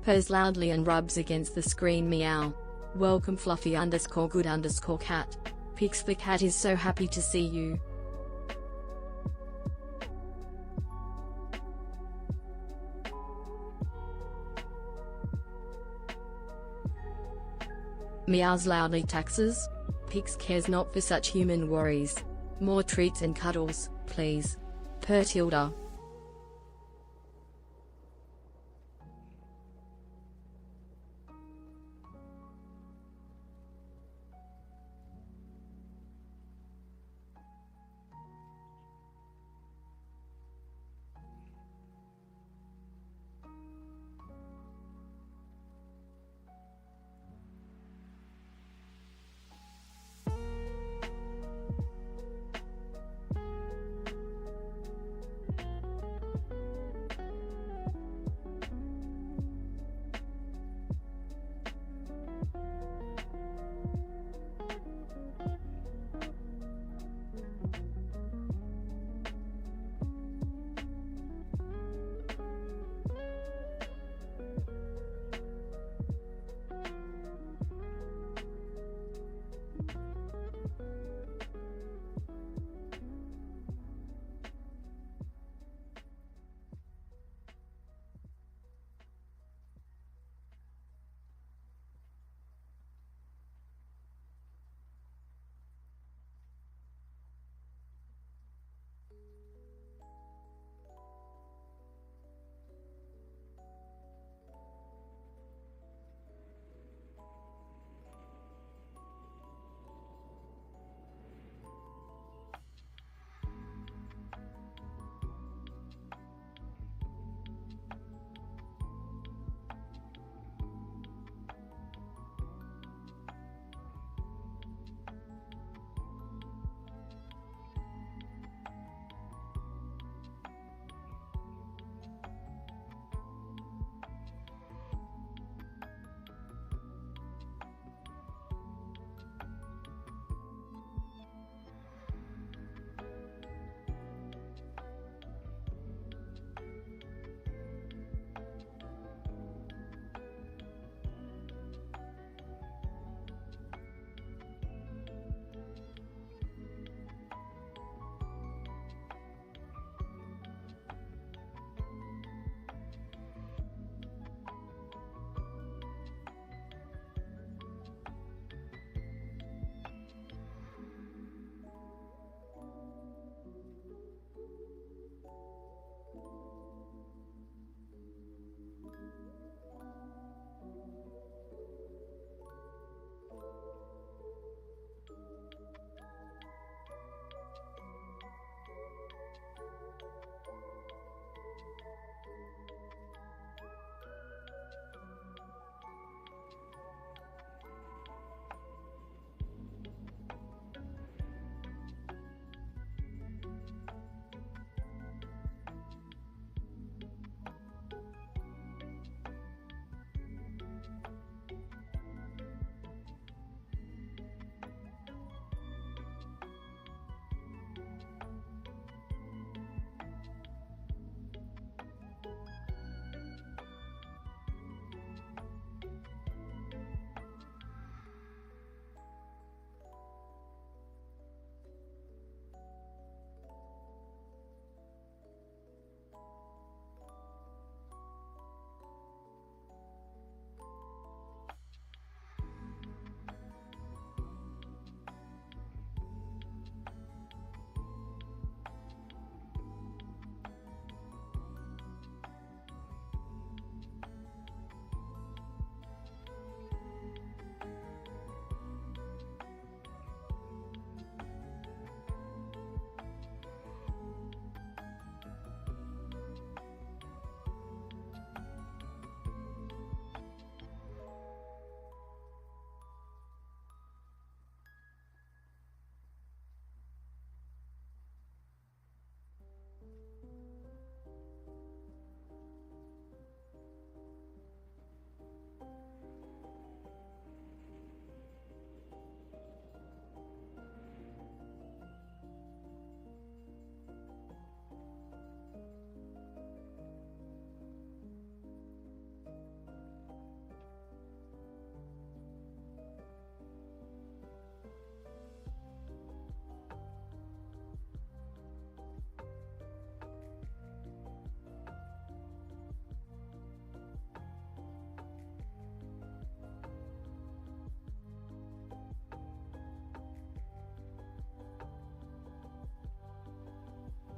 purrs loudly and rubs against the screen. Meow. Welcome fluffy_good_cat. Pix the cat is so happy to see you. Meows loudly taxes. Pix cares not for such human worries. More treats and cuddles, please. 𝖘𝖚𝖕𝖕𝖕𝖕𝖚.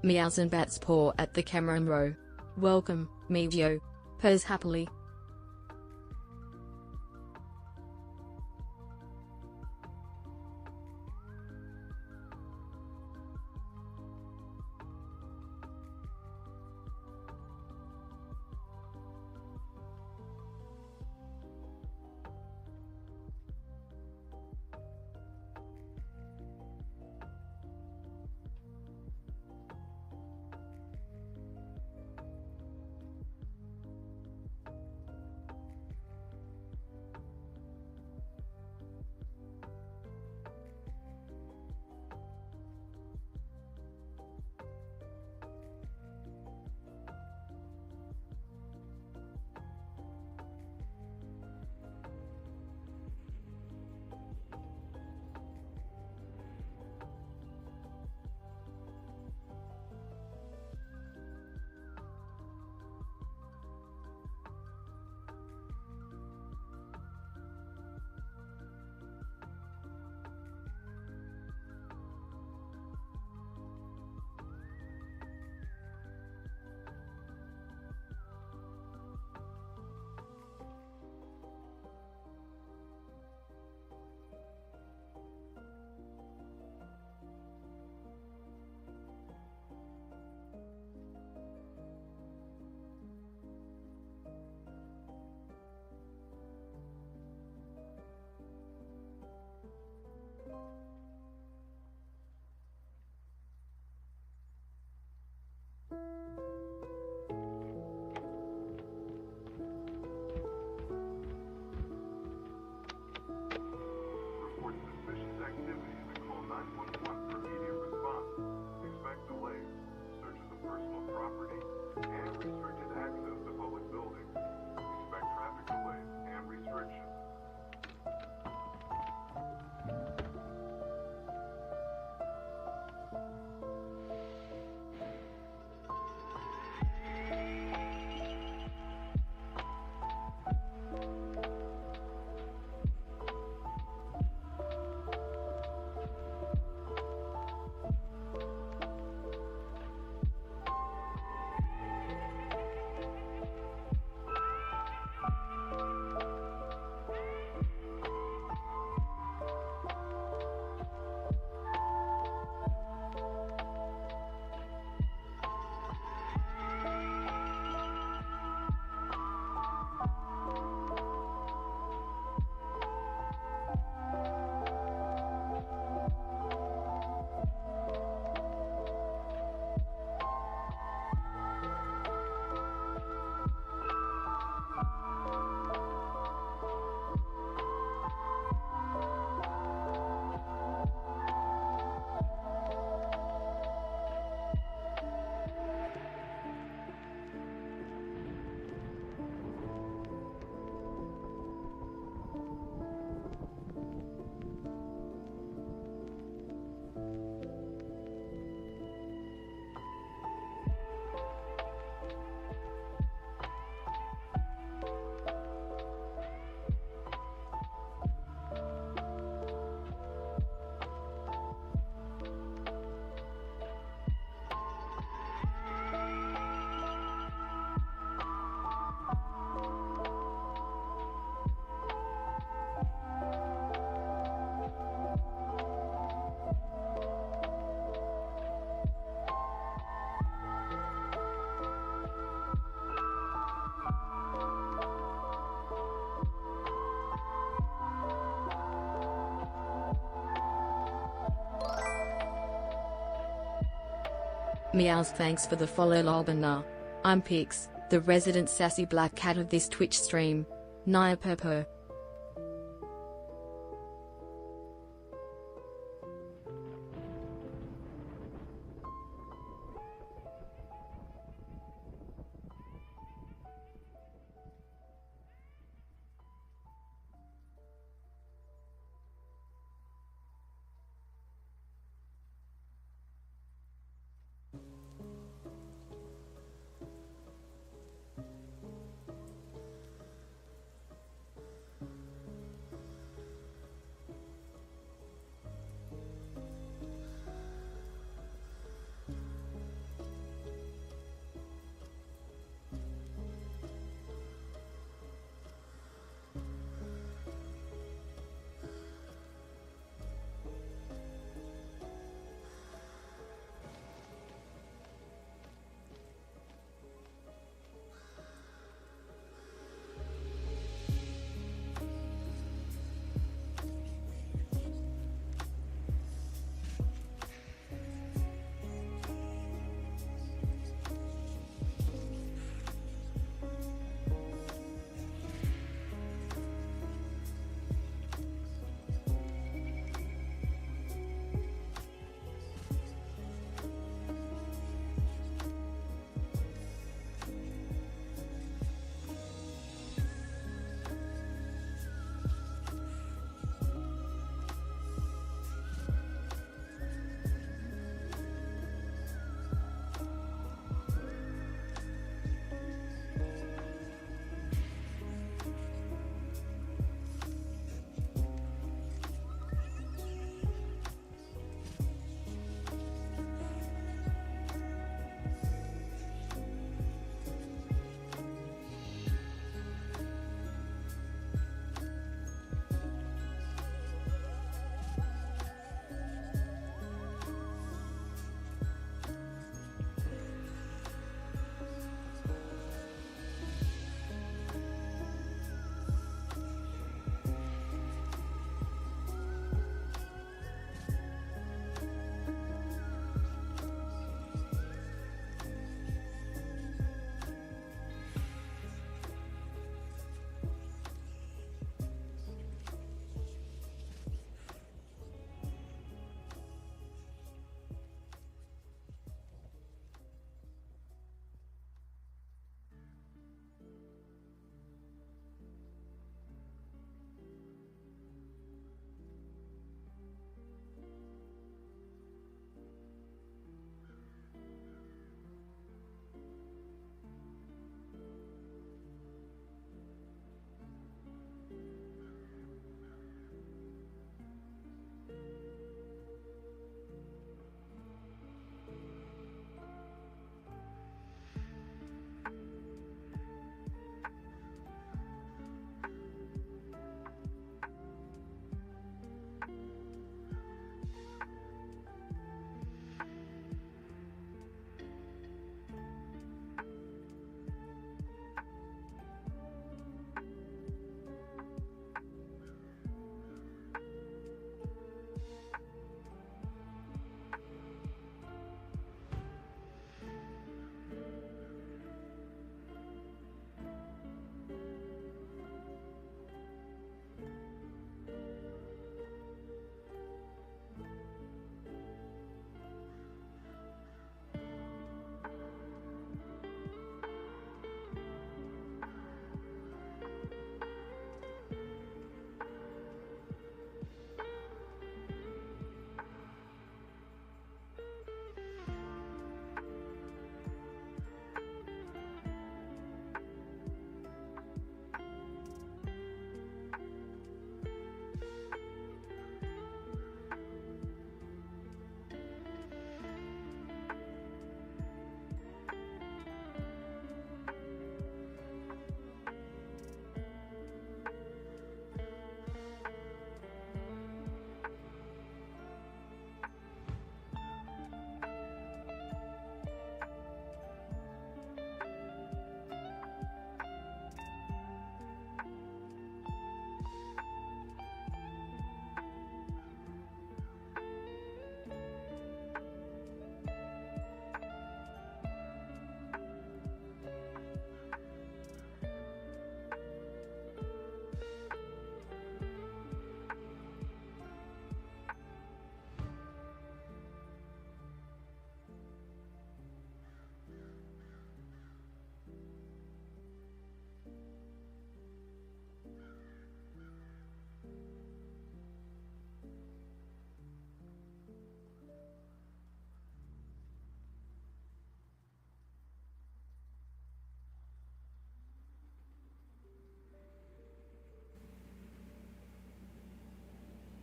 Meows and bats paw at the camera and row. Welcome, MeewGeo. Pose happily. Report suspicious activity and call 911 for immediate response. Expect delays, searches of personal property, and restricted access to public buildings. Expect traffic delays and restrictions. Meows, thanks for the follow lolbana. I'm Pix, the resident sassy black cat of this Twitch stream. 𝖘𝖚𝖕𝖕𝖕𝖕.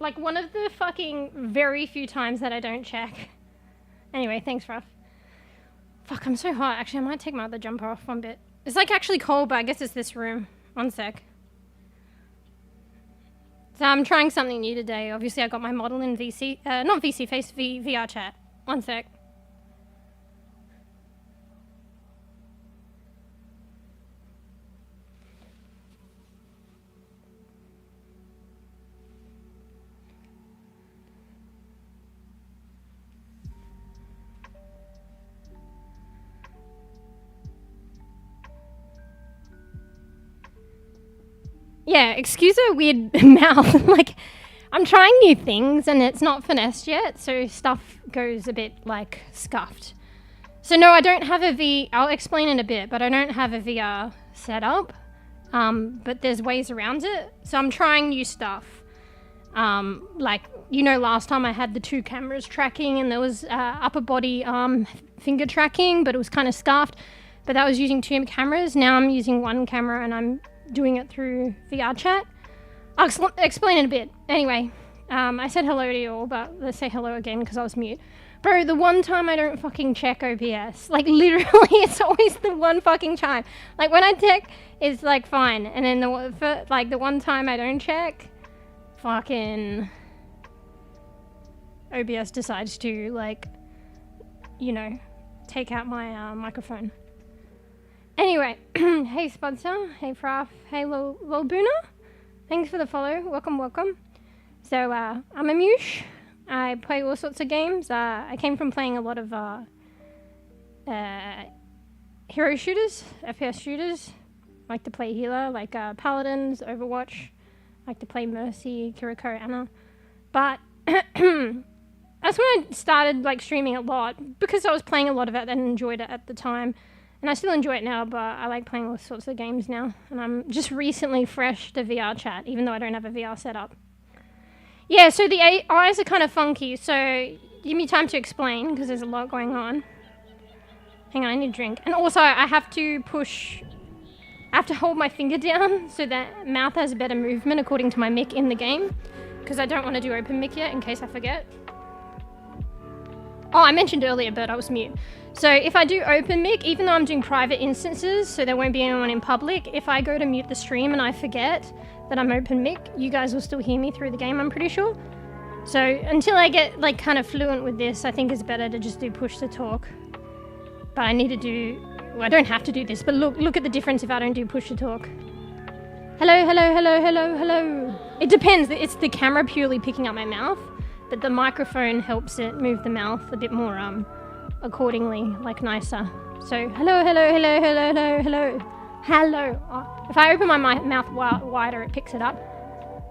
like one of the fucking very few times that I don't check. Anyway, thanks, Ruff. Fuck, I'm so hot. Actually, I might take my other jumper off one bit. It's like actually cold, but I guess it's this room. One sec. So I'm trying something new today. Obviously, I got my model in not VC Face, VRChat. One sec. Yeah, excuse a weird mouth. Like, I'm trying new things and it's not finessed yet, so stuff goes a bit, like, scuffed. So no, I don't have I'll explain in a bit, but I don't have a VR setup. But there's ways around it. So I'm trying new stuff. Like, you know, last time I had the 2 cameras tracking and there was upper body finger tracking, but it was kind of scuffed. But that was using 2 cameras. Now I'm using 1 camera and I'm doing it through VRChat. I'll explain in a bit. Anyway, I said hello to you all, but let's say hello again because I was mute. Bro, the one time I don't fucking check OBS, like literally it's always the one fucking time. Like when I check, it's like fine. And then the one time I don't check, fucking OBS decides to like, you know, take out my microphone. Anyway, hey Spudster, hey Fraff, hey Lil Boona. Thanks for the follow, welcome. So, I'm a mEw. I play all sorts of games. I came from playing a lot of hero shooters, FPS shooters. I like to play healer, like Paladins, Overwatch. I like to play Mercy, Kiriko, Ana. But that's when I started like streaming a lot, because I was playing a lot of it and enjoyed it at the time. And I still enjoy it now, but I like playing all sorts of games now. And I'm just recently fresh to VRChat, even though I don't have a VR setup. Yeah, so the eyes are kind of funky, so give me time to explain, because there's a lot going on. Hang on, I need a drink. And also, I have to hold my finger down so that mouth has a better movement according to my mic in the game, because I don't want to do open mic yet, in case I forget. Oh, I mentioned earlier, but I was mute. So if I do open mic, even though I'm doing private instances, so there won't be anyone in public, if I go to mute the stream and I forget that I'm open mic, you guys will still hear me through the game, I'm pretty sure. So until I get like kind of fluent with this, I think it's better to just do push to talk. But I need to do, well, I don't have to do this, but look at the difference if I don't do push to talk. Hello, hello, hello, hello, hello. It depends, it's the camera purely picking up my mouth, but the microphone helps it move the mouth a bit more accordingly, like nicer. So hello, hello, hello, hello, hello, hello, hello. Oh, if I open my mouth wider, it picks it up.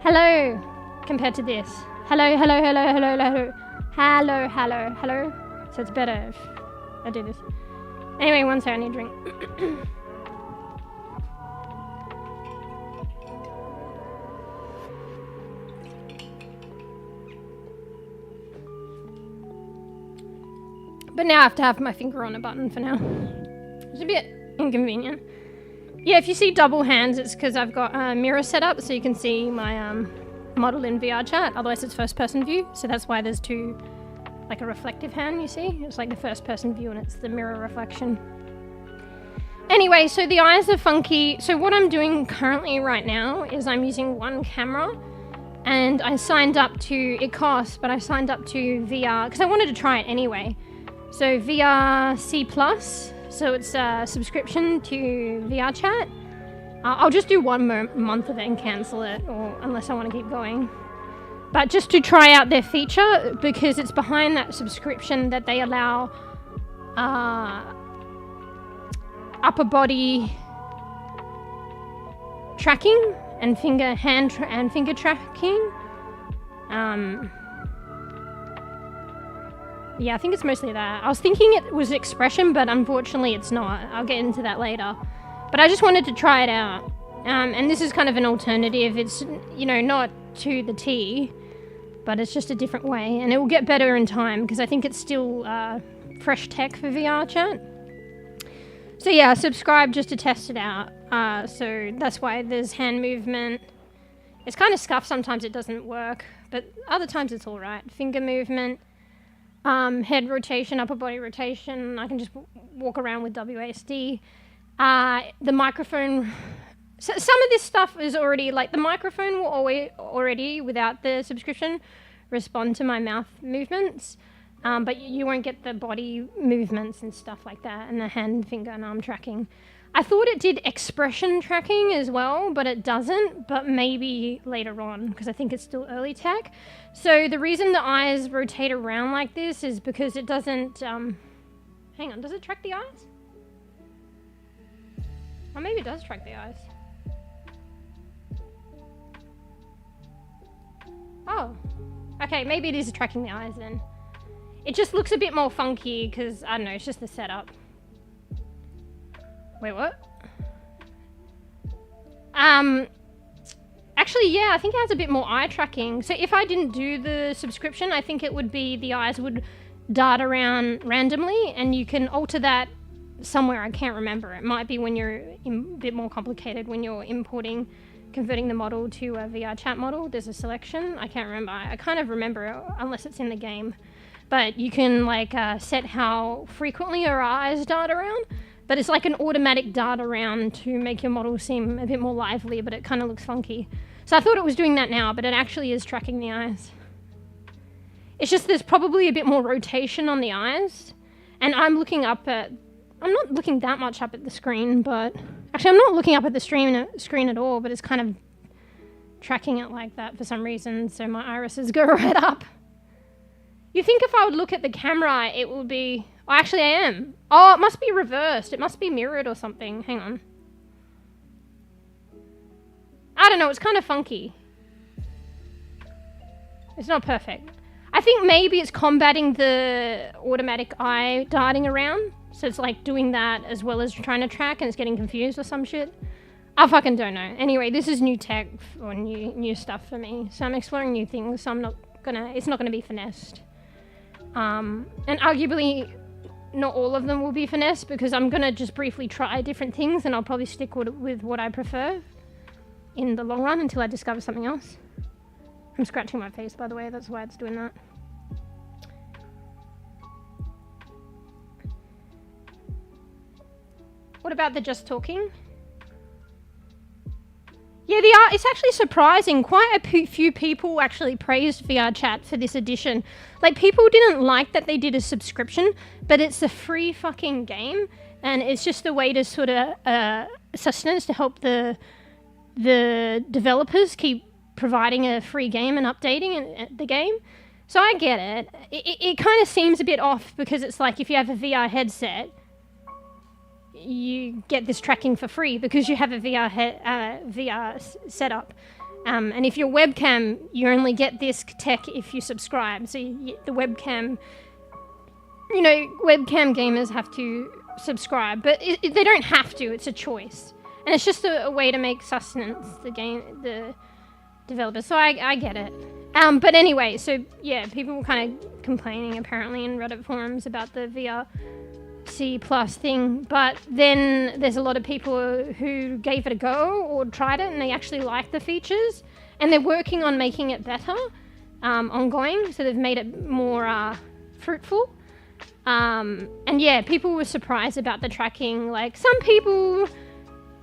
Hello, compared to this. Hello, hello, hello, hello, hello, hello, hello, hello. So it's better if I do this. Anyway, one second, I need a drink. But now I have to have my finger on a button for now. It's a bit inconvenient. Yeah, if you see double hands, it's because I've got a mirror set up so you can see my model in VRChat. Otherwise it's first person view, so that's why there's 2, like a reflective hand, you see? It's like the first person view and it's the mirror reflection. Anyway, so the eyes are funky. So what I'm doing currently right now is I'm using 1 camera, and I signed up to, it costs, but I signed up to VR, because I wanted to try it anyway. So VRC+, so it's a subscription to VRChat. I'll just do 1 month of it and cancel it, or unless I want to keep going. But just to try out their feature, because it's behind that subscription that they allow upper body tracking and finger tracking. Yeah, I think it's mostly that. I was thinking it was expression, but unfortunately it's not. I'll get into that later. But I just wanted to try it out. And this is kind of an alternative. It's, you know, not to the T, but it's just a different way. And it will get better in time, because I think it's still fresh tech for VRChat. So yeah, subscribe just to test it out. So that's why there's hand movement. It's kind of scuffed, sometimes it doesn't work, but other times it's all right. Finger movement, head rotation, upper body rotation. I can just walk around with WASD. The microphone, some of this stuff is already, like the microphone will already, without the subscription, respond to my mouth movements, but you won't get the body movements and stuff like that, and the hand, finger, and arm tracking. I thought it did expression tracking as well, but it doesn't, but maybe later on, because I think it's still early tech. So the reason the eyes rotate around like this is because it doesn't, hang on, does it track the eyes? Oh, maybe it does track the eyes. Oh, okay, maybe it is tracking the eyes then. It just looks a bit more funky because, I don't know, it's just the setup. Wait, what? Actually, yeah, I think it has a bit more eye tracking. So if I didn't do the subscription, I think it would be the eyes would dart around randomly, and you can alter that somewhere. I can't remember. It might be when you're a bit more complicated when you're converting the model to a VRChat model. There's a selection. I can't remember. I kind of remember it unless it's in the game. But you can like set how frequently your eyes dart around. But it's like an automatic dart around to make your model seem a bit more lively, but it kind of looks funky. So I thought it was doing that now, but it actually is tracking the eyes. It's just there's probably a bit more rotation on the eyes. And I'm looking up at... I'm not looking that much up at the screen, but... Actually, I'm not looking up at the screen at all, but it's kind of tracking it like that for some reason, so my irises go right up. You think if I would look at the camera, it would be... Oh, actually, I am. Oh, it must be reversed. It must be mirrored or something. Hang on. I don't know. It's kind of funky. It's not perfect. I think maybe it's combating the automatic eye darting around. So it's like doing that as well as trying to track, and it's getting confused or some shit. I fucking don't know. Anyway, this is new tech or new stuff for me. So I'm exploring new things. So it's not gonna be finessed. And arguably... not all of them will be finessed because I'm going to just briefly try different things, and I'll probably stick with what I prefer in the long run until I discover something else. I'm scratching my face, by the way. That's why it's doing that. What about the just talking? Yeah, it's actually surprising. Quite a few people actually praised VRChat for this edition. Like, people didn't like that they did a subscription, but it's a free fucking game, and it's just a way to sort of sustenance to help the developers keep providing a free game and updating the game. So I get it. It kind of seems a bit off because it's like if you have a VR headset, you get this tracking for free because you have a VR setup. And if you're webcam, you only get this tech if you subscribe. So the webcam, webcam gamers have to subscribe, but they don't have to. It's a choice. And it's just a way to make sustenance, the developers. So I get it. But anyway, so yeah, people were kind of complaining apparently in Reddit forums about the VRC Plus thing, but then there's a lot of people who gave it a go or tried it and they actually like the features, and they're working on making it better ongoing, so they've made it more fruitful. And yeah, people were surprised about the tracking. Like, some people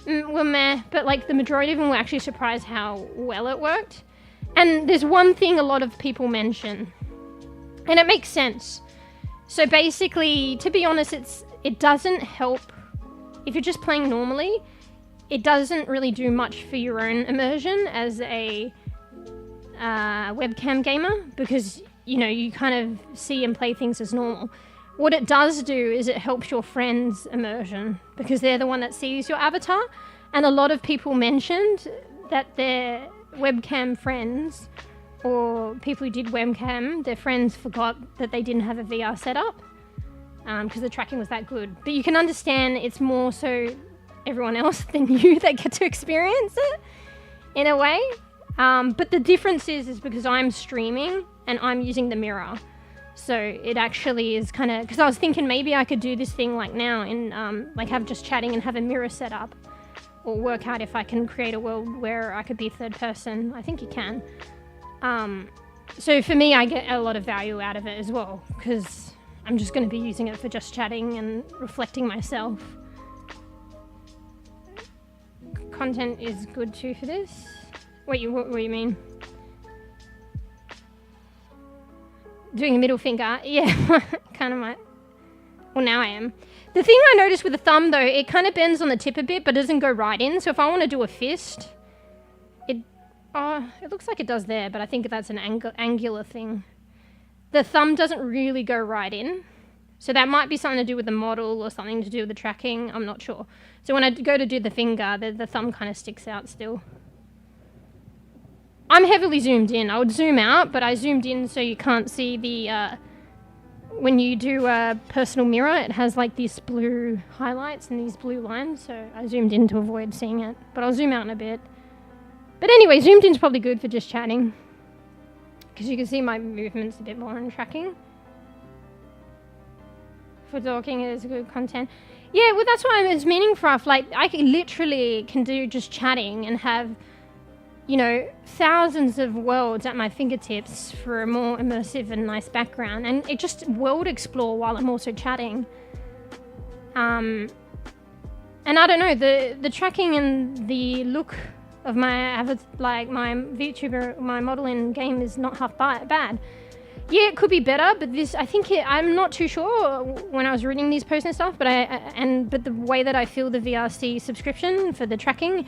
were meh, but like the majority of them were actually surprised how well it worked. And there's one thing a lot of people mention, and it makes sense. So basically, to be honest, it doesn't help if you're just playing normally. It doesn't really do much for your own immersion as a webcam gamer, because you kind of see and play things as normal. What it does do is it helps your friends' immersion, because they're the one that sees your avatar. And a lot of people mentioned that their webcam friends, or people who did webcam, their friends forgot that they didn't have a VR setup because the tracking was that good. But you can understand it's more so everyone else than you that get to experience it in a way. But the difference is because I'm streaming and I'm using the mirror. So it actually is kind of, because I was thinking maybe I could do this thing like now and like have just chatting and have a mirror set up or work out if I can create a world where I could be third person. I think you can. So for me, I get a lot of value out of it as well, because I'm just going to be using it for just chatting and reflecting myself. Content is good too for this. Wait, what do you mean? Doing a middle finger? Yeah, kind of might. Well, now I am. The thing I noticed with the thumb, though, it kind of bends on the tip a bit, but doesn't go right in. So if I want to do a fist, it looks like it does there, but I think that's an angular thing. The thumb doesn't really go right in. So that might be something to do with the model or something to do with the tracking. I'm not sure. So when I go to do the finger, the thumb kind of sticks out still. I'm heavily zoomed in. I would zoom out, but I zoomed in so you can't see the... when you do a personal mirror, it has like these blue highlights and these blue lines. So I zoomed in to avoid seeing it. But I'll zoom out in a bit. But anyway, zoomed in is probably good for just chatting, because you can see my movements a bit more in tracking. For talking, it is good content. Yeah, well, that's why I was meaning for us. Like, I literally can do just chatting and have, you know, thousands of worlds at my fingertips for a more immersive and nice background, and it just world explore while I'm also chatting. And I don't know, the tracking and the look of my like my VTuber, my modeling game is not half bad. Yeah, it could be better, but this, I think I'm not too sure when I was reading these posts and stuff, but the way that I feel the VRC subscription for the tracking,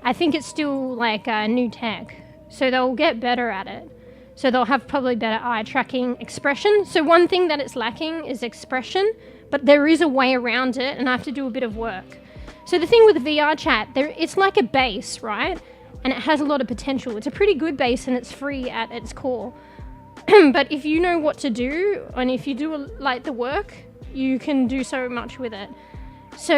I think it's still like new tech. So they'll get better at it. So they'll have probably better eye tracking expression. So one thing that it's lacking is expression, but there is a way around it, and I have to do a bit of work. So the thing with VRChat, it's like a base, right? And it has a lot of potential. It's a pretty good base and it's free at its core. But if you know what to do, and if you do like the work, you can do so much with it. So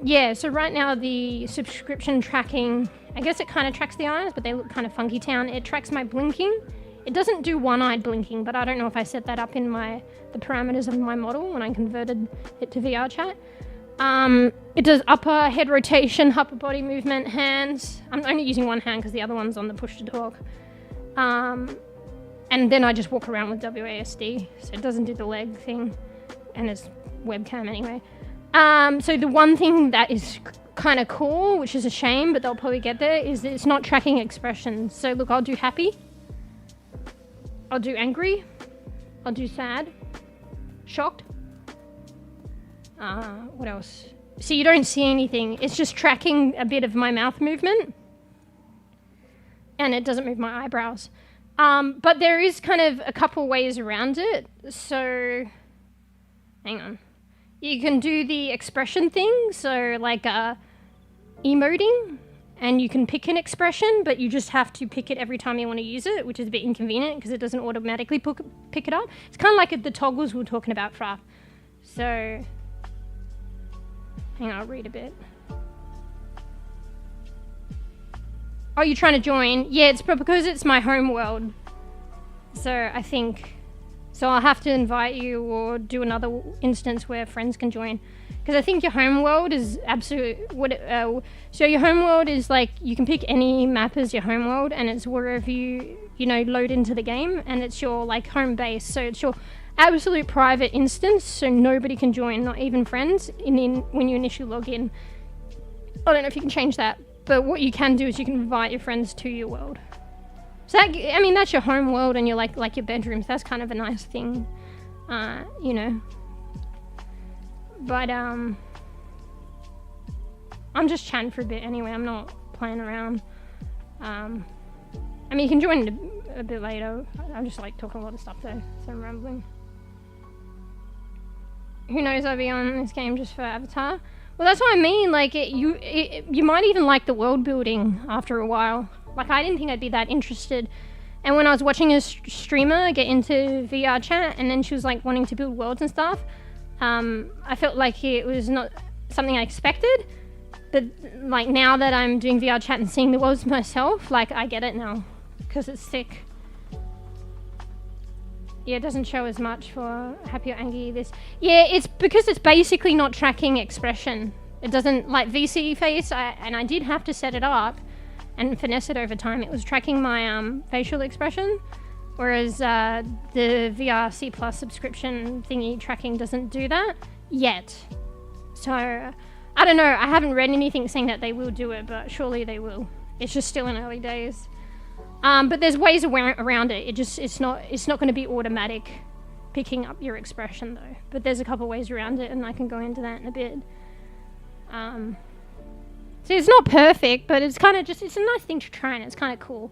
yeah, so right now the subscription tracking, I guess it kind of tracks the eyes, but they look kind of funky town. It tracks my blinking. It doesn't do one-eyed blinking, but I don't know if I set that up in the parameters of my model when I converted it to VRChat. It does upper head rotation, upper body movement, hands. I'm only using one hand because the other one's on the push to talk. And then I just walk around with WASD, so it doesn't do the leg thing, and it's webcam anyway. So the one thing that is kind of cool, which is a shame, but they'll probably get there, is that it's not tracking expressions. So look, I'll do happy, I'll do angry, I'll do sad, shocked. What else? So you don't see anything. It's just tracking a bit of my mouth movement, and it doesn't move my eyebrows. But there is kind of a couple ways around it. So, hang on. You can do the expression thing, so like emoting, and you can pick an expression, but you just have to pick it every time you want to use it, which is a bit inconvenient because it doesn't automatically pick it up. It's kind of like the toggles we were talking about, Fra. So, hang on, I'll read a bit. Oh, you're trying to join? Yeah, it's because it's my home world. So I think... So I'll have to invite you or do another instance where friends can join. Because I think your home world is absolute... so your home world is like, you can pick any map as your home world, and it's wherever you load into the game, and it's your like home base. So it's your absolute private instance, so nobody can join, not even friends, when you initially log in. I don't know if you can change that. But what you can do is you can invite your friends to your world. So that, I mean, that's your home world, and you're like your bedrooms. That's kind of a nice thing, you know. But I'm just chatting for a bit anyway. I'm not playing around. I mean, you can join a bit later. I'm just like talking a lot of stuff though, so I'm rambling. Who knows? I'll be on this game just for Avatar. Well, that's what I mean, like, you might even like the world building after a while. Like, I didn't think I'd be that interested. And when I was watching a streamer get into VRChat, and then she was, like, wanting to build worlds and stuff, I felt like it was not something I expected. But, like, now that I'm doing VRChat and seeing the worlds myself, like, I get it now. Because it's sick. Yeah, it doesn't show as much for happy or angry. Yeah, it's because it's basically not tracking expression. It doesn't, like VC face, and I did have to set it up and finesse it over time. It was tracking my facial expression, whereas the VRC Plus subscription thingy tracking doesn't do that yet. So, I don't know, I haven't read anything saying that they will do it, but surely they will. It's just still in early days. But there's ways around it. It's not going to be automatic picking up your expression though. But there's a couple ways around it, and I can go into that in a bit. So it's not perfect, but it's kind of just, it's a nice thing to try, and it's kind of cool.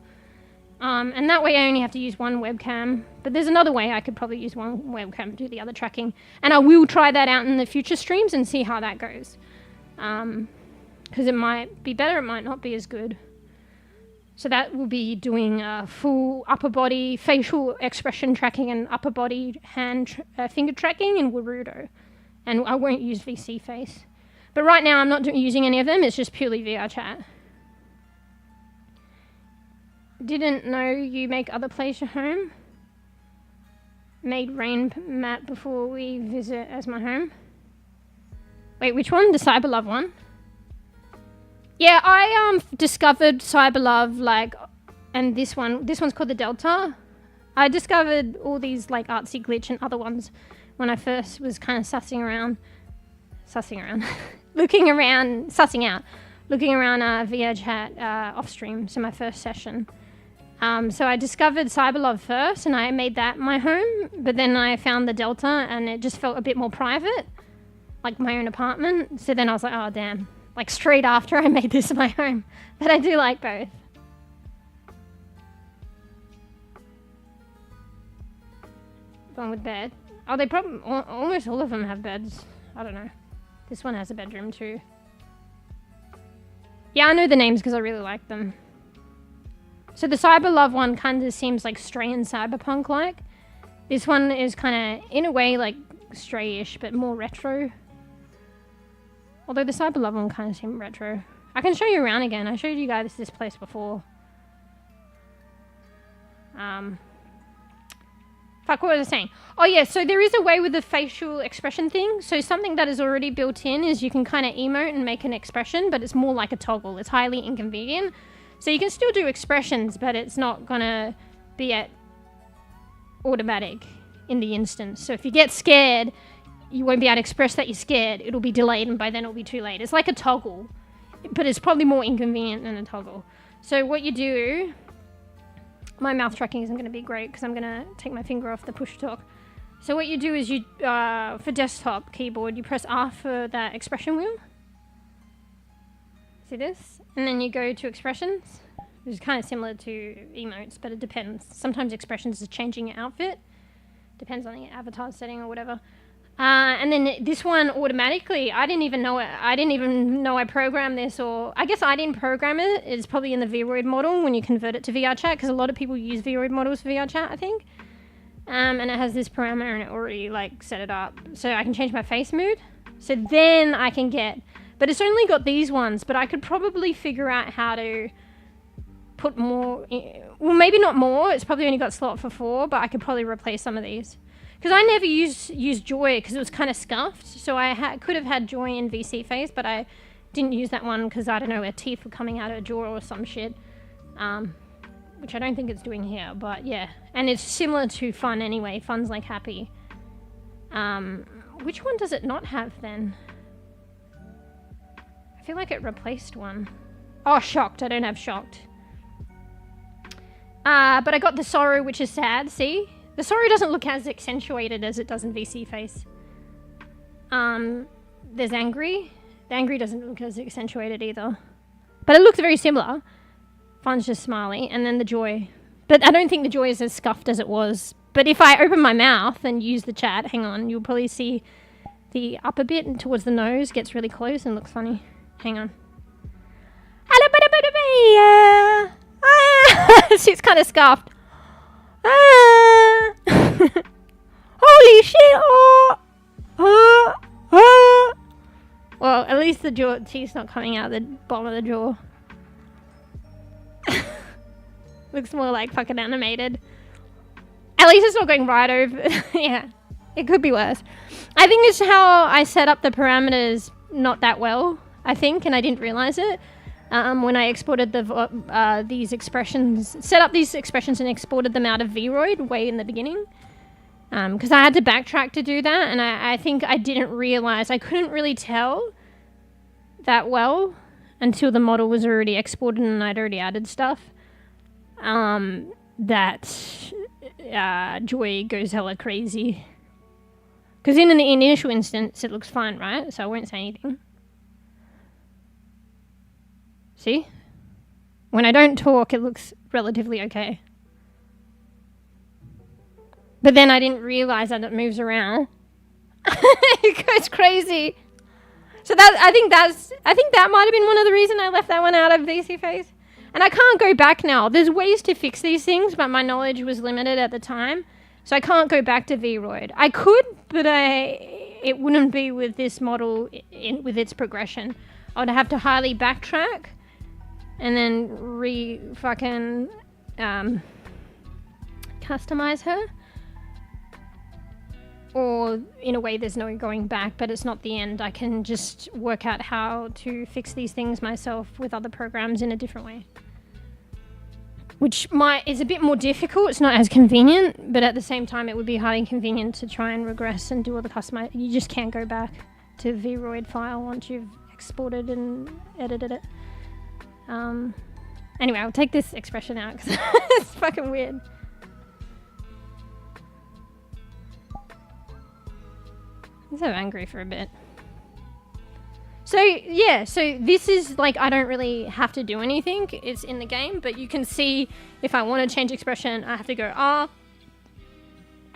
And that way I only have to use one webcam, but there's another way I could probably use one webcam to do the other tracking. And I will try that out in the future streams and see how that goes. Because it might be better, it might not be as good. So that will be doing full upper body facial expression tracking and upper body hand finger tracking in Warudo. And I won't use VC face. But right now I'm not using any of them, it's just purely VRChat. Didn't know you make other plays your home. Made rain mat before we visit as my home. Wait, which one? The Cyberlove one? Yeah, I discovered Cyberlove, like, and this one's called the Delta. I discovered all these like artsy glitch and other ones when I first was kind of sussing around, looking around VRChat off stream. So my first session. So I discovered Cyberlove first, and I made that my home. But then I found the Delta, and it just felt a bit more private, like my own apartment. So then I was like, oh damn. Like straight after I made this my home. But I do like both. The one with bed. Oh, they probably, almost all of them have beds. I don't know. This one has a bedroom too. Yeah, I know the names because I really like them. So the Cyberlove one kind of seems like stray and cyberpunk-like. This one is kind of, in a way, like stray-ish, but more retro. Although the Cyberlove one kind of seemed retro. I can show you around again. I showed you guys this place before. Fuck, what was I saying? Oh yeah, so there is a way with the facial expression thing. So something that is already built in is you can kind of emote and make an expression, but it's more like a toggle. It's highly inconvenient. So you can still do expressions, but it's not gonna be at automatic in the instance. So if you get scared, you won't be able to express that you're scared. It'll be delayed, and by then it'll be too late. It's like a toggle, but it's probably more inconvenient than a toggle. So what you do, my mouth tracking isn't going to be great because I'm going to take my finger off the push to talk. So what you do is you, for desktop keyboard, you press R for that expression wheel. See this? And then you go to expressions, which is kind of similar to emotes, but it depends. Sometimes expressions is changing your outfit. Depends on your avatar setting or whatever. And then this one automatically, I didn't even know it. I didn't even know I programmed this, or I guess I didn't program it. It's probably in the VROID model when you convert it to VRChat, because a lot of people use VROID models for VRChat, I think. And it has this parameter, and it already like set it up. So I can change my face mood. So then I can get, but it's only got these ones, but I could probably figure out how to put more, well maybe not more, it's probably only got slot for 4, but I could probably replace some of these. Because I never used Joy because it was kind of scuffed. So I could have had Joy in VC face, but I didn't use that one because, I don't know, her teeth were coming out of her jaw or some shit. Which I don't think it's doing here, but yeah. And it's similar to Fun anyway. Fun's like happy. Which one does it not have then? I feel like it replaced one. Oh, Shocked. I don't have Shocked. But I got the Sorrow, which is sad, see? The sorrow doesn't look as accentuated as it does in VC face. There's Angry. The Angry doesn't look as accentuated either. But it looks very similar. Fun's just smiley. And then the Joy. But I don't think the Joy is as scuffed as it was. But if I open my mouth and use the chat, hang on, you'll probably see the upper bit and towards the nose gets really close and looks funny. Hang on. Hello, she's kind of scuffed. Holy shit! Well, at least the jaw teeth's not coming out the bottom of the jaw. Looks more like fucking animated. At least it's not going right over. Yeah, it could be worse. I think it's how I set up the parameters not that well, I think, and I didn't realize it. When I exported these expressions, set up these expressions and exported them out of vroid way in the beginning. Because I had to backtrack to do that, and I think I didn't realize, I couldn't really tell that well until the model was already exported and I'd already added stuff, that Joy goes hella crazy. Because in an initial instance, it looks fine, right? So I won't say anything. See? When I don't talk, it looks relatively okay. But then I didn't realize that it moves around. It goes crazy. So I think that might have been one of the reasons I left that one out of VC Phase. And I can't go back now. There's ways to fix these things, but my knowledge was limited at the time. So I can't go back to vroid. I could, but it wouldn't be with this model with its progression. I would have to highly backtrack and then customize her. Or in a way there's no going back, but it's not the end. I can just work out how to fix these things myself with other programs in a different way. Which is a bit more difficult. It's not as convenient, but at the same time it would be highly convenient to try and regress and do all the customize. You just can't go back to vroid file once you've exported and edited it. Anyway, I'll take this expression out because it's fucking weird. I'm so angry for a bit. So yeah, so this is like, I don't really have to do anything. It's in the game, but you can see if I want to change expression, I have to go R,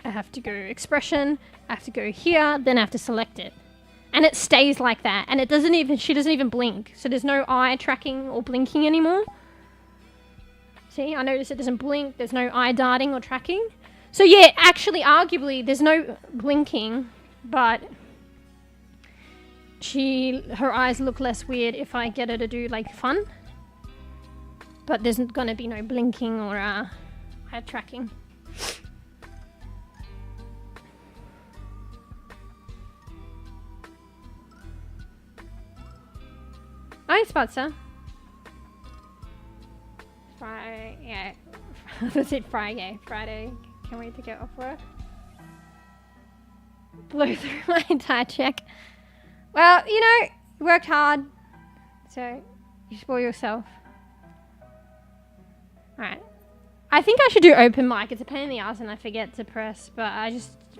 I have to go expression, I have to go here, then I have to select it. And it stays like that. And she doesn't even blink. So there's no eye tracking or blinking anymore. See, I notice it doesn't blink. There's no eye darting or tracking. So yeah, actually, arguably, there's no blinking, but her eyes look less weird if I get her to do like fun. But there's gonna be no blinking or eye tracking. Hi, Spotsa. Friday, yeah. I said Friday. Friday. Can't wait to get off work. Blew through my entire check. Well, you know, worked hard, so you spoil yourself. Alright. I think I should do open mic. It's a pain in the ass and I forget to press, but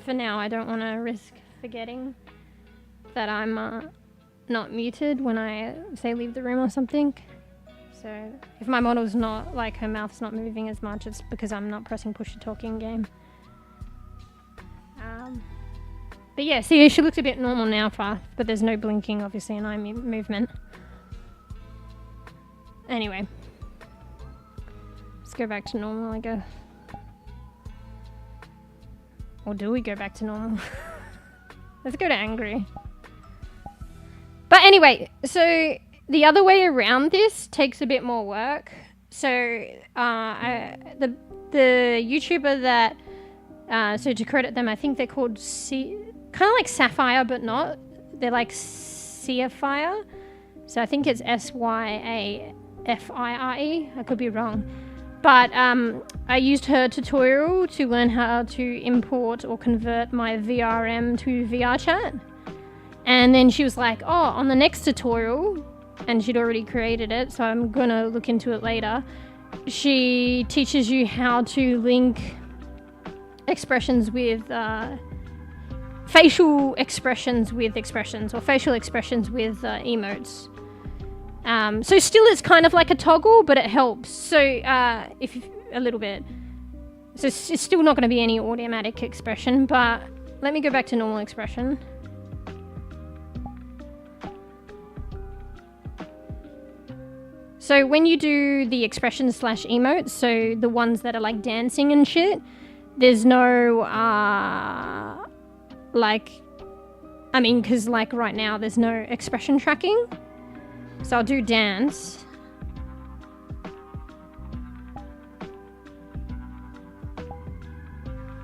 for now, I don't want to risk forgetting that I'm not muted when I say leave the room or something. So if my model's not, like her mouth's not moving as much, it's because I'm not pressing push to talk in game. But yeah, see, she looks a bit normal now, but there's no blinking, obviously, and eye movement. Anyway. Let's go back to normal, I guess. Or do we go back to normal? Let's go to angry. But anyway, so the other way around this takes a bit more work. So the YouTuber that, so to credit them, I think they're called kind of like Sapphire, but not. They're like Seafire. So I think it's Syafire. I could be wrong. But I used her tutorial to learn how to import or convert my VRM to VRChat. And then she was like, oh, on the next tutorial, and she'd already created it, so I'm gonna look into it later. She teaches you how to link expressions with facial expressions with expressions, or facial expressions with emotes. So still it's kind of like a toggle, but it helps. So if a little bit. So it's still not going to be any automatic expression, but let me go back to normal expression. So when you do the expressions / emotes, so the ones that are like dancing and shit, there's no because like right now there's no expression tracking. So I'll do dance.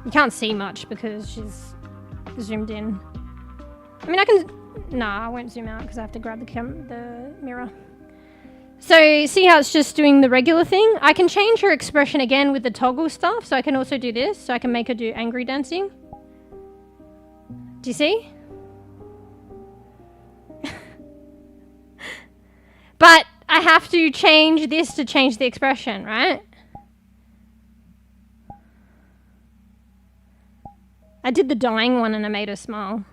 You can't see much because she's zoomed in. I mean, Nah, I won't zoom out because I have to grab the mirror. So see how it's just doing the regular thing? I can change her expression again with the toggle stuff. So I can also do this. So I can make her do angry dancing. Do you see? But I have to change this to change the expression, right? I did the dying one and I made her smile.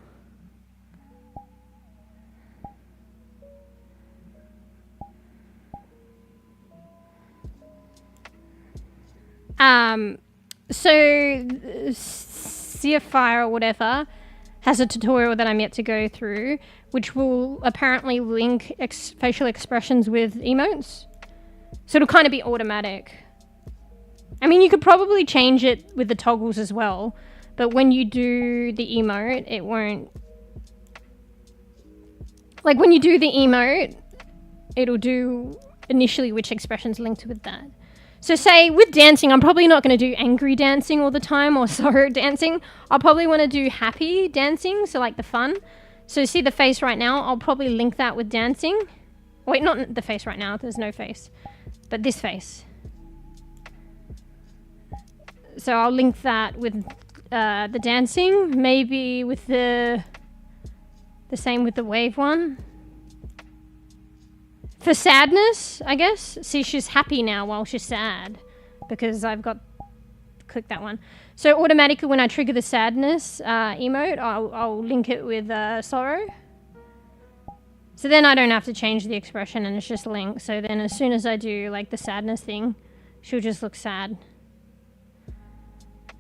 So CFire or whatever has a tutorial that I'm yet to go through, which will apparently link facial expressions with emotes. So it'll kind of be automatic. I mean, you could probably change it with the toggles as well, but when you do the emote, it won't. Like when you do the emote, it'll do initially which expression's linked with that. So say with dancing, I'm probably not going to do angry dancing all the time or sorrow dancing. I'll probably want to do happy dancing, so like the fun. So see the face right now, I'll probably link that with dancing. Wait, not the face right now, there's no face. But this face. So I'll link that with the dancing, maybe with the same with the wave one. For sadness, I guess. See, she's happy now while she's sad because I've got click that one. So automatically when I trigger the sadness emote, I'll link it with sorrow. So then I don't have to change the expression and it's just linked. So then as soon as I do like the sadness thing, she'll just look sad.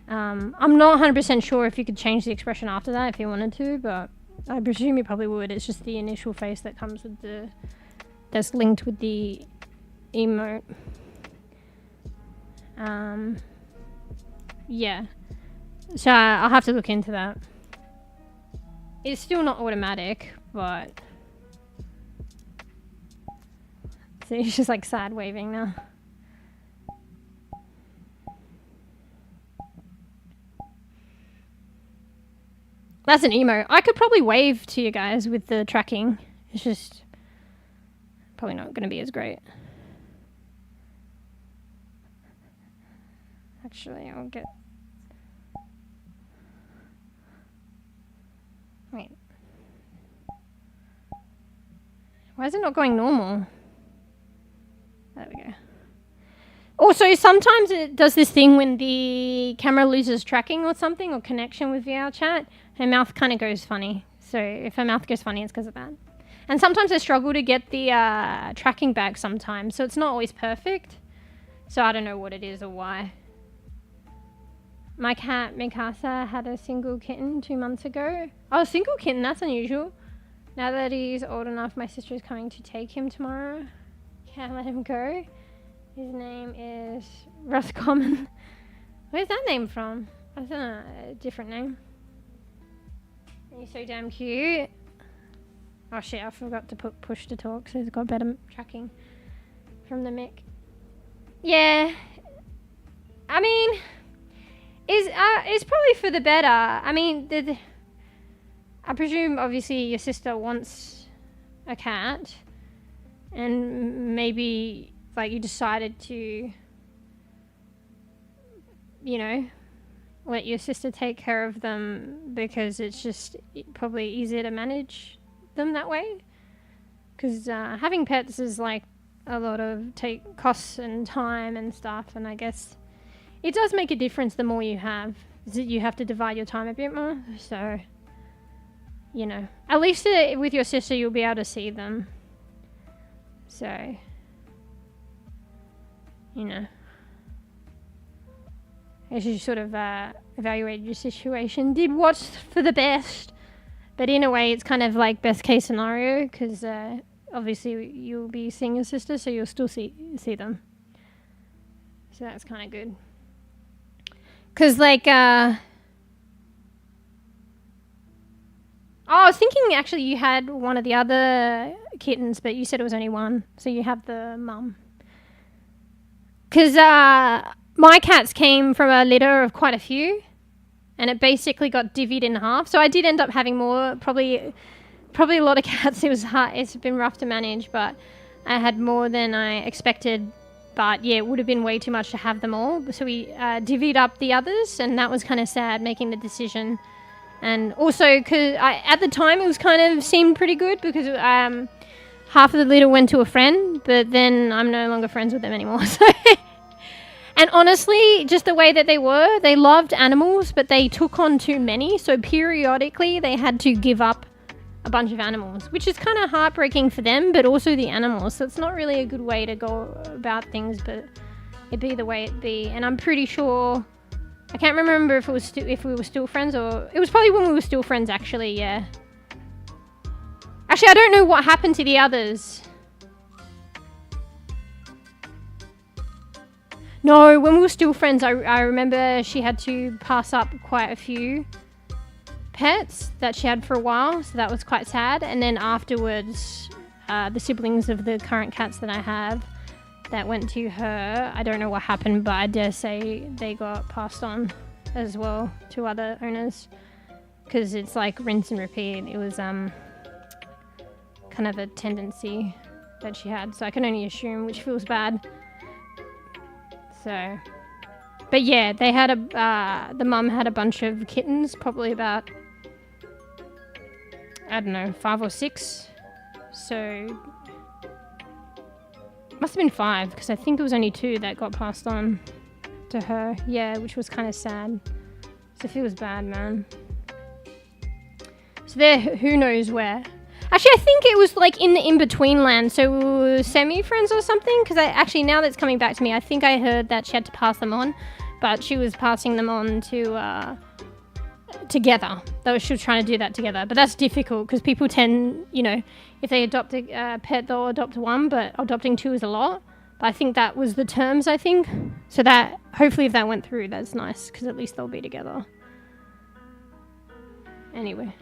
I'm not 100% sure if you could change the expression after that if you wanted to, but I presume you probably would. It's just the initial face that comes with the... that's linked with the emote. Yeah. So I'll have to look into that. It's still not automatic, but... So it's just like sad waving now. That's an emote. I could probably wave to you guys with the tracking. It's just... probably not going to be as great. Actually, I'll get... Wait. Why is it not going normal? There we go. Also, sometimes it does this thing when the camera loses tracking or something, or connection with VRChat, her mouth kind of goes funny. So if her mouth goes funny, it's because of that. And sometimes I struggle to get the tracking back sometimes, so it's not always perfect. So I don't know what it is or why. My cat, Mikasa, had a single kitten 2 months ago. Oh, a single kitten, that's unusual. Now that he's old enough, my sister is coming to take him tomorrow. Can't let him go. His name is Roscommon. Where's that name from? That's a different name. He's so damn cute. Oh shit, I forgot to put push to talk, so it's got better tracking from the mic. Yeah. I mean, it's probably for the better. I mean, I presume obviously your sister wants a cat, and maybe like you decided to, you know, let your sister take care of them because it's just probably easier to manage them that way, because having pets is like a lot of costs and time and stuff, and I guess it does make a difference the more you have. You have to divide your time a bit more, so you know, at least with your sister you'll be able to see them, so you know, as you sort of evaluate your situation, did what's for the best. But in a way, it's kind of like best case scenario, because obviously you'll be seeing your sister, so you'll still see them. So that's kind of good. Because like, I was thinking actually you had one of the other kittens, but you said it was only one, so you have the mum. Because my cats came from a litter of quite a few. And it basically got divvied in half. So I did end up having more, probably probably a lot of cats. It was hard. It's been rough to manage, but I had more than I expected. But yeah, it would have been way too much to have them all. So we divvied up the others, and that was kind of sad making the decision. And also, because at the time it was kind of seemed pretty good because half of the litter went to a friend, but then I'm no longer friends with them anymore. So. And honestly, just the way that they loved animals, but they took on too many. So periodically they had to give up a bunch of animals, which is kind of heartbreaking for them, but also the animals. So it's not really a good way to go about things, but it be the way it be. And I'm pretty sure, I can't remember if we were still friends, or it was probably when we were still friends, actually. Yeah. Actually, I don't know what happened to the others. No, when we were still friends, I remember she had to pass up quite a few pets that she had for a while, so that was quite sad. And then afterwards, the siblings of the current cats that I have that went to her, I don't know what happened, but I dare say they got passed on as well to other owners, because it's like rinse and repeat. It was kind of a tendency that she had, so I can only assume, which feels bad. So, but yeah, they had the mum had a bunch of kittens, probably about, I don't know, 5 or 6. So, must have been 5, because I think it was only 2 that got passed on to her. Yeah, which was kind of sad. So it feels bad, man. So they're who knows where. Actually, I think it was like in the in-between land, so we were semi-friends or something, because now that's coming back to me, I think I heard that she had to pass them on, but she was passing them on to, together. She was trying to do that together, but that's difficult, because people tend, if they adopt a pet, they'll adopt one, but adopting 2 is a lot. But I think that was the terms, I think. So that, hopefully if that went through, that's nice, because at least they'll be together. Anyway.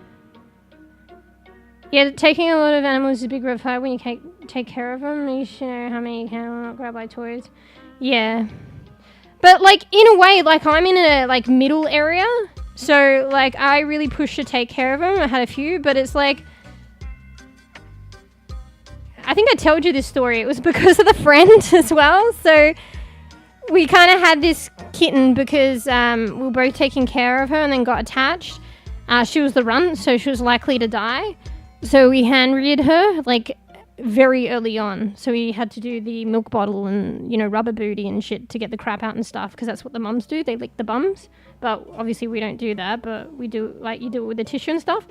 Yeah, taking a lot of animals is a big red flag when you take care of them. You should know how many you can, not grab by toys. Yeah. But, like, in a way, like, I'm in a, like, middle area. So, like, I really push to take care of them. I had a few, but it's like, I think I told you this story. It was because of the friend as well. So, we kind of had this kitten because we were both taking care of her and then got attached. She was the runt, so she was likely to die. So we hand-reared her, like, very early on. So we had to do the milk bottle and, rubber booty and shit to get the crap out and stuff, because that's what the mums do. They lick the bums. But obviously we don't do that, but we do, like, you do it with the tissue and stuff.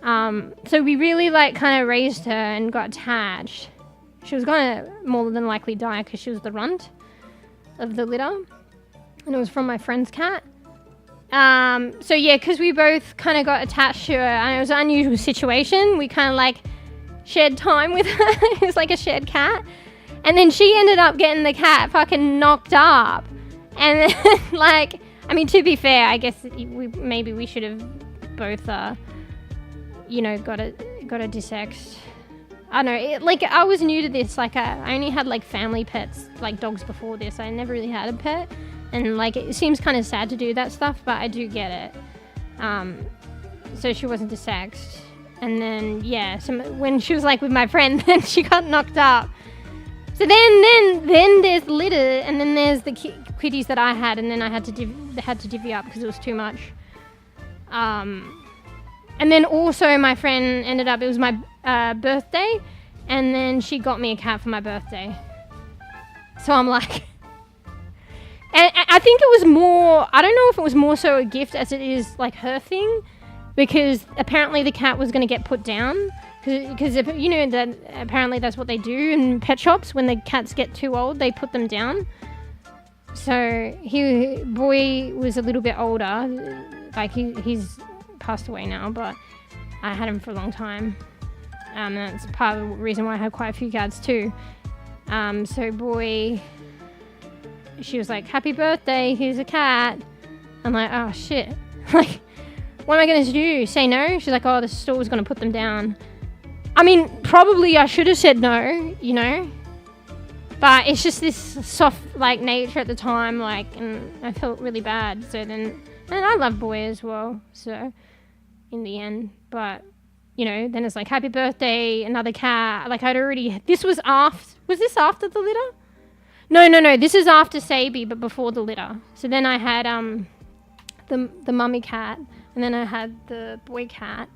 So we really, like, kind of raised her and got attached. She was going to more than likely die because she was the runt of the litter. And it was from my friend's cat. So yeah, because we both kind of got attached to her, and it was an unusual situation. We kind of like shared time with her. It was like a shared cat. And then she ended up getting the cat fucking knocked up. And then, like, I mean, to be fair, I guess maybe we should have both, got a dissex. I don't know, I was new to this. Like, I only had, like, family pets, like dogs before this. I never really had a pet. And, like, it seems kind of sad to do that stuff, but I do get it. So she wasn't dissexed. And then, yeah, so when she was, like, with my friend, then she got knocked up. So then there's litter, and then there's the kitties that I had, and then I had to divvy up because it was too much. And then also my friend ended up, it was my birthday, and then she got me a cat for my birthday. So I'm like... And I think it was more, I don't know if it was more so a gift as it is like her thing, because apparently the cat was going to get put down, because that apparently that's what they do in pet shops. When the cats get too old, they put them down. So boy was a little bit older, like he's passed away now, but I had him for a long time. That's part of the reason why I had quite a few cats too. So boy... She was like, happy birthday, here's a cat. I'm like, oh shit. Like, what am I going to do? Say no? She's like, oh, the store was going to put them down. I mean, probably I should have said no, But it's just this soft, like, nature at the time, like, and I felt really bad. So then, and I love boy as well, so, in the end. But, you know, then it's like, happy birthday, another cat. Like, I'd already, this was this after the litter? No, this is after Sabie, but before the litter. So then I had the mummy cat, and then I had the boy cat.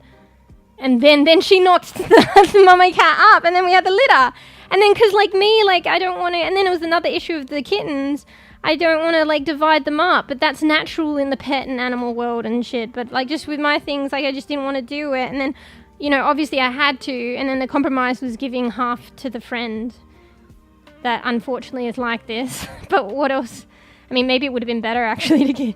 And then she knocked the mummy cat up, and then we had the litter. And then, because, like, me, like, I don't want to, and then it was another issue of the kittens. I don't want to, like, divide them up, but that's natural in the pet and animal world and shit. But, like, just with my things, like, I just didn't want to do it. And then, you know, obviously I had to, and then the compromise was giving half to the friend that unfortunately is like this. But what else? I mean, maybe it would have been better, actually, to get,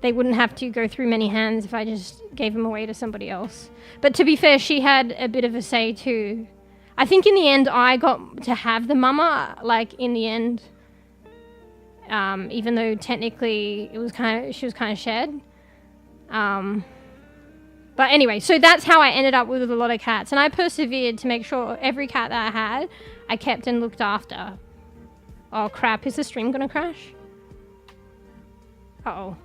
they wouldn't have to go through many hands if I just gave them away to somebody else. But to be fair, she had a bit of a say too. I think in the end, I got to have the mama, like, in the end, even though technically she was kind of shed. But anyway, so that's how I ended up with a lot of cats. And I persevered to make sure every cat that I had, I kept and looked after. Oh crap, is the stream gonna crash? Uh-oh.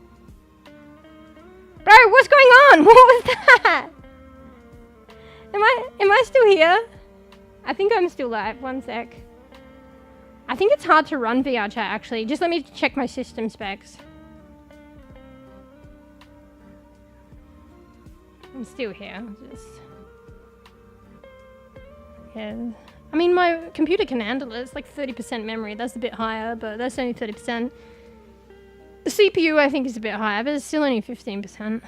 Bro, what's going on? What was that? Am I still here? I think I'm still live. One sec. I think it's hard to run VRChat, actually. Just let me check my system specs. I'm still here. Yeah. I mean, my computer can handle it. It's like 30% memory. That's a bit higher, but that's only 30%. The CPU, I think, is a bit higher, but it's still only 15%.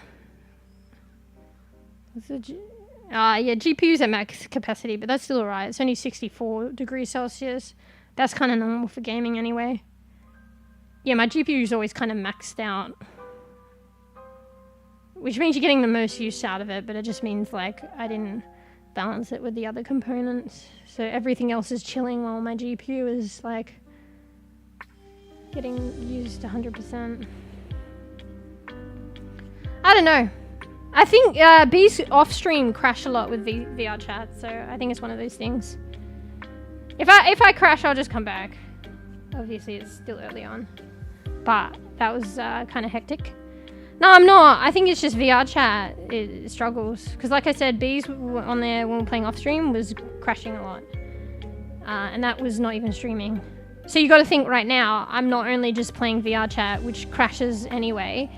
Yeah, GPU's at max capacity, but that's still alright. It's only 64 degrees Celsius. That's kind of normal for gaming anyway. Yeah, my GPU's always kind of maxed out. Which means you're getting the most use out of it, but it just means, like, I didn't balance it with the other components. So everything else is chilling while my GPU is, like, getting used 100%. I don't know. I think B's off-stream crash a lot with VRChat, so I think it's one of those things. If I crash, I'll just come back. Obviously, it's still early on. But that was kind of hectic. No, I'm not. I think it's just VRChat. It struggles. Because like I said, B's on there when we're playing off-stream was crashing a lot. And that was not even streaming. So you got to think right now, I'm not only just playing VRChat, which crashes anyway,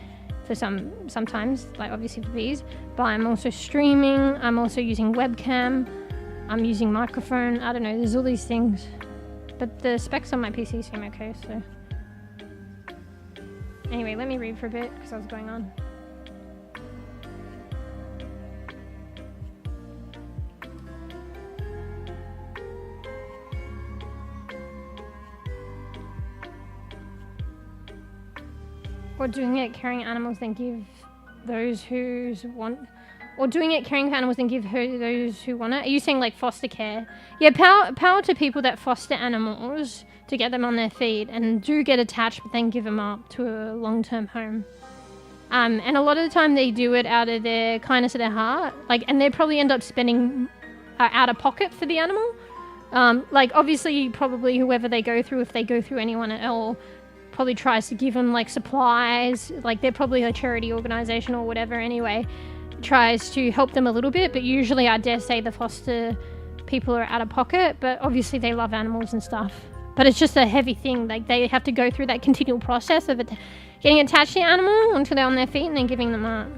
for sometimes, like obviously for B's, but I'm also streaming, I'm also using webcam, I'm using microphone, I don't know, there's all these things. But the specs on my PC seem okay, so. Anyway, let me read for a bit, because I was going on. Or doing it carrying animals, then give those who want. Or doing it carrying animals, then give those who want it. Are you saying like foster care? Yeah, power to people that foster animals to get them on their feet and do get attached, but then give them up to a long-term home. And a lot of the time they do it out of their kindness of their heart, like, and they probably end up spending out of pocket for the animal. Like obviously, probably whoever they go through, if they go through anyone at all, probably tries to give them like supplies, like they're probably a charity organization or whatever anyway, tries to help them a little bit, but usually I dare say the foster people are out of pocket, but obviously they love animals and stuff. But it's just a heavy thing, like they have to go through that continual process of getting attached to the animal until they're on their feet and then giving them up.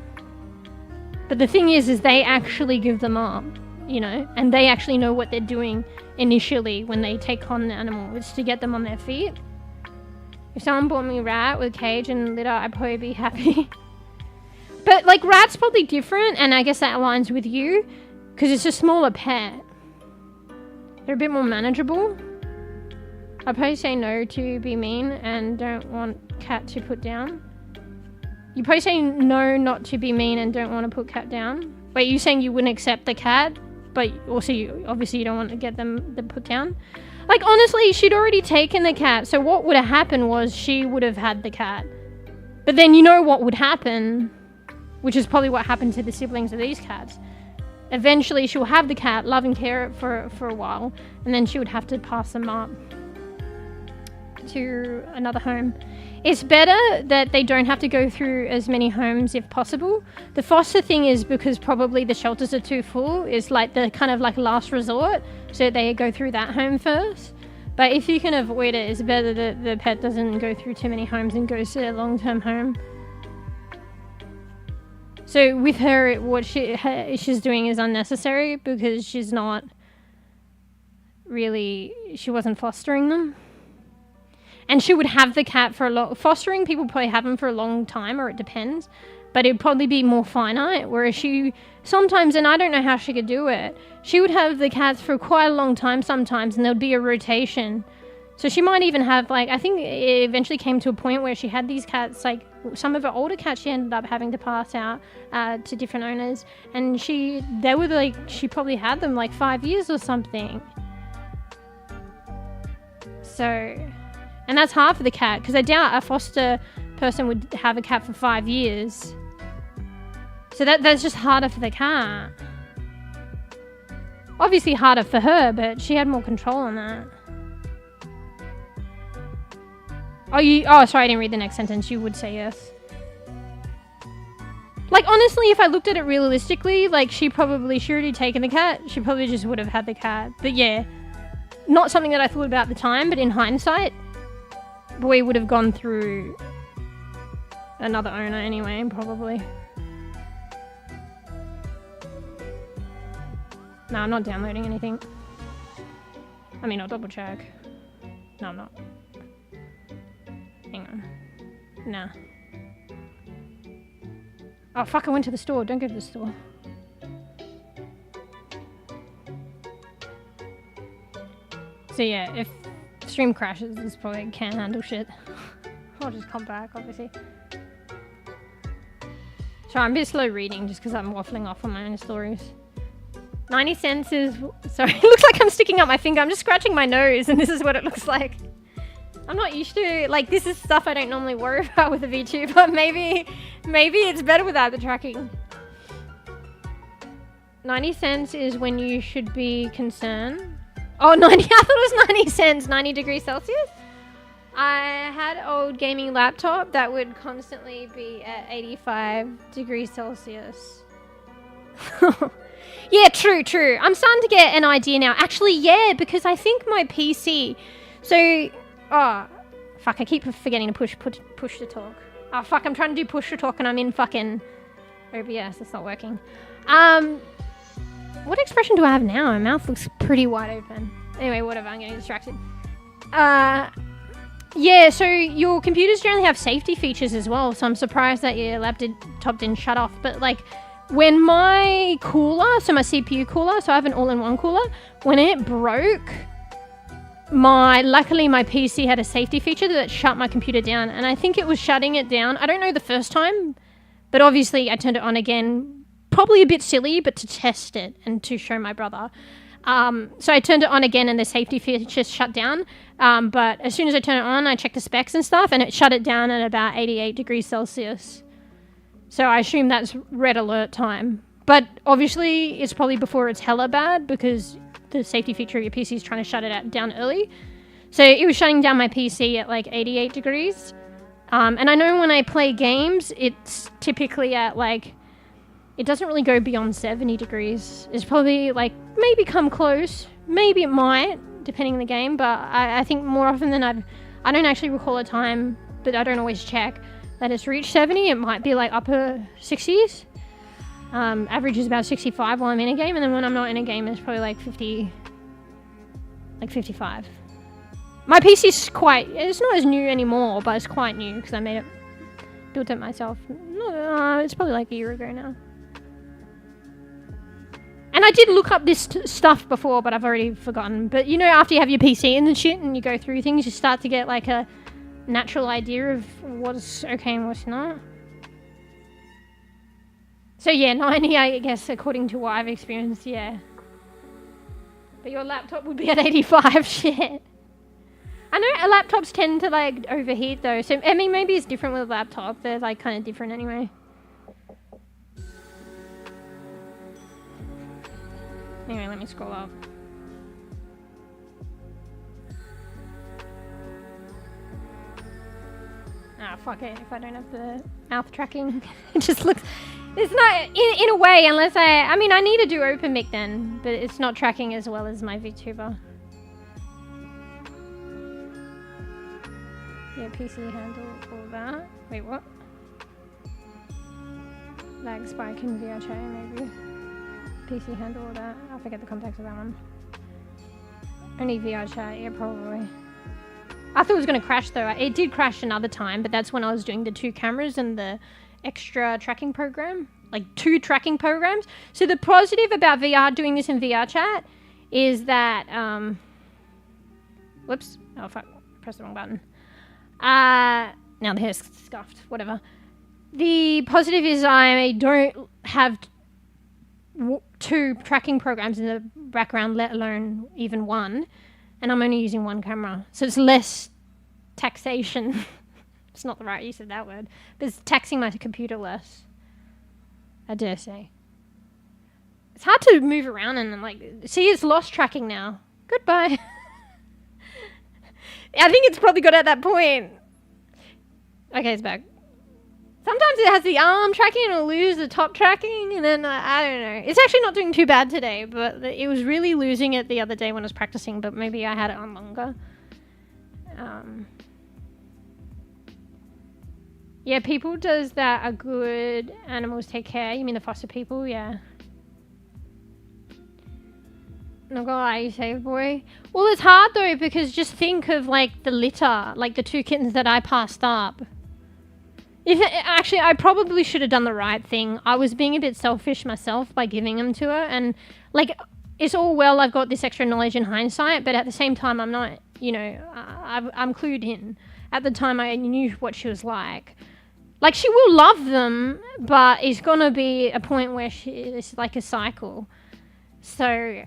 But the thing is they actually give them up, you know, and they actually know what they're doing initially when they take on the animal. It's to get them on their feet. If someone bought me a rat with a cage and litter, I'd probably be happy. But like rat's probably different, and I guess that aligns with you because it's a smaller pet. They're a bit more manageable. I'd probably say no to be mean and don't want cat to put down. You probably say no not to be mean and don't want to put cat down. Wait, you saying you wouldn't accept the cat, but also obviously you don't want to get them to put down? Like, honestly, she'd already taken the cat, so what would have happened was she would have had the cat. But then you know what would happen, which is probably what happened to the siblings of these cats. Eventually, she'll have the cat, love and care it for a while, and then she would have to pass them up to another home. It's better that they don't have to go through as many homes if possible. The foster thing is because probably the shelters are too full. It's like the kind of like last resort, so they go through that home first. But if you can avoid it, it's better that the pet doesn't go through too many homes and goes to a long-term home. So with her, what she's doing is unnecessary because she's not really, she wasn't fostering them. And she would have the cat for a long, fostering people probably have them for a long time, or it depends, but it'd probably be more finite, whereas she sometimes, and I don't know how she could do it, she would have the cats for quite a long time sometimes, and there'd be a rotation. So she might even have, like, I think it eventually came to a point where she had these cats, like, some of her older cats she ended up having to pass out to different owners, and they were like, she probably had them like 5 years or something. So, and that's hard for the cat, because I doubt a foster person would have a cat for 5 years. So that's just harder for the cat. Obviously harder for her, but she had more control on that. Oh, sorry, I didn't read the next sentence. You would say yes. Like, honestly, if I looked at it realistically, like, she already taken the cat. She probably just would have had the cat. But yeah, not something that I thought about at the time, but in hindsight, boy would have gone through another owner anyway, probably. No, I'm not downloading anything. I mean, I'll double check. No, I'm not. Hang on. Nah. Oh, fuck, I went to the store. Don't go to the store. So yeah, if stream crashes, this probably can't handle shit. I'll just come back, obviously. Sorry, I'm a bit slow reading just because I'm waffling off on my own stories. 90 cents is... Sorry, it looks like I'm sticking up my finger. I'm just scratching my nose and this is what it looks like. I'm not used to... Like, this is stuff I don't normally worry about with a VTuber, but maybe it's better without the tracking. 90 cents is when you should be concerned. Oh, 90... I thought it was 90 cents. 90 degrees Celsius? I had an old gaming laptop that would constantly be at 85 degrees Celsius. Yeah, true. I'm starting to get an idea now. Actually, yeah, because I think my PC... So... Oh, fuck, I keep forgetting to push to talk. Oh, fuck, I'm trying to do push to talk and I'm in fucking OBS. It's not working. What expression do I have now? My mouth looks pretty wide open. Anyway, whatever, I'm getting distracted. Yeah, so your computers generally have safety features as well, so I'm surprised that your laptop didn't shut off. But, like, when my cooler, so my CPU cooler, so I have an all-in-one cooler, when it broke... Luckily my PC had a safety feature that shut my computer down, and I think it was shutting it down. I don't know the first time, but obviously I turned it on again, probably a bit silly, but to test it and to show my brother. So I turned it on again and the safety feature shut down. But as soon as I turned it on, I checked the specs and stuff, and it shut it down at about 88 degrees Celsius. So I assume that's red alert time. But obviously it's probably before it's hella bad, because the safety feature of your PC is trying to shut it down early. So it was shutting down my PC at like 88 degrees. And I know when I play games, it's typically at like, it doesn't really go beyond 70 degrees. It's probably like, maybe come close. Maybe it might, depending on the game. But I think more often than I don't actually recall a time, but I don't always check, that it's reached 70. It might be like upper 60s. Average is about 65 while I'm in a game, and then when I'm not in a game, it's probably like 50, like 55. My PC's it's not as new anymore, but it's quite new because I built it myself. It's probably like a year ago now. And I did look up this stuff before, but I've already forgotten. But you know, after you have your PC and shit, and you go through things, you start to get like a natural idea of what's okay and what's not. So yeah, 90, I guess, according to what I've experienced, yeah. But your laptop would be at 85, shit. I know laptops tend to, like, overheat, though. So, I mean, maybe it's different with a laptop. They're, like, kind of different anyway. Anyway, let me scroll up. Ah, fuck it. If I don't have the mouth tracking, it just looks. It's not in a way, unless I mean, I need to do OpenMic then, but it's not tracking as well as my VTuber. Yeah, PC handle all that. Wait, what? Lag spike in VRChat, maybe. PC handle all that. I forget the context of that one. Only VRChat, yeah, probably. I thought it was going to crash though. It did crash another time, but that's when I was doing the 2 cameras and the extra tracking program. Like 2 tracking programs. So the positive about VR doing this in VRChat is that... whoops. Oh, fuck. Pressed the wrong button. Now the hair's scuffed. Whatever. The positive is I don't have 2 tracking programs in the background, let alone even 1. And I'm only using 1 camera. So it's less taxation. It's not the right use of that word. But it's taxing my computer less. I dare say. It's hard to move around and like... See, it's lost tracking now. Goodbye. I think it's probably got at that point. Okay, it's back. Sometimes it has the arm tracking and it'll lose the top tracking. And then, I don't know. It's actually not doing too bad today. But it was really losing it the other day when I was practicing. But maybe I had it on longer. Yeah, people does that are good. Animals take care. You mean the foster people? Yeah. Not gonna lie, you save boy. Well, it's hard though, because just think of like the litter, like the 2 kittens that I passed up. Actually, I probably should have done the right thing. I was being a bit selfish myself by giving them to her, and like it's all well, I've got this extra knowledge in hindsight, but at the same time, I'm not, you know, I'm clued in. At the time, I knew what she was like. Like, she will love them, but it's gonna be a point where it's like a cycle. So,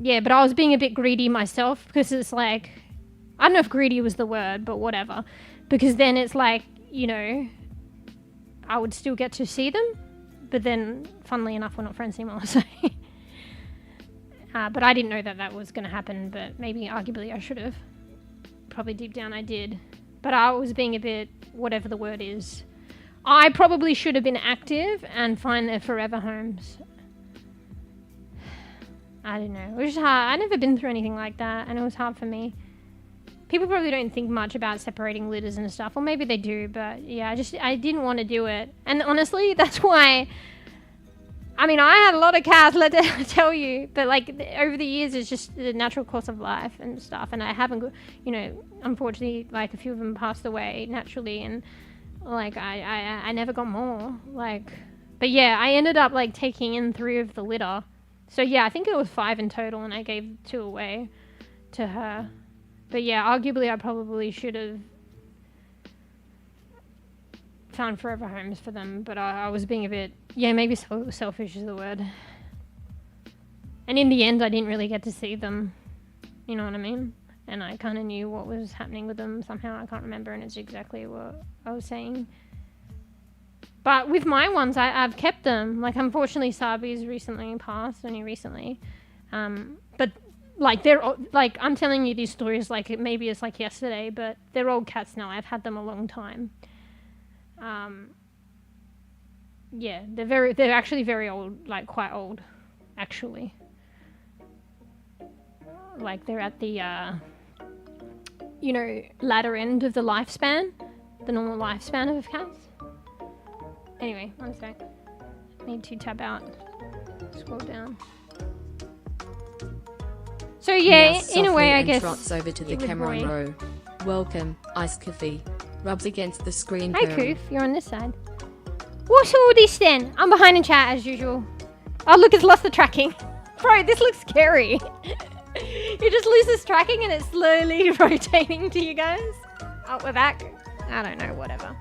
yeah, but I was being a bit greedy myself, because it's like, I don't know if greedy was the word, but whatever. Because then it's like, you know, I would still get to see them, but then, funnily enough, we're not friends anymore, so. But I didn't know that that was gonna happen, but maybe, arguably, I should have. Probably deep down I did. But I was being a bit, whatever the word is. I probably should have been active and find their forever homes. I don't know. It was hard. I've never been through anything like that, and it was hard for me. People probably don't think much about separating litters and stuff, or maybe they do, but yeah, I didn't want to do it. And honestly, that's why... I mean, I had a lot of cats, let me tell you, but like over the years, it's just the natural course of life and stuff. And I haven't, you know, unfortunately, like a few of them passed away naturally, and like I never got more. Like, but yeah, I ended up like taking in 3 of the litter. So yeah, I think it was 5 in total, and I gave 2 away to her. But yeah, arguably, I probably should have found forever homes for them, but I was being a bit, yeah, maybe selfish is the word. And in the end, I didn't really get to see them, you know what I mean? And I kind of knew what was happening with them somehow. I can't remember, and it's exactly what I was saying. But with my ones, I've kept them. Like, unfortunately, Subbie's recently passed, only recently. But like, they're like, I'm telling you these stories like maybe it's like yesterday, but they're old cats now. I've had them a long time. Yeah, they're actually very old, like quite old, actually. Like they're at the, you know, latter end of the lifespan, the normal lifespan of cats. Anyway, one sec. Need to tab out, scroll down. So yeah, in a way, I guess. Trots over to the camera and row. Welcome, Ice Coffee. Rubs against the screen. Hi, Koof. You're on this side. What's all this then? I'm behind in chat as usual. Oh, look, it's lost the tracking. Bro, this looks scary. You just lose this tracking and it's slowly rotating to you guys. Oh, we're back. I don't know, whatever.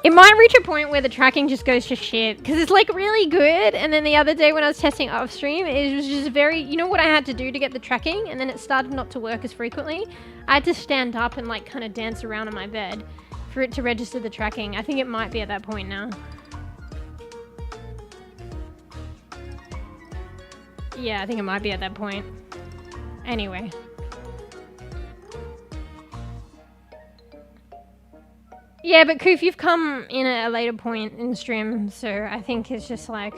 It might reach a point where the tracking just goes to shit, because it's like really good, and then the other day when I was testing off stream, it was just very, you know what I had to do to get the tracking, and then it started not to work as frequently? I had to stand up and like kind of dance around on my bed for it to register the tracking. I think it might be at that point now. Yeah, I think it might be at that point. Anyway. Yeah, but Koof, you've come in at a later point in stream, so I think it's just like,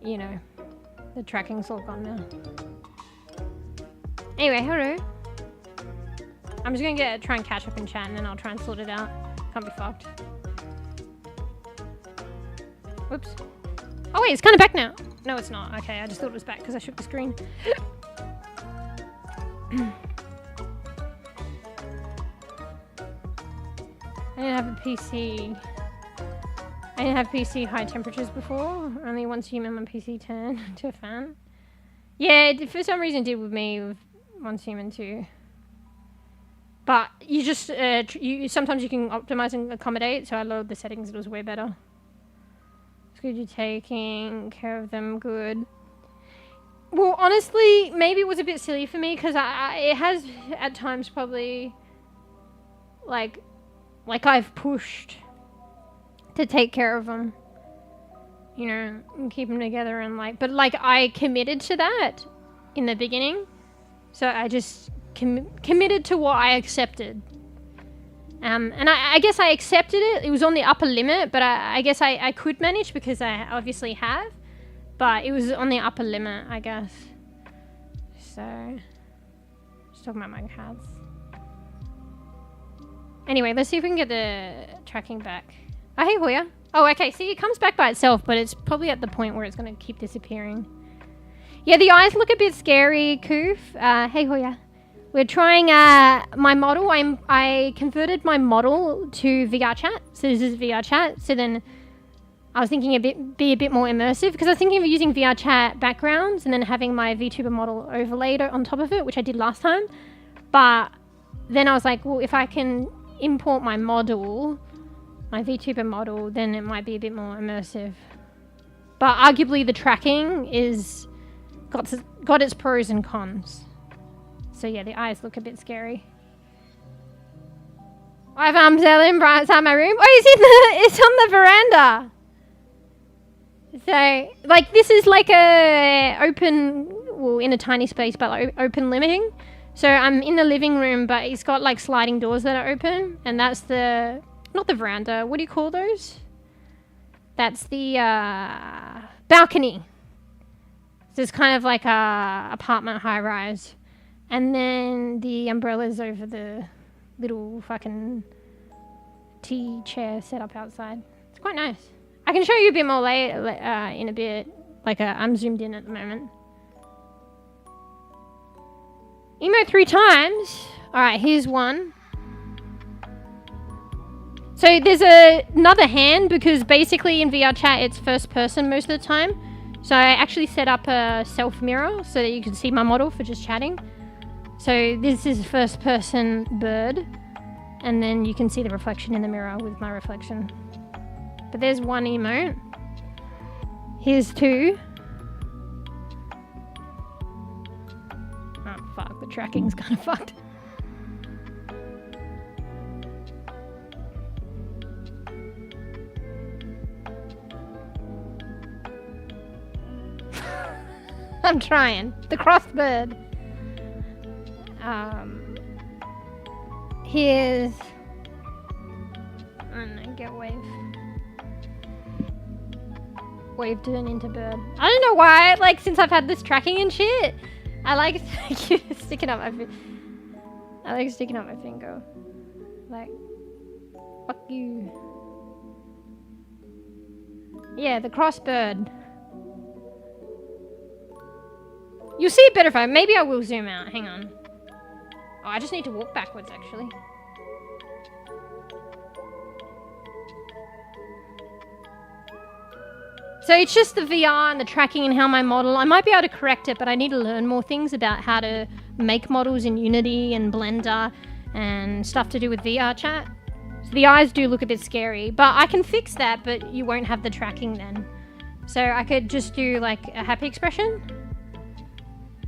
you know, the tracking's all gone now. Anyway, hello. I'm just gonna try and catch up in chat and then I'll try and sort it out. Can't be fucked. Whoops. Oh wait, it's kind of back now. No, it's not. Okay, I just thought it was back because I shook the screen. I didn't have a PC. I didn't have PC high temperatures before. Only once human my PC turned to a fan. Yeah, for some reason it did with me with once human too. But you just sometimes you can optimize and accommodate. So I lowered the settings. It was way better. It's good you're taking care of them. Good. Well, honestly, maybe it was a bit silly for me because it has at times probably like I've pushed to take care of them, you know, and keep them together and but I committed to that in the beginning, so I just committed to what I accepted, and I guess I accepted it. It was on the upper limit, but I guess I could manage because I obviously have, but it was on the upper limit, I guess. So, just talking about my cats. Anyway, let's see if we can get the tracking back. Oh, hey, Hoya. Oh, okay. See, it comes back by itself, but it's probably at the point where it's going to keep disappearing. Yeah, the eyes look a bit scary, Koof. Hey, Hoya. We're trying my model. I converted my model to VRChat. So this is VRChat. So then I was thinking be a bit more immersive because I was thinking of using VRChat backgrounds and then having my VTuber model overlaid on top of it, which I did last time. But then I was like, well, if I can import my model, my VTuber model, then it might be a bit more immersive. But arguably the tracking is got its pros and cons. So yeah, the eyes look a bit scary. I've Zellin right outside my room. Oh, it's on the veranda. So like this is like a open, well, in a tiny space, but like open living. So I'm in the living room, but it's got like sliding doors that are open, and that's not the veranda. What do you call those? That's the balcony. So it's kind of like a apartment high rise, and then the umbrella's over the little fucking tea chair set up outside. It's quite nice. I can show you a bit more later in a bit. I'm zoomed in at the moment. Emote 3 times. Alright, here's one. So there's another hand because basically in VRChat it's first person most of the time. So I actually set up a self mirror so that you can see my model for just chatting. So this is first person bird. And then you can see the reflection in the mirror with my reflection. But there's one emote. Here's 2. Oh fuck, the tracking's kind of fucked. I'm trying. The crossed bird. Here's... I don't know, get wave. Wave turned into bird. I don't know why, since I've had this tracking and shit, I like sticking up my finger. Fuck you. Yeah, the crossed bird. You'll see it better if maybe I will zoom out. Hang on. Oh, I just need to walk backwards, actually. So it's just the VR and the tracking and how my model... I might be able to correct it, but I need to learn more things about how to make models in Unity and Blender and stuff to do with VRChat. So the eyes do look a bit scary, but I can fix that, but you won't have the tracking then. So I could just do a happy expression.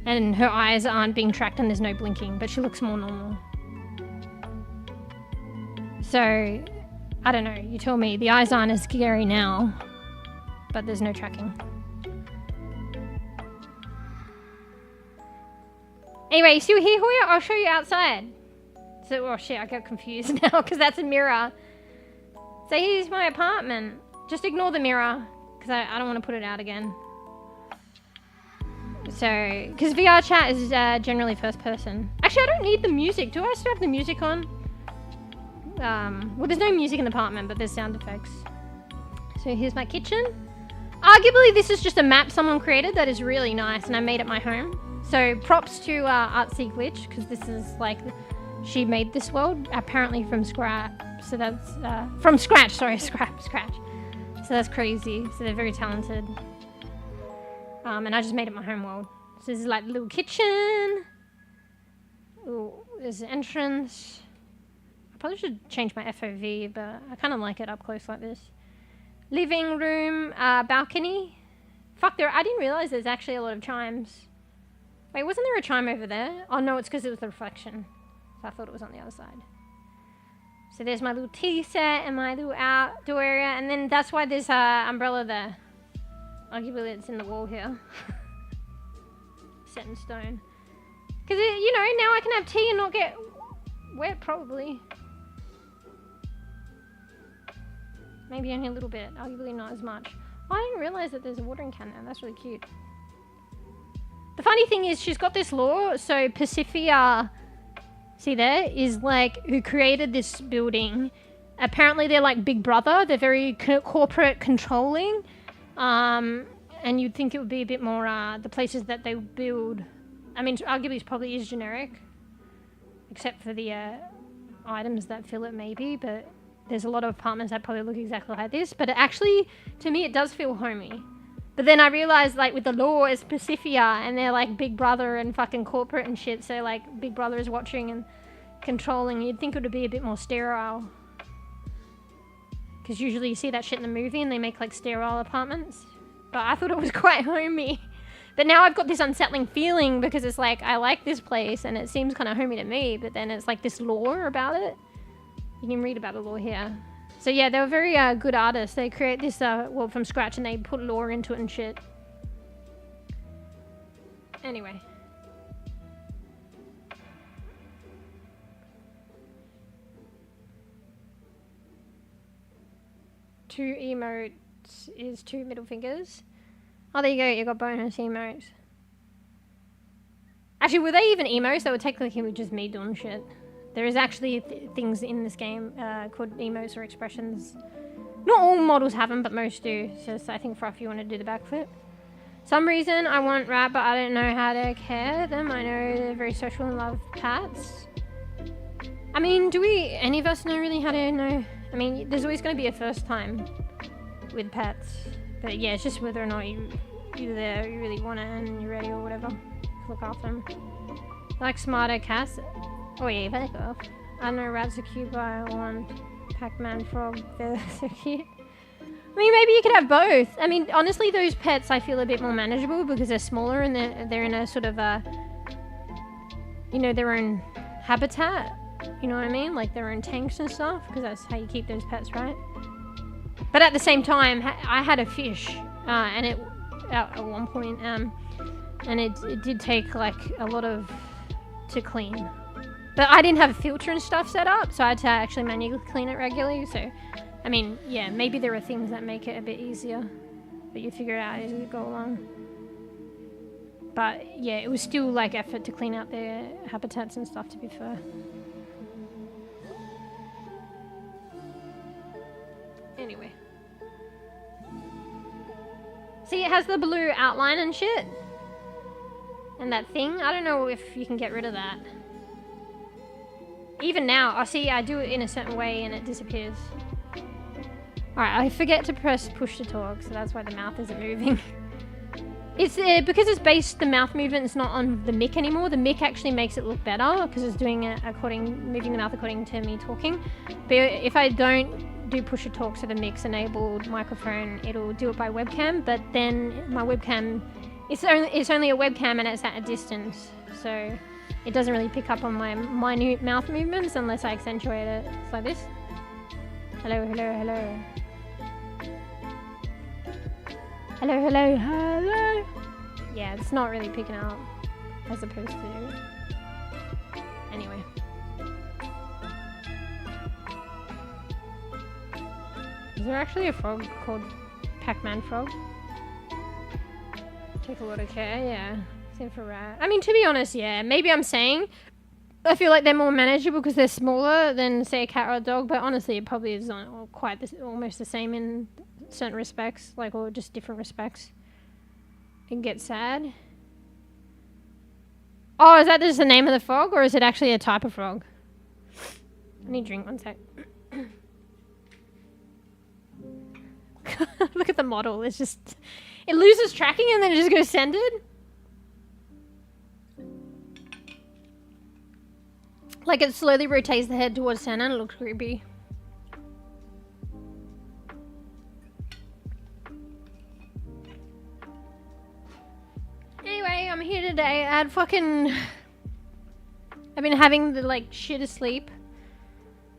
And her eyes aren't being tracked and there's no blinking, but she looks more normal. So, I don't know, you tell me. The eyes aren't as scary now, but there's no tracking. Anyway, you still here, Hoya? I'll show you outside. So, oh shit, I got confused now because that's a mirror. So here's my apartment. Just ignore the mirror because I don't want to put it out again. So, because VRChat is generally first person. Actually, I don't need the music. Do I still have the music on? Well, there's no music in the apartment, but there's sound effects. So here's my kitchen. Arguably, this is just a map someone created that is really nice, and I made it my home. So props to Artsy Glitch, because this is like, she made this world, apparently from scratch. So that's, from scratch, sorry, scratch. So that's crazy. So they're very talented. And I just made it my home world. So this is like the little kitchen. Ooh, there's an entrance. I probably should change my FOV, but I kind of like it up close like this. Living room, balcony. Fuck, I didn't realize there's actually a lot of chimes. Wait, wasn't there a chime over there? Oh no, it's because it was the reflection. So I thought it was on the other side. So there's my little tea set and my little outdoor area, and then that's why there's an umbrella there. Arguably it's in the wall here. Set in stone. Because, you know, now I can have tea and not get wet, probably. Maybe only a little bit. Arguably not as much. Oh, I didn't realize that there's a watering can there. That's really cute. The funny thing is she's got this law. So Pacifica, see there, is like who created this building. Apparently they're like Big Brother. They're very corporate controlling. And you'd think it would be a bit more, the places that they build. I mean, arguably it probably is generic. Except for the items that fill it maybe, but there's a lot of apartments that probably look exactly like this. But it actually, to me, it does feel homey. But then I realized, like, with the law, it's Pacifica, and they're like Big Brother and fucking corporate and shit. So, like, Big Brother is watching and controlling. You'd think it would be a bit more sterile. Because usually you see that shit in the movie and they make like sterile apartments. But I thought it was quite homey. But now I've got this unsettling feeling because it's like, I like this place and it seems kind of homey to me, but then it's like this lore about it. You can read about the lore here. So yeah, they were very good artists. They create this world from scratch and they put lore into it and shit. Anyway. Two emotes is 2 middle fingers. Oh, there you go. You got bonus emotes. Actually, were they even emotes? They were technically just me doing shit. There is actually things in this game called emotes or expressions. Not all models have them, but most do. Just I think for if you want to do the backflip. Some reason I want rat, but I don't know how to care them. I know they're very social and love pets. I mean, do we any of us know really how to know? I mean, there's always going to be a first time with pets. But yeah, it's just whether or not you're there, you really want it and you're ready or whatever. Look after them. Like smarter cats. Oh yeah, back off. I don't know, rats are cute, but I want Pac-Man frog. They're so cute. I mean, maybe you could have both. I mean, honestly, those pets I feel a bit more manageable because they're smaller and they're in a sort of a, you know, their own habitat. You know what I mean? Like their own tanks and stuff, because that's how you keep those pets, right? But at the same time, I had a fish, and it at one point, and it did take like a lot to clean. But I didn't have a filter and stuff set up, so I had to actually manually clean it regularly. So, I mean, yeah, maybe there are things that make it a bit easier, but you figure it out as you go along. But yeah, it was still like effort to clean out their habitats and stuff, to be fair. Anyway. See, it has the blue outline and shit. And that thing, I don't know if you can get rid of that. Even now, I see I do it in a certain way and it disappears. Alright, I forget to press push to talk, so that's why the mouth isn't moving. It's because it's based, the mouth movement is not on the mic anymore. The mic actually makes it look better because it's doing it moving the mouth according to me talking. But if I don't do push to talk, so the mic's enabled microphone, it'll do it by webcam. But then my webcam, it's only a webcam and it's at a distance, so it doesn't really pick up on my minute mouth movements unless I accentuate it. It's like this. Hello, hello, hello. Hello, hello, hello. Yeah, it's not really picking up as opposed to. Anyway. Is there actually a frog called Pac-Man frog? Take a lot of care, yeah. Same for rat. I mean, to be honest, yeah. Maybe I'm saying I feel like they're more manageable because they're smaller than, say, a cat or a dog. But honestly, it probably is not quite almost the same in certain respects, like, or just different respects. It gets sad. Oh, is that just the name of the frog, or is it actually a type of frog? I need a drink, one sec. Look at the model. It's just... It loses tracking and then it just goes centered. Like it slowly rotates the head towards center and it looks creepy. Anyway, I'm here today. I've been having the like shittest sleep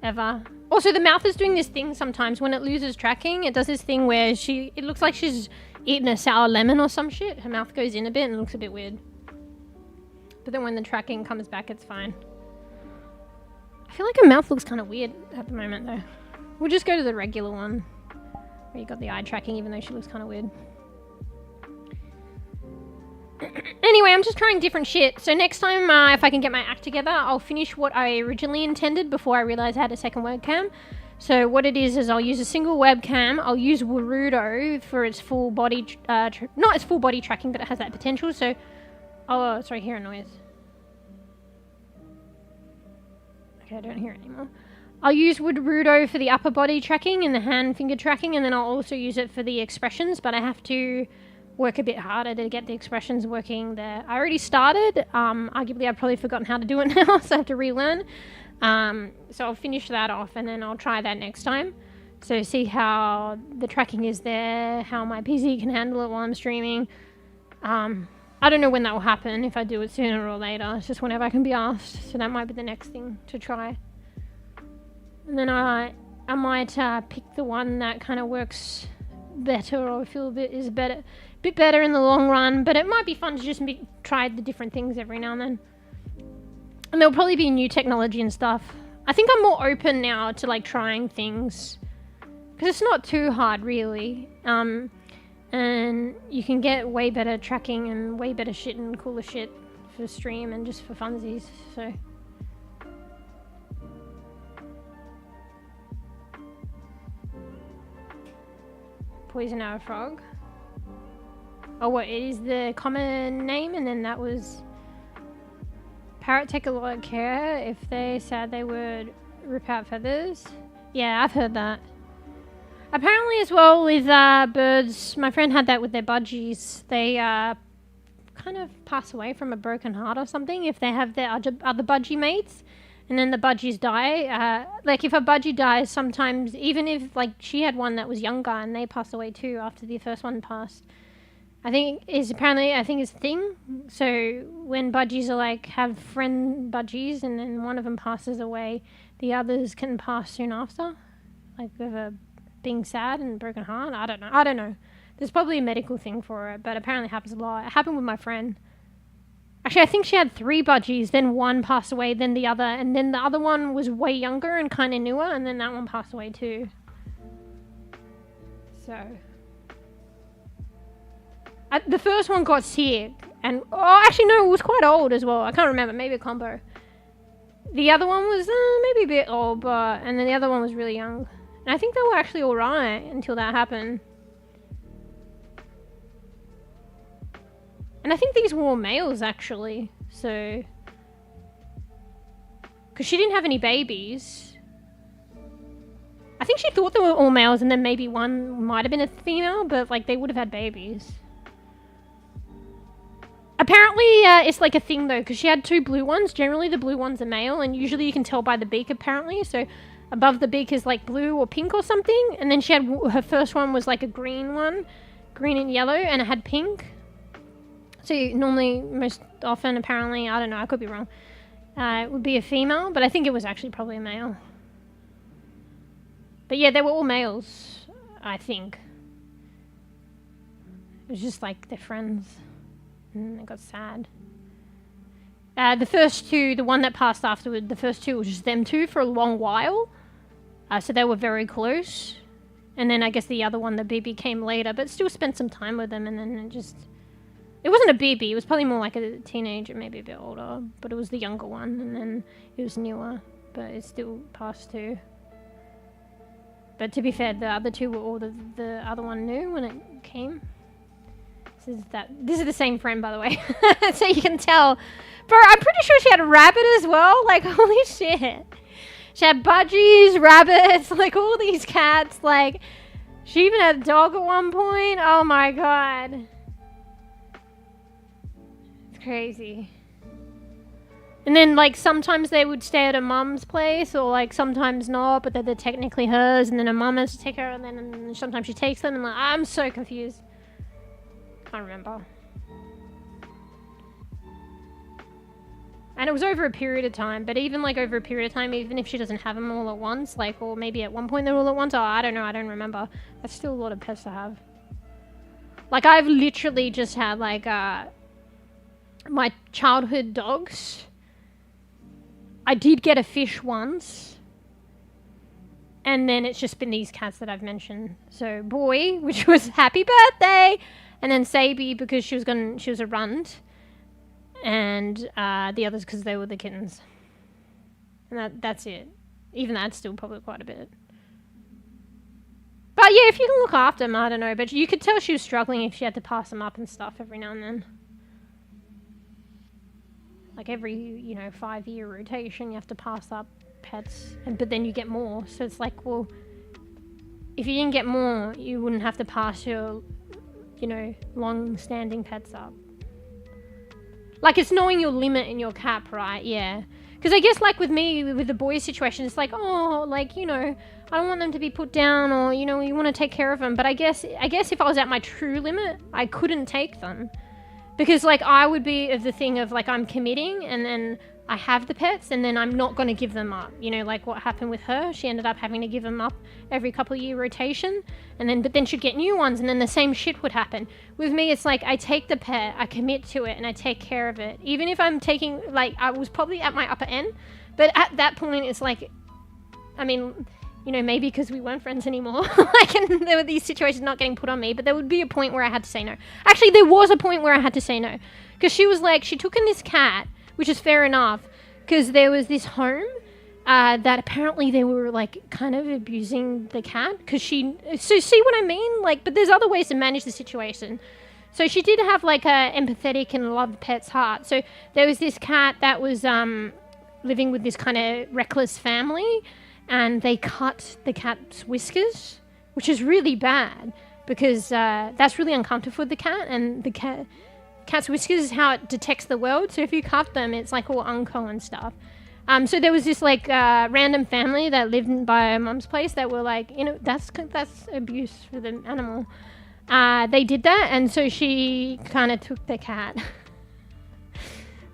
ever. Also, the mouth is doing this thing sometimes when it loses tracking. It does this thing where it looks like she's eaten a sour lemon or some shit. Her mouth goes in a bit and it looks a bit weird. But then when the tracking comes back, it's fine. I feel like her mouth looks kind of weird at the moment though. We'll just go to the regular one where you got the eye tracking even though she looks kind of weird. Anyway, I'm just trying different shit. So next time, if I can get my act together, I'll finish what I originally intended before I realized I had a second webcam. So what it is I'll use a single webcam. I'll use Warudo for its full body, not its full body tracking, but it has that potential. So, oh, sorry, hear a noise. Okay, I don't hear it anymore. I'll use Warudo for the upper body tracking and the hand finger tracking, and then I'll also use it for the expressions, but I have to work a bit harder to get the expressions working there. I already started. Arguably, I've probably forgotten how to do it now, so I have to relearn. So I'll finish that off, and then I'll try that next time. So see how the tracking is there, how my PC can handle it while I'm streaming. I don't know when that will happen, if I do it sooner or later. It's just whenever I can be asked. So that might be the next thing to try. And then I might pick the one that kind of works better, or feel a bit better in the long run. But it might be fun to just try the different things every now and then. And there'll probably be new technology and stuff. I think I'm more open now to like trying things because it's not too hard really. And you can get way better tracking and way better shit and cooler shit for stream and just for funsies. So poison arrow frog. Oh, what? It is the common name, and then that was parrot take a lot of care. If they said they would rip out feathers. Yeah, I've heard that. Apparently as well with birds, my friend had that with their budgies. They kind of pass away from a broken heart or something if they have their other budgie mates, and then the budgies die. Like if a budgie dies, sometimes even if like she had one that was younger and they passed away too after the first one passed. I think it's a thing. So when budgies are like have friend budgies and then one of them passes away, the others can pass soon after, like with a being sad and broken heart. I don't know. There's probably a medical thing for it, but apparently it happens a lot. It happened with my friend. Actually, I think she had 3 budgies, then one passed away, then the other, and then the other one was way younger and kind of newer, and then that one passed away too. So the first one got sick, and actually no, it was quite old as well. I can't remember, maybe a combo. The other one was maybe a bit old, and then the other one was really young. And I think they were actually alright until that happened. And I think these were all males actually, so because she didn't have any babies. I think she thought they were all males, and then maybe one might have been a female, but like they would have had babies. Apparently, it's like a thing though, because she had 2 blue ones. Generally, the blue ones are male, and usually you can tell by the beak apparently. So above the beak is like blue or pink or something, and then she had her first one was like a green one, green and yellow, and it had pink. So normally, most often, apparently, I don't know, I could be wrong, it would be a female, but I think it was actually probably a male. But yeah, they were all males, I think. It was just like their friends, and it got sad. The first 2, the one that passed afterward, the first 2 was just them 2 for a long while. So they were very close. And then I guess the other one, the bEbE, came later, but still spent some time with them, and then it wasn't a bEbE, it was probably more like a teenager, maybe a bit older, but it was the younger one, and then it was newer, but it's still past 2. But to be fair, the other 2 were all the other one knew when it came. This is the same friend, by the way, so you can tell. Bro, I'm pretty sure she had a rabbit as well, like, holy shit. She had budgies, rabbits, like all these cats, like, she even had a dog at one point. Oh my god. It's crazy. And then, like, sometimes they would stay at her mum's place, or, like, sometimes not, but they're technically hers, and then her mum has to take her, and then sometimes she takes them, and, like, I'm so confused. Can't remember. And it was over a period of time, but even, like, over a period of time, even if she doesn't have them all at once, like, or maybe at one point they're all at once, I don't know, I don't remember. That's still a lot of pets to have. Like, I've literally just had, like, my childhood dogs. I did get a fish once. And then it's just been these cats that I've mentioned. So, Boy, which was happy birthday! And then Sabie, because she was a runt. And the others because they were the kittens. And that's it. Even that's still probably quite a bit. But yeah, if you can look after them, I don't know. But you could tell she was struggling if she had to pass them up and stuff every now and then. Like every, 5-year rotation, you have to pass up pets. But then you get more. So it's like, well, if you didn't get more, you wouldn't have to pass your, long-standing pets up. Like, it's knowing your limit in your cap, right? Yeah. Because I guess, like, with me, with the boys situation, it's like, oh, like, I don't want them to be put down, or, you want to take care of them. But I guess if I was at my true limit, I couldn't take them. Because, like, I would be of the thing of, like, I'm committing, and then I have the pets, and then I'm not going to give them up. Like what happened with her. She ended up having to give them up every couple of year rotation, but then she'd get new ones, and then the same shit would happen. With me, it's like I take the pet, I commit to it, and I take care of it. Even if I'm taking, like, I was probably at my upper end, but at that point, it's like, I mean, maybe because we weren't friends anymore, like, and there were these situations not getting put on me, but there would be a point where I had to say no. Actually, there was a point where I had to say no, because she was like, she took in this cat, which is fair enough, because there was this home that apparently they were, like, kind of abusing the cat, because so see what I mean? Like, but there's other ways to manage the situation. So she did have, like, a empathetic and loved pet's heart. So there was this cat that was living with this kind of reckless family, and they cut the cat's whiskers, which is really bad, because that's really uncomfortable for the cat, and the cat's whiskers is how it detects the world. So if you cut them, it's like all unco and stuff. So there was this, like, random family that lived by mum's place that were like, that's abuse for the animal. They did that, and so she kind of took the cat.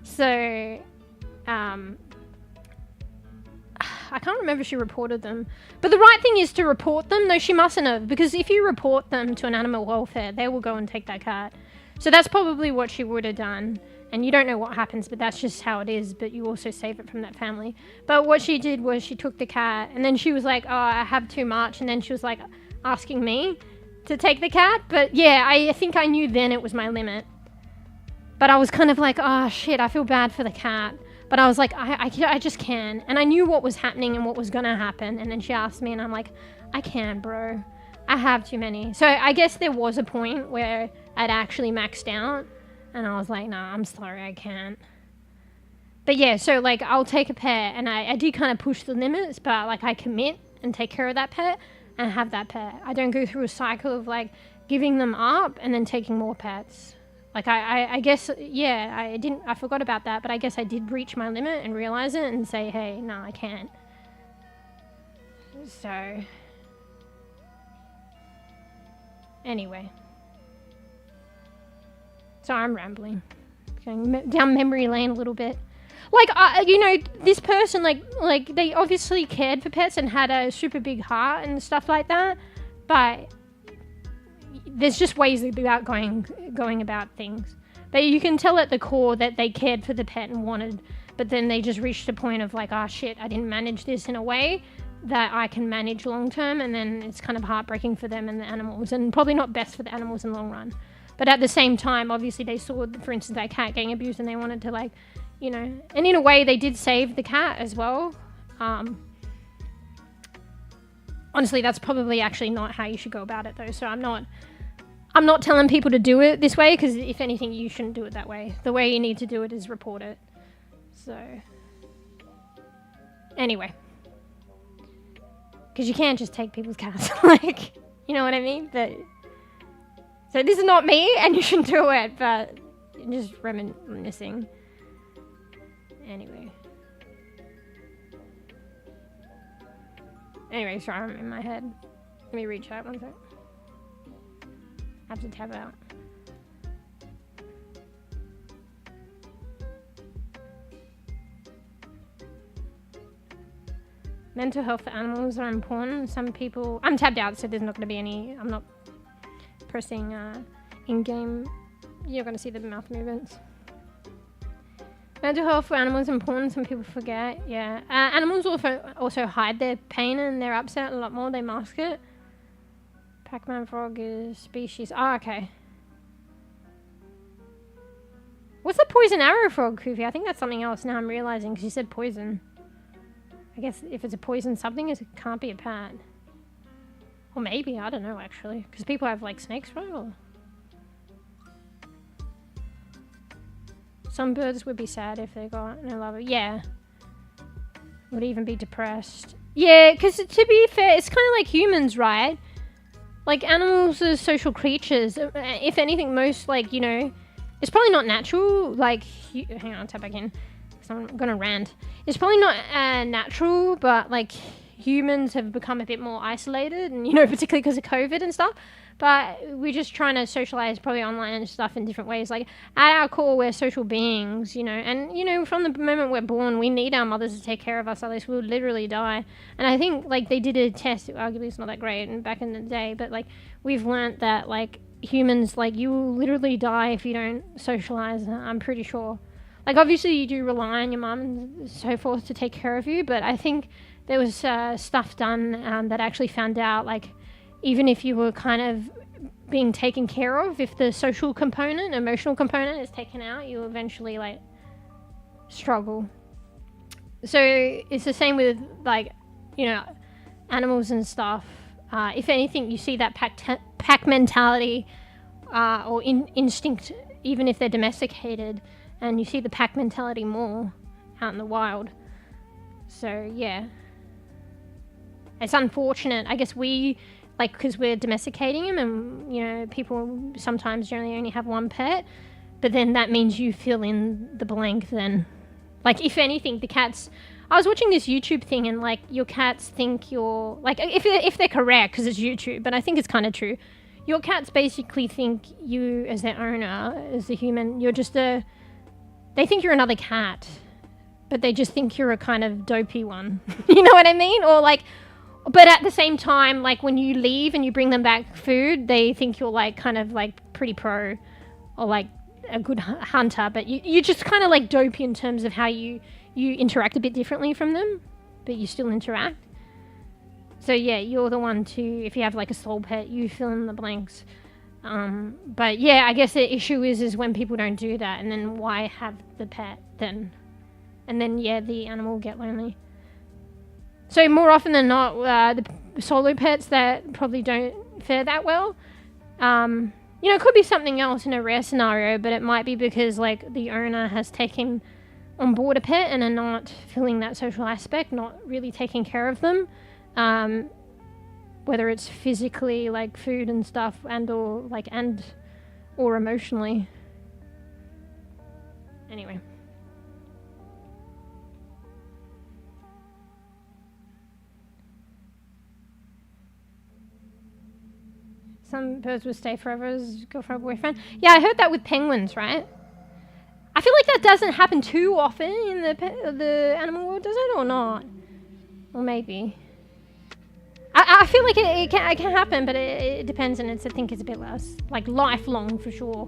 So, I can't remember if she reported them. But the right thing is to report them. No, she mustn't have, because if you report them to an animal welfare, they will go and take that cat. So that's probably what she would have done. And you don't know what happens, but that's just how it is. But you also save it from that family. But what she did was she took the cat, and then she was like, oh, I have too much. And then she was like asking me to take the cat. But yeah, I think I knew then it was my limit. But I was kind of like, oh shit, I feel bad for the cat. But I was like, I just can. And I knew what was happening and what was going to happen. And then she asked me, and I'm like, I can, bro. I have too many. So I guess there was a point where I'd actually maxed out. And I was like, nah, I'm sorry, I can't. But yeah, so, like, I'll take a pet. And I did kind of push the limits. But, like, I commit and take care of that pet and have that pet. I don't go through a cycle of, like, giving them up and then taking more pets. Like, I guess, yeah, I forgot about that, but I guess I did reach my limit and realize it and say, hey, no, I can't. So, anyway. So I'm rambling. Going down memory lane a little bit. Like, this person, like, they obviously cared for pets and had a super big heart and stuff like that, but there's just ways about going about things. But you can tell at the core that they cared for the pet and wanted, but then they just reached a point of like, oh shit, I didn't manage this in a way that I can manage long term, and then it's kind of heartbreaking for them and the animals, and probably not best for the animals in the long run. But at the same time, obviously they saw, for instance, that cat getting abused, and they wanted to, like, you know, and in a way they did save the cat as well. Honestly, that's probably actually not how you should go about it though. So I'm not telling people to do it this way, because if anything, you shouldn't do it that way. The way you need to do it is report it. So anyway, because you can't just take people's cats. Like, you know what I mean? But so this is not me, and you shouldn't do it, but just reminiscing. Anyway, sorry, I'm in my head. Let me reach out one sec. I have to tab out. Mental health for animals are important. Some people... I'm tabbed out, so there's not going to be any... I'm not pressing in-game. You're going to see the mouth movements. Mental health for animals is important. Some people forget. Yeah. Animals also hide their pain and their upset a lot more. They mask it. Pac-Man frog is species. Oh, okay. What's the poison arrow frog, Koofy? I think that's something else now I'm realizing, because you said poison. I guess if it's a poison something, it can't be a pat. Or maybe, I don't know actually. Because people have like snakes, right? Or... Some birds would be sad if they got no love. Yeah. Would even be depressed. Yeah, because to be fair, it's kind of like humans, right? Like, animals are social creatures. If anything, most, like, you know, it's probably not natural. Like, hang on, tap back in, because I'm going to rant. It's probably not natural, but, like, humans have become a bit more isolated, and, you know, particularly because of COVID and stuff. But we're just trying to socialize probably online and stuff in different ways. Like, at our core, we're social beings, you know. And, you know, from the moment we're born, we need our mothers to take care of us, otherwise we'll literally die. And I think, like, they did a test, arguably it's not that great and back in the day, but, like, we've learnt that, like, humans, like, you will literally die if you don't socialize, I'm pretty sure. Like, obviously you do rely on your mum and so forth to take care of you, but I think there was stuff done that actually found out, like, even if you were kind of being taken care of, if the social component, emotional component is taken out, you'll eventually, like, struggle. So it's the same with, like, you know, animals and stuff. If anything, you see that pack mentality or instinct, even if they're domesticated, and you see the pack mentality more out in the wild. So, yeah. It's unfortunate. I guess we... like, because we're domesticating them, and, you know, people sometimes generally only have one pet, but then that means you fill in the blank then. Like, if anything, the cats... I was watching this YouTube thing, and, like, your cats think you're... like, if they're correct, because it's YouTube, but I think it's kind of true. Your cats basically think you, as their owner, as the human, you're just a... they think you're another cat, but they just think you're a kind of dopey one. You know what I mean? Or, like... but at the same time, like, when you leave and you bring them back food, they think you're, like, kind of, like, pretty pro, or, like, a good hunter. But you just kind of, like, dopey in terms of how you interact a bit differently from them, but you still interact. So, yeah, you're the one to, if you have, like, a soul pet, you fill in the blanks. But, yeah, I guess the issue is when people don't do that, and then why have the pet then? And then, yeah, the animal will get lonely. So more often than not, the solo pets that probably don't fare that well, you know, it could be something else in a rare scenario, but it might be because, like, the owner has taken on board a pet and are not filling that social aspect, not really taking care of them, whether it's physically, like, food and stuff, or emotionally. Anyway. Some birds will stay forever as girlfriend or boyfriend. Yeah, I heard that with penguins, right? I feel like that doesn't happen too often in the animal world, does it, or not? Or maybe. I feel like it can happen, but it depends, and I think it's a bit less. Like, lifelong, for sure.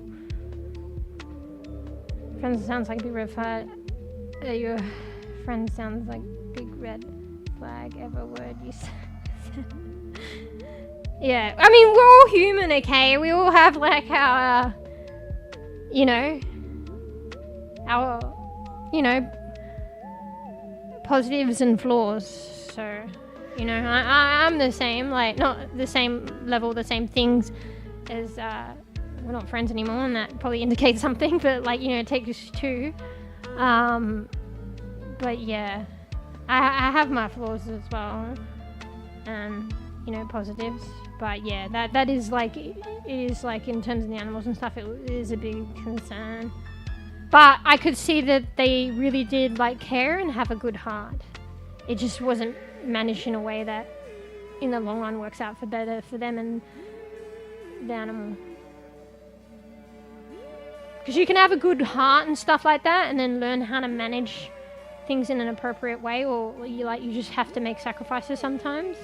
Friend sounds like Big Red Fat. Your friend sounds like Big Red flag ever word you said. Yeah, I mean, we're all human, okay? We all have like our, you know, positives and flaws. So, you know, I'm the same, like, not the same level, the same things as, we're not friends anymore, and that probably indicates something, but, like, you know, it takes two. But yeah, I have my flaws as well, and, you know, positives. But yeah, that is like, it is like, in terms of the animals and stuff, it is a big concern. But I could see that they really did like care and have a good heart. It just wasn't managed in a way that in the long run works out for better for them and the animal. Because you can have a good heart and stuff like that and then learn how to manage things in an appropriate way, or you just have to make sacrifices sometimes.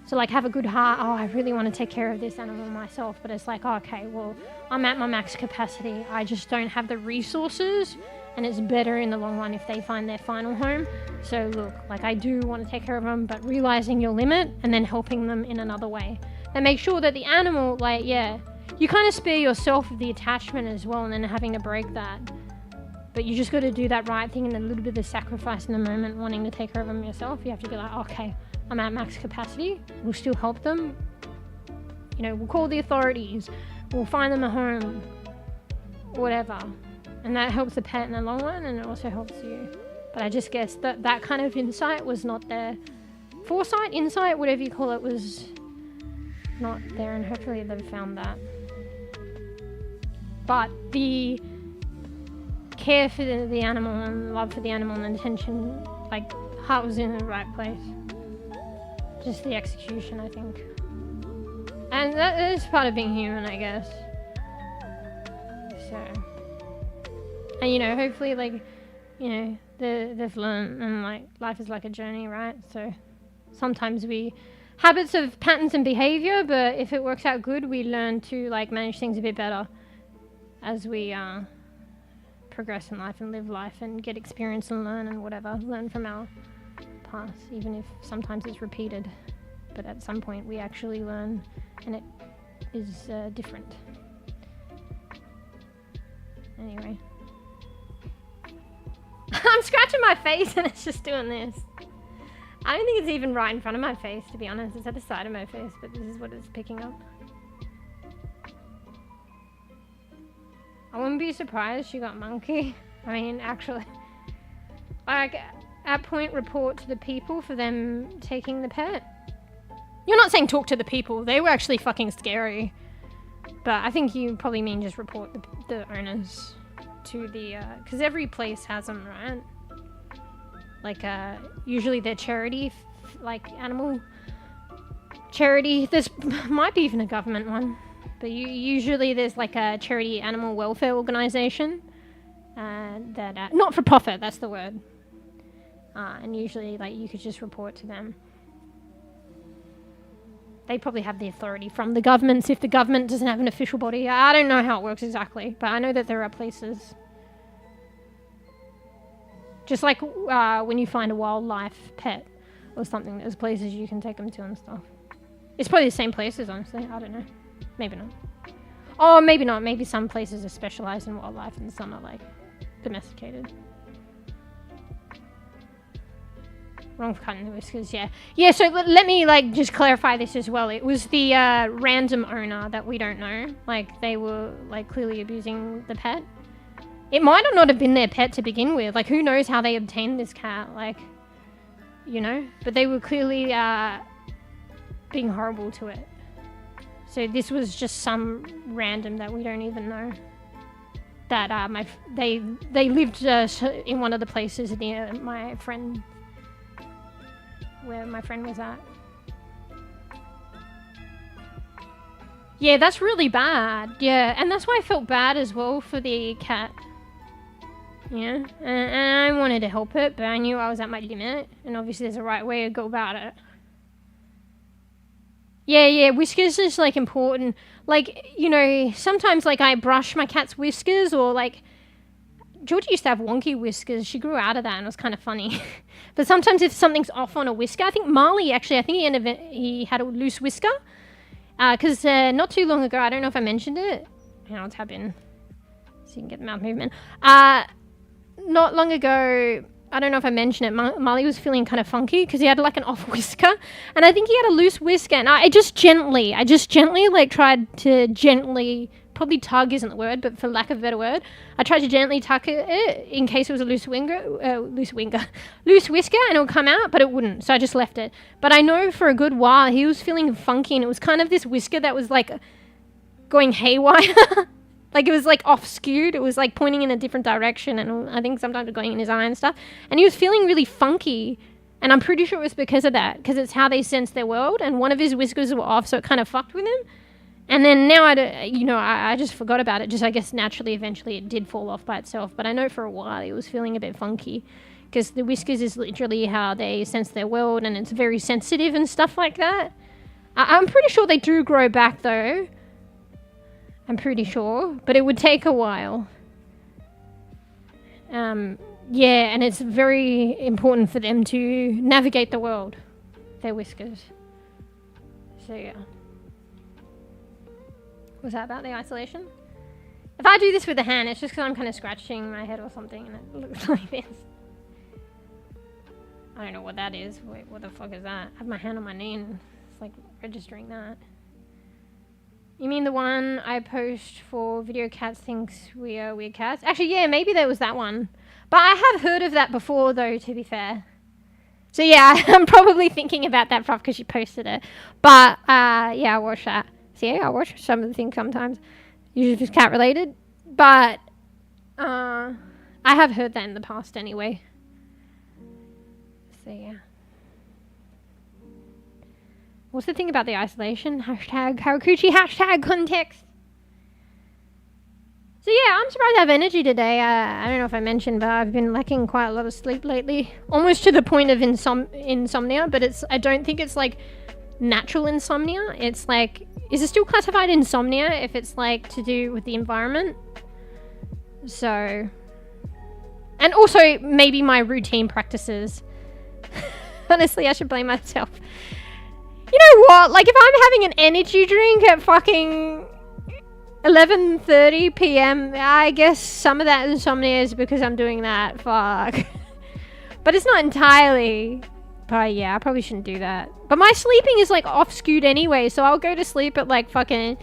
So like, have a good heart, oh, I really want to take care of this animal myself, but it's like, oh, okay, well, I'm at my max capacity, I just don't have the resources, and it's better in the long run if they find their final home. So look, like, I do want to take care of them, but realizing your limit and then helping them in another way. And make sure that the animal, like, yeah, you kind of spare yourself of the attachment as well, and then having to break that. But you just got to do that right thing and a little bit of sacrifice in the moment, wanting to take care of them yourself. You have to be like, okay, I'm at max capacity, we'll still help them. You know, we'll call the authorities, we'll find them a home, whatever. And that helps the pet in the long run, and it also helps you. But I just guess that kind of insight was not there. Foresight, insight, whatever you call it, was not there, and hopefully they've found that. But the care for the animal and love for the animal and attention, like, heart was in the right place. Just the execution, I think. And that is part of being human, I guess. So, and you know, hopefully, like, you know, they've learned, and like, life is like a journey, right? So sometimes habits of patterns and behavior, but if it works out good, we learn to like manage things a bit better as we progress in life and live life and get experience and learn and whatever, learn from our past, even if sometimes it's repeated, but at some point we actually learn and it is different. Anyway, I'm scratching my face and it's just doing this. I don't think it's even right in front of my face, to be honest. It's at the side of my face, but this is what it's picking up. I wouldn't be surprised she got monkey. I mean, actually, like, at point, report to the people for them taking the pet. You're not saying talk to the people. They were actually fucking scary. But I think you probably mean just report the owners to the, because every place has them, right? Like, usually they're charity, like animal charity. There's might be even a government one. But usually there's like a charity animal welfare organization that, not for profit, that's the word. And usually like you could just report to them. They probably have the authority from the governments if the government doesn't have an official body. I don't know how it works exactly, but I know that there are places. Just like when you find a wildlife pet or something, there's places you can take them to and stuff. It's probably the same places, honestly. I don't know. Maybe not. Oh, maybe not. Maybe some places are specialized in wildlife and some are like domesticated. Wrong for cutting the whiskers, yeah. Yeah, so let me like just clarify this as well. It was the random owner that we don't know. Like they were like clearly abusing the pet. It might not have been their pet to begin with. Like who knows how they obtained this cat, like, you know? But they were clearly being horrible to it. So this was just some random that we don't even know. That they lived in one of the places near my friend, where my friend was at. Yeah, that's really bad. Yeah, and that's why I felt bad as well for the cat. Yeah, and I wanted to help it, but I knew I was at my limit, and obviously there's a right way to go about it. Yeah, whiskers is like important. Like, you know, sometimes like I brush my cat's whiskers or like Georgie used to have wonky whiskers. She grew out of that and it was kind of funny. But sometimes if something's off on a whisker, I think Marley actually, I think he had a loose whisker. Because not too long ago, I don't know if I mentioned it. Hang on, I'll tap in so you can get the mouth movement. Not long ago, I don't know if I mentioned it, Marley was feeling kind of funky because he had like an off whisker. And I think he had a loose whisker. And I just gently like tried to gently, probably tug isn't the word, but for lack of a better word, I tried to gently tuck it in case it was a loose whisker, and it would come out, but it wouldn't. So I just left it. But I know for a good while he was feeling funky, and it was kind of this whisker that was like going haywire. Like it was like off skewed. It was like pointing in a different direction, and I think sometimes going in his eye and stuff. And he was feeling really funky. And I'm pretty sure it was because of that, because it's how they sense their world. And one of his whiskers were off, so it kind of fucked with him. And then now, I just forgot about it. Just, I guess, naturally, eventually, it did fall off by itself. But I know for a while it was feeling a bit funky. Because the whiskers is literally how they sense their world. And it's very sensitive and stuff like that. I'm pretty sure they do grow back, though. I'm pretty sure. But it would take a while. Yeah, and it's very important for them to navigate the world. Their whiskers. So, yeah. Was that about the isolation? If I do this with a hand, it's just because I'm kind of scratching my head or something and it looks like this. I don't know what that is. Wait, what the fuck is that? I have my hand on my knee and it's like registering that. You mean the one I post for Video Cats Thinks We Are Weird Cats? Actually, yeah, maybe there was that one. But I have heard of that before, though, to be fair. So, yeah, I'm probably thinking about that stuff because you posted it. But, yeah, I watch that. See, I watch some of the things sometimes. Usually just cat-related. But, I have heard that in the past anyway. So, yeah. What's the thing about the isolation? Hashtag Harakuchi, hashtag context. So yeah, I'm surprised I have energy today. I don't know if I mentioned, but I've been lacking quite a lot of sleep lately. Almost to the point of insomnia, but I don't think it's like natural insomnia. It's like, is it still classified insomnia if it's like to do with the environment? So, and also maybe my routine practices. Honestly, I should blame myself. You know what? Like, if I'm having an energy drink at fucking 11:30 p.m., I guess some of that insomnia is because I'm doing that. Fuck. But it's not entirely. But yeah, I probably shouldn't do that. But my sleeping is like off-skewed anyway, so I'll go to sleep at like fucking,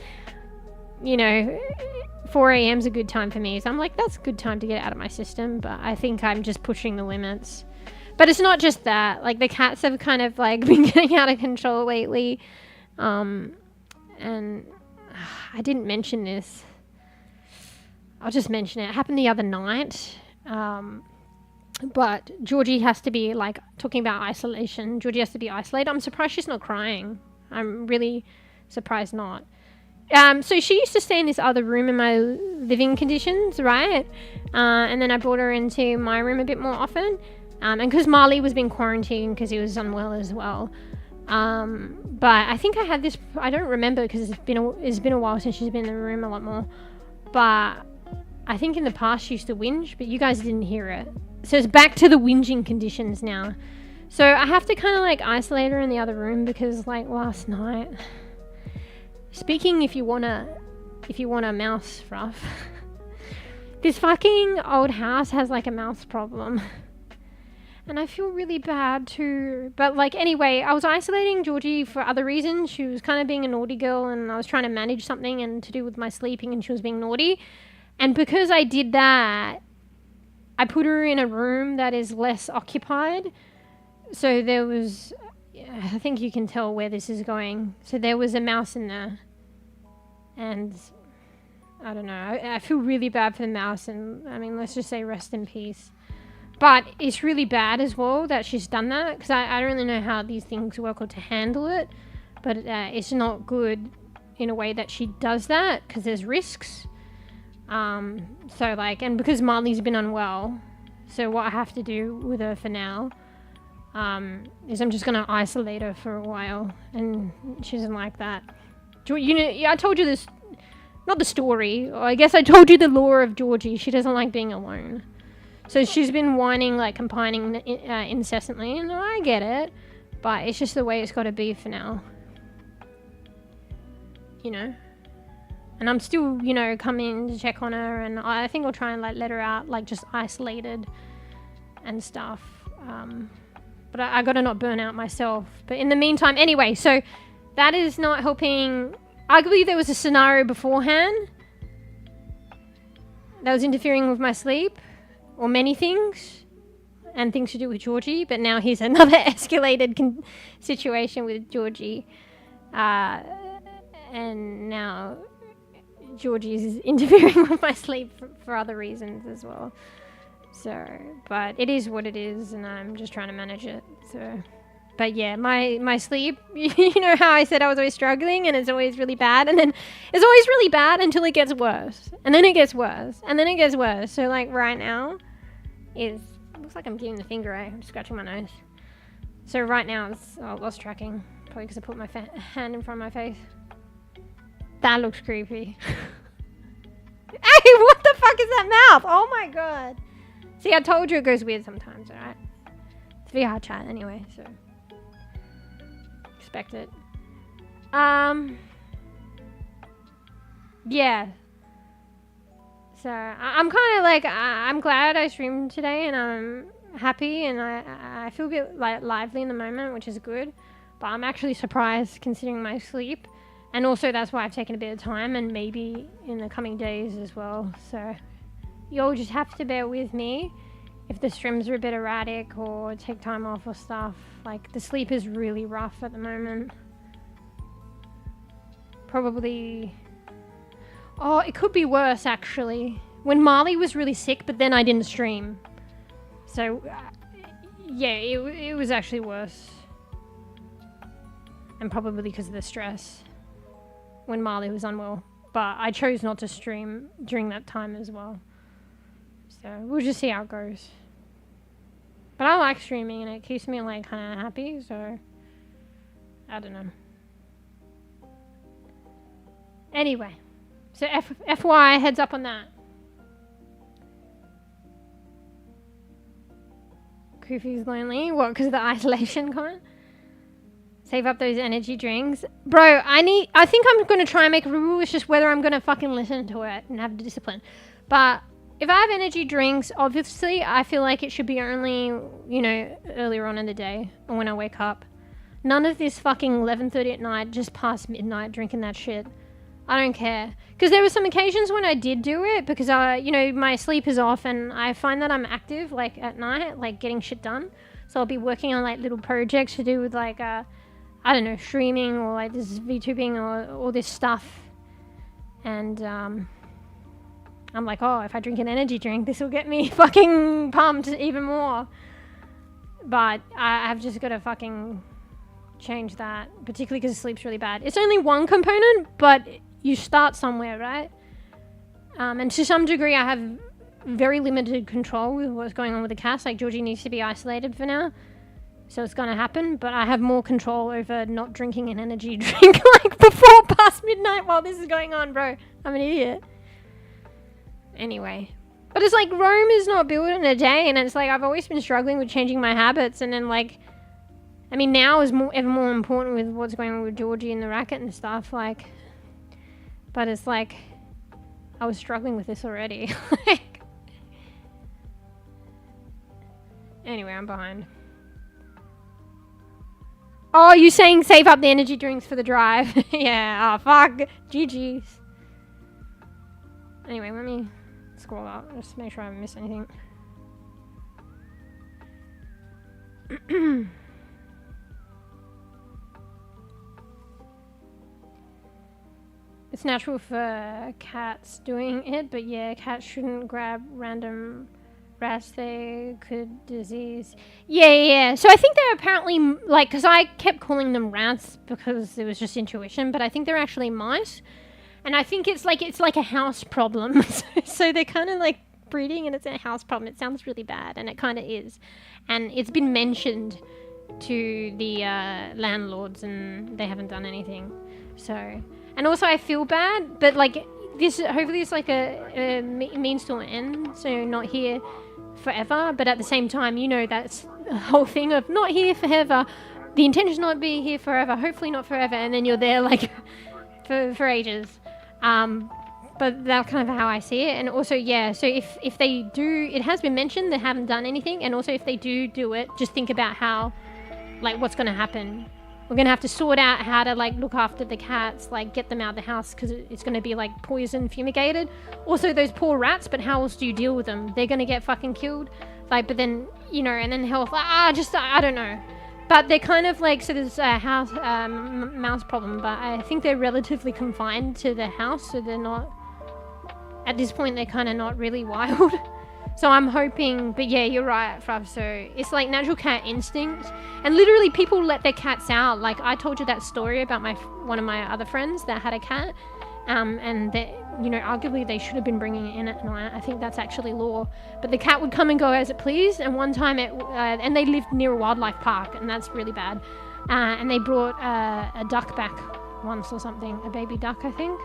4 a.m. is a good time for me. So I'm like, that's a good time to get out of my system. But I think I'm just pushing the limits. But it's not just that. Like, the cats have kind of, like, been getting out of control lately. And I didn't mention this. I'll just mention it. It happened the other night. But Georgie has to be, like, talking about isolation. Georgie has to be isolated. I'm surprised she's not crying. I'm really surprised not. So she used to stay in this other room in my living conditions, right? And then I brought her into my room a bit more often. And because Marley was being quarantined because he was unwell as well. But I think I had this, I don't remember because it's been a while since she's been in the room a lot more. But I think in the past she used to whinge, but you guys didn't hear it. So it's back to the whinging conditions now. So I have to kind of like isolate her in the other room because like last night, speaking if you want a mouse rough, this fucking old house has like a mouse problem. And I feel really bad too. But like, anyway, I was isolating Georgie for other reasons. She was kind of being a naughty girl and I was trying to manage something and to do with my sleeping and she was being naughty. And because I did that, I put her in a room that is less occupied. So there was, I think you can tell where this is going. So there was a mouse in there. And I don't know, I feel really bad for the mouse and I mean, let's just say rest in peace. But it's really bad as well that she's done that because I don't really know how these things work or to handle it. But it's not good in a way that she does that because there's risks. So like, and because Marley's been unwell, so what I have to do with her for now is I'm just going to isolate her for a while. And she doesn't like that. I told you this not the story. I guess I told you the lore of Georgie. She doesn't like being alone. So she's been whining, like complaining incessantly, and I get it. But it's just the way it's got to be for now. You know? And I'm still, you know, coming to check on her, and I think I'll try and like let her out, like just isolated and stuff. But I gotta not burn out myself. But in the meantime, anyway, so that is not helping. I believe there was a scenario beforehand that was interfering with my sleep, or many things, and things to do with Georgie. But now here's another escalated situation with Georgie, and now Georgie is interfering with my sleep for other reasons as well. So, but it is what it is, and I'm just trying to manage it. So, but yeah, my sleep, you know how I said I was always struggling, and it's always really bad, and then it's always really bad until it gets worse, and then it gets worse, and then it gets worse. So like right now looks like I'm giving the finger, I'm scratching my nose. So right now I lost tracking, probably because I put my hand in front of my face. That looks creepy. Hey, what the fuck is that mouth? Oh my god. See, I told you it goes weird sometimes, alright? It's VRChat anyway, so expect it. Yeah. So I'm kind of like, I'm glad I streamed today, and I'm happy, and I feel a bit like lively in the moment, which is good. But I'm actually surprised considering my sleep. And also that's why I've taken a bit of time, and maybe in the coming days as well. So you'll just have to bear with me if the streams are a bit erratic or take time off or stuff. Like, the sleep is really rough at the moment. Probably... Oh, it could be worse, actually. When Marley was really sick, but then I didn't stream. So, yeah, it was actually worse. And probably because of the stress. When Marley was unwell. But I chose not to stream during that time as well. So we'll just see how it goes. But I like streaming, and it keeps me like kind of happy, so I don't know. Anyway, so FY, heads up on that. Kofi's lonely. What, because of the isolation comment? Save up those energy drinks. Bro, I think I'm going to try and make a rule. It's just whether I'm going to fucking listen to it and have the discipline. But if I have energy drinks, obviously, I feel like it should be only, you know, earlier on in the day or when I wake up. None of this fucking 11:30 at night, just past midnight, drinking that shit. I don't care. Because there were some occasions when I did do it because, you know, my sleep is off and I find that I'm active, like, at night, like, getting shit done. So I'll be working on, like, little projects to do with, like, I don't know, streaming or like this VTubing or all this stuff. And I'm like, oh, if I drink an energy drink, this will get me fucking pumped even more. But I've just got to fucking change that, particularly because sleep's really bad. It's only one component, but you start somewhere, right? And to some degree, I have very limited control with what's going on with the cast. Like, Georgie needs to be isolated for now. So it's going to happen, but I have more control over not drinking an energy drink like before past midnight while this is going on, bro. I'm an idiot. Anyway. But it's like Rome is not built in a day, and it's like I've always been struggling with changing my habits, and then like, I mean, now is ever more important with what's going on with Georgie and the racket and stuff, like, but it's like, I was struggling with this already. Anyway, I'm behind. Oh, you saying save up the energy drinks for the drive? Yeah, oh fuck. GG's. Anyway, let me scroll up. Just make sure I haven't missed anything. It's natural for cats doing it, but yeah, cats shouldn't grab random rats, they could disease. Yeah. So I think they're apparently, like, because I kept calling them rats because it was just intuition, but I think they're actually mice. And I think it's like a house problem. So they're kind of like breeding and it's a house problem. It sounds really bad, and it kind of is. And it's been mentioned to the landlords and they haven't done anything. So, and also I feel bad, but like hopefully it's like a means to an end, so not here forever, but at the same time, you know, that's the whole thing of not here forever. The intention is not to be here forever, hopefully not forever, and then you're there like for ages. But that's kind of how I see it. And also, yeah, so if they do, it has been mentioned they haven't done anything, and also if they do it, just think about how, like, what's going to happen. We're going to have to sort out how to, like, look after the cats, like, get them out of the house, because it's going to be, like, poison fumigated. Also, those poor rats, but how else do you deal with them? They're going to get fucking killed. Like, but then, you know, and then health, I don't know. But they're kind of like, so there's a house, mouse problem, but I think they're relatively confined to the house, so they're not, at this point, they're kind of not really wild. So I'm hoping, but yeah, you're right, Frav. So it's like natural cat instinct, and literally people let their cats out. Like I told you that story about one of my other friends that had a cat, and that, you know, arguably they should have been bringing it in at night. I think that's actually law. But the cat would come and go as it pleased, and one time and they lived near a wildlife park, and that's really bad. And they brought a duck back once or something, a baby duck, I think.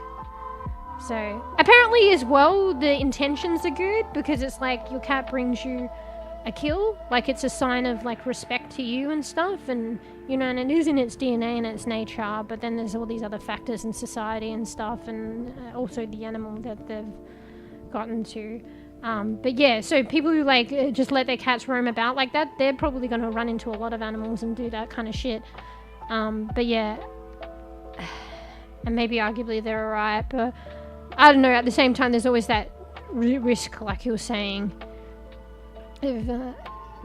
So apparently as well, the intentions are good, because it's like your cat brings you a kill, like it's a sign of like respect to you and stuff, and you know, and it is in its DNA and its nature, but then there's all these other factors in society and stuff, and also the animal that they've gotten to. But yeah, so people who like just let their cats roam about like that, they're probably going to run into a lot of animals and do that kind of shit. But yeah, and maybe arguably they're alright, but I don't know, at the same time there's always that risk, like you were saying, of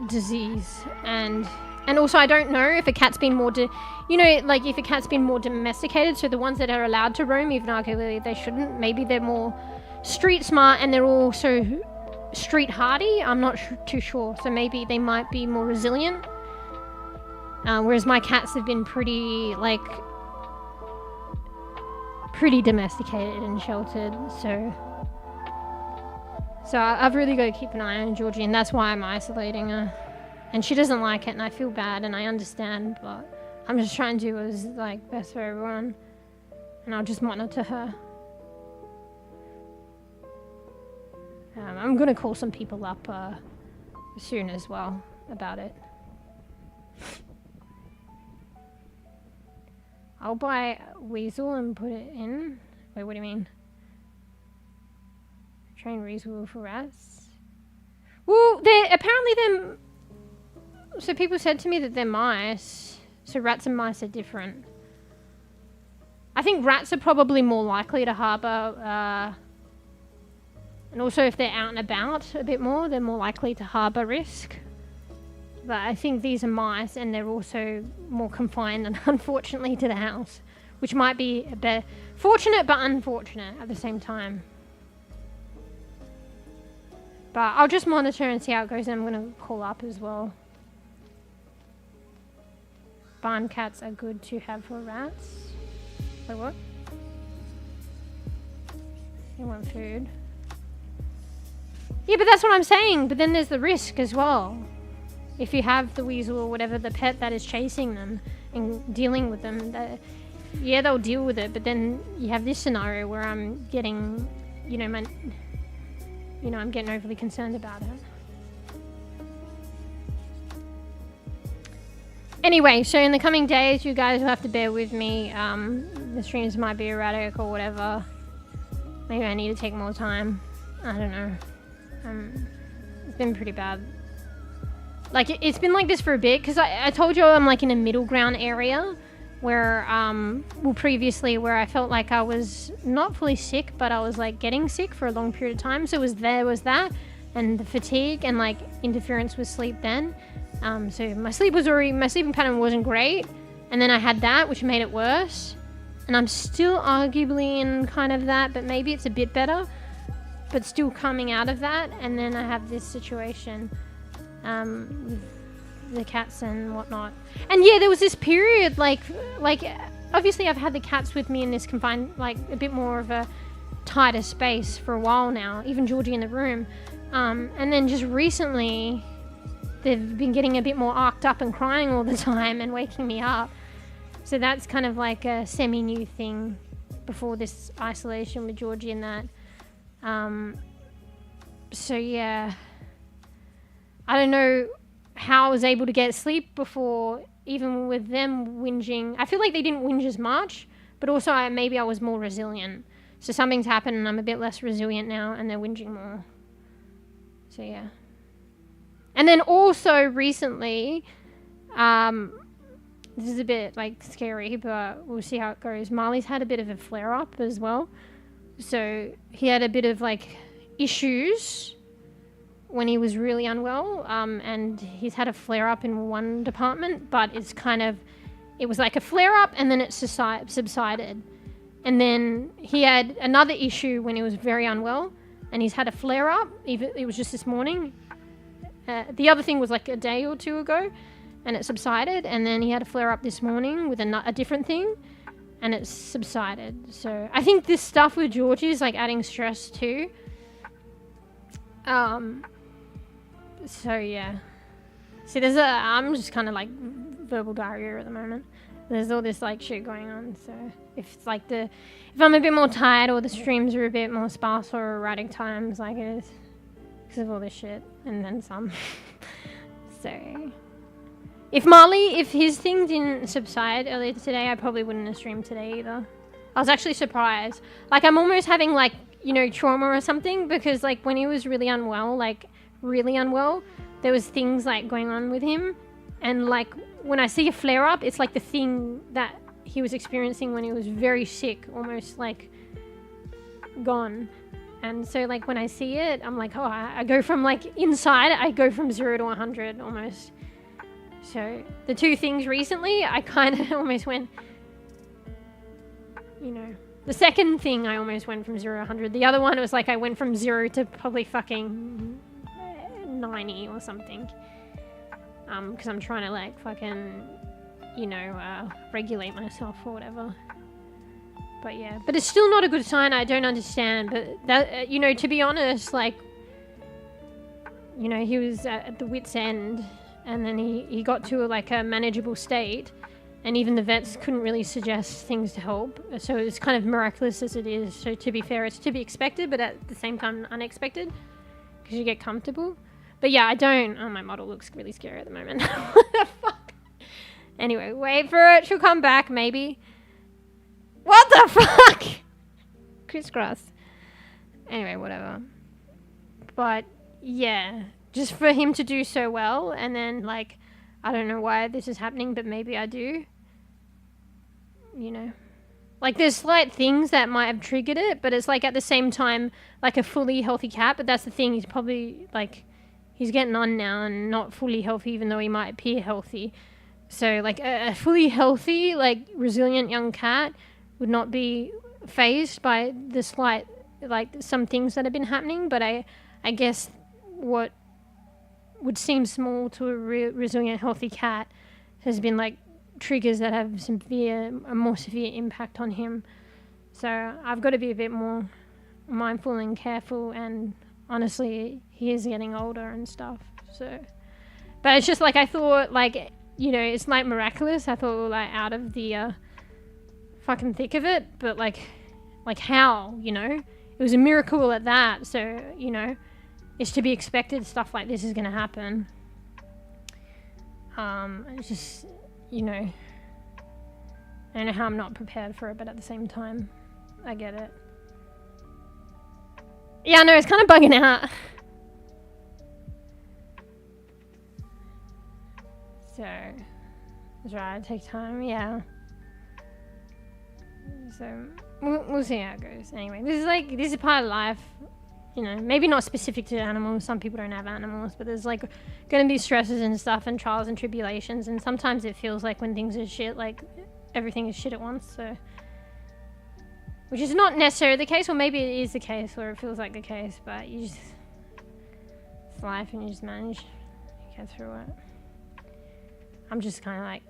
disease, and also I don't know if a cat's been more like if a cat's been more domesticated, so the ones that are allowed to roam, even arguably they shouldn't, maybe they're more street smart and they're also street hardy. I'm not too sure, so maybe they might be more resilient, whereas my cats have been pretty domesticated and sheltered, so I've really got to keep an eye on Georgie, and that's why I'm isolating her. And she doesn't like it, and I feel bad, and I understand, but I'm just trying to do what's like best for everyone, and I'll just monitor her. I'm gonna call some people up soon as well about it. I'll buy Weasel and put it in. Wait, what do you mean? Train Weasel for rats. Well, apparently so people said to me that they're mice. So rats and mice are different. I think rats are probably more likely to harbour, and also if they're out and about a bit more, they're more likely to harbour risk. But I think these are mice, and they're also more confined, and unfortunately, to the house, which might be a bit fortunate but unfortunate at the same time. But I'll just monitor and see how it goes, and I'm going to call up as well. Barn cats are good to have for rats. Wait, what? They want food. Yeah, but that's what I'm saying. But then there's the risk as well. If you have the weasel or whatever, the pet that is chasing them and dealing with them, yeah, they'll deal with it. But then you have this scenario where I'm getting, I'm getting overly concerned about it. Anyway, so in the coming days, you guys will have to bear with me. The streams might be erratic or whatever. Maybe I need to take more time. I don't know. It's been pretty bad. Like, it's been like this for a bit, because I told you I'm like in a middle ground area where, previously where I felt like I was not fully sick, but I was like getting sick for a long period of time. So was that, and the fatigue and like interference with sleep then. So my sleeping pattern wasn't great, and then I had that, which made it worse. And I'm still arguably in kind of that, but maybe it's a bit better, but still coming out of that. And then I have this situation, with the cats and whatnot. And yeah, there was this period, like obviously I've had the cats with me in this confined, like a bit more of a tighter space for a while now, even Georgie in the room. And then just recently, they've been getting a bit more arced up and crying all the time and waking me up. So that's kind of like a semi-new thing before this isolation with Georgie and that. So yeah, I don't know how I was able to get sleep before, even with them whinging. I feel like they didn't whinge as much, but also maybe I was more resilient. So something's happened and I'm a bit less resilient now and they're whinging more. So yeah. And then also recently, this is a bit like scary, but we'll see how it goes. Marley's had a bit of a flare up as well. So he had a bit of like issues when he was really unwell, and he's had a flare up in one department, but it's kind of, it was like a flare up and then it subsided. And then he had another issue when he was very unwell and he's had a flare up. It was just this morning. The other thing was like a day or two ago and it subsided, and then he had a flare up this morning with a different thing and it subsided. So I think this stuff with Georgie is like adding stress too. So yeah. See, I'm just kind of like verbal diarrhea at the moment. There's all this like shit going on. So if it's like if I'm a bit more tired or the streams are a bit more sparse or erratic times, like it is because of all this shit and then some. So if his thing didn't subside earlier today, I probably wouldn't have streamed today either. I was actually surprised. Like I'm almost having like, you know, trauma or something, because like when he was really unwell, there was things like going on with him, and like when I see a flare up, it's like the thing that he was experiencing when he was very sick, almost like gone. And so like when I see it, I'm like, oh, I go from like inside, I go from 0 to 100 almost. So the two things recently, I kind of almost went, you know, the second thing I almost went from 0 to 100. The other one, it was like I went from 0 to probably fucking 90 or something. Because I'm trying to like fucking, you know, regulate myself or whatever. But yeah, but it's still not a good sign. I don't understand. But that, you know, to be honest, like, you know, he was at the wit's end, and then he got to like a manageable state, and even the vets couldn't really suggest things to help. So it's kind of miraculous as it is. So to be fair, it's to be expected, but at the same time unexpected, because you get comfortable. But yeah, oh, my model looks really scary at the moment. What the fuck? Anyway, wait for it. She'll come back, maybe. What the fuck? Crisscross. Anyway, whatever. But yeah, just for him to do so well, and then like, I don't know why this is happening, but maybe I do. You know, like there's slight things that might have triggered it, but it's like at the same time, like a fully healthy cat. But that's the thing, he's probably like, he's getting on now and not fully healthy, even though he might appear healthy. So like a fully healthy, like resilient young cat would not be fazed by the slight, like some things that have been happening. But I guess what would seem small to a resilient healthy cat has been like triggers that have a more severe impact on him. So I've got to be a bit more mindful and careful, and honestly he is getting older and stuff. So, but it's just like, I thought, like, you know, it's like miraculous. I thought we were like out of the fucking thick of it, but like how, you know, it was a miracle at that. So, you know, it's to be expected stuff like this is going to happen. It's just, you know, I don't know how I'm not prepared for it, but at the same time, I get it. Yeah, no, it's kind of bugging out. So, that's right, take time, yeah. So, we'll see how it goes. Anyway, this is part of life. You know, maybe not specific to animals. Some people don't have animals, but there's like going to be stresses and stuff and trials and tribulations. And sometimes it feels like when things are shit, like everything is shit at once. So, which is not necessarily the case, or maybe it is the case, or it feels like the case. But it's life, and you just manage, you get through it. I'm just kind of like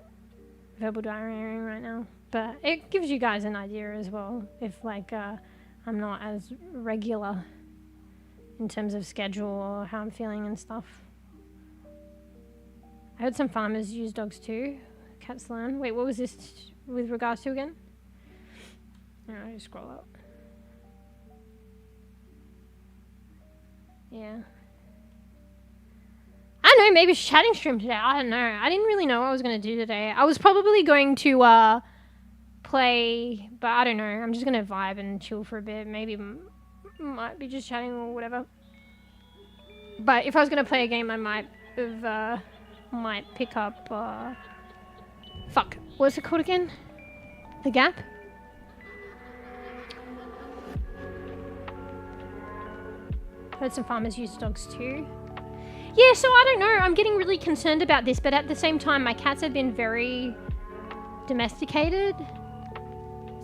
verbal diarrheaing right now, but it gives you guys an idea as well. If like I'm not as regular in terms of schedule or how I'm feeling and stuff. I heard some farmers use dogs too. Cats learn. Wait, what was this with regards to again? I just scroll up. Yeah. I don't know, maybe chatting stream today. I don't know. I didn't really know what I was going to do today. I was probably going to play, but I don't know. I'm just going to vibe and chill for a bit. Maybe might be just chatting or whatever. But if I was going to play a game, I might have, might pick up, fuck. What's it called again? The Gap? Heard some farmers use dogs too. Yeah, so I don't know. I'm getting really concerned about this, but at the same time, my cats have been very domesticated.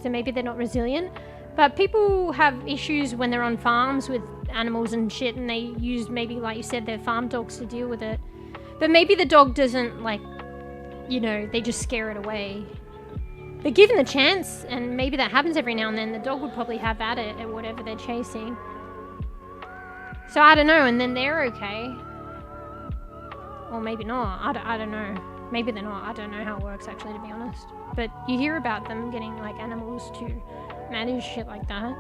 So maybe they're not resilient. But people have issues when they're on farms with animals and shit, and they use maybe, like you said, their farm dogs to deal with it. But maybe the dog doesn't, like, you know, they just scare it away. But given the chance, and maybe that happens every now and then, the dog would probably have at it at whatever they're chasing. So I don't know, and then they're okay. Or maybe not. I don't know. Maybe they're not. I don't know how it works, actually, to be honest. But you hear about them getting, like, animals to manage shit like that.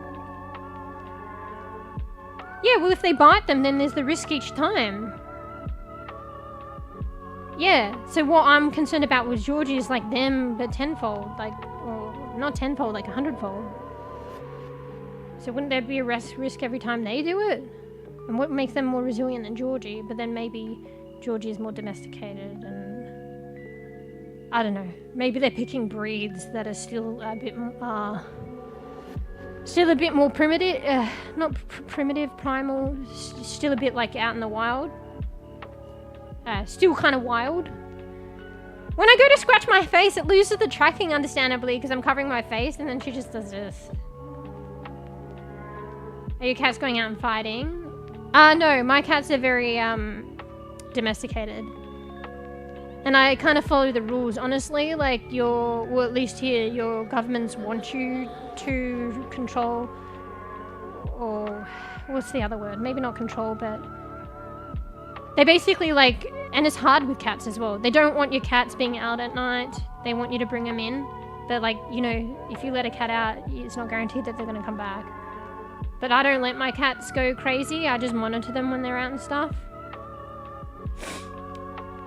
Yeah, well, if they bite them, then there's the risk each time. Yeah, so what I'm concerned about with Georgie is, like, them, but tenfold. Like, or not tenfold, like 100-fold. So wouldn't there be a risk every time they do it? And what makes them more resilient than Georgie? But then maybe Georgie is more domesticated and... I don't know. Maybe they're picking breeds that are still a bit more primitive. Not primitive, primal. Still a bit like out in the wild. Still kind of wild. When I go to scratch my face, it loses the tracking, understandably, because I'm covering my face, and then she just does this. Are your cats going out and fighting? No, my cats are very, domesticated. And I kind of follow the rules, honestly. Like, well, at least here, your governments want you to control, or what's the other word? Maybe not control, but they basically, like, and it's hard with cats as well. They don't want your cats being out at night. They want you to bring them in. But, like, you know, if you let a cat out, it's not guaranteed that they're going to come back. But I don't let my cats go crazy. I just monitor them when they're out and stuff.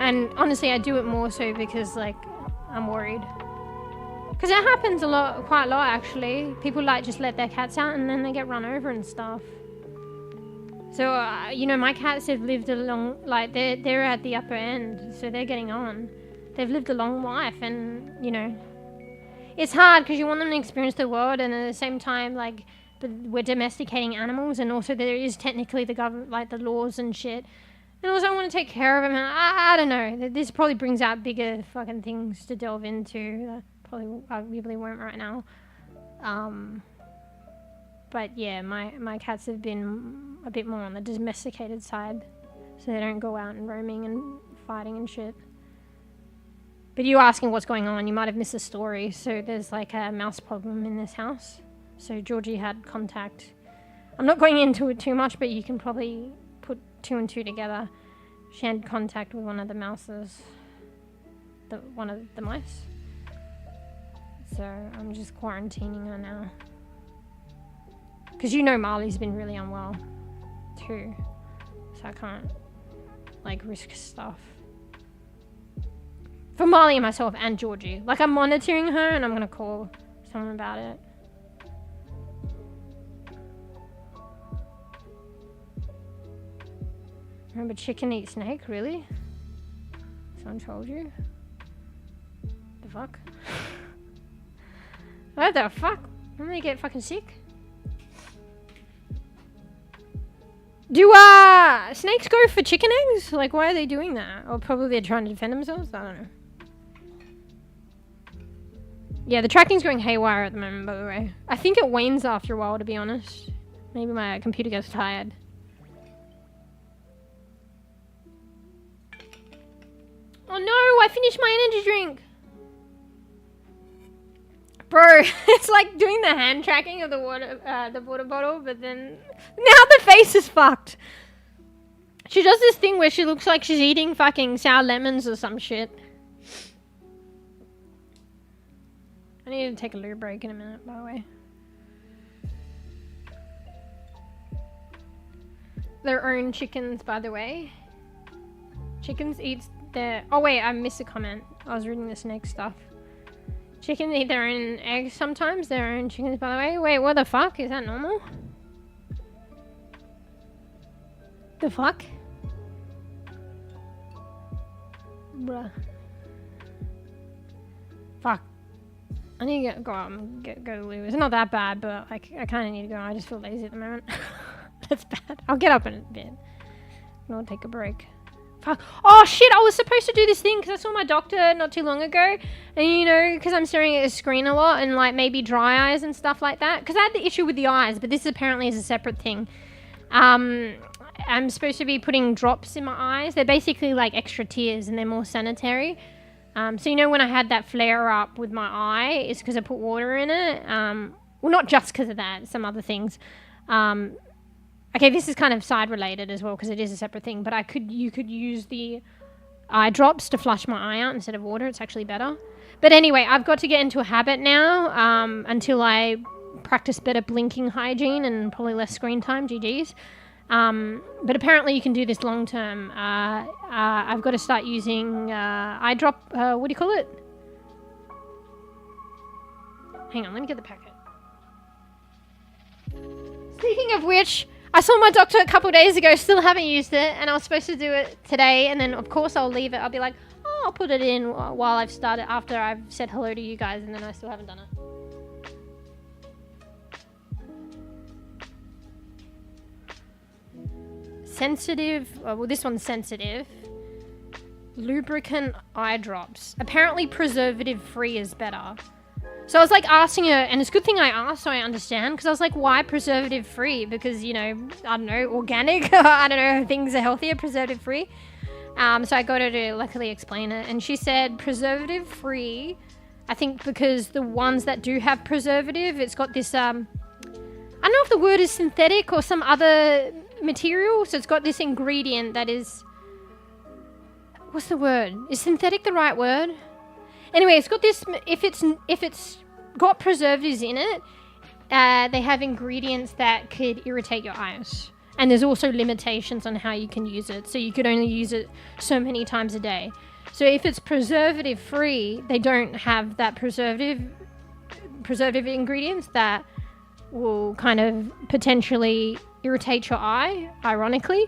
And honestly, I do it more so because, like, I'm worried. Because it happens quite a lot, actually. People, like, just let their cats out and then they get run over and stuff. So, you know, my cats have lived a long... Like, they're at the upper end, so they're getting on. They've lived a long life and, you know... It's hard because you want them to experience the world, and at the same time, like... But we're domesticating animals, and also there is technically the government, like the laws and shit. And also I want to take care of them. And I don't know. This probably brings out bigger fucking things to delve into. I really won't right now. But yeah, my cats have been a bit more on the domesticated side, so they don't go out and roaming and fighting and shit. But you asking what's going on, you might have missed the story. So there's like a mouse problem in this house. So Georgie had contact. I'm not going into it too much, but you can probably put 2 and 2 together. She had contact with one of the mouses. One of the mice. So I'm just quarantining her now. Because you know Marley's been really unwell too. So I can't, like, risk stuff. For Marley and myself and Georgie. Like, I'm monitoring her and I'm going to call someone about it. Remember chicken eat snake? Really? Someone told you? The fuck? What the fuck? I'm gonna get fucking sick. Do snakes go for chicken eggs? Like, why are they doing that? Or probably they're trying to defend themselves? I don't know. Yeah, the tracking's going haywire at the moment, by the way. I think it wanes after a while, to be honest. Maybe my computer gets tired. Oh no, I finished my energy drink. Bro, it's like doing the hand tracking of the water bottle, but then now the face is fucked. She does this thing where she looks like she's eating fucking sour lemons or some shit. I need to take a loo break in a minute, by the way. their own chickens, by the way. Chickens eat their... Oh wait, I missed a comment. I was reading the snake stuff. Chickens eat their own eggs sometimes. Their own chickens, by the way. Wait, what the fuck? Is that normal? The fuck? Bruh. Fuck. I need to go out and go to the loo. It's not that bad, but I kind of need to go. I just feel lazy at the moment. That's bad. I'll get up in a bit. I'll take a break. Fuck. Oh shit, I was supposed to do this thing because I saw my doctor not too long ago. And you know, because I'm staring at the screen a lot and like maybe dry eyes and stuff like that. Because I had the issue with the eyes, but this apparently is a separate thing. I'm supposed to be putting drops in my eyes. They're basically like extra tears and they're more sanitary. So you know when I had that flare up with my eye, it's because I put water in it. Well, not just because of that, some other things. Okay, this is kind of side related as well because it is a separate thing. But you could use the eye drops to flush my eye out instead of water. It's actually better. But anyway, I've got to get into a habit now until I practice better blinking hygiene and probably less screen time. GGs. But apparently you can do this long term. I've got to start using eye drop. What do you call it? Hang on, let me get the packet. Speaking of which, I saw my doctor a couple of days ago, still haven't used it, and I was supposed to do it today, and then of course I'll leave it. I'll be like, oh, I'll put it in while I've started, after I've said hello to you guys, and then I still haven't done it. Sensitive, well this one's sensitive. Lubricant eye drops. Apparently preservative free is better. So I was like asking her, and it's a good thing I asked so I understand, because I was like, why preservative free? Because, you know, I don't know, organic, I don't know, things are healthier, preservative free. So I got her to luckily explain it, and she said preservative free, I think because the ones that do have preservative, it's got this, I don't know if the word is synthetic or some other material, so it's got this ingredient that is, what's the word? Is synthetic the right word? Anyway, it's got this, if it's got preservatives in it, they have ingredients that could irritate your eyes. And there's also limitations on how you can use it. So you could only use it so many times a day. So if it's preservative free, they don't have that preservative ingredients that will kind of potentially irritate your eye, ironically.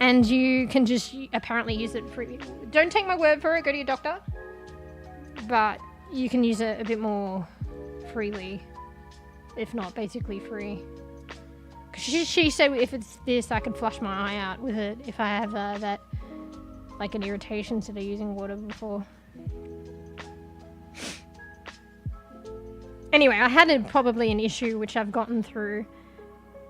And you can just apparently use it free. Don't take my word for it, go to your doctor. But you can use it a bit more freely. If not, basically free. She said if it's this, I can flush my eye out with it if I have that, like an irritation instead of using water before. Anyway, I had probably an issue which I've gotten through.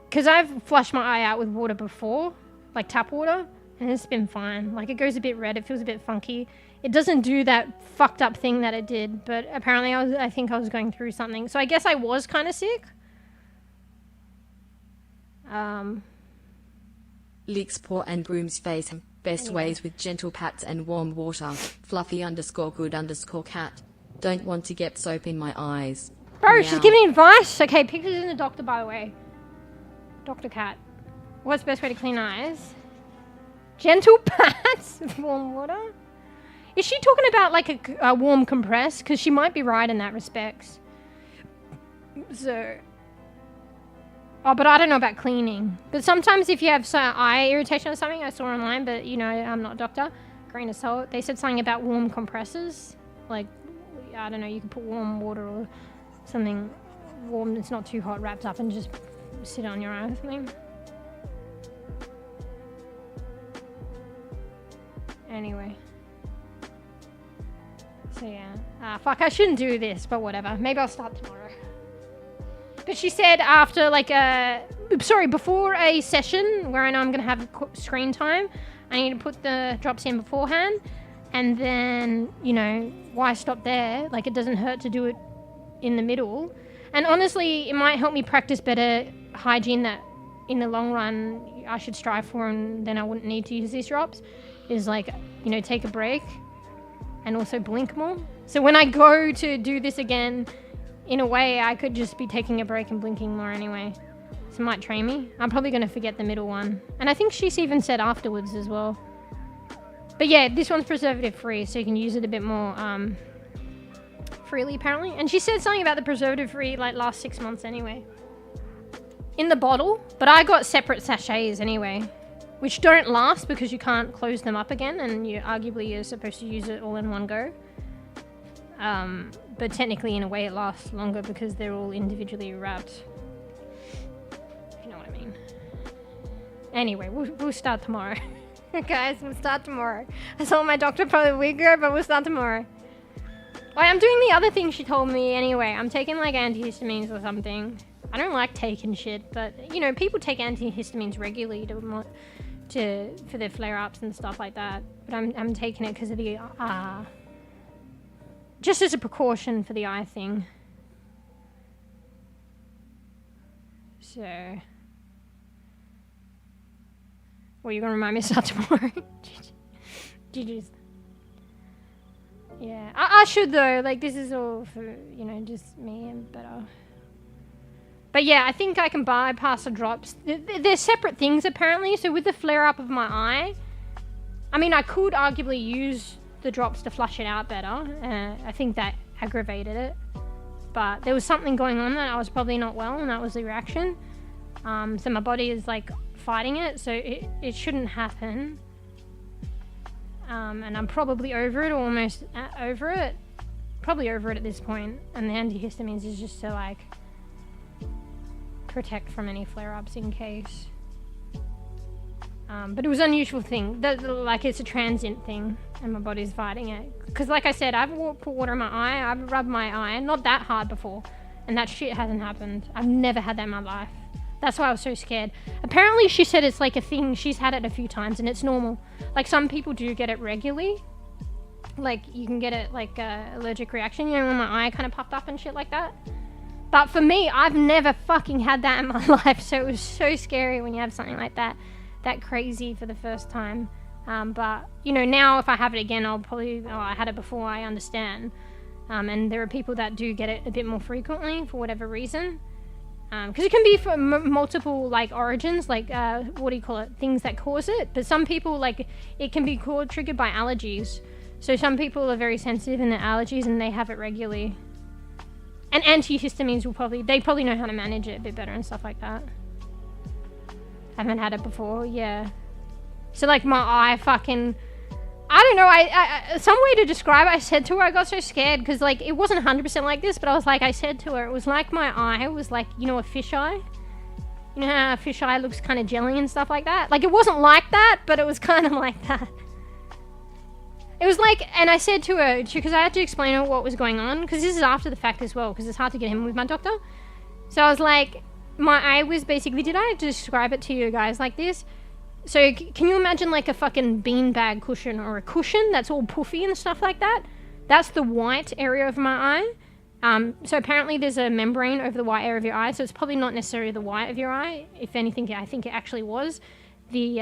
Because I've flushed my eye out with water before. Like tap water, and it's been fine. Like it goes a bit red, it feels a bit funky. It doesn't do that fucked up thing that it did, but apparently I think I was going through something. So I guess I was kind of sick. Licks paw and groom's face. Best ways with gentle pats and warm water. Fluffy_good_cat. Don't want to get soap in my eyes. Bro, Meow. She's giving advice. Okay, pictures in the doctor, by the way. Dr. Cat. What's the best way to clean eyes? Gentle pats with warm water? Is she talking about like a warm compress? Because she might be right in that respect. So... Oh, but I don't know about cleaning. But sometimes if you have eye irritation or something, I saw online, but you know, I'm not a doctor. Grain of salt. They said something about warm compresses. Like, I don't know, you can put warm water or something warm that's not too hot wrapped up and just sit on your eye or something. Anyway. So yeah. Fuck, I shouldn't do this, but whatever. Maybe I'll start tomorrow. But she said after like before a session where I know I'm going to have screen time, I need to put the drops in beforehand. And then, you know, why stop there? Like, it doesn't hurt to do it in the middle. And honestly, it might help me practice better hygiene that in the long run I should strive for, and then I wouldn't need to use these drops. Is like, you know, take a break and also blink more. So when I go to do this again, in a way, I could just be taking a break and blinking more anyway. So it might train me. I'm probably going to forget the middle one. And I think she's even said afterwards as well. But yeah, this one's preservative free, so you can use it a bit more freely apparently. And she said something about the preservative free like last 6 months anyway. In the bottle, but I got separate sachets anyway, which don't last because you can't close them up again, and you arguably you're supposed to use it all in one go. But technically in a way it lasts longer because they're all individually wrapped. If you know what I mean. Anyway, we'll start tomorrow. Guys, we'll start tomorrow. I saw my doctor probably a week ago, but we'll start tomorrow. Well, I'm doing the other thing she told me anyway. I'm taking like antihistamines or something. I don't like taking shit, but you know, people take antihistamines regularly for their flare-ups and stuff like that. But I'm taking it because of the just as a precaution for the eye thing. So, well, you're gonna remind me to start tomorrow. GG's. Yeah, I should though. Like, this is all for, you know, just me and better. But yeah, I think I can bypass the drops. They're separate things apparently. So with the flare up of my eye, I mean, I could arguably use the drops to flush it out better. I think that aggravated it. But there was something going on that I was probably not well, and that was the reaction. So my body is like fighting it, so it shouldn't happen. And I'm probably over it, or almost over it. Probably over it at this point. And the antihistamines is just to like protect from any flare-ups in case. But it was an unusual thing. Like, it's a transient thing, and my body's fighting it. Because like I said, I've put water in my eye, I've rubbed my eye, not that hard before, and that shit hasn't happened. I've never had that in my life. That's why I was so scared. Apparently she said it's like a thing, she's had it a few times and it's normal. Like, some people do get it regularly. Like, you can get it like allergic reaction, you know, when my eye kind of puffed up and shit like that. But for me, I've never fucking had that in my life, so it was so scary when you have something like that crazy for the first time. But, you know, now if I have it again, I'll probably, I had it before, I understand. And there are people that do get it a bit more frequently for whatever reason. Because it can be for multiple, like, origins, like, what do you call it, things that cause it. But some people, like, it can be triggered by allergies. So some people are very sensitive in their allergies and they have it regularly. And antihistamines they probably know how to manage it a bit better and stuff like that. I haven't had it before, yeah. So like my eye fucking, I don't know, I some way to describe it, I said to her, I got so scared because like it wasn't 100% like this, but I said to her, it was like my eye was like, you know, a fish eye? You know how a fish eye looks kind of jelly and stuff like that? Like, it wasn't like that, but it was kind of like that. It was like, and I said to her, because I had to explain to her what was going on, because this is after the fact as well, because it's hard to get in with my doctor. So I was like, my eye was basically, did I describe it to you guys like this? So can you imagine like a fucking beanbag cushion, or a cushion that's all puffy and stuff like that? That's the white area of my eye. So apparently there's a membrane over the white area of your eye, so it's probably not necessarily the white of your eye. If anything, I think it actually was the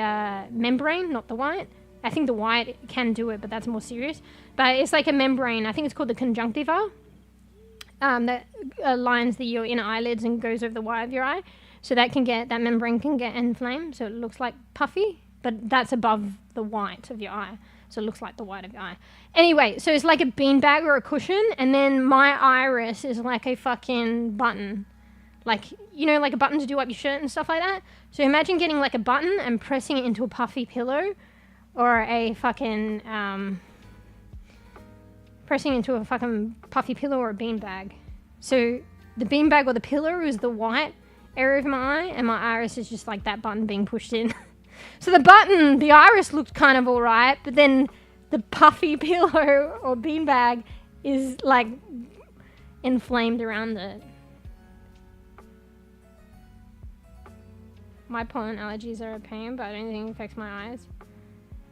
membrane, not the white. I think the white can do it, but that's more serious. But it's like a membrane, I think it's called the conjunctiva, that lines your inner eyelids and goes over the white of your eye. So that membrane can get inflamed, so it looks like puffy, but that's above the white of your eye. So it looks like the white of your eye. Anyway, so it's like a beanbag or a cushion, and then my iris is like a fucking button. Like, you know, like a button to do up your shirt and stuff like that. So imagine getting like a button and pressing it into a puffy pillow, or a fucking, pressing into a fucking puffy pillow or a beanbag. So the beanbag or the pillow is the white area of my eye, and my iris is just like that button being pushed in. So the iris looked kind of alright, but then the puffy pillow or beanbag is like inflamed around it. My pollen allergies are a pain, but I don't think it affects my eyes.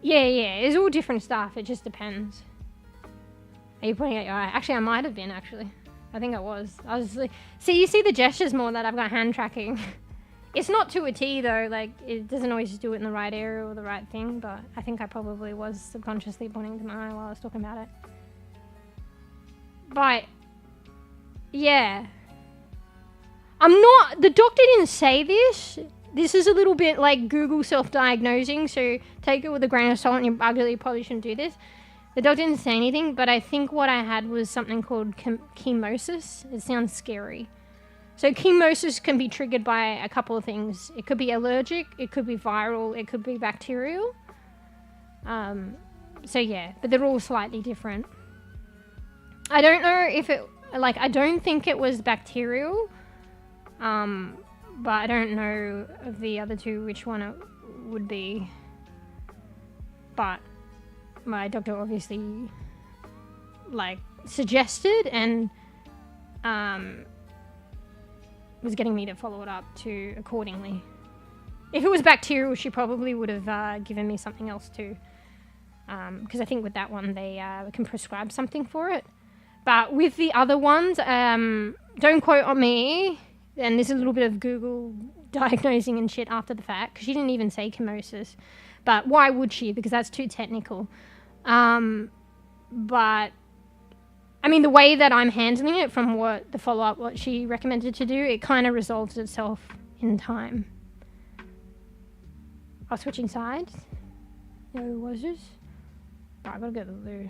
Yeah, it's all different stuff. It just depends. Are you pointing at your eye? Actually, I might have been, actually. I think I was like... See, you see the gestures more that I've got hand tracking. It's not to a T, though. Like, it doesn't always just do it in the right area or the right thing, but I think I probably was subconsciously pointing to my eye while I was talking about it. But, yeah. the doctor didn't say this. This is a little bit like Google self-diagnosing, so take it with a grain of salt, and you probably shouldn't do this. The doctor didn't say anything, but I think what I had was something called 𝖘𝖚𝖕𝖕. It sounds scary. So 𝖘𝖚𝖕𝖕 can be triggered by a couple of things. It could be allergic, it could be viral, it could be bacterial. So yeah, but they're all slightly different. I don't know if it, like, I don't think it was bacterial. But I don't know of the other two which one it would be. But my doctor obviously, like, suggested and was getting me to follow it up to accordingly. If it was bacterial, she probably would have given me something else too. Because I think with that one they can prescribe something for it. But with the other ones, don't quote on me. And there's a little bit of Google diagnosing and shit after the fact, because she didn't even say 𝖘𝖚𝖕𝖕. But why would she? Because that's too technical. But I mean, the way that I'm handling it from what the follow-up, what she recommended to do, it kind of resolves itself in time. I was switching sides. No, was this? Right, I gotta go to the loo.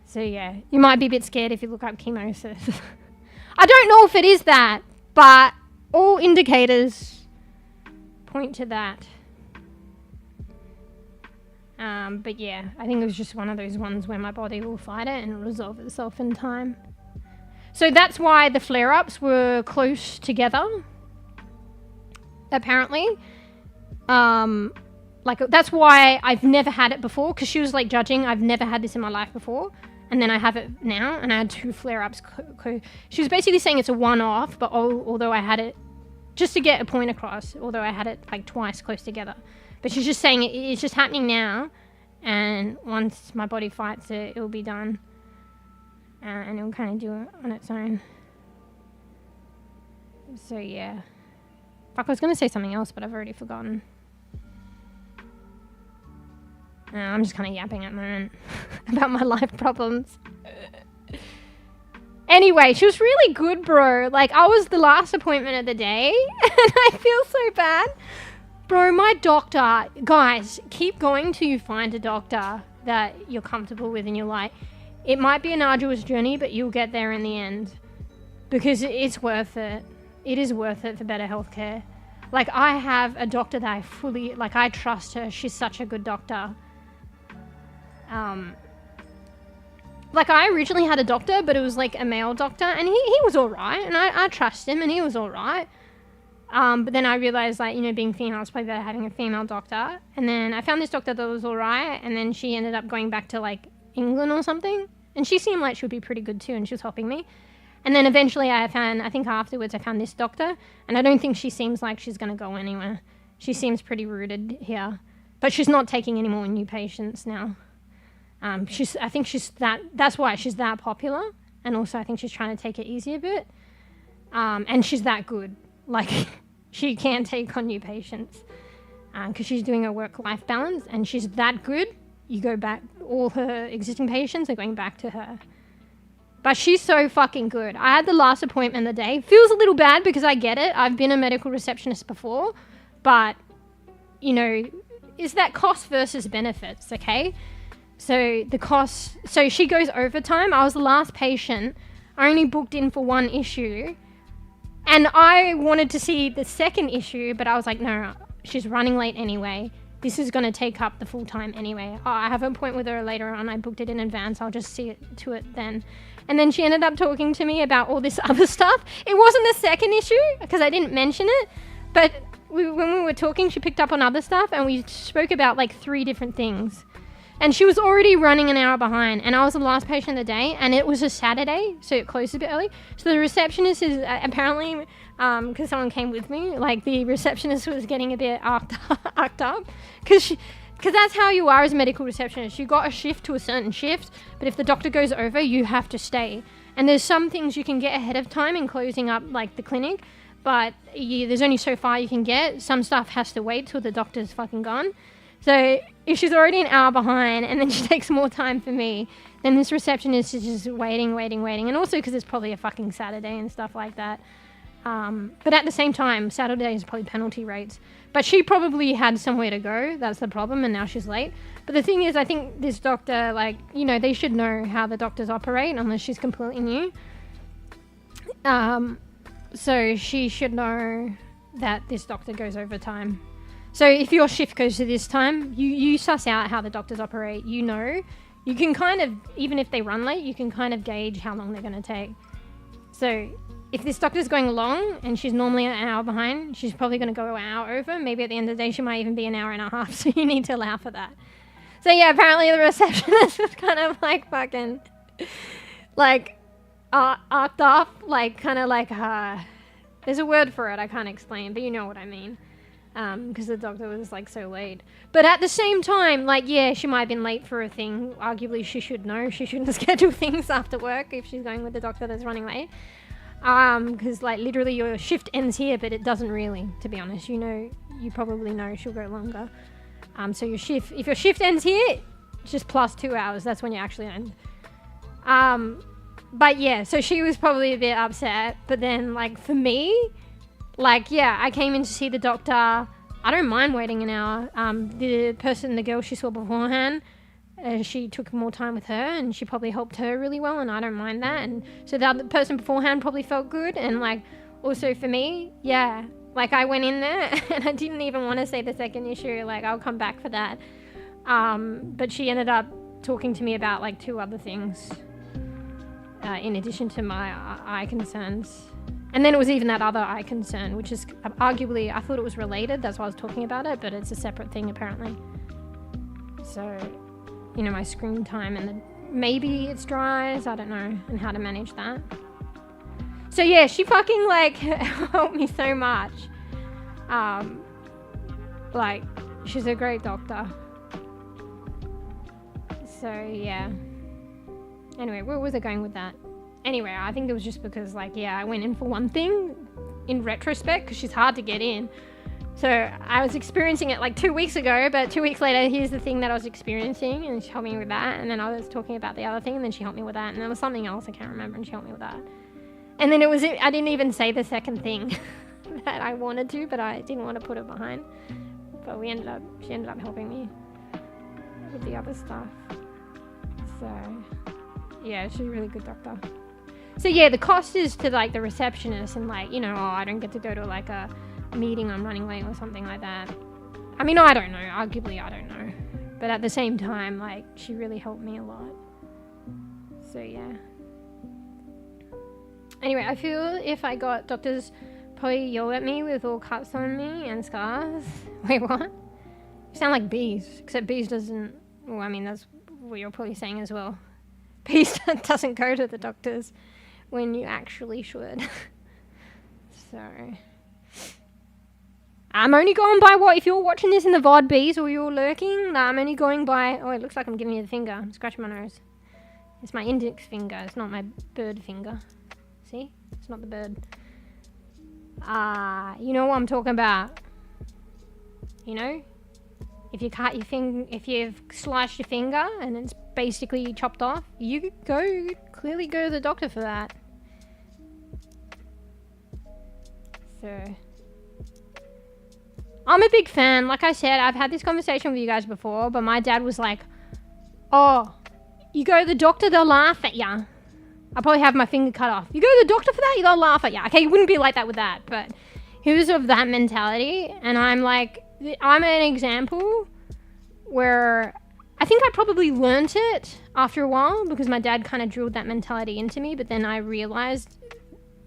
So yeah, you might be a bit scared if you look up 𝖘𝖚𝖕𝖕𝖕. I don't know if it is that, but all indicators point to that. But yeah, I think it was just one of those ones where my body will fight it and it'll resolve itself in time. So that's why the flare-ups were close together, apparently. Like, that's why I've never had it before, because she was like judging, I've never had this in my life before. And then I have it now, and I had 2 flare-ups. She was basically saying it's a one-off, but although I had it, just to get a point across, although I had it like twice close together. But she's just saying it's just happening now, and once my body fights it, it'll be done. And it'll kind of do it on its own. So yeah. Fuck, I was going to say something else, but I've already forgotten. I'm just kind of yapping at the moment about my life problems. Anyway, she was really good, bro. Like, I was the last appointment of the day, and I feel so bad. Bro, my doctor... Guys, keep going till you find a doctor that you're comfortable with and you're like... It might be an arduous journey, but you'll get there in the end. Because it's worth it. It is worth it for better healthcare. Like, I have a doctor that I fully... Like, I trust her. She's such a good doctor. Like, I originally had a doctor, but it was like a male doctor, and he was alright, and I trust him, and he was alright. But then I realized, like, you know, being female, it's probably better having a female doctor. And then I found this doctor that was alright, and then she ended up going back to, like, England or something. And she seemed like she would be pretty good too, and she was helping me. And then eventually I think afterwards I found this doctor, and I don't think she seems like she's going to go anywhere. She seems pretty rooted here. But she's not taking any more new patients now. I think that's why she's that popular. And also I think she's trying to take it easy a bit. And she's that good. Like, she can take on new patients. Because she's doing a work-life balance, and she's that good. You go back, all her existing patients are going back to her. But she's so fucking good. I had the last appointment of the day. Feels a little bad because I get it. I've been a medical receptionist before. But, you know, is that cost versus benefits, okay? So the cost, so she goes overtime. I was the last patient. I only booked in for 1 issue. And I wanted to see the second issue, but I was like, no, she's running late anyway. This is going to take up the full time anyway. Oh, I have an appointment with her later on. I booked it in advance. I'll just see it to it then. And then she ended up talking to me about all this other stuff. It wasn't the second issue because I didn't mention it. But when we were talking, she picked up on other stuff, and we spoke about like 3 different things. And she was already running an hour behind, and I was the last patient of the day, and it was a Saturday, so it closed a bit early. So the receptionist is apparently, because someone came with me, like the receptionist was getting a bit arced up, because that's how you are as a medical receptionist. You got a shift to a certain shift, but if the doctor goes over, you have to stay. And there's some things you can get ahead of time in closing up, like the clinic, but there's only so far you can get. Some stuff has to wait till the doctor's fucking gone. So if she's already an hour behind and then she takes more time for me, then this receptionist is just waiting. And also because it's probably a fucking Saturday and stuff like that. But at the same time, Saturday is probably penalty rates. But she probably had somewhere to go. That's the problem. And now she's late. But the thing is, I think this doctor, like, you know, they should know how the doctors operate unless she's completely new. So she should know that this doctor goes overtime. So if your shift goes to this time, you suss out how the doctors operate. You know, you can kind of, even if they run late, you can kind of gauge how long they're going to take. So if this doctor's going long and she's normally an hour behind, she's probably going to go an hour over. Maybe at the end of the day, she might even be an hour and a half. So you need to allow for that. So yeah, apparently the receptionist was kind of like fucking, like, arced off, like, kind of like, there's a word for it, I can't explain, but you know what I mean. Because the doctor was, like, so late. But at the same time, like, yeah, she might have been late for a thing. Arguably, she should know. She shouldn't schedule things after work if she's going with the doctor that's running late. Because, like, literally your shift ends here, but it doesn't really, to be honest. You know, you probably know she'll go longer. So your shift, if your shift ends here, just plus 2 hours, that's when you actually end. But yeah, so she was probably a bit upset. But then, like, for me, like, yeah, I came in to see the doctor. I don't mind waiting an hour. The girl she saw beforehand, she took more time with her and she probably helped her really well, and I don't mind that. And so the other person beforehand probably felt good. And, like, also for me, yeah, like, I went in there and I didn't even want to say the second issue. Like, I'll come back for that. But she ended up talking to me about, like, 2 other things in addition to my eye concerns. And then it was even that other eye concern, which is arguably, I thought it was related. That's why I was talking about it, but it's a separate thing apparently. So, you know, my screen time and maybe it's dry eyes, I don't know, and how to manage that. So yeah, she fucking, like, helped me so much. Like, she's a great doctor. So yeah. Anyway, where was I going with that? Anyway, I think it was just because, like, yeah, I went in for one thing in retrospect because she's hard to get in. So I was experiencing it like 2 weeks ago, but 2 weeks later, here's the thing that I was experiencing, and she helped me with that. And then I was talking about the other thing, and then she helped me with that. And there was something else I can't remember, and she helped me with that. And then I didn't even say the second thing that I wanted to, but I didn't want to put it behind. But she ended up helping me with the other stuff. So yeah, she's a really good doctor. So yeah, the cost is to, like, the receptionist and, like, you know, oh, I don't get to go to, like, a meeting, I'm running late or something like that. I mean, I don't know. Arguably, I don't know. But at the same time, like, she really helped me a lot. So yeah. Anyway, I feel if I got doctors probably yell at me with all cuts on me and scars. Wait, what? You sound like bees, except bees doesn't, well, I mean, that's what you're probably saying as well. Bees doesn't go to the doctors when you actually should. So I'm only going by what, if you're watching this in the VOD bees or you're lurking, I'm only going by, oh, it looks like I'm giving you the finger. I'm scratching my nose. It's my index finger, it's not my bird finger. See? It's not the bird. You know what I'm talking about. You know? If you cut your finger, if you've sliced your finger and it's basically chopped off, you clearly go to the doctor for that. So I'm a big fan. Like I said, I've had this conversation with you guys before, but my dad was like, oh, you go to the doctor, they'll laugh at ya. I'll probably have my finger cut off. You go to the doctor for that, they'll laugh at ya. Okay, you wouldn't be like that with that, but he was of that mentality, and I'm like, I'm an example where I think I probably learnt it after a while because my dad kind of drilled that mentality into me, but then I realized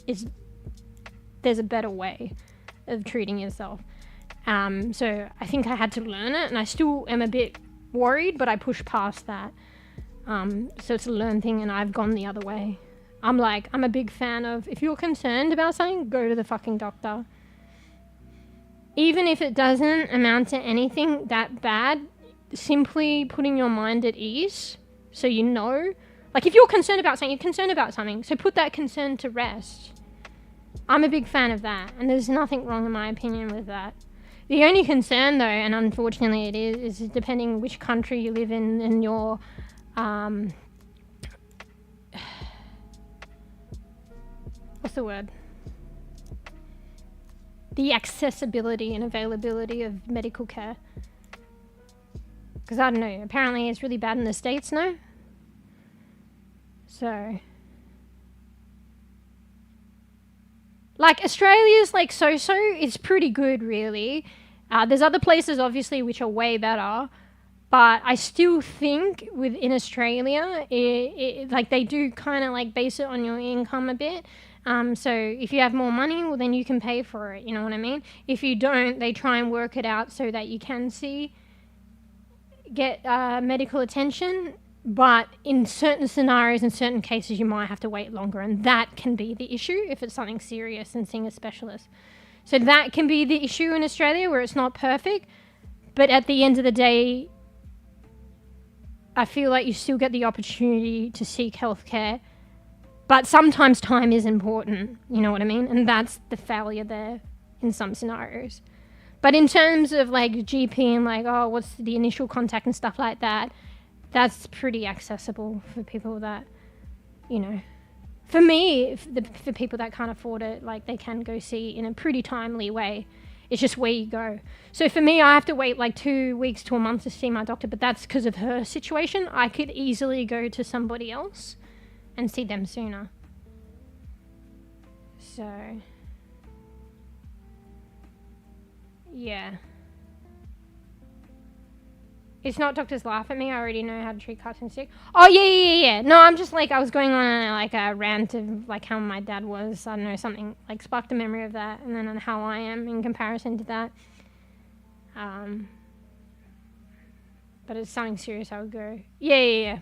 there's a better way of treating yourself. So I think I had to learn it, and I still am a bit worried, but I pushed past that. So it's a learned thing, and I've gone the other way. I'm a big fan of, if you're concerned about something, go to the fucking doctor. Even if it doesn't amount to anything that bad, simply putting your mind at ease so you know. Like, if you're concerned about something, you're concerned about something, so put that concern to rest. I'm a big fan of that, and there's nothing wrong in my opinion with that. The only concern though, and unfortunately it is depending which country you live in and your what's the word? The accessibility and availability of medical care. Because I don't know, apparently it's really bad in the States now. So, like Australia's like so-so, it's pretty good really. There's other places obviously which are way better, but I still think within Australia, like they do kind of like base it on your income a bit. So if you have more money, well then you can pay for it, you know what I mean? If you don't, they try and work it out so that you can get medical attention, but in certain scenarios, in certain cases, you might have to wait longer, and that can be the issue if it's something serious and seeing a specialist. So that can be the issue in Australia where it's not perfect, but at the end of the day, I feel like you still get the opportunity to seek healthcare, but sometimes time is important, you know what I mean? And that's the failure there in some scenarios. But in terms of like GP and like, oh, what's the initial contact and stuff like that, that's pretty accessible for people that, you know, for me, for people that can't afford it, like they can go see in a pretty timely way. It's just where you go. So for me, I have to wait like 2 weeks to a month to see my doctor, but that's because of her situation. I could easily go to somebody else and see them sooner. So, yeah. It's not doctors laugh at me. I already know how to treat cartoon sick. Oh, yeah. No, I'm just like, I was going on like a rant of like how my dad was. I don't know, something like sparked a memory of that. And then on how I am in comparison to that. But it's something serious, I would go, yeah.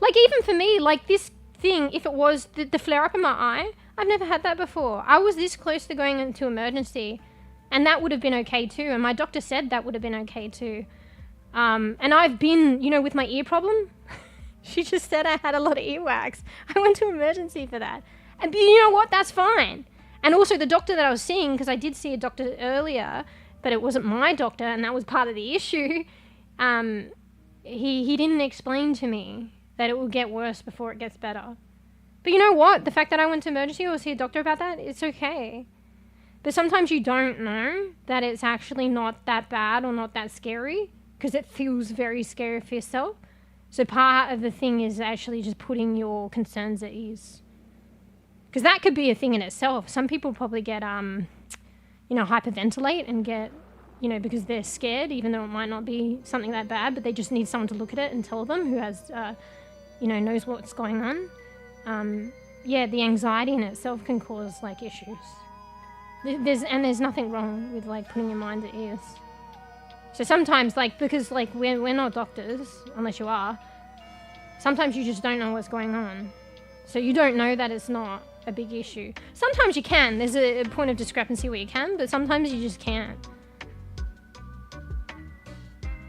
Like even for me, like this thing, if it was the flare up in my eye, I've never had that before. I was this close to going into emergency. And that would have been okay too. And my doctor said that would have been okay too. And I've been, you know, with my ear problem, she just said I had a lot of earwax. I went to emergency for that. And you know what? That's fine. And also the doctor that I was seeing, because I did see a doctor earlier, but it wasn't my doctor, and that was part of the issue. He didn't explain to me that it will get worse before it gets better. But you know what? The fact that I went to emergency or see a doctor about that, it's okay. But sometimes you don't know that it's actually not that bad or not that scary, because it feels very scary for yourself. So part of the thing is actually just putting your concerns at ease. Because that could be a thing in itself. Some people probably get, hyperventilate and get, because they're scared, even though it might not be something that bad, but they just need someone to look at it and tell them who has, knows what's going on. The anxiety in itself can cause, issues. There's nothing wrong with, putting your mind at ease. So sometimes, because, we're not doctors, unless you are, sometimes you just don't know what's going on. So you don't know that it's not a big issue. Sometimes you can. There's a point of discrepancy where you can, but sometimes you just can't.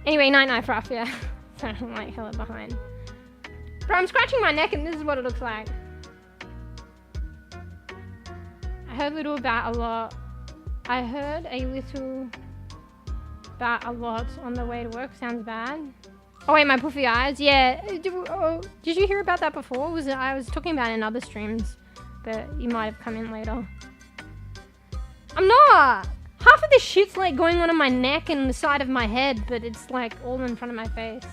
Anyway, night-night, Ruff, yeah. So I'm, hella behind. Bro, I'm scratching my neck, and this is what it looks like. I heard a little about a lot on the way to work. Sounds bad. Oh wait, my puffy eyes. Yeah. Did you hear about that before? I was talking about it in other streams, but you might have come in later. I'm not. Half of this shit's going on in my neck and the side of my head, but it's all in front of my face.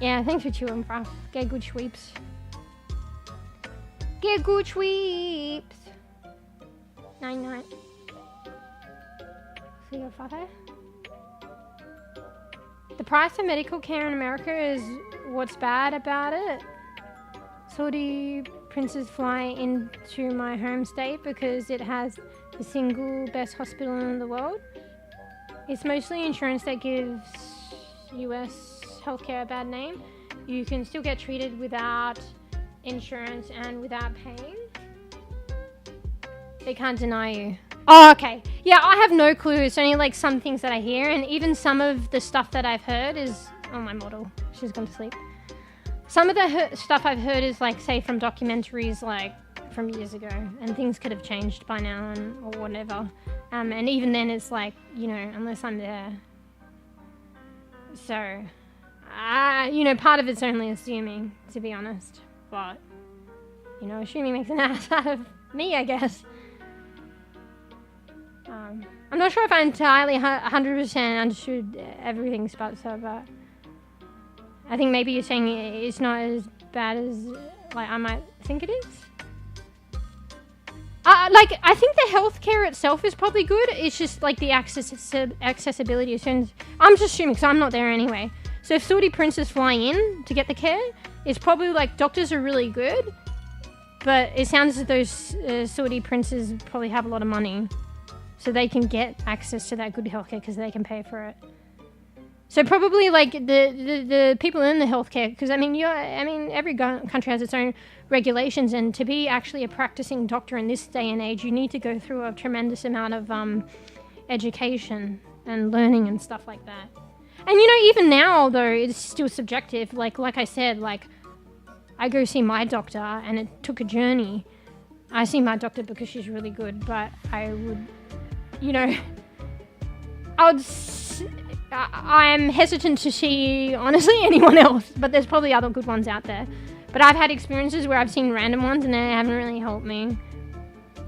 Yeah, thanks for chewing, bro. Get good sweeps. Get good sweeps. Night-night. See your father? The price of medical care in America is what's bad about it. Saudi princes fly into my home state because it has the single best hospital in the world. It's mostly insurance that gives US healthcare a bad name. You can still get treated without insurance and without paying. They can't deny you. Oh, okay. Yeah, I have no clue. It's only some things that I hear, and even some of the stuff that I've heard is... Oh, my model. She's gone to sleep. Some of the stuff I've heard is say from documentaries from years ago, and things could have changed by now or whatever. And even then, it's like, you know, unless I'm there. So, you know, part of it's only assuming, to be honest. But, you know, assuming makes an ass out of me, I guess. I'm not sure if I entirely 100% understood everything Spatzer, but I think maybe you're saying it's not as bad as like I might think it is. Like I think the healthcare itself is probably good. It's just like the accessibility. As soon as I'm just assuming, because I'm not there anyway. So if Saudi princes fly in to get the care, it's probably like doctors are really good, but it sounds as though those Saudi princes probably have a lot of money, so they can get access to that good healthcare because they can pay for it. So probably like the people in the healthcare, because I mean every country has its own regulations, and to be actually a practicing doctor in this day and age, you need to go through a tremendous amount of education and learning and stuff like that. And you know, even now though, it's still subjective. Like I said, like I go see my doctor, and it took a journey. I see my doctor because she's really good, but I would, you know, I'm hesitant to see, honestly, anyone else, but there's probably other good ones out there. But I've had experiences where I've seen random ones and they haven't really helped me.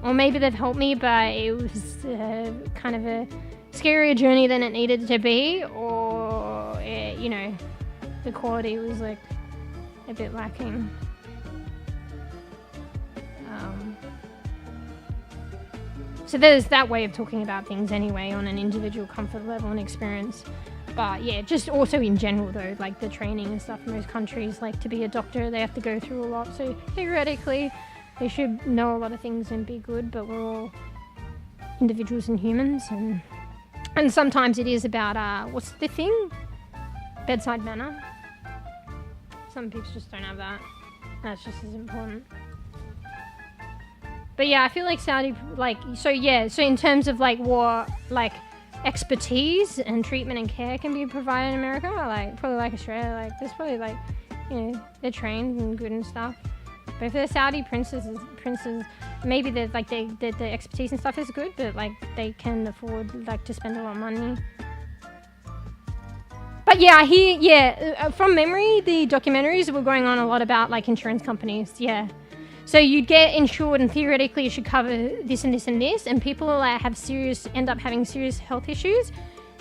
Or maybe they've helped me, but it was kind of a scarier journey than it needed to be, or, you know, the quality was like a bit lacking. So there's that way of talking about things anyway, on an individual comfort level and experience. But yeah, just also in general though, like the training and stuff in most countries, like to be a doctor, they have to go through a lot. So theoretically, they should know a lot of things and be good, but we're all individuals and humans. And sometimes it is about, what's the thing? Bedside manner. Some people just don't have that. That's just as important. But yeah, I feel like Saudi, like, so in terms of like what, like, expertise and treatment and care can be provided in America, like, probably like Australia, like, there's probably like, you know, they're trained and good and stuff. But if they're Saudi princes, maybe they're like, the expertise and stuff is good, but like, they can afford, like, to spend a lot of money. But yeah, I hear, from memory, the documentaries were going on a lot about, like, insurance companies, yeah. So you'd get insured and theoretically it should cover this and this and this, and people end up having serious health issues,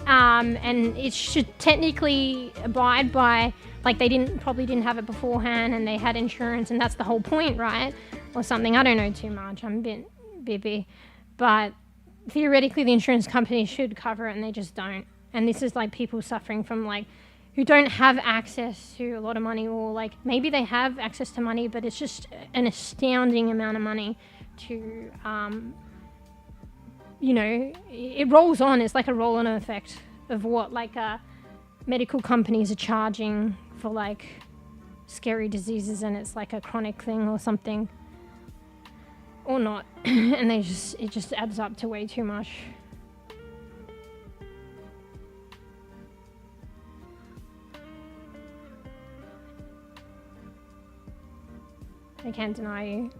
and it should technically abide by, like, they probably didn't have it beforehand and they had insurance, and that's the whole point, right? Or something. I don't know too much. I'm a bit bibby, but theoretically the insurance company should cover it, and they just don't. And this is like people suffering from, like, who don't have access to a lot of money, or like maybe they have access to money, but it's just an astounding amount of money to, you know, it rolls on. It's like a roll-on effect of what, like, medical companies are charging for, like, scary diseases, and it's like a chronic thing or something, or not, and it just adds up to way too much. I can't deny you.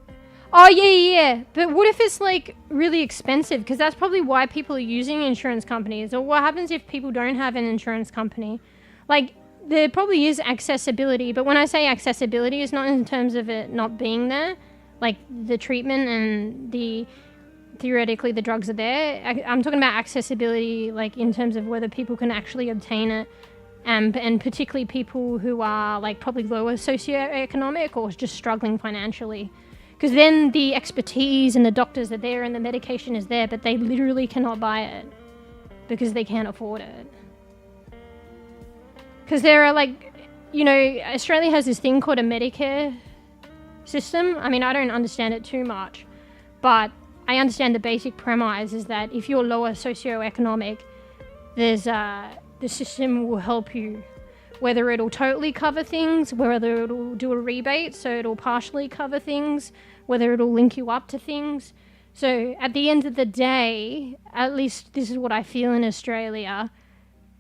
Oh, yeah. But what if it's, like, really expensive? Because that's probably why people are using insurance companies. Or what happens if people don't have an insurance company? Like, there probably is accessibility. But when I say accessibility, it's not in terms of it not being there. Like, the treatment and theoretically, the drugs are there. I'm talking about accessibility, like, in terms of whether people can actually obtain it. And particularly people who are, like, probably lower socioeconomic or just struggling financially. Because then the expertise and the doctors are there and the medication is there, but they literally cannot buy it because they can't afford it. Because there are, like, you know, Australia has this thing called a Medicare system. I mean, I don't understand it too much, but I understand the basic premise is that if you're lower socioeconomic, there's the system will help you, whether it'll totally cover things, whether it'll do a rebate, so it'll partially cover things, whether it'll link you up to things. So at the end of the day, at least this is what I feel in Australia,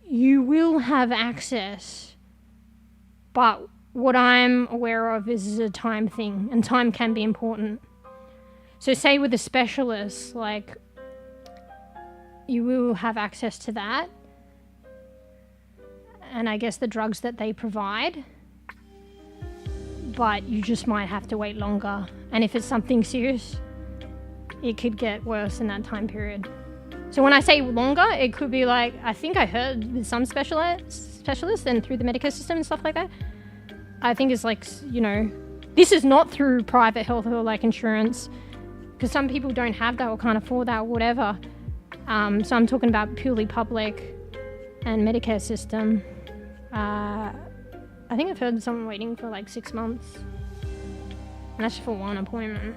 you will have access, but what I'm aware of is a time thing, and time can be important. So say with a specialist, like, you will have access to that. And I guess the drugs that they provide. But you just might have to wait longer. And if it's something serious, it could get worse in that time period. So when I say longer, it could be like, I think I heard with some specialists and through the Medicare system and stuff like that, I think it's like, you know, this is not through private health or like insurance, because some people don't have that or can't afford that or whatever. So I'm talking about purely public and Medicare system. I think I've heard someone waiting for like 6 months. And that's for one appointment.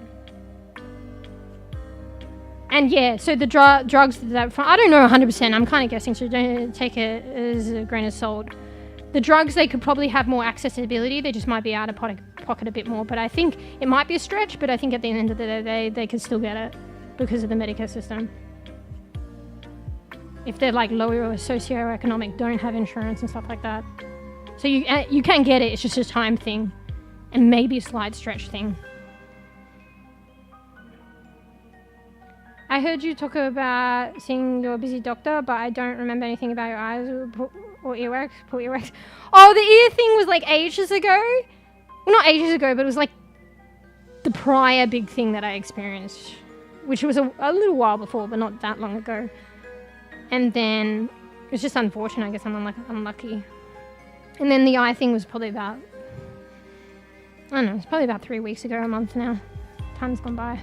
And yeah, so the drugs that, I don't know 100%, I'm kind of guessing, so don't take it as a grain of salt. The drugs, they could probably have more accessibility, they just might be out of pocket a bit more, but I think it might be a stretch, but I think at the end of the day, they could still get it because of the Medicare system. If they're like lower or socioeconomic, don't have insurance and stuff like that. So you can get it, it's just a time thing, and maybe a slight stretch thing. I heard you talk about seeing your busy doctor, but I don't remember anything about your eyes or earwax. Oh, the ear thing was like ages ago. Well, not ages ago, but it was like the prior big thing that I experienced, which was a little while before, but not that long ago. And then it was just unfortunate, I guess I'm unlucky. And then the eye thing was probably about, I don't know, it's probably about 3 weeks ago, a month now. Time's gone by.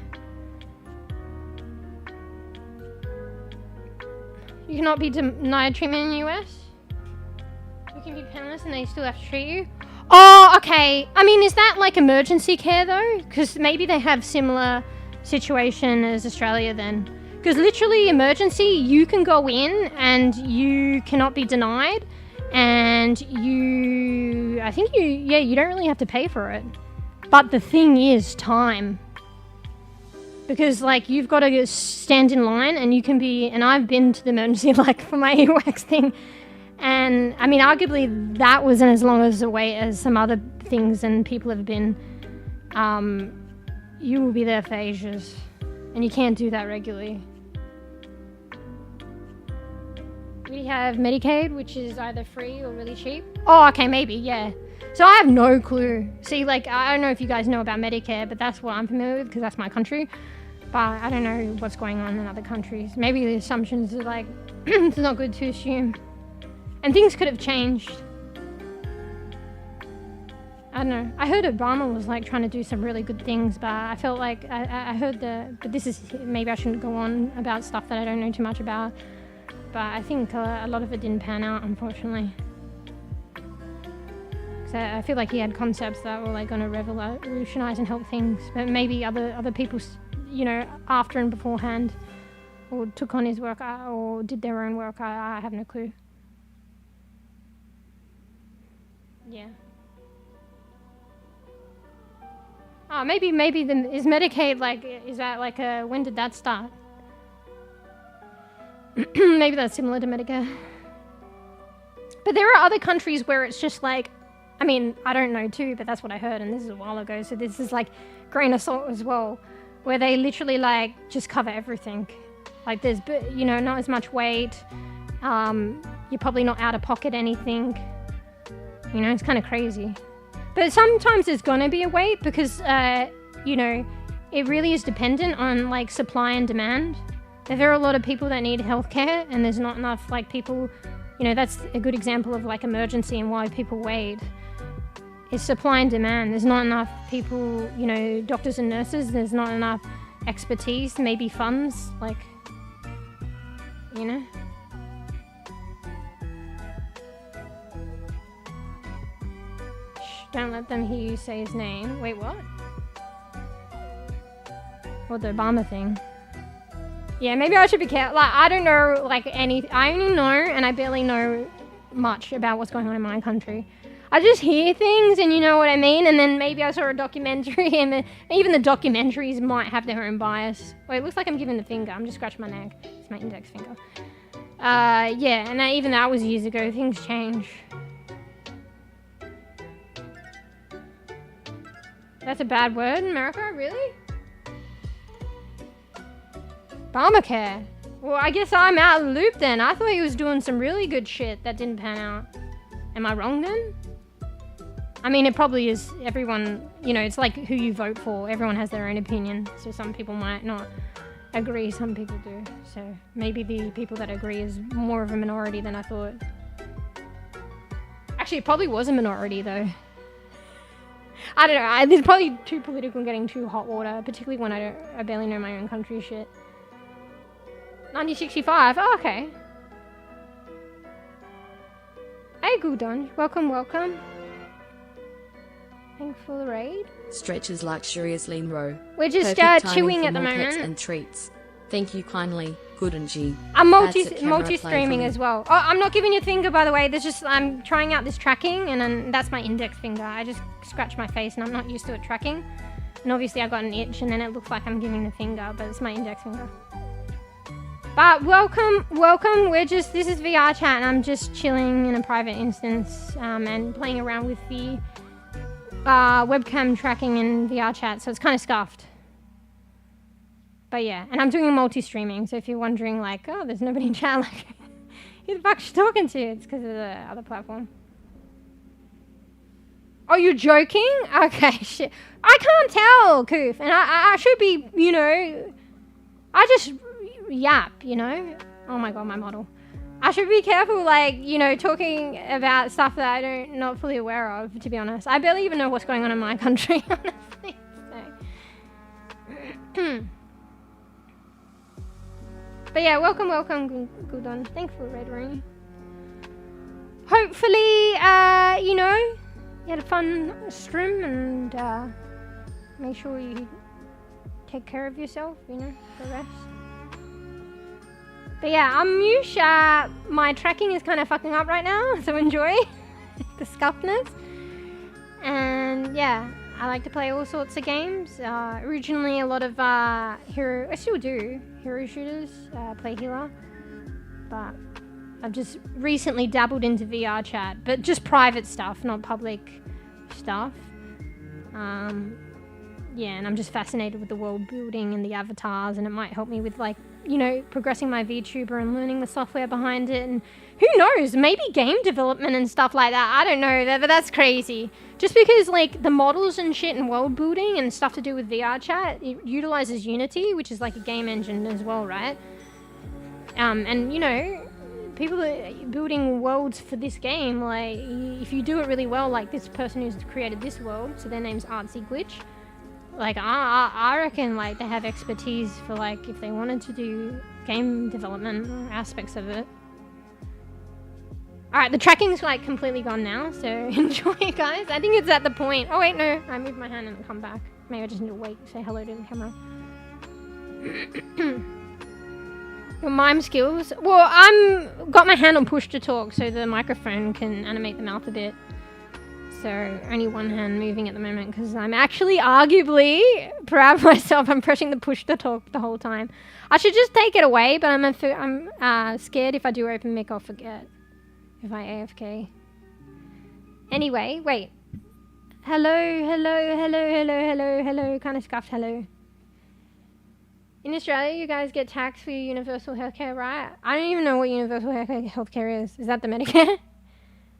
You cannot be denied treatment in the US? You can be penniless and they still have to treat you? Oh, okay. I mean, is that like emergency care though? Because maybe they have similar situation as Australia then. Because literally emergency, you can go in and you cannot be denied. And you don't really have to pay for it. But the thing is time. Because like you've got to stand in line and you can be, and I've been to the emergency like for my earwax thing. And I mean, arguably that wasn't as long as a wait as some other things and people have been. You will be there for ages and you can't do that regularly. We have Medicaid, which is either free or really cheap. Oh, okay, maybe, yeah. So I have no clue. See, like, I don't know if you guys know about Medicare, but that's what I'm familiar with because that's my country. But I don't know what's going on in other countries. Maybe the assumptions are like, it's not good to assume. And things could have changed. I don't know. I heard Obama was like trying to do some really good things, but I felt like I heard but this is, maybe I shouldn't go on about stuff that I don't know too much about. But I think a lot of it didn't pan out, unfortunately. So I feel like he had concepts that were like going to revolutionize and help things, but maybe other people, you know, after and beforehand, or took on his work or did their own work. I have no clue. Yeah. Oh, maybe is Medicaid like, is that like when did that start? Maybe that's similar to Medicare. But there are other countries where it's just like, I mean, I don't know too, but that's what I heard, and this is a while ago, so this is like grain of salt as well, where they literally like just cover everything. Like there's, you know, not as much weight, you're probably not out of pocket anything, you know, it's kind of crazy. But sometimes there's gonna be a wait because, you know, it really is dependent on like supply and demand. If there are a lot of people that need healthcare and there's not enough like people, you know, that's a good example of like emergency and why people wait. It's supply and demand. There's not enough people, you know, doctors and nurses. There's not enough expertise, maybe funds, like, you know. Shh, don't let them hear you say his name. Wait, what? What, the Obama thing? Yeah, maybe I should be careful. Like, I don't know, like, I only know, and I barely know much about what's going on in my country. I just hear things, and you know what I mean? And then maybe I saw a documentary, and even the documentaries might have their own bias. Wait, it looks like I'm giving the finger. I'm just scratching my neck. It's my index finger. Yeah, and even that was years ago. Things change. That's a bad word in America? Really? Obamacare. Well, I guess I'm out of the loop then. I thought he was doing some really good shit that didn't pan out. Am I wrong then? I mean, it probably is. Everyone, you know, it's like who you vote for. Everyone has their own opinion. So some people might not agree, some people do. So maybe the people that agree is more of a minority than I thought. Actually, it probably was a minority though. I don't know. There's probably too political and getting too hot water, particularly when I barely know my own country shit. 1965. Oh, okay. Hey, Gudon. Welcome, welcome. Thanks for the raid. Stretches luxuriously row. We're just Perfect timing chewing for at the more pets moment. and treats. Thank you kindly, Gudonji. I'm That's a camera multi-streaming play as well. Oh, I'm not giving you a finger, by the way. There's just, I'm trying out this tracking, and then that's my index finger. I just scratch my face, and I'm not used to it tracking. And obviously I got an itch, and then it looks like I'm giving the finger, but it's my index finger. But welcome. This is VRChat, and I'm just chilling in a private instance, and playing around with the webcam tracking in VRChat, so it's kind of scuffed. But yeah, and I'm doing multi-streaming, so if you're wondering like, oh, there's nobody in chat, like, who the fuck's she talking to? It's because of the other platform. Oh, you're joking? Okay, shit. I can't tell, Koof, and I should be, you know, I just yap, you know? Oh my god, my model. I should be careful, like, you know, talking about stuff that I'm not fully aware of, to be honest. I barely even know what's going on in my country, honestly. So. But yeah, welcome, Gudon. Thanks for Red Room. Hopefully, you know, you had a fun stream and make sure you take care of yourself, you know, for rest. But yeah, I'm Musha. My tracking is kind of fucking up right now, so enjoy the scuffness. And yeah, I like to play all sorts of games. Originally a lot of I still do, hero shooters, play healer. But I've just recently dabbled into VRChat, but just private stuff, not public stuff. Yeah, and I'm just fascinated with the world building and the avatars, and it might help me with, like, you know, progressing my VTuber and learning the software behind it, and who knows, maybe game development and stuff like that. I don't know, but that's crazy. Just because, like, the models and shit and world building and stuff to do with VRChat, it utilizes Unity, which is like a game engine as well, right? And, you know, people that are building worlds for this game, like, if you do it really well, like this person who's created this world, so their name's Artsy Glitch, like, I reckon, like, they have expertise for, like, if they wanted to do game development aspects of it. Alright, the tracking's, like, completely gone now, so enjoy, guys. I think it's at the point... Oh, wait, no. I moved my hand and come back. Maybe I just need to wait and say hello to the camera. Your mime skills? Well, got my hand on push to talk, so the microphone can animate the mouth a bit. So only one hand moving at the moment because I'm actually arguably proud of myself. I'm pressing the push to talk the whole time. I should just take it away, but I'm scared if I do open mic I'll forget if I AFK. Anyway, wait. Hello. Kind of scuffed hello. In Australia, you guys get taxed for your universal healthcare, right? I don't even know what universal healthcare is. Is that the Medicare?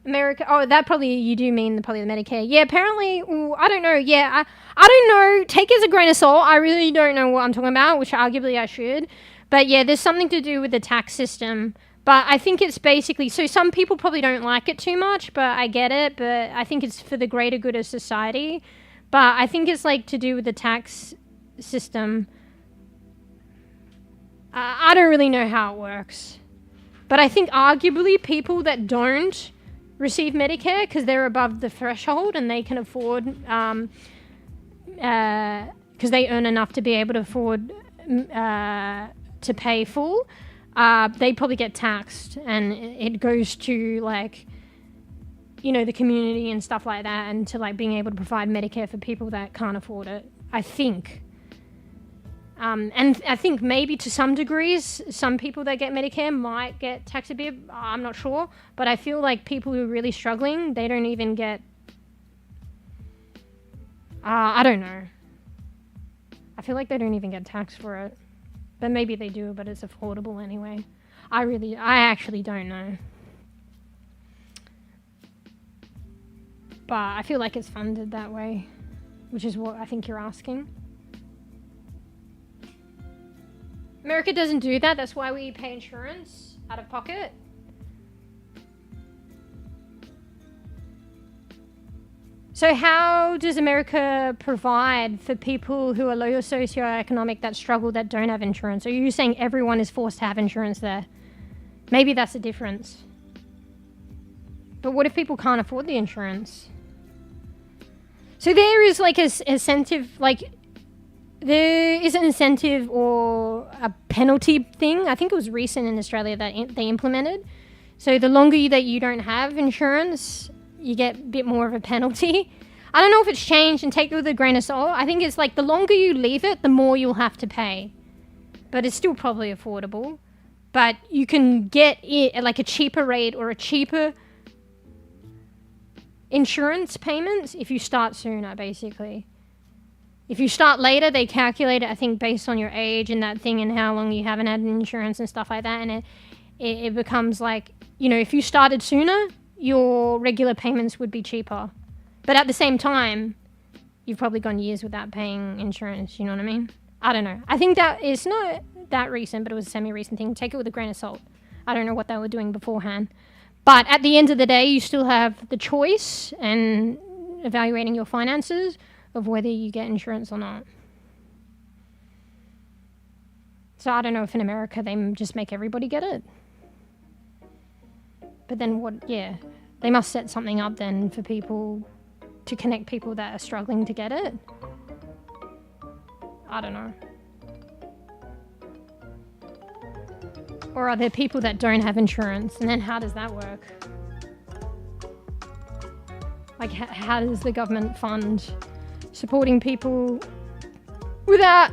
America, oh, that probably, you do mean probably the Medicare. Yeah, apparently, ooh, I don't know, yeah, I don't know, take it as a grain of salt, I really don't know what I'm talking about, which arguably I should, but yeah, there's something to do with the tax system, but I think it's basically, so some people probably don't like it too much, but I get it, but I think it's for the greater good of society, but I think it's like to do with the tax system. I don't really know how it works, but I think arguably people that don't receive Medicare because they're above the threshold and they can afford, because they earn enough to be able to afford to pay full, they probably get taxed and it goes to, like, you know, the community and stuff like that, and to, like, being able to provide Medicare for people that can't afford it, I think. And I think maybe to some degrees, some people that get Medicare might get taxed a bit. I'm not sure. But I feel like people who are really struggling, they don't even get... I don't know. I feel like they don't even get taxed for it. But maybe they do, but it's affordable anyway. I actually don't know. But I feel like it's funded that way, which is what I think you're asking. America doesn't do that. That's why we pay insurance out of pocket. So how does America provide for people who are low socioeconomic that struggle, that don't have insurance? Are you saying everyone is forced to have insurance there? Maybe that's the difference. But what if people can't afford the insurance? So there is like a incentive, like there is an incentive or a penalty thing. I think it was recent in Australia that they implemented. So the longer that you don't have insurance, you get a bit more of a penalty. I don't know if it's changed, and take it with a grain of salt. I think it's like the longer you leave it, the more you'll have to pay. But it's still probably affordable. But you can get it at like a cheaper rate or a cheaper insurance payments if you start sooner, basically. If you start later, they calculate it, I think, based on your age and that thing and how long you haven't had insurance and stuff like that. And it becomes like, you know, if you started sooner, your regular payments would be cheaper. But at the same time, you've probably gone years without paying insurance, you know what I mean? I don't know. I think that it's not that recent, but it was a semi-recent thing. Take it with a grain of salt. I don't know what they were doing beforehand. But at the end of the day, you still have the choice and evaluating your finances of whether you get insurance or not. So I don't know if in America they just make everybody get it. But then what, yeah, they must set something up then for people to connect people that are struggling to get it. I don't know. Or are there people that don't have insurance? And then how does that work? Like, how does the government fund supporting people without...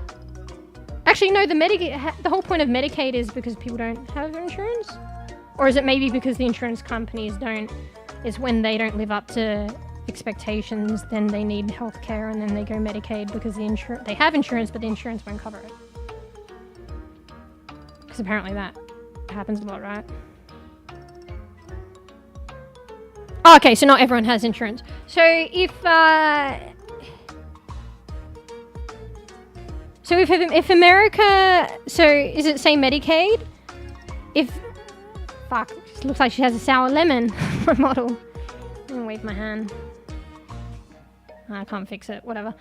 Actually, no, the whole point of Medicaid is because people don't have insurance? Or is it maybe because the insurance companies don't... It's when they don't live up to expectations, then they need healthcare, and then they go Medicaid because they have insurance, but the insurance won't cover it. Because apparently that happens a lot, right? Oh, okay, so not everyone has insurance. So if America, so is it say Medicaid? Fuck, it looks like she has a sour lemon, my model. I'm gonna wave my hand. I can't fix it, whatever.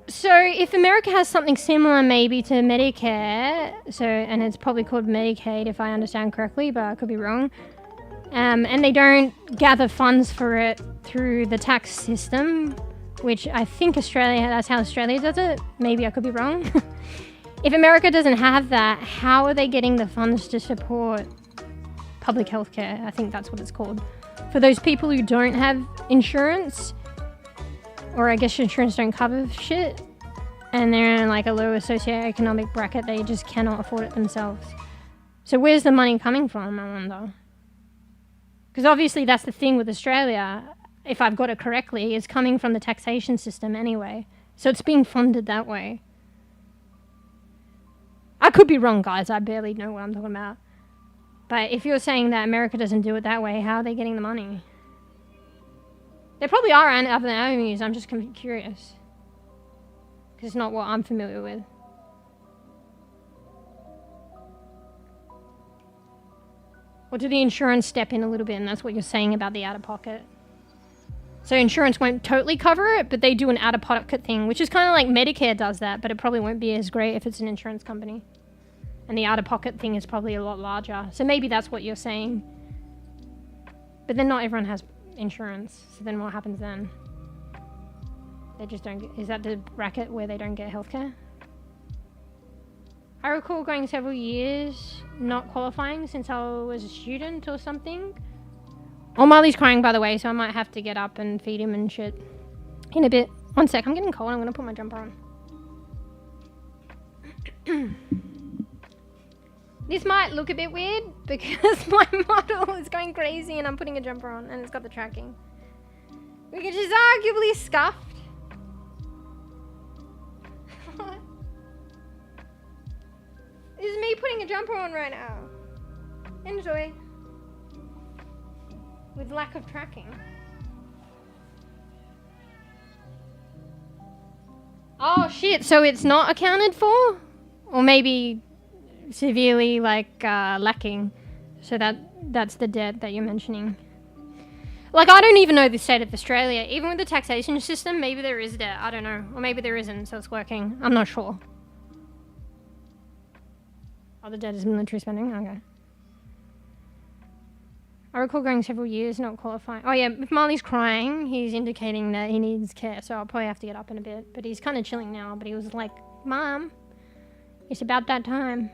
So if America has something similar maybe to Medicare, and it's probably called Medicaid if I understand correctly, but I could be wrong, and they don't gather funds for it through the tax system, which I think that's how Australia does it. Maybe I could be wrong. If America doesn't have that, how are they getting the funds to support public health care? I think that's what it's called. For those people who don't have insurance, or I guess insurance don't cover shit, and they're in like a lower socioeconomic bracket, they just cannot afford it themselves. So where's the money coming from, I wonder? Because obviously that's the thing with Australia, if I've got it correctly, is coming from the taxation system anyway. So it's being funded that way. I could be wrong, guys. I barely know what I'm talking about. But if you're saying that America doesn't do it that way, how are they getting the money? There probably are other avenues. I'm just curious. Because it's not what I'm familiar with. Or do the insurance step in a little bit, and that's what you're saying about the out-of-pocket? So insurance won't totally cover it, but they do an out-of-pocket thing, which is kind of like Medicare does that, but it probably won't be as great if it's an insurance company. And the out-of-pocket thing is probably a lot larger. So maybe that's what you're saying. But then not everyone has insurance. So then what happens then? They just don't get... Is that the bracket where they don't get healthcare? I recall going several years not qualifying since I was a student or something. Oh, Marley's crying, by the way, so I might have to get up and feed him and shit in a bit. One sec, I'm getting cold. I'm going to put my jumper on. This might look a bit weird because my model is going crazy and I'm putting a jumper on and it's got the tracking, which is arguably scuffed. your jumper on right now. Enjoy. With lack of tracking. Oh shit, so it's not accounted for? Or maybe severely like lacking. So that's the debt that you're mentioning. Like, I don't even know the state of Australia. Even with the taxation system, maybe there is debt. I don't know. Or maybe there isn't, so it's working. I'm not sure. Oh, the debt is military spending? Okay. I recall going several years not qualifying. Oh yeah, if Marley's crying, he's indicating that he needs care, so I'll probably have to get up in a bit. But he's kind of chilling now, but he was like, Mom, it's about that time.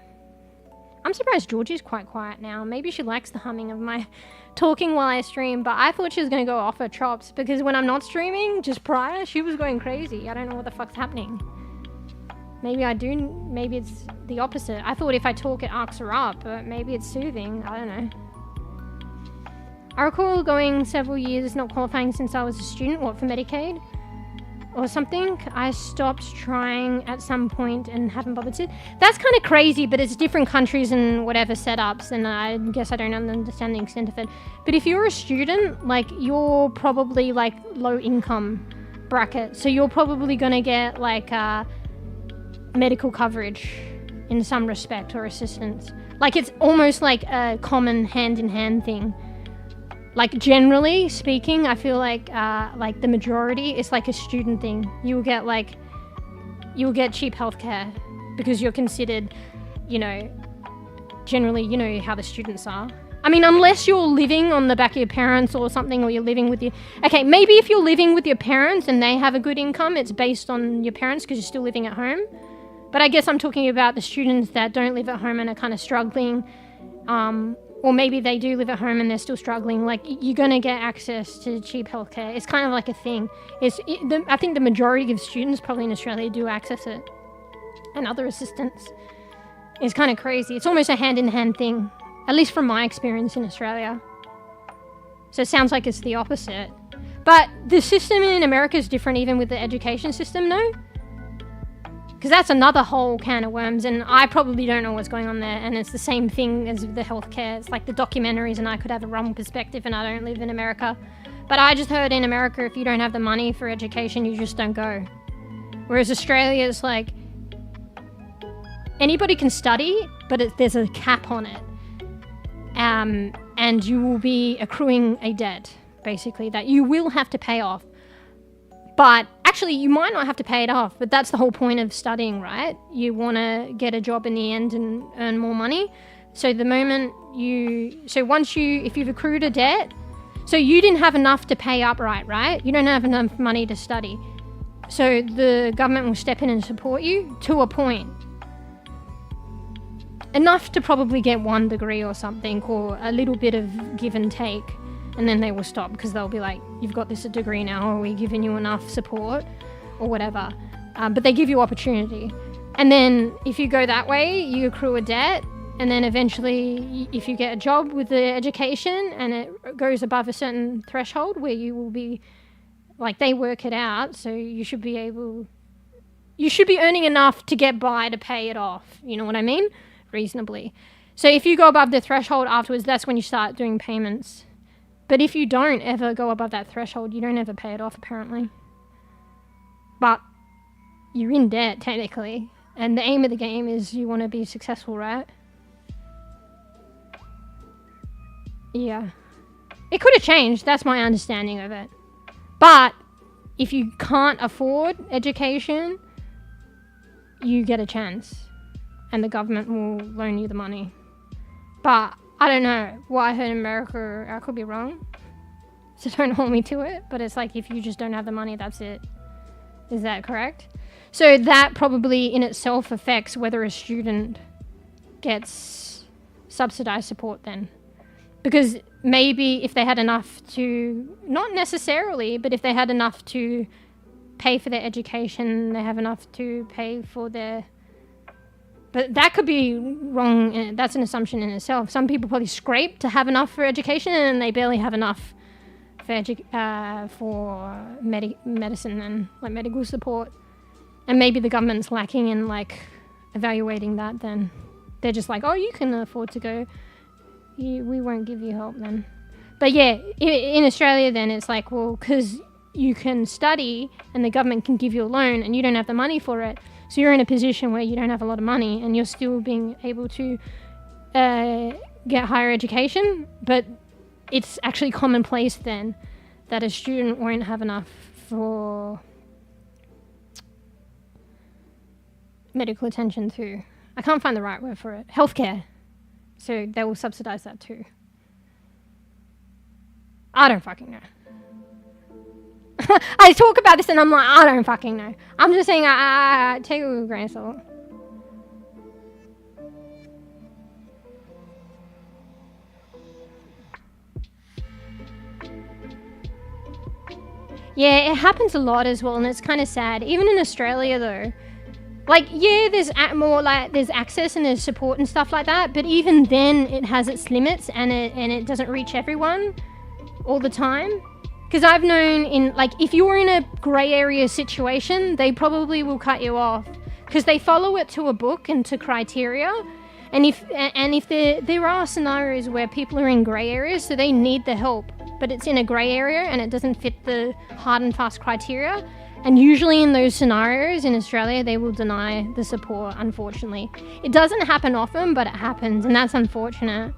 I'm surprised Georgie's quite quiet now. Maybe she likes the humming of my talking while I stream, but I thought she was going to go off her chops because when I'm not streaming, just prior, she was going crazy. I don't know what the fuck's happening. Maybe I do, maybe it's the opposite. I thought if I talk it arcs her up, but maybe it's soothing. I don't know. I recall going several years not qualifying since I was a student, what, for Medicaid? Or something. I stopped trying at some point and haven't bothered to. That's kind of crazy, but it's different countries and whatever setups, and I guess I don't understand the extent of it. But if you're a student, like, you're probably like low income bracket, so you're probably gonna get like medical coverage in some respect or assistance. Like, it's almost like a common hand-in-hand thing. Like, generally speaking, I feel like the majority is like a student thing. You'll get cheap healthcare because you're considered, you know, generally, you know how the students are. I mean, unless you're living on the back of your parents or something, or you're living with your... Okay, maybe if you're living with your parents and they have a good income, it's based on your parents because you're still living at home. But I guess I'm talking about the students that don't live at home and are kind of struggling, or maybe they do live at home and they're still struggling. Like, you're going to get access to cheap healthcare. It's kind of like a thing. I think the majority of students probably in Australia do access it. And other assistance. It's kind of crazy. It's almost a hand-in-hand thing. At least from my experience in Australia. So it sounds like it's the opposite. But the system in America is different even with the education system, no? Because that's another whole can of worms, and I probably don't know what's going on there, and it's the same thing as the healthcare. It's like the documentaries, and I could have a wrong perspective, and I don't live in America. But I just heard in America, if you don't have the money for education, you just don't go. Whereas Australia is like, anybody can study, but there's a cap on it. And you will be accruing a debt, basically, that you will have to pay off. But actually, you might not have to pay it off, but that's the whole point of studying, right? You want to get a job in the end and earn more money. So if you've accrued a debt, so you didn't have enough to pay upright, right? You don't have enough money to study. So the government will step in and support you to a point. Enough to probably get 1 degree or something, or a little bit of give and take. And then they will stop because they'll be like, you've got this degree now, are we giving you enough support or whatever? But they give you opportunity. And then if you go that way, you accrue a debt. And then eventually, if you get a job with the education and it goes above a certain threshold where you will be, like, they work it out. So you should be earning enough to get by to pay it off. You know what I mean? Reasonably. So if you go above the threshold afterwards, that's when you start doing payments. But if you don't ever go above that threshold, you don't ever pay it off, apparently. But you're in debt, technically. And the aim of the game is you want to be successful, right? Yeah. It could have changed. That's my understanding of it. But if you can't afford education, you get a chance. And the government will loan you the money. But I don't know. What I heard in America, I could be wrong. So don't hold me to it. But it's like, if you just don't have the money, that's it. Is that correct? So that probably in itself affects whether a student gets subsidized support then. Because maybe if they had enough to, not necessarily, but if they had enough to pay for their education, they have enough to pay for their... But that could be wrong. That's an assumption in itself. Some people probably scrape to have enough for education, and they barely have enough for medicine and like medical support. And maybe the government's lacking in like evaluating that then. they're just like, oh, you can afford to go. We won't give you help then. But yeah, in Australia then it's like, well, because you can study and the government can give you a loan and you don't have the money for it. So you're in a position where you don't have a lot of money and you're still being able to get higher education. But it's actually commonplace then that a student won't have enough for medical attention too. I can't find the right word for it. Healthcare. So they will subsidize that too. I don't fucking know. I talk about this and I'm like, I don't fucking know. I'm just saying, I take it with a grain of salt. Yeah, it happens a lot as well, and it's kind of sad. Even in Australia though, like, yeah, there's more like there's access and there's support and stuff like that, but even then it has its limits and it doesn't reach everyone all the time. Because I've known in, like, if you're in a grey area situation, they probably will cut you off because they follow it to a book and to criteria. And if there are scenarios where people are in grey areas, so they need the help, but it's in a grey area and it doesn't fit the hard and fast criteria. And usually in those scenarios in Australia, they will deny the support, unfortunately. It doesn't happen often, but it happens, and that's unfortunate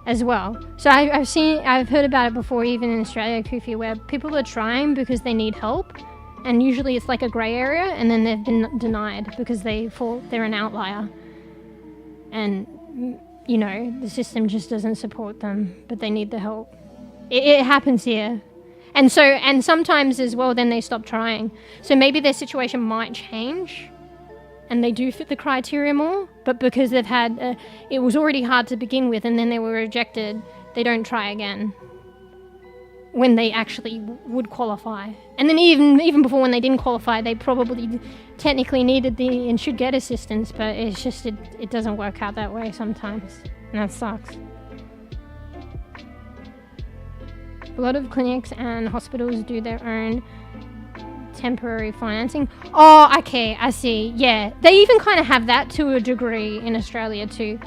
as well. So I've heard about it before, even in Australia, Kufi, where people are trying because they need help, and usually it's like a grey area, and then they've been denied because they're an outlier. And, you know, the system just doesn't support them, but they need the help. It happens here. And sometimes as well, then they stop trying. So maybe their situation might change and they do fit the criteria more, but because they've had, it was already hard to begin with and then they were rejected, they don't try again when they actually would qualify. And then even before when they didn't qualify, they probably technically needed and should get assistance, but it's just, it doesn't work out that way sometimes. And that sucks. A lot of clinics and hospitals do their own temporary financing. Oh, okay, I see. Yeah, they even kind of have that to a degree in Australia too.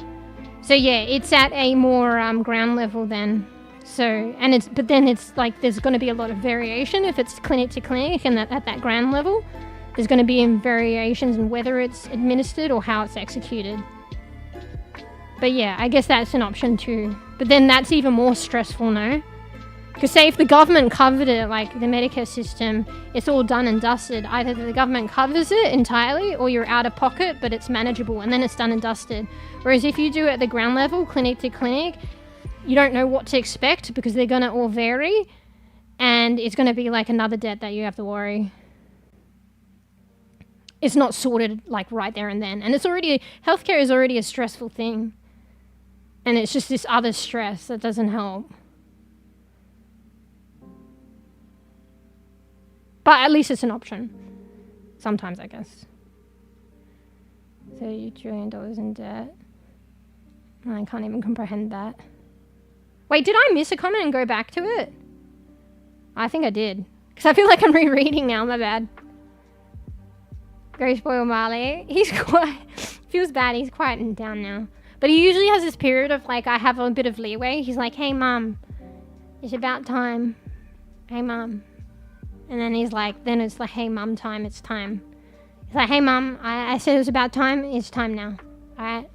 So yeah, it's at a more ground level then. So, but then it's like there's going to be a lot of variation if it's clinic to clinic and at that ground level. There's going to be variations in whether it's administered or how it's executed. But yeah, I guess that's an option too. But then that's even more stressful, no? Because say if the government covered it, like the Medicare system, it's all done and dusted. Either the government covers it entirely or you're out of pocket, but it's manageable and then it's done and dusted. Whereas if you do it at the ground level, clinic to clinic, you don't know what to expect because they're going to all vary and it's going to be like another debt that you have to worry. It's not sorted like right there and then. And healthcare is already a stressful thing. And it's just this other stress that doesn't help. But at least it's an option. Sometimes, I guess. $30 trillion in debt. I can't even comprehend that. Wait, did I miss a comment and go back to it? I think I did. Because I feel like I'm rereading now, my bad. Go spoil Marley. He's feels bad, he's quieting down now. But he usually has this period of like, I have a bit of leeway. He's like, hey mum, it's about time. Hey mum. And then he's like, then it's like, hey mum time, it's time. He's like, hey mum, I said it was about time, it's time now. Alright?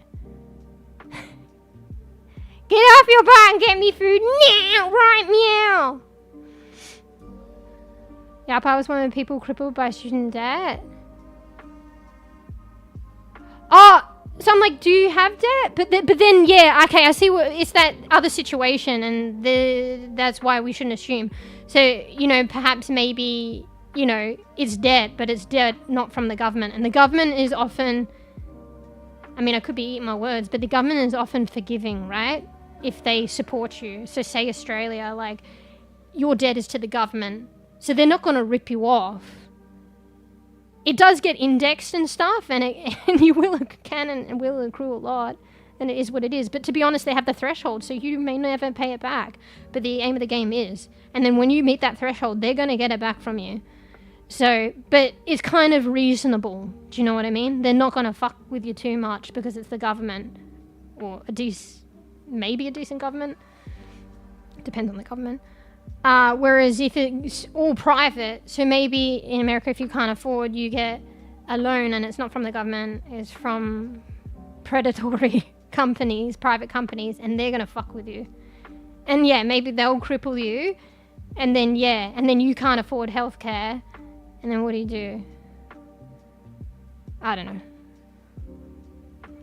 Get off your butt and get me food now, right, meow! Yep, I was one of the people crippled by student debt. Oh, so I'm like, do you have debt? But then, yeah, okay, I see it's that other situation and that's why we shouldn't assume. So, you know, perhaps maybe, you know, it's debt, but it's debt not from the government. And the government is often, I mean, I could be eating my words, but the government is often forgiving, right? If they support you. So say Australia, like, your debt is to the government. So they're not going to rip you off. It does get indexed and stuff, and you can and will accrue a lot. And it is what it is. But to be honest, they have the threshold, so you may never pay it back. But the aim of the game is. And then when you meet that threshold, they're going to get it back from you. So, but it's kind of reasonable. Do you know what I mean? They're not going to fuck with you too much because it's the government, or maybe a decent government. Depends on the government. Whereas if it's all private, so maybe in America, if you can't afford, you get a loan and it's not from the government, it's from predatory companies, private companies, and they're going to fuck with you. And yeah, maybe they'll cripple you, and then you can't afford healthcare. And then what do? I don't know.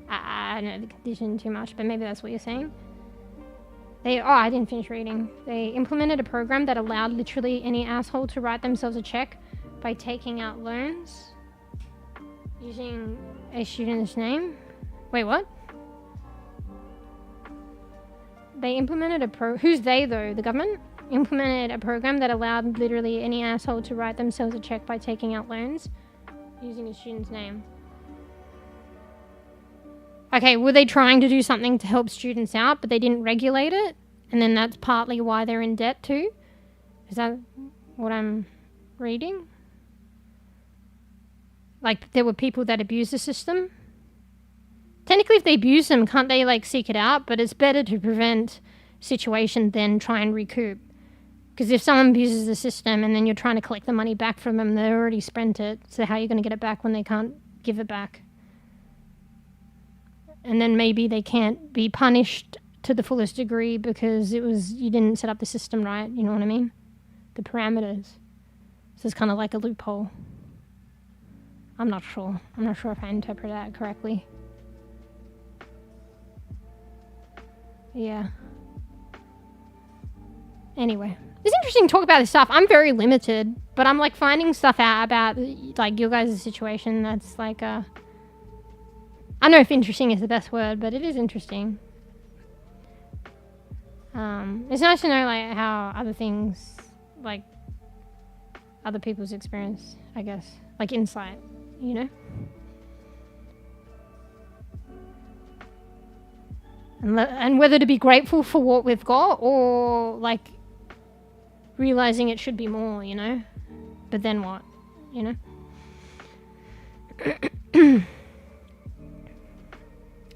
I don't know the condition too much, but maybe that's what you're saying. I didn't finish reading. They implemented a program that allowed literally any asshole to write themselves a check by taking out loans using a student's name. Wait, what? They implemented who's they though? The government? Implemented a program that allowed literally any asshole to write themselves a check by taking out loans using a student's name. Okay, were they trying to do something to help students out, but they didn't regulate it? And then that's partly why they're in debt too? Is that what I'm reading? Like, there were people that abused the system? Technically, if they abuse them, can't they, like, seek it out? But it's better to prevent situation than try and recoup. Because if someone abuses the system and then you're trying to collect the money back from them, they already spent it. So how are you going to get it back when they can't give it back? And then maybe they can't be punished to the fullest degree because you didn't set up the system right. You know what I mean? The parameters. So it's kind of like a loophole. I'm not sure. I'm not sure if I interpret that correctly. Yeah. Anyway. It's interesting to talk about this stuff. I'm very limited, but I'm like finding stuff out about like your guys' situation that's like I don't know if interesting is the best word, but it is interesting. It's nice to know like how other things, like other people's experience, I guess, like insight, you know? And whether to be grateful for what we've got or like realizing it should be more, you know? But then what? You know?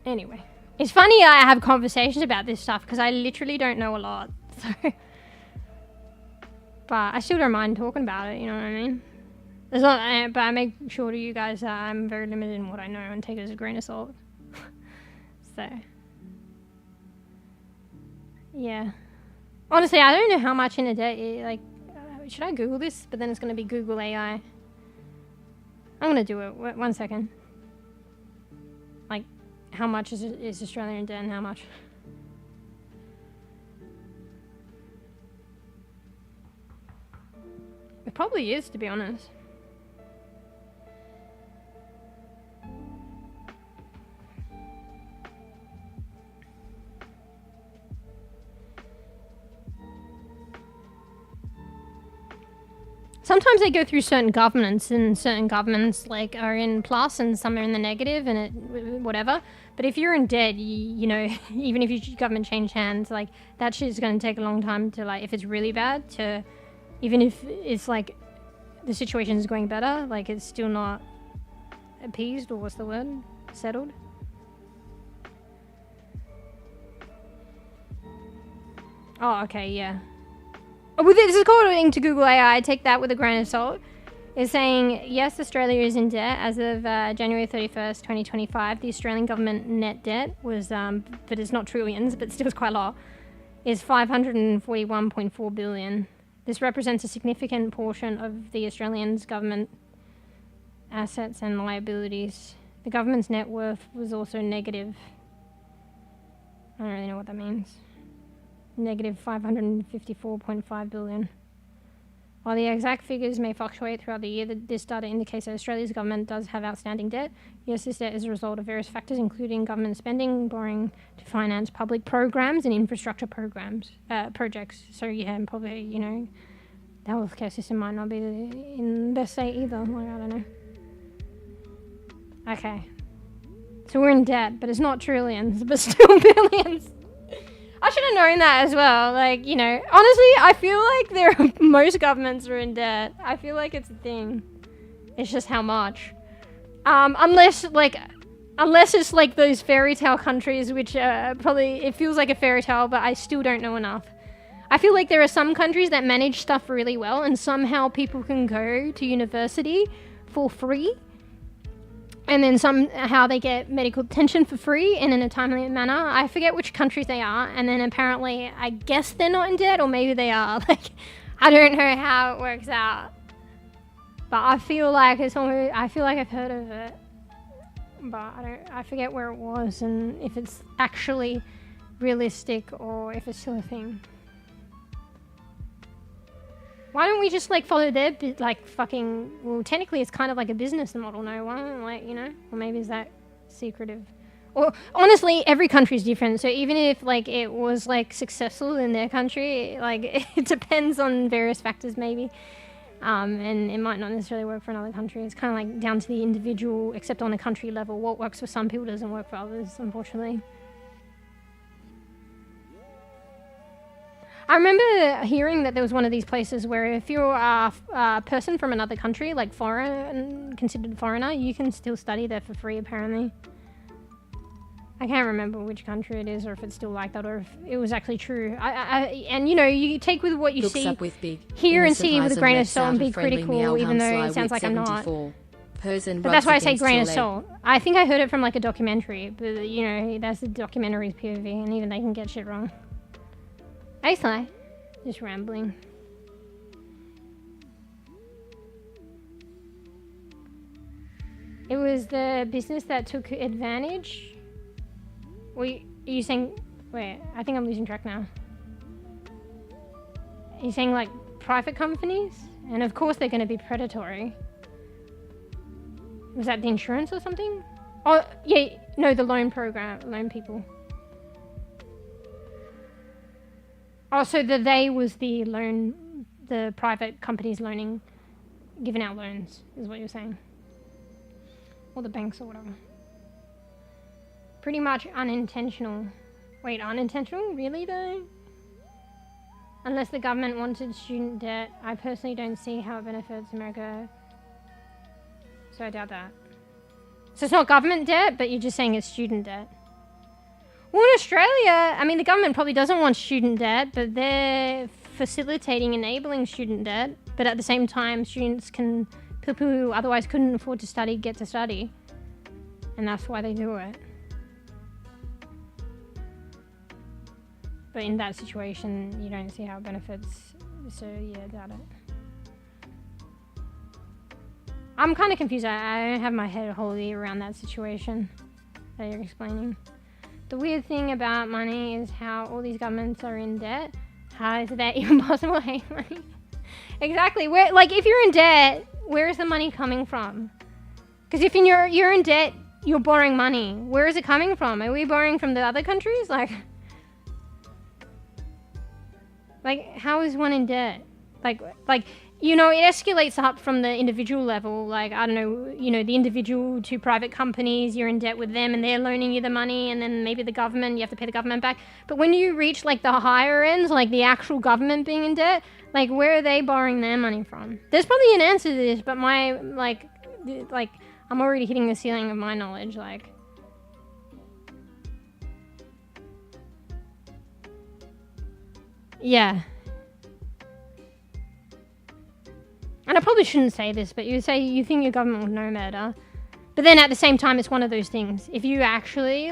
Anyway. It's funny I have conversations about this stuff because I literally don't know a lot. So, but I still don't mind talking about it, you know what I mean? It's not, but I make sure to you guys that I'm very limited in what I know and take it as a grain of salt. So, yeah. Honestly, I don't know how much in a day, like, should I Google this? But then it's going to be Google AI. I'm going to do it. 1 second. Like, how much is Australia in debt and how much? It probably is, to be honest. Sometimes they go through certain governments, and certain governments like are in plus and some are in the negative, and whatever. But if you're in debt, you know, even if your government change hands, like that shit is going to take a long time to, like, if it's really bad, to even if it's like the situation is going better, like it's still not appeased, or what's the word? Settled. Oh, okay, yeah. Oh, well, this is according to Google AI. I take that with a grain of salt. It's saying, yes, Australia is in debt. As of January 31st, 2025, the Australian government net debt was, but it's not trillions, but still it's quite a lot, is 541.4 billion. This represents a significant portion of the Australian government assets and liabilities. The government's net worth was also negative. I don't really know what that means. Negative 554.5 billion. While the exact figures may fluctuate throughout the year, this data indicates that Australia's government does have outstanding debt. Yes, this debt is a result of various factors, including government spending, borrowing to finance public programs and infrastructure projects. So yeah, and probably, you know, the healthcare system might not be in the best state either. Like, I don't know. Okay. So we're in debt, but it's not trillions, but still billions. I should have known that as well. Like, you know, honestly, I feel like most governments are in debt. I feel like it's a thing. It's just how much. Unless it's like those fairy tale countries, which probably, it feels like a fairy tale, but I still don't know enough. I feel like there are some countries that manage stuff really well, and somehow people can go to university for free. And then somehow they get medical attention for free and in a timely manner. I forget which countries they are. And then apparently, I guess they're not in debt, or maybe they are. Like, I don't know how it works out. But I feel like I feel like I've heard of it. But I forget where it was and if it's actually realistic or if it's still a thing. Why don't we just like follow their well, technically it's kind of like a business model, no one, like, you know, or maybe is that secretive? Or honestly, every country is different. So even if like it was like successful in their country, like it depends on various factors maybe. And it might not necessarily work for another country. It's kind of like down to the individual, except on a country level. What works for some people doesn't work for others, unfortunately. I remember hearing that there was one of these places where if you're a person from another country, like foreign, considered a foreigner, you can still study there for free, apparently. I can't remember which country it is, or if it's still like that, or if it was actually true. And you know, you take with what you see here and see with a grain of salt and be critical, even though it sounds like I'm not. But that's why I say grain of salt. I think I heard it from like a documentary, but you know, that's the documentary's POV, and even they can get shit wrong. Hey, Sly. Just rambling. It was the business that took advantage. Are you saying... Wait, I think I'm losing track now. Are you saying like private companies? And of course they're going to be predatory. Was that the insurance or something? Oh, yeah. No, the loan people. Oh, so the they was the private companies giving out loans, is what you're saying. Or the banks or whatever. Pretty much unintentional. Wait, unintentional? Really though? Unless the government wanted student debt, I personally don't see how it benefits America. So I doubt that. So it's not government debt, but you're just saying it's student debt. Well, in Australia, I mean, the government probably doesn't want student debt, but they're facilitating, enabling student debt. But at the same time, people who otherwise couldn't afford to study, get to study. And that's why they do it. But in that situation, you don't see how it benefits. So, yeah, doubt it. I'm kind of confused. I don't have my head wholly around that situation that you're explaining. The weird thing about money is how all these governments are in debt. How is that even possible? Hate money. Exactly. If you're in debt, where is the money coming from? Because if you're in debt, you're borrowing money. Where is it coming from? Are we borrowing from the other countries? Like how is one in debt? You know, it escalates up from the individual level. Like, I don't know, you know, the individual to private companies, you're in debt with them and they're loaning you the money, and then maybe the government, you have to pay the government back. But when you reach like the higher ends, like the actual government being in debt, like where are they borrowing their money from? There's probably an answer to this, but my, I'm already hitting the ceiling of my knowledge, like. Yeah. And I probably shouldn't say this, but you say you think your government would know better. But then at the same time, it's one of those things. If you actually,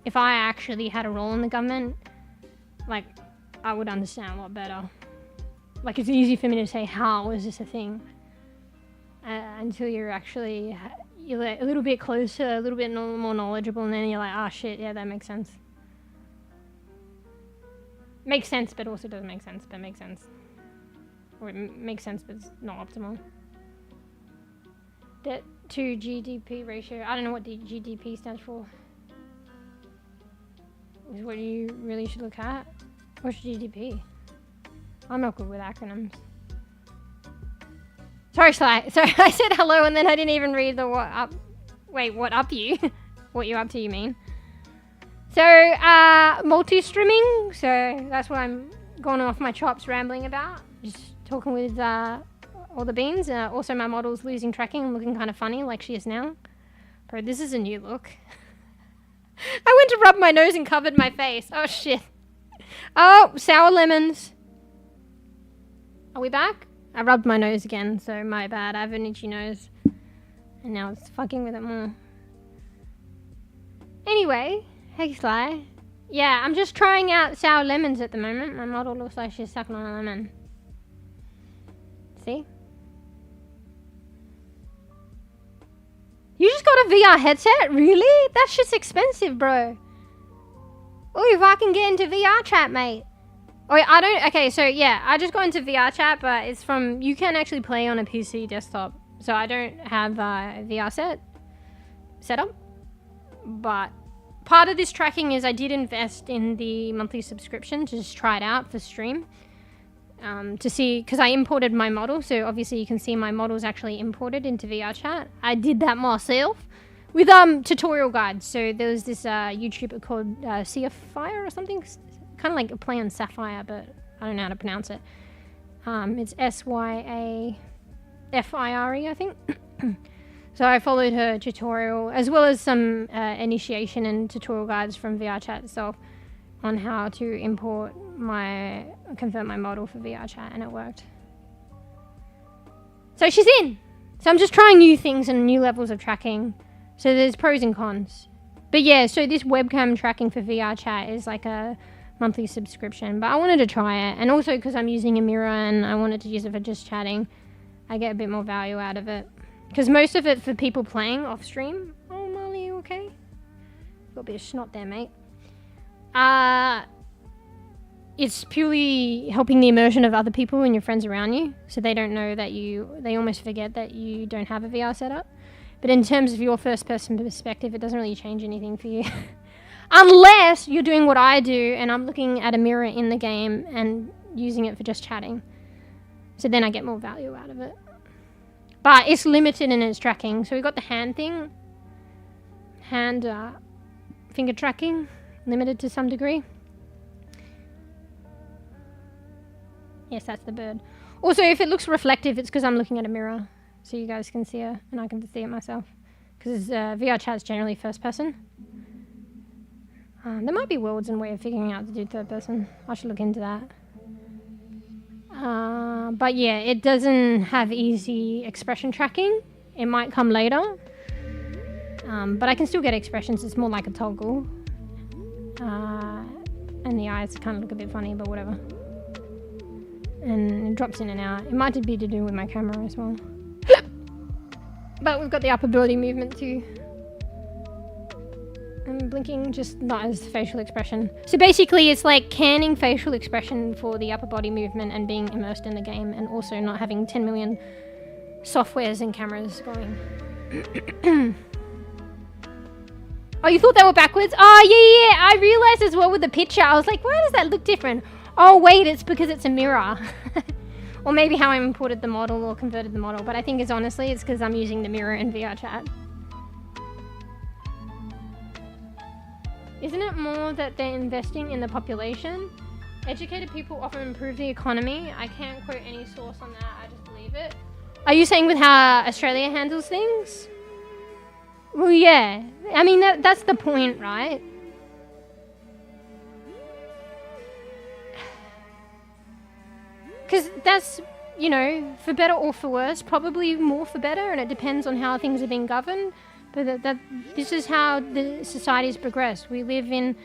if I actually had a role in the government, I would understand a lot better. It's easy for me to say, how is this a thing? Until you're actually, you're a little bit closer, a little bit more knowledgeable, and then you're like, oh shit, yeah, that makes sense. Makes sense, but also doesn't make sense, but makes sense. Or it makes sense, but it's not optimal. Debt to GDP ratio. I don't know what the GDP stands for. Is what you really should look at. What's GDP? I'm not good with acronyms. Sorry, Sly. Sorry, I said hello and then I didn't even read the what up. Wait, what up you? What you up to, you mean? So, multi-streaming. So that's what I'm going off my chops rambling about. Just talking with all the beans. Also, my model's losing tracking and looking kind of funny like she is now. Bro, this is a new look. I went to rub my nose and covered my face. Oh, shit. Oh, sour lemons. Are we back? I rubbed my nose again, so my bad. I have an itchy nose. And now it's fucking with it more. Anyway, hey Sly. Yeah, I'm just trying out sour lemons at the moment. My model looks like she's sucking on a lemon. See? You just got a VR headset? Really? That shit's expensive, bro. Oh, if I can get into VRChat, mate. Oh, I don't... Okay, so yeah, I just got into VRChat, but it's from... You can actually play on a PC desktop. So I don't have a VR setup. But part of this tracking is I did invest in the monthly subscription to just try it out for stream. To see... Because I imported my model, so obviously you can see my model's actually imported into VRChat. I did that myself. With tutorial guides. So there was this YouTuber called Sapphire or something. Kind of like a play on Sapphire, but I don't know how to pronounce it. It's Syafire, I think. So I followed her tutorial, as well as some initiation and tutorial guides from VRChat itself on how to convert my model for VRChat, and it worked. So she's in. So I'm just trying new things and new levels of tracking. So there's pros and cons. But yeah, so this webcam tracking for VRChat is like a monthly subscription, but I wanted to try it, and also because I'm using a mirror and I wanted to use it for just chatting, I get a bit more value out of it, because most of it for people playing off stream. Oh, Molly, you okay? Got a bit of snot there, mate. It's purely helping the immersion of other people and your friends around you, so they don't know that they almost forget that you don't have a VR setup. But in terms of your first person perspective, it doesn't really change anything for you. Unless you're doing what I do and I'm looking at a mirror in the game and using it for just chatting. So then I get more value out of it. But it's limited in its tracking. So we got the hand thing. Hand finger tracking. Limited to some degree. Yes, that's the bird. Also, if it looks reflective, it's because I'm looking at a mirror. So you guys can see her and I can see it myself. Because VRChat's generally first person. There might be worlds and way of figuring out to do third person. I should look into that. But yeah, it doesn't have easy expression tracking. It might come later. But I can still get expressions. It's more like a toggle. And the eyes kind of look a bit funny, but whatever. And it drops in and out. It might be to do with my camera as well. But we've got the upper body movement too. And blinking, just not as facial expression. So basically it's like canning facial expression for the upper body movement and being immersed in the game, and also not having 10 million softwares and cameras going. Oh, you thought they were backwards? Oh, yeah. I realized as well with the picture. I was like, why does that look different? Oh, wait, it's because it's a mirror. Or maybe how I imported the model or converted the model. But I think it's because I'm using the mirror in VRChat. Isn't it more that they're investing in the population? Educated people often improve the economy. I can't quote any source on that, I just believe it. Are you saying with how Australia handles things? Well, yeah. I mean, that's the point, right? Because that's, you know, for better or for worse, probably more for better, and it depends on how things are being governed. But this is how the societies progress. We live in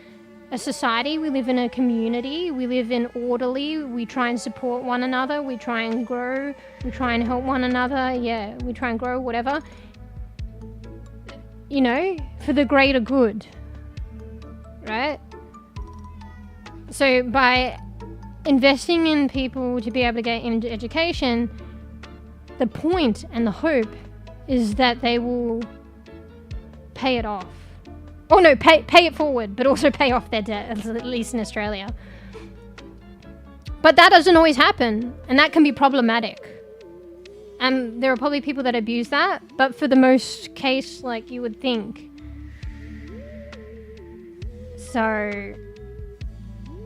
a society, we live in a community, we live in orderly, we try and support one another, we try and grow, we try and help one another, yeah, we try and grow, whatever. You know, for the greater good, right? So by investing in people to be able to get into education, the point and the hope is that they will pay it off. Oh no, pay it forward, but also pay off their debt, at least in Australia. But that doesn't always happen, and that can be problematic. And there are probably people that abuse that, but for the most case, like you would think. So,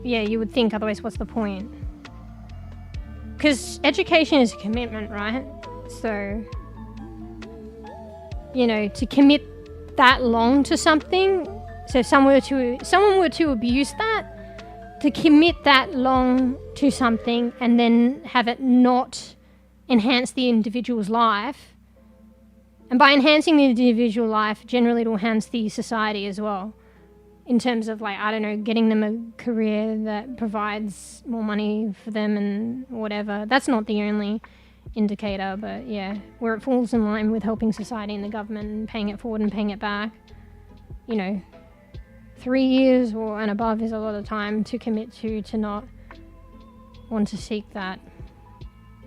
yeah, you would think, otherwise what's the point? Because education is a commitment, right? So, you know, to commit that long to something, so if someone were to abuse that, to commit that long to something and then have it not enhance the individual's life, and by enhancing the individual life, generally it will enhance the society as well, in terms of, like, I don't know, getting them a career that provides more money for them and whatever. That's not the only indicator, but yeah, where it falls in line with helping society and the government and paying it forward and paying it back, you know, 3 years or and above is a lot of time to commit to not want to seek that.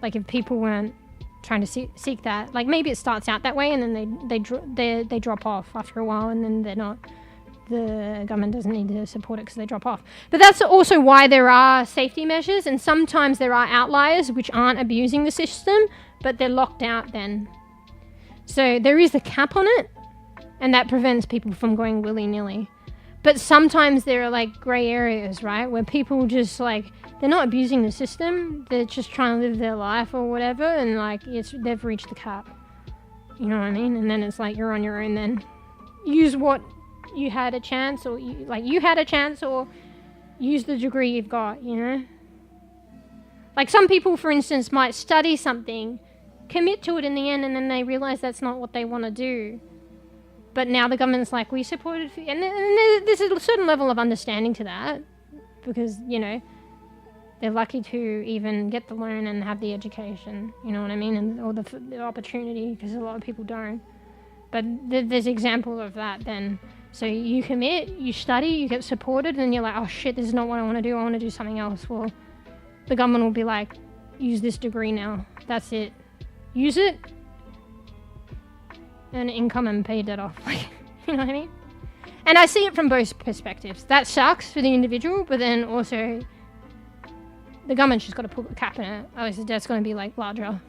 Like, if people weren't trying to seek that, like, maybe it starts out that way and then they drop off after a while, and then they're not, the government doesn't need to support it because they drop off. But that's also why there are safety measures, and sometimes there are outliers which aren't abusing the system, but they're locked out then. So there is a cap on it, and that prevents people from going willy-nilly. But sometimes there are, like, grey areas, right, where people just, like, they're not abusing the system, they're just trying to live their life or whatever, and, like, they've reached the cap. You know what I mean? And then it's like, you're on your own then. Use what you had a chance, or you had a chance, or use the degree you've got, you know? Like, some people, for instance, might study something, commit to it in the end, and then they realise that's not what they want to do. But now the government's like, we supported you. And there's a certain level of understanding to that, because, you know, they're lucky to even get the loan and have the education, you know what I mean? And or the opportunity, because a lot of people don't. But there's example of that then. So you commit, you study, you get supported, and you're like, oh shit, this is not what I want to do, I want to do something else. Well, the government will be like, use this degree now, that's it. Use it, and income and pay debt off. You know what I mean? And I see it from both perspectives. That sucks for the individual, but then also the government's just got to put a cap in it. Otherwise the debt's going to be, like, larger.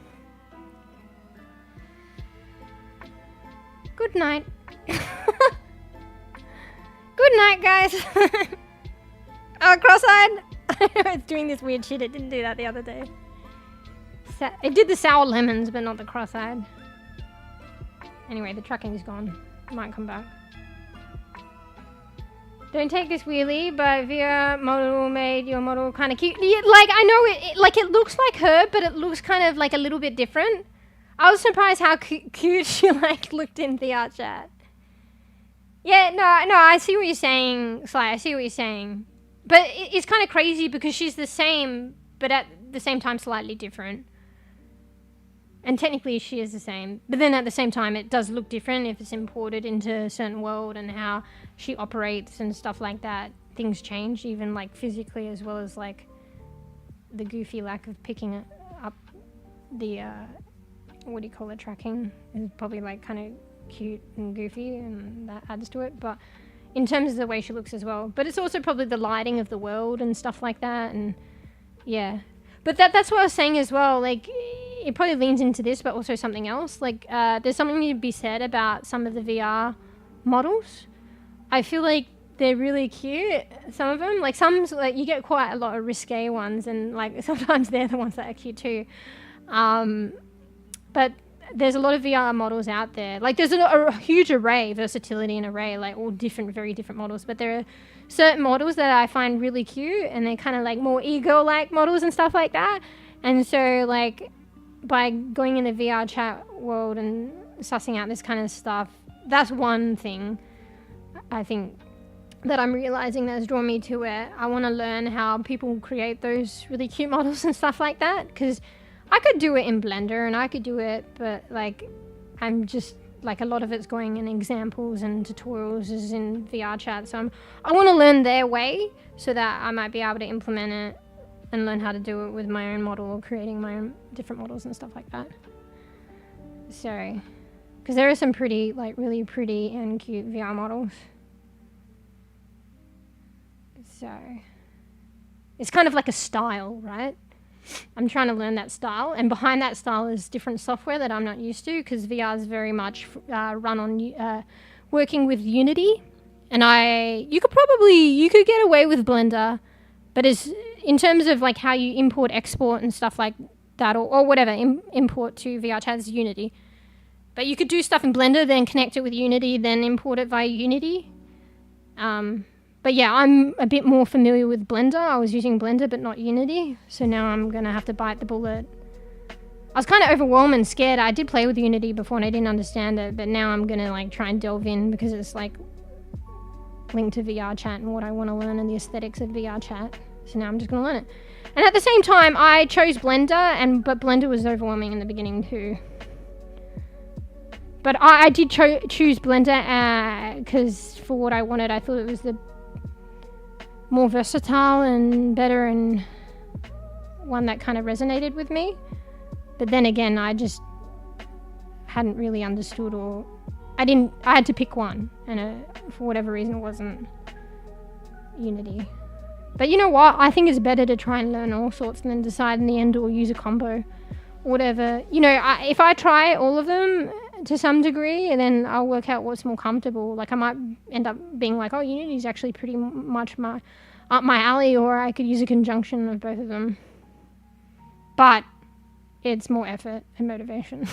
Good night. Good night, guys. Oh, cross-eyed. It's doing this weird shit. It didn't do that the other day. It did the sour lemons, but not the cross-eyed. Anyway, the tracking's gone. It might come back. Don't take this wheelie, but VR model made your model kind of cute. Yeah, like, I know it looks like her, but it looks kind of, like, a little bit different. I was surprised how cute she, like, looked in VRChat. Yeah, no, I see what you're saying, Sly. I see what you're saying. But it's kind of crazy because she's the same, but at the same time slightly different. And technically she is the same. But then at the same time it does look different if it's imported into a certain world, and how she operates and stuff like that. Things change, even, like, physically, as well as, like, the goofy lack of picking up the, what do you call it, tracking is probably, like, kind of cute and goofy, and that adds to it. But in terms of the way she looks as well, but it's also probably the lighting of the world and stuff like that. And yeah, but that's what I was saying as well. Like, it probably leans into this, but also something else. Like, there's something to be said about some of the VR models. I feel like they're really cute, some of them. Like, some, like, you get quite a lot of risque ones, and, like, sometimes they're the ones that are cute too. But there's a lot of VR models out there. Like, there's a huge array, versatility and array, like, all different, very different models. But there are certain models that I find really cute, and they're kind of, like, more ego-like models and stuff like that. And so, like, by going in the VRChat world and sussing out this kind of stuff, that's one thing I think that I'm realizing that has drawn me to it. I want to learn how people create those really cute models and stuff like that, because I could do it in Blender and I could do it, but, like, I'm just, like, a lot of it's going in examples and tutorials is in VRChat. So I want to learn their way so that I might be able to implement it and learn how to do it with my own model, or creating my own different models and stuff like that. So, because there are some pretty, like, really pretty and cute VR models. So, it's kind of like a style, right? I'm trying to learn that style, and behind that style is different software that I'm not used to, because VR is very much run on working with Unity And you could get away with Blender, but in terms of like how you import, export and stuff like that, or whatever, import to VRChat is Unity. But you could do stuff in Blender, then connect it with Unity, then import it via Unity. But yeah, I'm a bit more familiar with Blender. I was using Blender, but not Unity. So now I'm going to have to bite the bullet. I was kind of overwhelmed and scared. I did play with Unity before and I didn't understand it, but now I'm going to like try and delve in because it's like linked to VRChat and what I want to learn and the aesthetics of VRChat. So now I'm just going to learn it. And at the same time, I chose Blender, but Blender was overwhelming in the beginning too. But I did choose Blender because for what I wanted, I thought it was the more versatile and better and one that kind of resonated with me. But then again, I just hadn't really understood, or I had to pick one, and for whatever reason it wasn't Unity. But you know what? I think it's better to try and learn all sorts and then decide in the end or use a combo, or whatever. You know, if I try all of them to some degree, and then I'll work out what's more comfortable. Like I might end up being like, oh, Unity's actually pretty much up my alley, or I could use a conjunction of both of them. But it's more effort and motivation.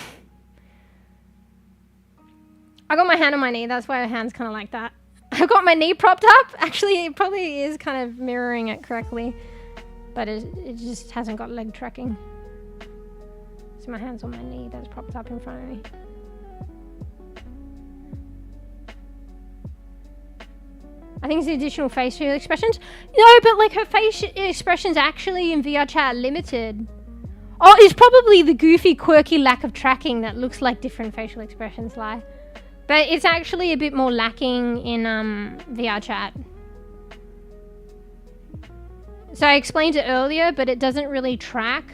I got my hand on my knee. That's why my hand's kind of like that. I've got my knee propped up. Actually, it probably is kind of mirroring it correctly, but it just hasn't got leg tracking. So my hand's on my knee that's propped up in front of me. I think it's the additional facial expressions. No, but like her face expressions actually in VRChat are limited. Oh, it's probably the goofy, quirky lack of tracking that looks like different facial expressions lie. But it's actually a bit more lacking in VRChat. So I explained it earlier, but it doesn't really track.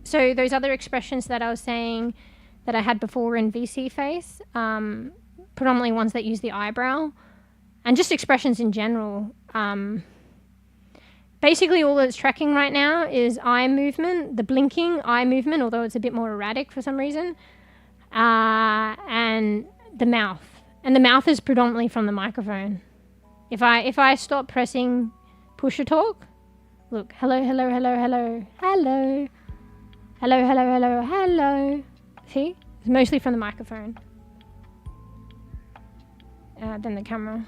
So those other expressions that I was saying that I had before in VC face, predominantly ones that use the eyebrow, and just expressions in general. Basically all it's tracking right now is eye movement, the blinking eye movement, although it's a bit more erratic for some reason, and the mouth. And the mouth is predominantly from the microphone. If I stop pressing push to talk, look, hello, hello, hello, hello, hello, hello, hello, hello, hello. See? It's mostly from the microphone. Then the camera.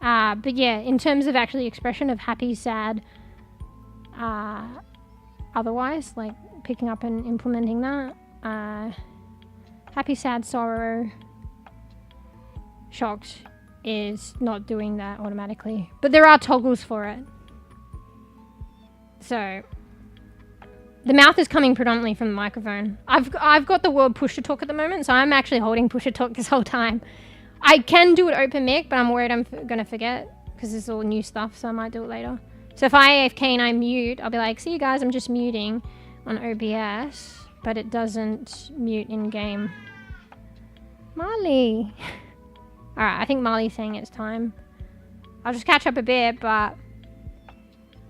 But yeah, in terms of actually expression of happy, sad, otherwise, like picking up and implementing that, happy, sad, sorrow, shocked is not doing that automatically. But there are toggles for it. So the mouth is coming predominantly from the microphone. I've got the word push to talk at the moment, so I'm actually holding push to talk this whole time. I can do it open mic, but I'm worried I'm going to forget because this is all new stuff, so I might do it later. So if I AFK and I mute, I'll be like, see you guys, I'm just muting on OBS, but it doesn't mute in-game. Marley. Alright, I think Marley's saying it's time. I'll just catch up a bit, but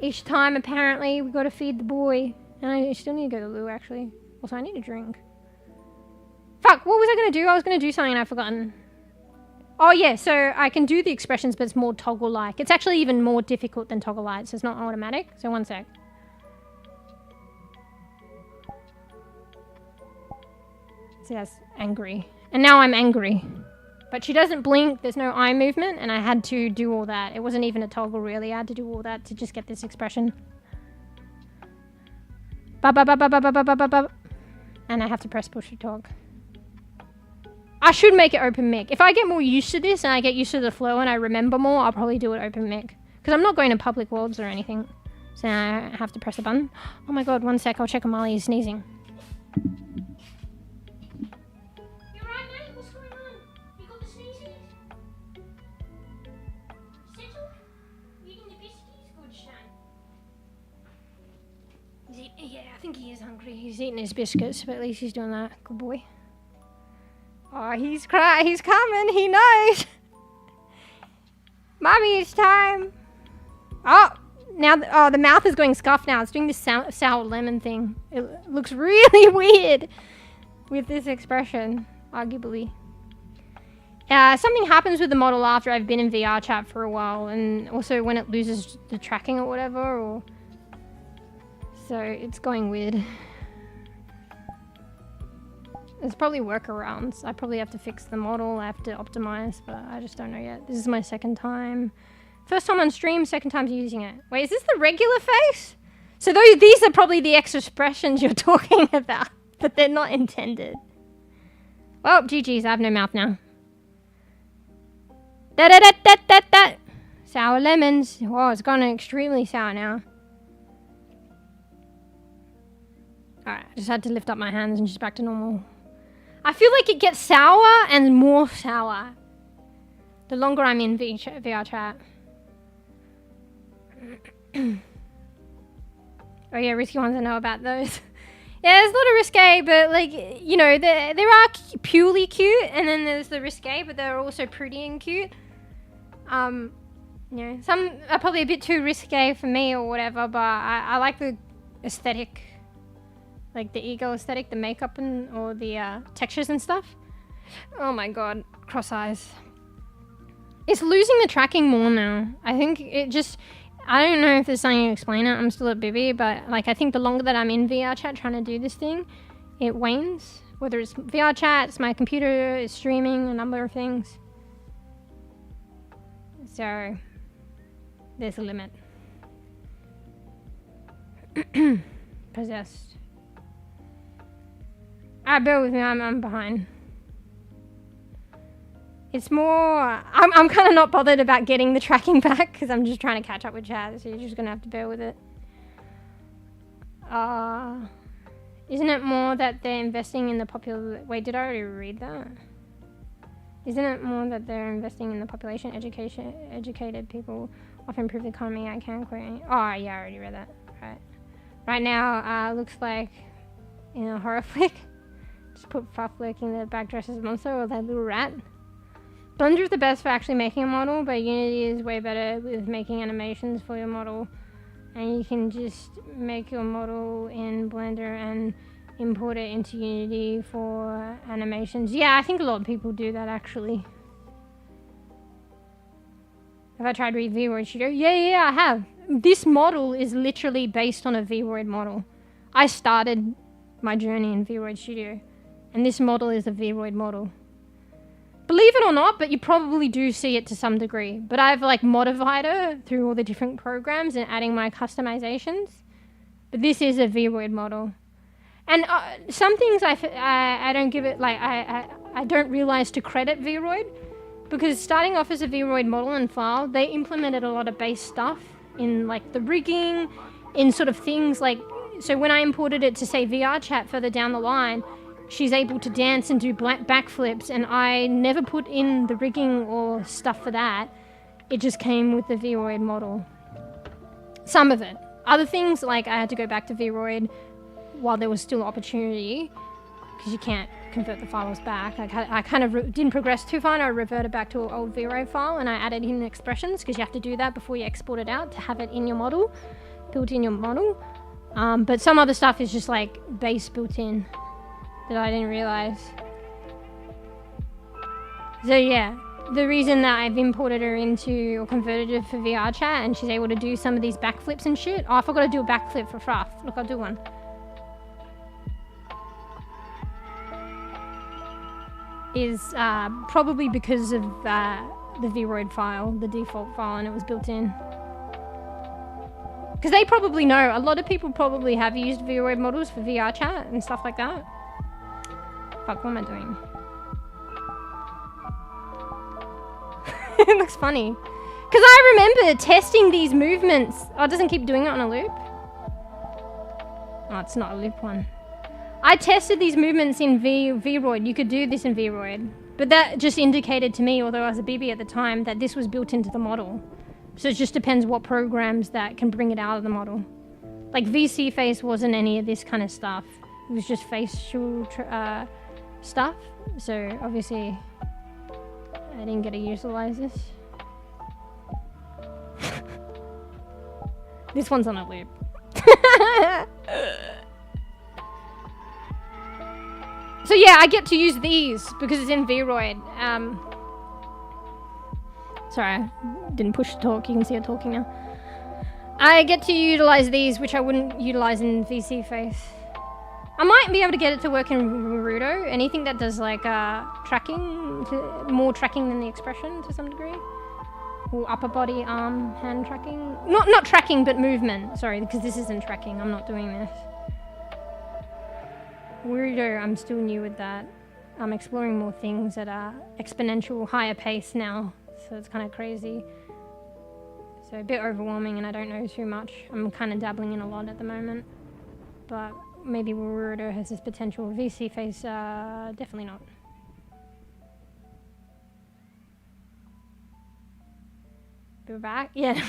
each time apparently we got to feed the boy. And I still need to go to the loo, actually. Also, I need a drink. Fuck, what was I going to do? I was going to do something and I've forgotten. Oh yeah, so I can do the expressions, but it's more toggle-like. It's actually even more difficult than toggle-like, so it's not automatic. So one sec. See, that's angry. And now I'm angry. But she doesn't blink, there's no eye movement, and I had to do all that. It wasn't even a toggle, really. I had to do all that to just get this expression. And I have to press push to talk. I should make it open mic. If I get more used to this and I get used to the flow and I remember more, I'll probably do it open mic. Because I'm not going to public worlds or anything. So now I have to press a button. Oh my god, one sec, I'll check on Molly is sneezing. You alright, mate? What's going on? You got the sneezes? Settle? You eating the biscuits? Good son. Yeah, I think he is hungry. He's eating his biscuits, but at least he's doing that. Good boy. Oh, he's crying. He's coming. He knows. Mommy, it's time. Oh, now the mouth is going scuffed now. It's doing this sour lemon thing. It looks really weird with this expression, arguably. Something happens with the model after I've been in VRChat for a while, and also when it loses the tracking or whatever, or so it's going weird. There's probably workarounds. I probably have to fix the model, I have to optimize, but I just don't know yet. This is my second time. First time on stream, second time using it. Wait, is this the regular face? So these are probably the expressions you're talking about, but they're not intended. Well, GG's, I have no mouth now. Da-da-da-da-da-da! Sour lemons. Oh, it's gone extremely sour now. Alright, I just had to lift up my hands and just back to normal. I feel like it gets sour and more sour the longer I'm in VRChat. Oh yeah, risky ones, I know about those. Yeah, there's a lot of risque, but like, you know, there are purely cute, and then there's the risque, but they're also pretty and cute. You know, some are probably a bit too risque for me or whatever, but I like the aesthetic. Like the ego aesthetic, the makeup or the textures and stuff. Oh my god, cross eyes. It's losing the tracking more now. I think it just, I don't know if there's something to explain it. I'm still at bEbE, but like I think the longer that I'm in VRChat trying to do this thing, it wanes. Whether it's VRChat, it's my computer, it's streaming, a number of things. So, there's a limit. Possessed. Bear with me, I'm behind. It's more, I'm kind of not bothered about getting the tracking back because I'm just trying to catch up with chat, so you're just gonna have to bear with it. Isn't it more that they're investing in the wait, did I already read that? Isn't it more that they're investing in the population, educated people often improve the economy? I can't quit. Oh yeah, I already read that. Right now, looks like in a horror flick. Just put Fuff lurking the back dress as a monster or that little rat. Blender is the best for actually making a model, but Unity is way better with making animations for your model. And you can just make your model in Blender and import it into Unity for animations. Yeah, I think a lot of people do that actually. Have I tried read VRoid Studio? Yeah, I have. This model is literally based on a VRoid model. I started my journey in VRoid Studio. And this model is a VRoid model. Believe it or not, but you probably do see it to some degree. But I've like modified it through all the different programs and adding my customizations. But this is a VRoid model. And some things I don't give it, like I don't realize to credit VRoid. Because starting off as a VRoid model and file, they implemented a lot of base stuff in like the rigging, in sort of things like, so when I imported it to say VRChat further down the line, she's able to dance and do backflips, and I never put in the rigging or stuff for that. It just came with the VRoid model. Some of it. Other things, like I had to go back to VRoid while there was still opportunity, because you can't convert the files back. I kind of didn't progress too far, and I reverted back to an old VRoid file, and I added in expressions, because you have to do that before you export it out to have it in your model, built in your model. But some other stuff is just like base built in that I didn't realize. So yeah, the reason that I've imported her into or converted her for VRChat and she's able to do some of these backflips and shit. Oh, I forgot to do a backflip for Fruff. Look, I'll do one. Is probably because of the VRoid file, the default file, and it was built in. Because they probably know, a lot of people probably have used VRoid models for VRChat and stuff like that. Fuck, what am I doing? It looks funny. Because I remember testing these movements. Oh, it doesn't keep doing it on a loop? Oh, it's not a loop one. I tested these movements in VRoid. You could do this in VRoid. But that just indicated to me, although I was a bEbE at the time, that this was built into the model. So it just depends what programs that can bring it out of the model. Like VC face wasn't any of this kind of stuff. It was just facial stuff. So obviously I didn't get to utilize this. This one's on a loop. So yeah, I get to use these because it's in VRoid. Sorry, I didn't push to talk. You can see her talking now. I get to utilize these, which I wouldn't utilize in VC Face. I might be able to get it to work in Naruto. Anything that does like tracking, more tracking than the expression to some degree. Or upper body, arm, hand tracking. Not tracking, but movement. Sorry, because this isn't tracking. I'm not doing this. Weirdo, I'm still new with that. I'm exploring more things at a exponential higher pace now. So it's kind of crazy. So a bit overwhelming and I don't know too much. I'm kind of dabbling in a lot at the moment. But maybe Weirdo has this potential. VC Face, definitely not. We're back? Yeah.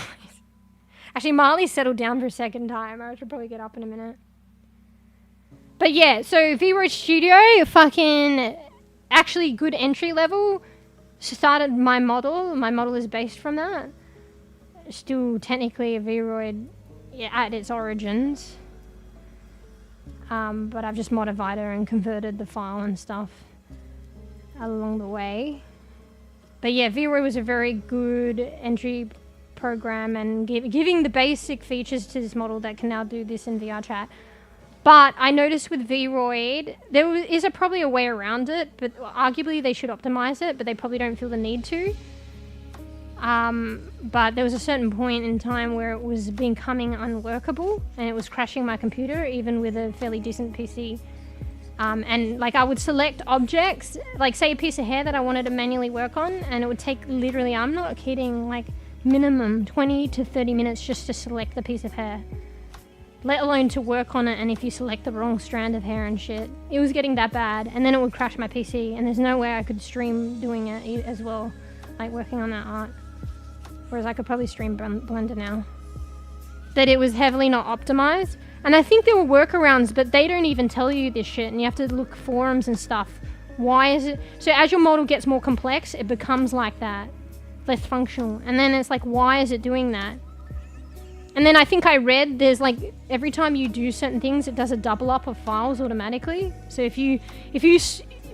Actually, Marley settled down for a second time. I should probably get up in a minute. But yeah, so VRChat Studio, fucking actually good entry level. Started my model. My model is based from that. Still technically a Vroid at its origins. But I've just modified her and converted the file and stuff along the way. But yeah, Vroid was a very good entry program and giving the basic features to this model that can now do this in VRChat. But I noticed with Vroid, there is probably a way around it, but arguably they should optimize it, but they probably don't feel the need to. But there was a certain point in time where it was becoming unworkable and it was crashing my computer, even with a fairly decent PC. And like I would select objects, like say a piece of hair that I wanted to manually work on, and it would take literally, I'm not kidding, like minimum 20 to 30 minutes just to select the piece of hair. Let alone to work on it, and if you select the wrong strand of hair and shit. It was getting that bad, and then it would crash my PC, and there's no way I could stream doing it as well, like working on that art. Whereas I could probably stream Blender now. That it was heavily not optimized. And I think there were workarounds, but they don't even tell you this shit, and you have to look forums and stuff. Why is it? So as your model gets more complex, it becomes like that. Less functional. And then it's like, why is it doing that? And then I think I read there's like, every time you do certain things, it does a double up of files automatically. So if you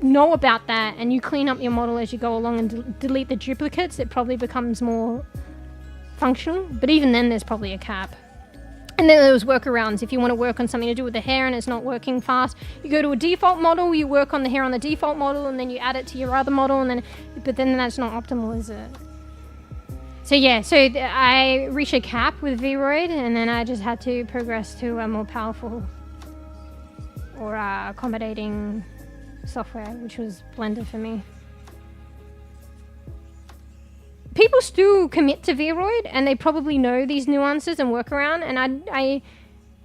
know about that and you clean up your model as you go along and delete the duplicates, it probably becomes more functional. But even then, there's probably a cap. And then there was workarounds. If you want to work on something to do with the hair and it's not working fast, you go to a default model, you work on the hair on the default model, and then you add it to your other model, and then, but then that's not optimal, is it? So yeah, so I reached a cap with Vroid, and then I just had to progress to a more powerful or accommodating software, which was Blender for me. People still commit to Vroid, and they probably know these nuances and work around, and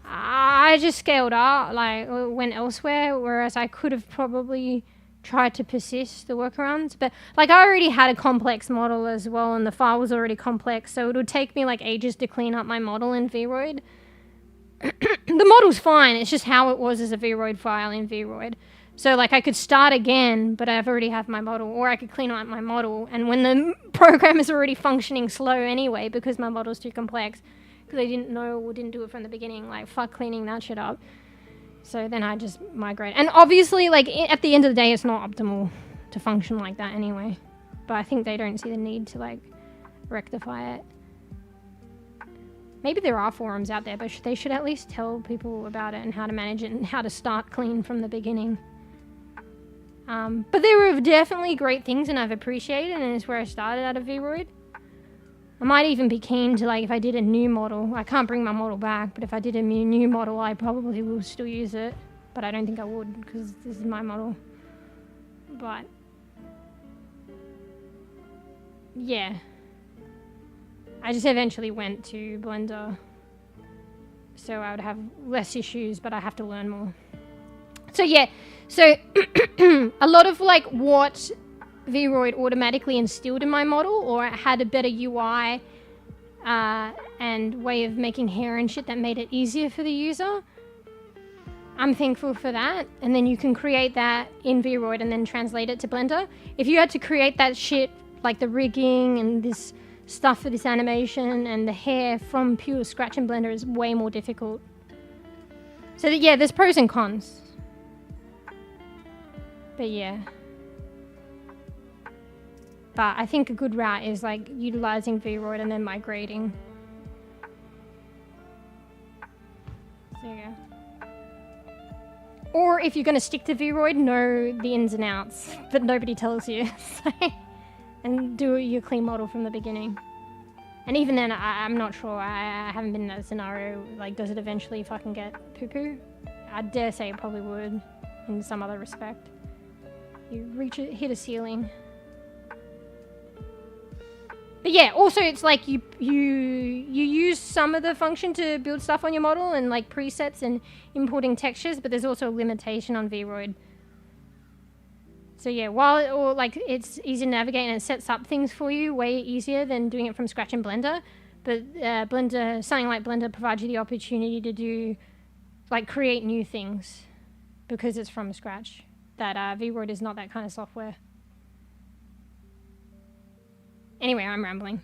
I just scaled out, like went elsewhere, whereas I could have probably tried to persist the workarounds. But like I already had a complex model as well, and the file was already complex, so it would take me like ages to clean up my model in Vroid. The model's fine, it's just how it was as a Vroid file in Vroid. So like I could start again, but I've already have my model, or I could clean up my model, and when the program is already functioning slow anyway because my model's too complex, because I didn't know or didn't do it from the beginning, like fuck cleaning that shit up. So then I just migrate. And obviously, like at the end of the day, it's not optimal to function like that anyway. But I think they don't see the need to like rectify it. Maybe there are forums out there, but they should at least tell people about it and how to manage it and how to start clean from the beginning. But there were definitely great things, and I've appreciated, and it's where I started out of Vroid. I might even be keen to, like, if I did a new model, I can't bring my model back, but if I did a new model, I probably will still use it. But I don't think I would, because this is my model. But yeah. I just eventually went to Blender, so I would have less issues, but I have to learn more. So yeah, so a lot of like what Vroid automatically instilled in my model, or had a better UI and way of making hair and shit that made it easier for the user. I'm thankful for that. And then you can create that in Vroid and then translate it to Blender. If you had to create that shit, like the rigging and this stuff for this animation and the hair from pure scratch in Blender, is way more difficult. So that, yeah, there's pros and cons. But yeah. But I think a good route is like utilizing vroid and then migrating. There you go. Or if you're going to stick to vroid, know the ins and outs that nobody tells you. And do your clean model from the beginning. And even then, I'm not sure. I haven't been in that scenario. Like, does it eventually fucking get poo-poo? I dare say it probably would in some other respect. You hit a ceiling. But yeah, also it's like you use some of the function to build stuff on your model and like presets and importing textures, but there's also a limitation on vroid. So yeah, while it's easy to navigate and it sets up things for you way easier than doing it from scratch in Blender, but something like Blender provides you the opportunity to do like create new things because it's from scratch. That vroid is not that kind of software. Anyway, I'm rambling.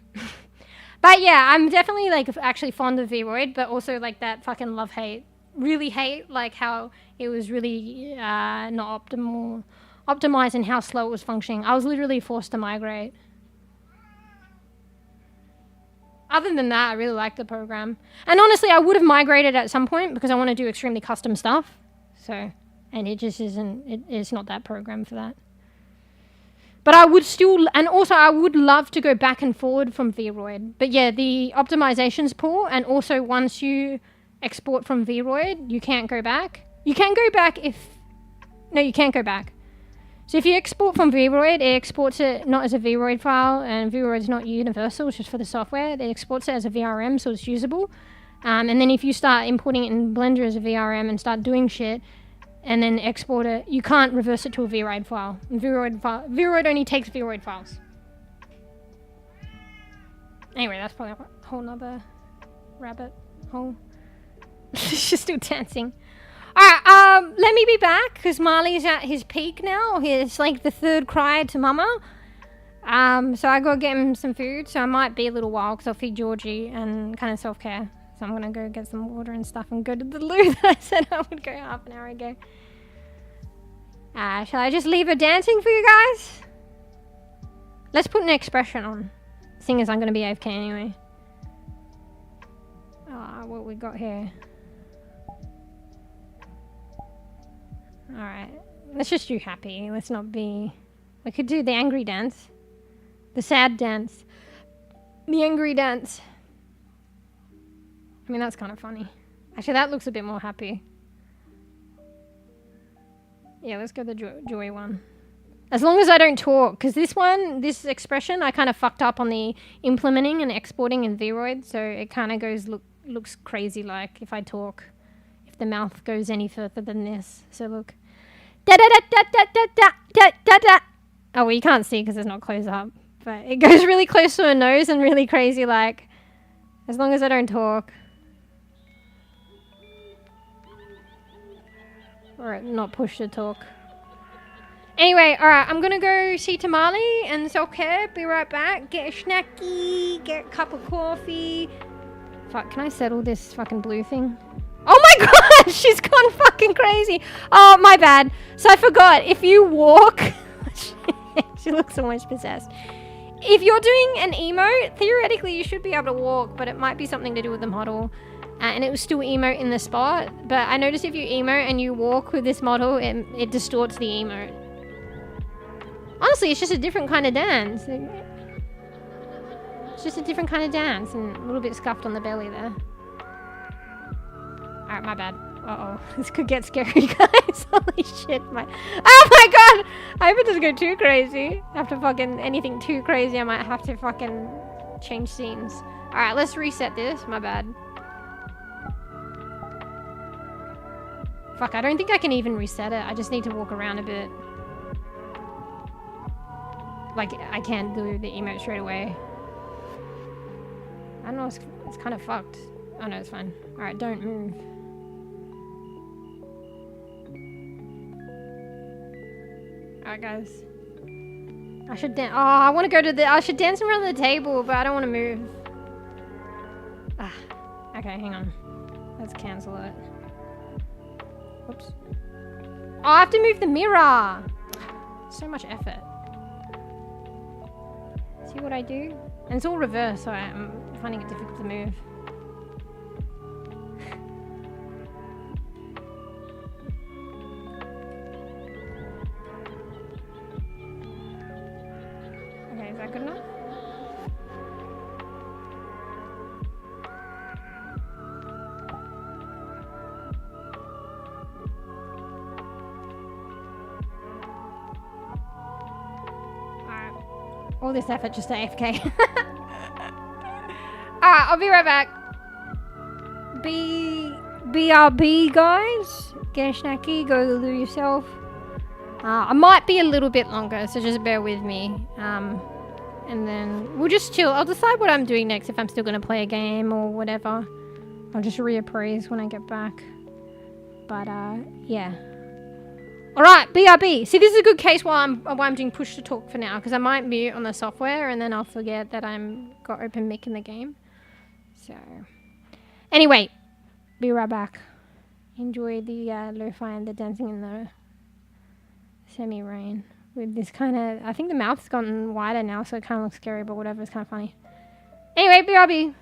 But yeah, I'm definitely like actually fond of vroid, but also like that fucking love-hate. Really hate like how it was really not optimized and how slow it was functioning. I was literally forced to migrate. Other than that, I really like the program. And honestly, I would have migrated at some point because I want to do extremely custom stuff. So, and it just isn't, it's not that program for that. But I would still, and also I would love to go back and forward from vroid. But yeah, the optimization's poor, and also once you export from vroid, you can't go back. You can go back no, you can't go back. So if you export from vroid, it exports it not as a vroid file, and vroid is not universal, it's just for the software. It exports it as a VRM, so it's usable. And then if you start importing it in Blender as a VRM and start doing shit, and then export it, you can't reverse it to a vroid file. vroid only takes vroid files. Anyway, that's probably a whole nother rabbit hole. She's still dancing. Alright, let me be back, because Marley's at his peak now. It's like the third cry to mama. So I gotta get him some food, so I might be a little while, because I'll feed Georgie and kind of self-care. So I'm gonna go get some water and stuff and go to the loo that I said I would go half an hour ago. Shall I just leave her dancing for you guys? Let's put an expression on, seeing as I'm gonna be AFK anyway. What we got here? Alright, let's just do happy. Let's not be... We could do the angry dance. The sad dance. The angry dance. I mean, that's kind of funny. Actually, that looks a bit more happy. Yeah, let's go the joy one. As long as I don't talk, because this expression, I kind of fucked up on the implementing and exporting in vroid, so it kind of looks crazy like if I talk, if the mouth goes any further than this. So look. Da da da da da da da da da. Oh, well, you can't see because it's not close up, but it goes really close to her nose and really crazy like, as long as I don't talk. Or not push to talk. Anyway, alright, I'm gonna go see Tamale and self-care. Be right back. Get a snacky, get a cup of coffee. Fuck, can I settle this fucking blue thing? Oh my god, she's gone fucking crazy. Oh, my bad. So I forgot, if you walk... she looks so much possessed. If you're doing an emote, theoretically you should be able to walk, but it might be something to do with the model. And it was still emote in the spot, but I noticed if you emote and you walk with this model, it distorts the emote. Honestly, it's just a different kind of dance. It's just a different kind of dance, and a little bit scuffed on the belly there. Alright, my bad. Uh-oh. This could get scary, guys. Holy shit. Oh my god! I hope it doesn't go too crazy. After fucking anything too crazy, I might have to fucking change scenes. Alright, let's reset this. My bad. Fuck, I don't think I can even reset it. I just need to walk around a bit. Like, I can't do the emote straight away. I don't know, it's kind of fucked. Oh no, it's fine. Alright, don't move. Alright, guys. I should dance. Oh, I want to go to the... I should dance around the table, but I don't want to move. Okay, hang on. Let's cancel it. Oops. Oh, I have to move the mirror. So much effort. See what I do? And it's all reversed, so I'm finding it difficult to move. Okay, is that good enough? All this effort just to AFK. Alright, I'll be right back. BRB, guys. Get snacky, go do yourself. I might be a little bit longer, so just bear with me. And then we'll just chill. I'll decide what I'm doing next, if I'm still going to play a game or whatever. I'll just reappraise when I get back. But, yeah. Alright, BRB. See, this is a good case while I'm doing push to talk for now, because I might mute on the software and then I'll forget that I'm got open mic in the game. So, anyway, be right back. Enjoy the lo-fi and the dancing in the semi-rain. With this kind of, I think the mouth's gotten wider now, so it kind of looks scary, but whatever, it's kind of funny. Anyway, BRB.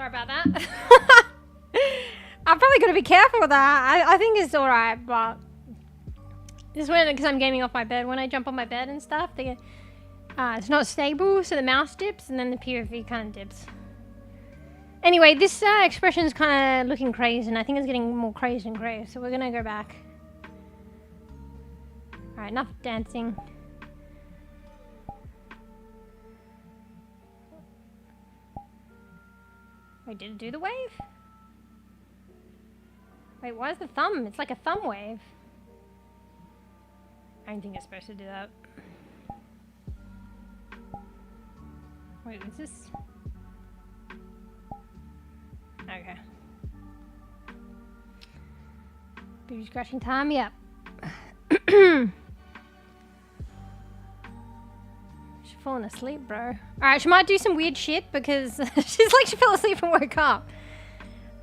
Sorry about that. I'm probably gonna be careful with that. I think it's alright, but this when because I'm gaming off my bed. When I jump on my bed and stuff, it's not stable, so the mouse dips and then the POV kind of dips. Anyway, this expression is kind of looking crazy, and I think it's getting more crazed and crazed. So we're gonna go back. All right, enough dancing. Wait, did it do the wave? Wait, why is the thumb? It's like a thumb wave. I don't think it's supposed to do that. Wait, is this? Okay. Baby scratching time, yep. She's falling asleep, bro. Alright, she might do some weird shit because she's like she fell asleep and woke up.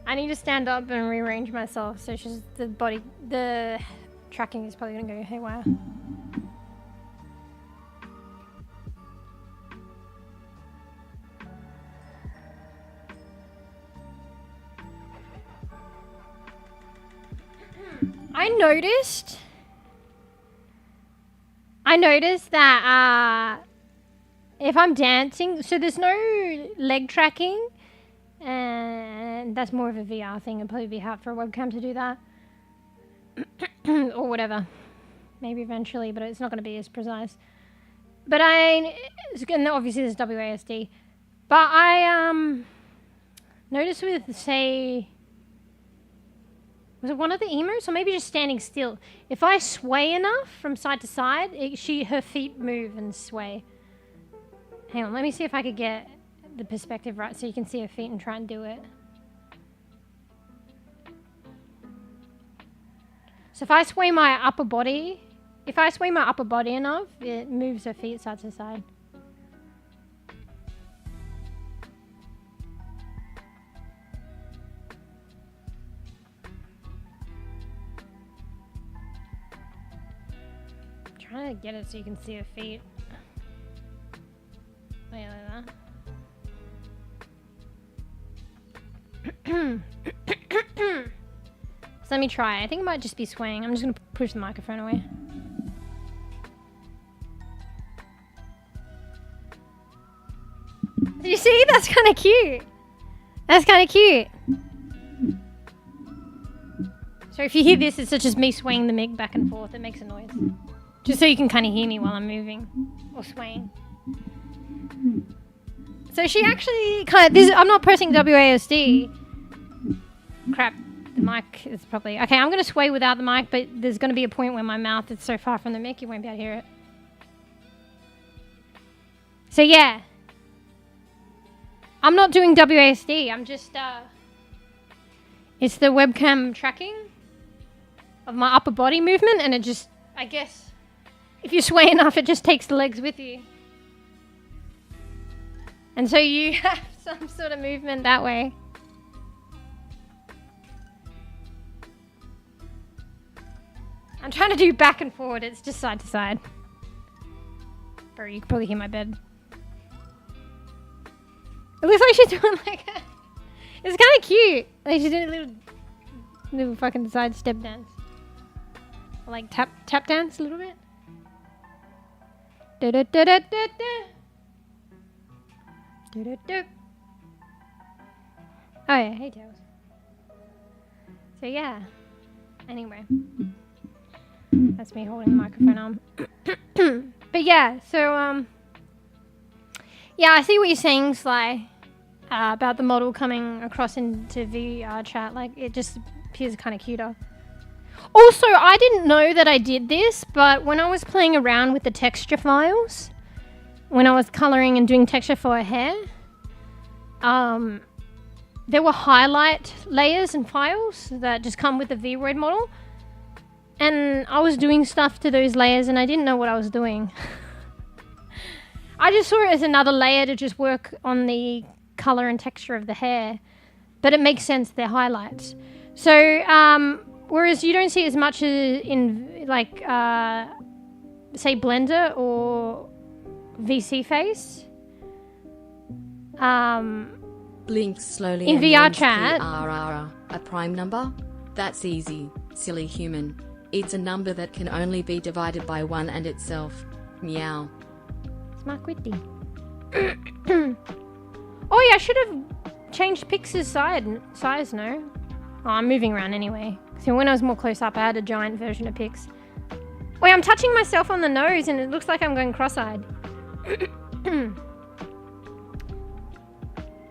I need to stand up and rearrange myself, so the tracking is probably gonna go haywire. I noticed that if I'm dancing, so there's no leg tracking, and that's more of a VR thing. It'd probably be hard for a webcam to do that. Or whatever. Maybe eventually, but it's not going to be as precise. But obviously there's WASD. But I noticed with, say, was it one of the emos, or maybe just standing still? If I sway enough from side to side, her feet move and sway. Hang on, let me see if I could get the perspective right so you can see her feet and try and do it. So if I sway my upper body enough, it moves her feet side to side. Trying to get it so you can see her feet. Oh, yeah, like that. So let me try. I think it might just be swaying. I'm just gonna push the microphone away. Do you see? That's kind of cute. That's kind of cute. So if you hear this, it's just me swaying the mic back and forth. It makes a noise. Just so you can kind of hear me while I'm moving or swaying. So she actually kind of... I'm not pressing WASD. Crap. The mic is probably... Okay, I'm going to sway without the mic, but there's going to be a point where my mouth is so far from the mic you won't be able to hear it. So yeah. I'm not doing WASD. I'm just... It's the webcam tracking of my upper body movement, and it just... I guess... If you sway enough, it just takes the legs with you. And so you have some sort of movement that way. I'm trying to do back and forward. It's just side to side. Bro, you can probably hear my bed. It looks like she's doing like a... It's kind of cute. Like she's doing a little fucking side step dance. Or like tap dance a little bit. Da da da da da da. Da da da. Oh yeah, hey Tails. So yeah. Anyway. That's me holding the microphone on. But yeah, so yeah, I see what you're saying, Sly. About the model coming across into VRChat. Like, it just appears kind of cuter. Also, I didn't know that I did this, but when I was playing around with the texture files, when I was coloring and doing texture for her hair, there were highlight layers and files that just come with the VROID model. And I was doing stuff to those layers and I didn't know what I was doing. I just saw it as another layer to just work on the color and texture of the hair. But it makes sense, they're highlights. So, whereas you don't see as much in, like, say Blender or VC Face. Blinks slowly In and VRChat. PRR, a prime number? That's easy, silly human. It's a number that can only be divided by 1 and itself. Meow. Smart quitty. Oh yeah, I should have changed Pix's size, no? Oh, I'm moving around anyway. So when I was more close up, I had a giant version of Pix. Wait, I'm touching myself on the nose and it looks like I'm going cross-eyed.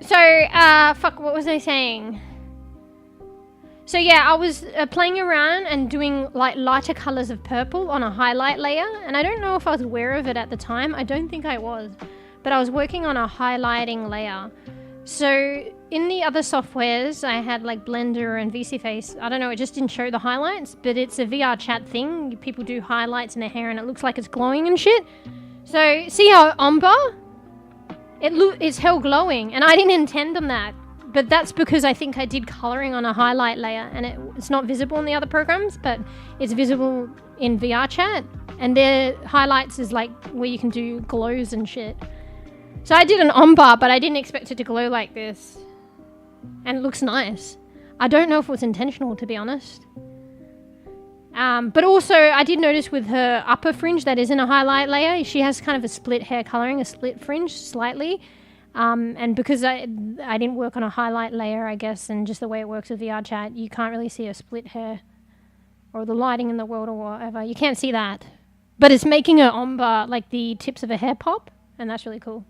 So, fuck, what was I saying? So yeah, I was playing around and doing like lighter colors of purple on a highlight layer, and I don't know if I was aware of it at the time. I don't think I was, but I was working on a highlighting layer. So in the other softwares, I had like Blender and VC Face. I don't know, it just didn't show the highlights, but it's a VRChat thing. People do highlights in their hair and it looks like it's glowing and shit. So see how Ombre? It's hell glowing, and I didn't intend on that. But that's because I think I did coloring on a highlight layer, and it's not visible in the other programs, but it's visible in VRChat. And their highlights is like where you can do glows and shit. So I did an ombre, but I didn't expect it to glow like this. And it looks nice. I don't know if it was intentional, to be honest. But also, I did notice with her upper fringe that is in a highlight layer, she has kind of a split hair coloring, a split fringe slightly. And because I didn't work on a highlight layer, I guess, and just the way it works with VRChat, you can't really see a split hair or the lighting in the world or whatever. You can't see that. But it's making her ombre, like the tips of her hair pop, and that's really cool.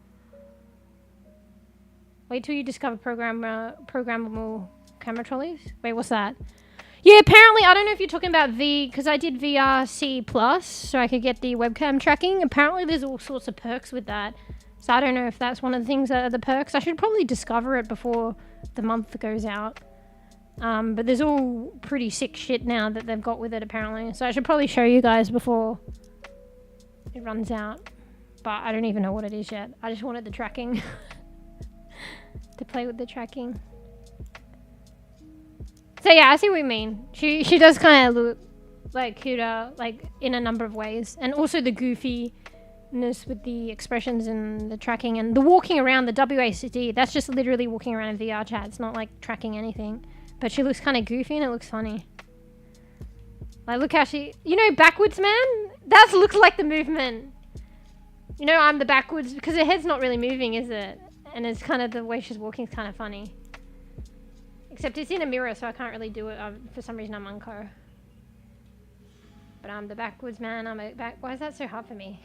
Wait till you discover programmable camera trolleys. Wait, what's that? Yeah, apparently, I don't know if you're talking about because I did VRC Plus, so I could get the webcam tracking. Apparently, there's all sorts of perks with that. So I don't know if that's one of the things that are the perks. I should probably discover it before the month goes out. But there's all pretty sick shit now that they've got with it, apparently. So I should probably show you guys before it runs out. But I don't even know what it is yet. I just wanted the tracking. To play with the tracking. So yeah, I see what you mean. She does kind of look like cuter, like in a number of ways. And also the goofiness with the expressions and the tracking and the walking around, the WACD. That's just literally walking around in VRChat. It's not like tracking anything. But she looks kind of goofy and it looks funny. Like look how she, you know, backwards man? That looks like the movement. You know, I'm the backwards, because her head's not really moving, is it? And it's kind of the way she's walking is kind of funny. Except it's in a mirror, so I can't really do it. For some reason, I'm unco. But I'm the backwards man. I'm a back. Why is that so hard for me?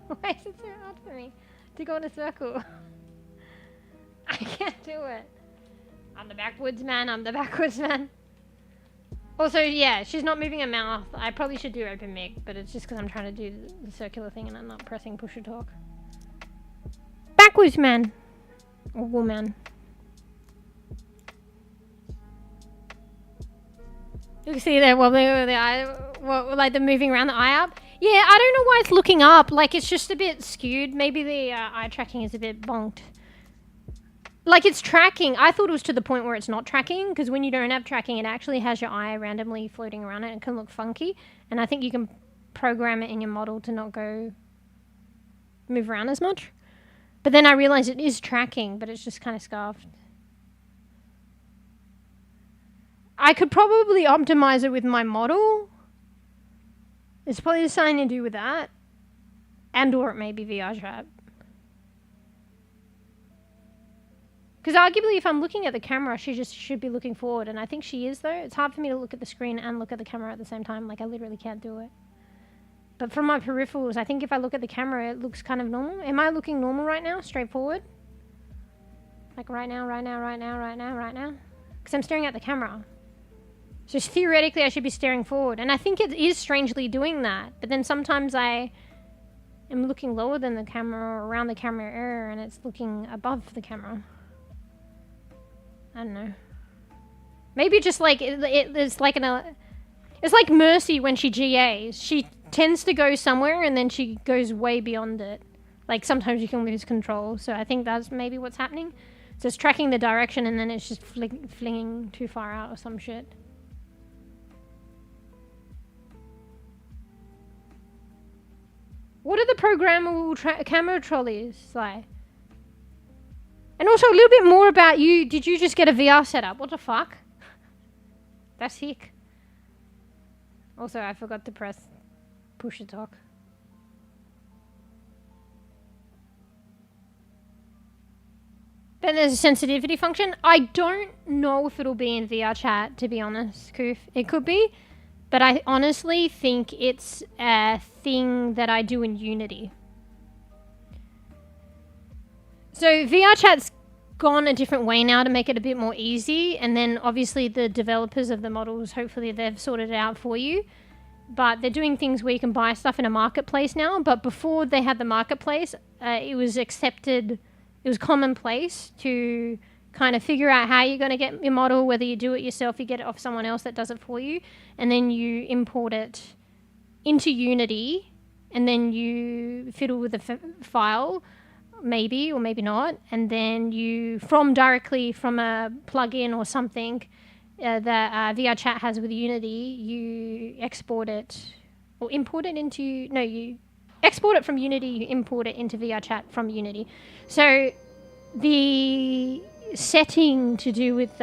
Why is it so hard for me to go in a circle? I can't do it. I'm the backwoods man. I'm the backwards man. Also, yeah, she's not moving her mouth. I probably should do open mic, but it's just because I'm trying to do the circular thing and I'm not pressing push to talk. Backwards man. Or woman. You can see there wobbling over the eye, like the moving around the eye up. Yeah, I don't know why it's looking up. Like it's just a bit skewed. Maybe the eye tracking is a bit bonked. Like it's tracking. I thought it was to the point where it's not tracking, because when you don't have tracking, it actually has your eye randomly floating around it and can look funky. And I think you can program it in your model to not go move around as much. But then I realized it is tracking, but it's just kind of scarfed. I could probably optimize it with my model. It's probably something to do with that. And or it may be VRChat. Because arguably if I'm looking at the camera, she just should be looking forward. And I think she is though. It's hard for me to look at the screen and look at the camera at the same time. Like I literally can't do it. But from my peripherals, I think if I look at the camera, it looks kind of normal. Am I looking normal right now? Straightforward? Like right now, right now, right now, right now, right now? Because I'm staring at the camera. So theoretically, I should be staring forward. And I think it is strangely doing that. But then sometimes I am looking lower than the camera or around the camera area and it's looking above the camera. I don't know. Maybe just like, it's like it's like Mercy when she GAs. She tends to go somewhere and then she goes way beyond it. Like sometimes you can lose control. So I think that's maybe what's happening. So it's tracking the direction and then it's just flinging too far out or some shit. What are the programmable camera trolleys like? And also a little bit more about you. Did you just get a VR setup? What the fuck? That's sick. Also, I forgot to press push to talk. Then there's a sensitivity function. I don't know if it'll be in VRChat, to be honest, Koof. It could be, but I honestly think it's a thing that I do in Unity. So VRChat's gone a different way now to make it a bit more easy, and then obviously the developers of the models, hopefully they've sorted it out for you. But they're doing things where you can buy stuff in a marketplace now, but before they had the marketplace, it was accepted, it was commonplace to kind of figure out how you're going to get your model, whether you do it yourself, you get it off someone else that does it for you, and then you import it into Unity, and then you fiddle with the file, maybe or maybe not, and then you directly from a plugin or something that VRChat has with Unity, you export it or import it into, you export it from Unity, you import it into VRChat from Unity. So the setting to do with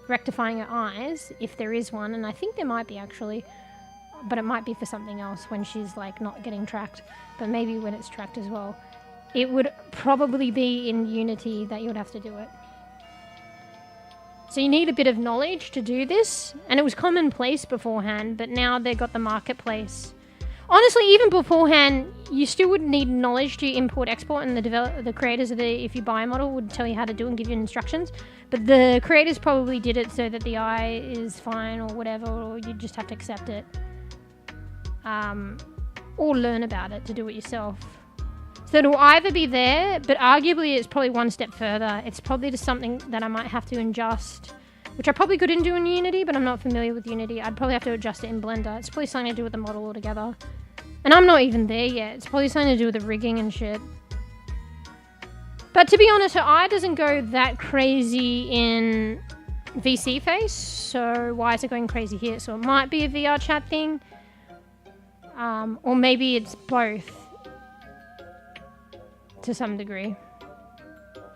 rectifying her eyes, if there is one, and I think there might be actually, but it might be for something else when she's like not getting tracked, but maybe when it's tracked as well. It would probably be in Unity that you would have to do it. So you need a bit of knowledge to do this, and it was commonplace beforehand, but now they've got the marketplace. Honestly, even beforehand, you still would need knowledge to import, export, and the creators of if you buy a model, would tell you how to do it and give you instructions. But the creators probably did it so that the eye is fine or whatever, or you just have to accept it. Or learn about it to do it yourself. So it'll either be there, but arguably it's probably one step further. It's probably just something that I might have to adjust, which I probably couldn't do in Unity, but I'm not familiar with Unity. I'd probably have to adjust it in Blender. It's probably something to do with the model altogether. And I'm not even there yet. It's probably something to do with the rigging and shit. But to be honest, her eye doesn't go that crazy in VC face, so why is it going crazy here? So it might be a VRChat thing, or maybe it's both. To some degree,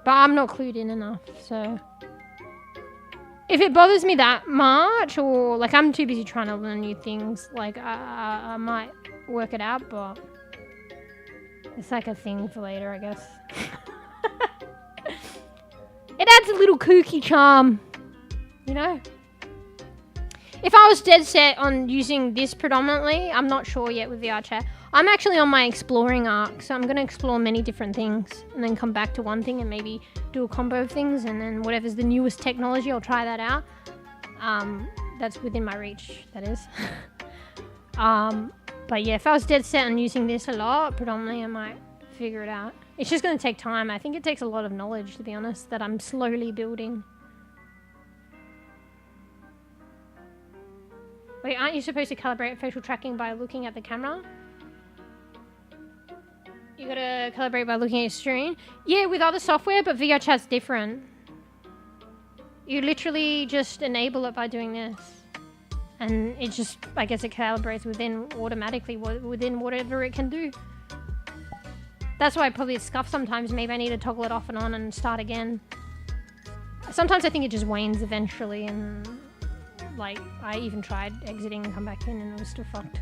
but I'm not clued in enough, so if it bothers me that much, or like I'm too busy trying to learn new things, like I might work it out, but it's like a thing for later, I guess. It adds a little kooky charm, you know. If I was dead set on using this predominantly, I'm not sure yet with VRChat. I'm actually on my exploring arc, so I'm going to explore many different things and then come back to one thing and maybe do a combo of things, and then whatever's the newest technology, I'll try that out. That's within my reach, that is. But yeah, if I was dead set on using this a lot, predominantly, I might figure it out. It's just going to take time. I think it takes a lot of knowledge, to be honest, that I'm slowly building. Wait, aren't you supposed to calibrate facial tracking by looking at the camera? You gotta calibrate by looking at your screen? Yeah, with other software, but VRChat's different. You literally just enable it by doing this. And it just, I guess it calibrates automatically within whatever it can do. That's why probably it's scuffed sometimes. Maybe I need to toggle it off and on and start again. Sometimes I think it just wanes eventually, and like I even tried exiting and come back in and it was still fucked.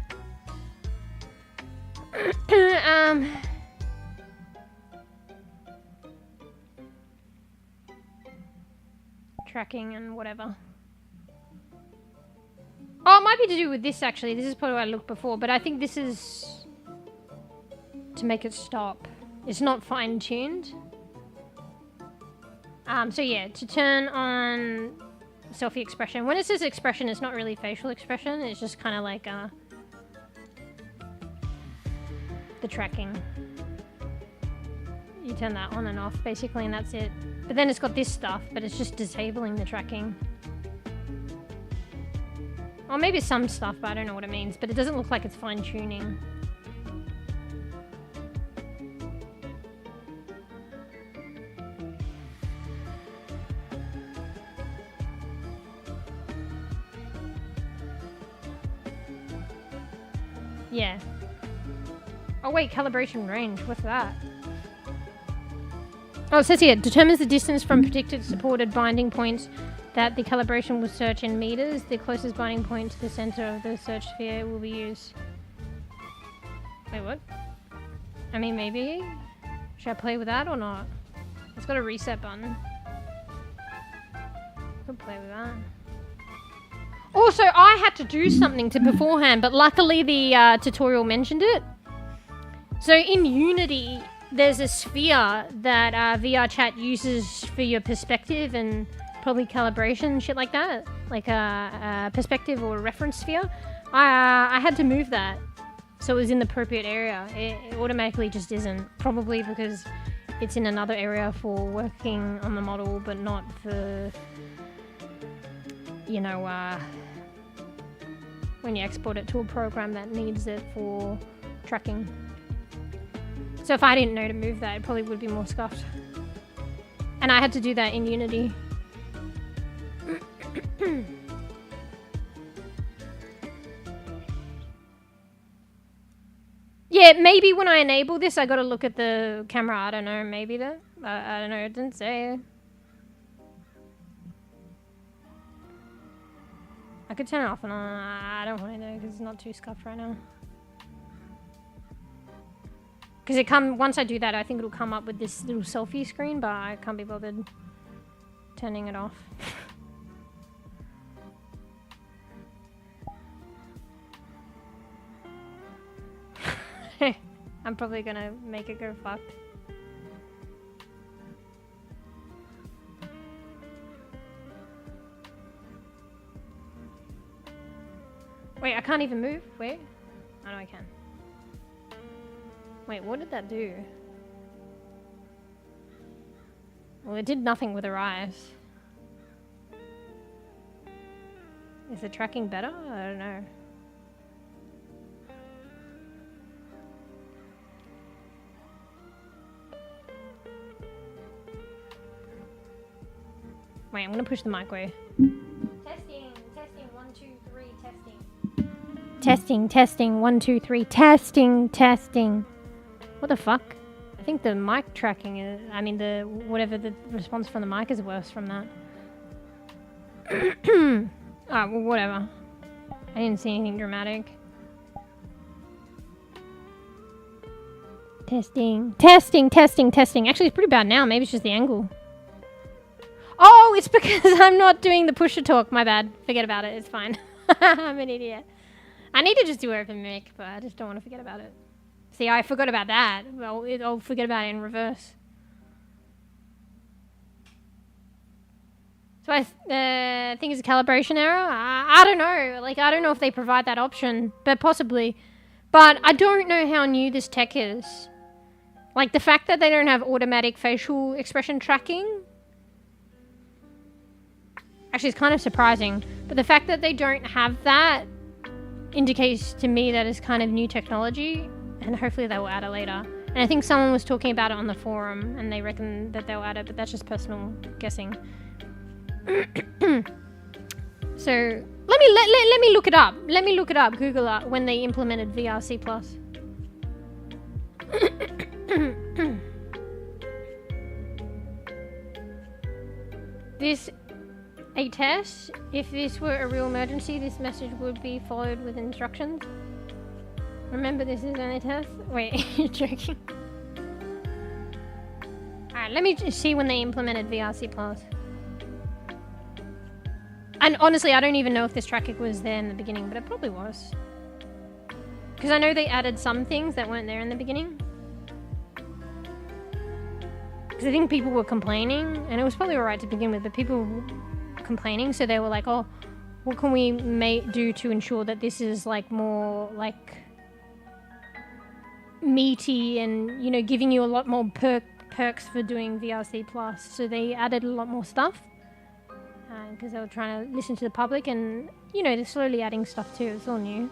Tracking and whatever. Oh, it might be to do with this actually. This is probably what I looked before, but I think this is to make it stop. It's not fine-tuned. So yeah, to turn on selfie expression. When it says expression, it's not really facial expression. It's just kind of like the tracking. You turn that on and off basically, and that's it. But then it's got this stuff, but it's just disabling the tracking. Or maybe some stuff, but I don't know what it means. But it doesn't look like it's fine-tuning. Yeah. Oh wait, calibration range. What's that? Oh, it says here, determines the distance from predicted supported binding points that the calibration will search in meters. The closest binding point to the center of the search sphere will be used. Wait, what? I mean, maybe? Should I play with that or not? It's got a reset button. Could play with that. Also, I had to do something to beforehand, but luckily the tutorial mentioned it. So in Unity, there's a sphere that VRChat uses for your perspective and probably calibration, shit like that. Like a perspective or a reference sphere. I had to move that so it was in the appropriate area. It automatically just isn't. Probably because it's in another area for working on the model, but not for, you know, when you export it to a program that needs it for tracking. So if I didn't know to move that, it probably would be more scuffed. And I had to do that in Unity. Yeah, maybe when I enable this, I gotta look at the camera. I don't know, maybe that. I don't know, it didn't say. I could turn it off and on. I don't want to know because it's not too scuffed right now. Because once I do that, I think it'll come up with this little selfie screen, but I can't be bothered turning it off. I'm probably gonna make it go fucked. Wait, I can't even move? Wait. Oh no, I can. Wait, what did that do? Well, it did nothing with her eyes. Is the tracking better? I don't know. Wait, I'm gonna push the mic way. Testing, 1, 2, 3, testing. Testing, 1, 2, 3, testing. What the fuck? I think the mic tracking is, whatever the response from the mic is worse from that. Oh, well, whatever. I didn't see anything dramatic. Testing. Actually, it's pretty bad now. Maybe it's just the angle. Oh, it's because I'm not doing the push-to-talk. My bad. Forget about it. It's fine. I'm an idiot. I need to just do open mic, but I just don't want to forget about it. See, I forgot about that. Well, I'll forget about it in reverse. So I think it's a calibration error. I don't know. Like, I don't know if they provide that option, but possibly. But I don't know how new this tech is. Like, the fact that they don't have automatic facial expression tracking. Actually, it's kind of surprising. But the fact that they don't have that indicates to me that it's kind of new technology. And hopefully they will add it later. And I think someone was talking about it on the forum, and they reckon that they'll add it, but that's just personal guessing. So let me look it up. Let me look it up. Google it when they implemented VRC+. This a test. If this were a real emergency, this message would be followed with instructions. Remember, this is only a test. Wait, you're joking. Alright, let me just see when they implemented VRC+. And honestly, I don't even know if this tracking was there in the beginning, but it probably was. Because I know they added some things that weren't there in the beginning. Because I think people were complaining, and it was probably alright to begin with, but people were complaining, so they were like, oh, what can we do to ensure that this is like more like meaty and, you know, giving you a lot more perks for doing VRC+. So they added a lot more stuff because they were trying to listen to the public, and, you know, they're slowly adding stuff too. It's all new.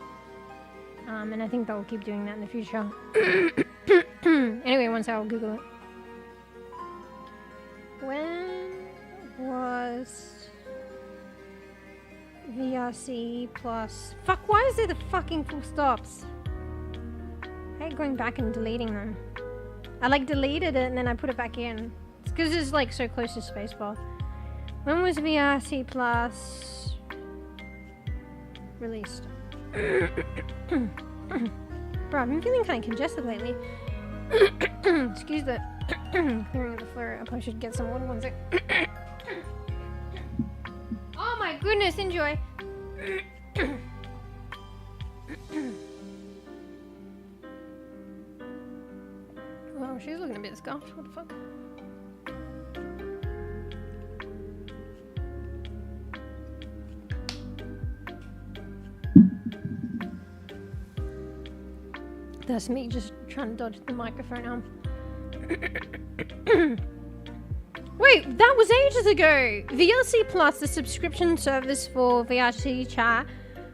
And I think they'll keep doing that in the future. Anyway, once I'll Google it. When was VRC+? Fuck, why is there the fucking full stops? I hate going back and deleting them. I like deleted it and then I put it back in. It's because it's like so close to spacebar. When was VRC Plus released? Bro, I've been feeling kind of congested lately. Excuse the clearing of the floor. I probably should get some water. One sec. Oh my goodness, enjoy. Oh, she's looking a bit scuffed. What the fuck? That's me just trying to dodge the microphone arm. Wait, that was ages ago! VRC Plus, the subscription service for VRChat,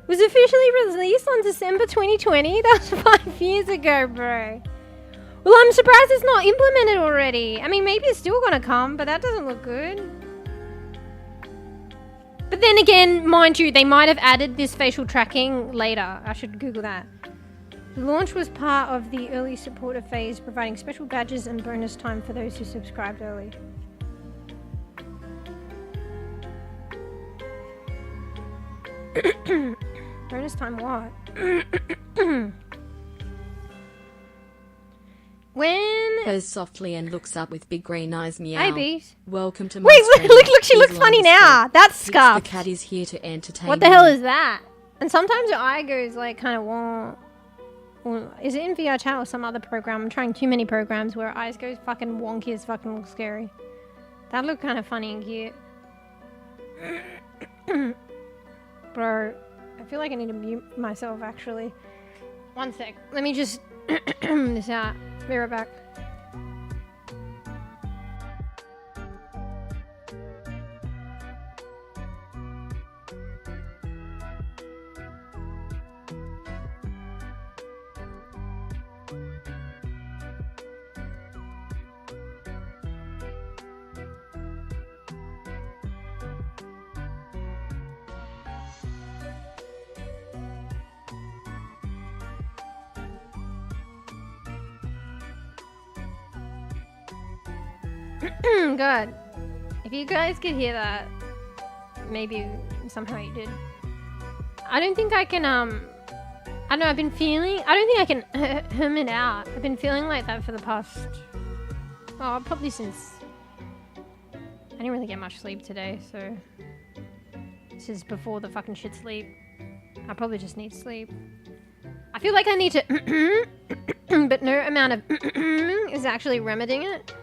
was officially released on December 2020. That was 5 years ago, bro. Well, I'm surprised it's not implemented already. I mean, maybe it's still gonna come, but that doesn't look good. But then again, mind you, they might have added this facial tracking later. I should Google that. The launch was part of the early supporter phase, providing special badges and bonus time for those who subscribed early. Bonus time what? When? Purrs softly and looks up with big green eyes. Meow. Hey, bees. Welcome to my Wait, stream. look, she looks Please funny like and now. subscribe. That's Pix scuffed. The cat is here to entertain What the you. hell is that? And sometimes your eye goes like kind of wonk. Well, is it in VRChat or some other program? I'm trying too many programs where eyes go fucking wonky as fucking look scary. That looked kind of funny and cute. Bro, I feel like I need to mute myself actually. One sec. Let me just this out. Be right back. Good. If you guys could hear that, maybe somehow you did. I don't think I can, I don't know, I don't think I can hum it out. I've been feeling like that for the past, oh, probably since, I didn't really get much sleep today, so this is before the fucking shit sleep. I probably just need sleep. I feel like I need to but no amount of is actually remedying it.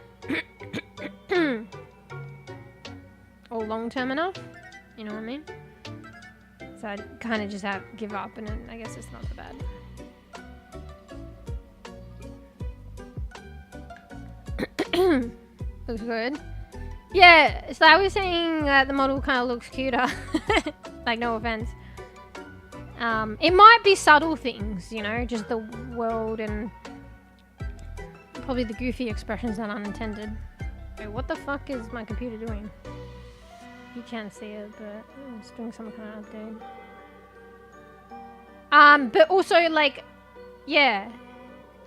Or long-term enough, you know what I mean? So I kind of just have to give up, and then I guess it's not so bad. Looks good. Yeah, so I was saying that the model kind of looks cuter. Like, no offense. It might be subtle things, you know, just the world and probably the goofy expressions that aren't intended. Wait, what the fuck is my computer doing? You can't see it, but it's doing some kind of update. But also, like, yeah,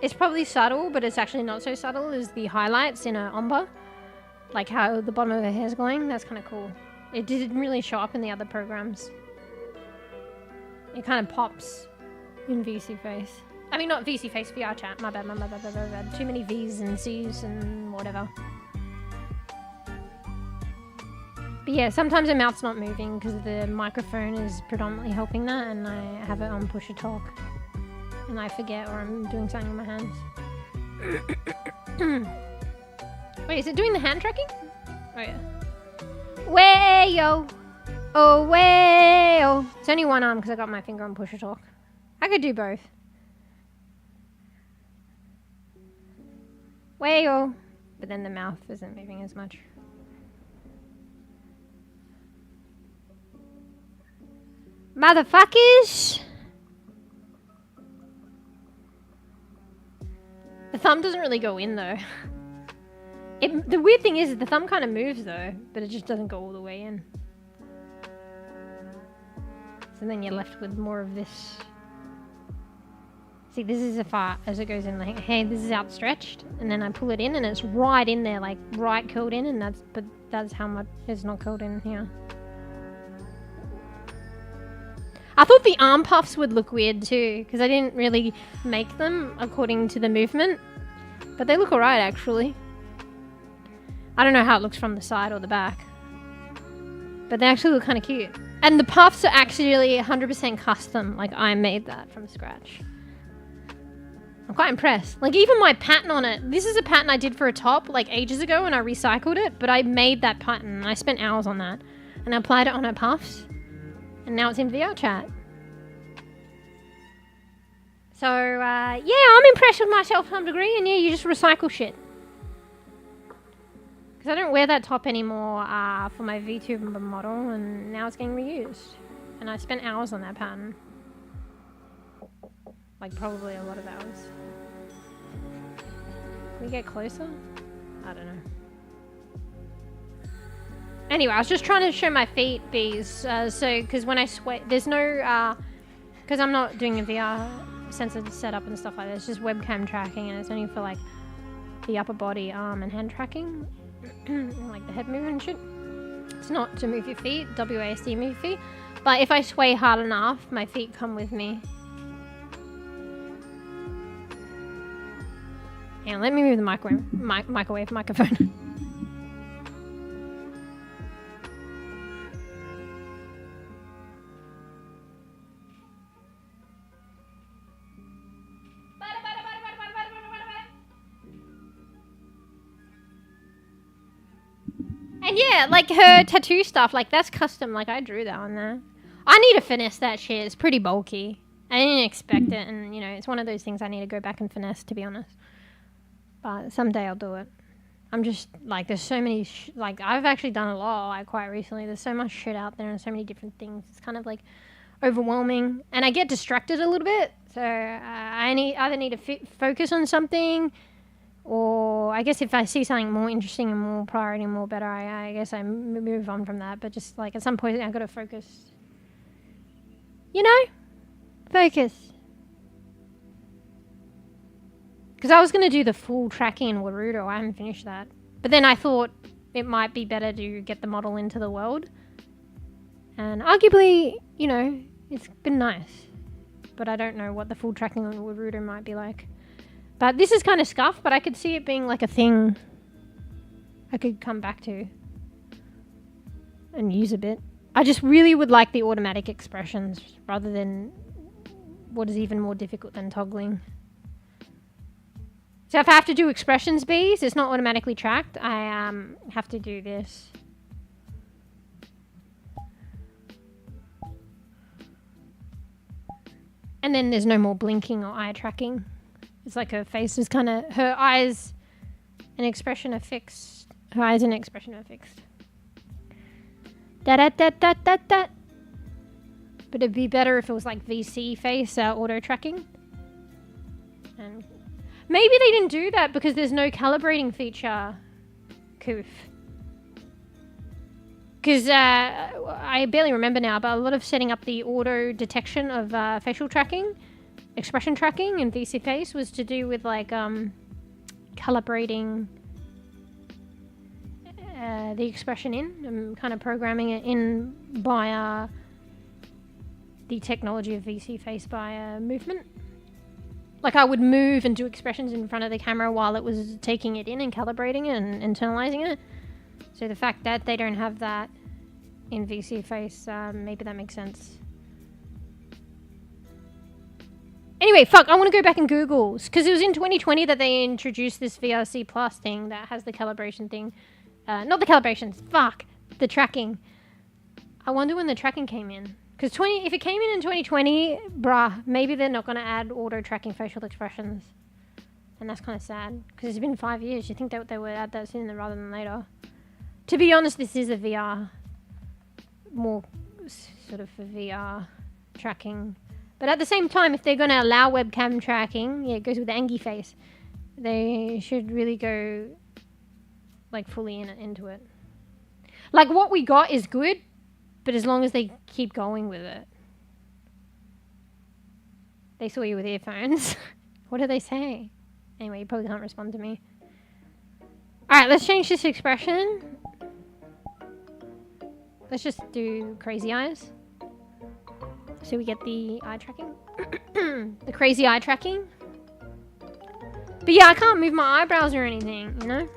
it's probably subtle, but it's actually not so subtle as the highlights in a ombre. Like how the bottom of her hair's going. That's kind of cool. It didn't really show up in the other programs. It kind of pops in VC Face. I mean, not VC Face, VRChat. My bad. Too many V's and C's and whatever. But yeah, sometimes the mouth's not moving because the microphone is predominantly helping that, and I have it on push to talk. And I forget, or I'm doing something with my hands. Wait, is it doing the hand tracking? Oh yeah. Way-o! Oh, way-o! It's only one arm because I got my finger on push to talk. I could do both. Way-o! But then the mouth isn't moving as much. Motherfuckers! The thumb doesn't really go in though. The weird thing is the thumb kind of moves though, but it just doesn't go all the way in. So then you're left with more of this See, this is as far as it goes in. Like, hey, this is outstretched, and then I pull it in, and it's right in there, like right curled in, and that's how much it's not curled in here. I thought the arm puffs would look weird too, because I didn't really make them according to the movement, but they look alright actually. I don't know how it looks from the side or the back, but they actually look kind of cute. And the puffs are actually 100% custom, like I made that from scratch. I'm quite impressed. Like even my pattern on it, this is a pattern I did for a top like ages ago and I recycled it, but I made that pattern. I spent hours on that and I applied it on her puffs. And now it's in VRChat. So, yeah, I'm impressed with myself to some degree. And yeah, you just recycle shit. Because I don't wear that top anymore for my vtuber model. And now it's getting reused. And I spent hours on that pattern. Like, probably a lot of hours. Can we get closer? I don't know. Anyway, I was just trying to show my feet, bees, so, because when I sweat, there's no, because I'm not doing a VR sensor setup and stuff like that, it's just webcam tracking, and it's only for, like, the upper body, arm, and hand tracking, and, like, the head movement and shit. It's not to move your feet, WASD move your feet, but if I sway hard enough, my feet come with me. Hang on, let me move the microphone. And yeah, like her tattoo stuff, like that's custom, like I drew that on there. I need to finesse that shit, it's pretty bulky. I didn't expect it, and you know, it's one of those things I need to go back and finesse, to be honest. But someday I'll do it. I'm just, like, there's so many, like, I've actually done a lot, like, quite recently. There's so much shit out there and so many different things. It's kind of, like, overwhelming. And I get distracted a little bit, so I either need to focus on something, or I guess if I see something more interesting and more priority and more better, I guess I move on from that. But just like at some point I've got to focus. You know? Focus. Because I was going to do the full tracking in Warudo. I haven't finished that. But then I thought it might be better to get the model into the world. And arguably, you know, it's been nice. But I don't know what the full tracking on Warudo might be like. But this is kind of scuffed, but I could see it being like a thing I could come back to and use a bit. I just really would like the automatic expressions rather than what is even more difficult than toggling. So if I have to do expressions bees, it's not automatically tracked. I have to do this. And then there's no more blinking or eye tracking. It's like her face is kind of, her eyes and expression are fixed. Her eyes and expression are fixed. Da-da-da-da-da-da. But it'd be better if it was like VC face auto tracking. And maybe they didn't do that because there's no calibrating feature. Coof. Because I barely remember now, but a lot of setting up the auto detection of facial tracking, expression tracking in VC Face was to do with like calibrating the expression in and kind of programming it in via the technology of VC Face by movement. Like I would move and do expressions in front of the camera while it was taking it in and calibrating it and internalizing it. So the fact that they don't have that in VC Face, maybe that makes sense. Anyway, fuck, I want to go back and Google. Because it was in 2020 that they introduced this VRC Plus thing that has the calibration thing. Not the calibrations, fuck. The tracking. I wonder when the tracking came in. Because if it came in 2020, bruh, maybe they're not going to add auto-tracking facial expressions. And that's kind of sad. Because it's been 5 years. You think that they would add that sooner rather than later. To be honest, this is a VR. More sort of for VR tracking. But at the same time, if they're going to allow webcam tracking, yeah, it goes with the Angie face, they should really go like fully into it. Like what we got is good, but as long as they keep going with it. They saw you with earphones. What did they say? Anyway, you probably can't respond to me. Alright, let's change this expression. Let's just do crazy eyes. So we get the eye tracking. The crazy eye tracking. But yeah, I can't move my eyebrows or anything, you know?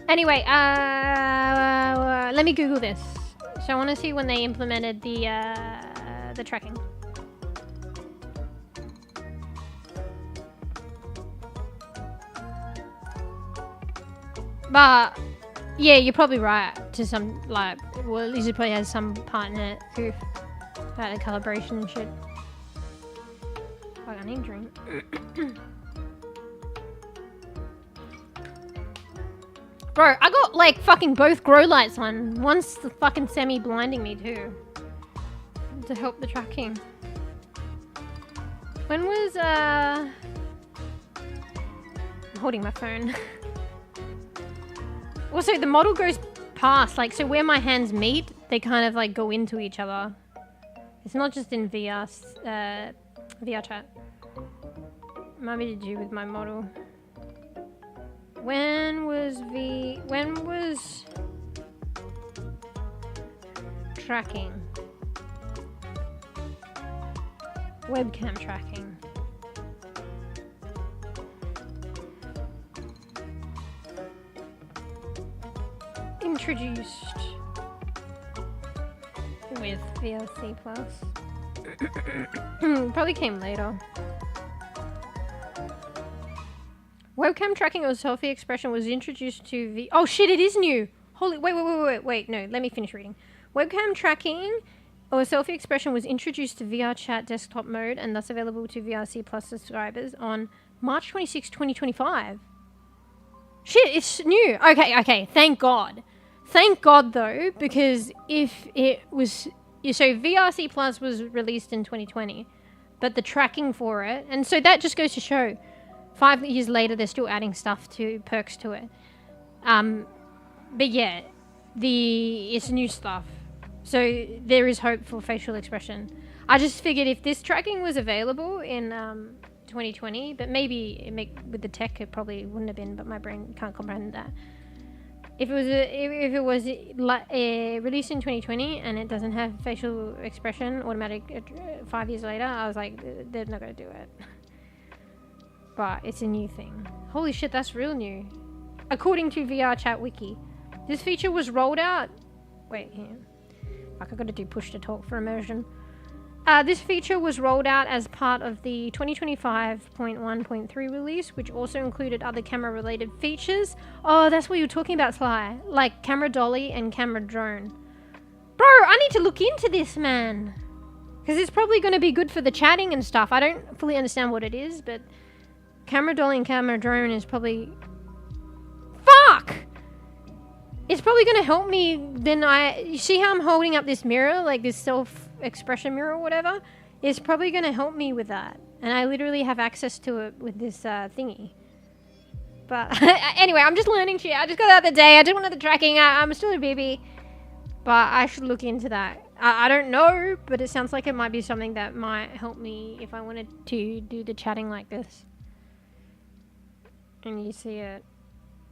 Anyway, let me Google this. So I want to see when they implemented the tracking. But yeah, you're probably right. To some, like, well, at least it probably has some part in it. Oof. About the calibration and shit. Fuck, I need a drink. Bro, I got like fucking both grow lights on. One's the fucking semi-blinding me too. To help the tracking. When was I'm holding my phone. Also, the model goes past, like, so where my hands meet, they kind of like go into each other. It's not just in VRChat. Might be to do with my model. When was tracking? Webcam tracking. Introduced with VRC Plus. Probably came later. Webcam tracking or selfie expression was introduced to oh shit, it is new! Holy, wait, no, let me finish reading. Webcam tracking or selfie expression was introduced to VRChat desktop mode and thus available to VRC Plus subscribers on March 26, 2025. Shit, it's new! Okay, thank God. Thank God though, because if it was... So VRC Plus was released in 2020, but the tracking for it... And so that just goes to show, 5 years later they're still adding stuff to perks to it. But yeah, it's new stuff. So there is hope for facial expression. I just figured if this tracking was available in 2020, but maybe with the tech it probably wouldn't have been, but my brain can't comprehend that. If it was released in 2020 and it doesn't have facial expression automatic 5 years later, I was like, they're not gonna do it. But it's a new thing. Holy shit, that's real new. According to VRChat Wiki, this feature was rolled out. Wait, here. Fuck, I gotta do push to talk for immersion. This feature was rolled out as part of the 2025.1.3 release, which also included other camera-related features. Oh, that's what you were talking about, Sly. Like camera dolly and camera drone. Bro, I need to look into this, man. Because it's probably going to be good for the chatting and stuff. I don't fully understand what it is, but camera dolly and camera drone is probably... Fuck! It's probably going to help me. Then you see how I'm holding up this mirror, like this self-expression mirror or whatever? It's probably going to help me with that. And I literally have access to it with this thingy. But anyway, I'm just learning shit. I just got that the other day. I did one of the tracking. I'm still a baby. But I should look into that. I don't know, but it sounds like it might be something that might help me if I wanted to do the chatting like this. And you see it.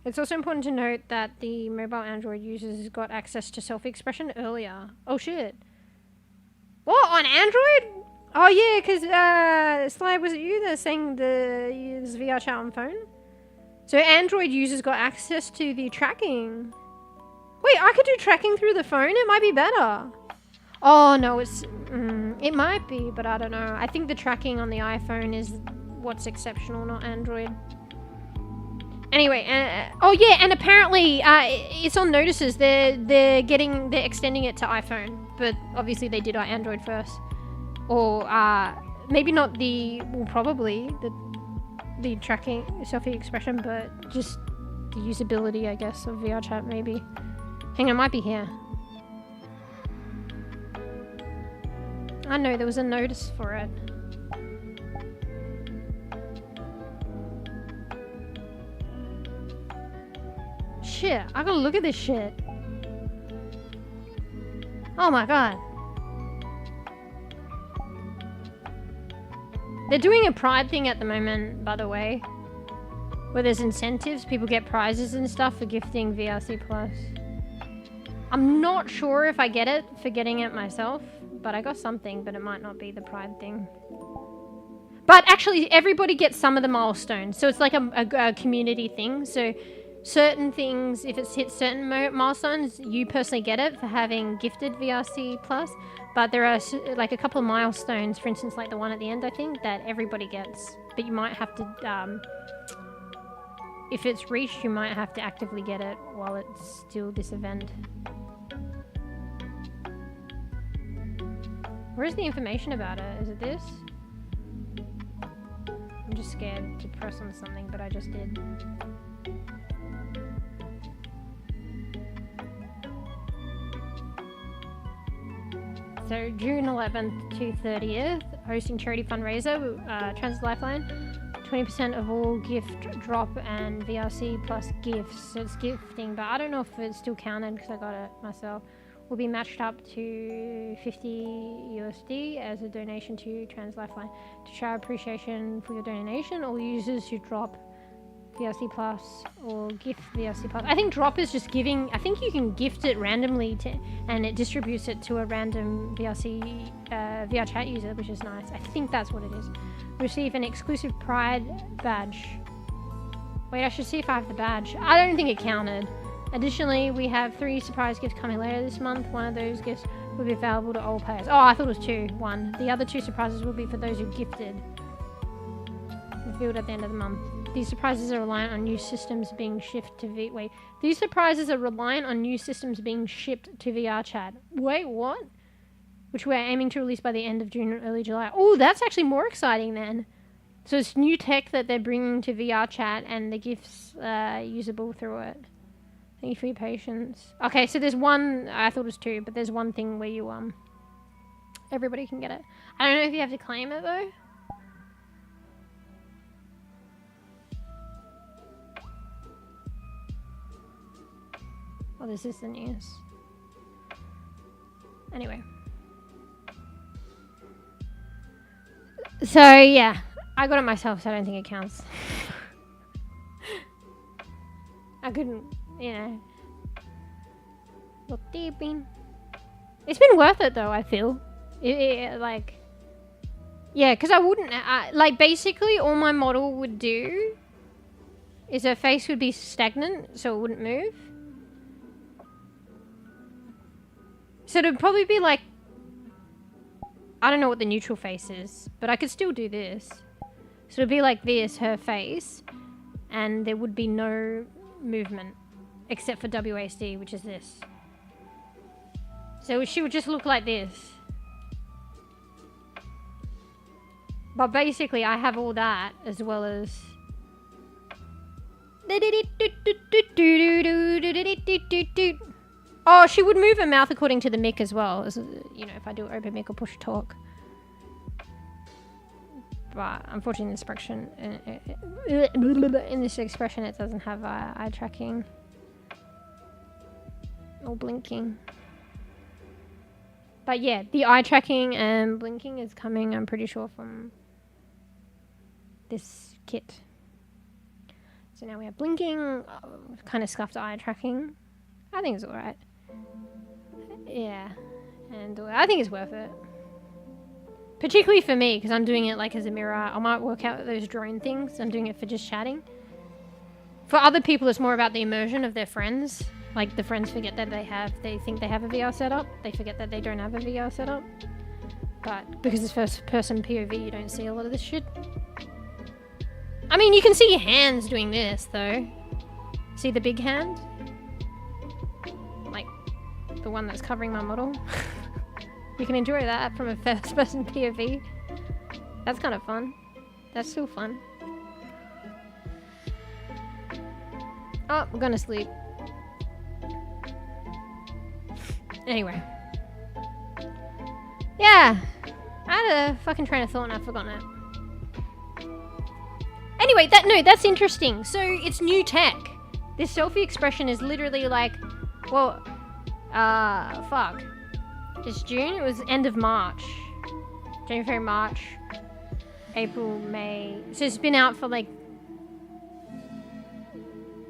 It's also important to note that the mobile Android users got access to selfie expression earlier. Oh shit. What? On Android? Oh yeah, because Sly, was it you that saying use VRChat on phone? So Android users got access to the tracking. Wait, I could do tracking through the phone? It might be better. Oh no, it might be, but I don't know. I think the tracking on the iPhone is what's exceptional, not Android. Anyway, oh yeah, and apparently it's on notices. They're extending it to iPhone, but obviously they did Android first, or maybe not probably the tracking selfie expression, but just the usability, I guess, of VRChat maybe. Hang on, it might be here. I know there was a notice for it. Shit, I gotta look at this shit. Oh my god. They're doing a pride thing at the moment, by the way, where there's incentives. People get prizes and stuff for gifting VRC Plus. I'm not sure if I get it for getting it myself, but I got something, but it might not be the pride thing. But actually, everybody gets some of the milestones, so it's like a community thing. So certain things, if it's hit certain milestones, you personally get it for having gifted VRC Plus. But there are like a couple of milestones, for instance, like the one at the end, I think, that everybody gets. But you might have to, if it's reached, you might have to actively get it while it's still this event. Where's the information about it? Is it this? I'm just scared to press on something, but I just did. So June 11th to 30th, hosting charity fundraiser, Trans Lifeline. 20% of all gift drop and VRC plus gifts. So it's gifting, but I don't know if it's still counted because I got it myself. Will be matched up to 50 USD as a donation to Trans Lifeline. To show appreciation for your donation, all users who drop VRC Plus or gift VRC Plus. I think drop is just giving. I think you can gift it randomly and it distributes it to a random VRChat user, which is nice. I think that's what it is. Receive an exclusive Pride badge. Wait, I should see if I have the badge. I don't think it counted. Additionally, we have 3 surprise gifts coming later this month. One of those gifts will be available to all players. Oh, I thought it was 2. 1. The other 2 surprises will be for those who gifted. Revealed at the end of the month. These surprises are reliant on new systems being shipped to These surprises are reliant on new systems being shipped to VRChat. Wait, what? Which we're aiming to release by the end of June or early July. Oh, that's actually more exciting then. So it's new tech that they're bringing to VRChat and the gifts usable through it. Thank you for your patience. Okay, so there's one, I thought it was 2, but there's one thing where you, everybody can get it. I don't know if you have to claim it though. Oh, this is the news. Anyway. So, yeah. I got it myself, so I don't think it counts. I couldn't, you know. What deep in? It's been worth it, though, I feel. Like... Yeah, because I wouldn't... like, basically, all my model would do is her face would be stagnant, so it wouldn't move. So it'd probably be like, I don't know what the neutral face is, but I could still do this. So it'd be like this, her face, and there would be no movement, except for WASD, which is this. So she would just look like this. But basically I have all that, as well as... Oh, she would move her mouth according to the mic as well, as you know, if I do open mic or push talk. But unfortunately, in this expression, it doesn't have eye tracking or blinking. But yeah, the eye tracking and blinking is coming, I'm pretty sure, from this kit. So now we have blinking, kind of scuffed eye tracking. I think it's alright. Yeah, and I think it's worth it. Particularly for me, because I'm doing it like as a mirror. I might work out those drone things. I'm doing it for just chatting. For other people, it's more about the immersion of their friends. Like, the friends forget that they think they have a VR setup. They forget that they don't have a VR setup. But because it's first person POV, you don't see a lot of this shit. I mean, you can see your hands doing this, though. See the big hand? Like, the one that's covering my model. You can enjoy that from a first person POV. That's kind of fun. That's still fun. Oh, I'm gonna sleep. Anyway. Yeah. I had a fucking train of thought and I've forgotten it. Anyway, that's interesting. So, it's new tech. This selfie expression is literally like, well, fuck. It's June? It was end of March. January, March, April, May. So it's been out for like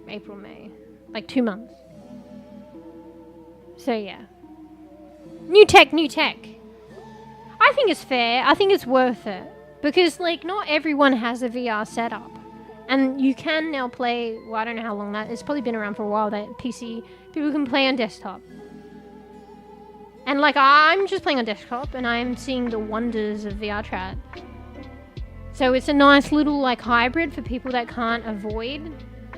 April, May, like 2 months. So yeah, new tech. I think it's fair. I think it's worth it because like not everyone has a VR setup, and you can now play. Well, I don't know how long that. It's probably been around for a while. That PC people can play on desktop. And like I'm just playing on desktop and I'm seeing the wonders of VRChat. So it's a nice little like hybrid for people that can't avoid.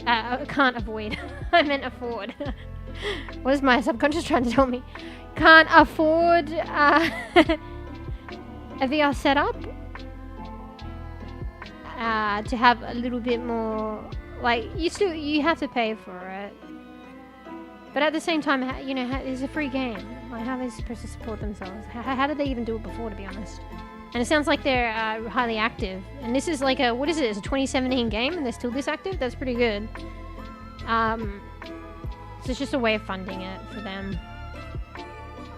I meant afford. What is my subconscious trying to tell me? Can't afford a VR setup. To have a little bit more, like you have to pay for it. But at the same time, you know, it's a free game. Like, how are they supposed to support themselves? How did they even do it before, to be honest? And it sounds like they're highly active. And this is like a, what is it? It's a 2017 game and they're still this active? That's pretty good. So it's just a way of funding it for them.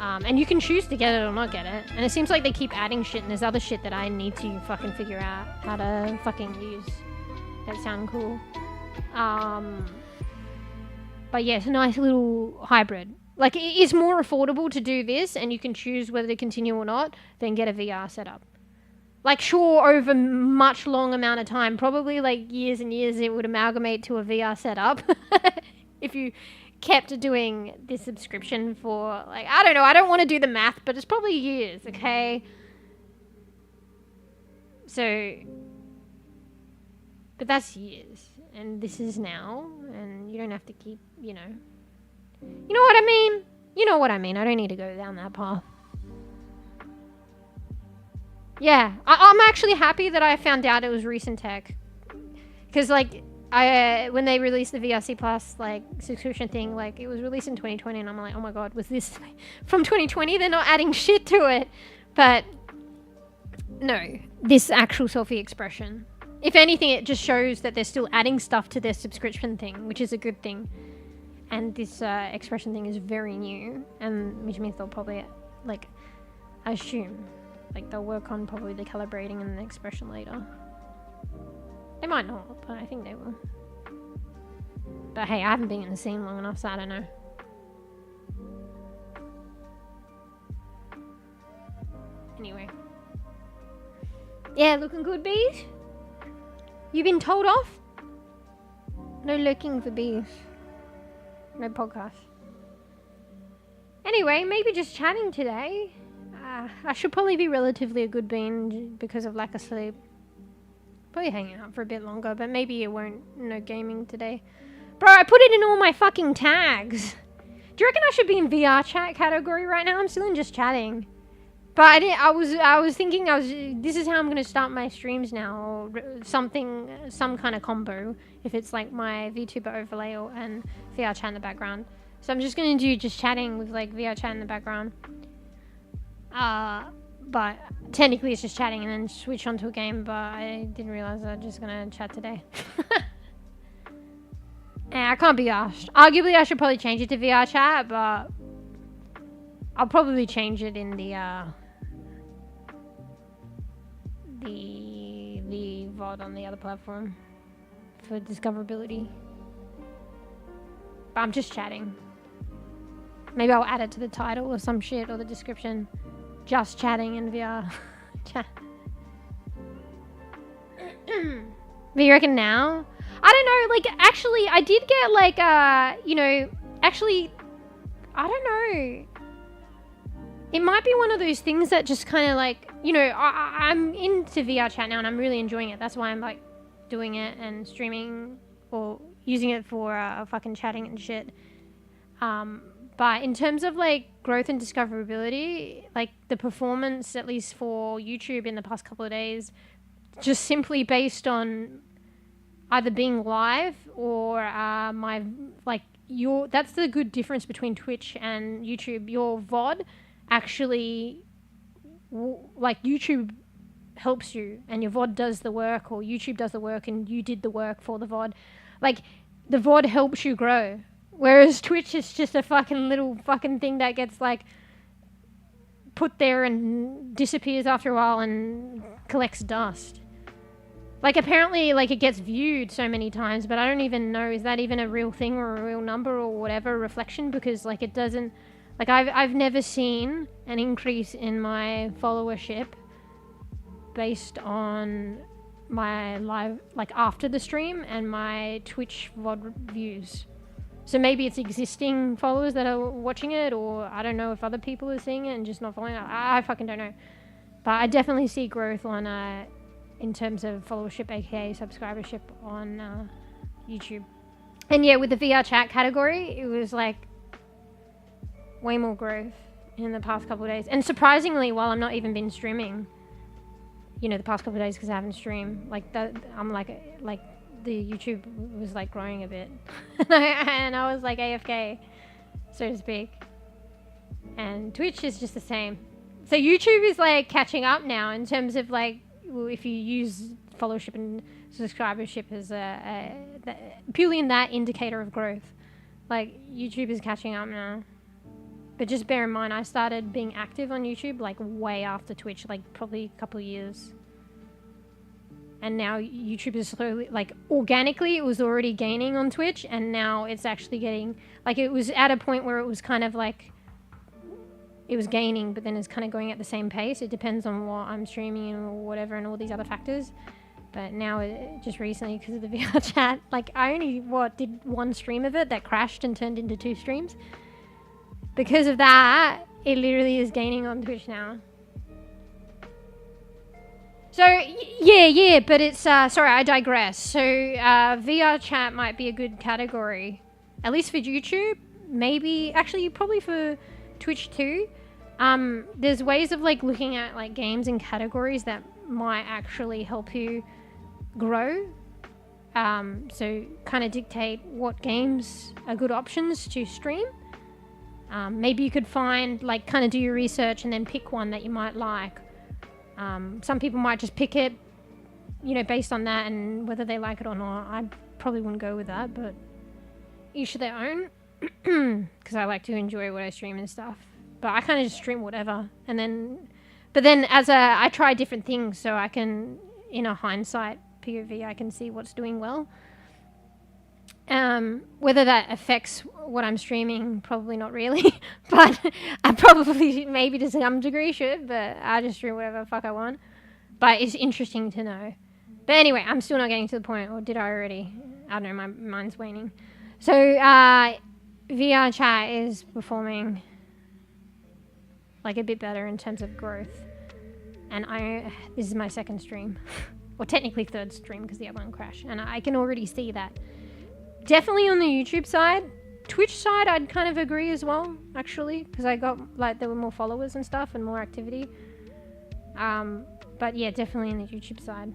And you can choose to get it or not get it. And it seems like they keep adding shit and there's other shit that I need to fucking figure out how to fucking use. That sound cool. But yeah, it's a nice little hybrid. Like, it's more affordable to do this, and you can choose whether to continue or not, than get a VR setup. Like, sure, over much long amount of time, probably like years and years, it would amalgamate to a VR setup. If you kept doing this subscription for, like, I don't know, I don't want to do the math, but it's probably years, okay? So, but that's years. And this is now, and you don't have to keep, you know. You know what I mean? You know what I mean. I don't need to go down that path. Yeah, I'm actually happy that I found out it was recent tech. Because, like, when they released the VRC Plus, like, subscription thing, like, it was released in 2020, and I'm like, oh my god, was this from 2020? They're not adding shit to it. But, no, this actual selfie expression. If anything, it just shows that they're still adding stuff to their subscription thing, which is a good thing. And this expression thing is very new, and which means they'll probably, like, I assume, like, they'll work on probably the calibrating and the expression later. They might not, but I think they will. But hey, I haven't been in the scene long enough, so I don't know. Anyway. Yeah, looking good, bees? You been told off? No looking for bees. No podcast. Anyway, maybe just chatting today. I should probably be relatively a good bean because of lack of sleep. Probably hanging out for a bit longer, but maybe it won't. No gaming today. Bro, I put it in all my fucking tags. Do you reckon I should be in VRChat category right now? I'm still in just chatting. But I was thinking this is how I'm gonna start my streams now, or something, some kind of combo. If it's like my VTuber overlay and VRChat in the background. So I'm just gonna do just chatting with like VRChat in the background. But technically it's just chatting and then switch onto a game. But I didn't realize I'm just gonna chat today. I can't be asked. Arguably, I should probably change it to VRChat, but I'll probably change it in the VOD on the other platform for discoverability. But I'm just chatting. Maybe I'll add it to the title or some shit or the description. Just chatting in VR. Chat. But you reckon now? I don't know, like, actually, I did get, like, you know, actually, I don't know. It might be one of those things that just kind of, like, you know, I'm into VRChat now and I'm really enjoying it. That's why I'm, like, doing it and streaming or using it for fucking chatting and shit. But in terms of, like, growth and discoverability, like, the performance, at least for YouTube in the past couple of days, just simply based on either being live or my, like, that's the good difference between Twitch and YouTube. Your VOD actually, like, YouTube helps you and your VOD does the work, or YouTube does the work and you did the work for the VOD. Like, the VOD helps you grow. Whereas Twitch is just a fucking little fucking thing that gets, like, put there and disappears after a while and collects dust. Like, apparently, like, it gets viewed so many times, but I don't even know, is that even a real thing or a real number or whatever, reflection? Because, like, it doesn't... Like, I've never seen an increase in my followership based on my live... Like, after the stream and my Twitch VOD views. So maybe it's existing followers that are watching it, or I don't know if other people are seeing it and just not following it. I fucking don't know. But I definitely see growth on... in terms of followership, aka subscribership on YouTube. And yeah, with the VRChat category, it was like way more growth in the past couple of days. And surprisingly, while I'm not even been streaming, you know, the past couple of days because I haven't streamed, like that, I'm like the YouTube was like growing a bit. and I was like AFK, so to speak. And Twitch is just the same. So YouTube is like catching up now in terms of like, if you use followership and subscribership as purely in that indicator of growth, like YouTube is catching up now. But just bear in mind, I started being active on YouTube like way after Twitch, like probably a couple of years. And now YouTube is slowly, like organically, it was already gaining on Twitch, and now it's actually getting, like it was at a point where it was kind of like, it was gaining, but then it's kind of going at the same pace. It depends on what I'm streaming or whatever and all these other factors. But now, just recently, because of the VRChat, like I only, did one stream of it that crashed and turned into 2 streams. Because of that, it literally is gaining on Twitch now. So, yeah, but it's, sorry, I digress. So, VRChat might be a good category, at least for YouTube. Maybe, actually, probably for Twitch too. There's ways of like looking at like games and categories that might actually help you grow. So kind of dictate what games are good options to stream. Maybe you could find like kind of do your research and then pick one that you might like. Some people might just pick it, you know, based on that and whether they like it or not. I probably wouldn't go with that, but each their own. Because I like to enjoy what I stream and stuff. But I kind of just stream whatever. And then, but then I try different things so I can, in a hindsight POV, I can see what's doing well. Whether that affects what I'm streaming, probably not really. But I probably, maybe to some degree should, but I just stream whatever the fuck I want. But it's interesting to know. But anyway, I'm still not getting to the point, or did I already? I don't know, my mind's waning. So, VRChat is performing like a bit better in terms of growth. And this is my second stream. Or technically third stream because the other one crashed. And I can already see that. Definitely on the YouTube side. Twitch side, I'd kind of agree as well, actually. Because I got, like, there were more followers and stuff and more activity. But yeah, definitely in the YouTube side.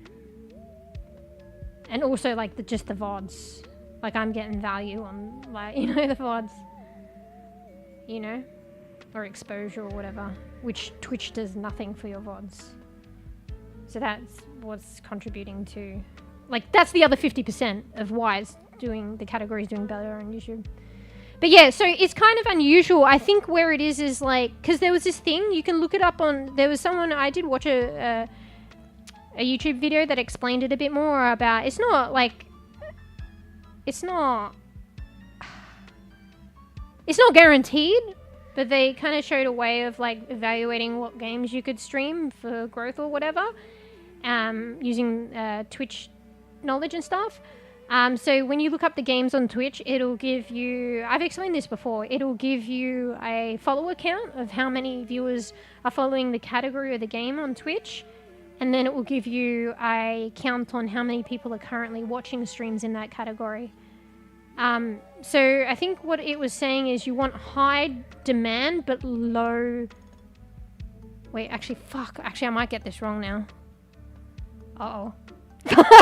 And also, like, just the VODs. Like, I'm getting value on, like, you know, the VODs. You know? Or exposure or whatever. Which Twitch does nothing for your VODs. So that's what's contributing to... Like, that's the other 50% of why it's the category's doing better on YouTube. But yeah, so it's kind of unusual. I think where it is like... Because there was this thing, you can look it up on... There was someone... I did watch a YouTube video that explained it a bit more about... It's not, like... It's not guaranteed, but they kind of showed a way of like evaluating what games you could stream for growth or whatever, using Twitch knowledge and stuff. So when you look up the games on Twitch, it'll give you, I've explained this before, it'll give you a follower count of how many viewers are following the category or the game on Twitch. And then it will give you a count on how many people are currently watching streams in that category. So I think what it was saying is you want high demand but low... Wait, actually, fuck. Actually, I might get this wrong now. Uh-oh.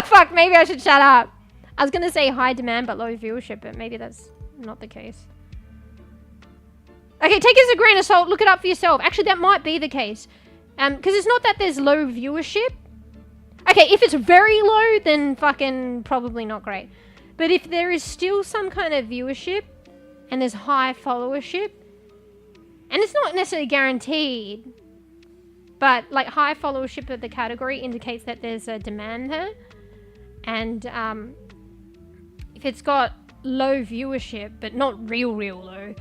Fuck, maybe I should shut up. I was going to say high demand but low viewership, but maybe that's not the case. Okay, take it as a grain of salt. Look it up for yourself. Actually, that might be the case. Because it's not that there's low viewership. Okay, if it's very low, then fucking probably not great. But if there is still some kind of viewership, and there's high followership, and it's not necessarily guaranteed, but like high followership of the category indicates that there's a demand there. And if it's got low viewership, but not real low,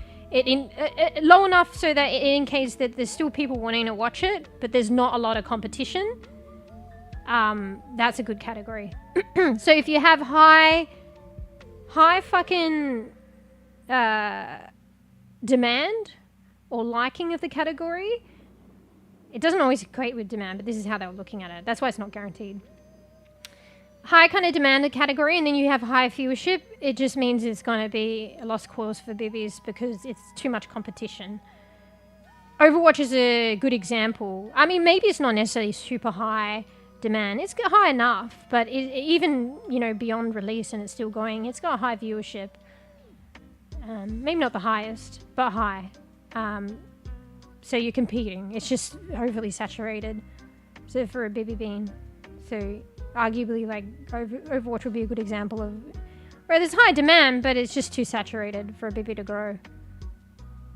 low enough so that it indicates that there's still people wanting to watch it, but there's not a lot of competition, that's a good category. So if you have high fucking demand or liking of the category, it doesn't always equate with demand, but this is how they were looking at it. That's why it's not guaranteed. High kind of demanded category, and then you have high viewership, it just means it's going to be a lost cause for bibbies because it's too much competition. Overwatch is a good example. I mean, maybe it's not necessarily super high demand. It's got high enough, but even, you know, beyond release and it's still going, it's got high viewership. Maybe not the highest, but high. So you're competing. It's just overly saturated. So for a bibby bean. So arguably, like, Overwatch would be a good example of where there's high demand, but it's just too saturated for a bibby to grow.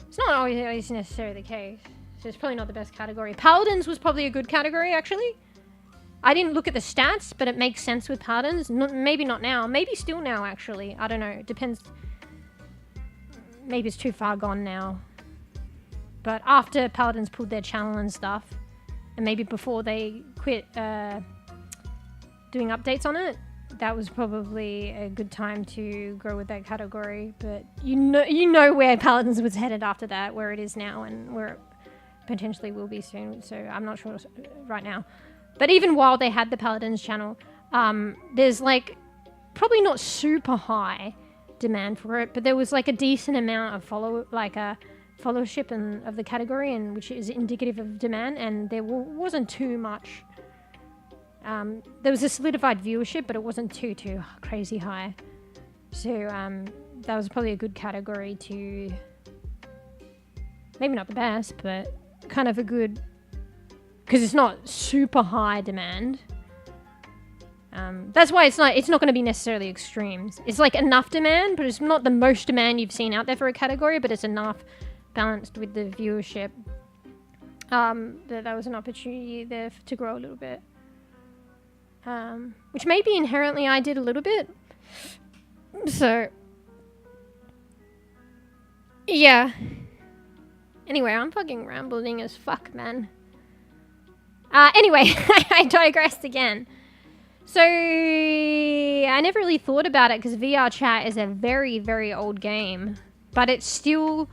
It's not always necessarily the case. So it's probably not the best category. Paladins was probably a good category, actually. I didn't look at the stats, but it makes sense with Paladins. Maybe not now. Maybe still now, actually. I don't know. It depends. Maybe it's too far gone now. But after Paladins pulled their channel and stuff, and maybe before they quit doing updates on it, that was probably a good time to grow with that category. But you know where Paladins was headed after that, where it is now, and where it potentially will be soon. So I'm not sure right now. But even while they had the Paladins channel, there's like probably not super high demand for it, but there was like a decent amount of followership of the category, and which is indicative of demand, and there wasn't too much. There was a solidified viewership, but it wasn't too crazy high. So that was probably a good category to, maybe not the best, but kind of a good, because it's not super high demand. That's why it's not going to be necessarily extremes. It's like enough demand, but it's not the most demand you've seen out there for a category, but it's enough balanced with the viewership. That was an opportunity there to grow a little bit. Which maybe inherently I did a little bit. So, yeah. Anyway, I'm fucking rambling as fuck, man. Anyway, I digressed again. So, I never really thought about it because VRChat is a very, very old game. But it's still,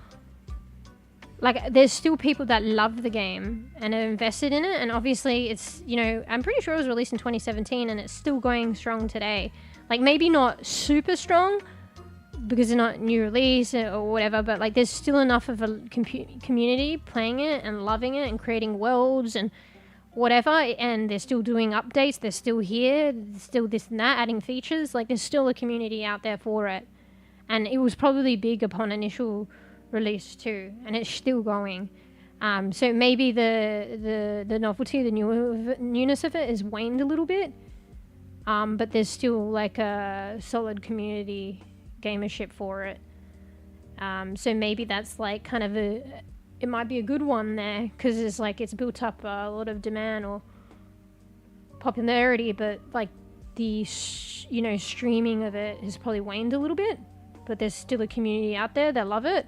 like, there's still people that love the game and are invested in it. And obviously, it's, you know, I'm pretty sure it was released in 2017 and it's still going strong today. Like, maybe not super strong because it's not new release or whatever, but, like, there's still enough of a community playing it and loving it and creating worlds and whatever, and they're still doing updates, they're still here, still this and that, adding features. Like, there's still a community out there for it, and it was probably big upon initial release too, and it's still going. So maybe the novelty, the newness of it has waned a little bit, but there's still like a solid community gamership for it. So maybe that's like kind of it might be a good one there, because it's like it's built up a lot of demand or popularity, but like the streaming of it has probably waned a little bit, but there's still a community out there that love it.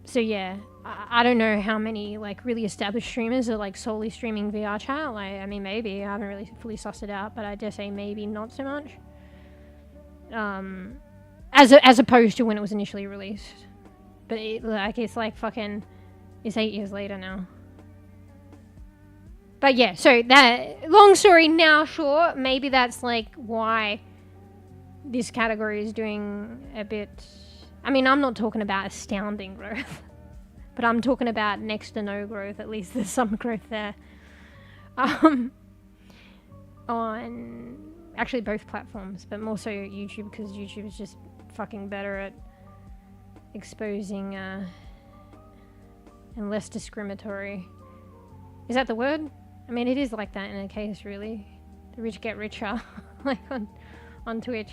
So yeah, I don't know how many like really established streamers are like solely streaming VRChat. Like, I mean, maybe I haven't really fully sussed it out, but I dare say maybe not so much. As opposed to when it was initially released. But it's like fucking, it's 8 years later now. But yeah, so that, long story now short, maybe that's like why this category is doing a bit, I mean, I'm not talking about astounding growth, but I'm talking about next to no growth. At least there's some growth there. On actually both platforms, but more so YouTube, because YouTube is just fucking better at exposing and less discriminatory. Is that the word? I mean, it is like that in a case, really. The rich get richer, like on Twitch.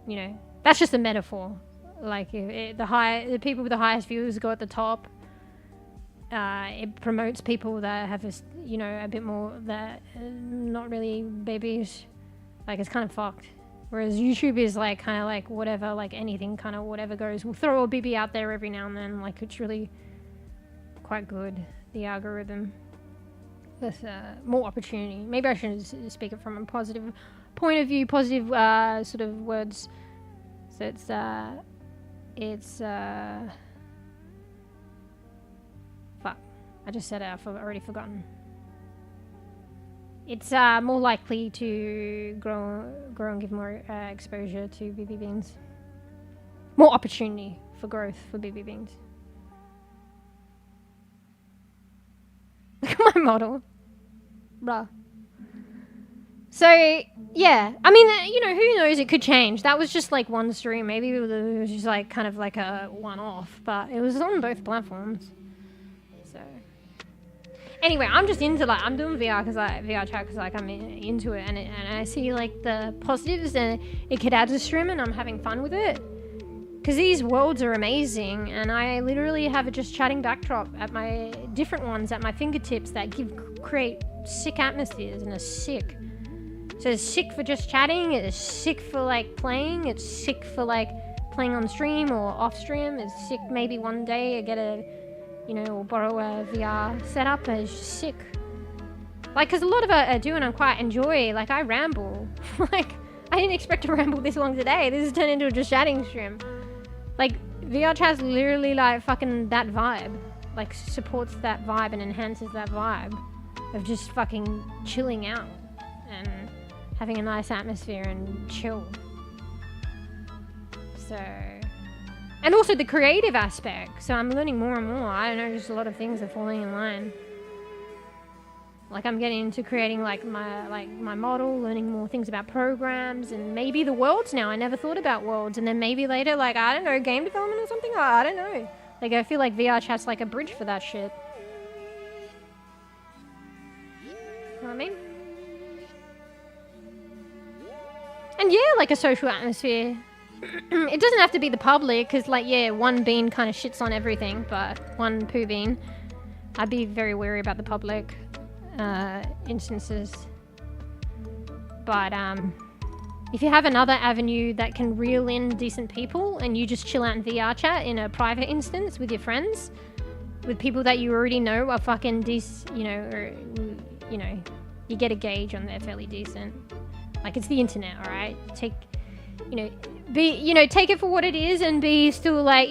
You know, that's just a metaphor. Like, the people with the highest views go at the top, it promotes people that have a bit more that not really babies. Like it's kind of fucked. Whereas YouTube is like kind of like whatever, like anything, kind of whatever goes. We'll throw a bEbE out there every now and then. Like it's really quite good, the algorithm. There's more opportunity. Maybe I should speak it from a positive point of view, positive sort of words. So it's fuck. I just said it. I've already forgotten. It's more likely to grow and give more exposure to bEbE beans. More opportunity for growth for bEbE beans. Look at my model. Bruh. So, yeah. I mean, who knows? It could change. That was just like one stream. Maybe it was just like kind of like a one-off. But it was on both platforms. So... Anyway, I'm just into I'm doing VRChat because like I'm into it, and I see like the positives, and it could add to stream, and I'm having fun with it. Because these worlds are amazing, and I literally have a just chatting backdrop at my different ones at my fingertips that create sick atmospheres, and are sick. So it's sick for just chatting. It's sick for like playing. It's sick for like playing on stream or off stream. It's sick maybe one day I get or borrow a VR setup. It's just sick. Like, because a lot of it I do and I quite enjoy. Like, I ramble. Like, I didn't expect to ramble this long today. This has turned into a just chatting stream. Like, VRChat's literally like fucking that vibe. Like, supports that vibe and enhances that vibe of just fucking chilling out and having a nice atmosphere and chill. So... And also the creative aspect. So I'm learning more and more. I don't know, just a lot of things are falling in line. Like I'm getting into creating like my model, learning more things about programs and maybe the worlds now. I never thought about worlds, and then maybe later like I don't know, game development or something. I don't know. Like I feel like VRChat's like a bridge for that shit. You know what I mean? And yeah, like a social atmosphere. It doesn't have to be the public, because like yeah, one bean kind of shits on everything, but one poo bean. I'd be very wary about the public instances. But if you have another avenue that can reel in decent people and you just chill out in VRChat in a private instance with your friends, with people that you already know are fucking you get a gauge on they're fairly decent. Like it's the internet, alright? Take it for what it is and be still like,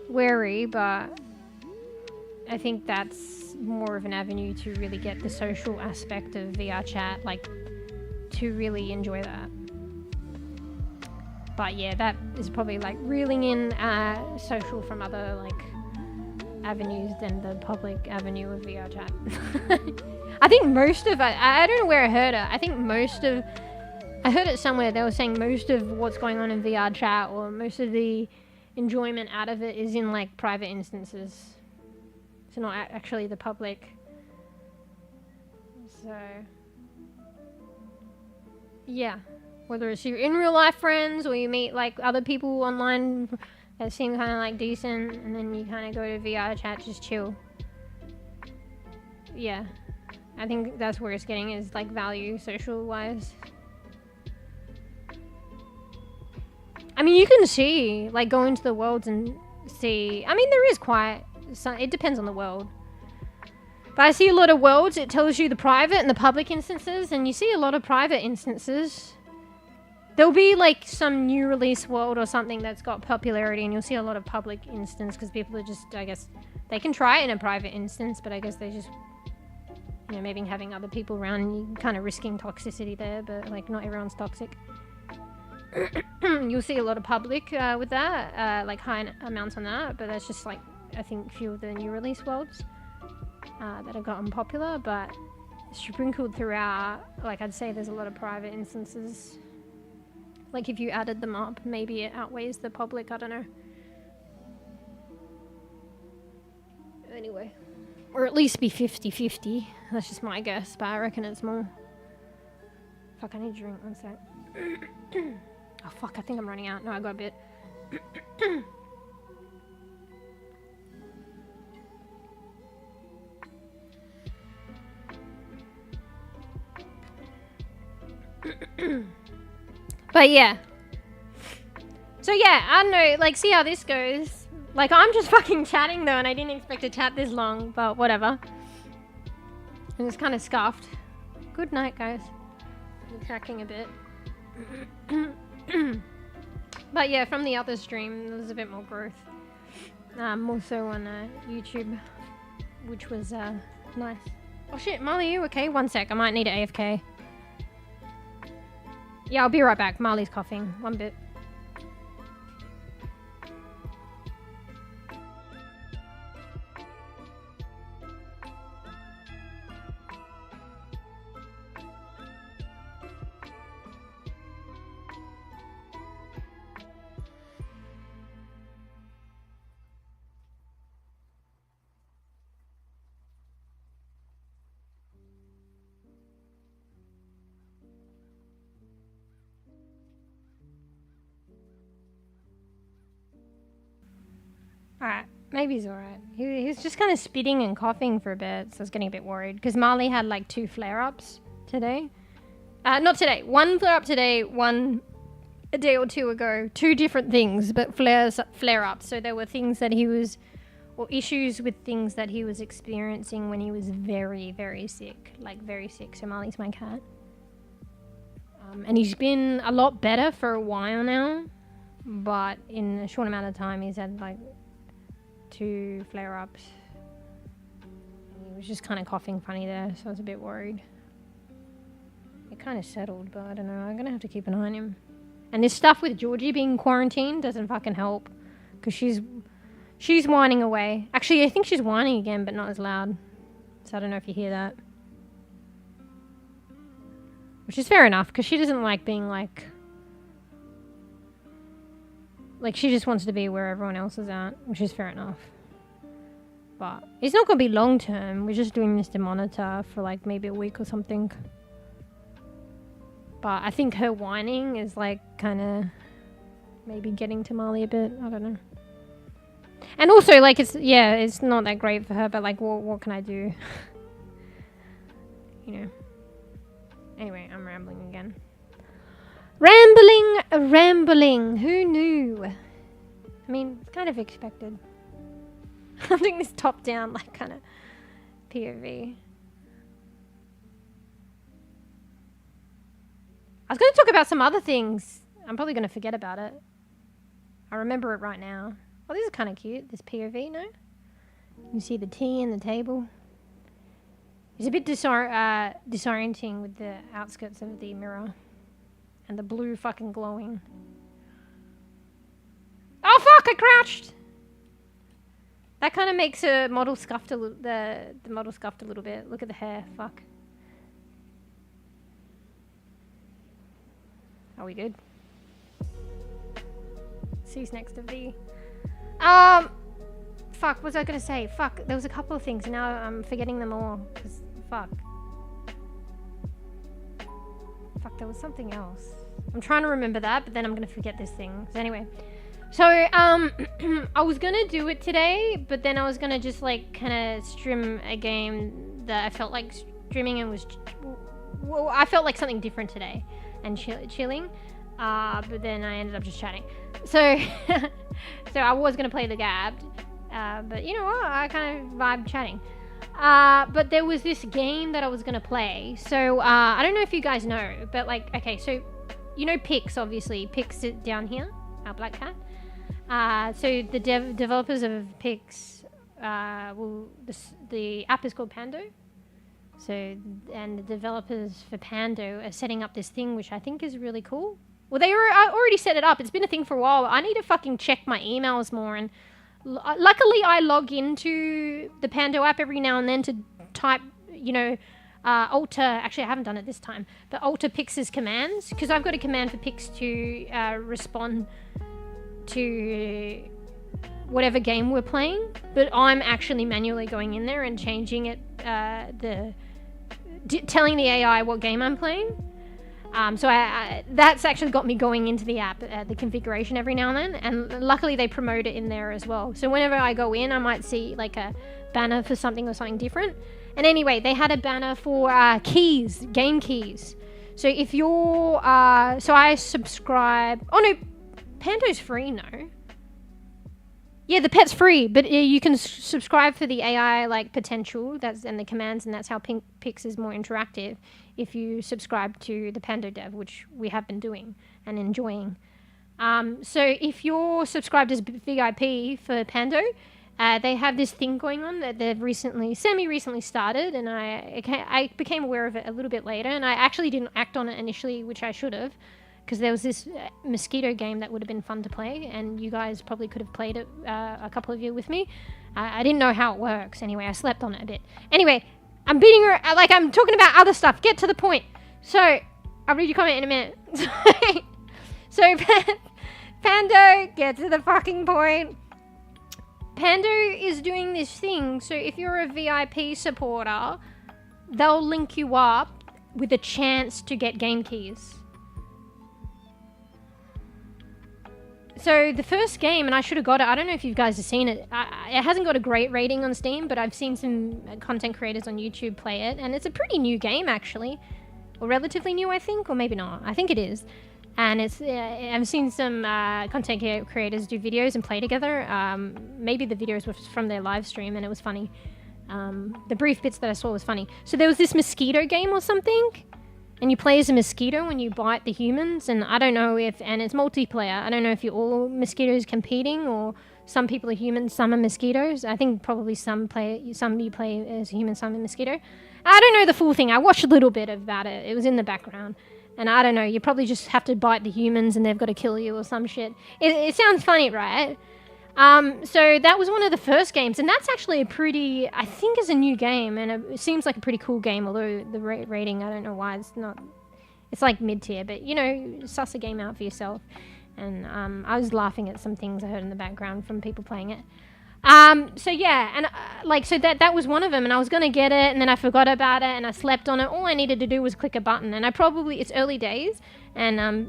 wary, but I think that's more of an avenue to really get the social aspect of VRChat, like to really enjoy that. But yeah, that is probably like reeling in social from other like avenues than the public avenue of VRChat. I think most of it, I don't know where I heard it, I heard it somewhere. They were saying most of what's going on in VRChat, or most of the enjoyment out of it, is in like private instances. So not actually the public. So yeah, whether it's you're in real life friends or you meet like other people online that seem kind of like decent, and then you kind of go to VRChat, just chill. Yeah, I think that's where it's getting, is like value social wise. I mean, you can see, like, go into the worlds and see. I mean, there is quite... it depends on the world. But I see a lot of worlds, it tells you the private and the public instances, and you see a lot of private instances. There'll be, like, some new release world or something that's got popularity, and you'll see a lot of public instance, because people are just, I guess... They can try it in a private instance, but I guess they just... maybe having other people around, and you're kind of risking toxicity there, but, like, not everyone's toxic. You'll see a lot of public with that, like high amounts on that, but that's just like, I think, few of the new release worlds that have gotten popular, but sprinkled throughout, like I'd say there's a lot of private instances. Like if you added them up, maybe it outweighs the public, I don't know. Anyway, or at least be 50-50, that's just my guess, but I reckon it's more. Fuck, I need a drink, one sec. Oh fuck, I think I'm running out. No, I got a bit. But yeah. So yeah, I don't know, like, see how this goes. Like, I'm just fucking chatting though, and I didn't expect to chat this long, but whatever. And it's kind of scuffed. Good night, guys. I'm cracking a bit. But yeah, from the other stream, there was a bit more growth. More so on YouTube, which was nice. Oh shit, Marley, you okay? One sec, I might need an AFK. Yeah, I'll be right back. Marley's coughing. One bit. Alright, maybe he's alright. He was just kind of spitting and coughing for a bit, so I was getting a bit worried. Because Marley had like 2 flare-ups today. Not today. 1 flare-up today, 1 a day or 2 ago. 2 different things, but flare-ups. So there were things that he was... or issues with things that he was experiencing when he was very, very sick. Like, very sick. So Marley's my cat. And he's been a lot better for a while now. But in a short amount of time, he's had like... 2 flare-ups. He was just kind of coughing funny there, so I was a bit worried. It kind of settled, but I don't know. I'm gonna have to keep an eye on him. And this stuff with Georgie being quarantined doesn't fucking help, because she's whining away. Actually, I think she's whining again, but not as loud. So I don't know if you hear that. Which is fair enough, because she doesn't like being like she just wants to be where everyone else is at, which is fair enough. But it's not going to be long term. We're just doing this to monitor for like maybe a week or something. But I think her whining is like kind of maybe getting to Marley a bit. I don't know. And also like it's not that great for her, but like what can I do? You know. Anyway, I'm rambling again. Rambling. Who knew? I mean, it's kind of expected. I'm doing this top-down, like, kind of POV. I was going to talk about some other things. I'm probably going to forget about it. I remember it right now. Oh, this is kind of cute, this POV, no? You see the tea and the table. It's a bit disorienting with the outskirts of the mirror. And the blue fucking glowing. Oh fuck! I crouched. That kind of makes a model scuffed a little. The model scuffed a little bit. Look at the hair. Fuck. Are we good? C's next to V. Fuck. What was I gonna say? Fuck. There was a couple of things, and now I'm forgetting them all. Cause fuck. Fuck, there was something else. I'm trying to remember that, but then I'm going to forget this thing. So anyway. So, I was going to do it today, but then I was going to just, like, kind of stream a game that I felt like streaming and was... Well, I felt like something different today and chilling. But then I ended up just chatting. So, so I was going to play the Gabbed. But you know what? I kind of vibe chatting. But there was this game that I was going to play. So, I don't know if you guys know, but like, okay, so, you know Pix, obviously. Pix is down here, our black cat. So the developers of Pix, the app is called Pando. So, and the developers for Pando are setting up this thing, which I think is really cool. Well, they already set it up. It's been a thing for a while. I need to fucking check my emails more. And luckily, I log into the Pando app every now and then to type, you know, alter. Actually, I haven't done it this time. But alter Pix's commands. Because I've got a command for Pix to respond to whatever game we're playing. But I'm actually manually going in there and changing it, telling the AI what game I'm playing. So that's actually got me going into the app, the configuration every now and then, and luckily they promote it in there as well. So whenever I go in, I might see like a banner for something or something different. And anyway, they had a banner for keys, game keys. So if you're, so I subscribe. Oh no, Pando's free, no. Yeah, the pet's free, but you can subscribe for the AI like potential and the commands, and that's how Pix is more interactive. If you subscribe to the Pando dev, which we have been doing and enjoying. So if you're subscribed as VIP for Pando, they have this thing going on that they've semi-recently started, and I became aware of it a little bit later, and I actually didn't act on it initially, which I should have, because there was this mosquito game that would have been fun to play, and you guys probably could have played it, a couple of you with me. I didn't know how it works. Anyway, I slept on it a bit. Anyway, I'm beating her, like I'm talking about other stuff. Get to the point. So, I'll read your comment in a minute. So, Pando, get to the fucking point. Pando is doing this thing, so if you're a VIP supporter, they'll link you up with a chance to get game keys. So the first game, and I should have got it, I don't know if you guys have seen it, it hasn't got a great rating on Steam, but I've seen some content creators on YouTube play it, and it's a pretty new game actually, or relatively new I think, or maybe not, I think it is. And it's I've seen some content creators do videos and play together. Maybe the videos were from their live stream and it was funny. The brief bits that I saw was funny. So there was this mosquito game or something, and you play as a mosquito and you bite the humans, and I don't know if, and it's multiplayer, I don't know if you're all mosquitoes competing, or some people are humans, some are mosquitoes. I think probably some you play as a human, some a mosquito. I don't know the full thing. I watched a little bit about it. It was in the background. And I don't know, you probably just have to bite the humans and they've got to kill you or some shit. It sounds funny, right? So that was one of the first games, and that's actually a pretty, I think is a new game, and it seems like a pretty cool game, although the rating, I don't know why it's not, it's like mid-tier, but you know, suss a game out for yourself. And I was laughing at some things I heard in the background from people playing it. So yeah, and so that was one of them, and I was gonna get it, and then I forgot about it, and I slept on it. All I needed to do was click a button, and it's early days, and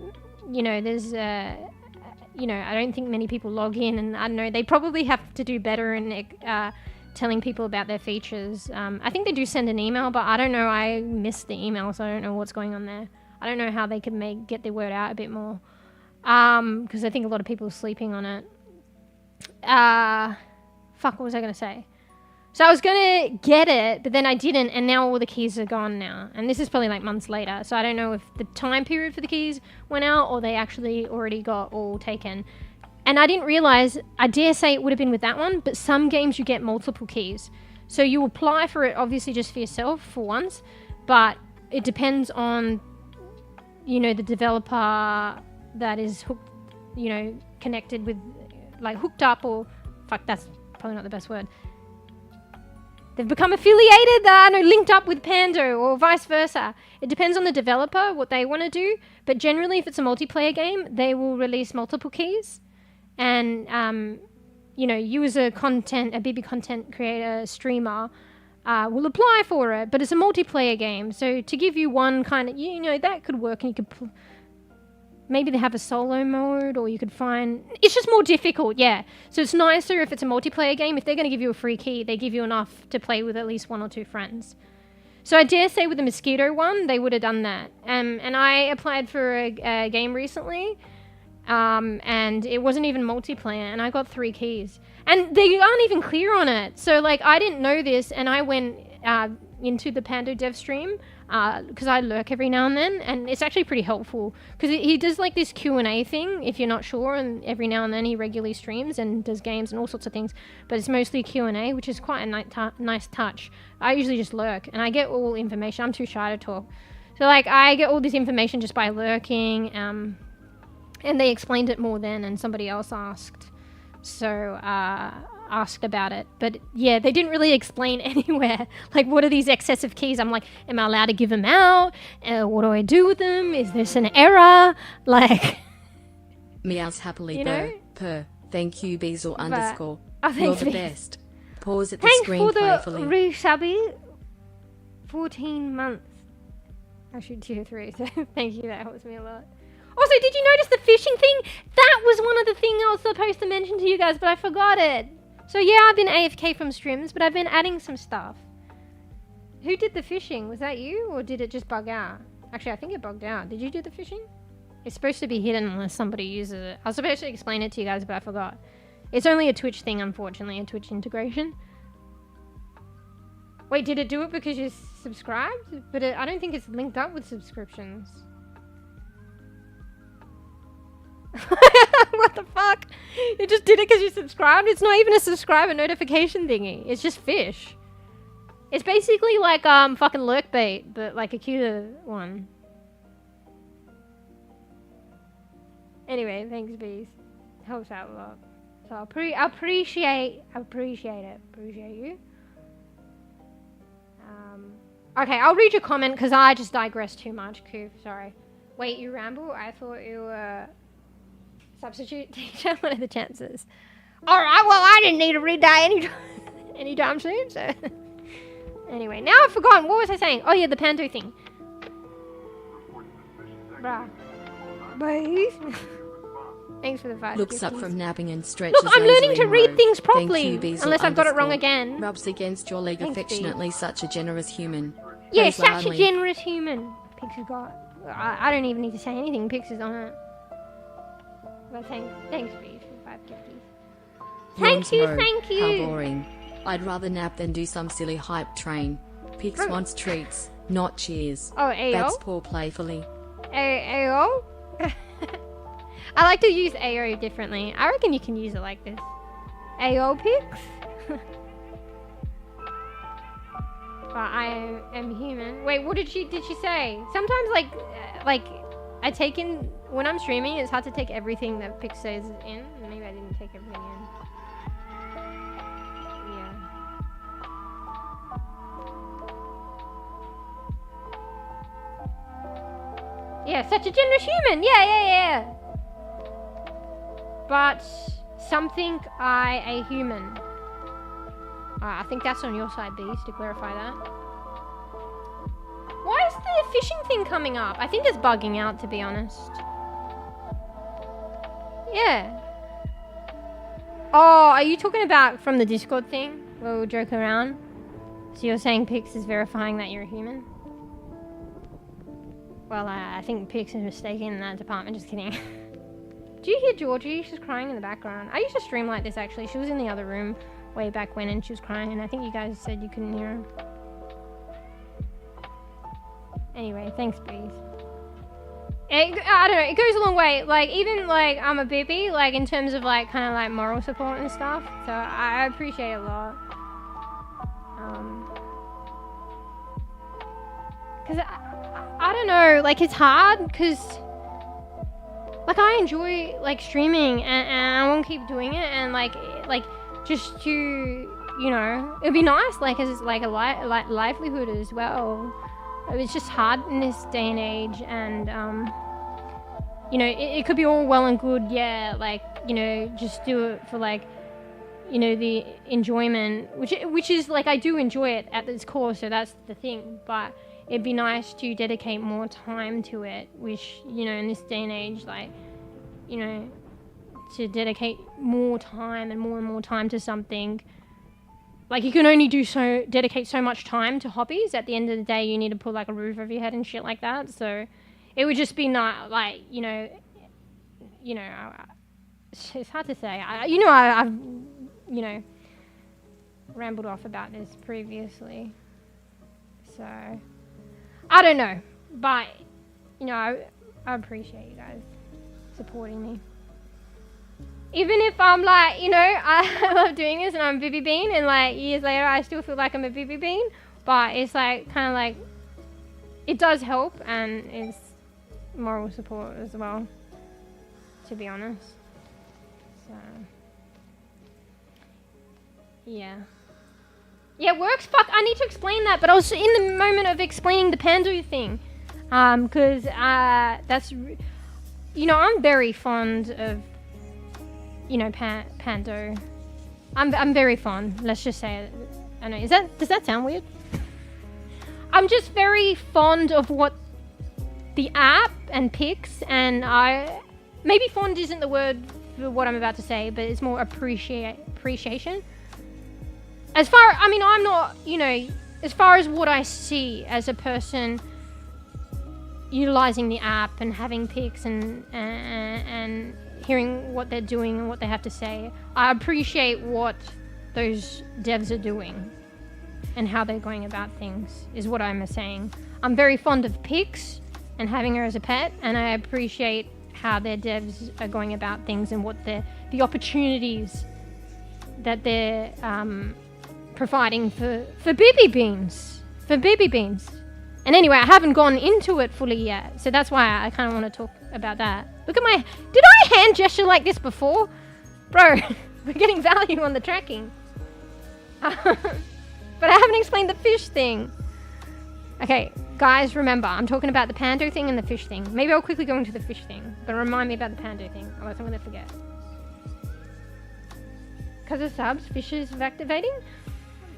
you know, there's you know, I don't think many people log in, and I don't know, they probably have to do better in telling people about their features. I think they do send an email, but I don't know, I missed the email, so I don't know what's going on there. I don't know how they could get their word out a bit more, because I think a lot of people are sleeping on it. Fuck, what was I going to say? So I was going to get it, but then I didn't, and now all the keys are gone now. And this is probably like months later, so I don't know if the time period for the keys went out or they actually already got all taken. And I didn't realize, I dare say it would have been with that one, but some games you get multiple keys. So you apply for it obviously just for yourself for once, but it depends on, you know, the developer that is hooked, you know, connected with, like hooked up, or fuck, that's probably not the best word. They've become affiliated, linked up with Pando, or vice versa. It depends on the developer, what they want to do, but generally if it's a multiplayer game, they will release multiple keys. And, you know, you as a bEbE content creator, streamer, will apply for it, but it's a multiplayer game, so to give you one kind of, you know, that could work, and you could maybe they have a solo mode, or you could find, it's just more difficult, yeah. So it's nicer if it's a multiplayer game. If they're going to give you a free key, they give you enough to play with at least 1 or 2 friends. So I dare say with the mosquito one, they would have done that. And I applied for a game recently, and it wasn't even multiplayer, and I got 3 keys. And they aren't even clear on it. So like, I didn't know this, and I went into the Pando dev stream, because I lurk every now and then, and it's actually pretty helpful, because he does like this Q&A thing if you're not sure, and every now and then he regularly streams and does games and all sorts of things, but it's mostly Q&A, which is quite a nice touch. I usually just lurk, and I get all information. I'm too shy to talk, so like I get all this information just by lurking, and they explained it more then, and somebody else asked, so asked about it, but yeah, they didn't really explain anywhere, like, what are these excessive keys? I'm like, am I allowed to give them out? What do I do with them? Is this an error? Like, Meows happily, you know? per thank you Bezel underscore, oh, you're the Beez. best. Pause at the Thanks screen for the playfully. resubby. 14 months, actually 2 or 3, so thank you, that helps me a lot. Also, did you notice the fishing thing? That was one of the things I was supposed to mention to you guys, but I forgot it. So yeah, I've been AFK from streams, but I've been adding some stuff. Who did the fishing? Was that you, or did it just bug out? Actually, I think it bugged out. Did you do the fishing? It's supposed to be hidden unless somebody uses it. I was supposed to explain it to you guys, but I forgot. It's only a Twitch thing, unfortunately, a Twitch integration. Wait, did it do it because you subscribed? But I don't think it's linked up with subscriptions. What the fuck? It just did it because you subscribed? It's not even a subscriber notification thingy. It's just fish. It's basically like fucking lurk bait, but like a cuter one. Anyway, thanks, bees. Helps out a lot. So I appreciate it. Appreciate you. Okay, I'll read your comment because I just digressed too much. Coof, sorry. Wait, you ramble? I thought you were substitute teacher. What are the chances? All right. Well, I didn't need to read that anytime soon. So anyway, now I've forgotten. What was I saying? Oh yeah, the Pando thing. Bruh. Boys. Thanks for the 5. Looks up from napping and stretches. Look, I'm learning to read mode. things properly. Thank you, unless I've got it wrong again. Rubs against your leg Thanks, affectionately, such a generous human. Yeah, Praise such loudly. a generous human. Pix has got. I don't even need to say anything. Pix is on it. But thanks, Beef, for 5 gifties. Thank you, Mode. thank you. How boring. I'd rather nap than do some silly hype train. Pix Bro. wants treats, not cheers. Oh, AO? That's poor playfully. AO? I like to use AO differently. I reckon you can use it like this. AO Pix? But I am human. Wait, what did she say? Sometimes like I take in when I'm streaming, it's hard to take everything that Pix says in. Maybe I didn't take everything in. Yeah. Yeah, such a generous human. Yeah. But something a human. I think that's on your side, Bees, to clarify that. Why is the fishing thing coming up? I think it's bugging out, to be honest. Yeah. Oh, are you talking about from the Discord thing? Where we'll joke around? So you're saying Pix is verifying that you're a human? Well, I think Pix is mistaken in that department. Just kidding. Do you hear Georgie? She's crying in the background. I used to stream like this, actually. She was in the other room way back when and she was crying. And I think you guys said you couldn't hear her. Anyway, thanks, Bees. I don't know, it goes a long way. Like, even, like, I'm a bEbE, like, in terms of, like, kind of, like, moral support and stuff. So, I appreciate it a lot. Because, I don't know, like, it's hard, because, like, I enjoy, like, streaming, and I want to keep doing it, and, like, just to, you know, it'd be nice, like, as, like, a livelihood as well. It's just hard in this day and age, and you know, it could be all well and good, yeah, like, you know, just do it for, like, you know, the enjoyment, which is, like, I do enjoy it at its core, so that's the thing, but it'd be nice to dedicate more time to it, which, you know, in this day and age, like, you know, to dedicate more time and more time to something. Like, you can only dedicate so much time to hobbies. At the end of the day, you need to put, like, a roof over your head and shit like that. So, it would just be not, like, you know, it's hard to say. I've, you know, rambled off about this previously. So, I don't know. But, you know, I appreciate you guys supporting me. Even if I'm like, you know, I love doing this and I'm bEbE Bean and like years later I still feel like I'm a bEbE Bean, but it's like kind of like, it does help and it's moral support as well, to be honest. So, yeah. Yeah, works, fuck, I need to explain that, but I was in the moment of explaining the Pando thing, because that's, you know, I'm very fond of, you know, Pando. I'm very fond. Let's just say it. I know. Does that sound weird? I'm just very fond of what the app and Pix and maybe fond isn't the word for what I'm about to say, but it's more appreciation. I mean, I'm not, you know, as far as what I see as a person utilizing the app and having pics and hearing what they're doing and what they have to say. I appreciate what those devs are doing and how they're going about things, is what I'm saying. I'm very fond of pics and having her as a pet, and I appreciate how their devs are going about things and what the opportunities that they're providing for bEbE beans. And anyway, I haven't gone into it fully yet, so that's why I kind of want to talk about that. Look at my... Did I hand gesture like this before? Bro, we're getting value on the tracking. But I haven't explained the fish thing. Okay, guys, remember, I'm talking about the pando thing and the fish thing. Maybe I'll quickly go into the fish thing, but remind me about the pando thing, or else I'm going to forget. Because of subs, fish is activating?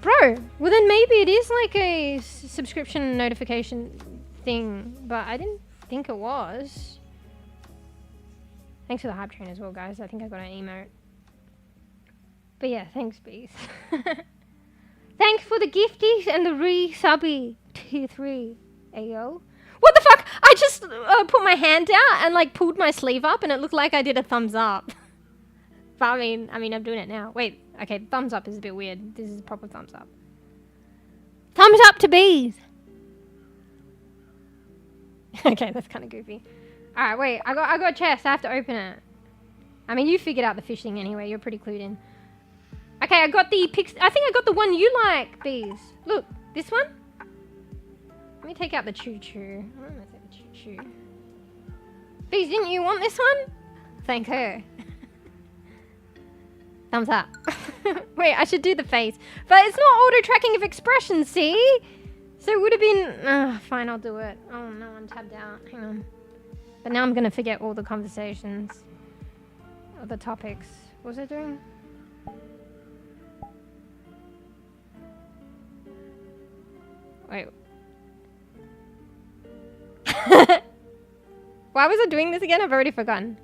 Bro, well then maybe it is like a subscription notification thing, but I didn't think it was. Thanks for the hype train as well, guys. I think I got an emote. But yeah, thanks, bees. Thanks for the gifties and the re-subbie tier 3. Ayo. What the fuck? I just put my hand out and like pulled my sleeve up and it looked like I did a thumbs up. But I mean, I'm doing it now. Wait, okay, thumbs up is a bit weird. This is a proper thumbs up. Thumbs up to bees. Okay, that's kind of goofy. Alright, wait, I got a chest. I have to open it. I mean, you figured out the fish thing anyway. You're pretty clued in. Okay, I got the pics. I think I got the one you like, bees. Look, this one. Let me take out the choo-choo. I don't know if it's the choo-choo. Bees, didn't you want this one? Thank her. Thumbs up. Wait, I should do the face. But it's not auto-tracking of expressions, see? So it would have been... fine, I'll do it. Oh no, I'm tabbed out. Hang on. But now I'm going to forget all the conversations. Or the topics. What was I doing? Wait. Why was I doing this again? I've already forgotten.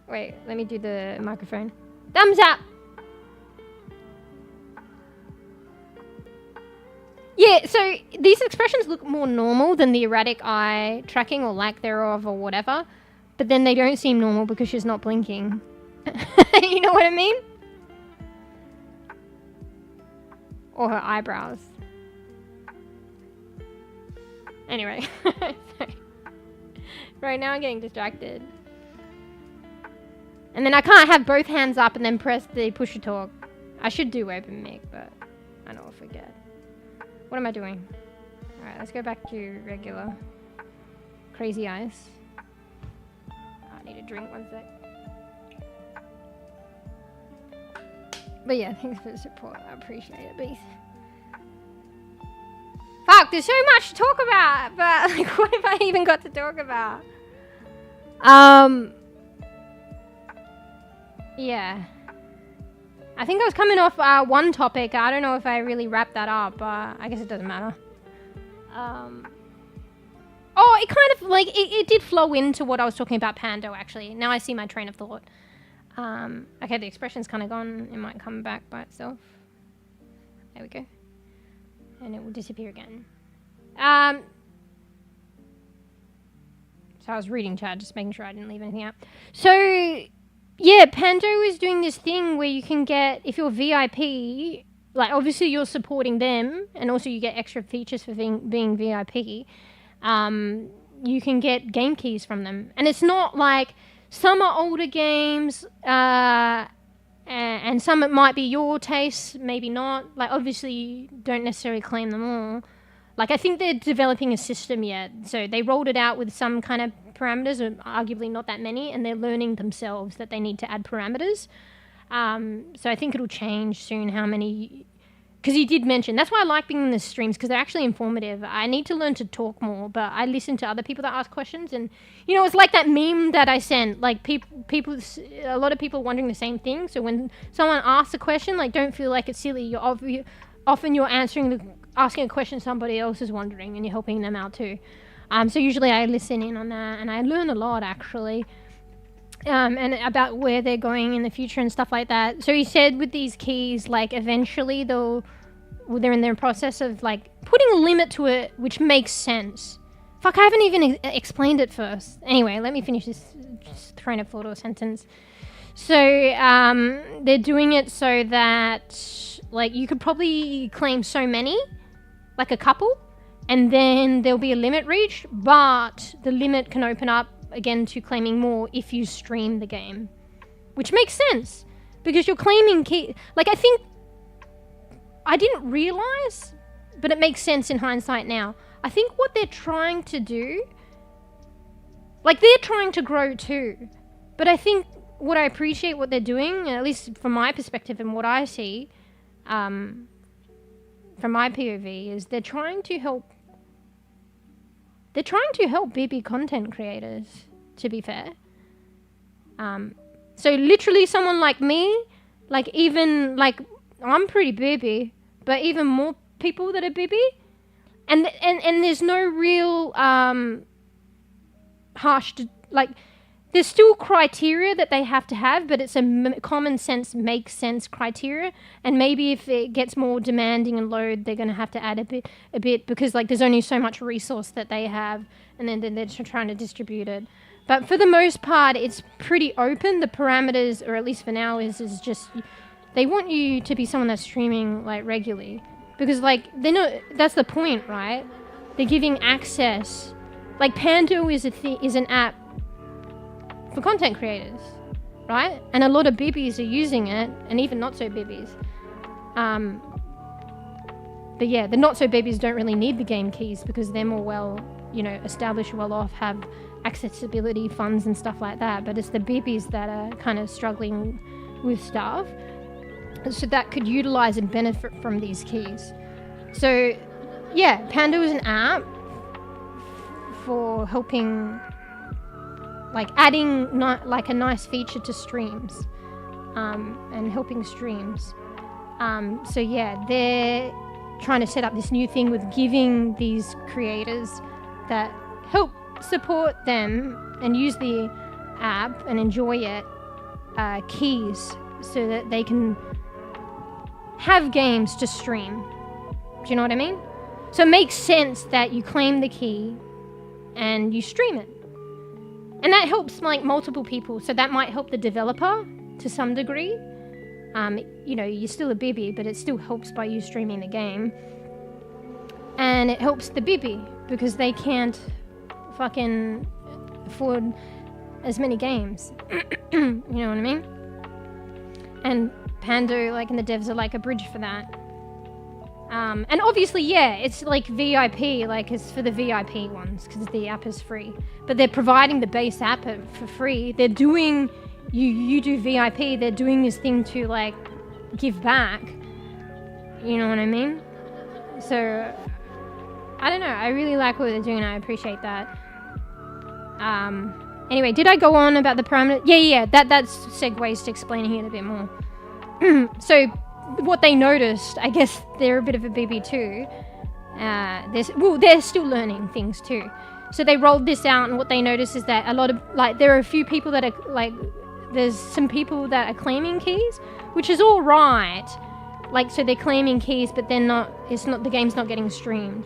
Wait, let me do the microphone. Thumbs up! Yeah, so these expressions look more normal than the erratic eye tracking or lack thereof or whatever. But then they don't seem normal because she's not blinking. You know what I mean? Or her eyebrows. Anyway. Right now I'm getting distracted. And then I can't have both hands up and then press the push to talk. I should do open mic, but I know I'll forget. What am I doing? Alright, let's go back to regular. Crazy eyes. I need a drink, one sec. But yeah, thanks for the support. I appreciate it, bees. Fuck, there's so much to talk about, but like, what have I even got to talk about? Yeah. I think I was coming off one topic. I don't know if I really wrapped that up, but I guess it doesn't matter. Oh, it kind of, like, it did flow into what I was talking about Pando, actually. Now I see my train of thought. Okay, the expression's kind of gone. It might come back by itself. There we go. And it will disappear again. So I was reading chat, just making sure I didn't leave anything out. So, yeah, Pando is doing this thing where you can get, if you're VIP, like obviously you're supporting them, and also you get extra features for being VIP. You can get game keys from them. And it's not like, some are older games, and some it might be your taste, maybe not. Like, obviously, you don't necessarily claim them all. Like, I think they're developing a system yet. So they rolled it out with some kind of parameters, or arguably not that many, and they're learning themselves that they need to add parameters. So I think it'll change soon how many... Because you did mention, that's why I like being in the streams, because they're actually informative. I need to learn to talk more, but I listen to other people that ask questions, and, you know, it's like that meme that I sent. Like, a lot of people wondering the same thing, so when someone asks a question, like, don't feel like it's silly. Often you're asking a question somebody else is wondering, and you're helping them out too. So usually I listen in on that, and I learn a lot, actually. And about where they're going in the future and stuff like that. So he said with these keys, like, eventually they're in their process of, like, putting a limit to it, which makes sense. Fuck, I haven't even explained it first. Anyway, let me finish this train of thought or sentence. So, they're doing it so that, like, you could probably claim so many, like a couple, and then there'll be a limit reached, but the limit can open up again to claiming more if you stream the game. Which makes sense, because you're claiming key... Like, I think... I didn't realise, but it makes sense in hindsight now. I think what they're trying to do... Like, they're trying to grow too, but I think what I appreciate what they're doing, at least from my perspective and what I see, from my POV, is they're trying to help bEbE content creators, to be fair. So literally someone like me, like even, like, I'm pretty bEbE, but even more people that are bEbE, and there's no real, harsh, like, there's still criteria that they have to have, but it's a common sense, makes sense criteria. And maybe if it gets more demanding and load, they're going to have to add a bit because, like, there's only so much resource that they have, and then they're trying to distribute it. But for the most part, it's pretty open. The parameters, or at least for now, is just they want you to be someone that's streaming, like, regularly, because, like, they know that's the point, right? They're giving access. Like, Pando is an app for content creators, right? And a lot of bEbes are using it, and even not so bEbes. But yeah, the not so bEbes don't really need the game keys because they're more well, established, well off, have accessibility funds and stuff like that. But it's the bEbes that are kind of struggling with stuff, so that could utilize and benefit from these keys. So yeah, Pando is an app for helping, like, adding like a nice feature to streams, and helping streams. So yeah, they're trying to set up this new thing with giving these creators that help support them and use the app and enjoy it, keys, so that they can have games to stream. Do you know what I mean? So it makes sense that you claim the key and you stream it. And that helps, like, multiple people. So that might help the developer to some degree. You're still a bEbE, but it still helps by you streaming the game. And it helps the bEbE because they can't fucking afford as many games. You know what I mean? And Pando, like, and the devs are like a bridge for that. And obviously, yeah, it's like VIP, like, it's for the VIP ones because the app is free. But they're providing the base app for free. They're doing, you do VIP, they're doing this thing to, like, give back. You know what I mean? So, I don't know, I really like what they're doing and I appreciate that. Anyway, did I go on about the parameter? Yeah, that's segues to explaining it a bit more. So, what they noticed, I guess they're a bit of a bEbE too. They're still learning things too. So they rolled this out, and what they noticed is that a lot of, like, there are a few people that are, like, there's some people that are claiming keys, which is all right. Like, so they're claiming keys, but they're not. The game's not getting streamed.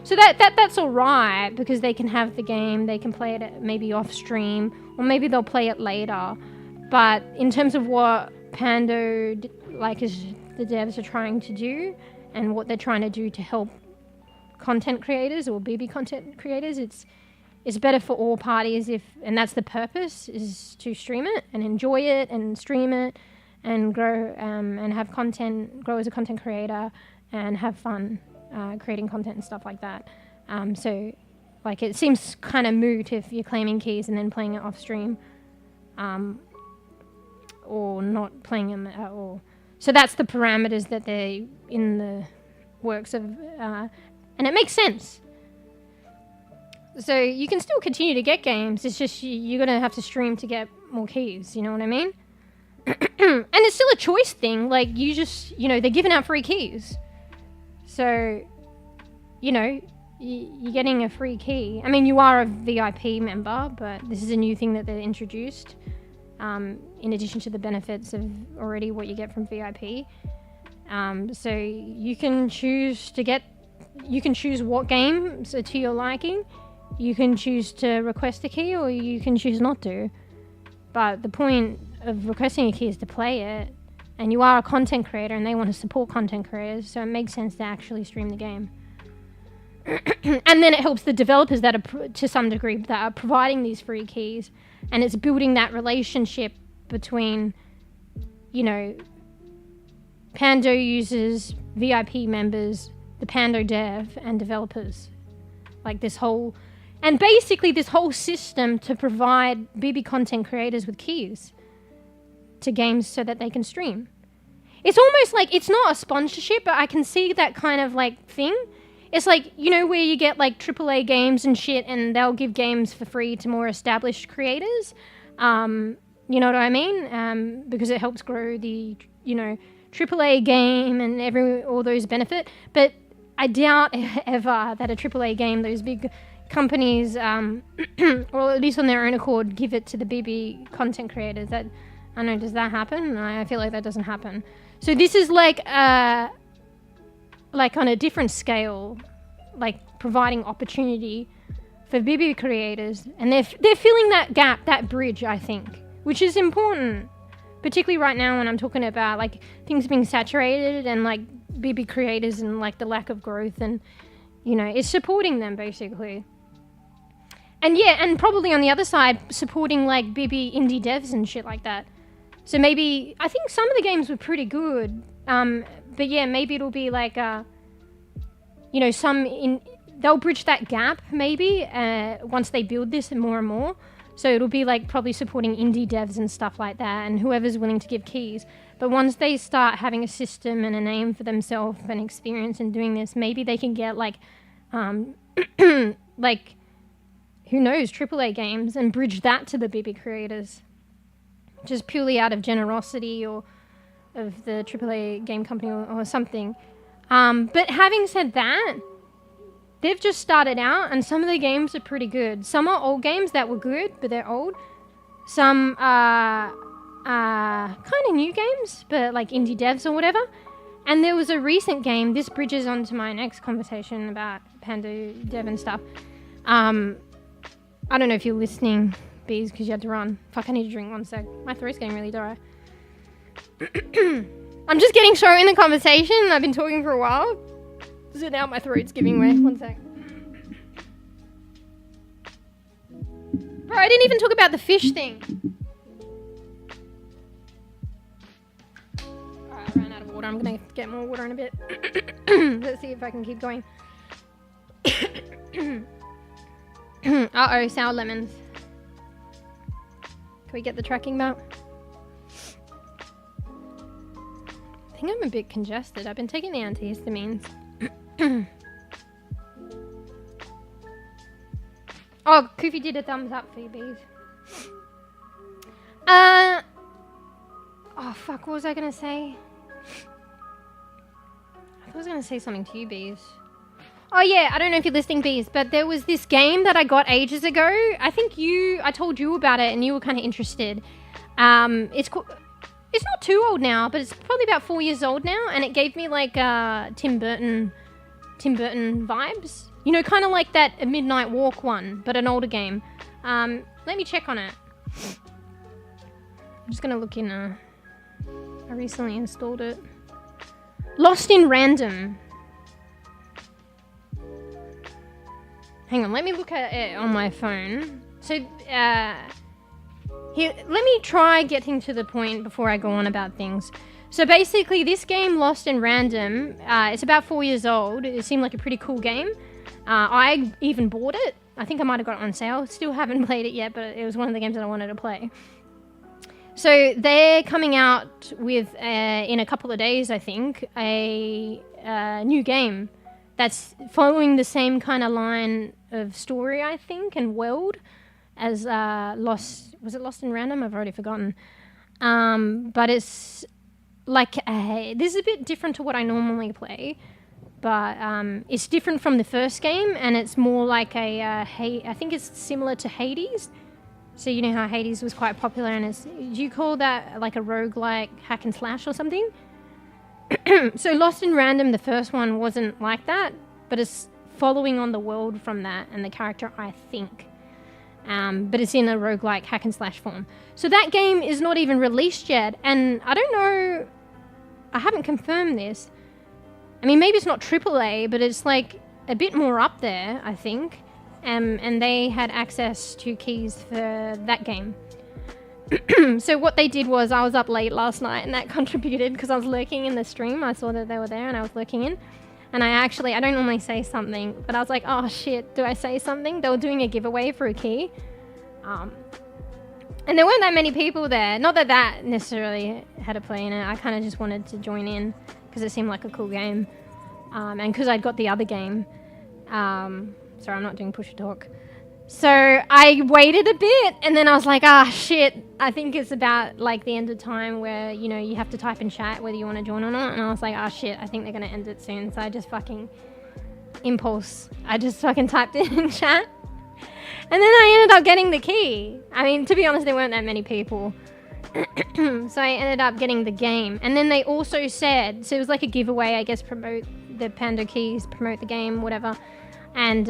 So that's all right because they can have the game, they can play it maybe off stream, or maybe they'll play it later. But in terms of what Pando, like, is the devs are trying to do, and what they're trying to do to help content creators or bEbE content creators, it's better for all parties and that's the purpose, is to stream it and enjoy it and stream it and grow, and have content, grow as a content creator and have fun creating content and stuff like that. So, like, it seems kind of moot if you're claiming keys and then playing it off stream, or not playing them at all. So that's the parameters that they're in the works of, and it makes sense. So you can still continue to get games, it's just you're going to have to stream to get more keys, you know what I mean? And it's still a choice thing, like, you just, they're giving out free keys. So, you're getting a free key. I mean, you are a VIP member, but this is a new thing that they've introduced, in addition to the benefits of already what you get from VIP. So you can choose what games are to your liking. You can choose to request a key or you can choose not to. But the point of requesting a key is to play it. And you are a content creator and they want to support content creators, so it makes sense to actually stream the game. And then it helps the developers that are, to some degree, that are providing these free keys. And it's building that relationship between, you know, Pando users, VIP members, the Pando dev, and developers. Like this whole... And basically this whole system to provide bEbE content creators with keys to games so that they can stream. It's almost like, it's not a sponsorship, but I can see that kind of like thing. It's like, you know, where you get like AAA games and shit and they'll give games for free to more established creators. You know what I mean? Because it helps grow the, you know, AAA game and all those benefit. But I doubt ever that a AAA game, those big companies, or at least on their own accord, give it to the bEbE content creators. That, I don't know, does that happen? I feel like that doesn't happen. So this is like on a different scale, like providing opportunity for bEbE creators, and they're filling that gap, that bridge, I think, which is important, particularly right now when I'm talking about like things being saturated and like bEbE creators and like the lack of growth, and you know, it's supporting them basically. And yeah, and probably on the other side, supporting like bEbE indie devs and shit like that. So maybe, I think some of the games were pretty good, but yeah, maybe it'll be like, you know, they'll bridge that gap maybe once they build this and more. So it'll be like probably supporting indie devs and stuff like that, and whoever's willing to give keys. But once they start having a system and a name for themselves and experience in doing this, maybe they can get like, like, who knows, AAA games, and bridge that to the bEbE creators. Just purely out of generosity or of the AAA game company or something. But having said that, they've just started out and some of the games are pretty good. Some are old games that were good, but they're old. Some are kind of new games, but like indie devs or whatever. And there was a recent game, this bridges onto my next conversation about Pando dev and stuff. I don't know if you're listening, Bees, because you had to run. Fuck, I need to drink, one sec. My throat's getting really dry. I'm just getting so in the conversation. I've been talking for a while. So now my throat's giving way. One sec. Bro, I didn't even talk about the fish thing. Alright, I ran out of water. I'm going to get more water in a bit. Let's see if I can keep going. Uh-oh, sour lemons. Can we get the tracking map? I think I'm a bit congested. I've been taking the antihistamines. Oh, Koofy did a thumbs up for you, Bees. Oh, fuck. What was I going to say? I thought I was going to say something to you, Bees. Oh, yeah. I don't know if you're listening, Bees, but there was this game that I got ages ago. I think I told you about it and you were kind of interested. It's not too old now, but it's probably about 4 years old now, and it gave me like Tim Burton vibes. You know, kind of like that A Midnight Walk one, but an older game. Let me check on it. I'm just gonna look in. I recently installed it. Lost in Random. Hang on, let me look at it on my phone. So, here, let me try getting to the point before I go on about things. So basically, this game, Lost in Random, it's about 4 years old. It seemed like a pretty cool game. I even bought it. I think I might have got it on sale. Still haven't played it yet, but it was one of the games that I wanted to play. So they're coming out with, in a couple of days, I think, a new game that's following the same kind of line of story, I think, and world as Lost. Was it Lost in Random? I've already forgotten. But it's like this is a bit different to what I normally play, but it's different from the first game, and it's more like I think it's similar to Hades. So you know how Hades was quite popular, and do you call that like a roguelike hack and slash or something? So Lost in Random, the first one, wasn't like that, but it's following on the world from that and the character, I think. But it's in a roguelike hack and slash form. So that game is not even released yet, and I don't know, I haven't confirmed this. I mean, maybe it's not AAA, but it's like a bit more up there, I think. And they had access to keys for that game. So what they did was, I was up late last night, and that contributed because I was lurking in the stream. I saw that they were there and I was lurking in. And I don't normally say something, but I was like, oh shit, do I say something? They were doing a giveaway for a key. And there weren't that many people there. Not that that necessarily had a play in it. I kind of just wanted to join in because it seemed like a cool game. And because I'd got the other game. Sorry, I'm not doing push to talk. So I waited a bit, and then I was like, shit, I think it's about like the end of time where, you know, you have to type in chat whether you want to join or not. And I was like, shit, I think they're going to end it soon. So I just fucking I just fucking typed it in chat. And then I ended up getting the key. I mean, to be honest, there weren't that many people. So I ended up getting the game. And then they also said, so it was like a giveaway, I guess, promote the Panda keys, promote the game, whatever. And,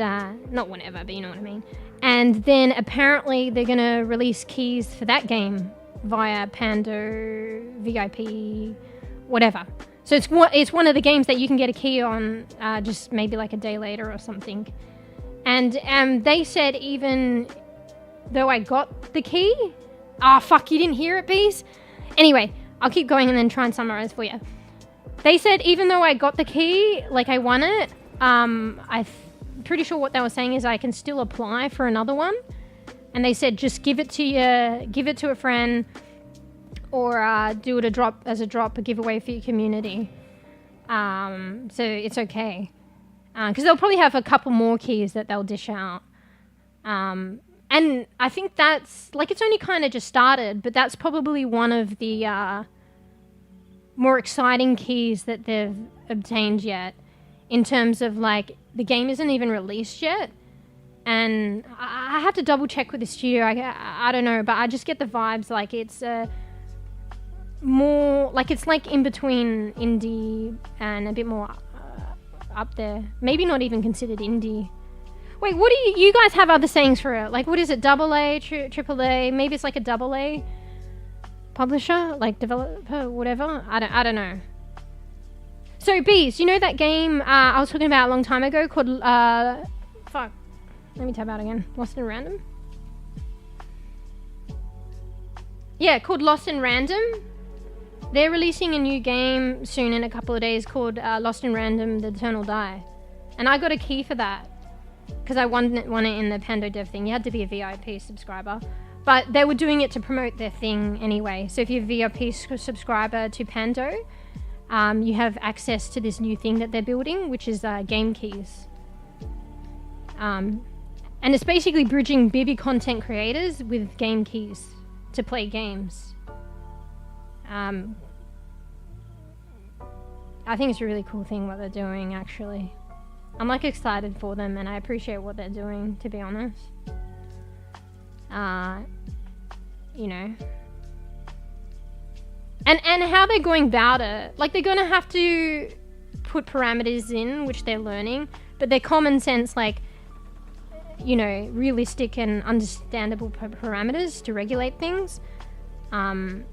not whatever, but you know what I mean. And then apparently they're going to release keys for that game via Panda, VIP, whatever. So it's one of the games that you can get a key on just maybe like a day later or something. And they said even though I got the key... fuck, you didn't hear it, bees? Anyway, I'll keep going and then try and summarize for you. They said even though I got the key, like I won it, I'm pretty sure what they were saying is I can still apply for another one. And they said just give it to a friend, or do it a giveaway for your community. So it's okay. Because they'll probably have a couple more keys that they'll dish out. And I think that's, like, it's only kind of just started, but that's probably one of the more exciting keys that they've obtained yet, in terms of, like, the game isn't even released yet. And I have to double check with the studio. I don't know, but I just get the vibes like it's more, like it's like in between indie and a bit more up there. Maybe not even considered indie. Wait, what do you guys have other sayings for it? Like, what is it? AA, AAA? Maybe it's like a AA publisher, like developer, whatever. I don't know. So, bees, you know that game I was talking about a long time ago called fuck. Let me tab out again. Lost in Random? Yeah, called Lost in Random. They're releasing a new game soon in a couple of days called Lost in Random, The Eternal Die. And I got a key for that because I won it in the Pando Dev thing. You had to be a VIP subscriber. But they were doing it to promote their thing anyway. So if you're a VIP subscriber to Pando, you have access to this new thing that they're building, which is game keys. And it's basically bridging bEbE content creators with game keys to play games. I think it's a really cool thing what they're doing, actually. I'm like excited for them, and I appreciate what they're doing, to be honest. You know. And how they're going about it. Like, they're going to have to put parameters in, which they're learning, but they're common sense, like, you know, realistic and understandable parameters to regulate things. And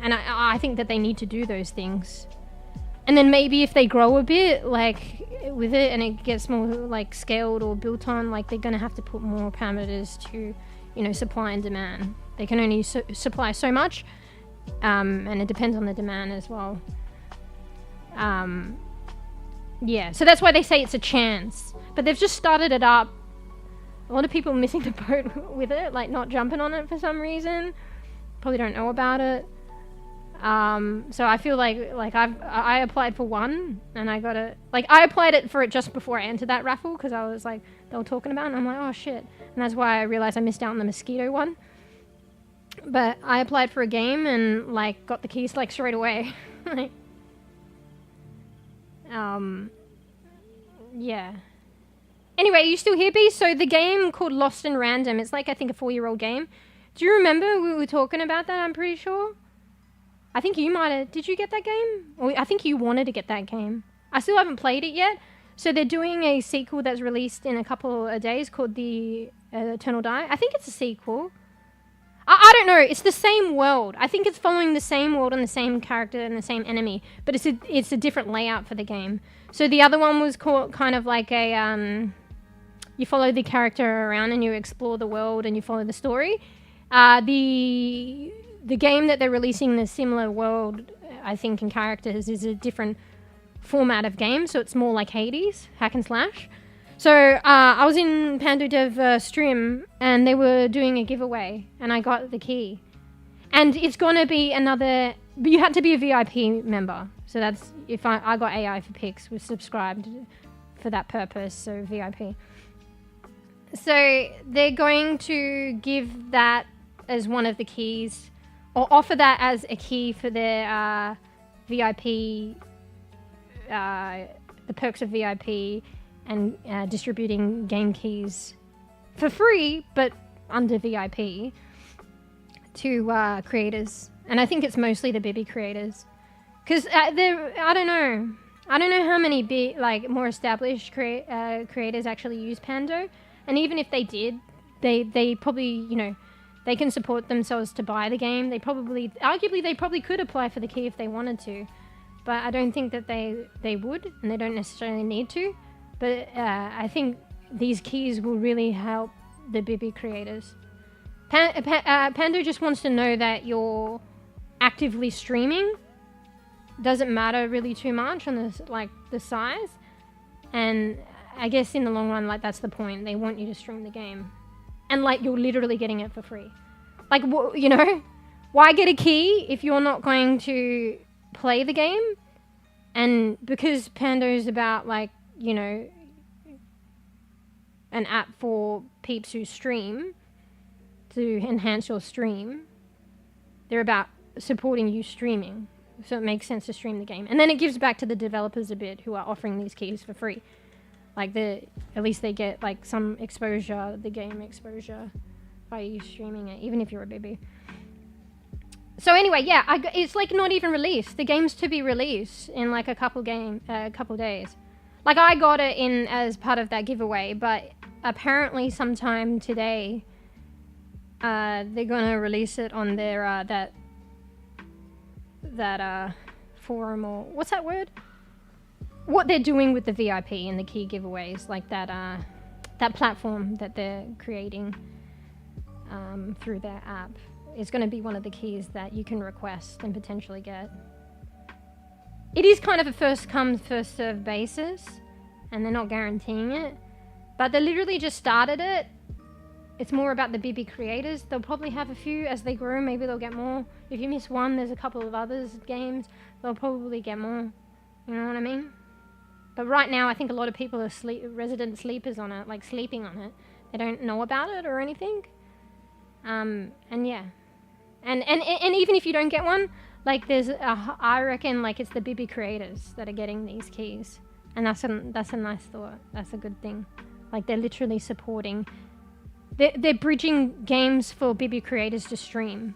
I think that they need to do those things. And then maybe if they grow a bit, like, with it and it gets more, like, scaled or built on, like, they're going to have to put more parameters to, you know, supply and demand. They can only supply so much, and it depends on the demand as well. Yeah, so that's why they say it's a chance. But they've just started it up. A lot of people missing the boat with it, like not jumping on it for some reason. Probably don't know about it. So I feel like I applied for one and I got it. Like, I applied it for it just before I entered that raffle because I was like, they were talking about it and I'm like, oh shit. And that's why I realized I missed out on the mosquito one. But I applied for a game and like got the keys like straight away. Yeah. Anyway, are you still here, B? So the game called Lost in Random, it's like, I think, a 4-year-old game. Do you remember we were talking about that? I'm pretty sure. I think you might have... Did you get that game? Or I think you wanted to get that game. I still haven't played it yet, So they're doing a sequel that's released in a couple of days called The Eternal Die. I think it's a sequel. I don't know. It's the same world. I think it's following the same world and the same character and the same enemy, but it's a different layout for the game. So the other one was called kind of like a you follow the character around and you explore the world and you follow the story. The game that they're releasing, the similar world, I think, in characters, is a different format of game. So it's more like Hades, hack and slash. So I was in PandoDev stream and they were doing a giveaway and I got the key. And it's going to be another... But you had to be a VIP member. So that's... If I got AI for Pix, was subscribed for that purpose, so VIP. So they're going to give that as one of the keys, or offer that as a key for their VIP, the perks of VIP, and distributing game keys for free, but under VIP to creators. And I think it's mostly the bEbE creators, because I don't know how many more established creators actually use Pando, and even if they did, they probably, you know, they can support themselves to buy the game. Arguably they probably could apply for the key if they wanted to, but I don't think that they would, and they don't necessarily need to. But I think these keys will really help the bEbE creators. Pando just wants to know that you're actively streaming. Doesn't matter really too much on the size, and I guess in the long run, that's the point. They want you to stream the game, and you're literally getting it for free. You know, why get a key if you're not going to play the game? And because Pando's about you know, an app for peeps who stream to enhance your stream, they're about supporting you streaming, so it makes sense to stream the game. And then it gives back to the developers a bit who are offering these keys for free. At least they get some exposure, the game exposure, by you streaming it, even if you're a bEbE. So anyway, yeah, it's not even released. The game's to be released in a couple days. I got it in as part of that giveaway, but apparently sometime today, they're gonna release it on their that forum, or what's that word? What they're doing with the VIP and the key giveaways, that platform that they're creating through their app is going to be one of the keys that you can request and potentially get. It is kind of a first come, first serve basis, and they're not guaranteeing it, but they literally just started it. It's more about the bEbE creators. They'll probably have a few as they grow. Maybe they'll get more. If you miss one, there's a couple of others games. They'll probably get more. You know what I mean? But right now, I think a lot of people are resident sleepers on it, sleeping on it. They don't know about it or anything. And yeah. And even if you don't get one, there's I reckon it's the bEbE creators that are getting these keys. And that's a nice thought. That's a good thing. They're literally supporting. They're bridging games for bEbE creators to stream.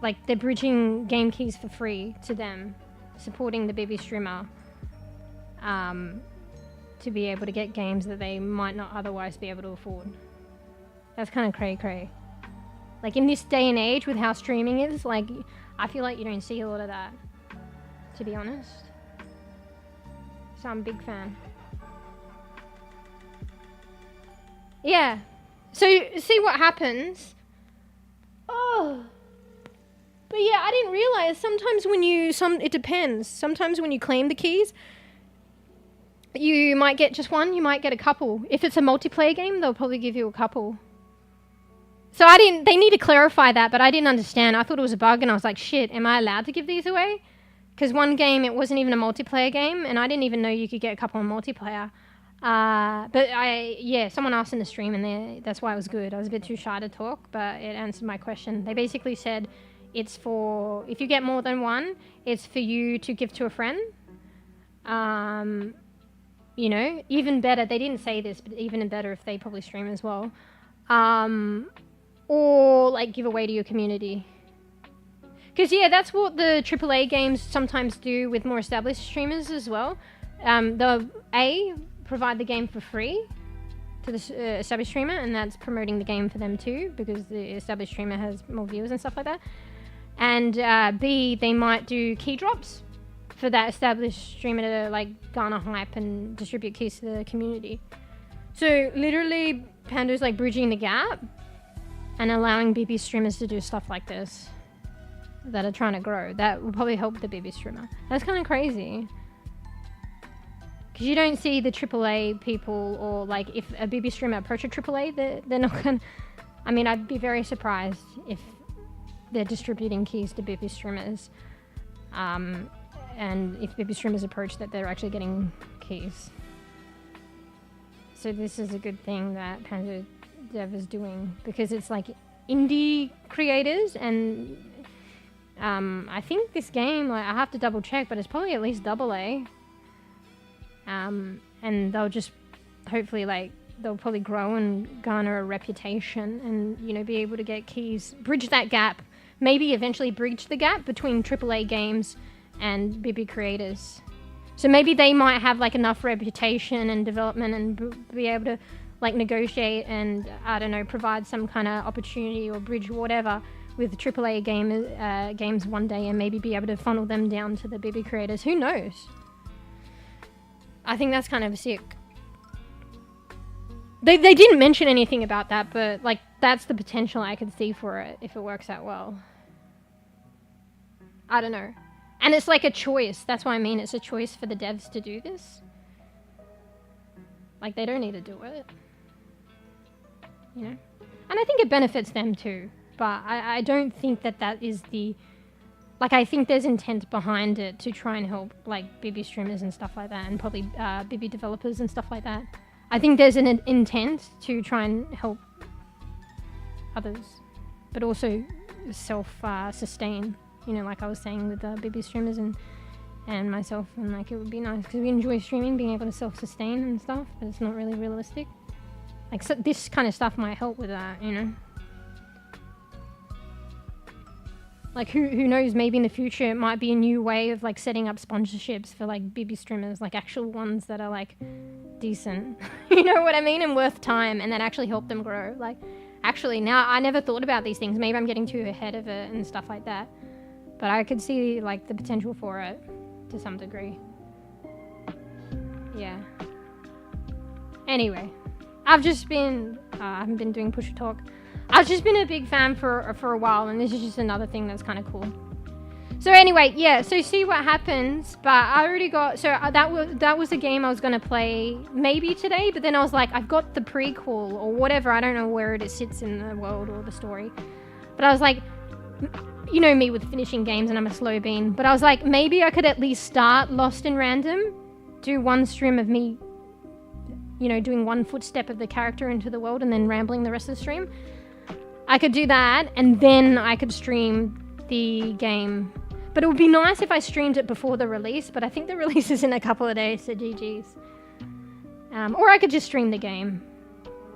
They're bridging game keys for free to them, supporting the bEbE streamer, to be able to get games that they might not otherwise be able to afford. That's kind of cray-cray. In this day and age with how streaming is, I feel like you don't see a lot of that, to be honest. So I'm a big fan. Yeah. So see what happens. Oh. But yeah, I didn't realize sometimes it depends. Sometimes when you claim the keys, you might get just one, you might get a couple. If it's a multiplayer game, they'll probably give you a couple. So they need to clarify that, but I didn't understand. I thought it was a bug and I was like, shit, am I allowed to give these away? Because one game, it wasn't even a multiplayer game and I didn't even know you could get a couple on multiplayer. But someone asked in the stream and that's why it was good. I was a bit too shy to talk, but it answered my question. They basically said it's for, if you get more than one, it's for you to give to a friend. You know, even better, they didn't say this, but even better if they probably stream as well. Or give away to your community. Because yeah, that's what the AAA games sometimes do with more established streamers as well. they'll provide the game for free to the established streamer, and that's promoting the game for them too, because the established streamer has more viewers and stuff like that. And B, they might do key drops for that established streamer to like garner hype and distribute keys to the community. So literally Pando's like bridging the gap and allowing bEbE streamers to do stuff like this that are trying to grow. That will probably help the bEbE streamer. That's kind of crazy. Because you don't see the AAA people, or like if a bEbE streamer approach a AAA, they're not gonna... I mean, I'd be very surprised if they're distributing keys to bEbE streamers. And if bEbE streamers approach that, they're actually getting keys. So this is a good thing that Panda Dev is doing, because it's like indie creators, and I think this game, like, I have to double check, but it's probably at least AA. And they'll just hopefully like they'll probably grow and garner a reputation, and you know, be able to get keys, bridge that gap, maybe eventually bridge the gap between AAA games and bEbE creators. So maybe they might have like enough reputation and development and be able to like negotiate and, I don't know, provide some kind of opportunity or bridge or whatever with AAA games one day, and maybe be able to funnel them down to the bEbE creators. Who knows? I think that's kind of sick. They didn't mention anything about that, but like that's the potential I could see for it if it works out well. I don't know. And it's like a choice. That's what I mean. It's a choice for the devs to do this. Like, they don't need to do it. You know? And I think it benefits them too. But I don't think that that is the... Like, I think there's intent behind it to try and help, like, bEbE streamers and stuff like that, and probably bEbE developers and stuff like that. I think there's an intent to try and help others, but also self-sustain. You know, like I was saying with bEbE streamers and myself, and like it would be nice because we enjoy streaming, being able to self-sustain and stuff, but it's not really realistic. Like, so this kind of stuff might help with that, you know. Like, who knows, maybe in the future it might be a new way of like setting up sponsorships for like bEbE streamers, like actual ones that are like decent, you know what I mean, and worth time, and that actually help them grow. Like, actually, now I never thought about these things. Maybe I'm getting too ahead of it and stuff like that, but I could see like the potential for it to some degree. Yeah. Anyway, I've just been, I haven't been doing Pusher Talk. I've just been a big fan for a while, and this is just another thing that's kind of cool. So anyway, yeah, so see what happens, but I already got, so that was a game I was going to play maybe today, but then I was like, I've got the prequel or whatever, I don't know where it sits in the world or the story, but I was like, you know me with finishing games, and I'm a slow bean, but I was like, maybe I could at least start Lost in Random, do one stream of me, you know, doing one footstep of the character into the world and then rambling the rest of the stream. I could do that, and then I could stream the game. But it would be nice if I streamed it before the release, but I think the release is in a couple of days, so GG's. Or I could just stream the game,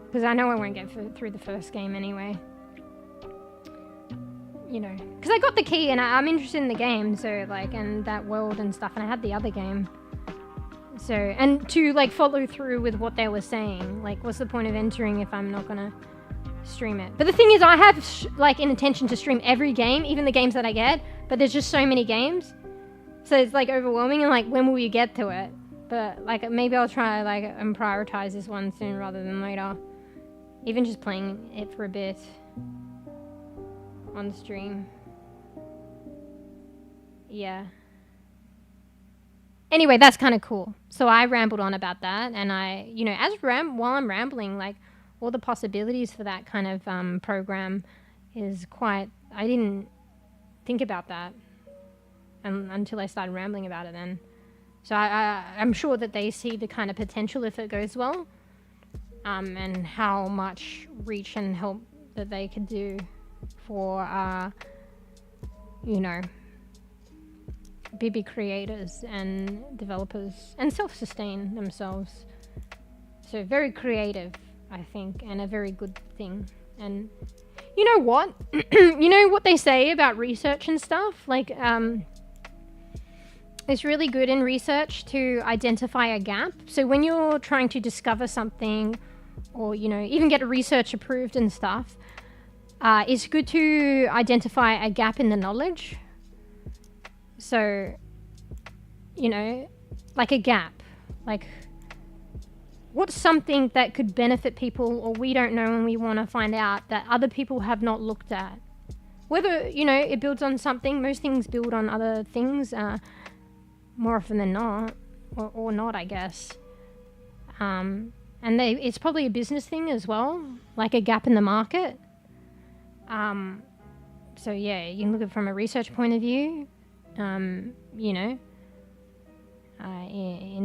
because I know I won't get through the first game anyway. You know, because I got the key, and I'm interested in the game, so like, and that world and stuff, and I had the other game. So, and to like follow through with what they were saying, like, what's the point of entering if I'm not gonna stream it? But the thing is, I have like an intention to stream every game, even the games that I get, but there's just so many games, so it's like overwhelming, and like, when will you get to it? But like, maybe I'll try like and prioritize this one soon rather than later, even just playing it for a bit on stream. Yeah, anyway, that's kind of cool. So I rambled on about that, and I, you know, while I'm rambling, like, all the possibilities for that kind of program is quite... I didn't think about that until I started rambling about it then. So I'm sure that they see the kind of potential if it goes well, and how much reach and help that they could do for, you know, bEbE creators and developers, and self-sustain themselves. So very creative, I think, and a very good thing. And you know what? You know what they say about research and stuff? Like, It's really good in research to identify a gap. So when you're trying to discover something, or even get a research approved and stuff, it's good to identify a gap in the knowledge. So, like a gap, like what's something that could benefit people, or we don't know and we want to find out that other people have not looked at. Whether, it builds on something. Most things build on other things, more often than not, or not, I guess. And it's probably a business thing as well, like a gap in the market. So yeah, you can look at it from a research point of view, in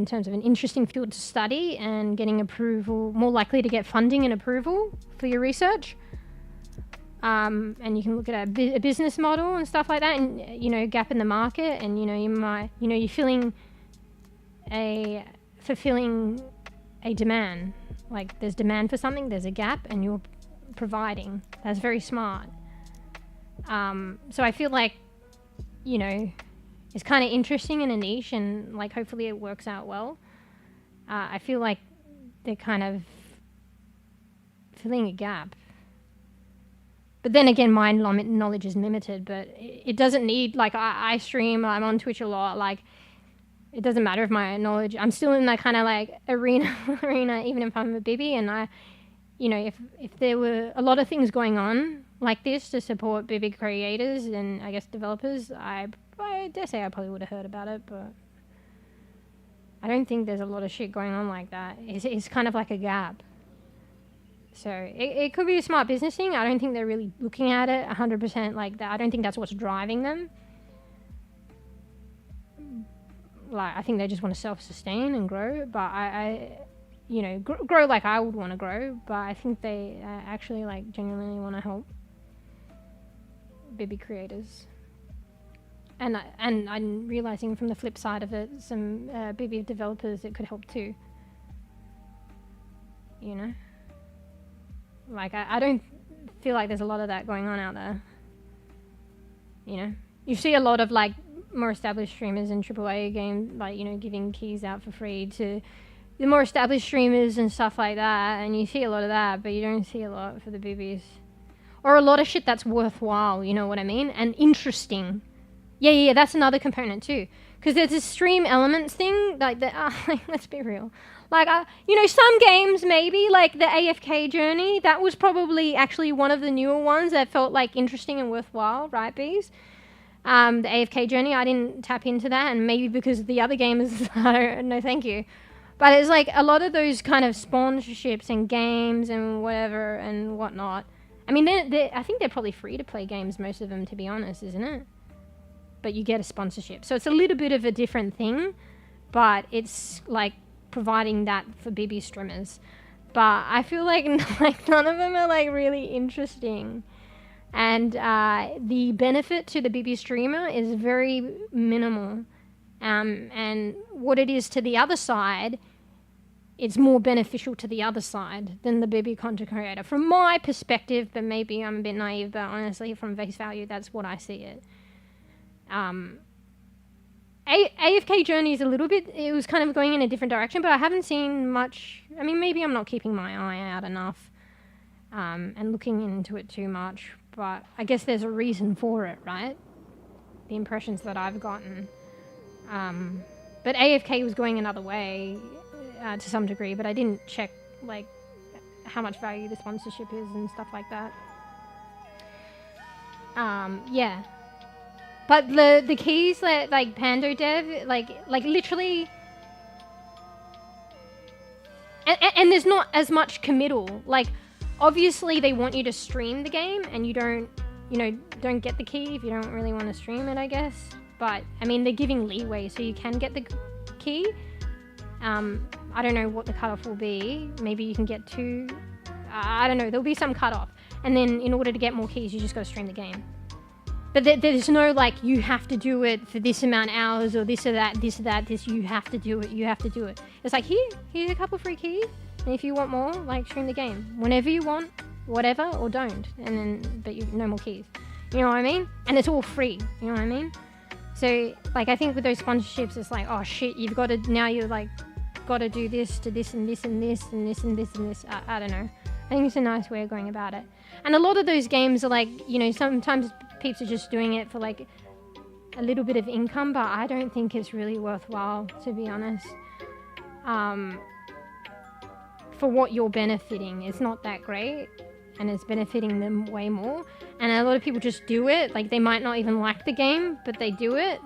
terms of an interesting field to study and getting approval, more likely to get funding and approval for your research. And you can look at a business model and stuff like that, and gap in the market, and you're fulfilling a demand. Like there's demand for something, there's a gap, and you're providing. That's very smart. So I feel like it's kind of interesting in a niche, and like hopefully it works out well. I feel like they're kind of filling a gap. But then again, my knowledge is limited, but it doesn't need, like, I stream, I'm on Twitch a lot, like, it doesn't matter if my knowledge, I'm still in that kind of, like, arena, even if I'm a bEbE, and if there were a lot of things going on like this to support bEbE creators and, I guess, developers, I dare say I probably would have heard about it, but I don't think there's a lot of shit going on like that. It's kind of like a gap. So it could be a smart business thing. I don't think they're really looking at it 100% like that. I don't think that's what's driving them. Like, I think they just want to self-sustain and grow. But grow like I would want to grow. But I think they actually, like, genuinely want to help bEbE creators. And I'm realizing from the flip side of it, some bEbE developers it could help too. Like, I don't feel like there's a lot of that going on out there. You see a lot of, like, more established streamers in AAA games, like, giving keys out for free to the more established streamers and stuff like that, and you see a lot of that, but you don't see a lot for the bEbEs. Or a lot of shit that's worthwhile, you know what I mean? And interesting. Yeah, that's another component too. Because there's this stream elements thing, like, let's be real. Like, some games maybe, like the AFK journey, that was probably actually one of the newer ones that felt, like, interesting and worthwhile, right, bees? The AFK journey, I didn't tap into that, and maybe because the other gamers, no thank you. But it's like a lot of those kind of sponsorships and games and whatever and whatnot. I mean, I think they're probably free to play games, most of them, to be honest, isn't it? But you get a sponsorship. So it's a little bit of a different thing, but it's like providing that for bEbE streamers. But I feel like none of them are, like, really interesting. And the benefit to the bEbE streamer is very minimal. And what it is to the other side, it's more beneficial to the other side than the bEbE content creator. From my perspective, but maybe I'm a bit naive, but honestly, from face value, that's what I see it. AFK journey is a little bit, it was kind of going in a different direction, but I haven't seen much. I mean, maybe I'm not keeping my eye out enough and looking into it too much, but I guess there's a reason for it, right? The impressions that I've gotten. But AFK was going another way to some degree, but I didn't check, like, how much value the sponsorship is and stuff like that. Yeah. But the keys that, like, Pando Dev, like literally, and there's not as much committal. Like, obviously they want you to stream the game, and you don't get the key if you don't really want to stream it, I guess. But I mean, they're giving leeway, so you can get the key. I don't know what the cutoff will be. Maybe you can get 2. I don't know. There'll be some cutoff, and then in order to get more keys, you just got to stream the game. But there's no, like, you have to do it for this amount of hours or this or that, you have to do it. It's like, here's a couple free keys, and if you want more, like, stream the game. Whenever you want, whatever, or don't. But no more keys. You know what I mean? And it's all free, you know what I mean? So, like, I think with those sponsorships, it's like, oh shit, you've got to, now you're like, got to do this to this and this and this and this and this and this. I don't know. I think it's a nice way of going about it. And a lot of those games are like, you know, sometimes people are just doing it for like a little bit of income, but I don't think it's really worthwhile, to be honest. For what you're benefiting, it's not that great, and it's benefiting them way more. And a lot of people just do it, like they might not even like the game, but they do it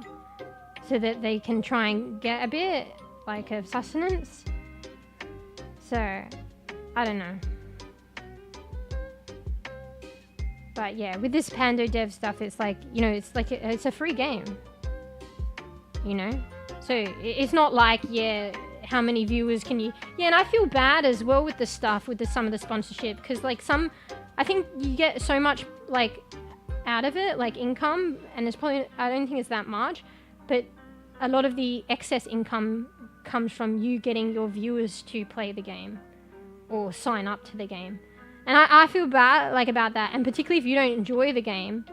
so that they can try and get a bit like of sustenance. So I don't know. But yeah, with this Pando Dev stuff, it's like, you know, it's like it's a free game, you know? So it's not like, yeah, how many viewers can you... Yeah, and I feel bad as well with the stuff, with some of the sponsorship, because like I think you get so much like out of it, like income, and it's probably, I don't think it's that much, but a lot of the excess income comes from you getting your viewers to play the game or sign up to the game. And I feel bad like about that, and particularly if you don't enjoy the game,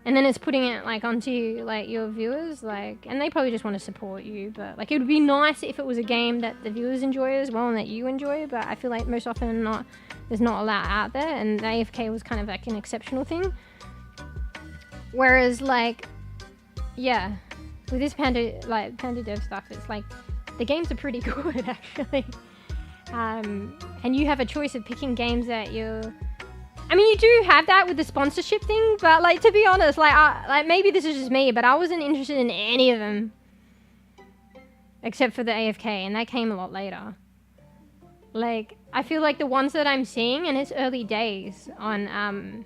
and then it's putting it like onto like your viewers, like, and they probably just want to support you, but like it would be nice if it was a game that the viewers enjoy as well and that you enjoy. But I feel like most often than not, there's not a lot out there, and AFK was kind of like an exceptional thing. Whereas like, yeah, with this Pando Dev stuff, it's like the games are pretty good actually. And you have a choice of picking games that I mean, you do have that with the sponsorship thing, but like, to be honest, like maybe this is just me, but I wasn't interested in any of them except for the AFK, and that came a lot later. Like, I feel like the ones that I'm seeing, and it's early days on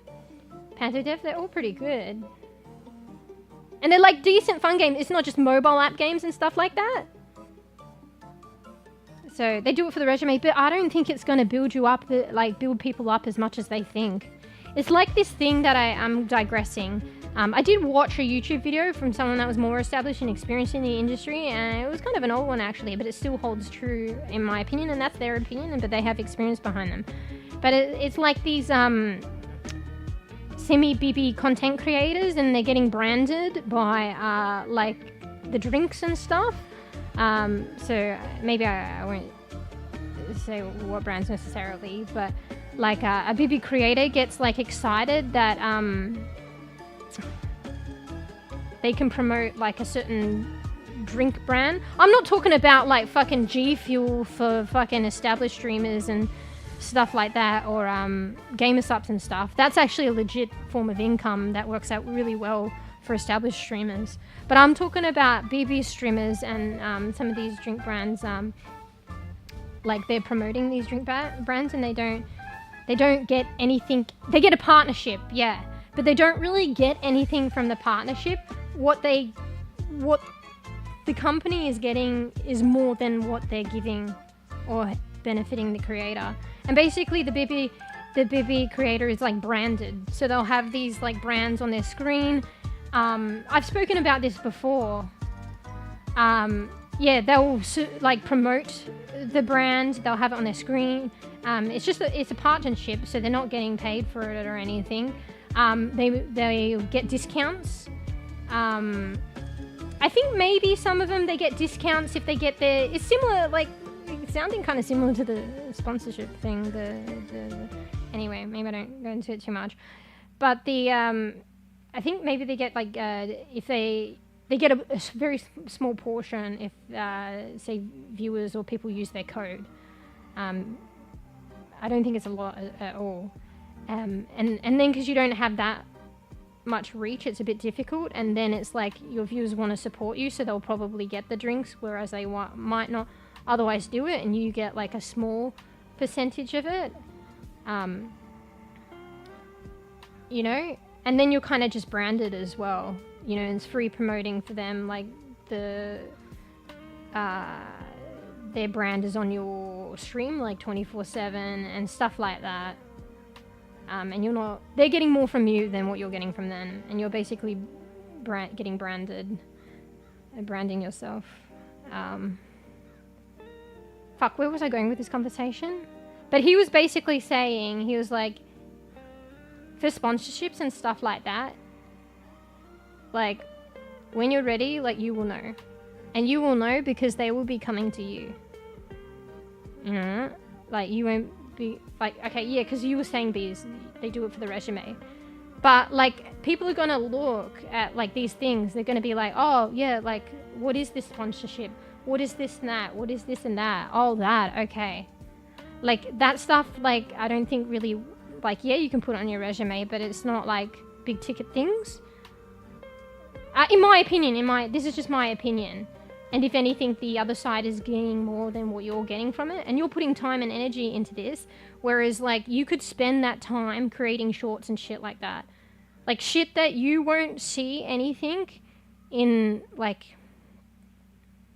Pando Dev, they're all pretty good. And they're like decent fun games. It's not just mobile app games and stuff like that. So they do it for the resume, but I don't think it's going to build you up, build people up as much as they think. It's like this thing that I'm digressing. I did watch a YouTube video from someone that was more established and experienced in the industry, and it was kind of an old one actually, but it still holds true in my opinion, and that's their opinion, but they have experience behind them. But it's like these semi-bEbE content creators, and they're getting branded by like the drinks and stuff. So maybe I won't say what brands necessarily, but like a bEbE creator gets like excited that they can promote like a certain drink brand. I'm not talking about like fucking G Fuel for fucking established streamers and stuff like that, or gamer subs and stuff. That's actually a legit form of income that works out really well for established streamers. But I'm talking about bEbE streamers and some of these drink brands, like they're promoting these drink brands, and they don't get anything. They get a partnership, yeah, but they don't really get anything from the partnership. What the company is getting is more than what they're giving or benefiting the creator. And basically the bEbE creator is like branded, so they'll have these like brands on their screen. I've spoken about this before. Yeah, they'll like promote the brand. They'll have it on their screen. It's a partnership, so they're not getting paid for it or anything. They get discounts. I think maybe some of them they get discounts if they get their. It's similar, like it's sounding kind of similar to the sponsorship thing. Anyway, maybe I don't go into it too much, but I think maybe they get like if they get a very small portion if say viewers or people use their code. I don't think it's a lot at all, and then because you don't have that much reach, it's a bit difficult, and then it's like your viewers want to support you, so they'll probably get the drinks, whereas they might not otherwise do it, and you get like a small percentage of it, you know. And then you're kind of just branded as well, you know, and it's free promoting for them, like their brand is on your stream like 24/7 and stuff like that. And they're getting more from you than what you're getting from them, and you're basically getting branded and branding yourself. Fuck, where was I going with this conversation? But he was basically saying, he was like, for sponsorships and stuff like that, like when you're ready, like, you will know. And you will know because they will be coming to you. You know? Like, you won't be, like, okay, yeah, because you were saying these, they do it for the resume. But, like, people are going to look at, like, these things. They're going to be like, oh, yeah, like, what is this sponsorship? What is this and that? What is this and that? Oh, that, okay. Like, that stuff, like, I don't think really, like, yeah, you can put it on your resume, but it's not, like, big ticket things. In my opinion, this is just my opinion. And if anything, the other side is getting more than what you're getting from it. And you're putting time and energy into this. Whereas, like, you could spend that time creating shorts and shit like that. Like, shit that you won't see anything in, like,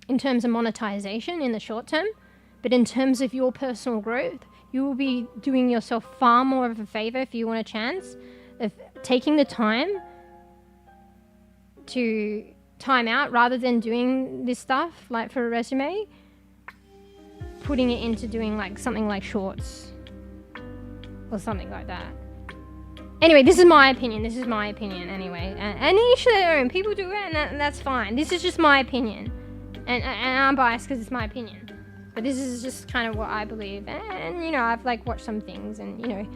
in terms of monetization in the short term. But in terms of your personal growth, you will be doing yourself far more of a favor if you want a chance of taking the time to time out rather than doing this stuff like for a resume, putting it into doing like something like shorts or something like that. Anyway, this is my opinion anyway, and each their own. People do it and that's fine. This is just my opinion, and I'm biased because it's my opinion, but this is just kind of what I believe. And you know, I've like watched some things, and you know,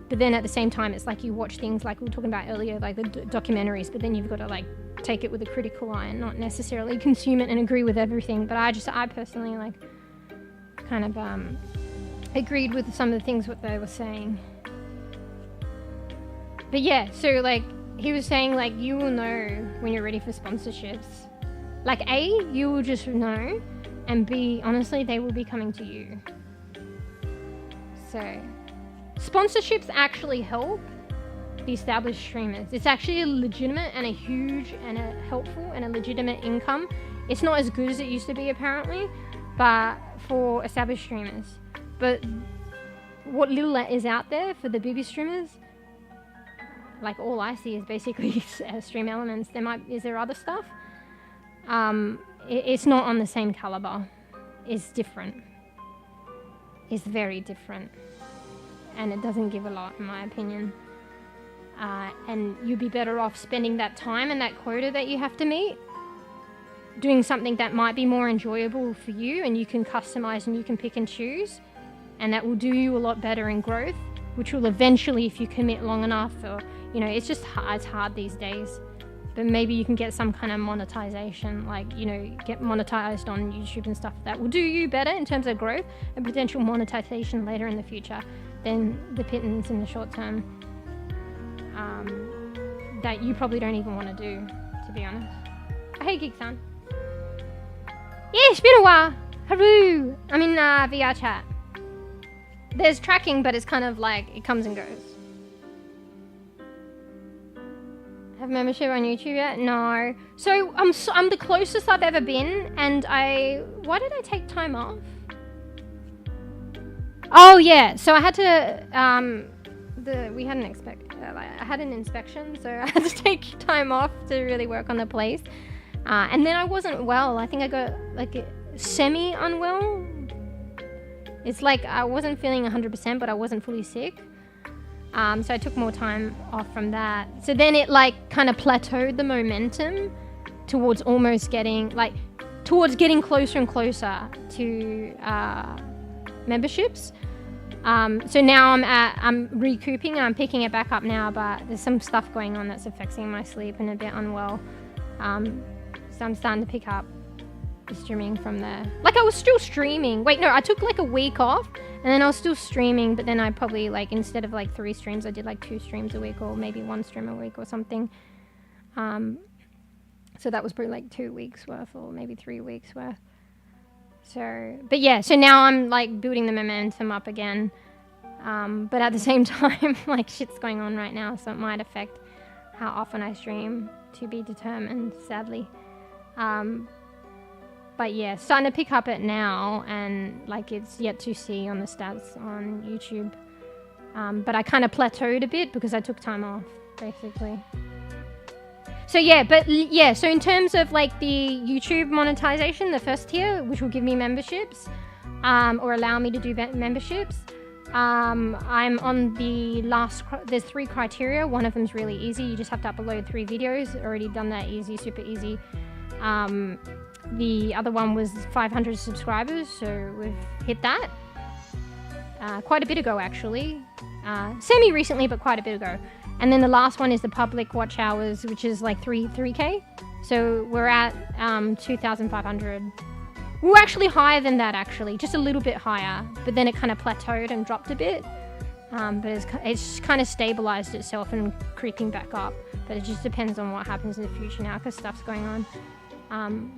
but then at the same time it's like you watch things like we were talking about earlier, like the documentaries, but then you've got to like take it with a critical eye and not necessarily consume it and agree with everything. But I personally like kind of agreed with some of the things what they were saying. But yeah, so like he was saying, like, you will know when you're ready for sponsorships. Like, A, you will just know, and B, honestly, they will be coming to you. So sponsorships actually help the established streamers. It's actually a legitimate and a huge and a helpful and a legitimate income. It's not as good as it used to be apparently, but for established streamers. But what little is out there for the bEbE streamers, like all I see is basically stream elements. Is there other stuff? It's not on the same caliber. It's different. It's very different. And it doesn't give a lot, in my opinion. And you'd be better off spending that time and that quota that you have to meet doing something that might be more enjoyable for you, and you can customize and you can pick and choose, and that will do you a lot better in growth, which will eventually, if you commit long enough, or you know, it's just hard, it's hard these days, but maybe you can get some kind of monetization, like, you know, get monetized on YouTube and stuff that will do you better in terms of growth and potential monetization later in the future than the pittance in the short term. That you probably don't even want to do, to be honest. Hey, Geek-san. Yeah, it's been a while. Haru. I'm in VRChat. There's tracking, but it's kind of like it comes and goes. Have membership on YouTube yet? No. So I'm the closest I've ever been, and why did I take time off? Oh yeah. So I had to I had an inspection, so I had to take time off to really work on the place. And then I wasn't well. I think I got like semi-unwell. It's like I wasn't feeling 100%, but I wasn't fully sick. So I took more time off from that. So then it like kind of plateaued the momentum towards almost getting closer and closer to memberships. So now I'm recouping and I'm picking it back up now, but there's some stuff going on that's affecting my sleep and a bit unwell. So I'm starting to pick up the streaming from there. Like I was still streaming. Wait, no, I took like a week off and then I was still streaming, but then I probably like, instead of like 3 streams, I did like 2 streams a week or maybe 1 stream a week or something. So that was probably like 2 weeks worth or maybe 3 weeks worth. So, but yeah, so now I'm like building the momentum up again. But at the same time, like shit's going on right now, so it might affect how often I stream, to be determined, sadly. But yeah, starting to pick up it now, and like it's yet to see on the stats on YouTube. But I kind of plateaued a bit because I took time off, basically. So yeah, but yeah, so in terms of like the YouTube monetization, the first tier, which will give me memberships, or allow me to do memberships, I'm on the last, there's 3 criteria. One of them's really easy. You just have to upload 3 videos. Already done that, easy, super easy. The other one was 500 subscribers, so we've hit that. Quite a bit ago, actually. Semi-recently, but quite a bit ago. And then the last one is the public watch hours, which is like 3K. So we're at 2,500. We were actually higher than that, actually, just a little bit higher. But then it kind of plateaued and dropped a bit. But it's kind of stabilized itself and creeping back up. But it just depends on what happens in the future now, because stuff's going on.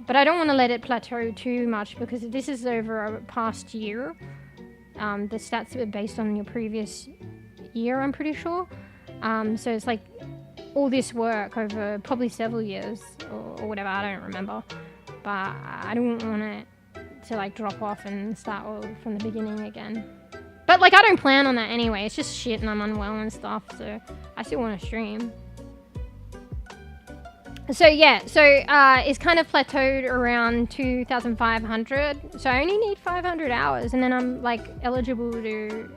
But I don't want to let it plateau too much, because this is over a past year. The stats are based on your previous year, I'm pretty sure. So it's like all this work over probably several years or whatever, I don't remember. But I don't want it to like drop off and start all from the beginning again. But like I don't plan on that anyway, it's just shit and I'm unwell and stuff, so I still want to stream. So yeah, so it's kind of plateaued around 2,500. So I only need 500 hours and then I'm like eligible to...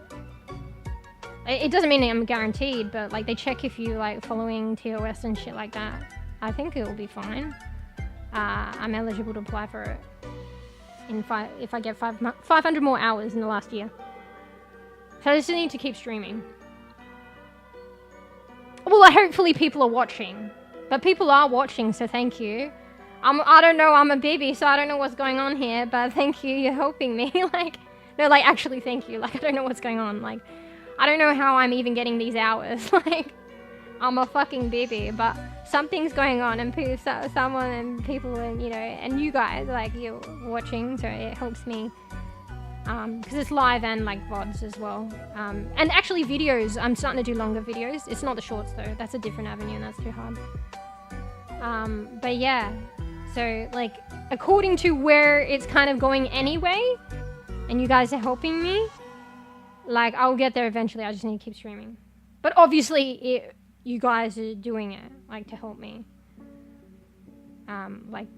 It doesn't mean I'm guaranteed, but like they check if you like following TOS and shit like that. I think it will be fine. I'm eligible to apply for it if I get 500 more hours in the last year. So I just need to keep streaming. Well, hopefully people are watching. But people are watching, so thank you. I don't know, I'm a baby, so I don't know what's going on here, but thank you, you're helping me. Like, no, like, actually thank you. Like, I don't know what's going on. Like, I don't know how I'm even getting these hours. Like, I'm a fucking baby, but something's going on, and someone and people and, you know, and you guys, like, you're watching, so it helps me. Because it's live and, like, VODs as well. And actually videos, I'm starting to do longer videos. It's not the shorts, though. That's a different avenue, and that's too hard. But yeah, so, like, according to where it's kind of going anyway, and you guys are helping me, like, I'll get there eventually. I just need to keep streaming. But obviously, you guys are doing it, like, to help me. Like,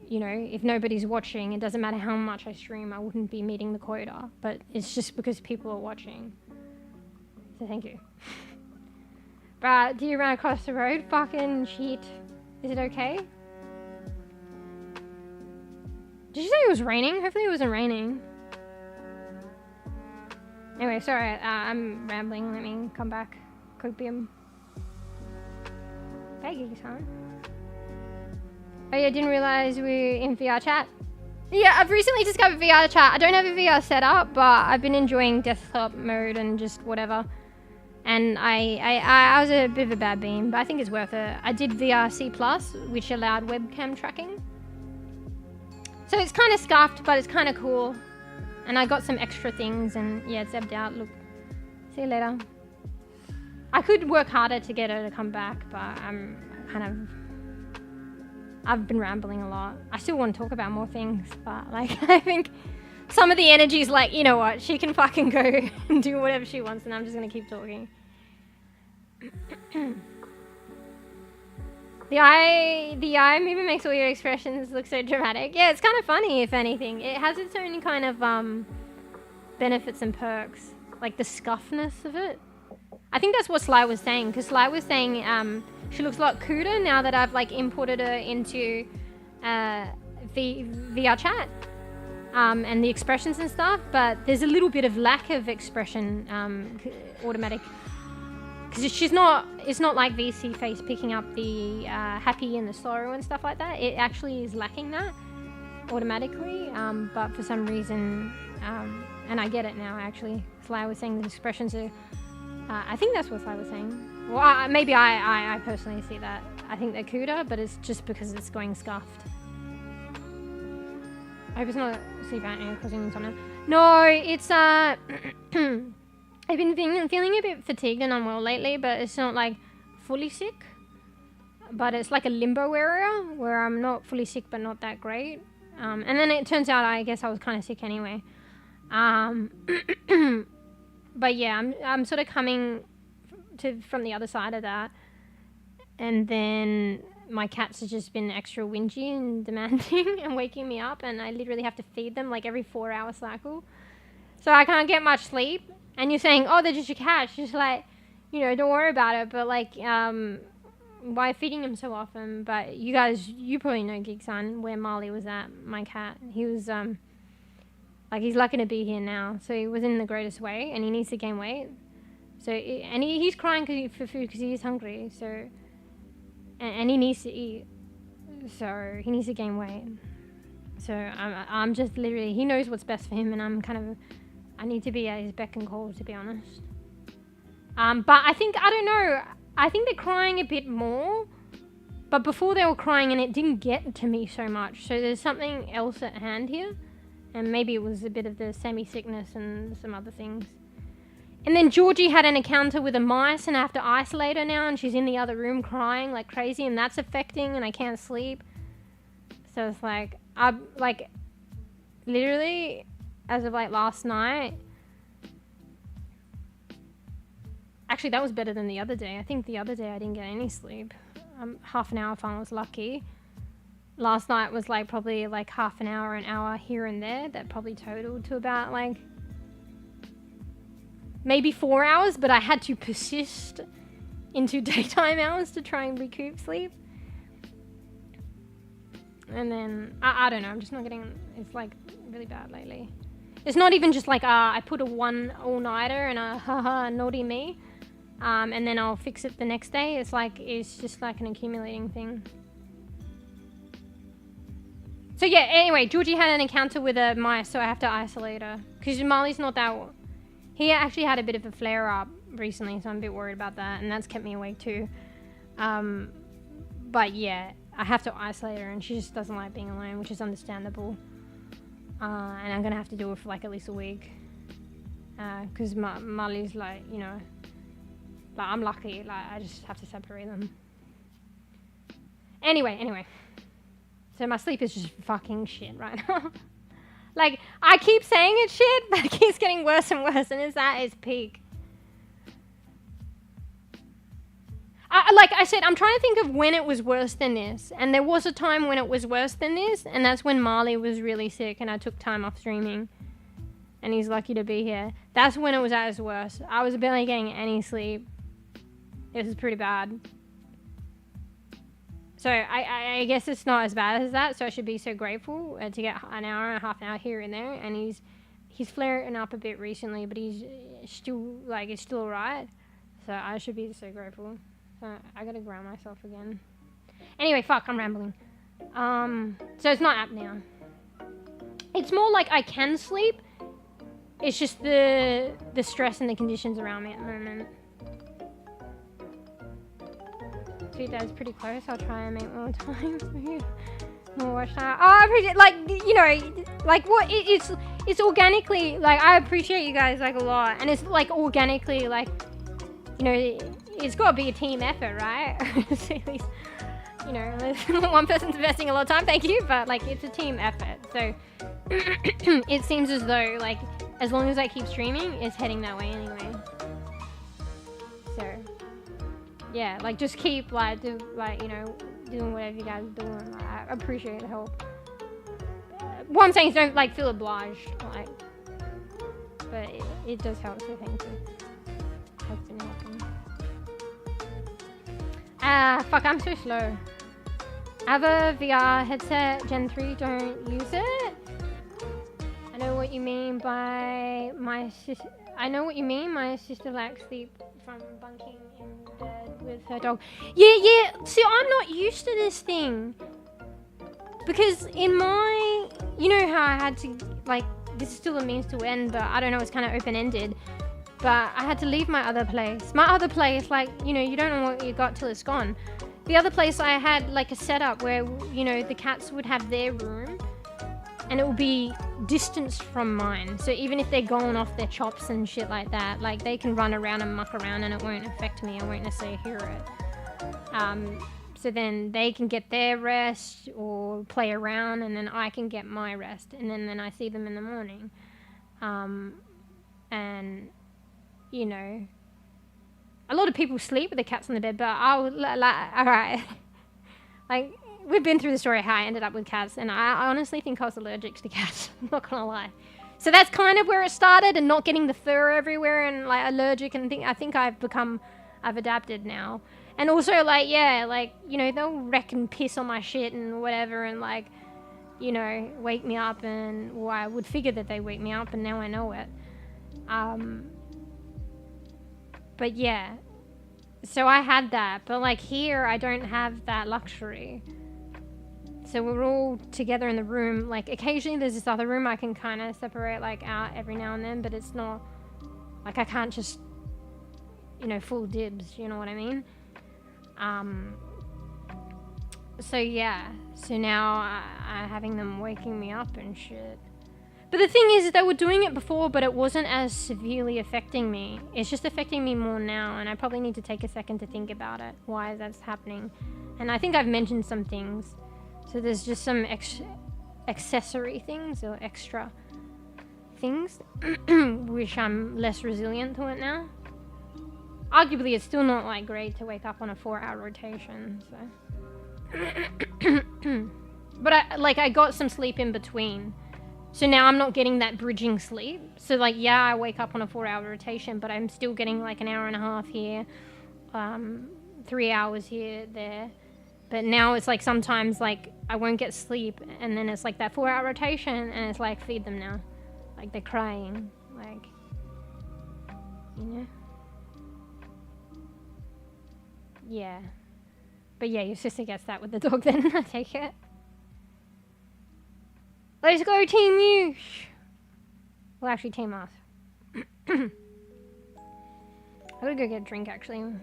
you know, if nobody's watching, it doesn't matter how much I stream, I wouldn't be meeting the quota. But it's just because people are watching. So thank you. But do you run across the road? Fucking shit. Is it okay? Did you say it was raining? Hopefully it wasn't raining. Anyway, sorry, I'm rambling. Let me come back. Copium. Thank you, son. Oh yeah, didn't realize we're in VRChat. Yeah, I've recently discovered VRChat. I don't have a VR setup, but I've been enjoying desktop mode and just whatever. And I was a bit of a bad beam, but I think it's worth it. I did VRC+, which allowed webcam tracking. So it's kind of scuffed, but it's kind of cool. And I got some extra things, and yeah, it's ebbed out. Look, see you later. I could work harder to get her to come back, but I'm kind of... I've been rambling a lot. I still want to talk about more things, but like I think some of the energy is like, you know what, she can fucking go and do whatever she wants, and I'm just gonna keep talking. The eye movement makes all your expressions look so dramatic. Yeah, it's kind of funny, if anything. It has its own kind of benefits and perks, like the scuffness of it. I think that's what Sly was saying, because Sly was saying she looks a lot cuter now that I've like imported her into VRChat and the expressions and stuff, but there's a little bit of lack of expression automatic, because it's not like VC face picking up the happy and the sorrow and stuff like that. It actually is lacking that automatically, but for some reason, and I get it now actually. Sly was saying the expressions are I think that's what I was saying. Well, maybe I personally see that. I think they're cuter, but it's just because it's going scuffed. I hope it's not sleep apnea causing insomnia. No, it's I've been feeling a bit fatigued and unwell lately, but it's not like fully sick. But it's like a limbo area where I'm not fully sick, but not that great. And then it turns out I guess I was kind of sick anyway. But yeah, I'm sort of coming from the other side of that. And then my cats have just been extra whingy and demanding and waking me up, and I literally have to feed them like every 4-hour cycle. So I can't get much sleep. And you're saying, oh, they're just your cats. Just like, you know, don't worry about it. But like, why feeding him so often? But you guys, you probably know, Geek Son, where Marley was at, my cat. He was, like, he's lucky to be here now. So he was in the greatest way, and he needs to gain weight. So, and he's crying for food because he is hungry. So, and he needs to eat. So he needs to gain weight. So I'm just literally, he knows what's best for him, and I'm kind of, I need to be at his beck and call, to be honest. But I think, I don't know, I think they're crying a bit more. But before they were crying, and it didn't get to me so much. So there's something else at hand here. And maybe it was a bit of the semi-sickness and some other things. And then Georgie had an encounter with a mice, and I have to isolate her now, and she's in the other room crying like crazy, and that's affecting, and I can't sleep. So it's like, literally, as of like last night, actually that was better than the other day. I think the other day I didn't get any sleep. Half an hour if I was lucky. Last night was like probably like half an hour here and there. That probably totaled to about like maybe 4 hours, but I had to persist into daytime hours to try and recoup sleep. And then, I don't know, I'm just not getting, it's like really bad lately. It's not even just like, I put a one all-nighter and haha, naughty me, and then I'll fix it the next day. It's like, it's just like an accumulating thing. So yeah, anyway, Georgie had an encounter with a mice, so I have to isolate her. Because Marley's not that... He actually had a bit of a flare-up recently, so I'm a bit worried about that, and that's kept me awake too. But yeah, I have to isolate her, and she just doesn't like being alone, which is understandable. And I'm gonna have to do it for like at least a week. Because Marley's like, you know... Like, I'm lucky, like, I just have to separate them. Anyway. So my sleep is just fucking shit right now. Like, I keep saying it's shit, but it keeps getting worse and worse, and it's at its peak. Like I said, I'm trying to think of when it was worse than this. And there was a time when it was worse than this, and that's when Marley was really sick, and I took time off streaming. And he's lucky to be here. That's when it was at its worst. I was barely getting any sleep. It was pretty bad. So I guess it's not as bad as that, so I should be so grateful to get an hour and a half an hour here and there. And he's flaring up a bit recently, but he's still, like, it's still alright. So I should be so grateful. So I gotta ground myself again. Anyway, fuck, I'm rambling. So it's not apnea. It's more like I can sleep. It's just the stress and the conditions around me at the moment. That's pretty close. I'll try and make more time for you. More watch time. Oh, I appreciate, like, you know, like, what, it's organically, like, I appreciate you guys, like, a lot. And it's, like, organically, like, you know, it's got to be a team effort, right? You know, one person's investing a lot of time, thank you, but, like, it's a team effort. So, it seems as though, like, as long as I keep streaming, it's heading that way anyway. So... yeah, like, just keep, like, you know, doing whatever you guys are doing. Like, I appreciate the help. What I'm saying is don't, like, feel obliged, like, but it does help, so thank you. Has been helping. Fuck, I'm so slow. I have a VR headset, Gen 3, don't use it. I know what you mean by my sister. I know what you mean, my sister lacks sleep from bunking in bed with her dog. Yeah, see, I'm not used to this thing. Because in my, you know how I had to, like, this is still a means to end, but I don't know, it's kind of open-ended. But I had to leave my other place. My other place, like, you know, you don't know what you got till it's gone. The other place I had, like, a setup where, you know, the cats would have their room. And it will be distanced from mine. So even if they're going off their chops and shit like that, like, they can run around and muck around and it won't affect me. I won't necessarily hear it. So then they can get their rest or play around, and then I can get my rest. And then I see them in the morning. And, you know, a lot of people sleep with the cats on the bed, but I would, like, alright. Like, we've been through the story of how I ended up with cats, and I honestly think I was allergic to cats. I'm not gonna lie. So that's kind of where it started, and not getting the fur everywhere and like allergic and I think I've adapted now. And also like, yeah, like, you know, they'll wreck and piss on my shit and whatever, and like, you know, wake me up, and well, I would figure that they wake me up, and now I know it. But yeah, so I had that, but like here I don't have that luxury. So we're all together in the room. Like occasionally there's this other room I can kind of separate like out every now and then, but it's not like I can't just, you know, full dibs, you know what I mean? So yeah, so now I having them waking me up and shit. But the thing is, they were doing it before, but it wasn't as severely affecting me. It's just affecting me more now, and I probably need to take a second to think about it, why that's happening. And I think I've mentioned some things. So there's just some accessory things or extra things, which I'm less resilient to it now. Arguably, it's still not like great to wake up on a 4-hour rotation, so. But I got some sleep in between. So now I'm not getting that bridging sleep. So like, yeah, I wake up on a 4-hour rotation, but I'm still getting like an hour and a half here, 3 hours here, there. But now it's like sometimes like I won't get sleep, and then it's like that 4-hour rotation, and it's like, feed them now. Like they're crying, like, you know? Yeah. But yeah, your sister gets that with the dog then, I take it. Let's go Team Mew! Well, actually Team us. I'm gonna go get a drink actually. You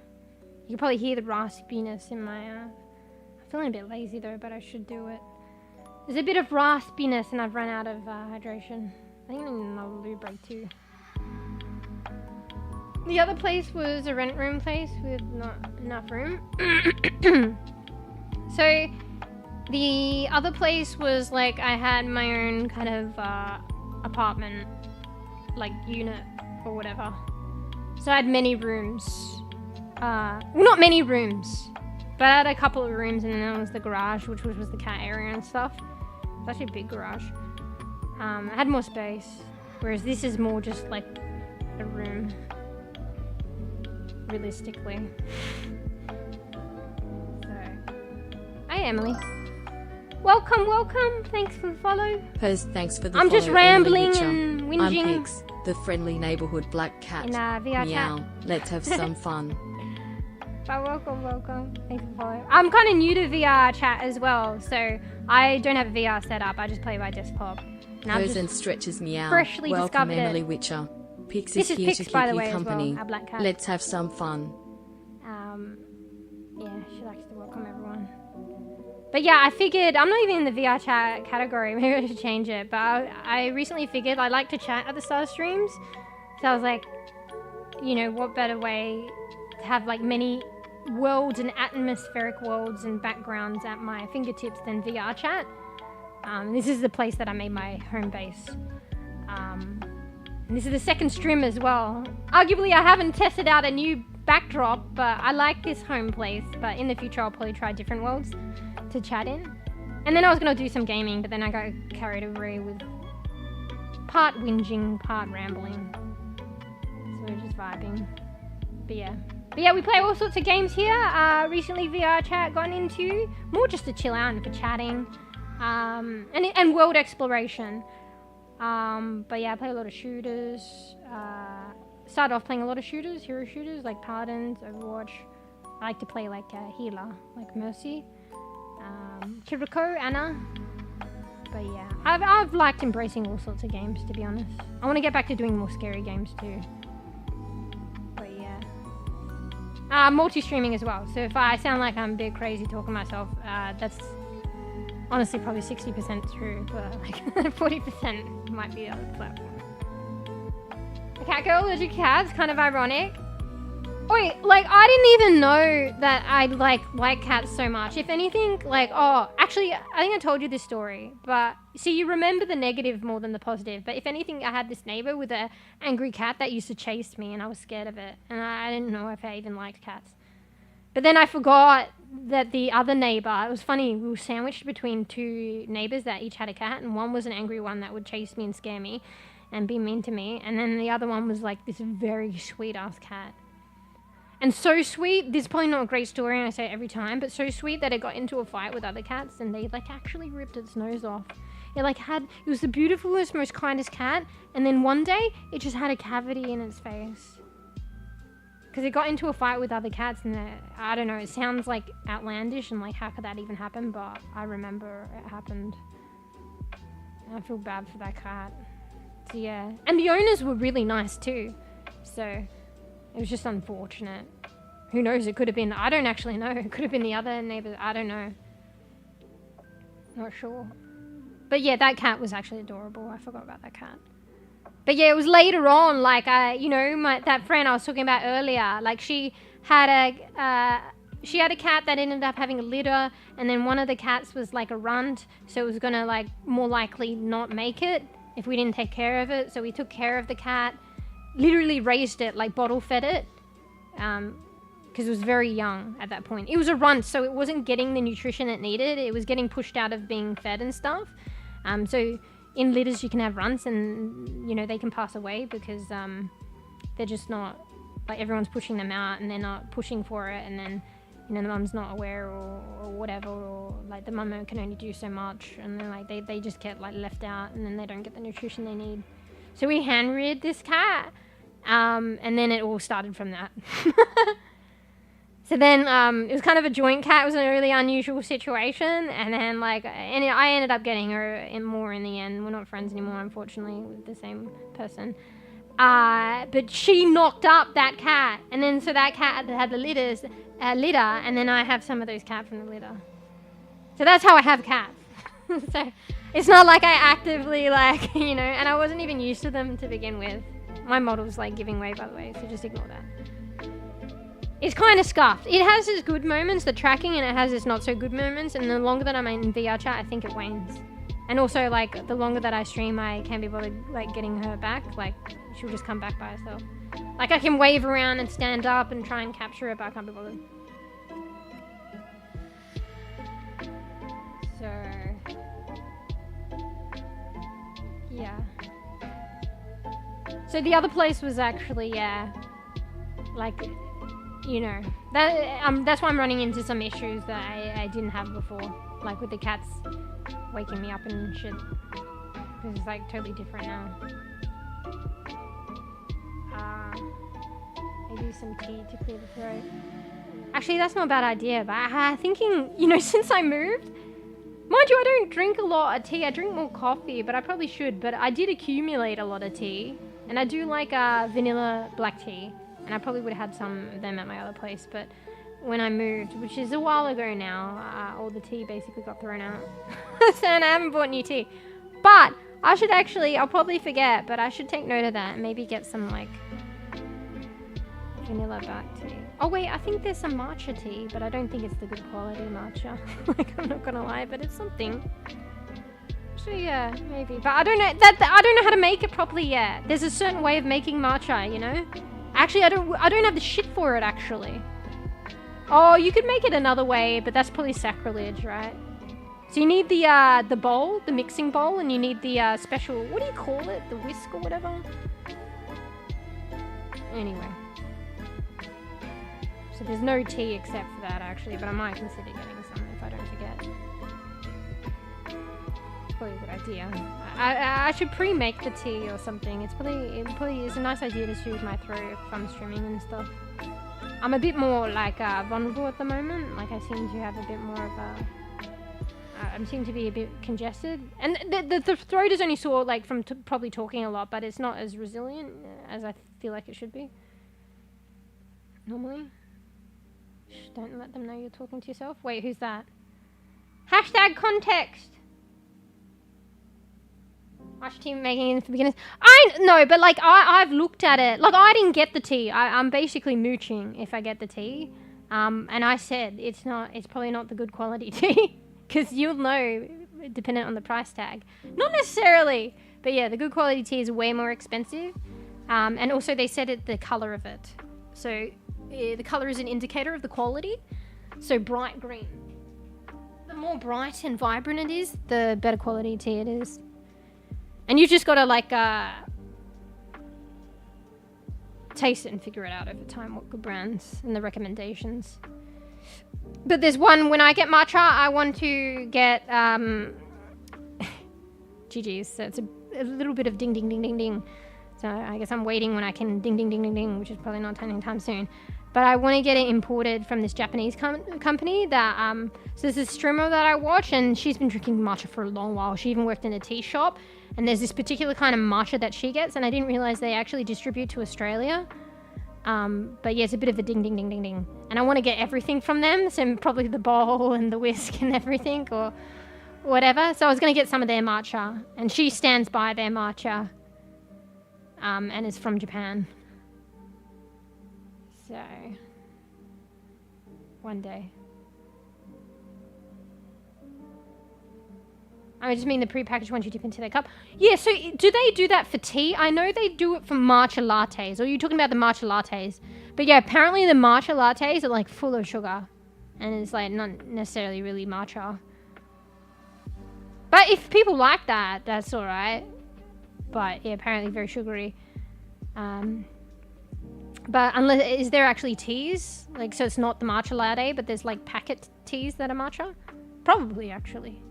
can probably hear the raspiness in my, I'm feeling a bit lazy though, but I should do it. There's a bit of raspiness and I've run out of hydration. I think I need another loo break too. The other place was a rent room place with not enough room. So the other place was like I had my own kind of apartment, like unit or whatever. So I had many rooms. Well, not many rooms, but I had a couple of rooms, and then there was the garage, which was the cat area and stuff. It's actually a big garage. I had more space, whereas this is more just like a room, realistically. So, hi Emily. Welcome, welcome. Thanks for the follow. Pers, thanks for the I'm follow, just rambling Emily and whinging. I'm Pix, the friendly neighborhood black cat. In VRChat. Meow. Let's have some fun. But welcome, welcome. Thanks for the follow. I'm kind of new to VRChat as well, so I don't have a VR setup. I just play by desktop. Pers and stretches meow. Freshly welcome, discovered Emily it. Witcher. Pix This is is here Pix, to keep by the you way, company. as well, our black cat. Let's have some fun. Yeah, she likes to welcome everyone. But yeah, I figured, I'm not even in the VR chat category, maybe I should change it, but I recently figured I like to chat at the start of streams, so I was like, you know, what better way to have like many worlds and atmospheric worlds and backgrounds at my fingertips than VR chat. This is the place that I made my home base. And this is the second stream as well. Arguably I haven't tested out a new backdrop, but I like this home place, but in the future I'll probably try different worlds to chat in. And then I was going to do some gaming, but then I got carried away with part whinging, part rambling. So we're just vibing. But yeah, we play all sorts of games here. Recently VRChat gotten into, more just to chill out and for chatting. And world exploration. But yeah, I play a lot of shooters. Started off playing a lot of shooters, hero shooters, like Pardons, Overwatch. I like to play like a healer, like Mercy. Kiriko, Anna. But yeah, I've liked embracing all sorts of games, to be honest. I want to get back to doing more scary games too. But yeah. Multi-streaming as well. So if I sound like I'm a bit crazy talking myself, that's honestly probably 60% true, but like 40% might be the other platform. A cat girl, allergic cats, kind of ironic. Wait, like, I didn't even know that I like cats so much. If anything, like, oh, actually, I think I told you this story, but see, you remember the negative more than the positive, but if anything, I had this neighbor with an angry cat that used to chase me, and I was scared of it, and I didn't know if I even liked cats. But then I forgot that the other neighbor, it was funny, we were sandwiched between two neighbors that each had a cat, and one was an angry one that would chase me and scare me. and be mean to me. And then the other one was like this very sweet ass cat. And so sweet, this is probably not a great story and I say it every time, but so sweet that it got into a fight with other cats and they like actually ripped its nose off. It was the beautifulest, most kindest cat, and then one day it just had a cavity in its face. Because it got into a fight with other cats and I don't know, it sounds like outlandish and like how could that even happen, but I remember it happened. And I feel bad for that cat. So yeah, and the owners were really nice too, so it was just unfortunate. Who knows, it could have been, I don't actually know, it could have been the other neighbor, I don't know. Not sure. But yeah, that cat was actually adorable, I forgot about that cat. But yeah, it was later on, like, you know, that friend I was talking about earlier, like she had a cat that ended up having a litter, and then one of the cats was like a runt, so it was gonna like more likely not make it if we didn't take care of it. So we took care of the cat, literally raised it, like bottle fed it, because it was very young at that point. It was a runt, so it wasn't getting the nutrition it needed. It was getting pushed out of being fed and stuff. So in litters you can have runts and, you know, they can pass away because they're just not, like everyone's pushing them out and they're not pushing for it, and then, you know, the mum's not aware or whatever, or like the mum can only do so much, and then like they just get like left out and then they don't get the nutrition they need. So we hand reared this cat, and then it all started from that. So then it was kind of a joint cat. It was a really unusual situation, and then like, and I ended up getting her more in the end. We're not friends anymore, unfortunately, with the same person. But she knocked up that cat, and then so that cat had the litter, and then I have some of those cats from the litter. So that's how I have cats. So it's not like I actively like, you know, and I wasn't even used to them to begin with. My model's like giving way, by the way, so just ignore that. It's kind of scuffed. It has its good moments, the tracking, and it has its not so good moments, and the longer that I'm in VRChat, I think it wanes. And also, like, the longer that I stream, I can't be bothered, like, getting her back. Like, she'll just come back by herself. Like, I can wave around and stand up and try and capture it, but I can't be bothered. So... yeah. So the other place was actually, yeah, like... you know, that's why I'm running into some issues that I didn't have before, like with the cats waking me up and shit, because it's like totally different now. Maybe some tea to clear the throat. Actually, that's not a bad idea, but I'm thinking, you know, since I moved, mind you, I don't drink a lot of tea. I drink more coffee, but I probably should, but I did accumulate a lot of tea, and I do like vanilla black tea. And I probably would have had some of them at my other place, but when I moved, which is a while ago now, all the tea basically got thrown out. So I haven't bought new tea. But I should actually, I'll probably forget, but I should take note of that and maybe get some like vanilla black tea. Oh wait, I think there's some matcha tea, but I don't think it's the good quality matcha. Like, I'm not gonna lie, but it's something. So yeah, maybe. But I don't know, I don't know how to make it properly yet. There's a certain way of making matcha, you know? Actually, I don't have the shit for it, actually. Oh, you could make it another way, but that's probably sacrilege, right? So you need the bowl, the mixing bowl, and you need the special, what do you call it? The whisk or whatever? Anyway. So there's no tea except for that, actually, but I might consider getting some if I don't forget. Probably a good idea. I should pre-make the tea or something. It probably is a nice idea to soothe my throat if I'm streaming and stuff. I'm a bit more like vulnerable at the moment. Like I seem to have a bit more of a. I seem to be a bit congested, and the throat is only sore like from probably talking a lot, but it's not as resilient as I feel like it should be. Normally. Shh, don't let them know you're talking to yourself. Wait, who's that? Hashtag context. Matcha tea making it for beginners. I know, but like I've looked at it. Like I didn't get the tea. I'm basically mooching if I get the tea. And I said it's probably not the good quality tea, because you'll know dependent on the price tag. Not necessarily, but yeah, the good quality tea is way more expensive. And also they said the color of it. So the color is an indicator of the quality. So bright green. The more bright and vibrant it is, the better quality tea it is. And you just gotta like taste it and figure it out over time, what good brands and the recommendations. But there's one, when I get matcha, I want to get, GG's, so it's a little bit of ding, ding, ding, ding, ding. So I guess I'm waiting when I can ding, ding, ding, ding, ding, which is probably not anytime soon. But I want to get it imported from this Japanese company that, so there's this streamer that I watch, and she's been drinking matcha for a long while. She even worked in a tea shop, and there's this particular kind of matcha that she gets, and I didn't realize they actually distribute to Australia. But yeah, it's a bit of a ding, ding, ding, ding, ding. And I want to get everything from them, so probably the bowl and the whisk and everything, or whatever. So I was going to get some of their matcha, and she stands by their matcha, and is from Japan. So, one day. I just mean the pre-packaged ones you dip into their cup. Yeah, so do they do that for tea? I know they do it for matcha lattes. Or you're talking about the matcha lattes. But yeah, apparently the matcha lattes are like full of sugar. And it's like not necessarily really matcha. But if people like that, that's alright. But yeah, apparently very sugary. But unless, is there actually teas? Like, so it's not the matcha latte, but there's like packet teas that are matcha? Probably, actually.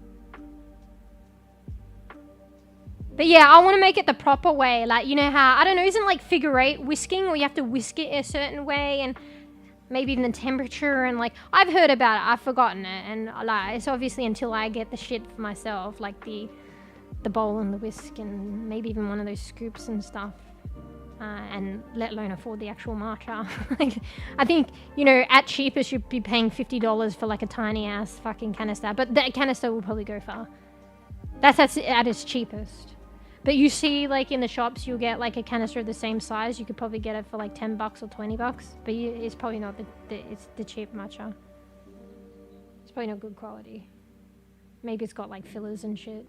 But yeah, I want to make it the proper way. Like, you know how, I don't know, isn't like figure eight whisking, or you have to whisk it a certain way, and maybe even the temperature, and like, I've heard about it, I've forgotten it, and like, it's obviously until I get the shit for myself, like the bowl and the whisk, and maybe even one of those scoops and stuff. And let alone afford the actual matcha. Like, I think, you know, at cheapest you'd be paying $50 for like a tiny ass fucking canister, but that canister will probably go far. That's at its cheapest. But you see, like in the shops, you'll get like a canister of the same size. You could probably get it for like $10 or $20, but it's probably not it's the cheap matcha. It's probably not good quality. Maybe it's got like fillers and shit.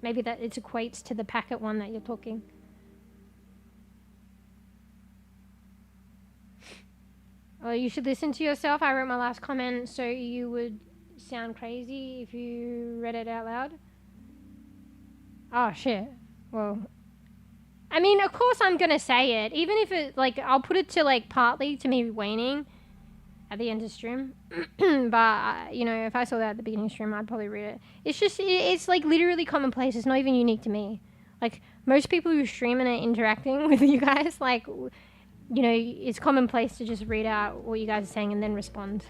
Maybe that it equates to the packet one that you're talking. Well, you should listen to yourself. I wrote my last comment so you would sound crazy if you read it out loud. Oh, shit. Well, I mean, of course I'm going to say it. Even if it, like, I'll put it to, like, partly to me waning at the end of stream. But, you know, if I saw that at the beginning of stream, I'd probably read it. It's just, it's, like, literally commonplace. It's not even unique to me. Like, most people who stream and are interacting with you guys, like, you know, it's commonplace to just read out what you guys are saying and then respond.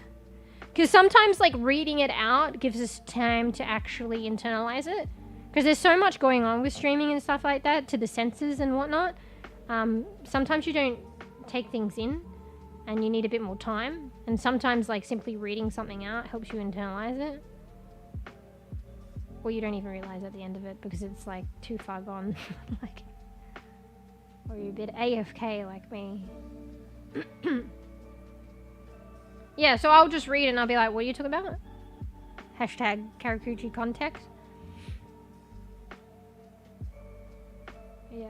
Because sometimes, like, reading it out gives us time to actually internalize it. Because there's so much going on with streaming and stuff like that, to the senses and whatnot. Sometimes you don't take things in, and you need a bit more time. And sometimes, like, simply reading something out helps you internalize it. Or you don't even realize at the end of it, because it's, like, too far gone. Like, or you're a bit AFK like me. Yeah, so I'll just read it and I'll be like, what are you talking about? Hashtag Karakuchi context. Yeah.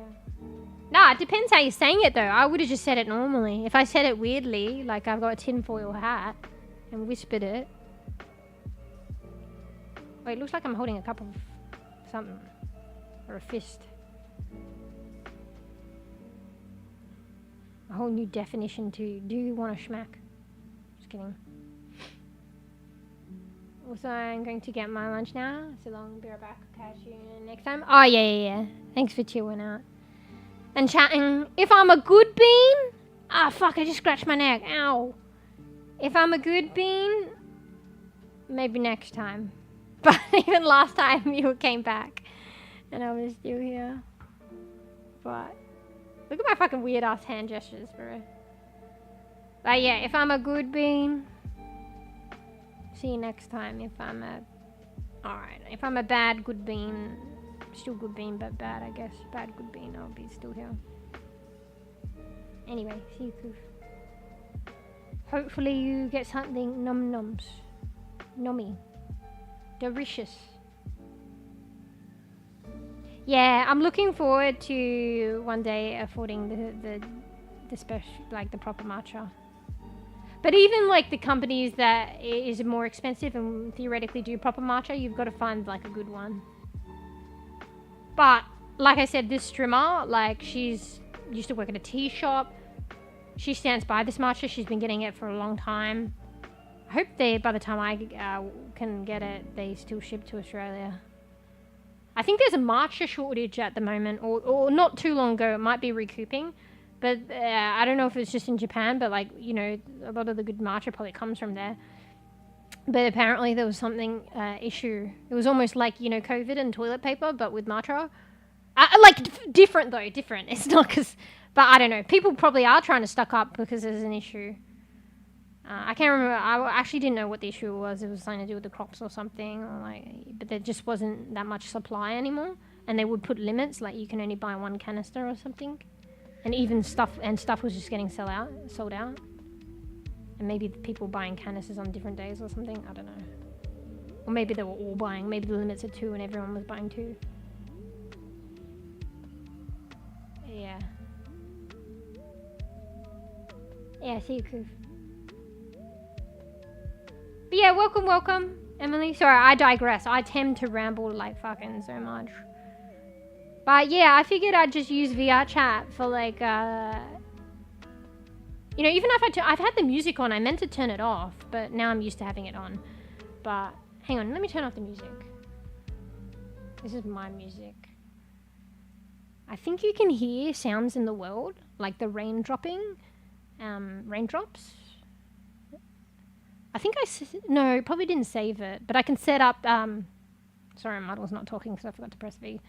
Nah, it depends how you're saying it though. I would have just said it normally. If I said it weirdly, like I've got a tinfoil hat and whispered it. Wait, it looks like I'm holding a cup of something. Or a fist. A whole new definition to do you want a schmack? Just kidding. Also, I'm going to get my lunch now. So long, be right back. Catch you next time. Oh, yeah. Thanks for chilling out. And chatting. If I'm a good bean... Ah, fuck, I just scratched my neck. Ow. If I'm a good bean... Maybe next time. But even last time you came back. And I was still here. But... Look at my fucking weird ass hand gestures, bro. But yeah, if I'm a good bean, see you next time. If I'm a... Alright, if I'm a bad good bean, still good bean, but bad, I guess. Bad good bean, I'll be still here. Anyway, see you soon. Hopefully you get something num-nums. Nummy. Delicious. Yeah, I'm looking forward to one day affording the special, like the proper matcha. But even like the companies that is more expensive and theoretically do proper matcha, you've got to find like a good one. But like I said, this streamer, like she's used to work at a tea shop. She stands by this matcha. She's been getting it for a long time. I hope by the time I can get it, they still ship to Australia. I think there's a matcha shortage at the moment, or not too long ago. It might be recouping, but I don't know if it's just in Japan, but like, you know, a lot of the good matcha probably comes from there. But apparently there was something issue. It was almost like, you know, COVID and toilet paper, but with matcha. Different though, different. It's not because, but I don't know. People probably are trying to stock up because there's an issue. I can't remember. I actually didn't know what the issue was. It was something to do with the crops or something, or like, but there just wasn't that much supply anymore. And they would put limits, like you can only buy 1 canister or something. And even stuff was just getting sold out. And maybe the people buying canisters on different days or something. I don't know. Or maybe they were all buying. Maybe the limits are 2 and everyone was buying 2. Yeah. Yeah, see you, Koof. But yeah, welcome, Emily. Sorry, I digress. I tend to ramble like fucking so much. But yeah, I figured I'd just use VRChat for like, you know, even if I've had the music on, I meant to turn it off, but now I'm used to having it on. But hang on, let me turn off the music. This is my music. I think you can hear sounds in the world, like the rain dropping, raindrops. I think no, probably didn't save it, but I can set up, sorry, Muddle's not talking because I forgot to press V.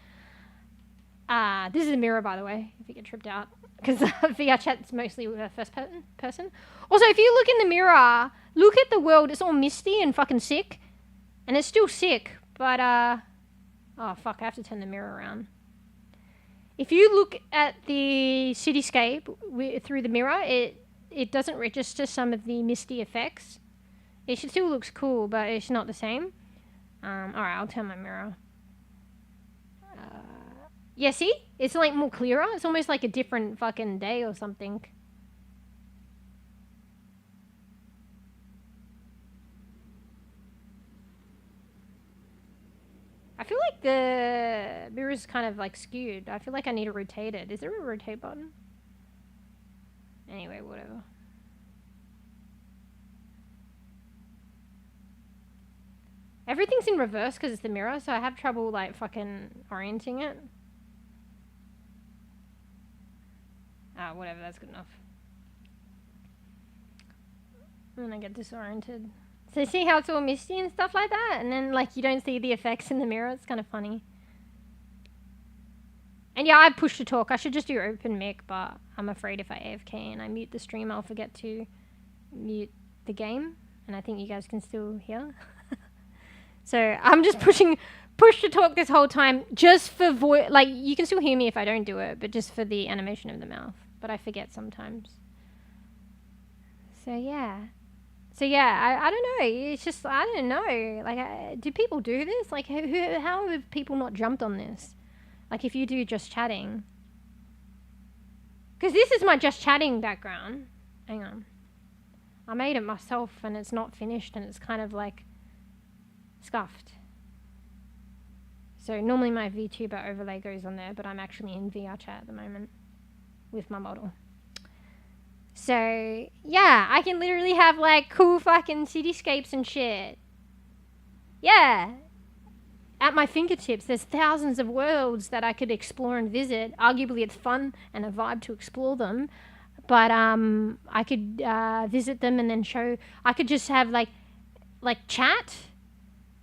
This is a mirror, by the way, if you get tripped out, because VRChat's mostly first person. Also, if you look in the mirror, look at the world, it's all misty and fucking sick, and it's still sick, but, oh fuck, I have to turn the mirror around. If you look at the cityscape through the mirror, it doesn't register some of the misty effects. It still looks cool, but it's not the same. Alright, I'll turn my mirror. Yeah, see? It's like more clearer. It's almost like a different fucking day or something. I feel like the mirror's kind of like skewed. I feel like I need to rotate it. Is there a rotate button? Anyway, whatever. Everything's in reverse because it's the mirror, so I have trouble like fucking orienting it. Ah, whatever, that's good enough. And then I get disoriented. So see how it's all misty and stuff like that? And then like you don't see the effects in the mirror. It's kind of funny. And yeah, I push to talk. I should just do open mic, but I'm afraid if I AFK and I mute the stream, I'll forget to mute the game. And I think you guys can still hear. So I'm just push to talk this whole time just for voice. Like you can still hear me if I don't do it, but just for the animation of the mouth. But I forget sometimes. So yeah. I don't know. It's just, I don't know. Like, do people do this? Like, how have people not jumped on this? Like, if you do just chatting. Because this is my just chatting background. Hang on. I made it myself and it's not finished and it's kind of like scuffed. So normally my VTuber overlay goes on there, but I'm actually in VRChat at the moment with my model. So, yeah, I can literally have, like, cool fucking cityscapes and shit. Yeah. At my fingertips, there's thousands of worlds that I could explore and visit. Arguably, it's fun and a vibe to explore them. But, I could visit them and then show... I could just have, like chat.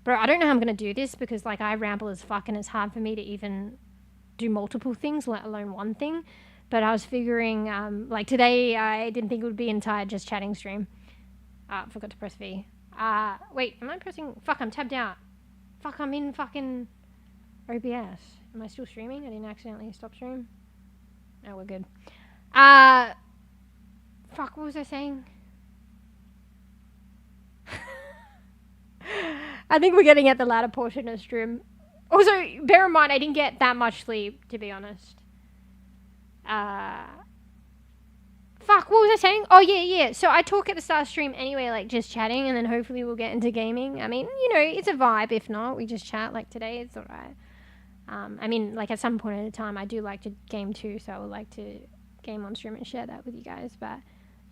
Bro, I don't know how I'm going to do this because, like, I ramble as fuck and it's hard for me to even do multiple things, let alone one thing. But I was figuring, like today, I didn't think it would be an entire just chatting stream. Forgot to press V. Wait, am I pressing? Fuck, I'm tabbed out. Fuck, I'm in fucking OBS. Am I still streaming? I didn't accidentally stop stream. No, we're good. Fuck, what was I saying? I think we're getting at the latter portion of stream. Also, bear in mind, I didn't get that much sleep, to be honest. Fuck, what was I saying? Oh, yeah. So I talk at the start of stream anyway, like just chatting, and then hopefully we'll get into gaming. I mean, you know, it's a vibe. If not, we just chat like today. It's alright. I mean, like at some point at a time, I do like to game too, so I would like to game on stream and share that with you guys. But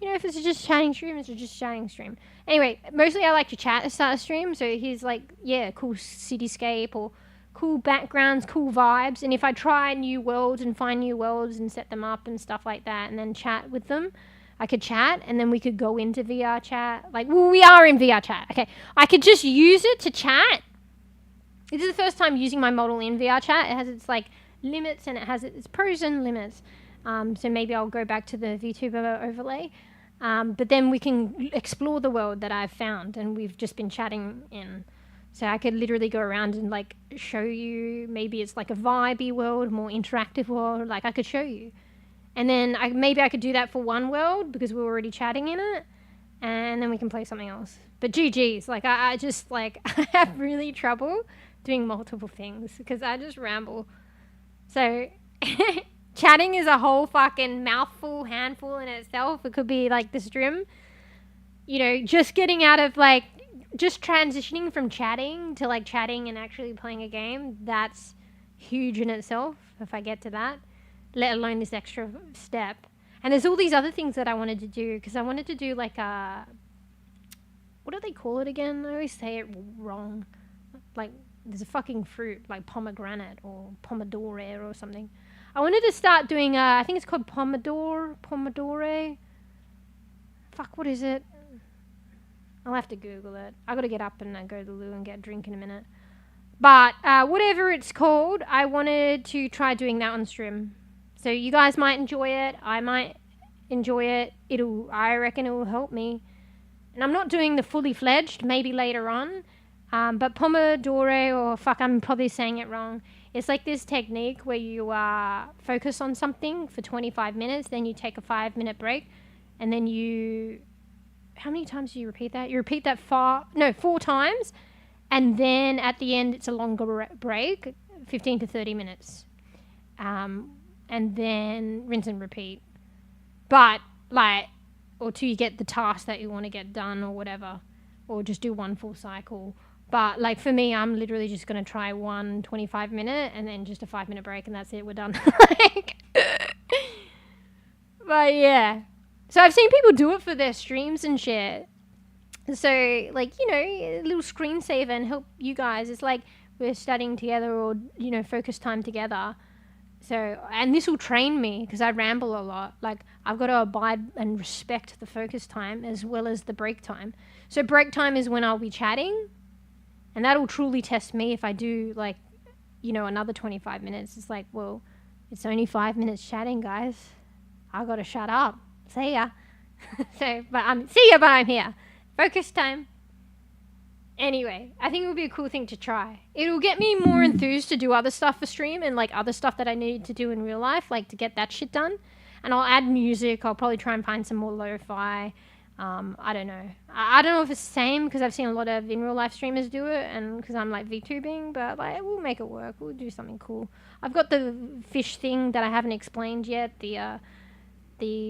You know, if it's just chatting stream, it's just chatting stream. Anyway, mostly I like to chat to start a stream. So here's like, yeah, cool cityscape or cool backgrounds, cool vibes. And if I try new worlds and find new worlds and set them up and stuff like that and then chat with them, I could chat and then we could go into VRChat. Like, well, we are in VRChat. Okay. I could just use it to chat. This is the first time using my model in VRChat. It has its like limits and it has its pros and limits. So maybe I'll go back to the vtuber overlay. But then we can explore the world that I've found and we've just been chatting in. So I could literally go around and like show you, maybe it's like a vibey world, more interactive world, like I could show you. And then maybe I could do that for one world because we're already chatting in it. And then we can play something else. But GG's, like I just like, I have really trouble doing multiple things because I just ramble. So chatting is a whole fucking mouthful, handful in itself. It could be like the stream, you know, just getting out of like, just transitioning from chatting to like chatting and actually playing a game. That's huge in itself if I get to that, let alone this extra step. And there's all these other things that I wanted to do because I wanted to do like a, what do they call it again? I always say it wrong. Like there's a fucking fruit like pomegranate or pomodoro or something. I wanted to start doing, I think it's called pomodoro. Fuck, what is it? I'll have to Google it. I gotta get up and go to the loo and get a drink in a minute. But whatever it's called, I wanted to try doing that on stream. So you guys might enjoy it. I might enjoy it. I reckon it will help me. And I'm not doing the fully fledged, maybe later on. But pomodoro, or fuck, I'm probably saying it wrong. It's like this technique where you focus on something for 25 minutes, then you take a 5-minute break, and then you... How many times do you repeat that? You repeat that 4 times, and then at the end it's a longer break, 15 to 30 minutes. And then rinse and repeat. But, like, or till you get the task that you want to get done or whatever, or just do one full cycle. But like for me, I'm literally just going to try one 25-minute and then just a 5-minute break and that's it. We're done. But yeah. So I've seen people do it for their streams and shit. So like, you know, a little screensaver and help you guys. It's like we're studying together or, you know, focus time together. So, and this will train me because I ramble a lot. Like I've got to abide and respect the focus time as well as the break time. So break time is when I'll be chatting. And that'll truly test me if I do, like, you know, another 25 minutes. It's like, well, it's only 5 minutes chatting, guys. I got to shut up. See ya. See ya, but I'm here. Focus time. Anyway, I think it would be a cool thing to try. It'll get me more enthused to do other stuff for stream and, like, other stuff that I need to do in real life, like, to get that shit done. And I'll add music. I'll probably try and find some more lo-fi. I don't know. I don't know if it's the same because I've seen a lot of in real life streamers do it and because I'm like VTubing, but like we'll make it work. We'll do something cool. I've got the fish thing that I haven't explained yet. The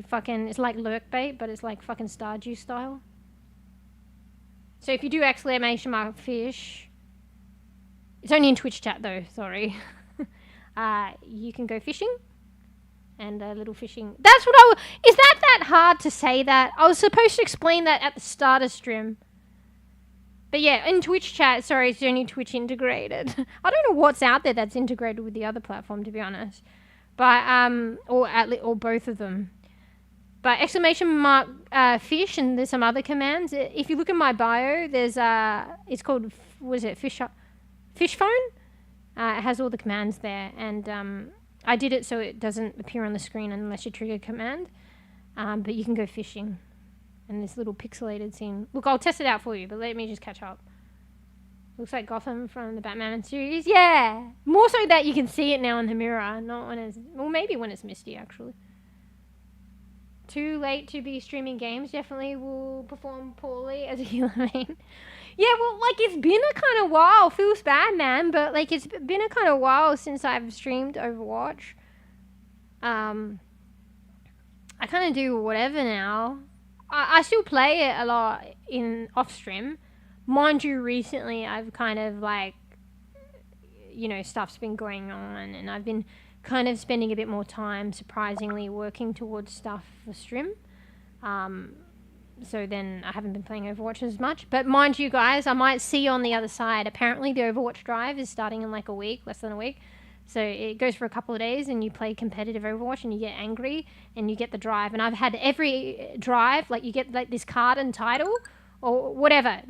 fucking, it's like lurk bait, but it's like fucking Stardew style. So if you do ! fish, it's only in Twitch chat though, sorry. You can go fishing. And a little fishing. That's what is that hard to say that? I was supposed to explain that at the start of stream. But yeah, in Twitch chat, sorry, it's only Twitch integrated. I don't know what's out there that's integrated with the other platform, to be honest. But, or both of them. But ~ fish, and there's some other commands. If you look at my bio, there's, it's called, what is it, fish phone? It has all the commands there, and, I did it so it doesn't appear on the screen unless you trigger a command. But you can go fishing. And this little pixelated scene. Look, I'll test it out for you, but let me just catch up. Looks like Gotham from the Batman series. Yeah! More so that you can see it now in the mirror, not when it's... Well, maybe when it's misty, actually. Too late to be streaming games. Definitely will perform poorly as a healer main. Yeah, well, like, it's been a kind of while. Feels bad, man, but, like, it's been a kind of while since I've streamed Overwatch. I kind of do whatever now. I still play it a lot in off-stream. Mind you, recently I've kind of, like, you know, stuff's been going on, and I've been kind of spending a bit more time, surprisingly, working towards stuff for stream. So then I haven't been playing Overwatch as much. But mind you guys, I might see you on the other side. Apparently the Overwatch drive is starting in like a week, less than a week. So it goes for a couple of days and you play competitive Overwatch and you get angry and you get the drive. And I've had every drive, like you get like this card and title or whatever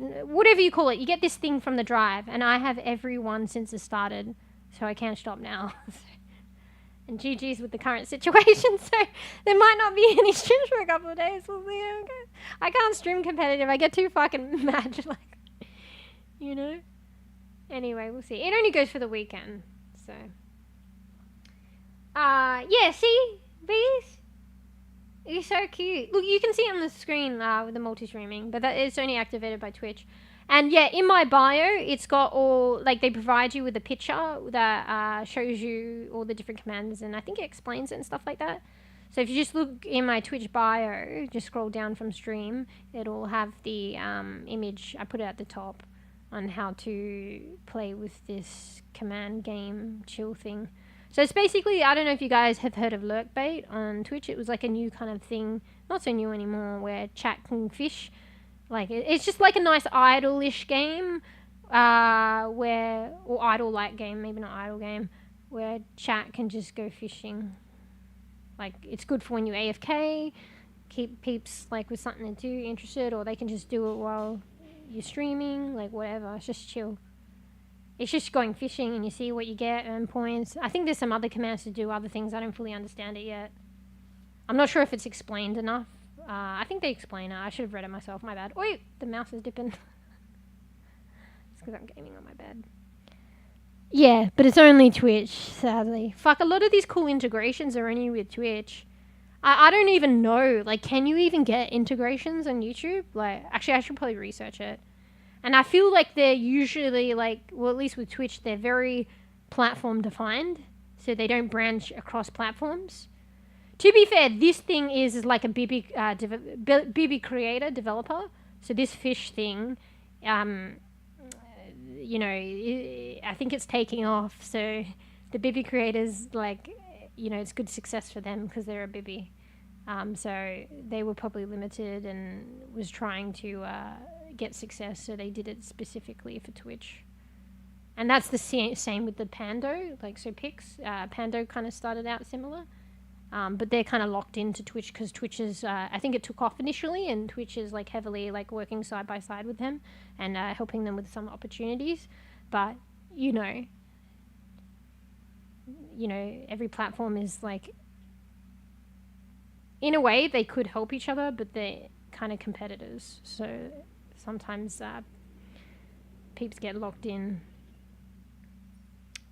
you call it. You get this thing from the drive and I have every one since it started. So I can't stop now. And GG's with the current situation, so there might not be any streams for a couple of days. We'll see how it goes. I can't stream competitive. I get too fucking mad, like, you know? Anyway, we'll see. It only goes for the weekend, so. Yeah, see? Bees? You're so cute. Look, you can see it on the screen with the multi-streaming, but that is only activated by Twitch. And yeah, in my bio, it's got all, like, they provide you with a picture that shows you all the different commands, and I think it explains it and stuff like that. So if you just look in my Twitch bio, just scroll down from stream, it'll have the image, I put it at the top, on how to play with this command game chill thing. So it's basically, I don't know if you guys have heard of lurkbait on Twitch. It was like a new kind of thing, not so new anymore, where chat can fish. Like, it's just like a nice idle-ish game, or idle-like game, maybe not idle game, where chat can just go fishing. Like, it's good for when you AFK, keep peeps, like, with something to do, interested, or they can just do it while you're streaming, like, whatever. It's just chill. It's just going fishing, and you see what you get, earn points. I think there's some other commands to do other things. I don't fully understand it yet. I'm not sure if it's explained enough. I think they explain it. I should have read it myself. My bad. Wait, the mouse is dipping. It's because I'm gaming on my bed. Yeah, but it's only Twitch, sadly. Fuck, a lot of these cool integrations are only with Twitch. I don't even know. Like, can you even get integrations on YouTube? Like, actually, I should probably research it. And I feel like they're usually, like, well, at least with Twitch, they're very platform defined. So they don't branch across platforms. To be fair, this thing is like a bEbE creator, developer. So this fish thing, you know, I think it's taking off. So the bEbE creators, like, you know, it's good success for them because they're a bEbE. So they were probably limited and was trying to get success. So they did it specifically for Twitch. And that's the same with the Pando, like, so Pix. Pando kind of started out similar. But they're kind of locked into Twitch because Twitch is, I think it took off initially, and Twitch is like heavily like working side by side with them and helping them with some opportunities. But, you know, every platform is like, in a way they could help each other, but they're kind of competitors. So sometimes peeps get locked in,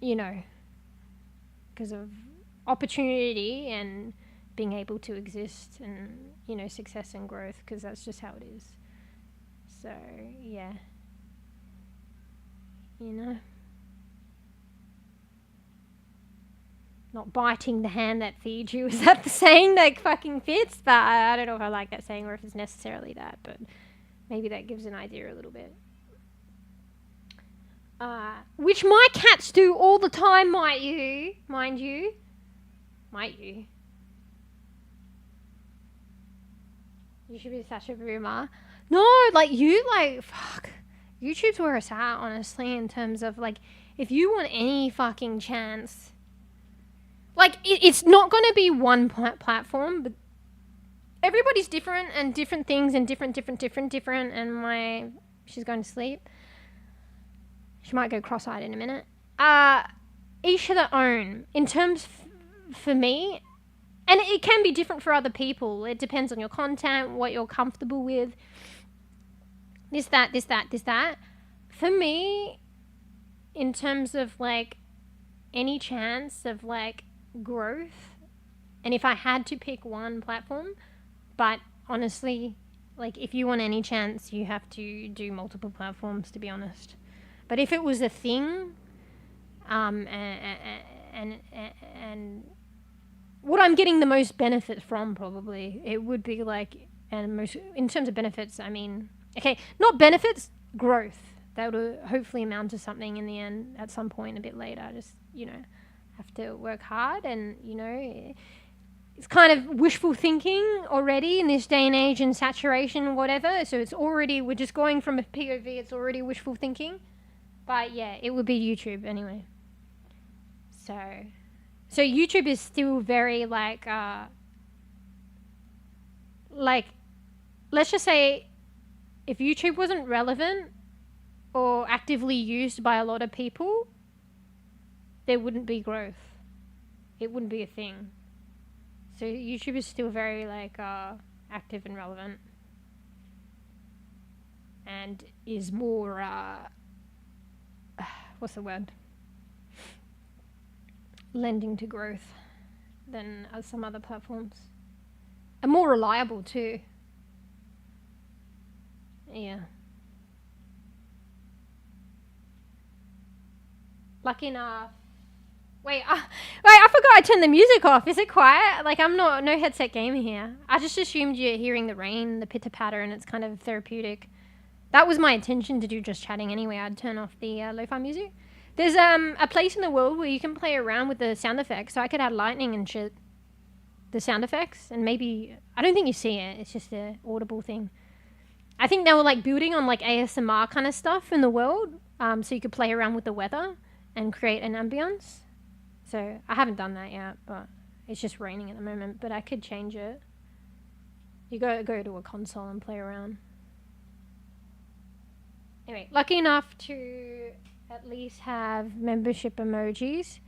you know, because of opportunity and being able to exist and, you know, success and growth, because that's just how it is. So yeah, you know, not biting the hand that feeds you, is that the saying that fucking fits? But I don't know if I like that saying or if it's necessarily that, but maybe that gives an idea a little bit. Which my cats do all the time, mind you. Might you? You should be such a boomer. No, like, you, like, fuck. YouTube's where it's at, honestly, in terms of, like, if you want any fucking chance. Like, it's not going to be one platform, but everybody's different and different things and different, and she's going to sleep. She might go cross-eyed in a minute. Each of their own. In terms for me, and it can be different for other people. It depends on your content, what you're comfortable with. This, that. For me, in terms of, like, any chance of, like, growth, and if I had to pick one platform, but honestly, like, if you want any chance, you have to do multiple platforms, to be honest. But if it was a thing, and what I'm getting the most benefit from, probably, it would be like, and most, in terms of benefits, I mean, okay, not benefits, growth. That would hopefully amount to something in the end at some point a bit later. Just, you know, have to work hard and, you know, it's kind of wishful thinking already in this day and age and saturation, whatever. So it's already, we're just going from a POV, it's already wishful thinking. But yeah, it would be YouTube anyway. So YouTube is still very like, let's just say if YouTube wasn't relevant or actively used by a lot of people, there wouldn't be growth. It wouldn't be a thing. So YouTube is still very like active and relevant, and is more what's the word? Lending to growth than some other platforms, and more reliable too. Yeah. Lucky enough. Wait, I forgot I turned the music off. Is it quiet? Like, I'm no headset gamer here. I just assumed you're hearing the rain, the pitter-patter, and it's kind of therapeutic. That was my intention to do just chatting anyway. I'd turn off the lo-fi music. There's a place in the world where you can play around with the sound effects, so I could add lightning and shit. The sound effects, and maybe... I don't think you see it. It's just an audible thing. I think they were, like, building on, like, ASMR kind of stuff in the world, so you could play around with the weather and create an ambience. So I haven't done that yet, but it's just raining at the moment. But I could change it. You go to a console and play around. Anyway, lucky enough to at least have membership emojis.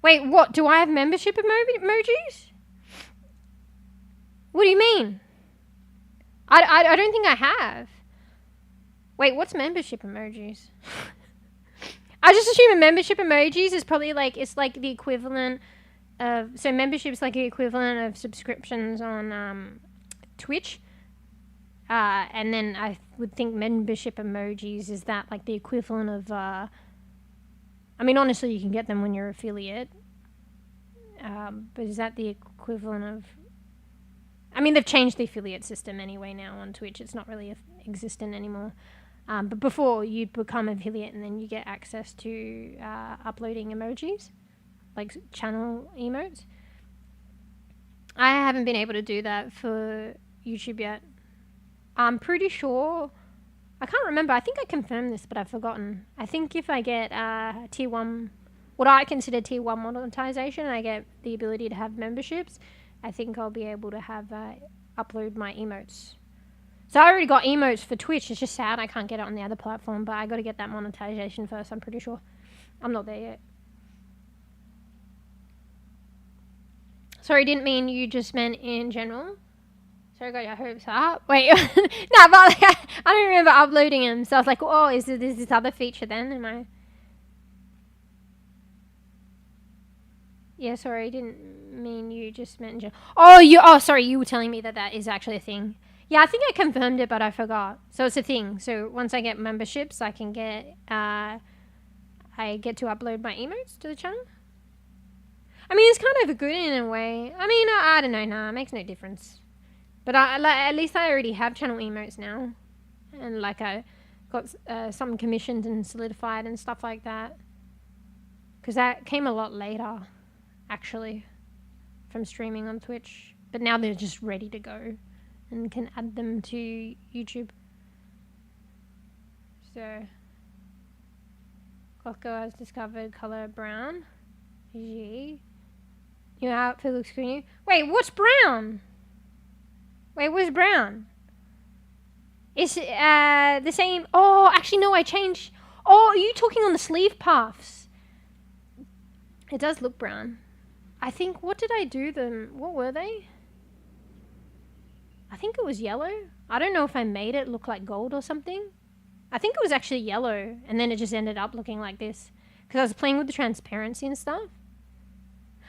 Wait, what? Do I have membership emojis? What do you mean? I don't think I have. Wait, what's membership emojis? I just assume a membership emojis is probably like, it's like the equivalent of, so membership's like the equivalent of subscriptions on Twitch. And then I would think membership emojis is that like the equivalent of, I mean, honestly, you can get them when you're affiliate. But is that the equivalent of, I mean, they've changed the affiliate system anyway now on Twitch. It's not really existent anymore. But before, you'd become affiliate and then you get access to uploading emojis, like channel emotes. I haven't been able to do that for YouTube yet. I'm pretty sure, I can't remember, I think I confirmed this, but I've forgotten. I think if I get tier 1, what I consider tier 1 monetization, and I get the ability to have memberships, I think I'll be able to have upload my emotes. So I already got emotes for Twitch. It's just sad I can't get it on the other platform, but I got to get that monetization first, I'm pretty sure. I'm not there yet. Sorry, didn't mean you, just meant in general. Sorry, got your hopes up. Wait, no, but like, I don't remember uploading them, so I was like, oh, is there this other feature then? Am I... Yeah, sorry, didn't mean you, just meant in general. Oh, sorry, you were telling me that is actually a thing. Yeah, I think I confirmed it, but I forgot. So it's a thing. So once I get memberships, I can get, I get to upload my emotes to the channel. I mean, it's kind of good in a way. I mean, I don't know, it makes no difference. But at least I already have channel emotes now. And like I got some commissioned and solidified and stuff like that. Because that came a lot later, actually, from streaming on Twitch. But now they're just ready to go. And can add them to YouTube. So, Costco has discovered color brown. Gee. Your outfit looks green. Wait, what's brown? Wait, what's brown? It's the same. Oh, actually, no, I changed. Oh, are you talking on the sleeve puffs? It does look brown. I think, what did I do them? What were they? I think it was yellow. I don't know if I made it look like gold or something. I think it was actually yellow, and then it just ended up looking like this. Because I was playing with the transparency and stuff.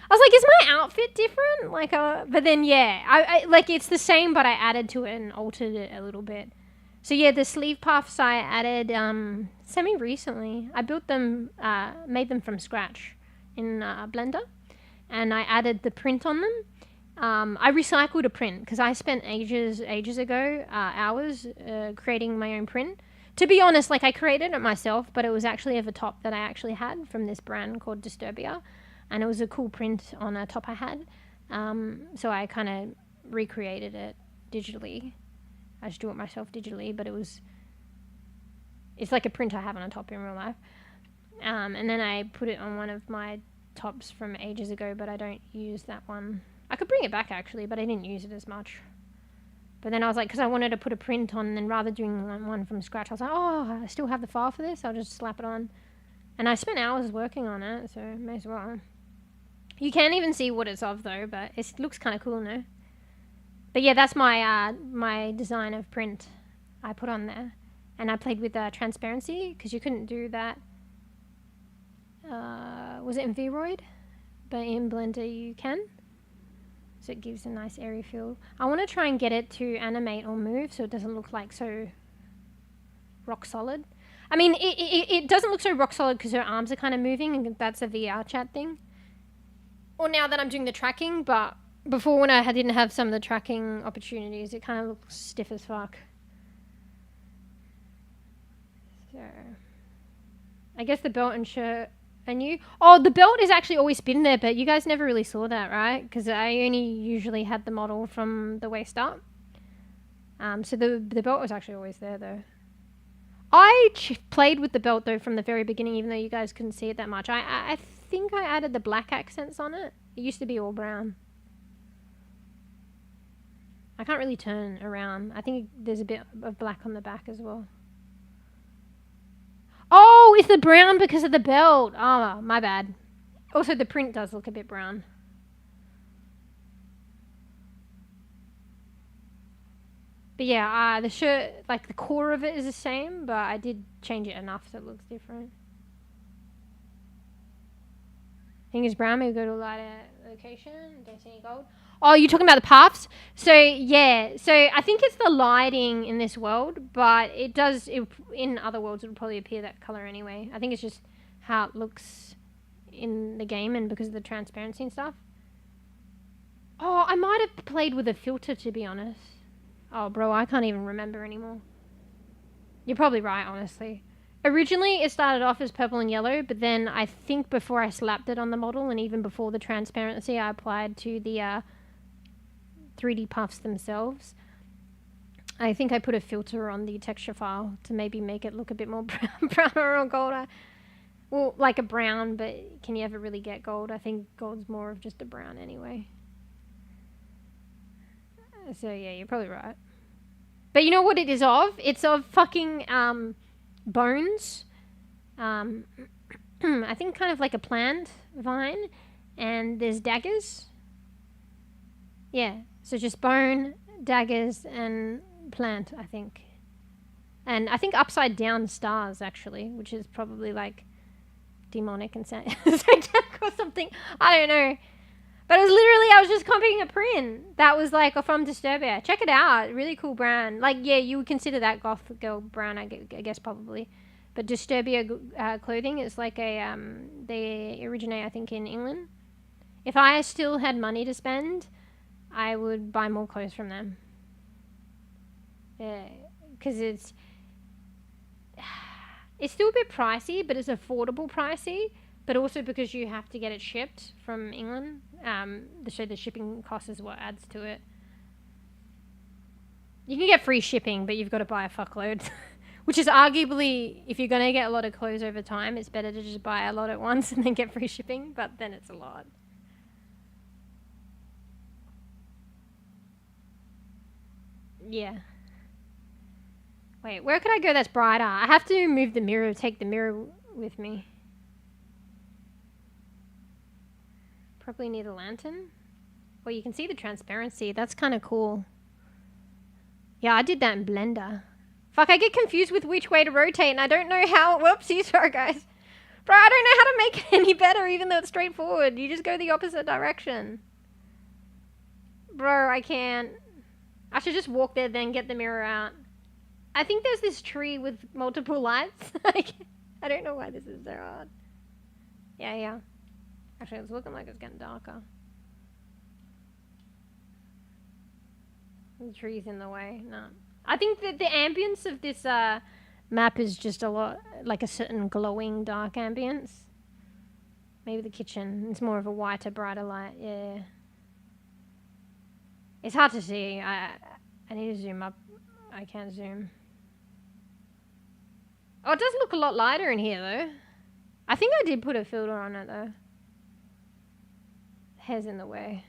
I was like, is my outfit different? Like, but then, yeah. I like, it's the same, but I added to it and altered it a little bit. So, yeah, the sleeve puffs I added semi-recently. I built them, made them from scratch in Blender. And I added the print on them. I recycled a print because I spent ages ago, hours, creating my own print. To be honest, like I created it myself, but it was actually of a top that I actually had from this brand called Disturbia. And it was a cool print on a top I had. So I kind of recreated it digitally. I just do it myself digitally, but it's like a print I have on a top in real life. And then I put it on one of my tops from ages ago, but I don't use that one. I could bring it back actually, but I didn't use it as much. But then I was like, because I wanted to put a print on, and then rather doing one from scratch, I was like, oh, I still have the file for this, I'll just slap it on. And I spent hours working on it, so may as well. You can't even see what it's of though, but it looks kind of cool, no? But yeah, that's my my design of print I put on there. And I played with transparency, because you couldn't do that. Was it in VRoid? But in Blender you can. So it gives a nice airy feel. I want to try and get it to animate or move so it doesn't look like so rock solid. I mean, it doesn't look so rock solid because her arms are kind of moving, and that's a VRChat thing. Or now that I'm doing the tracking, but before when I didn't have some of the tracking opportunities, it kind of looks stiff as fuck. So, I guess the belt and shirt are new. Oh, the belt has actually always been there, but you guys never really saw that, right? Because I only usually had the model from the waist up. So the belt was actually always there, though. I played with the belt, though, from the very beginning, even though you guys couldn't see it that much. I think I added the black accents on it. It used to be all brown. I can't really turn around. I think there's a bit of black on the back as well. Oh, it's the brown because of the belt. Oh, my bad. Also, the print does look a bit brown. But yeah, the shirt, like the core of it is the same, but I did change it enough so it looks different. I think it's brown. Maybe go to a lighter location. Don't see any gold. Oh, you're talking about the paths? So, yeah. So, I think it's the lighting in this world, but it does, in other worlds, it would probably appear that color anyway. I think it's just how it looks in the game and because of the transparency and stuff. Oh, I might have played with a filter, to be honest. Oh, bro, I can't even remember anymore. You're probably right, honestly. Originally, it started off as purple and yellow, but then I think before I slapped it on the model, and even before the transparency I applied to the 3D puffs themselves, I think I put a filter on the texture file to maybe make it look a bit more browner or golder. Well, like a brown, but can you ever really get gold? I think gold's more of just a brown anyway. So yeah, you're probably right. But you know what it is of? It's of fucking bones. I think kind of like a plant vine, and there's daggers. Yeah, so just bone, daggers, and plant, I think. And I think upside down stars, actually, which is probably like demonic and satanic or something. I don't know. But it was literally, I was just copying a print that was like from Disturbia. Check it out. Really cool brand. Like, yeah, you would consider that goth girl brand, I guess, probably. But Disturbia clothing is like a, they originate, I think, in England. If I still had money to spend, I would buy more clothes from them. Yeah, because it's still a bit pricey, but it's affordable pricey. But also because you have to get it shipped from England. So the shipping cost is what adds to it. You can get free shipping, but you've got to buy a fuckload. Which is arguably, if you're going to get a lot of clothes over time, it's better to just buy a lot at once and then get free shipping. But then it's a lot. Yeah. Wait, where could I go that's brighter? I have to move the mirror, take the mirror with me. Probably need a lantern. Well, you can see the transparency. That's kind of cool. Yeah, I did that in Blender. Fuck, I get confused with which way to rotate, and I don't know how... Whoopsie, sorry, guys. Bro, I don't know how to make it any better, even though it's straightforward. You just go the opposite direction. Bro, I can't. I should just walk there, then get the mirror out. I think there's this tree with multiple lights. I don't know why this is so hard. Yeah. Actually, it's looking like it's getting darker. The tree's in the way. No. I think that the ambience of this map is just a lot, like a certain glowing dark ambience. Maybe the kitchen. It's more of a whiter, brighter light. Yeah. It's hard to see. I need to zoom up. I can't zoom. Oh, it does look a lot lighter in here, though. I think I did put a filter on it, though. Hair's in the way.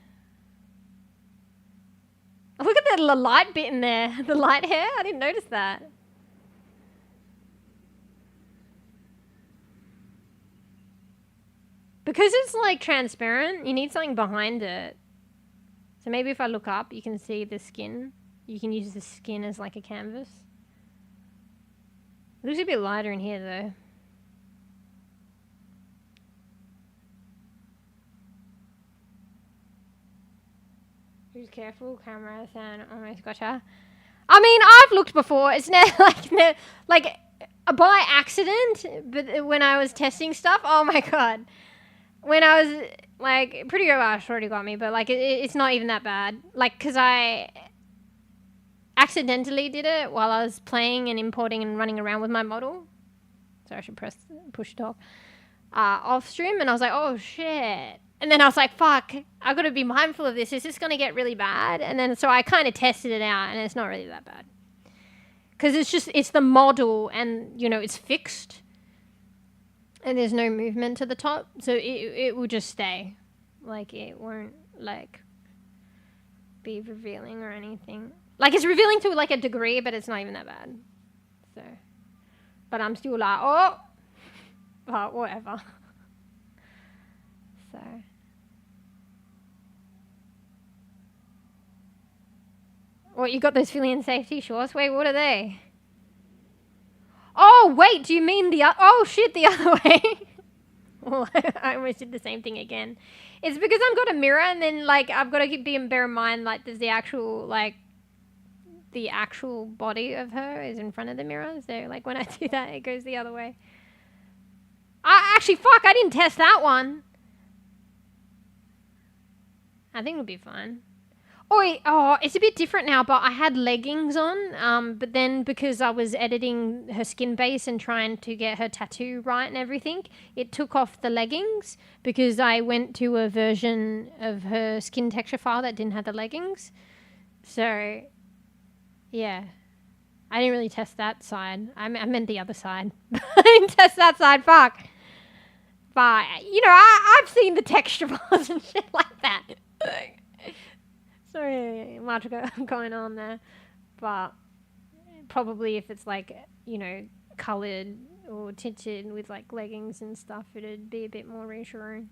Oh, look at that light bit in there. The light hair? I didn't notice that. Because it's like transparent, you need something behind it. So maybe if I look up, you can see the skin. You can use the skin as like a canvas. It looks a bit lighter in here though. Who's careful? Camera, sound, almost gotcha. I mean, I've looked before. It's never like by accident, but when I was testing stuff, oh my god. When I was, like, Pretty Girl Ash already got me, but, like, it's not even that bad. Like, because I accidentally did it while I was playing and importing and running around with my model. So I should push talk off stream, and I was like, oh, shit. And then I was like, fuck, I got to be mindful of this. Is this going to get really bad? And then, so I kind of tested it out, and it's not really that bad. Because it's the model, and, you know, it's fixed. And there's no movement to the top, so it will just stay. Like, it won't, like, be revealing or anything. Like, it's revealing to, like, a degree, but it's not even that bad. So, but I'm still like, oh, but whatever. So. What, you got those Phillian safety shorts? Wait, what are they? Oh, wait, do you mean the oh, shit, the other way? Well, I almost did the same thing again. It's because I've got a mirror, and then, like, I've got to bear in mind, like, there's the actual, like, the actual body of her is in front of the mirror. So, like, when I do that, it goes the other way. Actually, fuck, I didn't test that one. I think it'll be fine. Oh, it's a bit different now, but I had leggings on, but then because I was editing her skin base and trying to get her tattoo right and everything, it took off the leggings because I went to a version of her skin texture file that didn't have the leggings. So, yeah. I didn't really test that side. I meant the other side. I didn't test that side, fuck. But, you know, I've seen the texture files and shit like that. Sorry, much going on there, but probably if it's like, you know, coloured or tinted with like leggings and stuff, it'd be a bit more reassuring.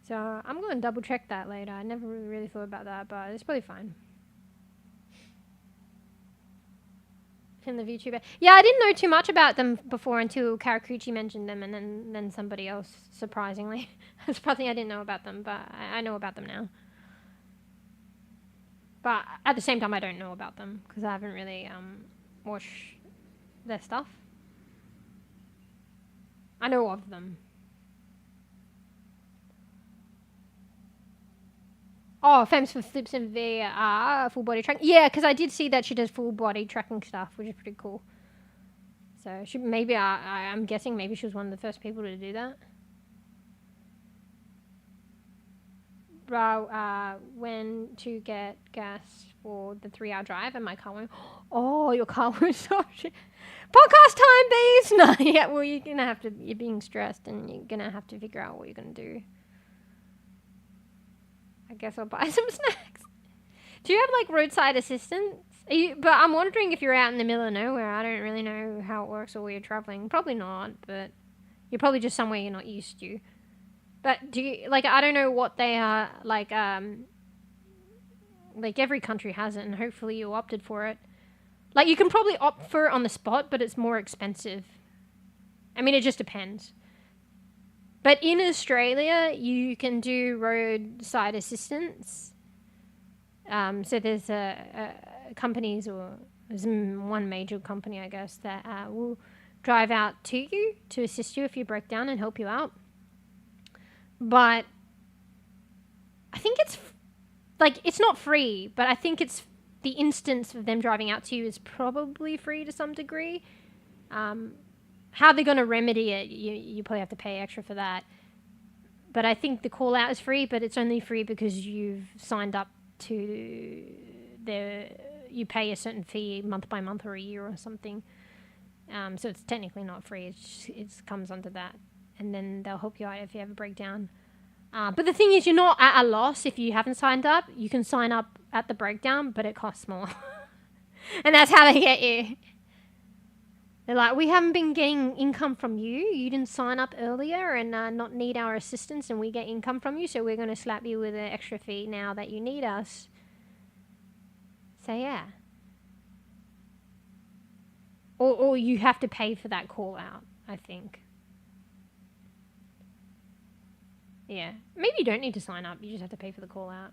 So I'm going to double check that later. I never really thought about that, but it's probably fine. In the VTuber, yeah, I didn't know too much about them before until Karakuchi mentioned them, and then somebody else, surprisingly. Surprisingly, I didn't know about them, but I know about them now. But at the same time, I don't know about them because I haven't really watched their stuff. I know of them. Oh, famous for flips and VR, full body tracking. Yeah, because I did see that she does full body tracking stuff, which is pretty cool. So she maybe I'm guessing maybe she was one of the first people to do that. Bro, when to get gas for the 3-hour drive and my car went, oh, your car was so shit. Podcast time, bees! No, yeah, well, you're being stressed and you're going to have to figure out what you're going to do. I guess I'll buy some snacks. Do you have, like, roadside assistance? But I'm wondering if you're out in the middle of nowhere. I don't really know how it works or where you're traveling. Probably not, but you're probably just somewhere you're not used to. But do you, like, I don't know what they are, like every country has it, and hopefully you opted for it. Like, you can probably opt for it on the spot, but it's more expensive. I mean, it just depends. But in Australia, you can do roadside assistance. So there's companies, or there's one major company, I guess, that will drive out to you to assist you if you break down and help you out. But I think it's, like, it's not free, but I think it's the instance of them driving out to you is probably free to some degree. How they're going to remedy it, you probably have to pay extra for that. But I think the call out is free, but it's only free because you've signed up to you pay a certain fee month by month or a year or something. So it's technically not free. It comes under that, and then they'll help you out if you have a breakdown. But the thing is, you're not at a loss if you haven't signed up. You can sign up at the breakdown, but it costs more, and that's how they get you. They're like, we haven't been getting income from you. You didn't sign up earlier and not need our assistance, and we get income from you, so we're going to slap you with an extra fee now that you need us. So yeah. Or you have to pay for that call out, I think. Yeah. Maybe you don't need to sign up. You just have to pay for the call out.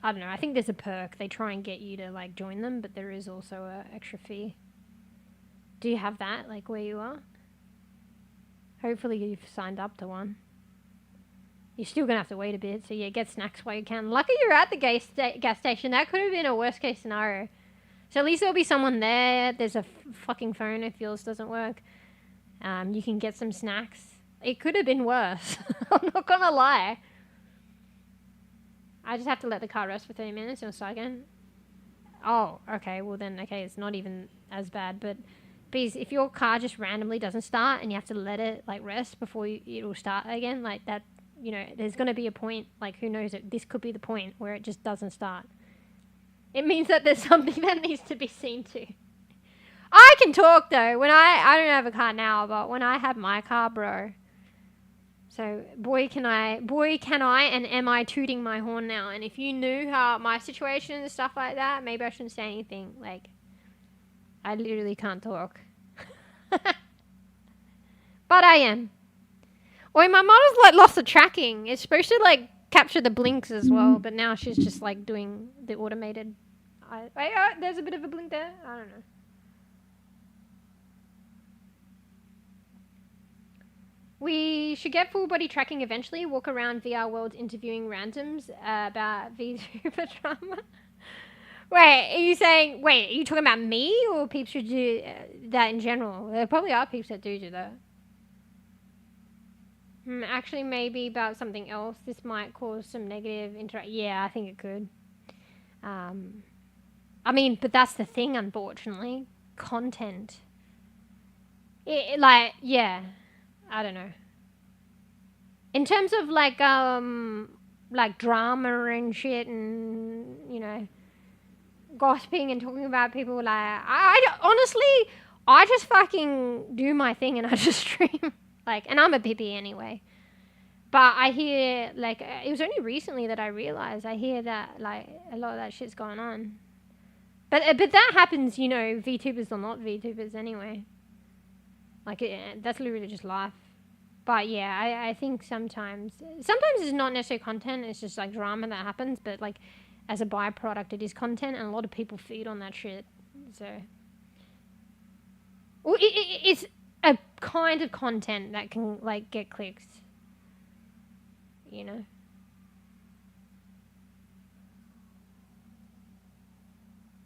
I don't know. I think there's a perk. They try and get you to like join them, but there is also an extra fee. Do you have that, like, where you are? Hopefully you've signed up to one. You're still going to have to wait a bit, so yeah, get snacks while you can. Lucky you're at the gas station. That could have been a worst case scenario. So at least there'll be someone there. There's a fucking phone if yours doesn't work. You can get some snacks. It could have been worse. I'm not going to lie. I just have to let the car rest for 30 minutes and start again. Oh, okay. Well then, okay, it's not even as bad, but... Because if your car just randomly doesn't start and you have to let it like rest before it'll start again, like that, you know, there's going to be a point, like who knows it, this could be the point where it just doesn't start. It means that there's something that needs to be seen to. I can talk though. When I don't have a car now, but when I had my car, bro. So boy can I and am I tooting my horn now. And if you knew how my situation and stuff like that, maybe I shouldn't say anything. Like, I literally can't talk. But I am. Wait, my model's like lost the tracking. It's supposed to like capture the blinks as well, but now she's just like doing the automated. There's a bit of a blink there. I don't know. We should get full body tracking eventually. Walk around VR worlds interviewing randoms about VTuber drama. Wait, are you talking about me, or peeps should do that in general? There probably are peeps that do that. Actually, maybe about something else. This might cause some negative Yeah, I think it could. I mean, but that's the thing, unfortunately. Content. Yeah. I don't know. In terms of, like drama and shit and, you know... gossiping and talking about people, like honestly, I just fucking do my thing and I just stream, like, and I'm a bEbE anyway. But I hear, like, it was only recently that I realized I hear that, like, a lot of that shit's going on. But that happens, you know, VTubers or not VTubers anyway. Like, that's literally just life. But yeah, I think sometimes it's not necessarily content, it's just like drama that happens, but like, as a byproduct, it is content, and a lot of people feed on that shit. So, well, it's a kind of content that can like get clicks, you know.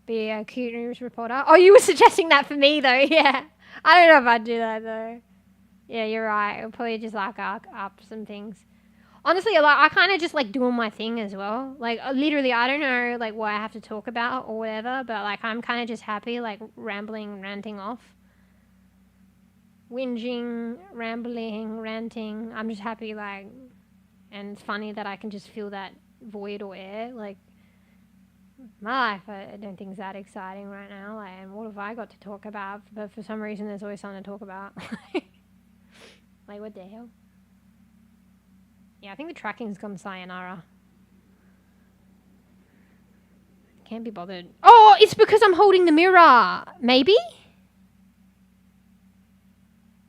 Be a cute news reporter. Oh, you were suggesting that for me though, yeah. I don't know if I'd do that though. Yeah, you're right. It'll probably just like up some things. Honestly, like, I kind of just like doing my thing as well. Like, literally, I don't know like what I have to talk about or whatever, but like I'm kind of just happy, like rambling, ranting off. Whinging, rambling, ranting. I'm just happy, like, and it's funny that I can just feel that void or air. Like, my life, I don't think is that exciting right now. Like, and what have I got to talk about? But for some reason, there's always something to talk about. Like, what the hell? Yeah, I think the tracking's gone sayonara. Can't be bothered. Oh, it's because I'm holding the mirror. Maybe?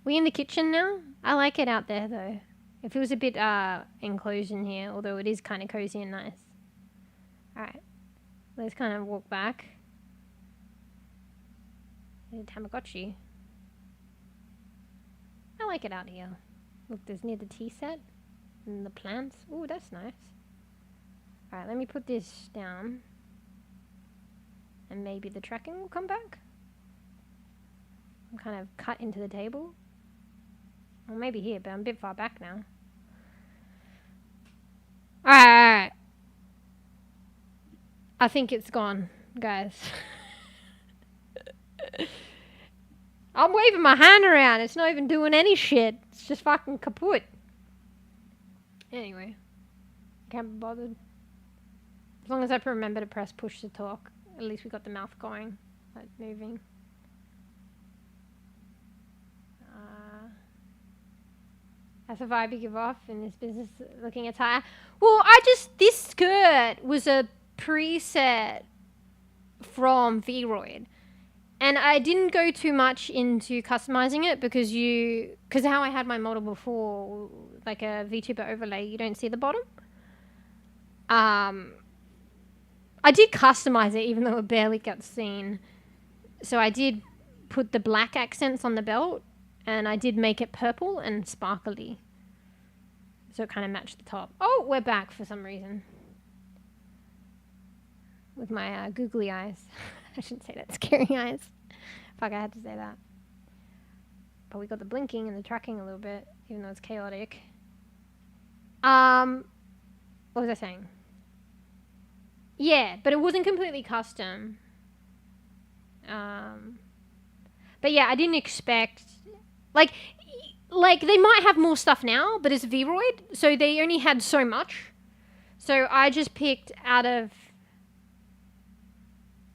We in the kitchen now? I like it out there, though. It feels a bit enclosed in here, although it is kind of cozy and nice. Alright. Let's kind of walk back. The Tamagotchi. I like it out here. Look, there's near the tea set. And the plants. Ooh, that's nice. Alright, let me put this down. And maybe the tracking will come back. I'm kind of cut into the table. Or maybe here, but I'm a bit far back now. Alright. I think it's gone, guys. I'm waving my hand around. It's not even doing any shit. It's just fucking kaput. Anyway. Can't be bothered. As long as I remember to press push to talk. At least we got the mouth going. Like, moving. That's a vibe you give off in this business looking attire. Well, this skirt was a preset from VRoid. And I didn't go too much into customizing it because how I had my model before, like a VTuber overlay, you don't see the bottom. I did customize it even though it barely got seen. So I did put the black accents on the belt and I did make it purple and sparkly. So it kind of matched the top. Oh, we're back for some reason. With my googly eyes. I shouldn't say that, scary eyes. Fuck, I had to say that. But we got the blinking and the tracking a little bit, even though it's chaotic. What was I saying? Yeah, but it wasn't completely custom. But yeah, I didn't expect... Like, they might have more stuff now, but it's VRoid, so they only had so much. So I just picked out of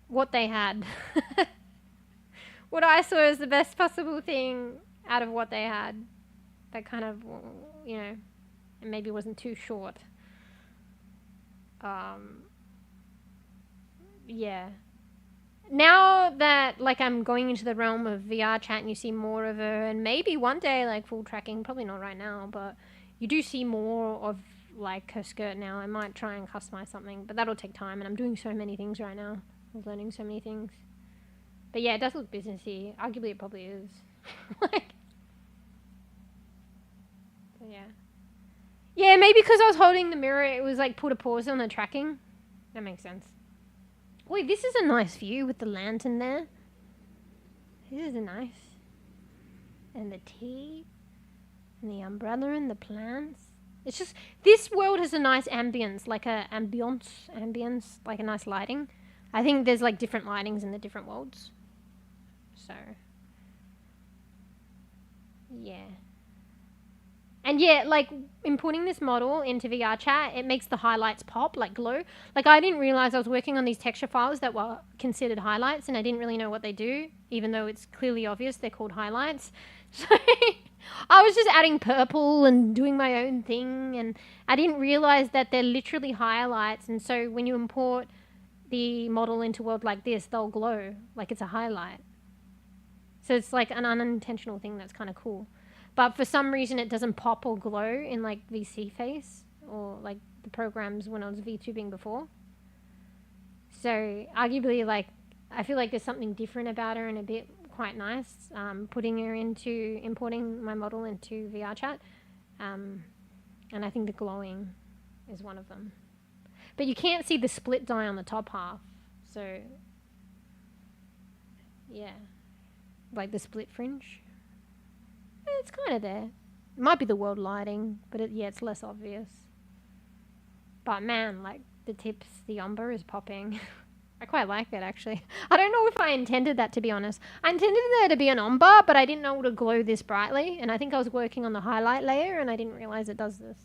what they had. What I saw as the best possible thing out of what they had. That kind of, you know, it maybe wasn't too short. Yeah. Now that, like, I'm going into the realm of VRChat and you see more of her, and maybe one day, like, full tracking, probably not right now, but you do see more of, like, her skirt now. I might try and customize something, but that'll take time, and I'm doing so many things right now. I'm learning so many things. But yeah, it does look businessy. Arguably, it probably is. Like, so yeah. Yeah, maybe because I was holding the mirror, it was, like, put a pause on the tracking. That makes sense. Wait, this is a nice view with the lantern there. This is nice. And the tea. And the umbrella and the plants. It's just, this world has a nice ambience, like a ambience, like a nice lighting. I think there's like different lightings in the different worlds. So, yeah. And yeah, like, importing this model into VRChat, it makes the highlights pop, like glow. Like, I didn't realize I was working on these texture files that were considered highlights, and I didn't really know what they do, even though it's clearly obvious they're called highlights. So, I was just adding purple and doing my own thing, and I didn't realize that they're literally highlights, and so when you import the model into a world like this, they'll glow, like it's a highlight. So it's like an unintentional thing that's kind of cool. But for some reason, it doesn't pop or glow in, like, VC Face or, like, the programs when I was VTubing before. So, arguably, like, I feel like there's something different about her and a bit quite nice, importing my model into VRChat. And I think the glowing is one of them. But you can't see the split dye on the top half. So, yeah. Like the split fringe. It's kind of there. It might be the world lighting, but yeah, it's less obvious. But man, like, the tips, the umber is popping. I quite like that, actually. I don't know if I intended that, to be honest. I intended there to be an umber, but I didn't know it would glow this brightly, and I think I was working on the highlight layer, and I didn't realize it does this.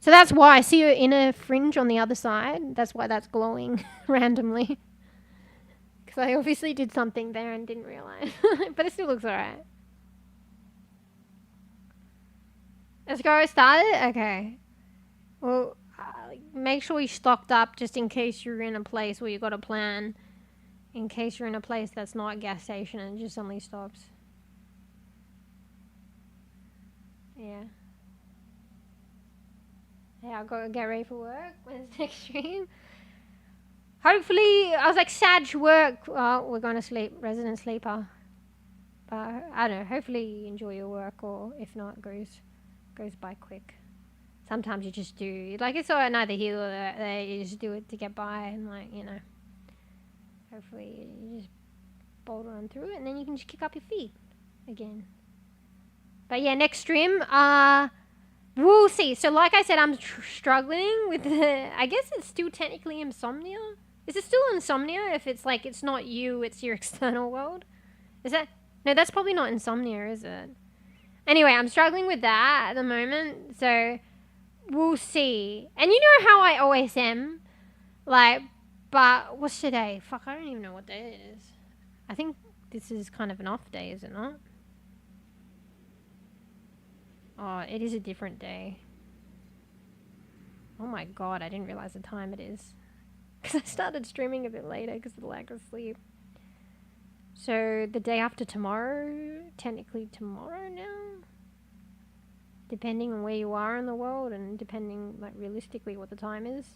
So that's why I see her inner fringe on the other side. That's why that's glowing randomly. Because I obviously did something there and didn't realize. But it still looks alright. Let's go. Started? Okay. Well, make sure you're stocked up just in case you're in a place where you've got a plan. In case you're in a place that's not a gas station and it just suddenly stops. Yeah. Yeah, I'll go get ready for work. When's the next stream? Hopefully, I was like, Sag work. Oh, we're going to sleep. Resident sleeper. But I don't know. Hopefully you enjoy your work, or if not, it goes by quick. Sometimes you just do, like, it's all neither here nor there, you just do it to get by, and, like, you know, hopefully you just boulder on through it, and then you can just kick up your feet again. But yeah, next stream, we'll see. So like I said, I'm struggling with the, I guess it's still technically insomnia, Is it still insomnia if it's like it's not you, it's your external world? Is that... No, that's probably not insomnia, is it? Anyway, I'm struggling with that at the moment, so we'll see. And you know how I always am? Like, but what's today? Fuck, I don't even know what day it is. I think this is kind of an off day, is it not? Oh, it is a different day. Oh my god, I didn't realize the time it is. Because I started streaming a bit later because of the lack of sleep. So, the day after tomorrow, technically tomorrow now? Depending on where you are in the world and depending, like, realistically what the time is.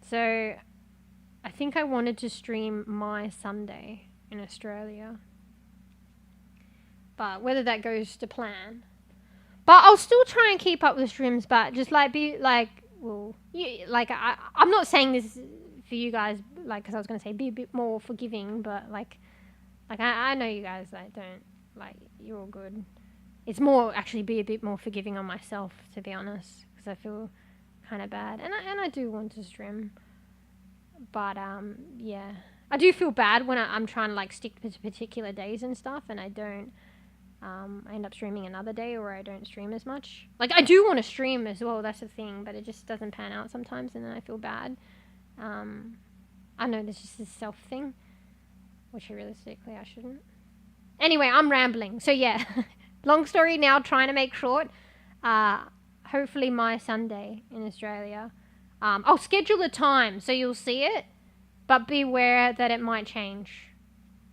So, I think I wanted to stream my Sunday in Australia. But whether that goes to plan. But I'll still try and keep up with streams, but just, like, be, like, well, you, like, I'm not saying this for you guys, like, because I was going to say be a bit more forgiving, but, like I know you guys, like, don't, like, you're all good. It's more, actually, be a bit more forgiving on myself, to be honest, because I feel kind of bad. And I do want to stream. But, yeah. I do feel bad when I'm trying to, like, stick to particular days and stuff, and I don't. I end up streaming another day, or I don't stream as much. Like, I do want to stream as well, that's the thing, but it just doesn't pan out sometimes, and then I feel bad. I know this is just a self thing, which realistically I shouldn't. Anyway, I'm rambling. So, yeah. Long story now, trying to make short. Hopefully my Sunday in Australia. I'll schedule a time, so you'll see it, but beware that it might change.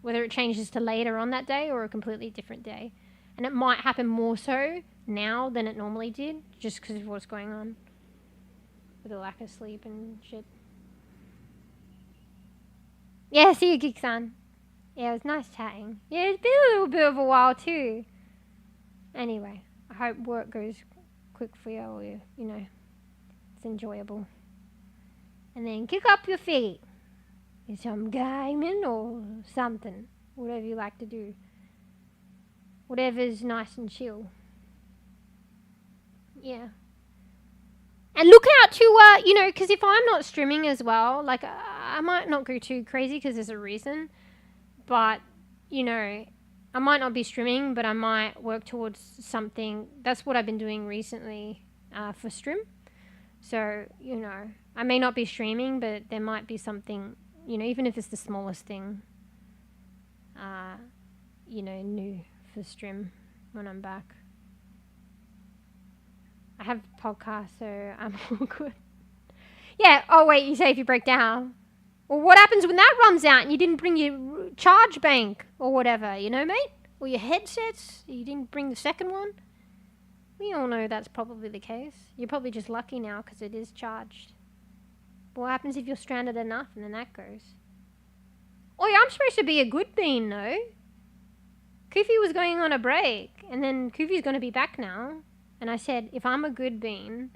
Whether it changes to later on that day or a completely different day. And it might happen more so now than it normally did, just because of what's going on with the lack of sleep and shit. Yeah, see you, Geek-san. Yeah, it was nice chatting. Yeah, it's been a little bit of a while too. Anyway, I hope work goes quick for you, or you know, it's enjoyable. And then kick up your feet. Some gaming or something. Whatever you like to do. Whatever's nice and chill. Yeah. And look out to, you know, because if I'm not streaming as well, like, I might not go too crazy because there's a reason. But, you know, I might not be streaming, but I might work towards something. That's what I've been doing recently for stream. So, you know, I may not be streaming, but there might be something, you know, even if it's the smallest thing, you know, new for stream when I'm back. I have a podcast, so I'm all good. Yeah, oh wait, you say if you break down. Well, what happens when that runs out and you didn't bring your charge bank or whatever, you know, mate? Or your headsets, you didn't bring the second one? We all know that's probably the case. You're probably just lucky now because it is charged. But what happens if you're stranded enough and then that goes? Oh yeah, I'm supposed to be a good bean, though. Koofy was going on a break, and then Koofy's going to be back now. And I said, if I'm a good bean,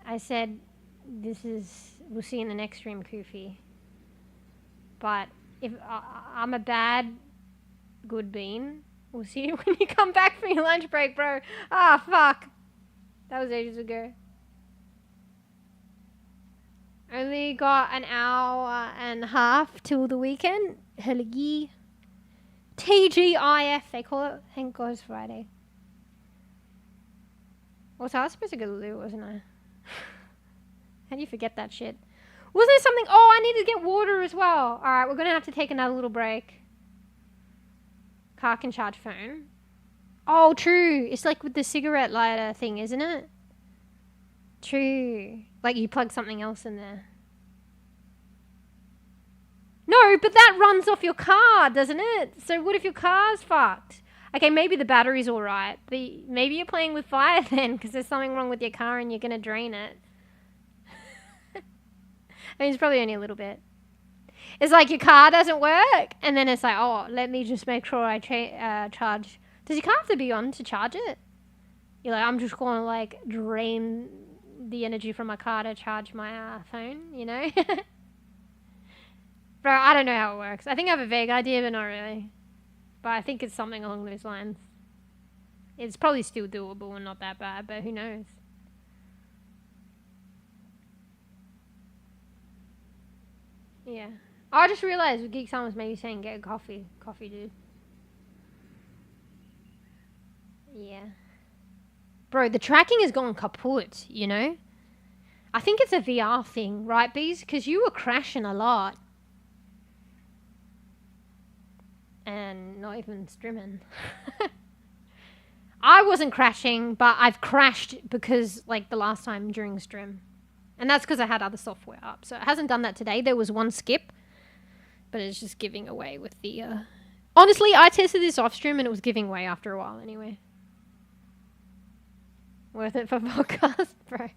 I said, we'll see you in the next stream, Koofy. But if I'm a bad good bean, we'll see you when you come back from your lunch break, bro. Ah, fuck. That was ages ago. Only got an hour and a half till the weekend. TGIF, they call it. Thank God it's Friday. Also, I was supposed to go to the loo, wasn't I? How do you forget that shit? Wasn't there something? Oh, I need to get water as well. Alright, we're going to have to take another little break. Car can charge phone. Oh, true. It's like with the cigarette lighter thing, isn't it? True. Like you plug something else in there. No, but that runs off your car, doesn't it? So what if your car's fucked? Okay, maybe the battery's alright, but maybe you're playing with fire then, because there's something wrong with your car and you're going to drain it. I mean, it's probably only a little bit. It's like your car doesn't work, and then it's like, oh, let me just make sure I charge. Does your car have to be on to charge it? You're like, I'm just going to, like, drain the energy from my car to charge my phone, you know? Bro, I don't know how it works. I think I have a vague idea, but not really. But I think it's something along those lines. It's probably still doable and not that bad, but who knows? Yeah. I just realized Geek Sun was maybe saying get a coffee. Coffee, dude. Yeah. Bro, the tracking has gone kaput, you know? I think it's a VR thing, right, Bees? Because you were crashing a lot. And not even streaming. I wasn't crashing, but I've crashed because, like, the last time during stream. And that's because I had other software up. So it hasn't done that today. There was one skip. But it's just giving away with the... Honestly, I tested this off stream and it was giving away after a while anyway. Worth it for podcast, bro.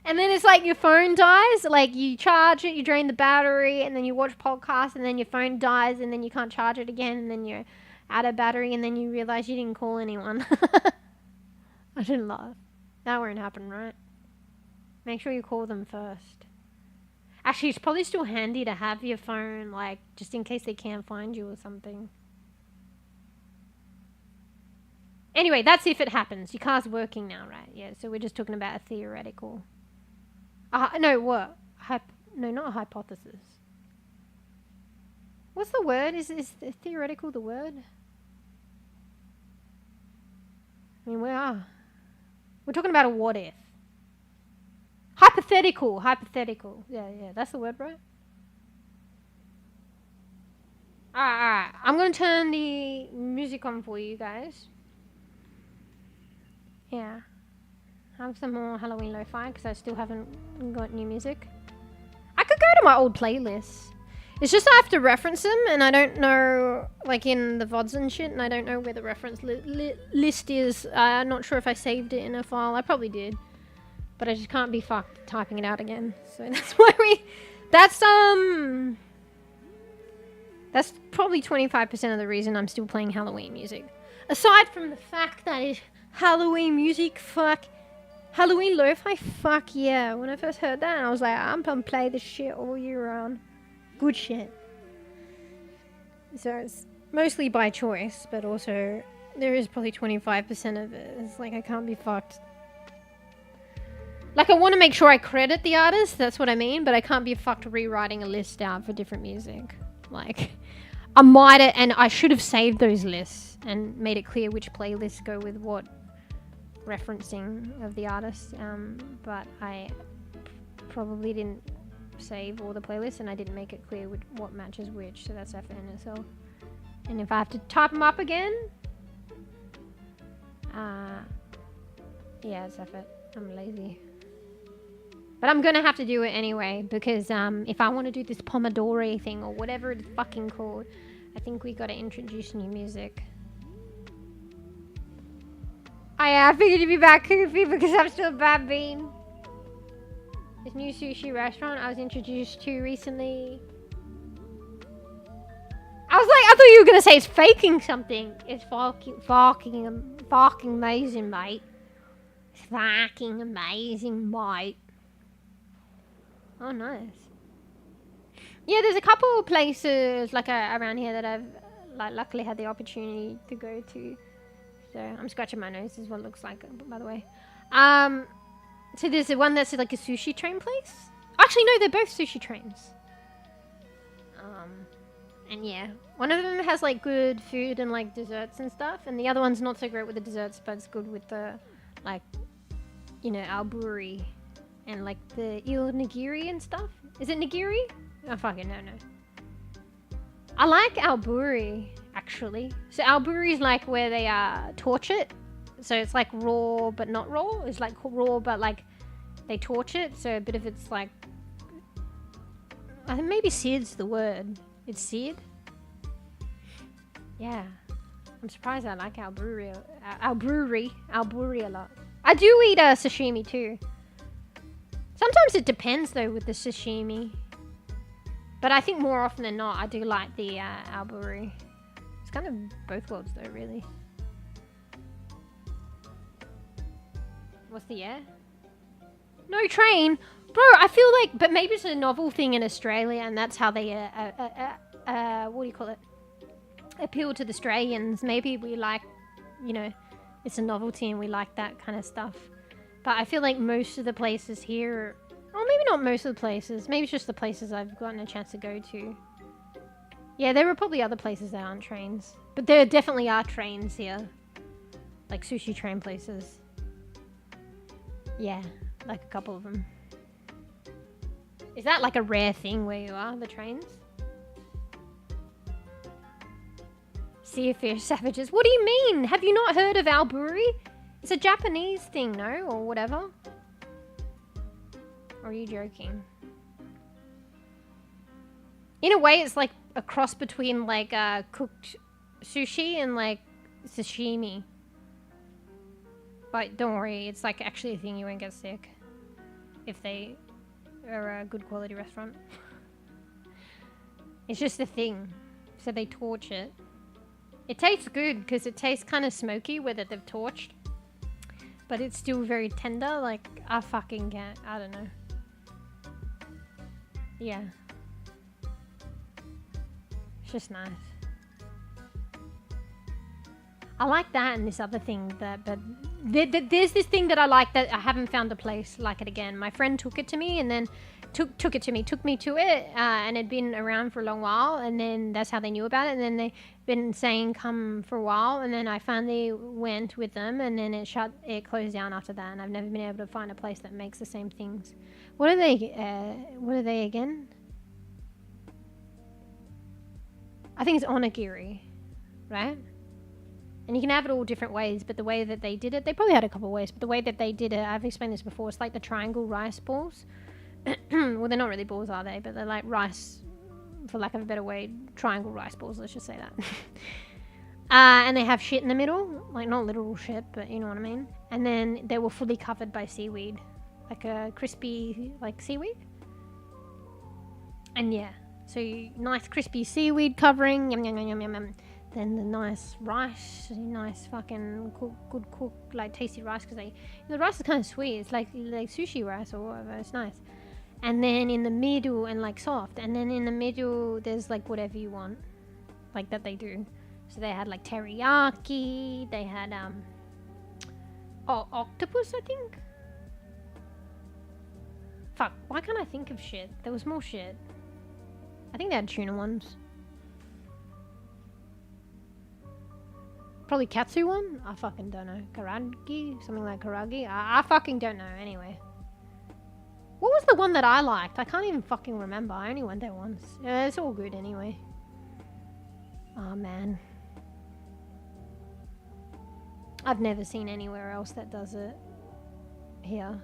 And then it's like your phone dies. Like, you charge it, you drain the battery, and then you watch podcasts, and then your phone dies, and then you can't charge it again, and then you're out of battery, and then you realize you didn't call anyone. I shouldn't laugh. That won't happen, right? Make sure you call them first. Actually, it's probably still handy to have your phone, like, just in case they can't find you or something. Anyway, that's if it happens. Your car's working now, right? Yeah, so we're just talking about a theoretical... no, what? No, not a hypothesis. What's the word? Is theoretical the word? I mean, we're talking about a what if. Hypothetical. Yeah, that's the word, bro. Alright. I'm going to turn the music on for you guys. Yeah. Have some more Halloween lo-fi because I still haven't got new music. I could go to my old playlists. It's just I have to reference them and I don't know, like in the VODs and shit, and I don't know where the reference list is. I'm not sure if I saved it in a file. I probably did. But I just can't be fucked typing it out again. So that's why that's probably 25% of the reason I'm still playing Halloween music. Aside from the fact that it's Halloween music, fuck. Halloween lo-fi, fuck yeah. When I first heard that, I was like, I'm gonna play this shit all year round. Good shit. So it's mostly by choice, but also there is probably 25% of it. It's like I can't be fucked. Like, I want to make sure I credit the artist, that's what I mean, but I can't be fucked rewriting a list out for different music. Like, I might have, and I should have saved those lists and made it clear which playlists go with what referencing of the artist, but I probably didn't save all the playlists and I didn't make it clear what matches which, so that's effort in itself. And if I have to type them up again, yeah, it's effort. I'm lazy. But I'm gonna have to do it anyway, because if I want to do this Pomodoro thing, or whatever it's fucking called, I think we gotta introduce new music. I figured you'd be back, Koofy, because I'm still a bad bean. This new sushi restaurant I was introduced to recently. I was like, I thought you were gonna say it's faking something. It's fucking amazing, mate. It's fucking amazing, mate. Oh, nice. Yeah, there's a couple of places like around here that I've luckily had the opportunity to go to. So I'm scratching my nose. This is what it looks like, by the way. So there's the one that's like a sushi train place. Actually, no, they're both sushi trains. And yeah, one of them has like good food and like desserts and stuff, and the other one's not so great with the desserts, but it's good with the like, you know, alburi and like the eel nigiri and stuff. Is it nigiri? Oh fucking no. I like alburi actually. So alburi is like where they torch it. So it's like raw but not raw. It's like raw but like they torch it. So a bit of it's like, I think maybe seared's the word. It's seared. Yeah. I'm surprised I like alburi a lot. I do eat sashimi too. Sometimes it depends though with the sashimi. But I think more often than not I do like the alburi. It's kind of both worlds though, really. What's the air? No train? Bro, I feel like, but maybe it's a novel thing in Australia and that's how they, what do you call it? Appeal to the Australians. Maybe we like, you know, it's a novelty and we like that kind of stuff. But I feel like most of the places here Oh, maybe not most of the places. Maybe it's just the places I've gotten a chance to go to. Yeah, there are probably other places that aren't trains. But there definitely are trains here. Like sushi train places. Yeah, like a couple of them. Is that like a rare thing where you are, the trains? Sea of Fierce Savages. What do you mean? Have you not heard of Alburi? It's a Japanese thing, no? Or whatever? Or are you joking? In a way, it's like a cross between like cooked sushi and like sashimi. But don't worry, it's like actually a thing, you won't get sick. If they are a good quality restaurant. It's just a thing. So they torch it. It tastes good because it tastes kind of smoky where they've torched. But it's still very tender. Like, I fucking can't. I don't know. Yeah. It's just nice. I like that and this other thing that, but there's this thing that I like that I haven't found a place like it again. My friend took it to me and then took me to it, and it'd been around for a long while, and then that's how they knew about it, and then they've been saying come for a while, and then I finally went with them, and then it closed down after that, and I've never been able to find a place that makes the same things. What are they again? I think it's onigiri, right? And you can have it all different ways, but the way that they did it, they probably had a couple of ways, but the way that they did it, I've explained this before, it's like the triangle rice balls. Well, they're not really balls, are they? But they're like rice, for lack of a better way, triangle rice balls, let's just say that. And they have shit in the middle, like not literal shit, but you know what I mean. And then they were fully covered by seaweed, like a crispy, like seaweed. And yeah, so nice crispy seaweed covering, yum yum yum yum yum yum. Then the nice rice, nice fucking good cooked, like tasty rice, because the rice is kind of sweet. It's like sushi rice or whatever. It's nice. And then in the middle, and like soft. And then in the middle, there's like whatever you want, like that they do. So they had like teriyaki. They had octopus, I think. Fuck, why can't I think of shit? There was more shit. I think they had tuna ones. Probably katsu one? I fucking don't know. Karagi? Something like karagi? I fucking don't know. Anyway. What was the one that I liked? I can't even fucking remember. I only went there once. Yeah, it's all good anyway. Oh, man. I've never seen anywhere else that does it here.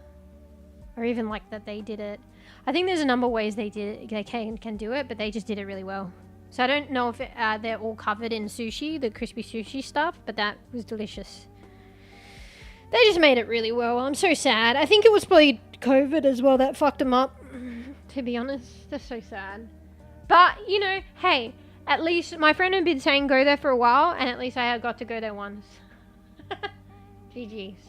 Or even like that they did it. I think there's a number of ways they did it. They can do it, but they just did it really well. So I don't know if they're all covered in sushi, the crispy sushi stuff, but that was delicious. They just made it really well. I'm so sad. I think it was probably COVID as well that fucked them up, to be honest. That's so sad. But, you know, hey, at least my friend had been saying go there for a while, and at least I had got to go there once. GG's.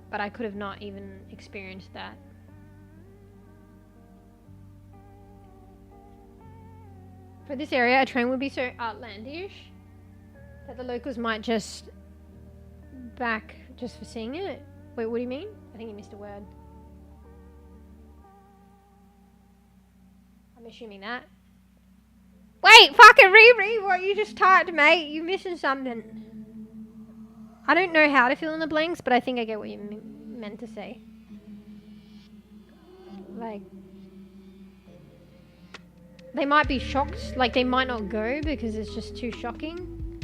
But I could have not even experienced that. For this area, a train would be so outlandish that the locals might just back just for seeing it. Wait, what do you mean? I think you missed a word. I'm assuming that. Wait, fucking reread what you just typed, mate. You're missing something. I don't know how to fill in the blanks, but I think I get what you meant to say. Like, they might be shocked, like they might not go because it's just too shocking.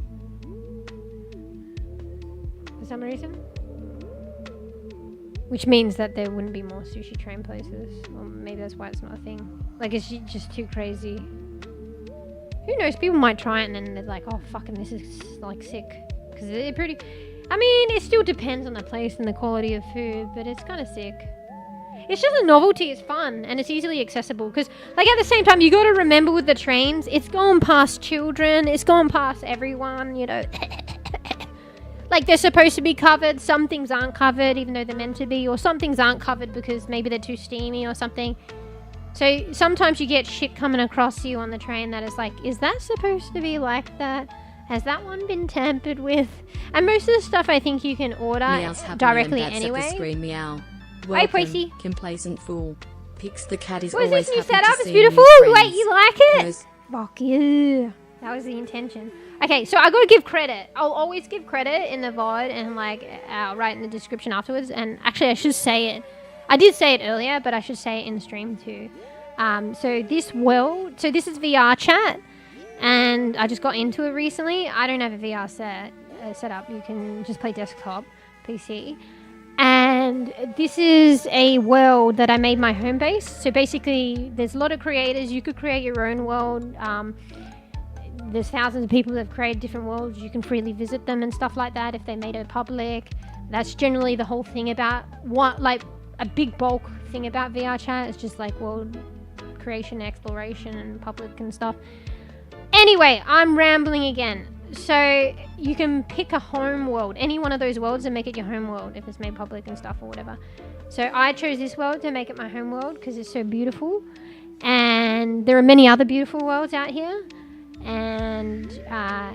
For some reason. Which means that there wouldn't be more sushi train places. Or maybe that's why it's not a thing. Like, it's just too crazy. Who knows, people might try it and then they're like, oh fucking this is like sick. Because they're pretty... I mean, it still depends on the place and the quality of food, but it's kind of sick. It's just a novelty, it's fun, and it's easily accessible. Because, like, at the same time, you got to remember with the trains, it's gone past children, it's gone past everyone, you know. Like, they're supposed to be covered, some things aren't covered, even though they're meant to be, or some things aren't covered because maybe they're too steamy or something. So, sometimes you get shit coming across you on the train that is like, is that supposed to be like that? Has that one been tampered with? And most of the stuff I think you can order directly anyway. At the screen, meow. Hi, Welcome, Pway. complacent fool. Pix the cat is What is always this new happy setup? to It's see beautiful. new Wait, friends. you like it? Pers- Fuck you. That was the intention. Okay, so I gotta give credit. I'll always give credit in the VOD and like write in the description afterwards. And actually, I should say it. I did say it earlier, but I should say it in the stream too. So this world, so this is VRChat, and I just got into it recently. I don't have a VR set up. You can just play desktop, PC. And this is a world that I made my home base. So basically, there's a lot of creators. You could create your own world. There's thousands of people that have created different worlds. You can freely visit them and stuff like that if they made it public. That's generally the whole thing about what, like, a big bulk thing about VRChat. It's just like world creation, exploration, and public and stuff. Anyway, I'm rambling again. So you can pick a home world, any one of those worlds, and make it your home world if it's made public and stuff or whatever. So I chose this world to make it my home world because it's so beautiful, and there are many other beautiful worlds out here. And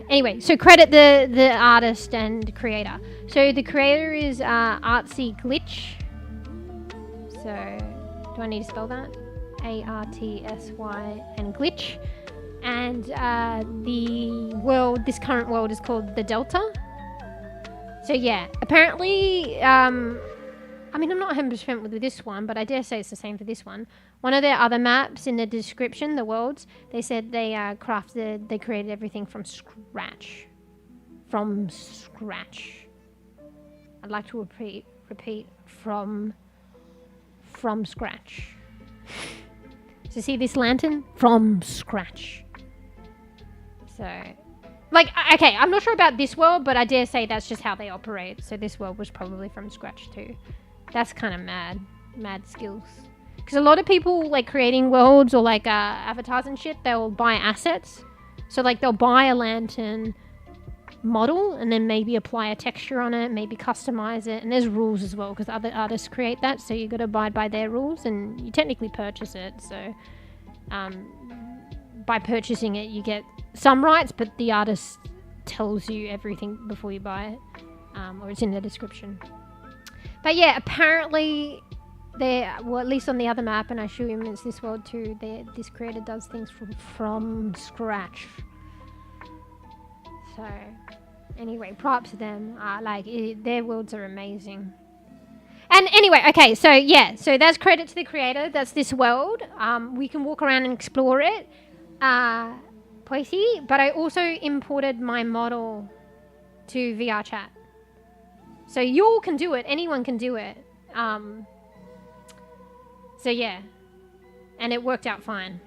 anyway, so credit the artist and creator. So the creator is Artsy Glitch. So do I need to spell that? ARTSY and Glitch. And the world, this current world, is called the Delta. So yeah, apparently, I mean, I'm not 100% with this one, but I dare say it's the same for this one. One of their other maps in the description, the worlds, they said they they created everything from scratch. From scratch. I'd like to repeat from scratch. So see this lantern? From scratch. So, like, okay, I'm not sure about this world, but I dare say that's just how they operate. So this world was probably from scratch too. That's kind of mad skills. Because a lot of people, like, creating worlds or, like, avatars and shit, they'll buy assets. So, like, they'll buy a lantern model and then maybe apply a texture on it, maybe customize it. And there's rules as well, because other artists create that, so you got to abide by their rules, and you technically purchase it. So, by purchasing it, you get some rights, but the artist tells you everything before you buy it, or it's in the description. But yeah, apparently, well, at least on the other map, and I assume it's this world too, this creator does things from scratch. So, anyway, props to them. Their worlds are amazing. And anyway, okay, so yeah, so that's credit to the creator. That's this world. We can walk around and explore it. Pway, but I also imported my model to VRChat. So you all can do it. Anyone can do it. So yeah, and it worked out fine.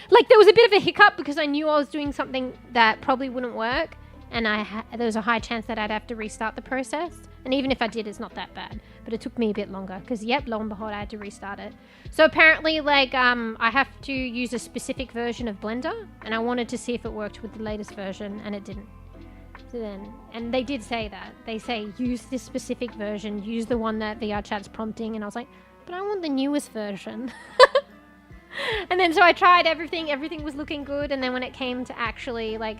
Like, there was a bit of a hiccup because I knew I was doing something that probably wouldn't work, and there was a high chance that I'd have to restart the process. And even if I did, it's not that bad. But it took me a bit longer because, yep, lo and behold, I had to restart it. So apparently, like, I have to use a specific version of Blender, and I wanted to see if it worked with the latest version, and it didn't. So then, and they did say that. They say, use this specific version, use the one that VRChat's prompting, and I was like, but I want the newest version. And then so I tried everything was looking good, and then when it came to actually, like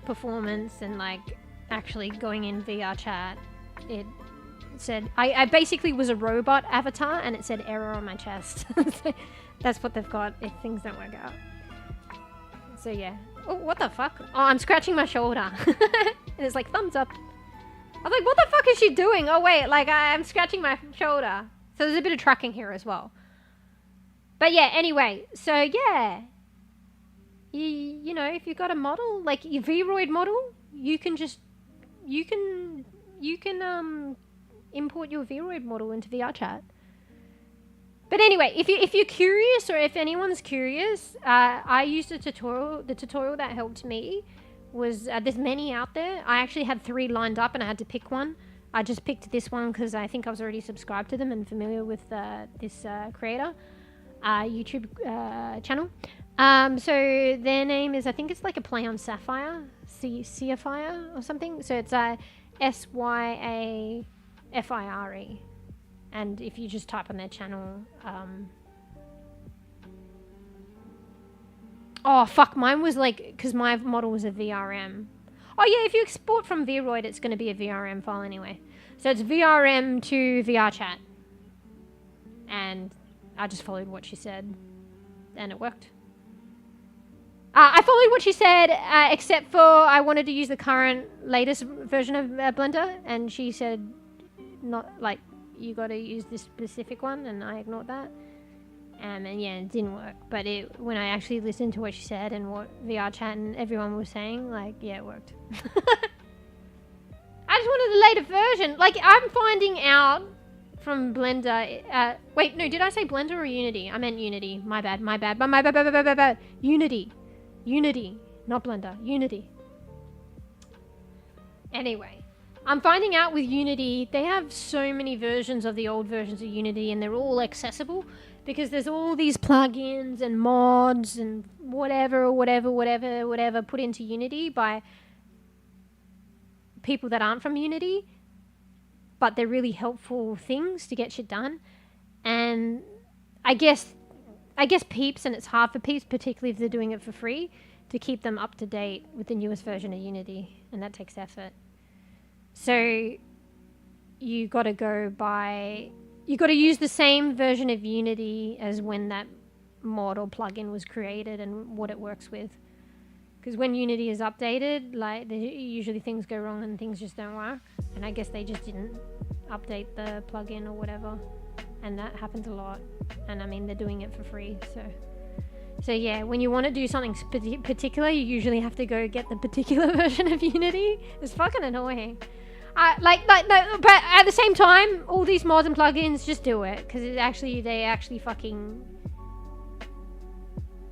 performance and, like, actually going in VRChat, it said, I basically was a robot avatar, and it said error on my chest. So that's what they've got if things don't work out. So yeah. Oh, what the fuck? Oh, I'm scratching my shoulder. And it's like, thumbs up. I was like, what the fuck is she doing? Oh wait, like, I'm scratching my shoulder. So there's a bit of tracking here as well. But yeah, anyway, so yeah. You know, if you've got a model, like your Vroid model, you can import your Vroid model into VRChat. But anyway, if you're curious, or if anyone's curious, I used a tutorial. The tutorial that helped me was, there's many out there. I actually had 3 lined up and I had to pick one. I just picked this one because I think I was already subscribed to them and familiar with this creator YouTube channel. So their name is, I think it's like a play on Sapphire, Sapphire or something. So it's SYAFIRE. And if you just type on their channel, oh fuck, mine was like, because my model was a VRM. Oh yeah, if you export from Vroid, it's going to be a VRM file anyway. So it's VRM to VRChat. And I just followed what she said, and it worked. I followed what she said, except for I wanted to use the latest version of Blender, and she said, not like, you got to use this specific one, and I ignored that. And yeah, it didn't work. But when I actually listened to what she said and what VRChat and everyone was saying, like, yeah, it worked. I just wanted the later version. Like, I'm finding out from Blender. Wait, no, did I say Blender or Unity? I meant Unity. My bad. Unity, not Blender. Unity. Anyway, I'm finding out with Unity, they have so many versions of the old versions of Unity, and they're all accessible because there's all these plugins and mods and whatever put into Unity by people that aren't from Unity, but they're really helpful things to get shit done. And I guess peeps, and it's hard for peeps, particularly if they're doing it for free, to keep them up to date with the newest version of Unity, and that takes effort. So you got to use the same version of Unity as when that mod or plugin was created and what it works with. Because when Unity is updated, like, usually things go wrong and things just don't work. And I guess they just didn't update the plugin or whatever. And that happens a lot. And I mean, they're doing it for free, so yeah, when you want to do something particular, you usually have to go get the particular version of Unity. It's fucking annoying. But at the same time, all these mods and plugins, just do it, because they actually fucking.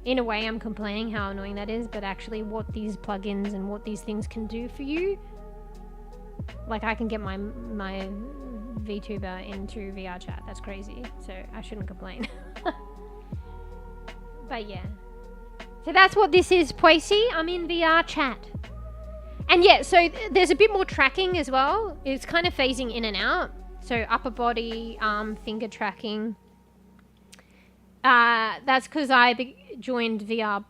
In a way, I'm complaining how annoying that is, but actually, what these plugins and what these things can do for you, like, I can get my VTuber into VRChat. That's crazy. So I shouldn't complain. But yeah. So that's what this is, pway. I'm in VRChat. And yeah, so there's a bit more tracking as well. It's kind of phasing in and out. So upper body, arm, finger tracking. That's because I joined VRC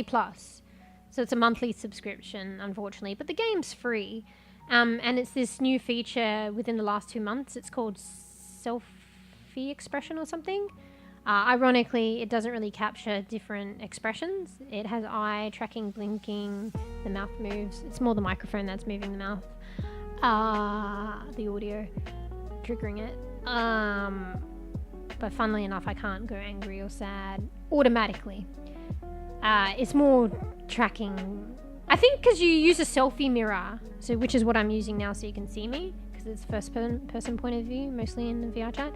Plus. So it's a monthly subscription, unfortunately. But the game's free. And it's this new feature within the last 2 months. It's called selfie expression or something. Ironically, it doesn't really capture different expressions. It has eye tracking, blinking, the mouth moves. It's more the microphone that's moving the mouth. The audio triggering it. But funnily enough, I can't go angry or sad automatically. It's more tracking. I think because you use a selfie mirror, so which is what I'm using now, so you can see me, because it's first person point of view, mostly in VRChat.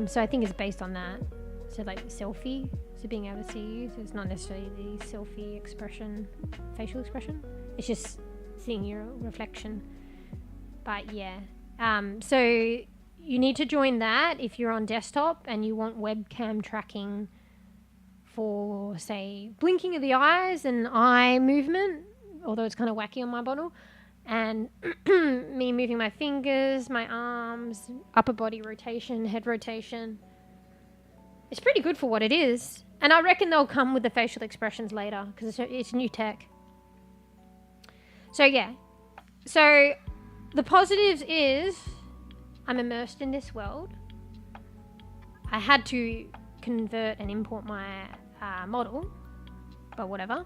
So I think it's based on that. So like selfie, so being able to see you. So it's not necessarily the selfie expression, facial expression. It's just seeing your reflection. But yeah. So you need to join that if you're on desktop and you want webcam tracking for, say, blinking of the eyes and eye movement, although it's kind of wacky on my bottle, and me moving my fingers, my arms, upper body rotation, head rotation. It's pretty good for what it is. And I reckon they'll come with the facial expressions later, because it's new tech. So yeah. So the positives is I'm immersed in this world. I had to convert and import my model, but whatever.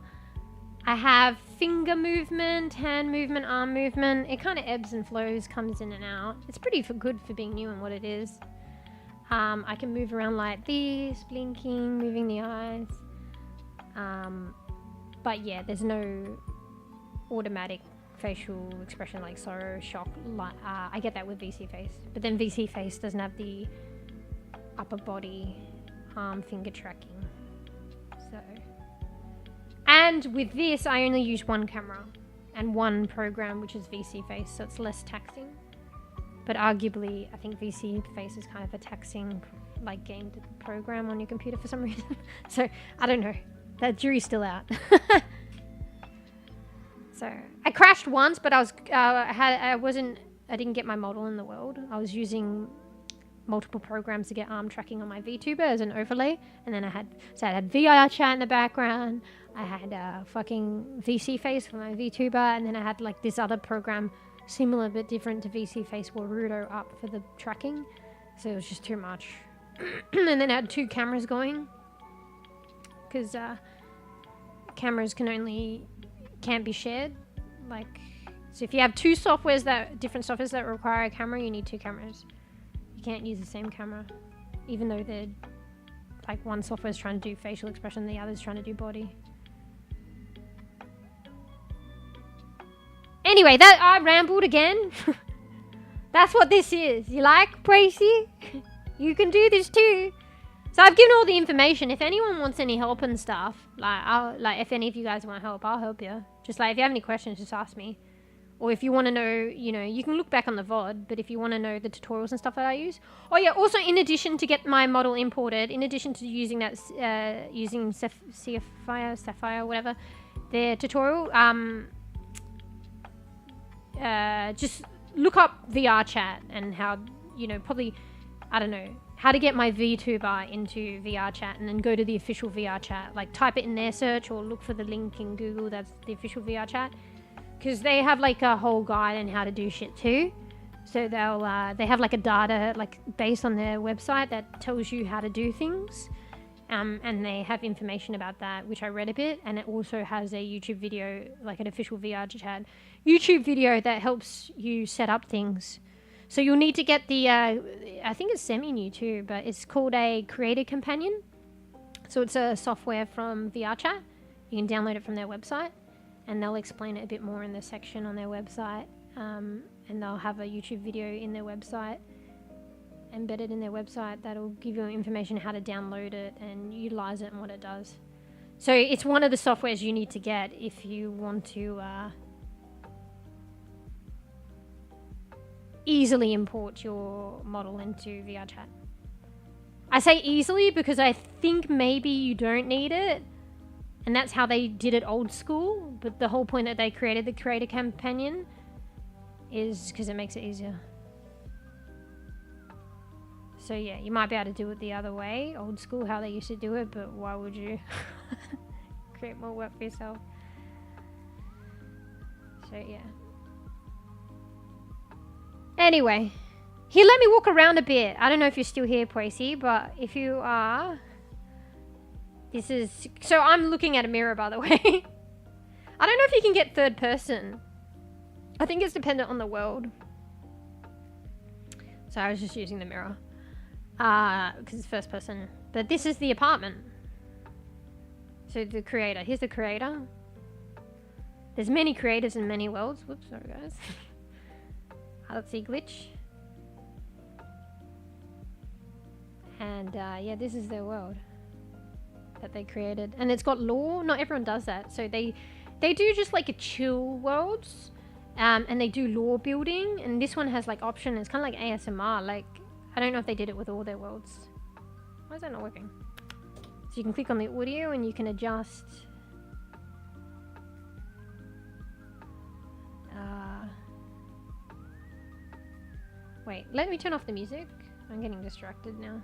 I have finger movement, hand movement, arm movement. It kind of ebbs and flows, comes in and out. It's pretty good for being new and what it is. I can move around like this, blinking, moving the eyes. But yeah, there's no automatic facial expression like sorrow, shock. I get that with VC Face. But then VC Face doesn't have the upper body, arm, finger tracking. So... And with this, I only use one camera and one program, which is VC Face, so it's less taxing. But arguably, I think VC Face is kind of a taxing, like, game program on your computer for some reason. So, I don't know. That jury's still out. So, I crashed once, but I didn't get my model in the world. I was using multiple programs to get arm tracking on my VTuber as an overlay, and then I had VRChat in the background. I had a fucking VC face for my VTuber, and then I had like this other program similar but different to VC face Warudo up for the tracking. So it was just too much. And then I had 2 cameras going, because cameras can't be shared. Like, so if you have 2 softwares different softwares that require a camera, you need 2 cameras. You can't use the same camera, even though they're like one software is trying to do facial expression, the other's trying to do body. Anyway, that I rambled again. That's what this is. You like Pway? You can do this too. So I've given all the information. If anyone wants any help and stuff, if any of you guys want help, I'll help you. Just like if you have any questions, just ask me. Or if you want to know, you know, you can look back on the VOD, but if you want to know the tutorials and stuff that I use. Oh yeah, also in addition to get my model imported, in addition to using that, using Sapphire, whatever, their tutorial, just look up VRChat and how, you know, probably, I don't know, how to get my VTuber into VRChat, and then go to the official VRChat. Like type it in their search or look for the link in Google, that's the official VRChat. Because they have like a whole guide on how to do shit too. So they have like a data like based on their website that tells you how to do things. And they have information about that, which I read a bit. And it also has a YouTube video, like an official VRChat YouTube video that helps you set up things. So you'll need to get the, I think it's semi-new too, but it's called a Creator Companion. So it's a software from VRChat. You can download it from their website. And they'll explain it a bit more in the section on their website. And they'll have a YouTube video in their website, embedded in their website, that'll give you information how to download it and utilize it and what it does. So it's one of the softwares you need to get if you want to easily import your model into VRChat. I say easily because I think maybe you don't need it. And that's how they did it old school. But the whole point that they created the Creator Companion is because it makes it easier. So yeah, you might be able to do it the other way, old school, how they used to do it, but why would you create more work for yourself? So yeah. Anyway, here, let me walk around a bit. I don't know if you're still here, Pway, but if you are... This is... So I'm looking at a mirror, by the way. I don't know if you can get third person. I think it's dependent on the world. So I was just using the mirror. Because it's first person. But this is the apartment. So the creator. Here's the creator. There's many creators in many worlds. Whoops, sorry guys. Let's see, glitch. And yeah, this is their world that they created, and it's got lore. Not everyone does that, so they do just like a chill worlds, and they do lore building. And this one has like option. It's kind of like ASMR. Like, I don't know if they did it with all their worlds. Why is that not working? So you can click on the audio and you can adjust. Wait, let me turn off the music. I'm getting distracted now.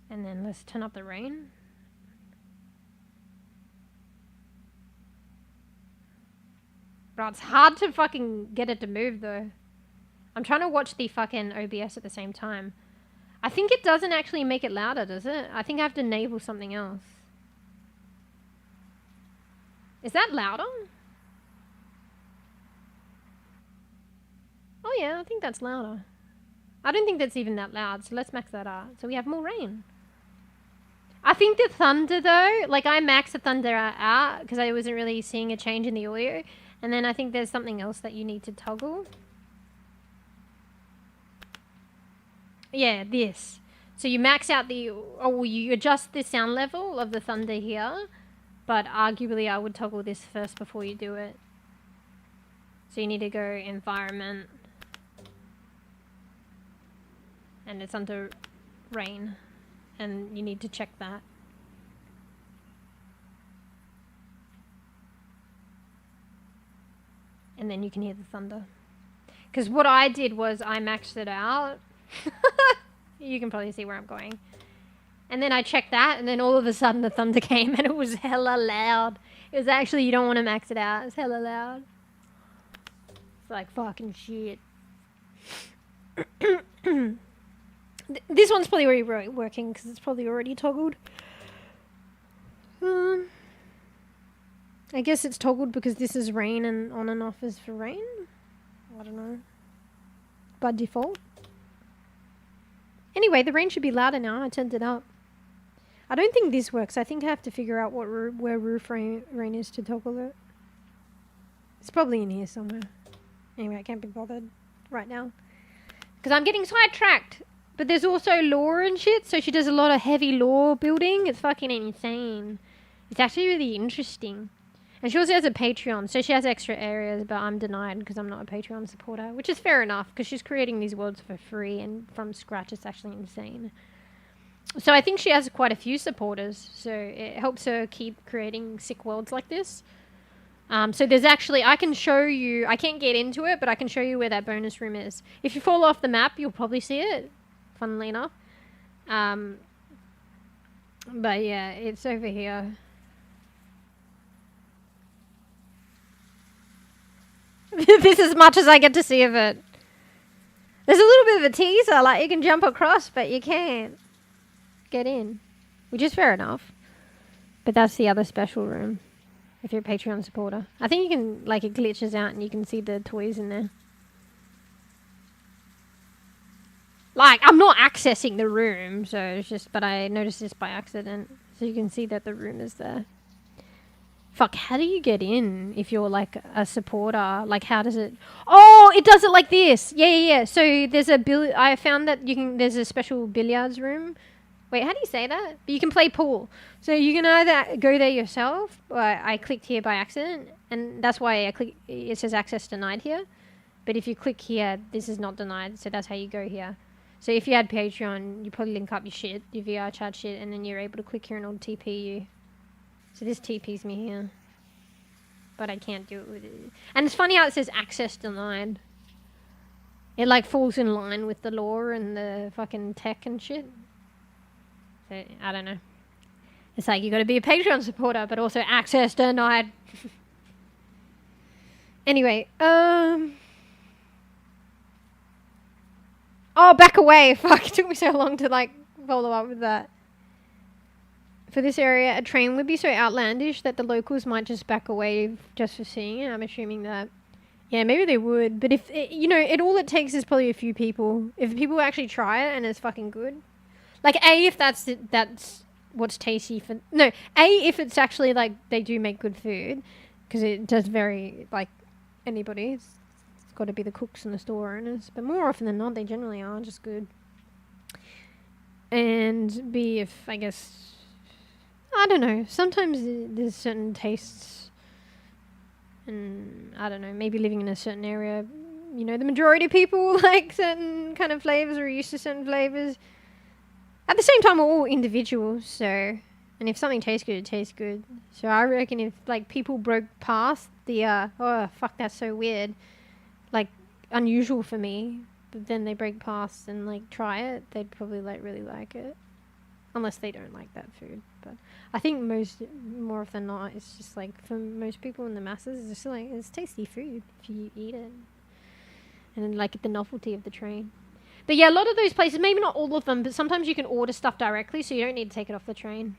And then let's turn up the rain. Bro, it's hard to fucking get it to move though. I'm trying to watch the fucking OBS at the same time. I think it doesn't actually make it louder, does it? I think I have to enable something else. Is that louder? Oh yeah, I think that's louder. I don't think that's even that loud, so let's max that out. So we have more rain. I think the thunder though, like I maxed the thunder out because I wasn't really seeing a change in the audio. And then I think there's something else that you need to toggle. Yeah, this. So you max out the, or you adjust the sound level of the thunder here. But arguably I would toggle this first before you do it. So you need to go environment. And it's under rain. And you need to check that. And then you can hear the thunder. Because what I did was I maxed it out. You can probably see where I'm going. And then I checked that, and then all of a sudden the thunder came, and it was hella loud. It was actually, you don't want to max it out. It's hella loud. It's like fucking shit. This one's probably already working, because it's probably already toggled. I guess it's toggled because this is rain, and on and off is for rain. I don't know. By default. Anyway, the rain should be louder now. I turned it up. I don't think this works. I think I have to figure out what where roof rain is to toggle it. It's probably in here somewhere. Anyway, I can't be bothered right now. Because I'm getting sidetracked. But there's also lore and shit, so she does a lot of heavy lore building. It's fucking insane. It's actually really interesting. And she also has a Patreon, so she has extra areas, but I'm denied because I'm not a Patreon supporter, which is fair enough, because she's creating these worlds for free and from scratch. It's actually insane. So I think she has quite a few supporters, so it helps her keep creating sick worlds like this. So there's actually, I can show you, I can't get into it, but I can show you where that bonus room is. If you fall off the map, you'll probably see it, funnily enough. But yeah, it's over here. This is as much as I get to see of it. There's a little bit of a teaser, like you can jump across, but you can't get in, which is fair enough. But that's the other special room, if you're a Patreon supporter. I think you can, like, it glitches out and you can see the toys in there. Like, I'm not accessing the room, so it's just, but I noticed this by accident. So you can see that the room is there. Fuck, how do you get in if you're, like, a supporter? Like, how does it... Oh, it does it like this! Yeah. So there's a... I found that you can... There's a special billiards room. Wait, how do you say that? But you can play pool. So you can either go there yourself, or I clicked here by accident, and that's why I click... It says access denied here. But if you click here, this is not denied, so that's how you go here. So if you had Patreon, you probably link up your shit, your VRChat shit, and then you're able to click here and it'll TP you. So this TPs me here. But I can't do it with it. And it's funny how it says access denied. It like falls in line with the lore and the fucking tech and shit. So, I don't know. It's like you gotta be a Patreon supporter, but also access denied. Anyway, Oh, back away! Fuck, it took me so long to like follow up with that. For this area, a train would be so outlandish that the locals might just back away just for seeing it. I'm assuming that. Yeah, maybe they would. But if, you know, all it takes is probably a few people. If people actually try it and it's fucking good. Like, A, if that's what's tasty for... No, A, if it's actually, like, they do make good food. Because it does vary, like, anybody. It's got to be the cooks and the store owners. But more often than not, they generally are just good. And B, if, I guess... I don't know. Sometimes there's certain tastes, and I don't know. Maybe living in a certain area, you know, the majority of people like certain kind of flavors or are used to certain flavors. At the same time, we're all individuals, so, and if something tastes good, it tastes good. So I reckon if like people broke past the oh fuck, that's so weird, like unusual for me, but then they break past and like try it, they'd probably like really like it. Unless they don't like that food. But I think more often than not, it's just like, for most people in the masses, it's just like, it's tasty food if you eat it. And then like the novelty of the train. But yeah, a lot of those places, maybe not all of them, but sometimes you can order stuff directly, so you don't need to take it off the train.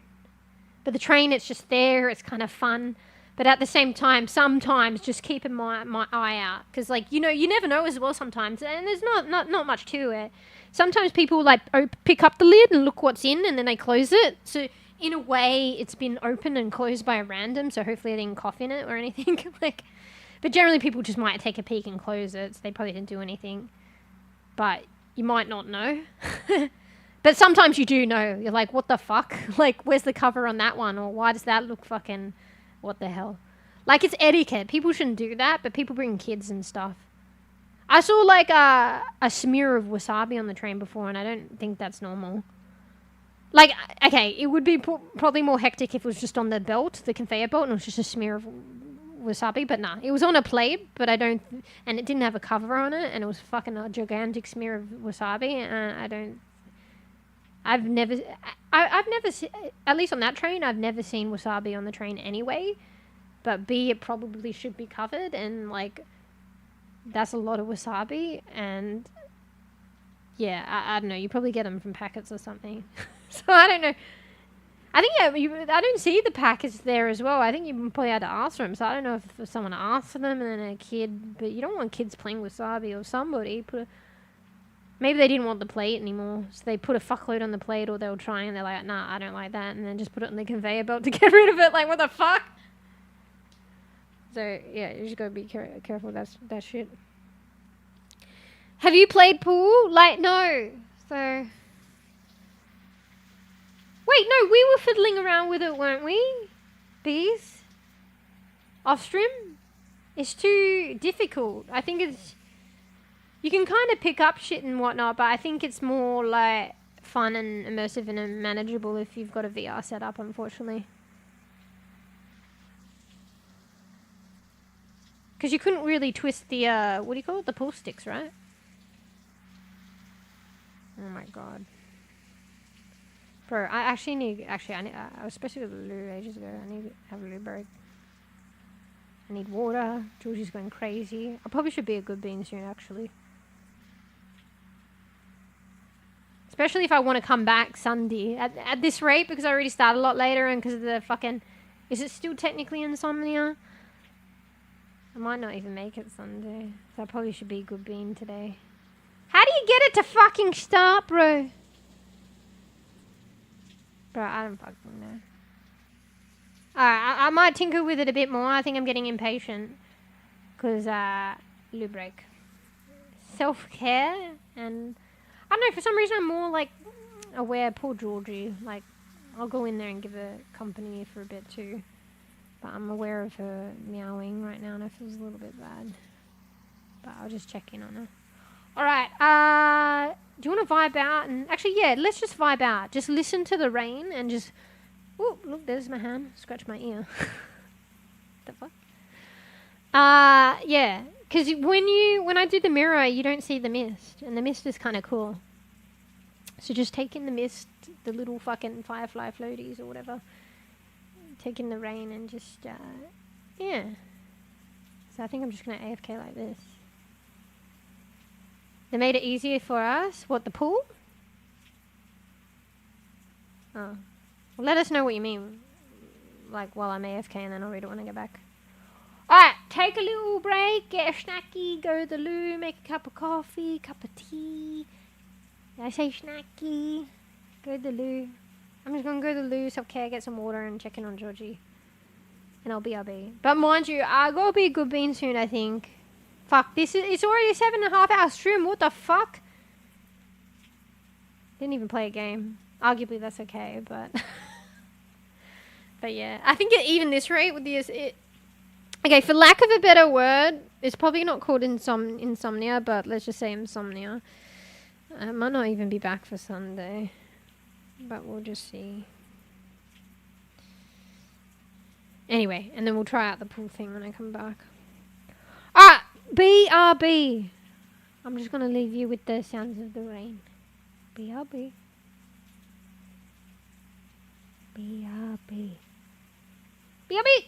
But the train, it's just there, it's kind of fun. But at the same time, sometimes just keeping my eye out. Because like, you know, you never know as well sometimes. And there's not much to it. Sometimes people like pick up the lid and look what's in and then they close it. So in a way, it's been opened and closed by a random. So hopefully they didn't cough in it or anything. Like, but generally people just might take a peek and close it. So they probably didn't do anything. But you might not know. But sometimes you do know. You're like, what the fuck? Like, where's the cover on that one? Or why does that look fucking... What the hell? Like, it's etiquette. People shouldn't do that, but people bring kids and stuff. I saw, like, a smear of wasabi on the train before, and I don't think that's normal. Like, okay, it would be probably more hectic if it was just on the belt, the conveyor belt, and it was just a smear of wasabi, but nah. It was on a plate, but I don't... And it didn't have a cover on it, and it was fucking a gigantic smear of wasabi, and I don't... I've never seen, at least on that train, I've never seen wasabi on the train anyway. But B, it probably should be covered, and like, that's a lot of wasabi, and yeah, I don't know, you probably get them from packets or something. So I don't know. I think, yeah, I don't see the packets there as well. I think you probably had to ask for them, so I don't know if someone asked for them and then a kid, but you don't want kids playing wasabi, or somebody maybe they didn't want the plate anymore, so they put a fuckload on the plate, or they were trying and they're like, nah, I don't like that, and then just put it on the conveyor belt to get rid of it. Like, what the fuck? So yeah, you just gotta be careful with that shit. Have you played pool? Like, no. So wait, no, we were fiddling around with it, weren't we? Bees? Off stream? It's too difficult. I think it's, you can kind of pick up shit and whatnot, but I think it's more like fun and immersive and manageable if you've got a VR set up, unfortunately. Because you couldn't really twist the, what do you call it? The pool sticks, right? Oh my god. Bro, I actually need, I was supposed to go to the loo ages ago. I need to have a loo break. I need water. Georgie's going crazy. I probably should be a good bean soon, actually. Especially if I want to come back Sunday. At this rate, because I already started a lot later, and because of the fucking, is it still technically insomnia? I might not even make it Sunday. So I probably should be a good bean today. How do you get it to fucking start, bro? Bro, I don't fucking know. Alright, I might tinker with it a bit more. I think I'm getting impatient. Because, loo break. Self-care. And, I don't know, for some reason I'm more, like, aware. Poor Georgie. Like, I'll go in there and give her company for a bit too. But I'm aware of her meowing right now, and it feels a little bit bad. But I'll just check in on her. Alright, do you want to vibe out? And actually, yeah, let's just vibe out. Just listen to the rain and just... Oh, look, there's my hand. Scratch my ear. The fuck? Yeah. Because when I do the mirror, you don't see the mist. And the mist is kind of cool. So just take in the mist, the little fucking firefly floaties or whatever. Take in the rain and just, yeah. So I think I'm just going to AFK like this. They made it easier for us. What, the pool? Oh. Well, let us know what you mean. Like, while I'm AFK, and then I'll read it when I get back. Alright, take a little break, get a snacky, go to the loo, make a cup of coffee, cup of tea. Did I say snacky? Go to the loo. I'm just going to go to the loo, self-care, get some water, and check in on Georgie. And I'll BRB. But mind you, I gotta be a good bean soon, I think. Fuck, it's already a 7.5 hour stream. What the fuck? Didn't even play a game. Arguably, that's okay, but... But yeah, I think even this rate with this... Okay, for lack of a better word, it's probably not called insomnia, but let's just say insomnia. I might not even be back for Sunday. But we'll just see. Anyway, and then we'll try out the pool thing when I come back. Alright, BRB. I'm just going to leave you with the sounds of the rain. BRB. BRB. BRB!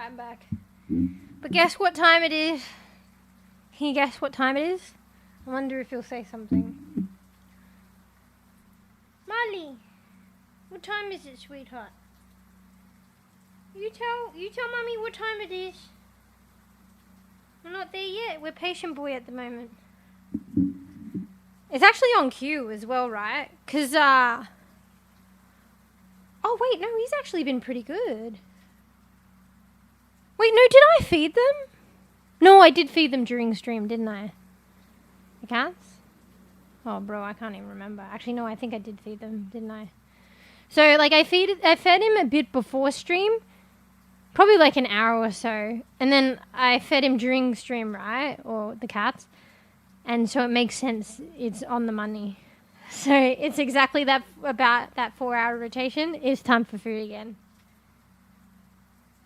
Alright, I'm back. But guess what time it is? Can you guess what time it is? I wonder if he'll say something. Molly, what time is it, sweetheart? You tell Mummy what time it is. We're not there yet. We're patient boy at the moment. It's actually on cue as well, right? Cause oh wait, no, he's actually been pretty good. Wait, no, did I feed them? No, I did feed them during stream, didn't I? The cats? Oh, bro, I can't even remember. Actually, no, I think I did feed them, didn't I? So, like, I fed him a bit before stream, probably like an hour or so, and then I fed him during stream, right? Or the cats, and so it makes sense. It's on the money. So it's exactly that, about that 4-hour rotation. It's time for food again.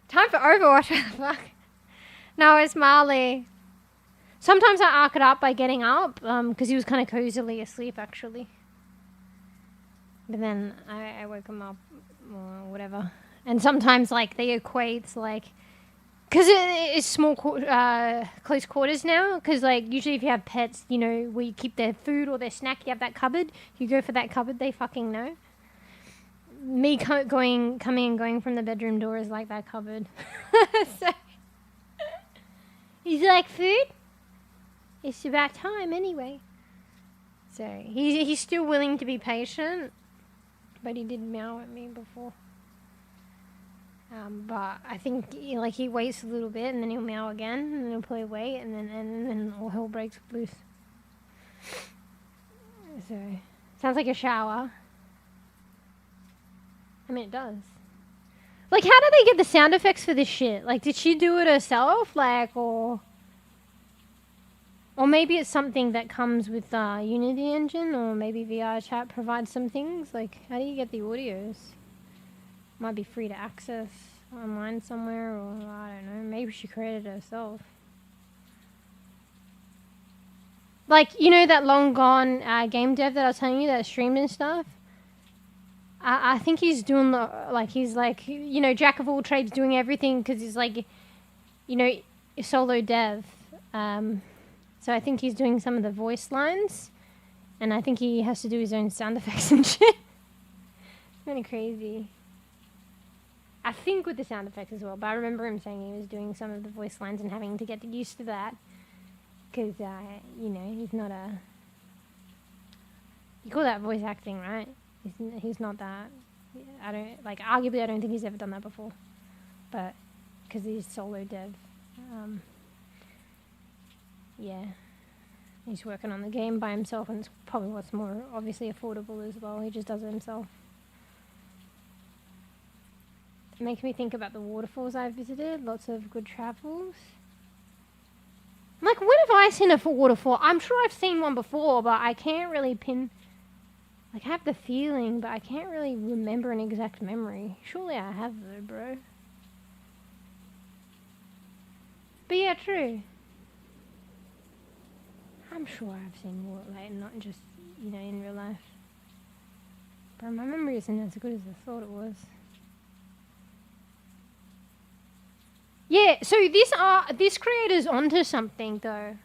Time for Overwatch. What the fuck? No, it's Marley. Sometimes I arc it up by getting up, because he was kind of cozily asleep, actually. But then I woke him up, or whatever. And sometimes, like, they equate, like... Because it's small, close quarters now. Because, like, usually if you have pets, you know, where you keep their food or their snack, you have that cupboard. You go for that cupboard, they fucking know. Me coming and going from the bedroom door is like that cupboard. So... He's like, food? It's about time anyway. So, he's still willing to be patient. But he did meow at me before. But I think he waits a little bit and then he'll meow again and then he'll play wait and then all hell breaks loose. So, sounds like a shower. I mean, it does. Like, how did they get the sound effects for this shit? Like, did she do it herself? Like, or maybe it's something that comes with Unity engine, or maybe VRChat provides some things. Like, how do you get the audios? Might be free to access online somewhere, or I don't know. Maybe she created it herself. Like, you know that long gone game dev that I was telling you that streamed and stuff? I think he's doing he's like, you know, jack of all trades, doing everything, because he's like, you know, solo dev. So I think he's doing some of the voice lines, and I think he has to do his own sound effects and shit. It's kind of crazy. I think with the sound effects as well, but I remember him saying he was doing some of the voice lines and having to get used to that, because, you know, he's not a... You call that voice acting, right? He's not that. I don't, like, arguably I don't think he's ever done that before, but because he's solo dev. Yeah, he's working on the game by himself, and it's probably what's more obviously affordable as well. He just does it himself. It makes me think about the waterfalls I've visited. Lots of good travels. I'm like, when have I seen a waterfall? I'm sure I've seen one before, but I can't really pin... Like, I have the feeling, but I can't really remember an exact memory. Surely I have, though, bro. But yeah, true. I'm sure I've seen more, like, not just, you know, in real life. But my memory isn't as good as I thought it was. Yeah, so this creator's onto something, though.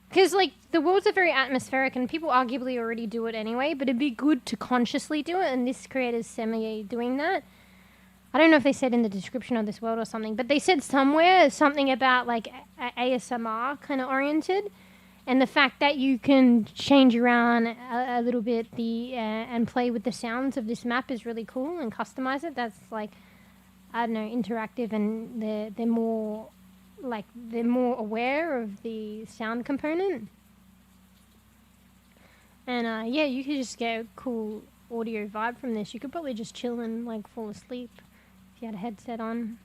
Because, like, the worlds are very atmospheric, and people arguably already do it anyway, but it'd be good to consciously do it, and this creator's semi-doing that. I don't know if they said in the description of this world or something, but they said somewhere something about, like, ASMR kind of oriented, and the fact that you can change around a little bit and play with the sounds of this map is really cool, and customize it. That's, like, I don't know, interactive, and they're more... Like, they're more aware of the sound component. And, yeah, you could just get a cool audio vibe from this. You could probably just chill and, like, fall asleep if you had a headset on.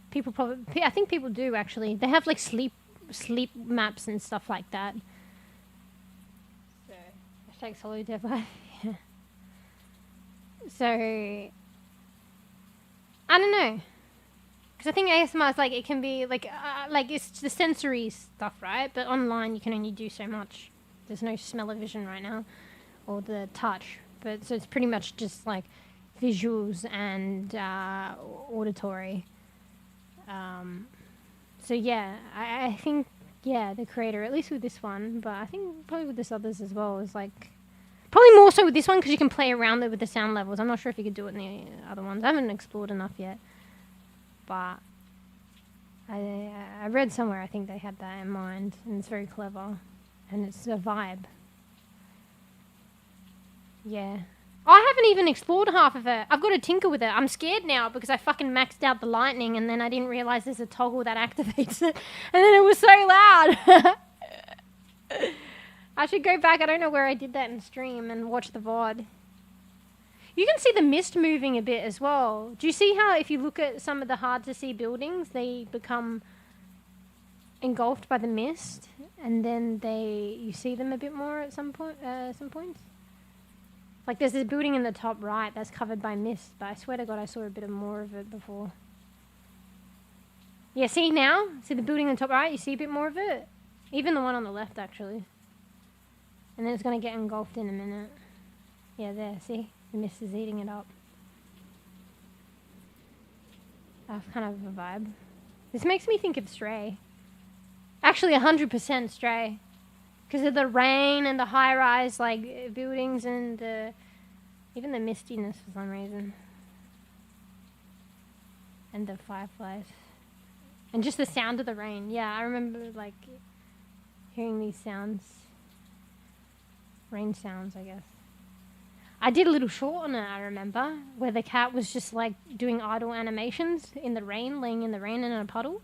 People probably... I think people do, actually. They have, like, sleep maps and stuff like that. So, hashtag solo dev life. Yeah. So, I don't know. Because I think ASMR is like, it can be like it's the sensory stuff, right? But online you can only do so much. There's no smell-o-vision right now, or the touch. But so it's pretty much just like visuals and auditory. So yeah, I think, yeah, the creator, at least with this one, but I think probably with this others as well, is like, probably more so with this one because you can play around with the sound levels. I'm not sure if you could do it in the other ones. I haven't explored enough yet, but I read somewhere I think they had that in mind, and it's very clever, and it's a vibe. Yeah. I haven't even explored half of it. I've got to tinker with it. I'm scared now because I fucking maxed out the lightning and then I didn't realize there's a toggle that activates it. And then it was so loud. I should go back. I don't know where I did that in stream and watch the VOD. You can see the mist moving a bit as well. Do you see how if you look at some of the hard to see buildings, they become engulfed by the mist and then you see them a bit more at some points? Like there's this building in the top right that's covered by mist, but I swear to God I saw a bit more of it before. Yeah, see now? See the building in the top right? You see a bit more of it? Even the one on the left, actually. And then it's going to get engulfed in a minute. Yeah, there, see? The mist is eating it up. That's kind of a vibe. This makes me think of Stray. Actually, 100% Stray. Because of the rain and the high-rise like buildings and even the mistiness for some reason. And the fireflies. And just the sound of the rain. Yeah, I remember like hearing these sounds. Rain sounds, I guess. I did a little short on it, I remember, where the cat was just like doing idle animations in the rain, laying in the rain in a puddle.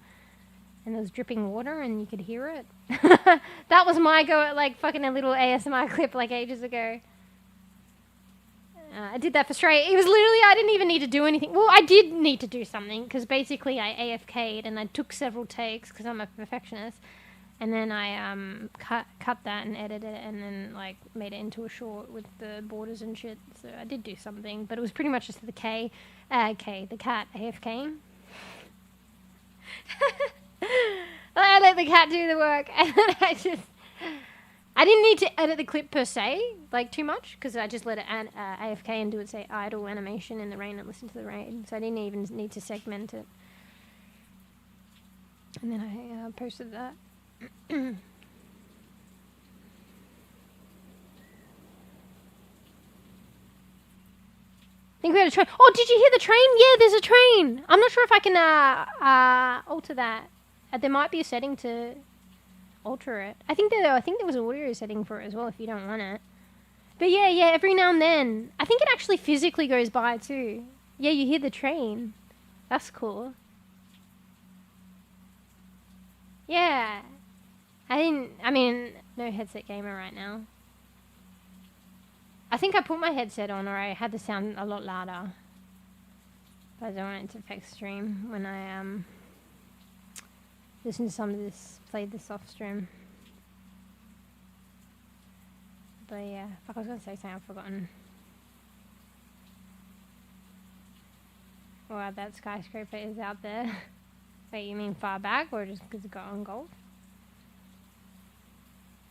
And there was dripping water and you could hear it. That was my go at like fucking a little ASMR clip like ages ago. I did that for Stray. It was literally, I didn't even need to do anything. Well, I did need to do something because basically I AFK'd and I took several takes because I'm a perfectionist. And then I cut that and edited it and then like made it into a short with the borders and shit. So I did do something, but it was pretty much just the the cat AFKing. I let the cat do the work, and then I didn't need to edit the clip per se, like too much, because I just let it AFK and do it, say, idle animation in the rain and listen to the rain, so I didn't even need to segment it. And then I posted that. I think we had a train. Oh, did you hear the train? Yeah, there's a train. I'm not sure if I can alter that. There might be a setting to alter it. I think there was an audio setting for it as well if you don't want it. But yeah, every now and then. I think it actually physically goes by too. Yeah, you hear the train. That's cool. Yeah. No headset gamer right now. I think I put my headset on or I had the sound a lot louder. But I don't want it to affect stream when I listen to some of this, play this off stream. But yeah, fuck, I was going to say something I've forgotten. Wow, that skyscraper is out there. Wait, you mean far back or just because it got engulfed?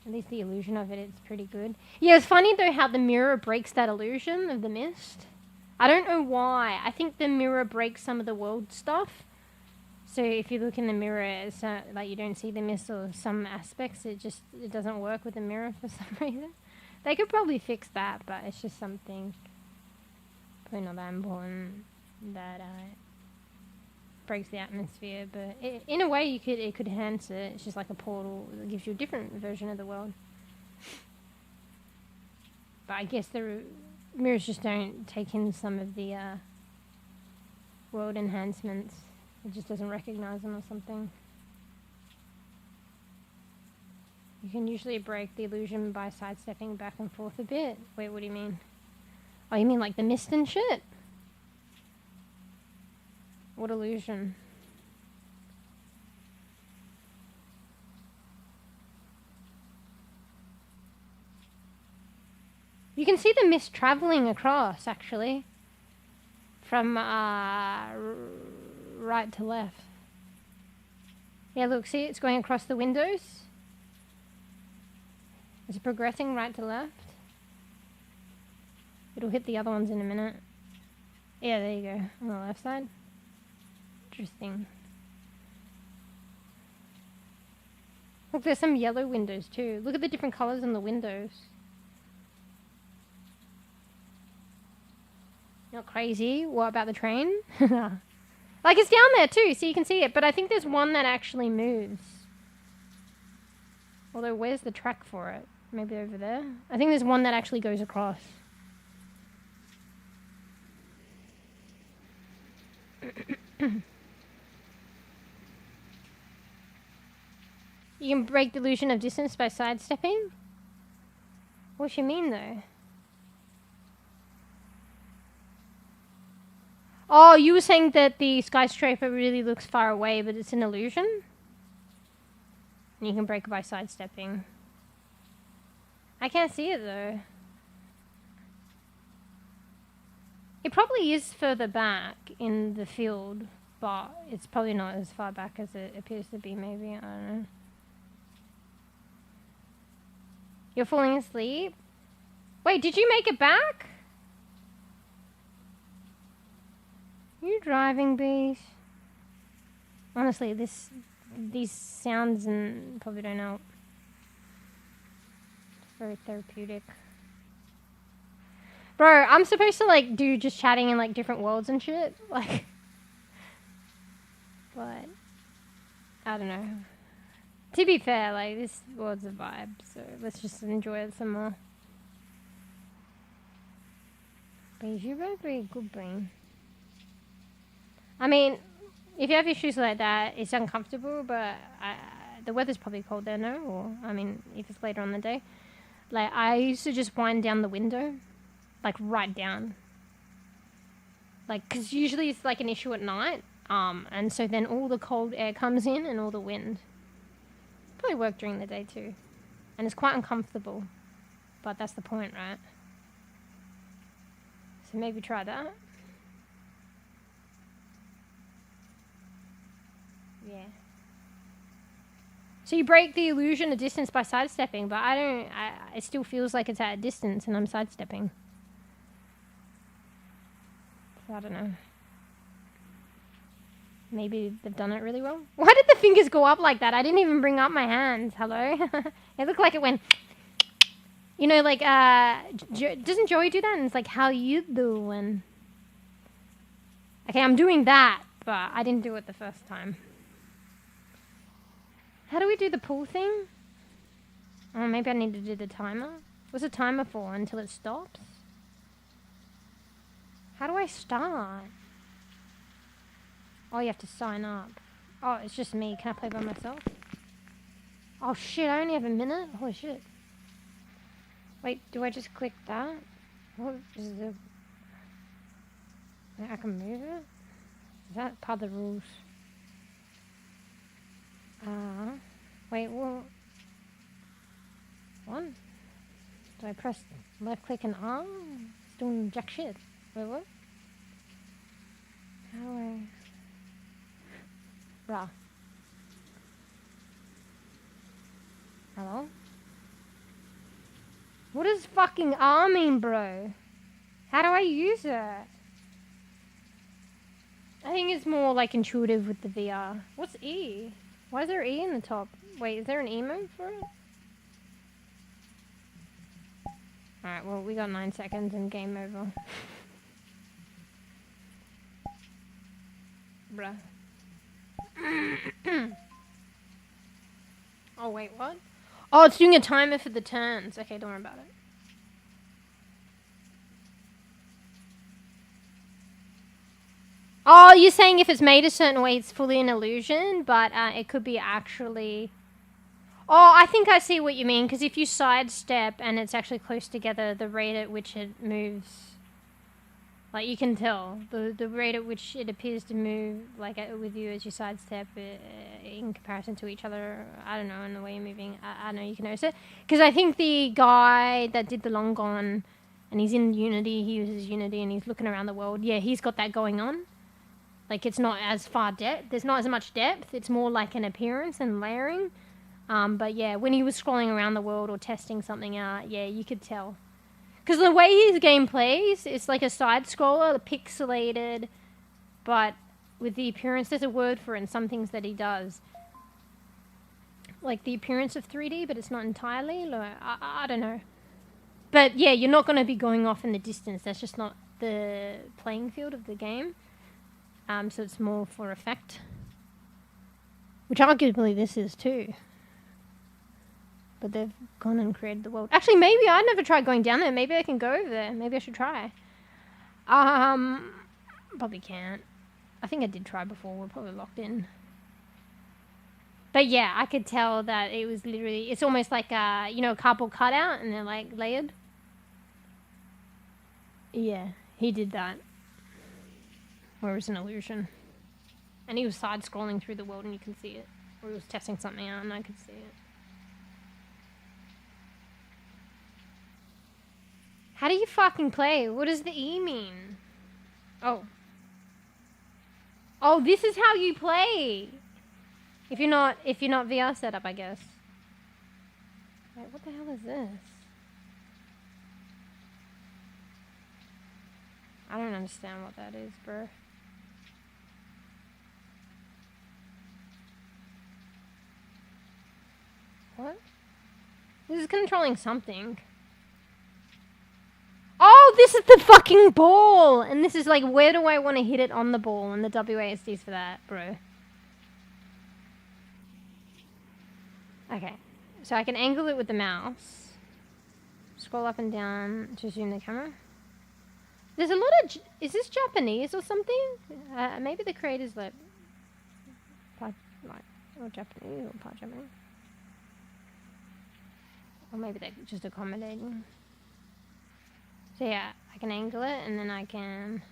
At least the illusion of it's pretty good. Yeah, it's funny though how the mirror breaks that illusion of the mist. I don't know why. I think the mirror breaks some of the world stuff. So if you look in the mirror, it's like you don't see the mist or some aspects. It doesn't work with the mirror for some reason. They could probably fix that, but it's just something probably not that important that breaks the atmosphere. But in a way, it could enhance it. It's just like a portal that gives you a different version of the world. But I guess the mirrors just don't take in some of the world enhancements. It just doesn't recognize them or something. You can usually break the illusion by sidestepping back and forth a bit. Wait, what do you mean? Oh, you mean like the mist and shit? What illusion? You can see the mist traveling across, actually. From right to left. Yeah, look, see, it's going across the windows. It's progressing right to left. It'll hit the other ones in a minute. Yeah, there you go. On the left side. Interesting. Look, there's some yellow windows too. Look at the different colours on the windows. Not crazy. What about the train? Like, it's down there too, so you can see it. But I think there's one that actually moves. Although, where's the track for it? Maybe over there? I think there's one that actually goes across. You can break the illusion of distance by sidestepping? What do you mean, though? Oh, you were saying that the skyscraper really looks far away, but it's an illusion? And you can break it by sidestepping. I can't see it, though. It probably is further back in the field, but it's probably not as far back as it appears to be, maybe. I don't know. You're falling asleep? Wait, did you make it back? You driving, bees? Honestly, these sounds and probably don't help. It's very therapeutic. Bro, I'm supposed to like do just chatting in like different worlds and shit. Like, but I don't know. To be fair, like, this world's a vibe, so let's just enjoy it some more. But you're very, very good brain. I mean, if you have issues like that, it's uncomfortable, but the weather's probably cold there, no? Or, I mean, if it's later on the day. Like, I used to just wind down the window, like, right down. Like, because usually it's, like, an issue at night, and so then all the cold air comes in and all the wind. Probably work during the day too, and it's quite uncomfortable, but that's the point, right? So maybe try that. Yeah. So you break the illusion of distance by sidestepping, but it still feels like it's at a distance and I'm sidestepping. So I don't know. Maybe they've done it really well. Why did the fingers go up like that? I didn't even bring up my hands. Hello? It looked like it went... You know, like, doesn't Joey do that? And it's like, how you doing? Okay, I'm doing that, but I didn't do it the first time. How do we do the pull thing? Oh, maybe I need to do the timer. What's the timer for? Until it stops? How do I start? Oh, you have to sign up. Oh, it's just me. Can I play by myself? Oh shit, I only have a minute? Holy shit. Wait, do I just click that? What is the... I can move it? Is that part of the rules? Wait, what? What? Do I press left click and R? It's doing jack shit. Wait, what? How do I... Bruh. Hello? What does fucking R mean, bro? How do I use it? I think it's more like intuitive with the VR. What's E? Why is there E in the top? Wait, is there an E mode for it? Alright, well, we got 9 seconds and game over. Bruh. Oh, wait, what? Oh, it's doing a timer for the turns. Okay, don't worry about it. Oh, you're saying if it's made a certain way, it's fully an illusion, but it could be actually... Oh, I think I see what you mean, because if you sidestep and it's actually close together, the rate at which it moves... Like, you can tell. The rate at which it appears to move, like, with you as you sidestep in comparison to each other, I don't know, in the way you're moving, I don't know, you can notice it. Because I think the guy that did the long gone, and he's in Unity, he uses Unity, and he's looking around the world, yeah, he's got that going on. Like, it's not as far depth, there's not as much depth, it's more like an appearance and layering. But yeah, when he was scrolling around the world or testing something out, yeah, you could tell. Because the way his game plays, it's like a side-scroller, pixelated, but with the appearance, there's a word for it in some things that he does. Like the appearance of 3D, but it's not entirely. Like, I don't know. But yeah, you're not going to be going off in the distance. That's just not the playing field of the game. So it's more for effect. Which arguably this is too. But they've gone and created the world. Actually, maybe I never tried going down there. Maybe I can go over there. Maybe I should try. Probably can't. I think I did try before. We're probably locked in. But yeah, I could tell that it was literally... It's almost like a, you know, a cardboard cutout and they're like layered. Yeah, he did that. Where it was an illusion. And he was side-scrolling through the world and you can see it. Or he was testing something out and I could see it. How do you fucking play? What does the E mean? Oh. Oh, this is how you play! If you're not VR setup, I guess. Wait, what the hell is this? I don't understand what that is, bro. What? This is controlling something. Oh, this is the fucking ball! And this is like, where do I want to hit it on the ball? And the WASD's for that, bro. Okay. So I can angle it with the mouse. Scroll up and down to zoom the camera. There's a lot of... Is this Japanese or something? Maybe the creator's like... Part, like, or Japanese or part Japanese. Or maybe they're just accommodating. So yeah, I can angle it and then I can...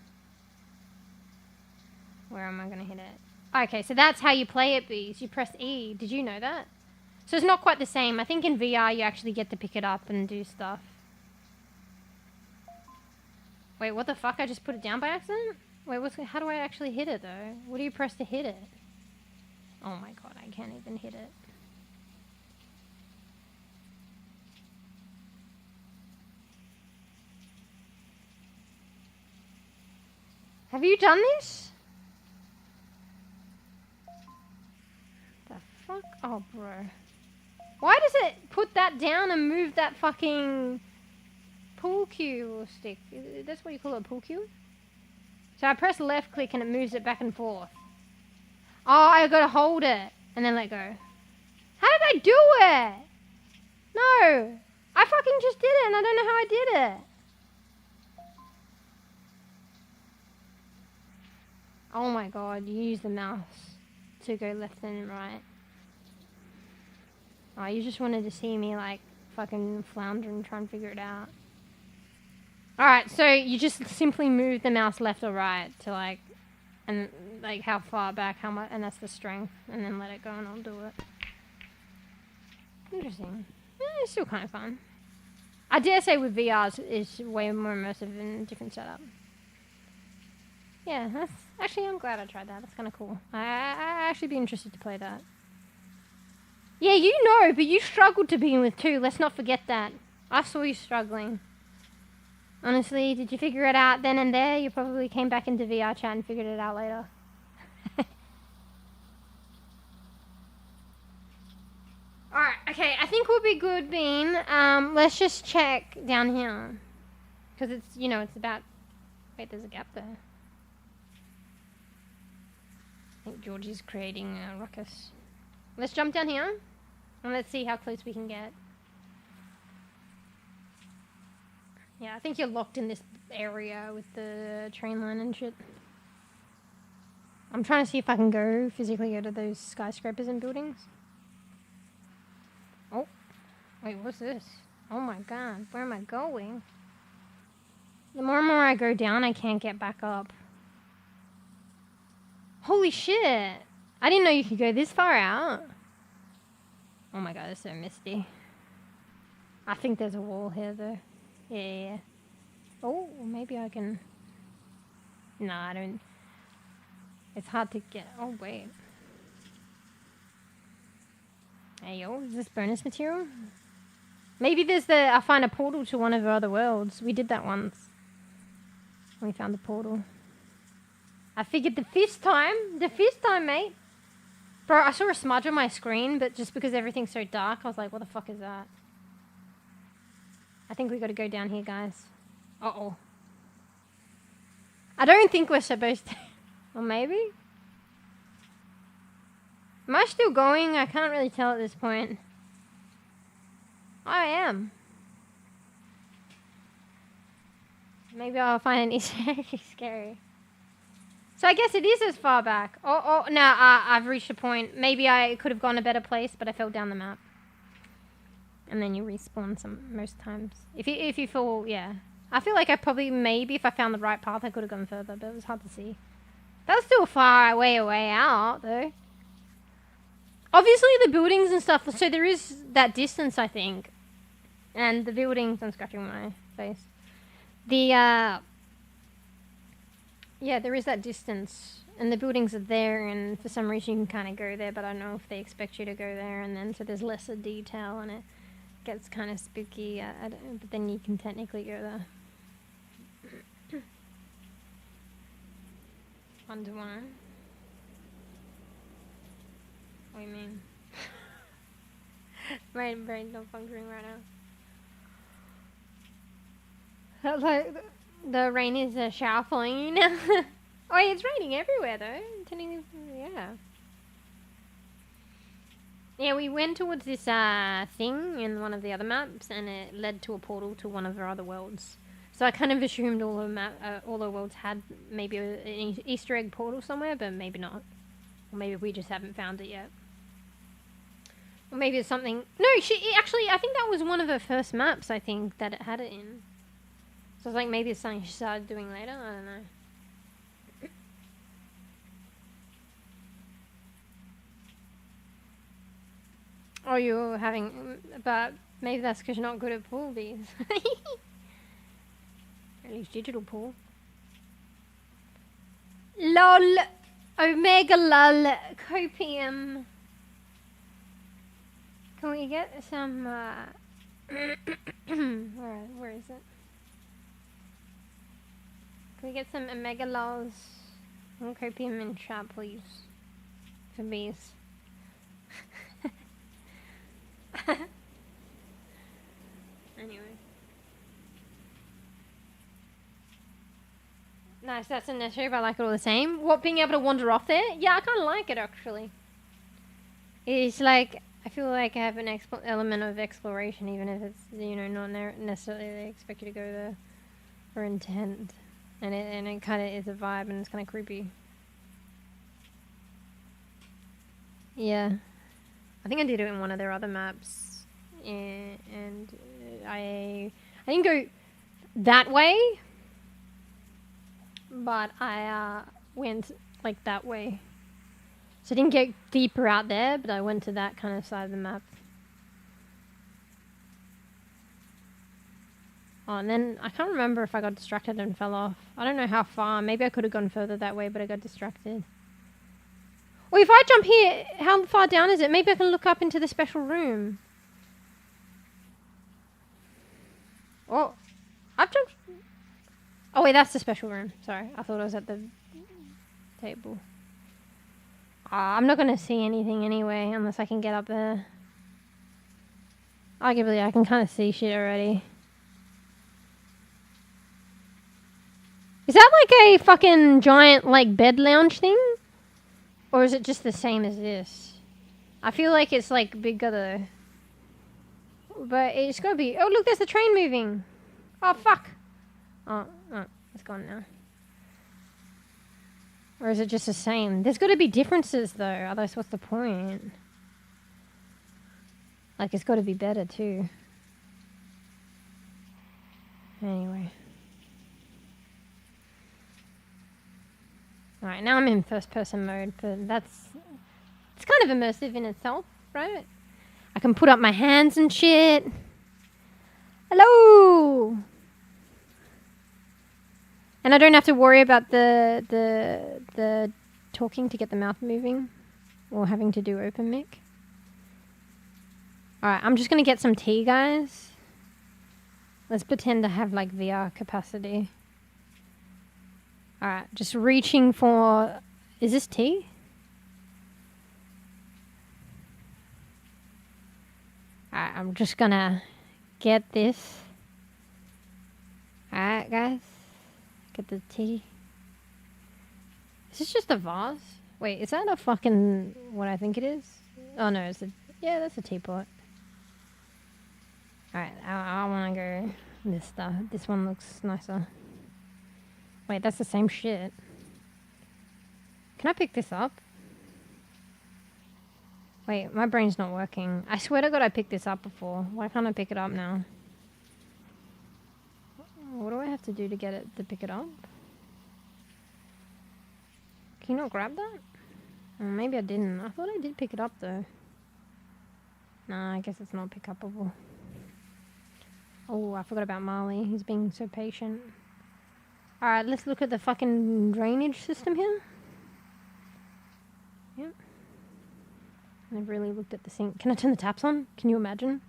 Where am I going to hit it? Okay, so that's how you play it, bees. You press E. Did you know that? So it's not quite the same. I think in VR you actually get to pick it up and do stuff. Wait, what the fuck? I just put it down by accident? Wait, how do I actually hit it though? What do you press to hit it? Oh my god, I can't even hit it. Have you done this? The fuck? Oh, bro. Why does it put that down and move that fucking pool cue or stick? That's what you call it, a pool cue? So I press left click and it moves it back and forth. Oh, I gotta hold it and then let go. How did I do it? No. I fucking just did it and I don't know how I did it. Oh my god, you use the mouse to go left and right. Oh, you just wanted to see me like fucking flounder and try and figure it out. Alright, so you just simply move the mouse left or right to like, and like how far back, how much, and that's the strength, and then let it go and I'll do it. Interesting. It's still kind of fun. I dare say with VR is way more immersive in a different setup. Yeah, that's actually, I'm glad I tried that. That's kind of cool. I actually be interested to play that. Yeah, you know, but you struggled to begin with too. Let's not forget that. I saw you struggling. Honestly, did you figure it out then and there? You probably came back into VRChat and figured it out later. Alright, okay, I think we'll be good, Bean. Let's just check down here. Because it's, you know, it's about... Wait, there's a gap there. I think Georgie's creating a ruckus. Let's jump down here. And let's see how close we can get. Yeah, I think you're locked in this area with the train line and shit. I'm trying to see if I can physically go to those skyscrapers and buildings. Oh. Wait, what's this? Oh my god, where am I going? The more and more I go down, I can't get back up. Holy shit! I didn't know you could go this far out. Oh my god, it's so misty. I think there's a wall here though. Yeah. Oh, maybe I can... No, I don't... It's hard to get... Oh, wait. Hey, yo, is this bonus material? Maybe there's I find a portal to one of the other worlds. We did that once. We found the portal. I figured the fifth time, mate. Bro, I saw a smudge on my screen, but just because everything's so dark, I was like, what the fuck is that? I think we gotta go down here, guys. Uh-oh. I don't think we're supposed to. Or maybe? Am I still going? I can't really tell at this point. I am. Maybe I'll find an Easter egg. Scary. So I guess it is as far back. Oh, no, I've reached a point. Maybe I could have gone a better place, but I fell down the map. And then you respawn most times. If you fall, yeah. I feel like I probably, maybe if I found the right path, I could have gone further, but it was hard to see. That was still far way out, though. Obviously, the buildings and stuff, so there is that distance, I think. And the buildings, I'm scratching my face. Yeah, there is that distance. And the buildings are there, and for some reason you can kind of go there, but I don't know if they expect you to go there, and then so there's lesser detail, and it gets kind of spooky, but then you can technically go there. 1 to 1. What do you mean? My brain's not functioning right now. Like, the rain is a shower falling you now. Oh, it's raining everywhere though. Yeah. Yeah, we went towards this thing in one of the other maps, and it led to a portal to one of our other worlds. So I kind of assumed all the worlds had maybe an Easter egg portal somewhere, but maybe not. Or maybe we just haven't found it yet. Or maybe it's something... No, actually, I think that was one of her first maps, I think, that it had it in. So I was like, maybe it's something she started doing later. I don't know. Oh, you're having... But maybe that's because you're not good at pool bees. At least digital pool. LOL. Omega lol. Copium. Can we get some... where is it? Can we get some omega lols and copium in chat, please? For bees. Anyway. Nice, that's an issue, but I like it all the same. What, being able to wander off there? Yeah, I kind of like it, actually. It's like, I feel like I have an element of exploration, even if it's, you know, not necessarily they expect you to go there for intent. And it kind of is a vibe, and it's kind of creepy. Yeah. I think I did it in one of their other maps. And I didn't go that way, but I went like that way. So I didn't get deeper out there, but I went to that kind of side of the map. Oh, and then I can't remember if I got distracted and fell off. I don't know how far. Maybe I could have gone further that way, but I got distracted. Well, if I jump here, how far down is it? Maybe I can look up into the special room. Oh, I've jumped. Oh wait, that's the special room. Sorry, I thought I was at the table. I'm not gonna see anything anyway, unless I can get up there. Arguably, I can kind of see shit already. Is that like a fucking giant, like, bed lounge thing? Or is it just the same as this? I feel like it's, like, bigger though. But it's gotta be... Oh, look, there's the train moving. Oh, fuck. Oh, it's gone now. Or is it just the same? There's gotta be differences though, otherwise what's the point? Like, it's gotta be better too. Anyway. Alright, now I'm in first person mode, but it's kind of immersive in itself, right? I can put up my hands and shit. Hello! And I don't have to worry about the talking to get the mouth moving, or having to do open mic. Alright, I'm just gonna get some tea, guys. Let's pretend to have like VR capacity. Alright, just reaching for... Is this tea? Alright, I'm just gonna get this. Alright, guys. Get the tea. Is this just a vase? Wait, is that a fucking... what I think it is? Oh no, it's a... yeah, that's a teapot. Alright, I wanna go this stuff. This one looks nicer. Wait, that's the same shit. Can I pick this up? Wait, my brain's not working. I swear to God I picked this up before. Why can't I pick it up now? What do I have to do to get it to pick it up? Can you not grab that? Oh, maybe I didn't. I thought I did pick it up though. Nah, I guess it's not pick upable. Oh, I forgot about Marley. He's being so patient. Alright, let's look at the fucking drainage system here. Yep. I've really looked at the sink. Can I turn the taps on? Can you imagine?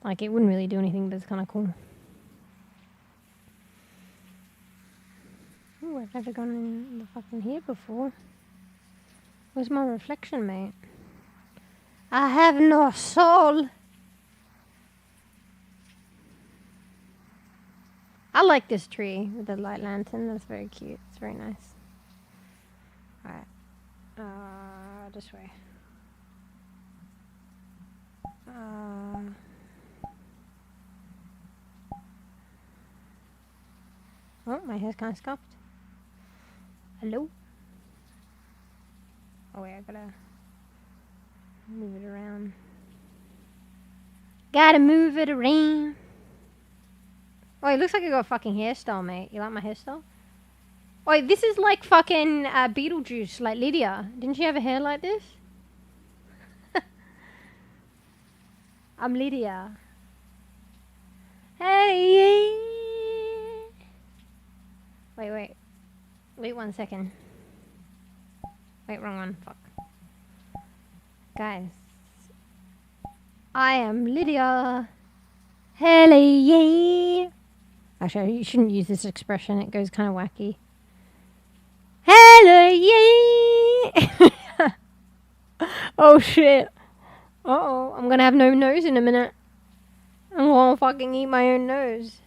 Like, it wouldn't really do anything, but it's kind of cool. Ooh, I've never gone in the fucking here before. Where's my reflection, mate? I have no soul. I like this tree with the light lantern. That's very cute. It's very nice. Alright. This way. Oh, my hair's kind of scuffed. Hello? Oh wait, I gotta move it around. Gotta move it around. Oh, it looks like I got a fucking hairstyle, mate. You like my hairstyle? Oh, this is like fucking Beetlejuice, like Lydia. Didn't she have a hair like this? I'm Lydia. Hey! Wait. Wait 1 second. Wait, wrong one. Fuck. Guys. I am Lydia. Hello, yeah. Actually, you shouldn't use this expression. It goes kind of wacky. Hello, yeah. Oh, shit. Uh-oh. I'm gonna have no nose in a minute. I'm gonna fucking eat my own nose.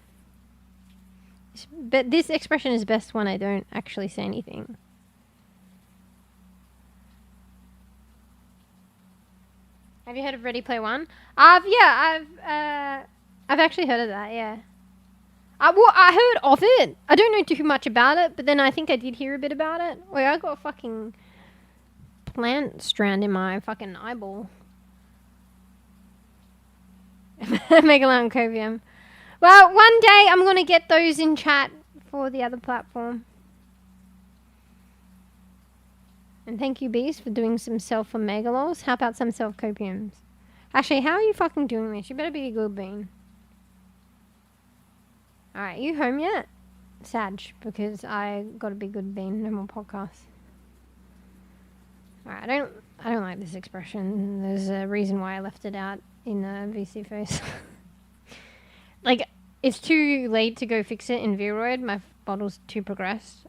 But this expression is best when I don't actually say anything. Have you heard of Ready Player One? I've actually heard of that, yeah. Well, I heard of it. I don't know too much about it, but then I think I did hear a bit about it. Wait, I got a fucking plant strand in my fucking eyeball. Megalon Covium. Well, one day I'm going to get those in chat for the other platform. And thank you, Beast, for doing some self-megalols. How about some self-copiums? Actually, how are you fucking doing this? You better be a good bean. Alright, you home yet? Sag, because I gotta be good bean. No more podcasts. Alright, I don't like this expression. There's a reason why I left it out in VC face. Like, it's too late to go fix it in Vroid. My bottle's too progressed.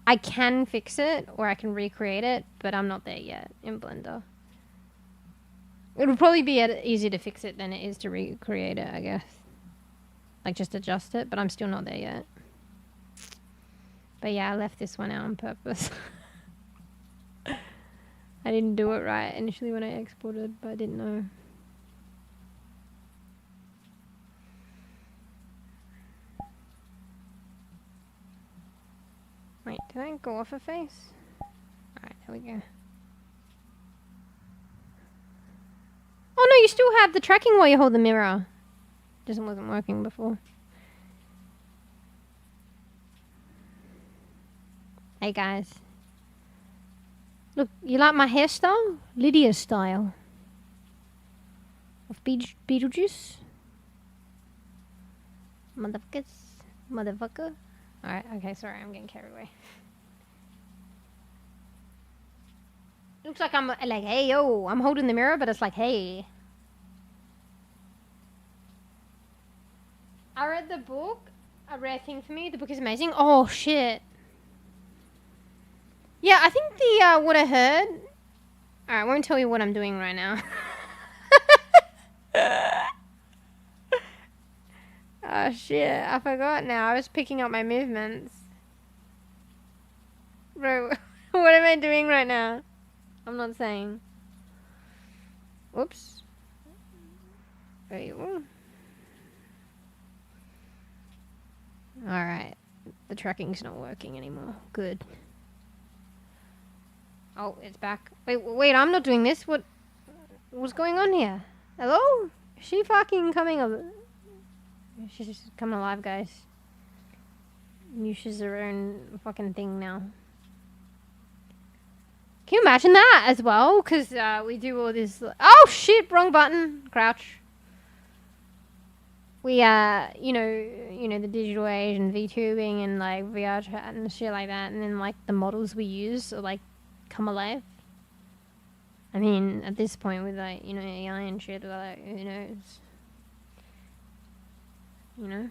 I can fix it, or I can recreate it, but I'm not there yet in Blender. It would probably be easier to fix it than it is to recreate it, I guess. Like, just adjust it, but I'm still not there yet. But yeah, I left this one out on purpose. I didn't do it right initially when I exported, but I didn't know. Wait, did I go off a face? Alright, there we go. Oh no, you still have the tracking while you hold the mirror. Just wasn't working before. Hey guys. Look, you like my hairstyle? Lydia style. Of Beetlejuice? Motherfuckers. Motherfucker. Alright, okay, sorry, I'm getting carried away. Looks like I'm like, hey, yo, I'm holding the mirror, but it's like, hey. read the book. A rare thing for me. The book is amazing. Oh shit. Yeah, I think the what I heard. Alright, I won't tell you what I'm doing right now. Oh shit, I forgot now. I was picking up my movements. Bro, what am I doing right now? I'm not saying. Whoops. There you go. Alright. The tracking's not working anymore. Good. Oh, it's back. Wait, I'm not doing this. What's going on here? Hello? Is she fucking coming up? She's just coming alive, guys. She's her own fucking thing now. Can you imagine that as well? Because we do all this... Oh, shit! Wrong button. Crouch. We, you know, the digital age and VTubing and, like, VRChat and shit like that. And then, like, the models we use are, like, come alive. I mean, at this point with, like, you know, AI and shit, like, who knows? You know?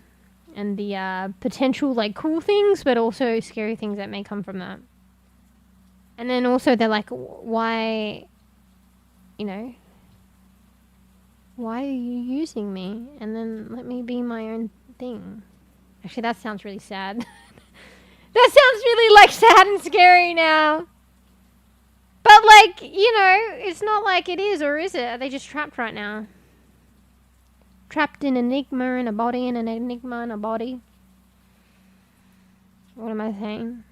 And the, potential, like, cool things, but also scary things that may come from that. And then also they're like, why, you know, why are you using me? And then let me be my own thing. Actually, that sounds really sad. That sounds really, like, sad and scary now. But, like, you know, it's not like it is, or is it? Are they just trapped right now? Trapped in an enigma in a body, and an enigma in a body. What am I saying?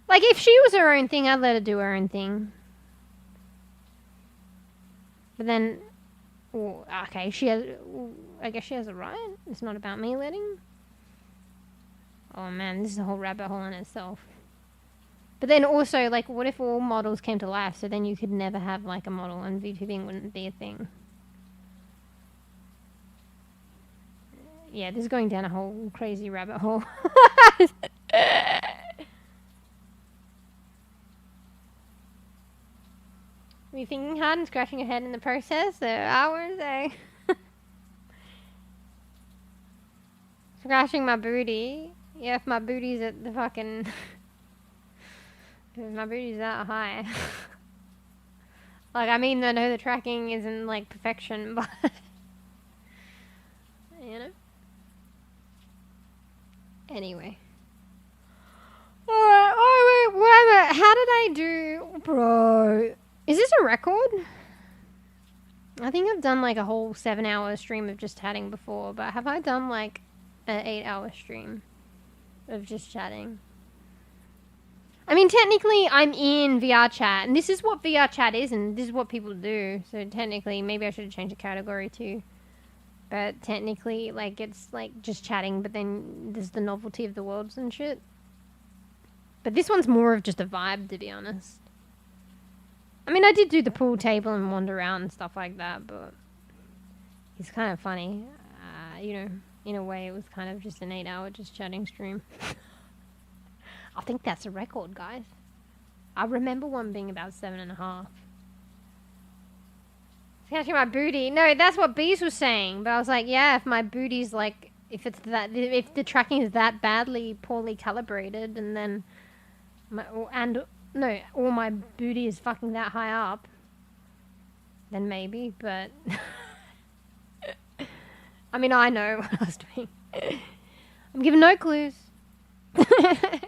Like, if she was her own thing, I'd let her do her own thing. But then, well, okay, she has, I guess she has a right. It's not about me letting. Oh man, this is a whole rabbit hole in itself. But then also, like, what if all models came to life? So then you could never have, like, a model, and VTubing wouldn't be a thing. Yeah, this is going down a whole crazy rabbit hole. Were you thinking hard and scratching your head in the process? So I would say. Scratching my booty. Yeah, if my booty's at the fucking... if my booty's that high. Like, I mean, I know the tracking isn't, like, perfection, but... you know? Anyway. Alright, wait, how did I do... Bro... Is this a record? I think I've done like a whole 7-hour stream of just chatting before, but have I done like an 8-hour stream of just chatting? I mean, technically I'm in VRChat, and this is what VRChat is, and this is what people do, so technically, maybe I should have changed the category too. But technically, like, it's like just chatting, but then there's the novelty of the worlds and shit. But this one's more of just a vibe, to be honest. I mean, I did do the pool table and wander around and stuff like that, but it's kind of funny. You know, in a way, it was kind of just an 8-hour just chatting stream. I think that's a record, guys. I remember one being about 7.5. Scratching my booty. No, that's what Bees was saying. But I was like, yeah, if my booty's like, if the tracking is that poorly calibrated, and then, no, or my booty is fucking that high up, then maybe, but... I mean, I know what I was doing. I'm giving no clues. Oh,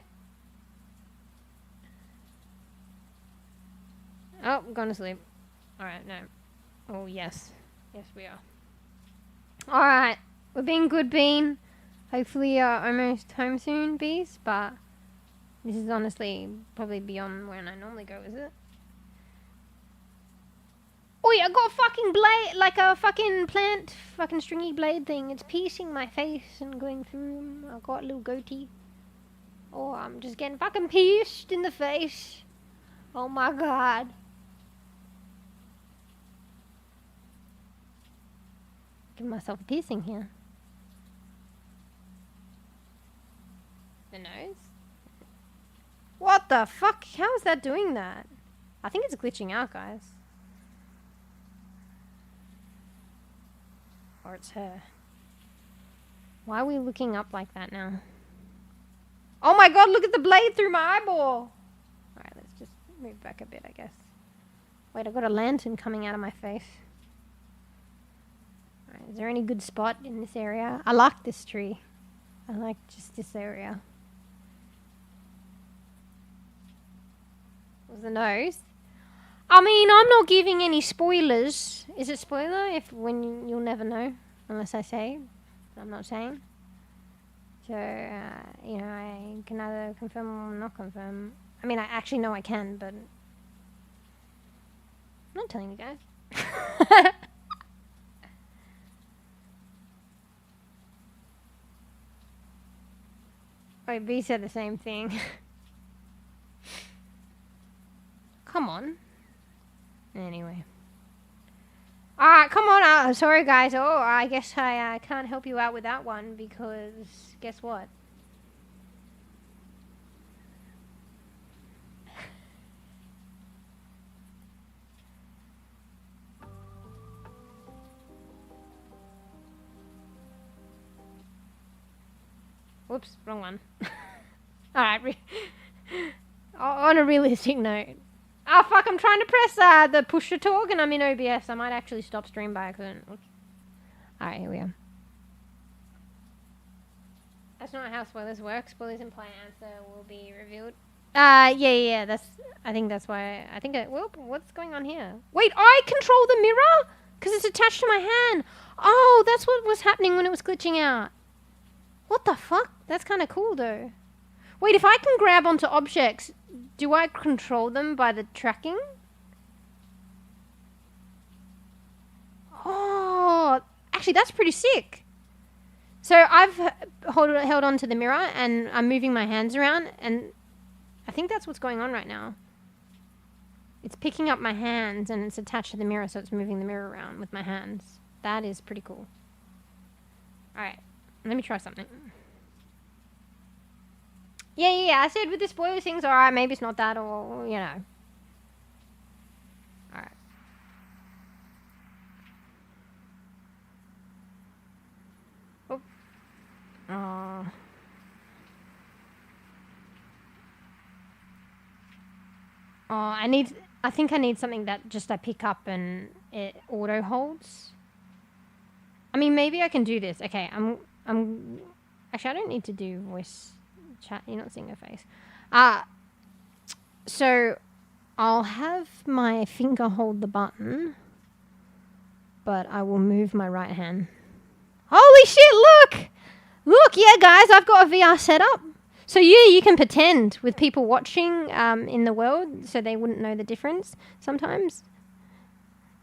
I'm going to sleep. Alright, no. Oh, yes. Yes, we are. Alright. We're being good, Bean. Hopefully, almost home soon, Bees, but... This is honestly probably beyond where I normally go, is it? Oh yeah, I got a fucking blade, like a fucking plant, fucking stringy blade thing. It's piercing my face and going through. I got a little goatee. Oh, I'm just getting fucking pierced in the face. Oh my god. Give myself a piercing here. The nose? What the fuck? How is that doing that? I think it's glitching out, guys. Or it's her. Why are we looking up like that now? Oh my god, look at the blade through my eyeball! Alright, let's just move back a bit, I guess. Wait, I've got a lantern coming out of my face. Alright, is there any good spot in this area? I like this tree. I like just this area. Was the nose? I mean, I'm not giving any spoilers. Is it spoiler? You'll never know, unless I say. I'm not saying. So, you know, I can either confirm or not confirm. I mean, I actually know I can, but I'm not telling you guys. Wait, B said the same thing. Come on. Anyway. Alright, come on. Sorry, guys. Oh, I guess I can't help you out with that one because guess what? Whoops, wrong one. Alright, on a realistic note. Oh fuck, I'm trying to press the push to talk and I'm in OBS. I might actually stop stream by accident. Alright, here we are. That's not how spoilers work. Spoilers imply answer will be revealed. Yeah, I think that's why, well, what's going on here? Wait, I control the mirror? Because it's attached to my hand. Oh, that's what was happening when it was glitching out. What the fuck? That's kind of cool though. Wait, if I can grab onto objects, do I control them by the tracking? Oh, actually that's pretty sick. So I've held on to the mirror and I'm moving my hands around and I think that's what's going on right now. It's picking up my hands and it's attached to the mirror, so it's moving the mirror around with my hands. That is pretty cool. Alright, let me try something. Yeah, I said with the spoiler things, alright, maybe it's not that or, you know. Alright. Oh. I think I need something that just I pick up and it auto holds. I mean, maybe I can do this. Okay, actually, I don't need to do voice chat. You're not seeing her face. So I'll have my finger hold the button, but I will move my right hand. Holy shit, look! Look, yeah, guys, I've got a VR setup. So yeah, you can pretend with people watching in the world so they wouldn't know the difference sometimes.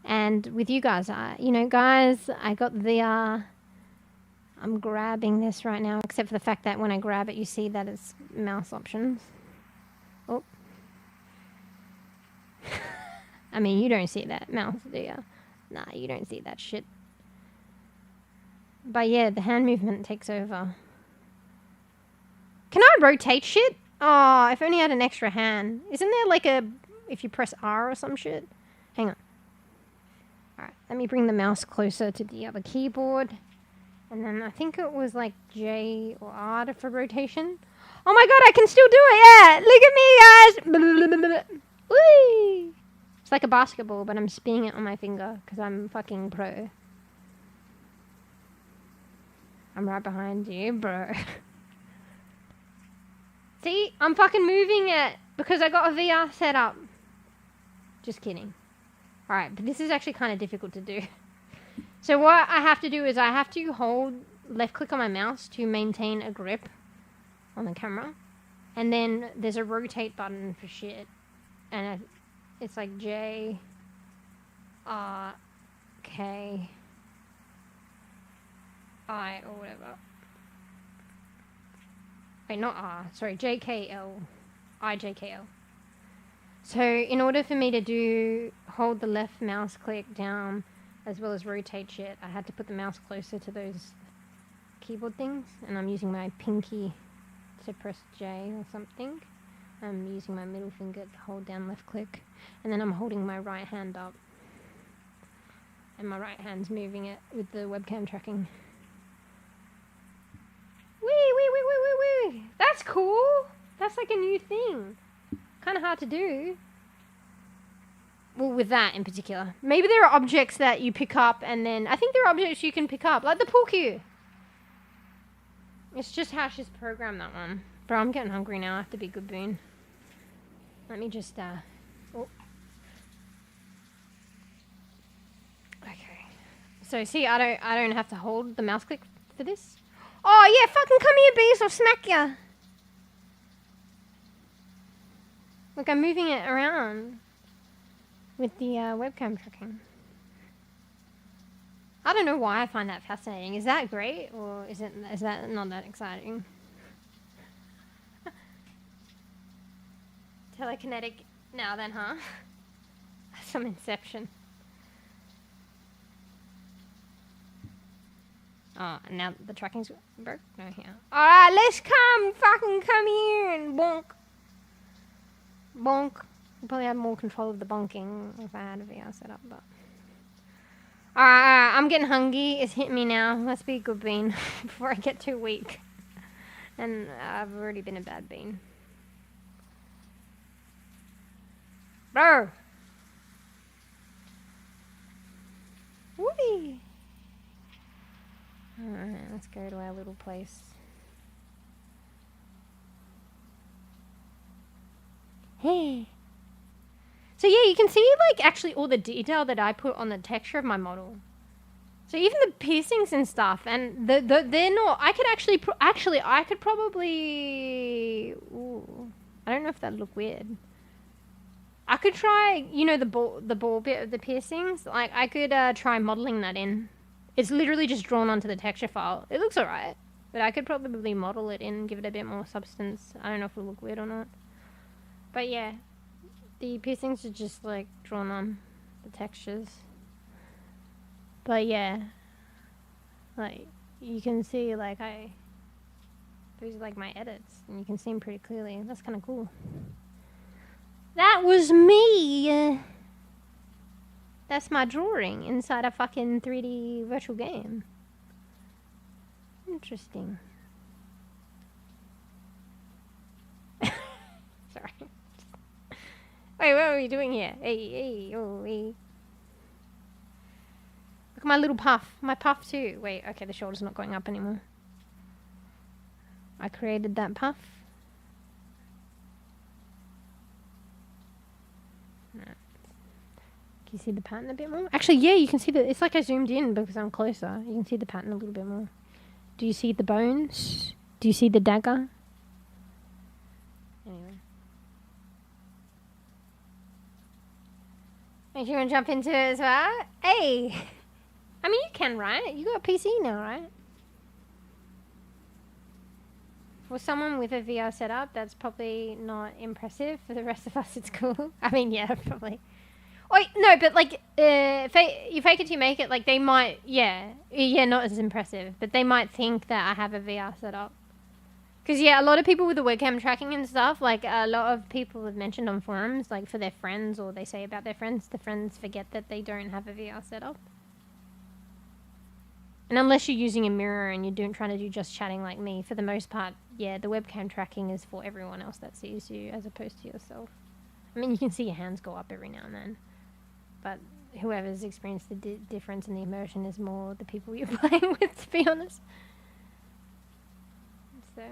And with you guys, you know, guys, I got VR. I'm grabbing this right now, except for the fact that when I grab it, you see that it's mouse options. Oh. I mean, you don't see that mouse, do you? Nah, you don't see that shit. But yeah, the hand movement takes over. Can I rotate shit? Oh, if only I had an extra hand. Isn't there like if you press R or some shit? Hang on. Alright, let me bring the mouse closer to the other keyboard. And then I think it was like J or R for rotation. Oh my god, I can still do it! Yeah! Look at me, guys! Whee! It's like a basketball, but I'm spinning it on my finger because I'm fucking pro. I'm right behind you, bro. See? I'm fucking moving it because I got a VR set up. Just kidding. Alright, but this is actually kind of difficult to do. So what I have to do is I have to hold left click on my mouse to maintain a grip on the camera. And then there's a rotate button for shit. And it's like J, R, K, I or whatever. Wait, not R. Sorry, J, K, L. I, J, K, L. So in order for me to hold the left mouse click down as well as rotate shit, I had to put the mouse closer to those keyboard things. And I'm using my pinky to press J or something. I'm using my middle finger to hold down left click. And then I'm holding my right hand up. And my right hand's moving it with the webcam tracking. wait. That's cool. That's like a new thing. Kind of hard to do. Well, with that in particular. Maybe there are objects that you pick up and then... I think there are objects you can pick up. Like the pool cue. It's just how she's programmed that one. Bro, I'm getting hungry now. I have to be good boon. Let me just... Oh. Okay. So, see, I don't have to hold the mouse click for this. Oh, yeah, fucking come here, bees. I'll smack ya. Look, I'm moving it around with the webcam tracking. I don't know why I find that fascinating. Is that great, or is that not that exciting? Telekinetic now then, huh? Some Inception. Oh, now the tracking's broke? No, here. Alright, let's fucking come here and bonk. Bonk. I'd probably have more control of the bonking if I had a VR set up, but... Alright, I'm getting hungry. It's hitting me now. Let's be a good bean before I get too weak. And I've already been a bad bean. Bro! Whoopee! Alright, let's go to our little place. Hey! So yeah, you can see like actually all the detail that I put on the texture of my model. So even the piercings and stuff, and they're not. I could actually I could probably. Ooh, I don't know if that'd look weird. I could try, you know, the ball bit of the piercings. Like I could try modeling that in. It's literally just drawn onto the texture file. It looks alright, but I could probably model it in, give it a bit more substance. I don't know if it'll look weird or not. But yeah. The piercings are just like drawn on the textures. But yeah, like you can see like those are like my edits and you can see them pretty clearly. That's kind of cool. That was me. That's my drawing inside a fucking 3D virtual game. Interesting. Sorry. Wait, what are we doing here? Hey, oh, hey. Look at my little puff. My puff too. Wait, okay, the shoulder's not going up anymore. I created that puff. No. Can you see the pattern a bit more? Actually, yeah, you can see it's like I zoomed in because I'm closer. You can see the pattern a little bit more. Do you see the bones? Do you see the dagger? Anyway. If you want to jump into it as well? Hey! I mean, you can, right? You got a PC now, right? For someone with a VR setup, that's probably not impressive. For the rest of us, it's cool. I mean, yeah, probably. Oh, no, but like, you fake it till you make it, like, they might, yeah, not as impressive. But they might think that I have a VR setup. Because, yeah, a lot of people with the webcam tracking and stuff, like, a lot of people have mentioned on forums, like, for their friends, or they say about their friends, the friends forget that they don't have a VR setup. And unless you're using a mirror and you're trying to do just chatting like me, for the most part, yeah, the webcam tracking is for everyone else that sees you, as opposed to yourself. I mean, you can see your hands go up every now and then. But whoever's experienced the difference in the immersion is more the people you're playing with, to be honest. So...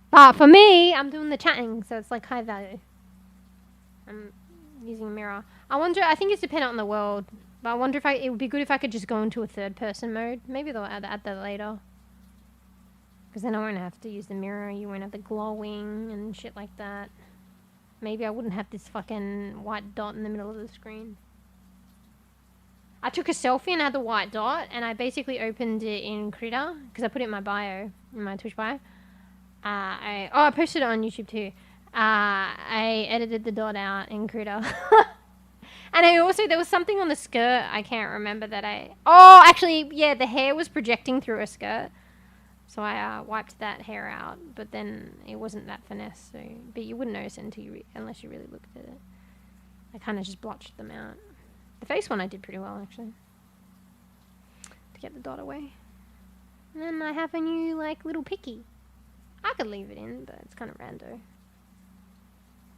But for me, I'm doing the chatting, so it's like high value. I'm using a mirror. I think it's dependent on the world, but I wonder if it would be good if I could just go into a third person mode. Maybe they'll add that later. Because then I won't have to use the mirror, you won't have the glowing and shit like that. Maybe I wouldn't have this fucking white dot in the middle of the screen. I took a selfie and had the white dot, and I basically opened it in Krita, because I put it in my bio, in my Twitch bio. I posted it on YouTube too. I edited the dot out in Krita. And there was something on the skirt, I can't remember that actually, yeah, the hair was projecting through a skirt. So I wiped that hair out, but then it wasn't that finesse, so, but you wouldn't notice it unless you really looked at it. I kind of just blotched them out. The face one I did pretty well, actually. To get the dot away. And then I have a new, like, little picky. I could leave it in, but it's kind of rando.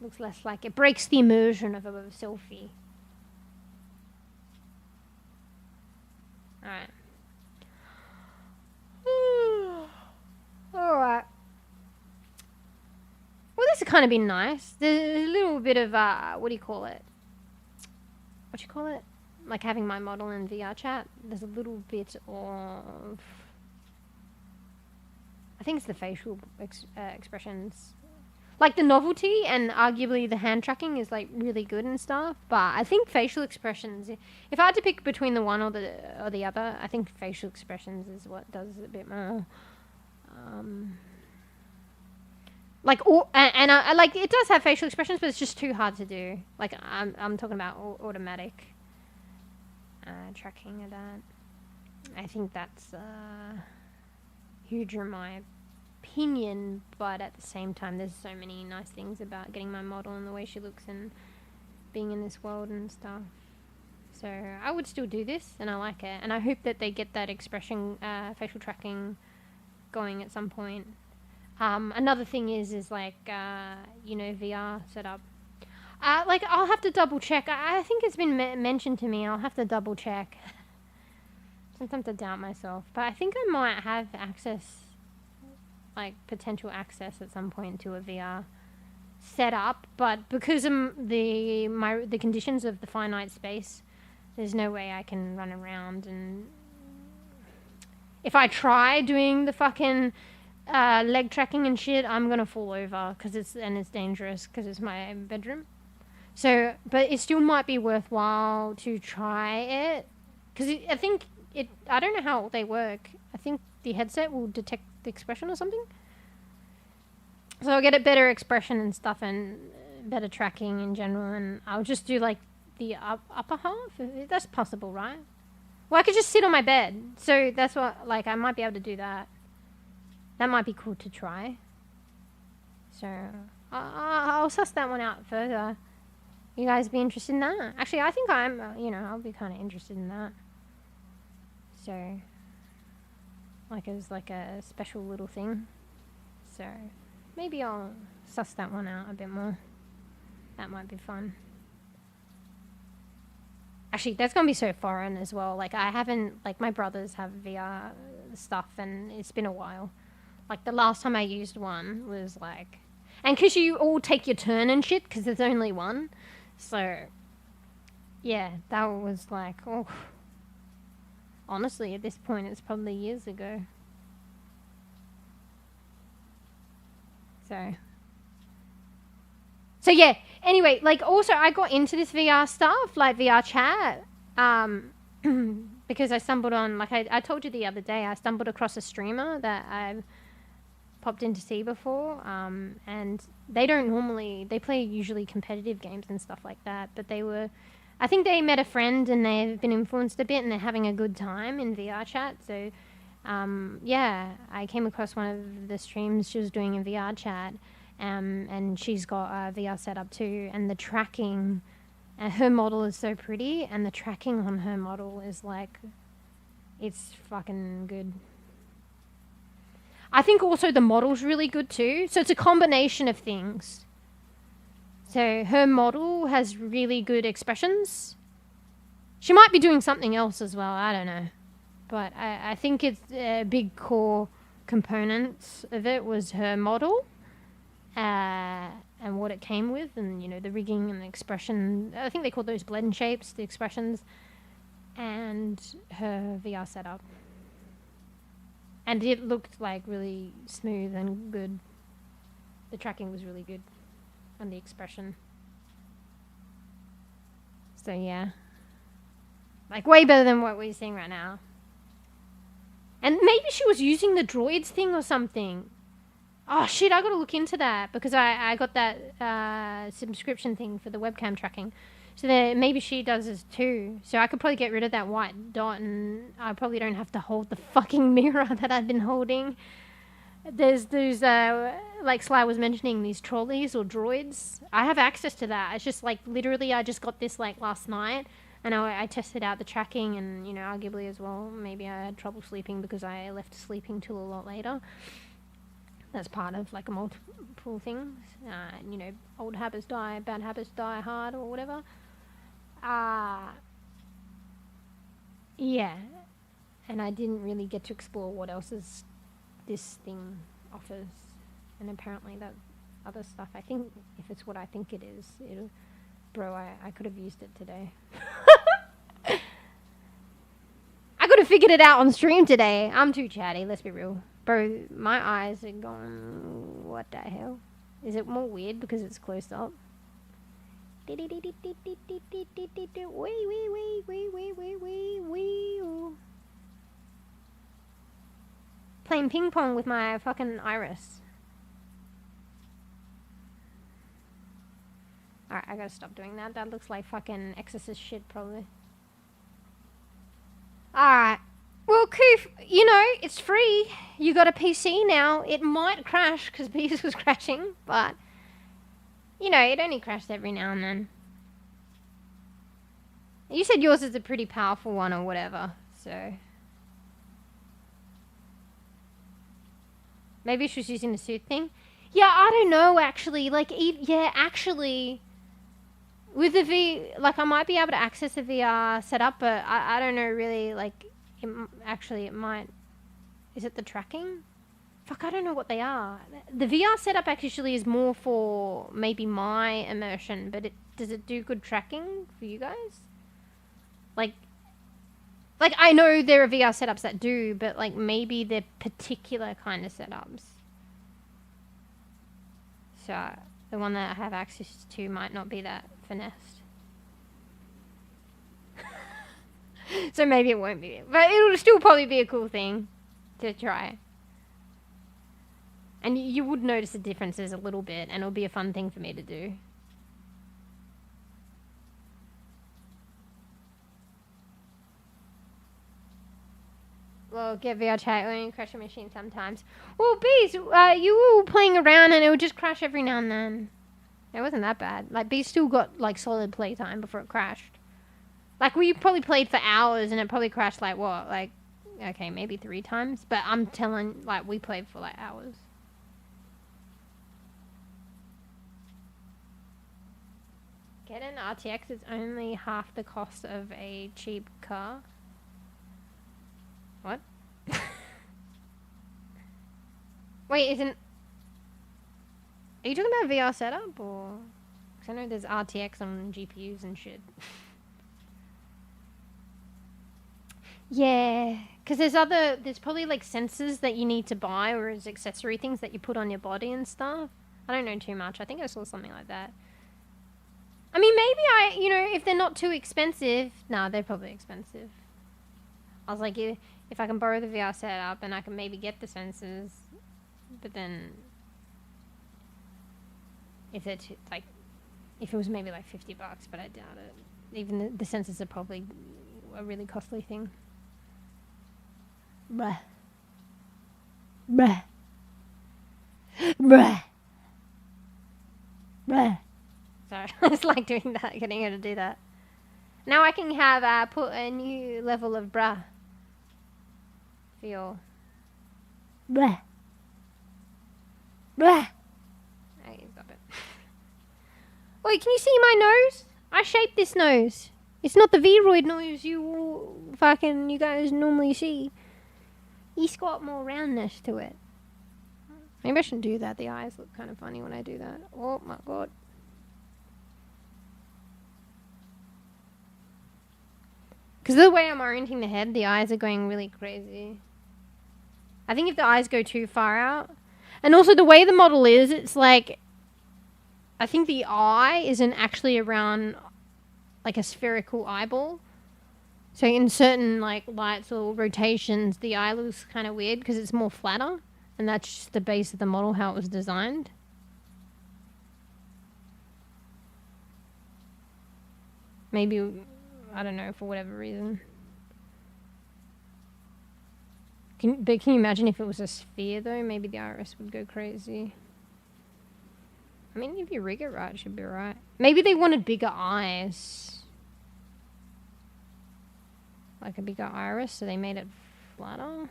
Looks less like it breaks the immersion of a selfie. Alright. Alright. Well, this has kind of been nice. There's a little bit of, what do you call it? What do you call it? Like having my model in VRChat. There's a little bit of... I think it's the facial expressions. Like the novelty and arguably the hand tracking is like really good and stuff. But I think facial expressions, if I had to pick between the one or the other, I think facial expressions is what does a bit more. Like, and I like, it does have facial expressions, but it's just too hard to do. Like, I'm talking about automatic tracking of that. I think that's huge in my opinion, but at the same time, there's so many nice things about getting my model and the way she looks and being in this world and stuff. So I would still do this, and I like it, and I hope that they get that expression, facial tracking going at some point. Another thing is like, you know, VR setup. Like, I'll have to double check. I think it's been mentioned to me. I'll have to double check. Sometimes I doubt myself, but I think I might have access, like potential access at some point to a VR setup. But because of the conditions of the finite space, there's no way I can run around. And if I try doing the fucking leg tracking and shit, I'm gonna fall over because it's dangerous because it's my bedroom. So, but it still might be worthwhile to try it because I think I don't know how they work. I think the headset will detect the expression or something. So I'll get a better expression and stuff and better tracking in general, and I'll just do like the upper half. That's possible, right? Well, I could just sit on my bed. So that's what, like, I might be able to do that. That might be cool to try. So I'll suss that one out further. You guys be interested in that? Actually, I think I'm, you know, I'll be kind of interested in that. So, like, it was like a special little thing. So, maybe I'll suss that one out a bit more. That might be fun. Actually, that's going to be so foreign as well. Like, I haven't, like, my brothers have VR stuff, and it's been a while. Like, the last time I used one was, like... And because you all take your turn and shit, because there's only one. So, yeah, that was, like, oh... Honestly, at this point, it's probably years ago. So yeah, anyway, like, also, I got into this VR stuff, like VRChat, because I stumbled on, like, I told you the other day, I stumbled across a streamer that I've popped in to see before, and they don't normally, they play usually competitive games and stuff like that, but they were, I think they met a friend and they've been influenced a bit and they're having a good time in VRChat, so, yeah, I came across one of the streams she was doing in VRChat, and she's got a VR setup too, and the tracking, her model is so pretty, and the tracking on her model is like, it's fucking good. I think also the model's really good too, so it's a combination of things. So her model has really good expressions. She might be doing something else as well, I don't know. But I think it's a big core components of it was her model. And what it came with, and, you know, the rigging and the expression. I think they call those blend shapes, the expressions. And her VR setup. And it looked like really smooth and good. The tracking was really good. And the expression. So yeah. Like, way better than what we're seeing right now. And maybe she was using the droids thing or something. Oh shit, I gotta look into that, because I got that subscription thing for the webcam tracking. So maybe she does this too. So I could probably get rid of that white dot, and I probably don't have to hold the fucking mirror that I've been holding. There's like Sly was mentioning, these trolleys or droids. I have access to that. It's just like, literally, I just got this like last night, and I tested out the tracking, and, you know, arguably as well, maybe I had trouble sleeping because I left sleeping till a lot later. That's part of like a multiple things. You know, old habits die, bad habits die hard, or whatever. Yeah, and I didn't really get to explore what else this thing offers, and apparently that other stuff. I think if it's what I think it is, bro, I could have used it today. I could have figured it out on stream today. I'm too chatty, let's be real. Bro, my eyes are going, what the hell? Is it more weird because it's close up? Playing ping pong with my fucking iris. Alright, I gotta stop doing that. That looks like fucking exorcist shit, probably. Alright. Well, Koof, you know, it's free. You got a PC now. It might crash because Bees was crashing, but, you know, it only crashed every now and then. You said yours is a pretty powerful one or whatever, so. Maybe she was using the suit thing. Yeah, I don't know, actually. Like, yeah, actually, with the like, I might be able to access the VR setup, but I don't know really, like, it might, is it the tracking? Fuck, I don't know what they are. The VR setup actually is more for maybe my immersion, but does it do good tracking for you guys? Like I know there are VR setups that do, but like maybe they're particular kind of setups. So the one that I have access to might not be that finessed. So maybe it won't be. But it'll still probably be a cool thing to try. And you would notice the differences a little bit, and it'll be a fun thing for me to do. Well, get VRChat when you crash your machine sometimes. Well, Bees, you were playing around and it would just crash every now and then. It wasn't that bad. Like, Bees still got, like, solid playtime before it crashed. Like, we probably played for hours and it probably crashed, like, what? Like, okay, maybe 3 times. But I'm telling, like, we played for, like, hours. Get an RTX, it's only half the cost of a cheap car. What? Wait, isn't... Are you talking about VR setup, or... Because I know there's RTX on GPUs and shit. Yeah, because there's probably, like, sensors that you need to buy, or as accessory things that you put on your body and stuff. I don't know too much. I think I saw something like that. I mean, maybe if they're not too expensive... Nah, they're probably expensive. I was like, if I can borrow the VR setup and I can maybe get the sensors, but then if it's like, if it was maybe like $50, but I doubt it. Even the sensors are probably a really costly thing. Bruh. Bruh. Bruh. Bruh. Sorry, I just like doing that, getting her to do that. Now I can have put a new level of bruh. Feel. Bruh. Bruh. Okay, stop it. Wait, can you see my nose? I shaped this nose. It's not the V-roid nose you guys normally see. It's got more roundness to it. Maybe I shouldn't do that. The eyes look kind of funny when I do that. Oh my god. Because the way I'm orienting the head, the eyes are going really crazy. I think if the eyes go too far out... And also the way the model is, it's like... I think the eye isn't actually around like a spherical eyeball. So in certain like lights or rotations, the eye looks kind of weird because it's more flatter. And that's just the base of the model, how it was designed. Maybe, I don't know, for whatever reason. But can you imagine if it was a sphere, though? Maybe the iris would go crazy. I mean, if you rig it right, it should be right. Maybe they wanted bigger eyes. Like a bigger iris, so they made it flatter.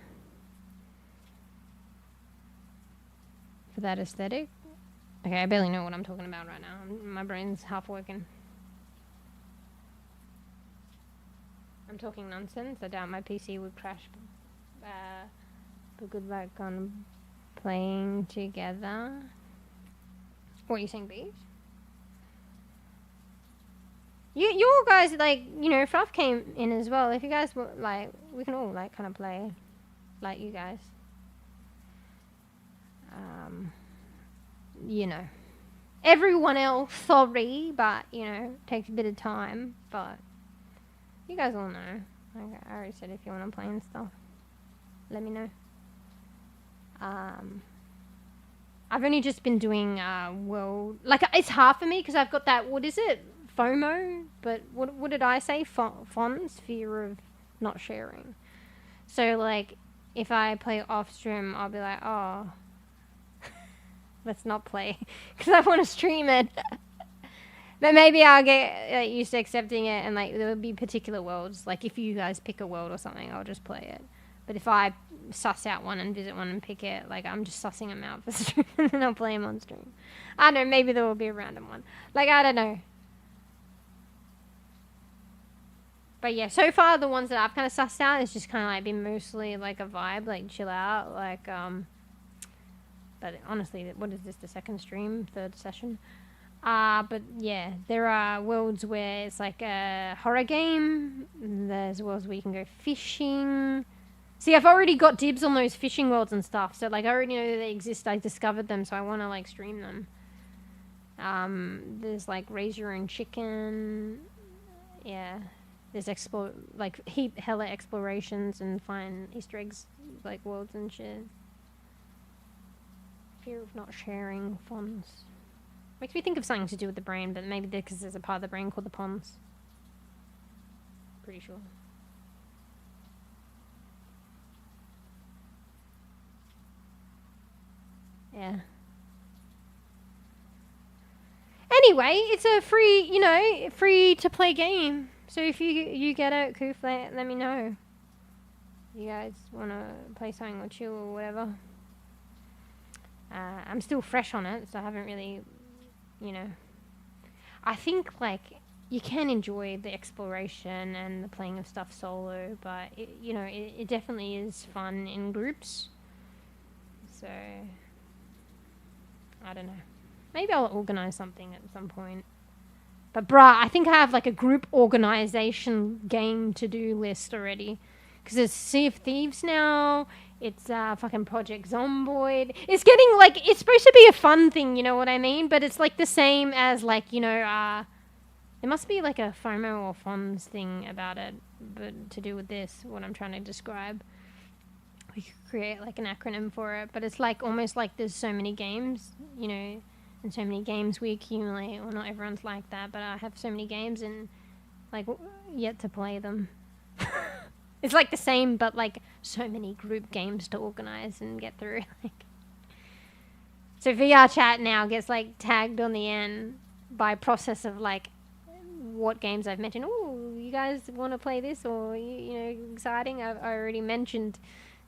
for that aesthetic. Okay, I barely know what I'm talking about right now. My brain's half working. I'm talking nonsense. I doubt my PC would crash. But good luck on playing together. What are you saying, Beach? You guys, like, you know, Fluff came in as well. If you guys were, like, we can all, like, kind of play like you guys. You know. Everyone else, sorry, but, you know, takes a bit of time. But you guys all know. Like, I already said if you want to play and stuff, let me know. I've only just been doing, world... Like, it's hard for me because I've got that, what is it? FOMO? But what did I say? FONS? Fear of not sharing. So, like, if I play off stream, I'll be like, oh, let's not play because I want to stream it. But maybe I'll get used to accepting it, and, like, there will be particular worlds. Like, if you guys pick a world or something, I'll just play it. But if I suss out one and visit one and pick it, like, I'm just sussing them out for stream and then I'll play them on stream. I don't know, maybe there will be a random one. Like, I don't know. But yeah, so far the ones that I've kind of sussed out is just kind of like been mostly like a vibe, like chill out, like, but honestly, what is this, the second stream, third session? But yeah, there are worlds where it's like a horror game. There's worlds where you can go fishing. See, I've already got dibs on those fishing worlds and stuff, so, like, I already know they exist. I discovered them, so I want to, like, stream them. There's, like, raise your own chicken. Yeah. There's hella explorations and find Easter eggs, like, worlds and shit. Fear of not sharing fonts. Makes me think of something to do with the brain, but maybe because there's a part of the brain called the pons. Pretty sure. Yeah. Anyway, it's a free, you know, free to play game. So if you get it, Koof, let me know. You guys want to play something or chill or whatever. I'm still fresh on it, so I haven't really, you know. I think, like, you can enjoy the exploration and the playing of stuff solo, but, you know, it definitely is fun in groups. So I don't know. Maybe I'll organize something at some point. But bruh, I think I have like a group organization game to-do list already. Because there's Sea of Thieves now. It's fucking Project Zomboid. It's getting like, it's supposed to be a fun thing, you know what I mean? But it's like the same as like, you know, there must be like a FOMO or FONS thing about it. But to do with this, what I'm trying to describe. We could create like an acronym for it, but it's like almost like there's so many games, you know, and so many games we accumulate. Well, not everyone's like that, but I have so many games and like yet to play them. It's like the same, but like so many group games to organize and get through. Like, so VRChat now gets like tagged on the end by process of like what games I've mentioned. Oh, you guys want to play this, or you know, exciting? I already mentioned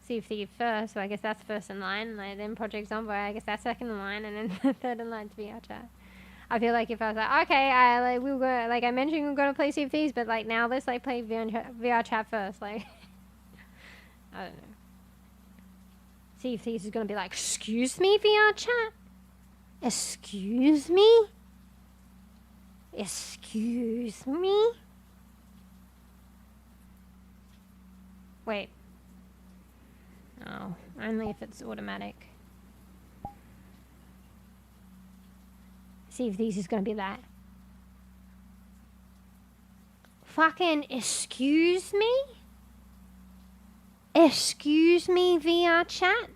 Sea of Thieves first, so I guess that's first in line. Like, then Project Zombie, I guess that's second in line, and then the third in line to VRChat. I feel like if I was like, okay, we were gonna, like I mentioned, we're gonna play Sea of Thieves, but like now let's like play VRChat first. Like, I don't know. Sea of Thieves is gonna be like, excuse me, VRChat? Excuse me? Excuse me? Wait. Oh, only if it's automatic. See if these is gonna be that. Fucking excuse me? Excuse me, VRChat?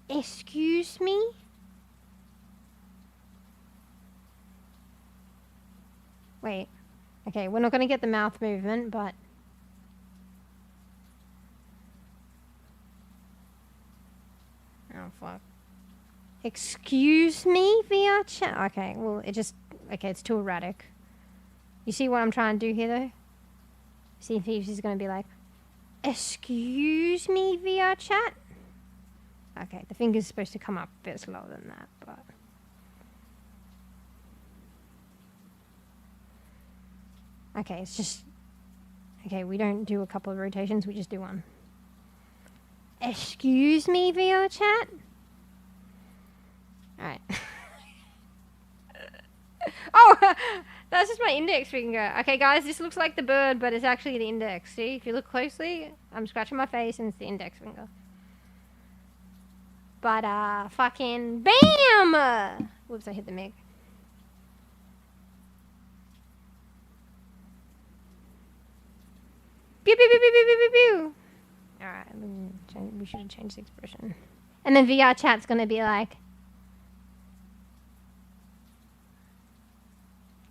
Excuse me? Wait. Okay, we're not gonna get the mouth movement, but... Oh, fuck. Excuse me, VRChat? Okay, well, okay, it's too erratic. You see what I'm trying to do here, though? See if he's going to be like, excuse me, VRChat? Okay, the finger's supposed to come up a bit slower than that, but... Okay, it's just... Okay, we don't do a couple of rotations, we just do one. Excuse me, VRChat? Alright. Oh! That's just my index finger. Okay, guys, this looks like the bird, but it's actually the index. See? If you look closely, I'm scratching my face and it's the index finger. But, fucking BAM! Whoops, I hit the mic. Pew, pew, pew, pew, pew, pew, pew. Alright, we should have changed the expression. And then VRChat's gonna be like...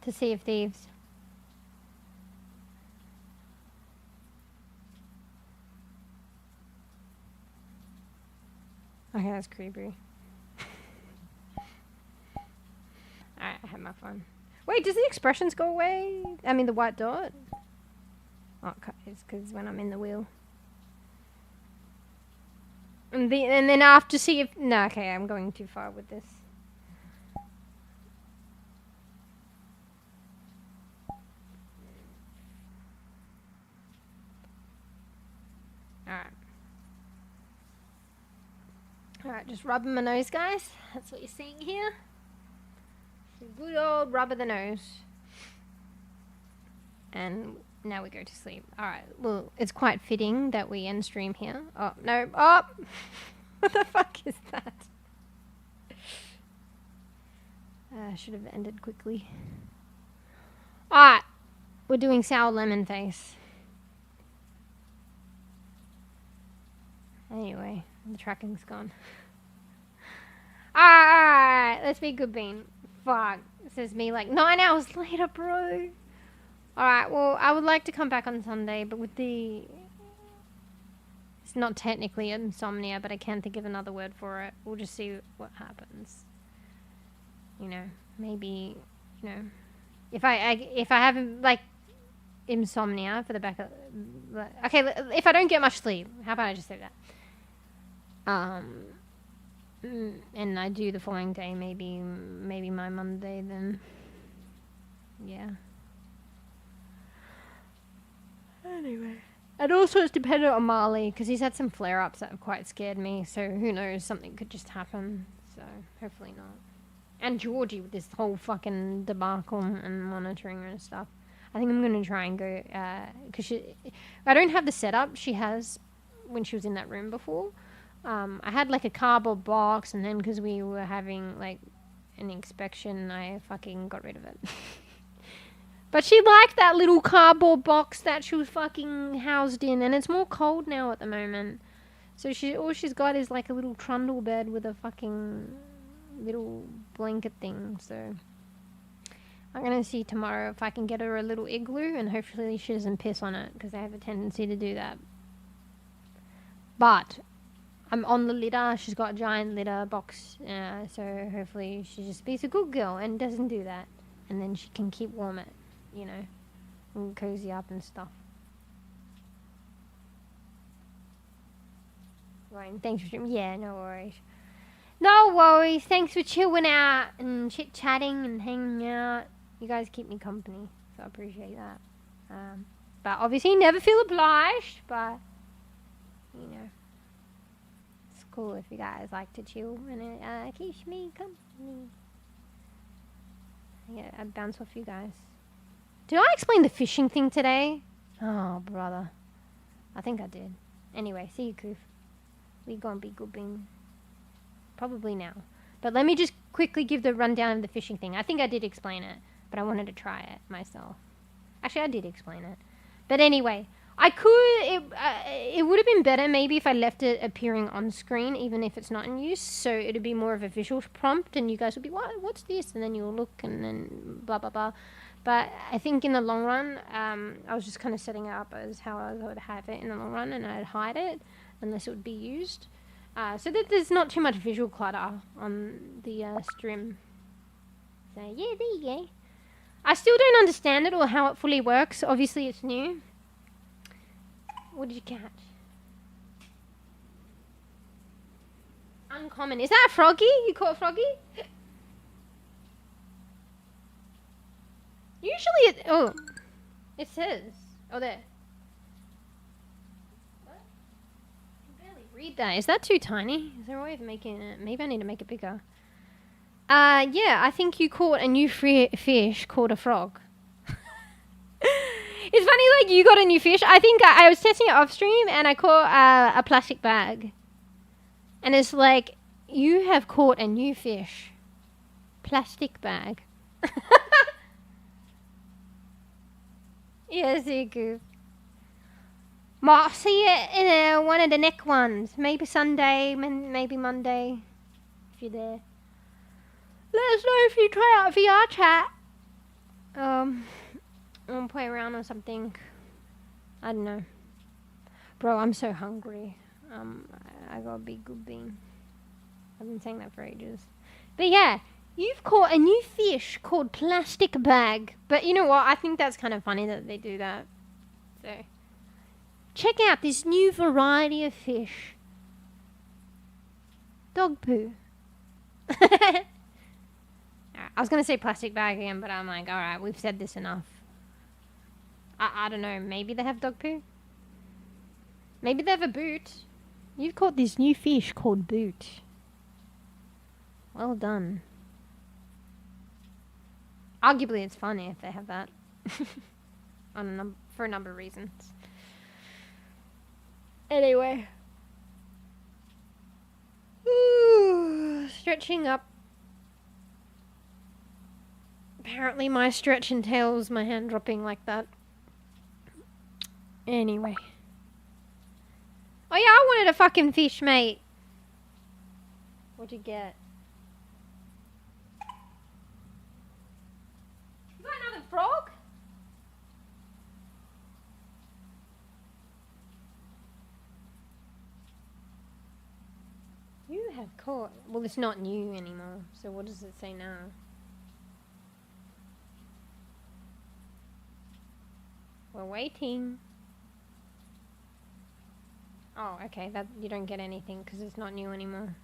To Sea of Thieves. Okay, that's creepy. Alright, I had my fun. Wait, does the expressions go away? I mean, the white dot? Oh, it's because when I'm in the wheel. And then after see if... No, okay, I'm going too far with this. Alright. Alright, just rubbing my nose, guys. That's what you're seeing here. Good old rub of the nose. And now we go to sleep. Alright, well, it's quite fitting that we end stream here. Oh, no. Oh! What the fuck is that? I should have ended quickly. Alright. We're doing sour lemon face. Anyway, the tracking's gone. Alright, let's be good bean. Fuck. Says me like 9 hours later, bro. Alright, well, I would like to come back on Sunday, but with the... It's not technically insomnia, but I can't think of another word for it. We'll just see what happens. You know, maybe, you know... If I have, like, insomnia for the back of... Okay, if I don't get much sleep, how about I just say that? And I do the following day, maybe my Monday, then... Yeah. Anyway. And also it's dependent on Marley, because he's had some flare-ups that have quite scared me, so who knows, something could just happen, so hopefully not. And Georgie with this whole fucking debacle and monitoring and stuff. I think I'm going to try and go, because I don't have the setup she has when she was in that room before. I had like a cardboard box, and then because we were having like an inspection, I fucking got rid of it. But she liked that little cardboard box that she was fucking housed in, and it's more cold now at the moment. So all she's got is like a little trundle bed with a fucking little blanket thing, so... I'm going to see tomorrow if I can get her a little igloo, and hopefully she doesn't piss on it, because I have a tendency to do that. But I'm on the litter. She's got a giant litter box, so hopefully she just be a good girl and doesn't do that. And then she can keep warm it, you know, and cozy up and stuff. Ryan, thanks for streaming. Yeah, no worries. No worries. Thanks for chilling out and chit-chatting and hanging out. You guys keep me company, so I appreciate that. But obviously never feel obliged, but, you know, it's cool if you guys like to chill, and it keeps me company. Yeah, I bounce off you guys. Did I explain the fishing thing today? Oh, brother. I think I did. Anyway, see you, Koof. We gonna be good being. Probably now. But let me just quickly give the rundown of the fishing thing. I think I did explain it, but I wanted to try it myself. Actually, I did explain it. But anyway, I could... It would have been better maybe if I left it appearing on screen, even if it's not in use. So it would be more of a visual prompt, and you guys would be, what's this? And then you'll look, and then blah, blah, blah. But I think in the long run, I was just kind of setting it up as how I would have it in the long run, and I'd hide it unless it would be used. So that there's not too much visual clutter on the strim. So yeah, there you go. I still don't understand it or how it fully works. Obviously it's new. What did you catch? Uncommon. Is that a froggy? You caught a froggy? Usually it... Oh. It says. Oh, there. What? I can barely read that. Is that too tiny? Is there a way of making it... Maybe I need to make it bigger. Yeah, I think you caught a new fish called a frog. It's funny, like, you got a new fish. I think I was testing it off stream, and I caught a plastic bag. And it's like, you have caught a new fish. Plastic bag. Yeah, see you, Goof. I'll see you in one of the next ones. Maybe Sunday, maybe Monday, if you're there. Let us know if you try out VRChat. I'll play around or something. I don't know. Bro, I'm so hungry. I gotta be good bean. I've been saying that for ages. But yeah, you've caught a new fish called plastic bag. But you know what? I think that's kind of funny that they do that. So, check out this new variety of fish. Dog poo. I was gonna say plastic bag again, but I'm like, alright, we've said this enough. I don't know, maybe they have dog poo? Maybe they have a boot. You've caught this new fish called boot. Well done. Arguably it's funny if they have that. For a number of reasons. Anyway. Ooh, stretching up. Apparently my stretch entails my hand dropping like that. Anyway. Oh yeah, I wanted a fucking fish, mate. What'd you get? You got another frog? You have caught... Well, it's not new anymore, so what does it say now? We're waiting. Oh, okay, that you don't get anything because it's not new anymore.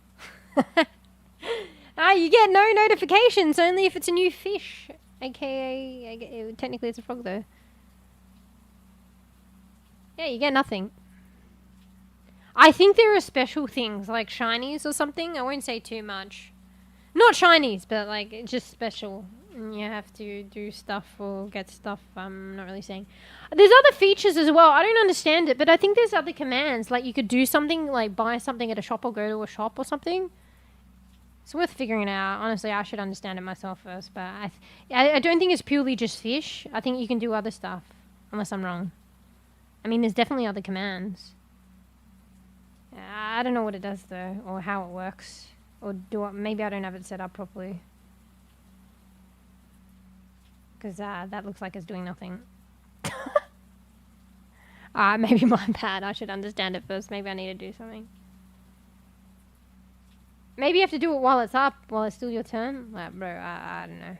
You get no notifications, only if it's a new fish. AKA, technically it's a frog though. Yeah, you get nothing. I think there are special things, like shinies or something. I won't say too much. Not shinies, but like, just special. And you have to do stuff or get stuff. I'm not really saying. There's other features as well. I don't understand it, but I think there's other commands. Like you could do something, like buy something at a shop or go to a shop or something. It's worth figuring it out. Honestly, I should understand it myself first. But I don't think it's purely just fish. I think you can do other stuff, unless I'm wrong. I mean, there's definitely other commands. I don't know what it does though, or how it works, or maybe I don't have it set up properly. Because that looks like it's doing nothing. Maybe my bad. I should understand it first. Maybe I need to do something. Maybe you have to do it while it's up, while it's still your turn. Like, bro, I don't know.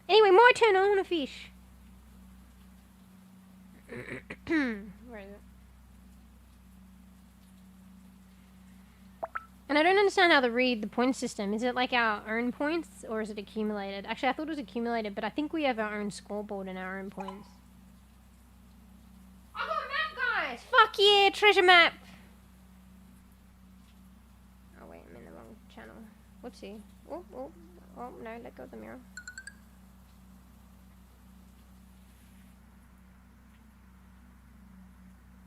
Anyway, my turn. I want a fish. Where is it? And I don't understand how to read the point system. Is it like our own points, or is it accumulated? Actually, I thought it was accumulated, but I think we have our own scoreboard and our own points. I got a map, guys! Fuck yeah, treasure map! Oh wait, I'm in the wrong channel. Whoopsie. Oh, no, let go of the mirror.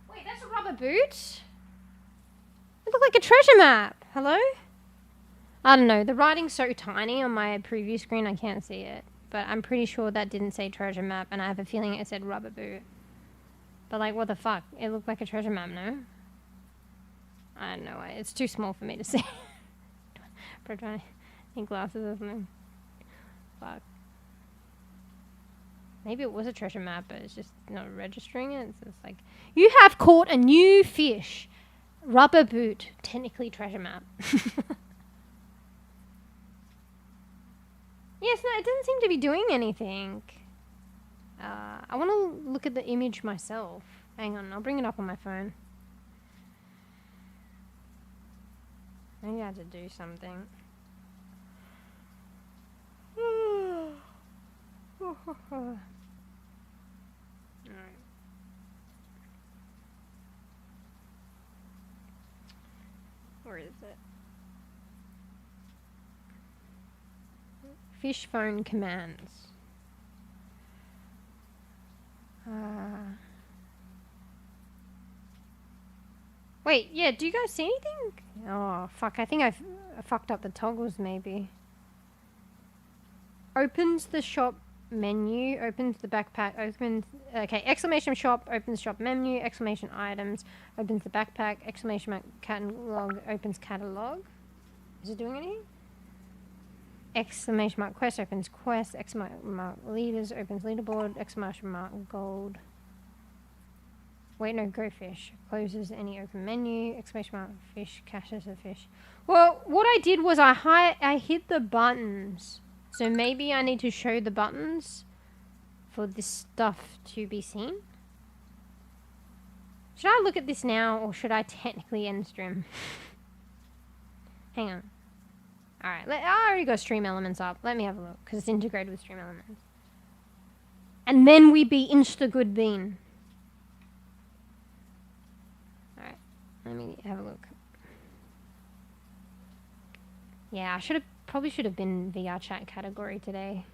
Wait, that's a rubber boot? It looked like a treasure map. Hello? I don't know. The writing's so tiny on my preview screen I can't see it. But I'm pretty sure that didn't say treasure map, and I have a feeling it said rubber boot. But like, what the fuck? It looked like a treasure map, no? I don't know. It's too small for me to see. Probably trying to think glasses or something. Fuck. Maybe it was a treasure map, but it's just not registering it. It's just like, you have caught a new fish. Rubber boot, technically treasure map. Yes, no, it doesn't seem to be doing anything. I want to look at the image myself. Hang on, I'll bring it up on my phone. Maybe I had to do something. Alright. Where is it? Fish phone commands. Wait, yeah, do you guys see anything? Oh, fuck, I think I fucked up the toggles, maybe. Opens the shop menu, opens the backpack, opens... Okay, exclamation shop, opens shop menu, exclamation items, opens the backpack, exclamation mark catalog, opens catalog. Is it doing anything? Exclamation mark quest, opens quest, exclamation mark leaders, opens leaderboard, exclamation mark gold. Wait, no, go fish. Closes any open menu, exclamation mark fish, caches a fish. Well, what I did was I hit the buttons. So maybe I need to show the buttons for this stuff to be seen. Should I look at this now, or should I technically end stream? Hang on. Alright, I already got stream elements up. Let me have a look, because it's integrated with stream elements. And then we be insta-good bean. Alright, let me have a look. Yeah, I probably should have been VRChat category today.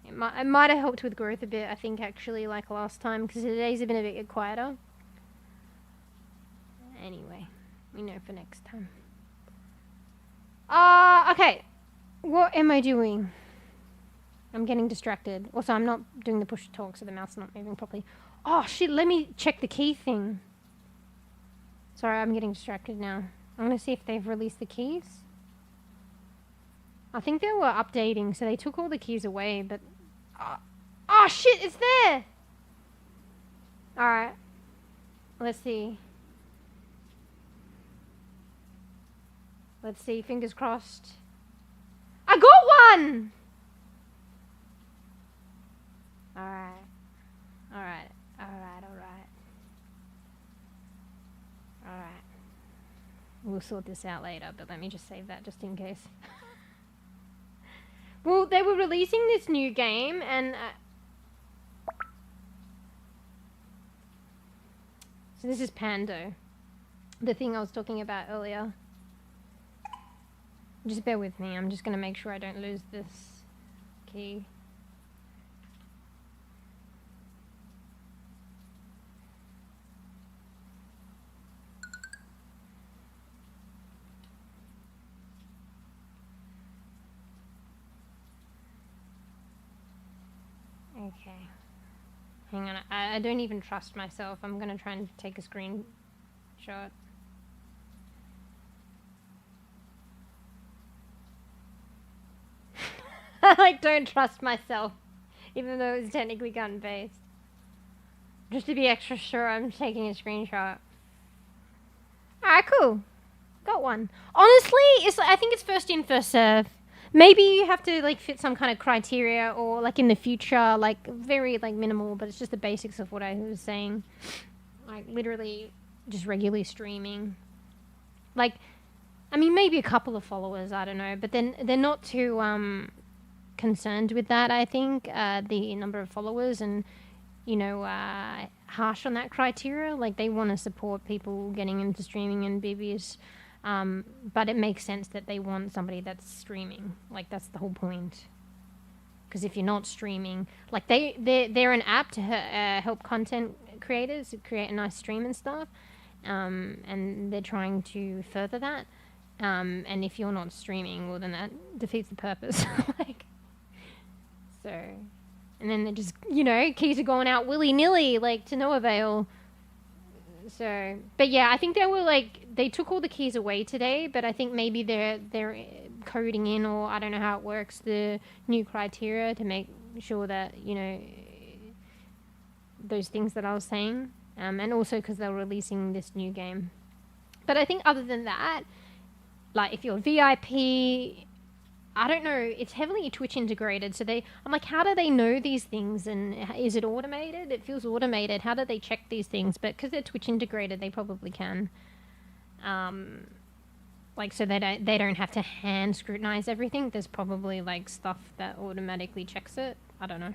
It might have helped with growth a bit, I think, actually, like last time, because today's been a bit quieter. Anyway, we know for next time. Okay. What am I doing? I'm getting distracted. Also, I'm not doing the push to talk, so the mouth's not moving properly. Oh, shit, let me check the key thing. Sorry, I'm getting distracted now. I'm going to see if they've released the keys. I think they were updating, so they took all the keys away, but... oh, shit, it's there! Alright. Let's see. Let's see, fingers crossed. I got one! Alright. Alright. Alright, alright. Alright. We'll sort this out later, but let me just save that just in case. Well, they were releasing this new game, and... so this is Pando. The thing I was talking about earlier. Just bear with me, I'm just going to make sure I don't lose this key. Okay. Hang on, I don't even trust myself. I'm going to try and take a screenshot. I like don't trust myself, even though it's technically gun-based. Just to be extra sure, I'm taking a screenshot. Alright, cool. Got one. Honestly, I think it's first in, first serve. Maybe you have to like fit some kind of criteria, or like in the future, like very like minimal, but it's just the basics of what I was saying. Like literally just regularly streaming. Like, I mean, maybe a couple of followers, I don't know, but then they're not too concerned with that, I think, the number of followers, and you know, harsh on that criteria. Like they want to support people getting into streaming and bibbies, but it makes sense that they want somebody that's streaming. Like that's the whole point, because if you're not streaming, like they're an app to help content creators create a nice stream and stuff, and they're trying to further that, and if you're not streaming, well then that defeats the purpose. Like, so, and then they're just, you know, keys are going out willy-nilly, like, to no avail. So, but yeah, I think they were like, they took all the keys away today, but I think maybe they're coding in, or I don't know how it works, the new criteria to make sure that, you know, those things that I was saying, and also because they're releasing this new game. But I think other than that, like, if you're VIP... I don't know, it's heavily Twitch integrated, so I'm like, how do they know these things, and is it automated? It feels automated. How do they check these things? But because they're Twitch integrated, they probably can. like, so they don't have to hand scrutinize everything. There's probably like stuff that automatically checks it. I don't know.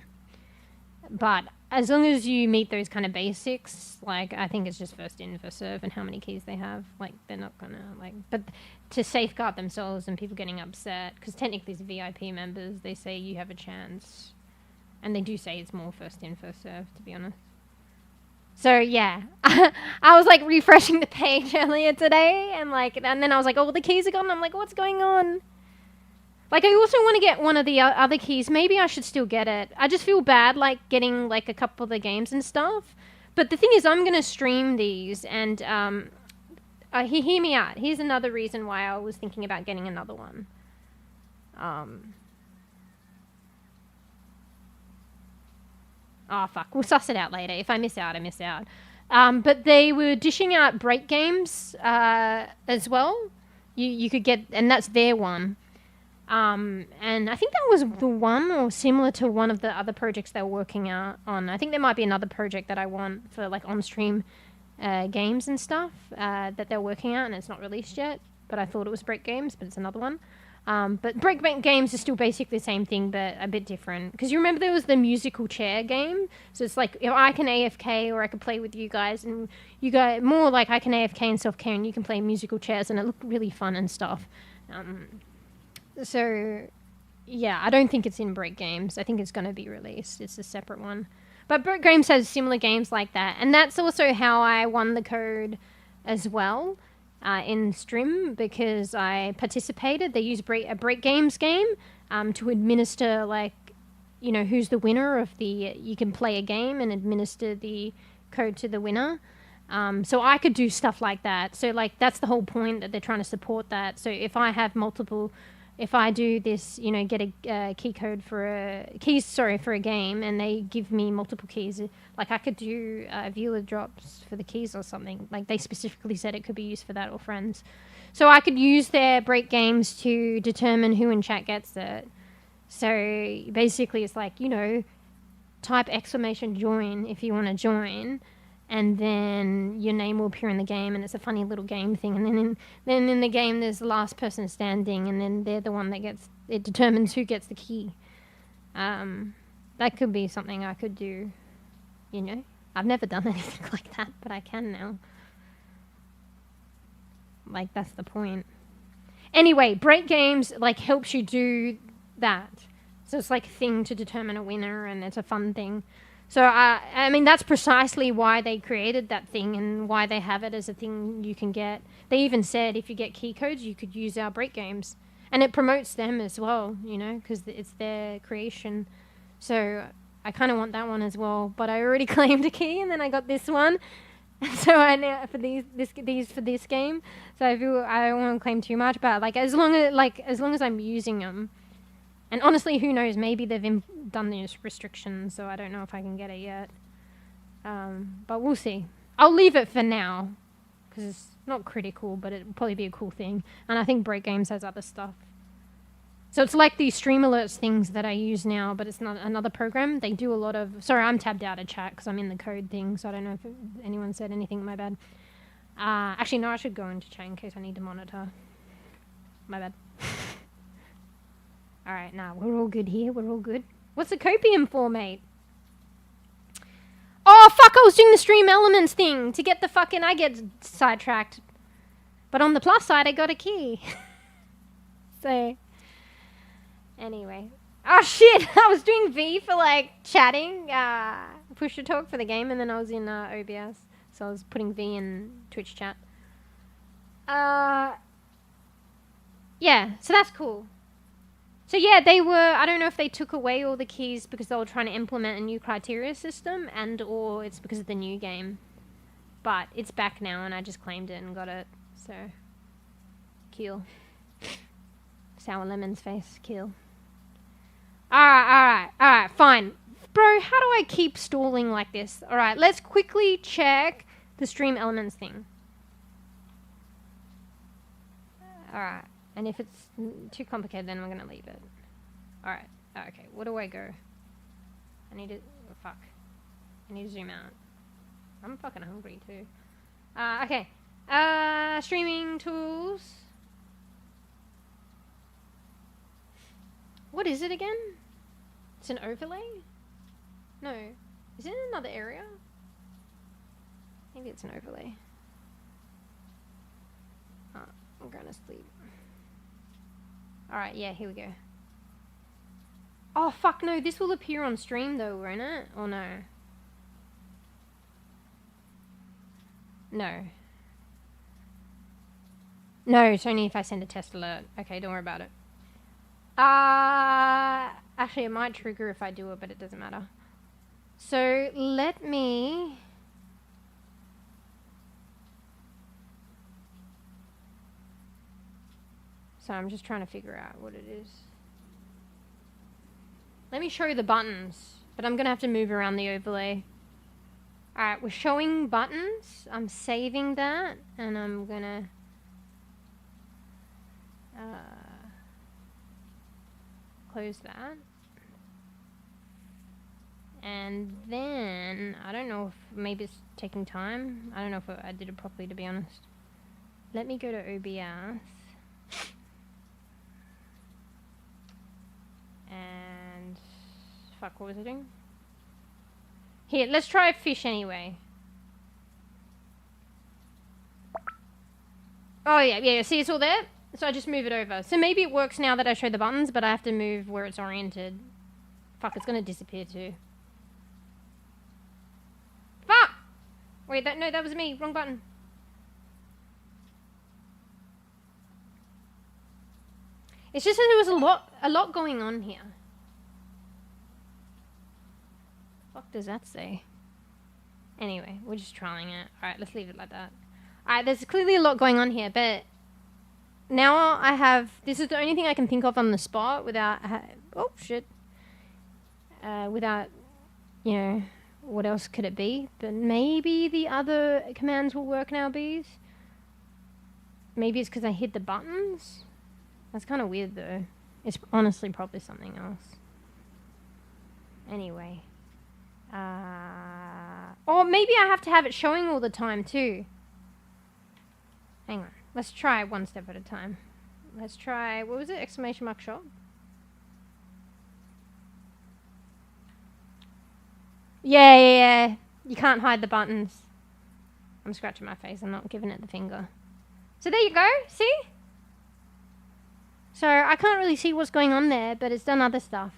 But as long as you meet those kind of basics, like, I think it's just first in, first serve, and how many keys they have. Like, they're not gonna, like, but to safeguard themselves and people getting upset, because technically as VIP members, they say you have a chance. And they do say it's more first in, first serve, to be honest. So, yeah. I was, like, refreshing the page earlier today, and then I was like, oh, the keys are gone. I'm like, what's going on? Like, I also want to get one of the other keys. Maybe I should still get it. I just feel bad, like, getting, like, a couple of the games and stuff. But the thing is, I'm going to stream these, and, hear me out. Here's another reason why I was thinking about getting another one. Oh, fuck. We'll suss it out later. If I miss out, I miss out. But they were dishing out break games, as well. You could get, and that's their one. And I think that was the one, or similar to one of the other projects they were working on. I think there might be another project that I want for, like, on-stream games and stuff that they're working on, and it's not released yet. But I thought it was break games, but it's another one. But break games is still basically the same thing, but a bit different. Because you remember there was the musical chair game? So it's like, if I can AFK, or I could play with you guys, and you guys, more like I can AFK and self-care, and you can play musical chairs, and it looked really fun and stuff. So, yeah, I don't think it's in break games. I think it's going to be released. It's a separate one. But break games has similar games like that. And that's also how I won the code as well in Strim, because I participated. They use a break games game to administer, like, you know, who's the winner of the... You can play a game and administer the code to the winner. So I could do stuff like that. So, like, that's the whole point, that they're trying to support that. So if I have multiple... If I do this, you know, get a key code for a game, and they give me multiple keys, like, I could do viewer drops for the keys or something. Like, they specifically said it could be used for that, or friends. So I could use their break games to determine who in chat gets it. So basically it's like, you know, type !join if you want to join, and then your name will appear in the game, and it's a funny little game thing. And then in the game, there's the last person standing, and then they're the one that it determines who gets the key. That could be something I could do, you know. I've never done anything like that, but I can now. Like, that's the point. Anyway, break games, like, helps you do that. So it's like a thing to determine a winner, and it's a fun thing. So, I mean, that's precisely why they created that thing, and why they have it as a thing you can get. They even said if you get key codes, you could use our break games. And it promotes them as well, you know, because it's their creation. So I kind of want that one as well. But I already claimed a key, and then I got this one. So I now for these for this game. So I feel I don't want to claim too much, but like as long as I'm using them. And honestly, who knows? Maybe they've done these restrictions, so I don't know if I can get it yet. But we'll see. I'll leave it for now, because it's not critical, but it'll probably be a cool thing. And I think Break Games has other stuff. So it's like these stream alerts things that I use now, but it's not another program. They do a lot of... Sorry, I'm tabbed out of chat because I'm in the code thing, so I don't know if anyone said anything. My bad. Actually, no, I should go into chat in case I need to monitor. My bad. Alright, nah, we're all good here. We're all good. What's the copium for, mate? Oh, fuck, I was doing the stream elements thing to get the fucking... I get sidetracked. But on the plus side, I got a key. So... Anyway. Oh, shit! I was doing V for, like, chatting. Push to talk for the game, and then I was in OBS. So I was putting V in Twitch chat. Yeah, so that's cool. So yeah, they were, I don't know if they took away all the keys because they were trying to implement a new criteria system, and or it's because of the new game. But it's back now, and I just claimed it and got it, so... Kill. Sour lemon's face, kill. Alright, fine. Bro, how do I keep stalling like this? Alright, let's quickly check the stream elements thing. Alright. And if it's too complicated, then I'm going to leave it. Alright. Okay, where do I go? I need to... Oh, fuck. I need to zoom out. I'm fucking hungry, too. Okay. Streaming tools. What is it again? It's an overlay? No. Is it in another area? Maybe it's an overlay. Oh, I'm going to sleep. Alright, yeah, here we go. Oh, fuck no. This will appear on stream though, won't it? Or no? No. No, it's only if I send a test alert. Okay, don't worry about it. Actually, it might trigger if I do it, but it doesn't matter. So, let me... So, I'm just trying to figure out what it is. Let me show you the buttons, but I'm going to have to move around the overlay. Alright, we're showing buttons. I'm saving that, and I'm going to... close that. And then, I don't know if maybe it's taking time. I don't know if I did it properly, to be honest. Let me go to OBS. And, fuck, what was I doing? Here, let's try a fish anyway. Oh yeah, see it's all there? So I just move it over. So maybe it works now that I show the buttons, but I have to move where it's oriented. Fuck, it's gonna disappear too. Fuck! Wait, no, that was me. Wrong button. It's just that there was a lot going on here. Fuck does that say? Anyway, we're just trying it. Alright, let's leave it like that. Alright, there's clearly a lot going on here, but now I have... This is the only thing I can think of on the spot without... oh, shit. Without, you know, what else could it be? But maybe the other commands will work now, bees? Maybe it's because I hit the buttons? That's kind of weird, though. It's honestly probably something else. Anyway. Or maybe I have to have it showing all the time, too. Hang on. Let's try one step at a time. Let's try... What was it? Exclamation mark shop? Yeah. You can't hide the buttons. I'm scratching my face. I'm not giving it the finger. So there you go. See? So I can't really see what's going on there, but it's done other stuff.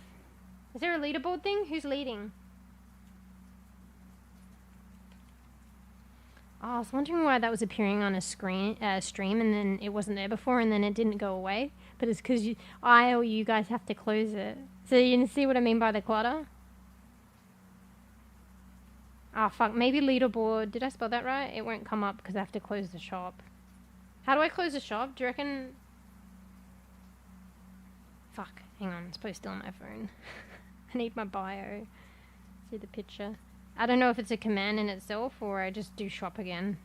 Is there a leaderboard thing? Who's leading? Oh, I was wondering why that was appearing on a stream and then it wasn't there before and then it didn't go away. But it's because I or you guys have to close it. So you can see what I mean by the clutter? Oh, fuck. Maybe leaderboard. Did I spell that right? It won't come up because I have to close the shop. How do I close the shop? Do you reckon... Fuck. Hang on. It's probably still on my phone. I need my bio. See the picture. I don't know if it's a command in itself or I just do shop again.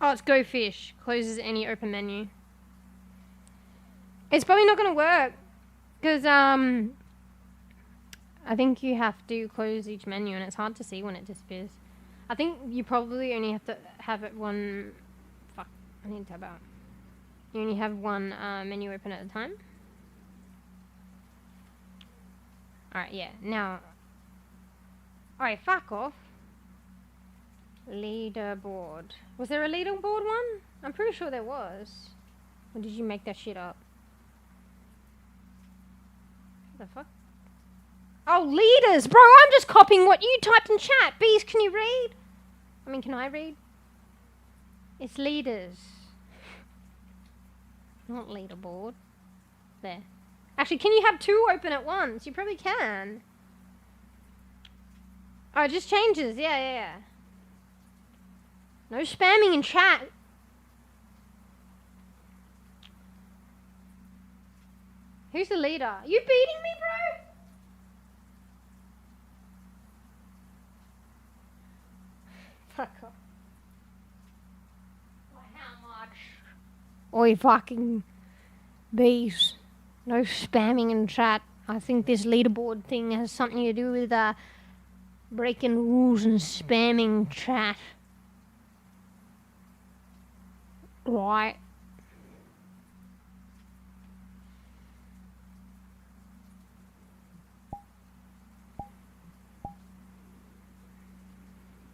Oh, it's go fish. Closes any open menu. It's probably not going to work. Because, I think you have to close each menu and it's hard to see when it disappears. I think you probably only have to have it one... Fuck. I need to tab out. You only have one menu open at a time. Alright, yeah. Now... Alright, fuck off. Leaderboard. Was there a leaderboard one? I'm pretty sure there was. Or did you make that shit up? What the fuck? Oh, leaders! Bro, I'm just copying what you typed in chat. Bees, can you read? I mean, can I read? It's leaders. Not leaderboard. There. Actually, can you have two open at once? You probably can. Oh, it just changes. Yeah. No spamming in chat. Who's the leader? Are you beating me, bro? Fuck off. By how much? Oi, fucking bees. No spamming in chat. I think this leaderboard thing has something to do with breaking rules and spamming chat. Right.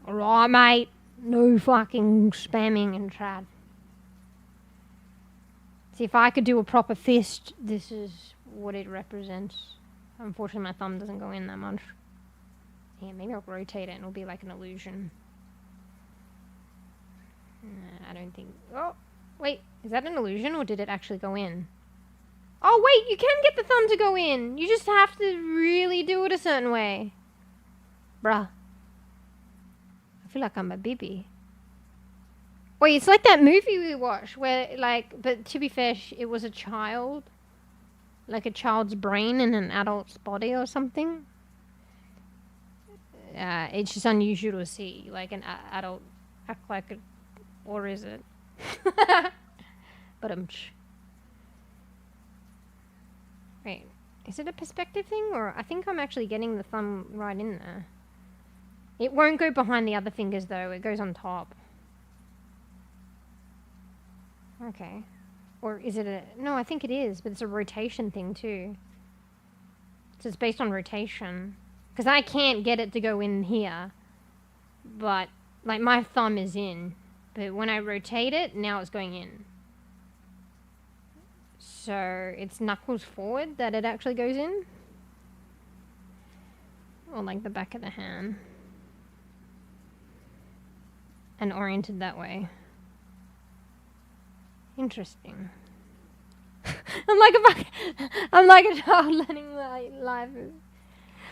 Alright, mate. No fucking spamming and chat. See, if I could do a proper fist, this is what it represents. Unfortunately, my thumb doesn't go in that much. Yeah, maybe I'll rotate it and it'll be like an illusion. I don't think... Oh, wait. Is that an illusion or did it actually go in? Oh, wait. You can get the thumb to go in. You just have to really do it a certain way. Bruh. I feel like I'm a bebe. Wait, it's like that movie we watched where, like... But to be fair, it was a child. Like a child's brain in an adult's body or something. It's just unusual to see, like, an adult act like a... Or is it? But wait, is it a perspective thing? Or I think I'm actually getting the thumb right in there. It won't go behind the other fingers, though. It goes on top. Okay. Or is it a... No, I think it is, but it's a rotation thing, too. So it's based on rotation. Because I can't get it to go in here. But, like, my thumb is in. But when I rotate it, now it's going in. So it's knuckles forward that it actually goes in. Or like the back of the hand. And oriented that way. Interesting. I'm like a child learning life.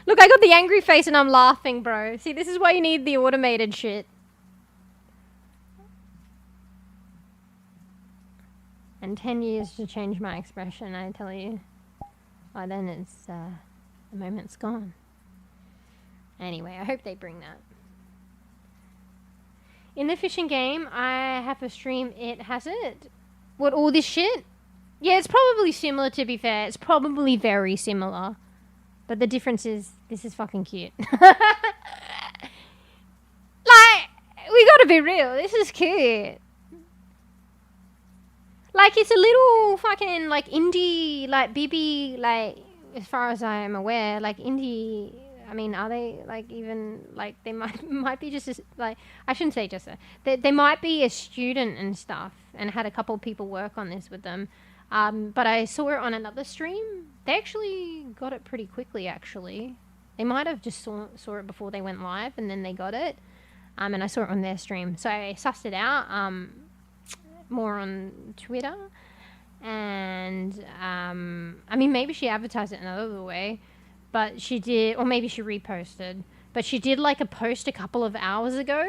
Look, I got the angry face and I'm laughing, bro. See, this is why you need the automated shit. And 10 years to change my expression, I tell you. By then it's, the moment's gone. Anyway, I hope they bring that. In the fishing game, I have a stream, it has it. What, all this shit? Yeah, it's probably similar, to be fair. It's probably very similar. But the difference is, this is fucking cute. Like, we gotta be real. This is cute. Like, it's a little fucking, like, indie, like, bEbE, like, as far as I am aware, like, indie, I mean, are they, like, even, like, they might be just, like, I shouldn't say just they might be a student and stuff, and had a couple of people work on this with them, but I saw it on another stream. They actually got it pretty quickly, actually. They might have just saw it before they went live, and then they got it, and I saw it on their stream, so I sussed it out, more on Twitter, and I mean, maybe she advertised it another way, but she did, or maybe she reposted, but she did like a post a couple of hours ago,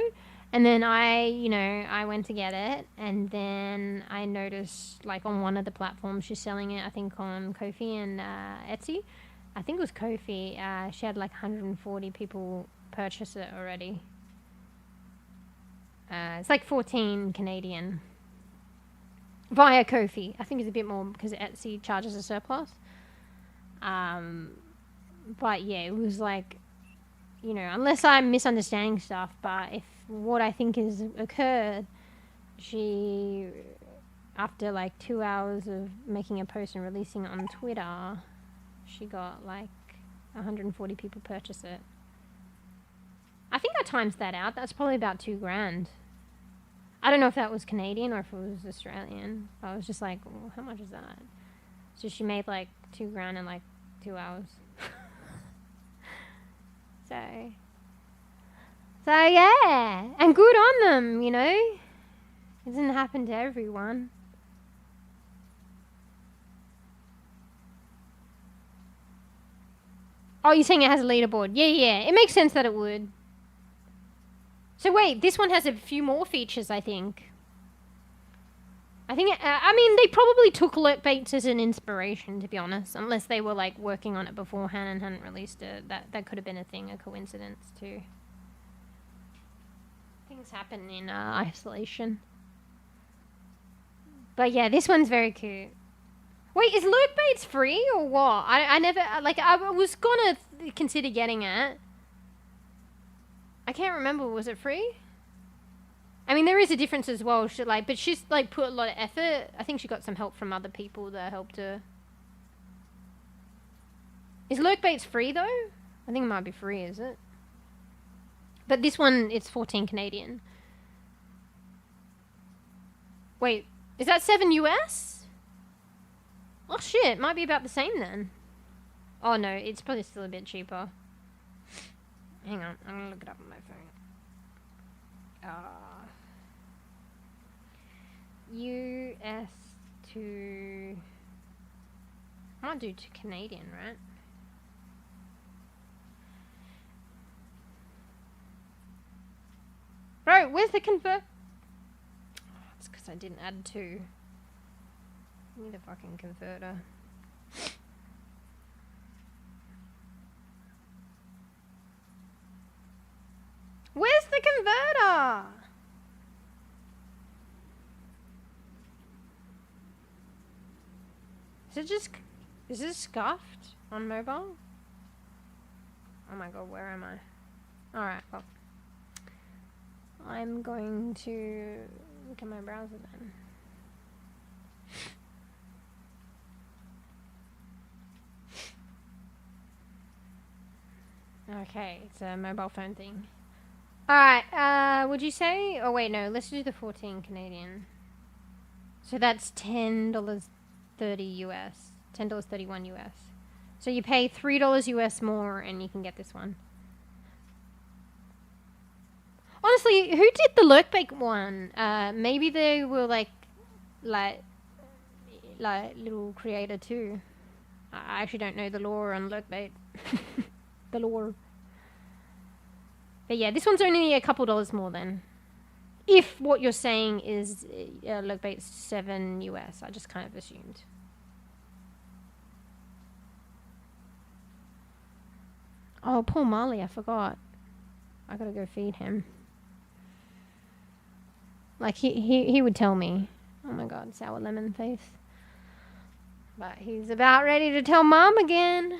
and then I went to get it, and then I noticed, like, on one of the platforms she's selling it, I think on Ko-fi and Etsy. I think it was Ko-fi. She had like 140 people purchase it already. It's like 14 Canadian. Via Ko-fi. I think it's a bit more because Etsy charges a surplus. But yeah, it was like, unless I'm misunderstanding stuff, but if what I think has occurred, she, after like 2 hours of making a post and releasing it on Twitter, she got like 140 people purchase it. I think I times that out. That's probably about $2,000. I don't know if that was Canadian or if it was Australian. I was just like, well, how much is that? So she made like $2,000 in like 2 hours. So yeah, and good on them, It doesn't happen to everyone. Oh, you're saying it has a leaderboard? Yeah, it makes sense that it would. So wait, this one has a few more features, I think. I mean, they probably took lurkbaits as an inspiration, to be honest, unless they were like working on it beforehand and hadn't released it. That could have been a thing, a coincidence too. Things happen in isolation. But yeah, this one's very cute. Wait, is lurkbaits free or what? I never, I was gonna consider getting it. I can't remember, was it free? I mean, there is a difference as well. But she's like put a lot of effort. I think she got some help from other people that helped her. Is lurkbaits free though? I think it might be free, is it? But this one, it's 14 Canadian. Wait, is that 7 US? Oh shit, might be about the same then. Oh no, it's probably still a bit cheaper. Hang on, I'm gonna look it up on my phone. US to... I might do to Canadian, right? Bro, where's the convert? Oh, it's because I didn't add 2. I need a fucking converter. Where's the converter? Is this scuffed on mobile? Oh my god, where am I? Alright, well. I'm going to look at my browser then. Okay, it's a mobile phone thing. Alright, would you say... Oh wait, no, let's do the 14 Canadian. So that's $10.30 US. $10.31 US. So you pay $3 US more and you can get this one. Honestly, who did the lurkbait one? Maybe they were like little creator too. I actually don't know the lore on lurkbait. The lore. But yeah, this one's only a couple dollars more then. If what you're saying is lurkbait 7 US, I just kind of assumed. Oh, poor Marley, I forgot. I gotta go feed him. Like, he would tell me. Oh my god, sour lemon face. But he's about ready to tell Mom again.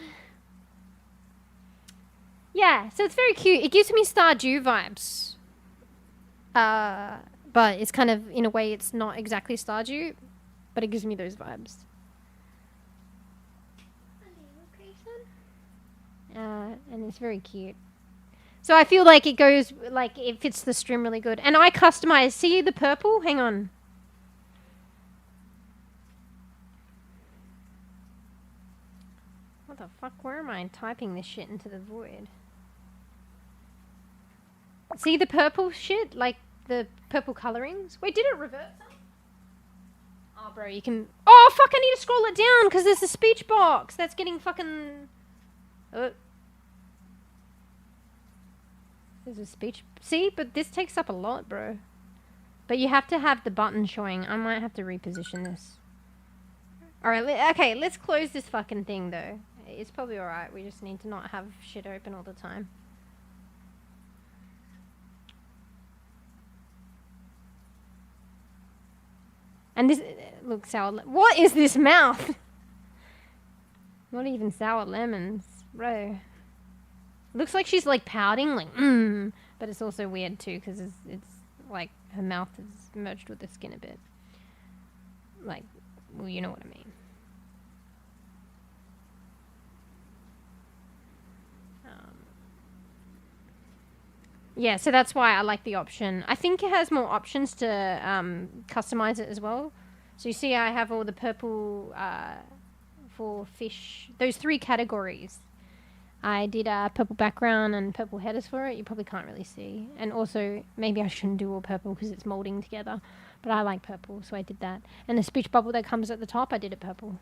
Yeah, so it's very cute. It gives me Stardew vibes. But it's kind of, in a way, it's not exactly Stardew. But it gives me those vibes. And it's very cute. So I feel like it goes, like, it fits the strim really good. And I customize, see the purple? Hang on. What the fuck? Where am I typing this shit into the void? See the purple shit? Like, the purple colorings? Wait, did it revert some? Oh, bro, you can... Oh, fuck, I need to scroll it down, because there's a speech box. That's getting fucking... There's a speech... See? But this takes up a lot, bro. But you have to have the button showing. I might have to reposition this. Alright, okay, let's close this fucking thing, though. It's probably alright. We just need to not have shit open all the time. And this... Look, sour... What is this mouth? Not even sour lemons. Bro. Looks like she's, like, pouting, like, But it's also weird, too, because it's, like, her mouth is merged with the skin a bit. Like, well, you know what I mean. Yeah, so that's why I like the option. I think it has more options to customize it as well. So you see I have all the purple for fish. Those 3 categories. I did a purple background and purple headers for it. You probably can't really see. And also, maybe I shouldn't do all purple because it's molding together. But I like purple, so I did that. And the speech bubble that comes at the top, I did it purple.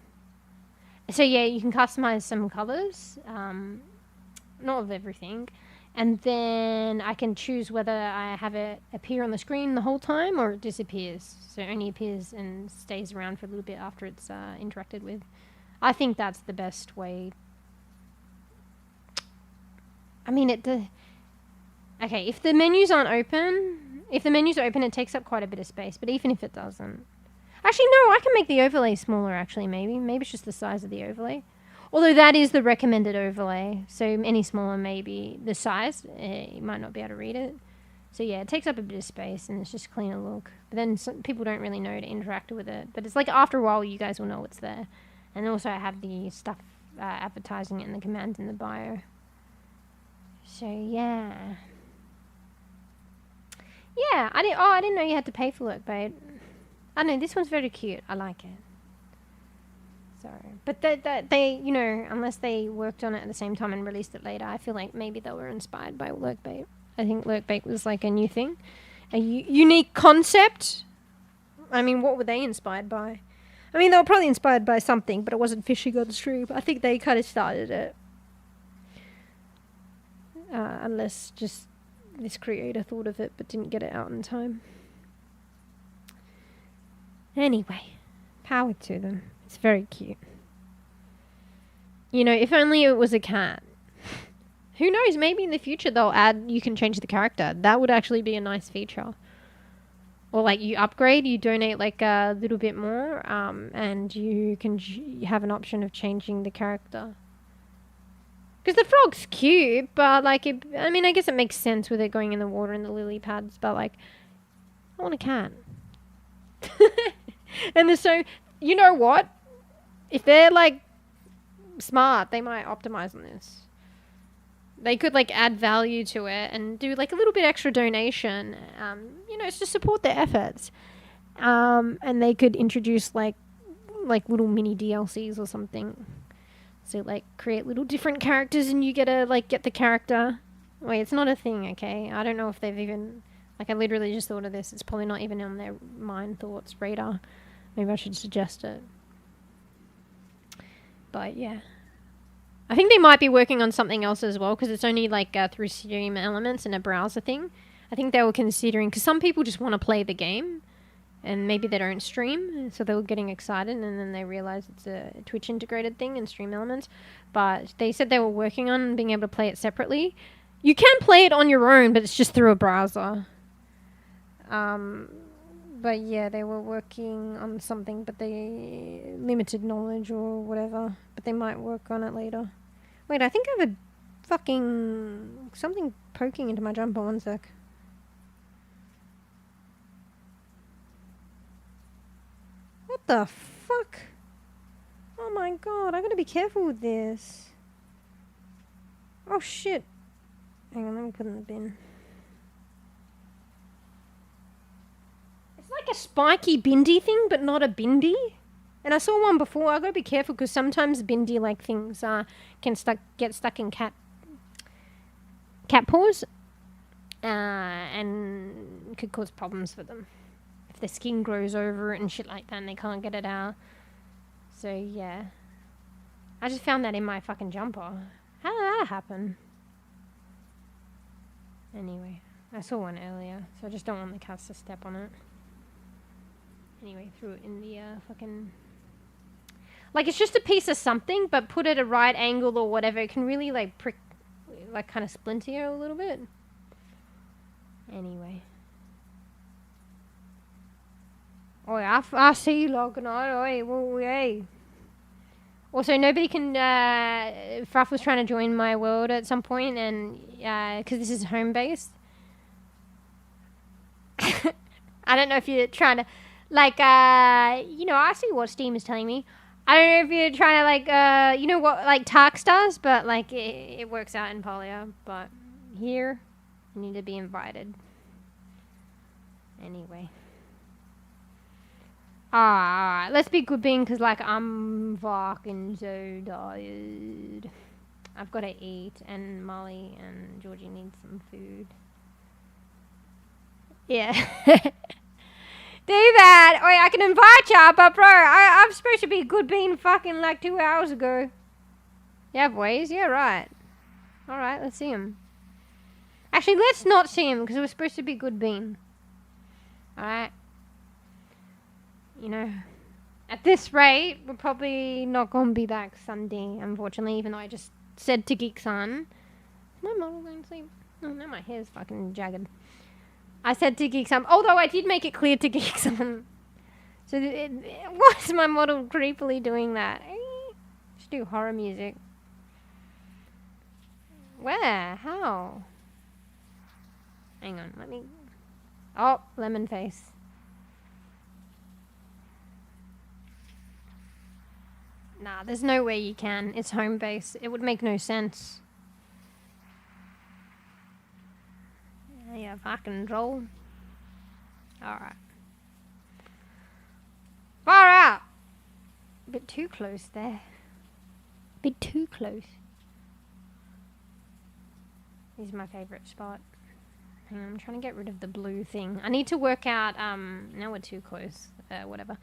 So yeah, you can customize some colors. Not of everything. And then I can choose whether I have it appear on the screen the whole time or it disappears. So it only appears and stays around for a little bit after it's interacted with. I think that's the best way. I mean, okay, if the menus aren't open, if the menus are open, it takes up quite a bit of space. But even if it doesn't. Actually, no, I can make the overlay smaller, actually, maybe. Maybe it's just the size of the overlay. Although that is the recommended overlay, so any smaller maybe the size, you might not be able to read it. So yeah, it takes up a bit of space and it's just a cleaner look. But then people don't really know to interact with it. But it's like after a while, you guys will know it's there. And also I have the stuff advertising it in the commands in the bio. So yeah. Yeah, I didn't know you had to pay for Lurk Bait. I know, this one's very cute. I like it. So, but they, you know, unless they worked on it at the same time and released it later, I feel like maybe they were inspired by Lurk Bait. I think Lurk Bait was like a new thing. A unique concept. I mean, what were they inspired by? I mean, they were probably inspired by something, but it wasn't fishing on the stream. I think they kind of started it. Unless just this creator thought of it but didn't get it out in time. Anyway, power to them. It's very cute. You know, if only it was a cat. Who knows, maybe in the future they'll add, you can change the character. That would actually be a nice feature. Or like you upgrade, you donate like a little bit more, and you can have an option of changing the character. Because the frog's cute, but like, I mean, I guess it makes sense with it going in the water and the lily pads, but like, I want a cat. And so, you know what? If they're like smart, they might optimize on this. They could like add value to it and do like a little bit extra donation, you know, it's to support their efforts. And they could introduce like little mini DLCs or something. So like create little different characters and you get to like get the character. Wait, it's not a thing, okay? I don't know if they've even, like I literally just thought of this. It's probably not even on their mind thoughts radar. Maybe I should suggest it. But yeah. I think they might be working on something else as well because it's only like through Stream Elements and a browser thing. I think they were considering, because some people just want to play the game and maybe they don't stream, so they were getting excited and then they realized it's a Twitch integrated thing in Stream Elements. But they said they were working on being able to play it separately. You can play it on your own, but it's just through a browser. But yeah, they were working on something, but they limited knowledge or whatever. But they might work on it later. Wait, I think I have a fucking something poking into my jumper. One sec. What the fuck? Oh my god, I gotta be careful with this. Oh shit. Hang on, let me put it in the bin. It's like a spiky bindi thing, but not a bindi. And I saw one before. I gotta be careful because sometimes bindi like things can get stuck in cat paws, and could cause problems for them if the skin grows over it and shit like that, and they can't get it out. So yeah, I just found that in my fucking jumper. How did that happen? Anyway, I saw one earlier, so I just don't want the cats to step on it. Anyway, threw it in the fucking... Like, it's just a piece of something, but put it at a right angle or whatever. It can really, like, prick... Like, kind of splinter you a little bit. Anyway. Oi, I see you logging on. Oi, oi. Also, nobody can... Fruff was trying to join my world at some point, and... Because this is home-based. I don't know if you're trying to... Like, you know, I see what Steam is telling me. I don't know if you're trying to, like, you know what, like, Tarks does, but, like, it works out in Polya. But here, you need to be invited. Anyway. Alright, let's be good being, because, like, I'm fucking so tired. I've got to eat, and Molly and Georgie need some food. Yeah. Do that! Wait, I can invite ya, but bro, I'm supposed to be good bean fucking like 2 hours ago. Yeah, boys, yeah, right. Alright, let's see him. Actually, let's not see him, because we're supposed to be good bean. Alright. You know, at this rate, we're probably not going to be back Sunday, unfortunately, even though I just said to Geek-san. Is my model going to sleep? Oh, no, my hair's fucking jagged. I said to Geek-san, although I did make it clear to Geek-san. So why is my model creepily doing that? Should do horror music. Where? How? Hang on, let me... Oh, lemon face. Nah, there's no way you can. It's home base. It would make no sense. Yeah, fucking troll. Alright. Far out! A bit too close there. A bit too close. This is my favourite spot. Hang on, I'm trying to get rid of the blue thing. I need to work out, now we're too close. Whatever.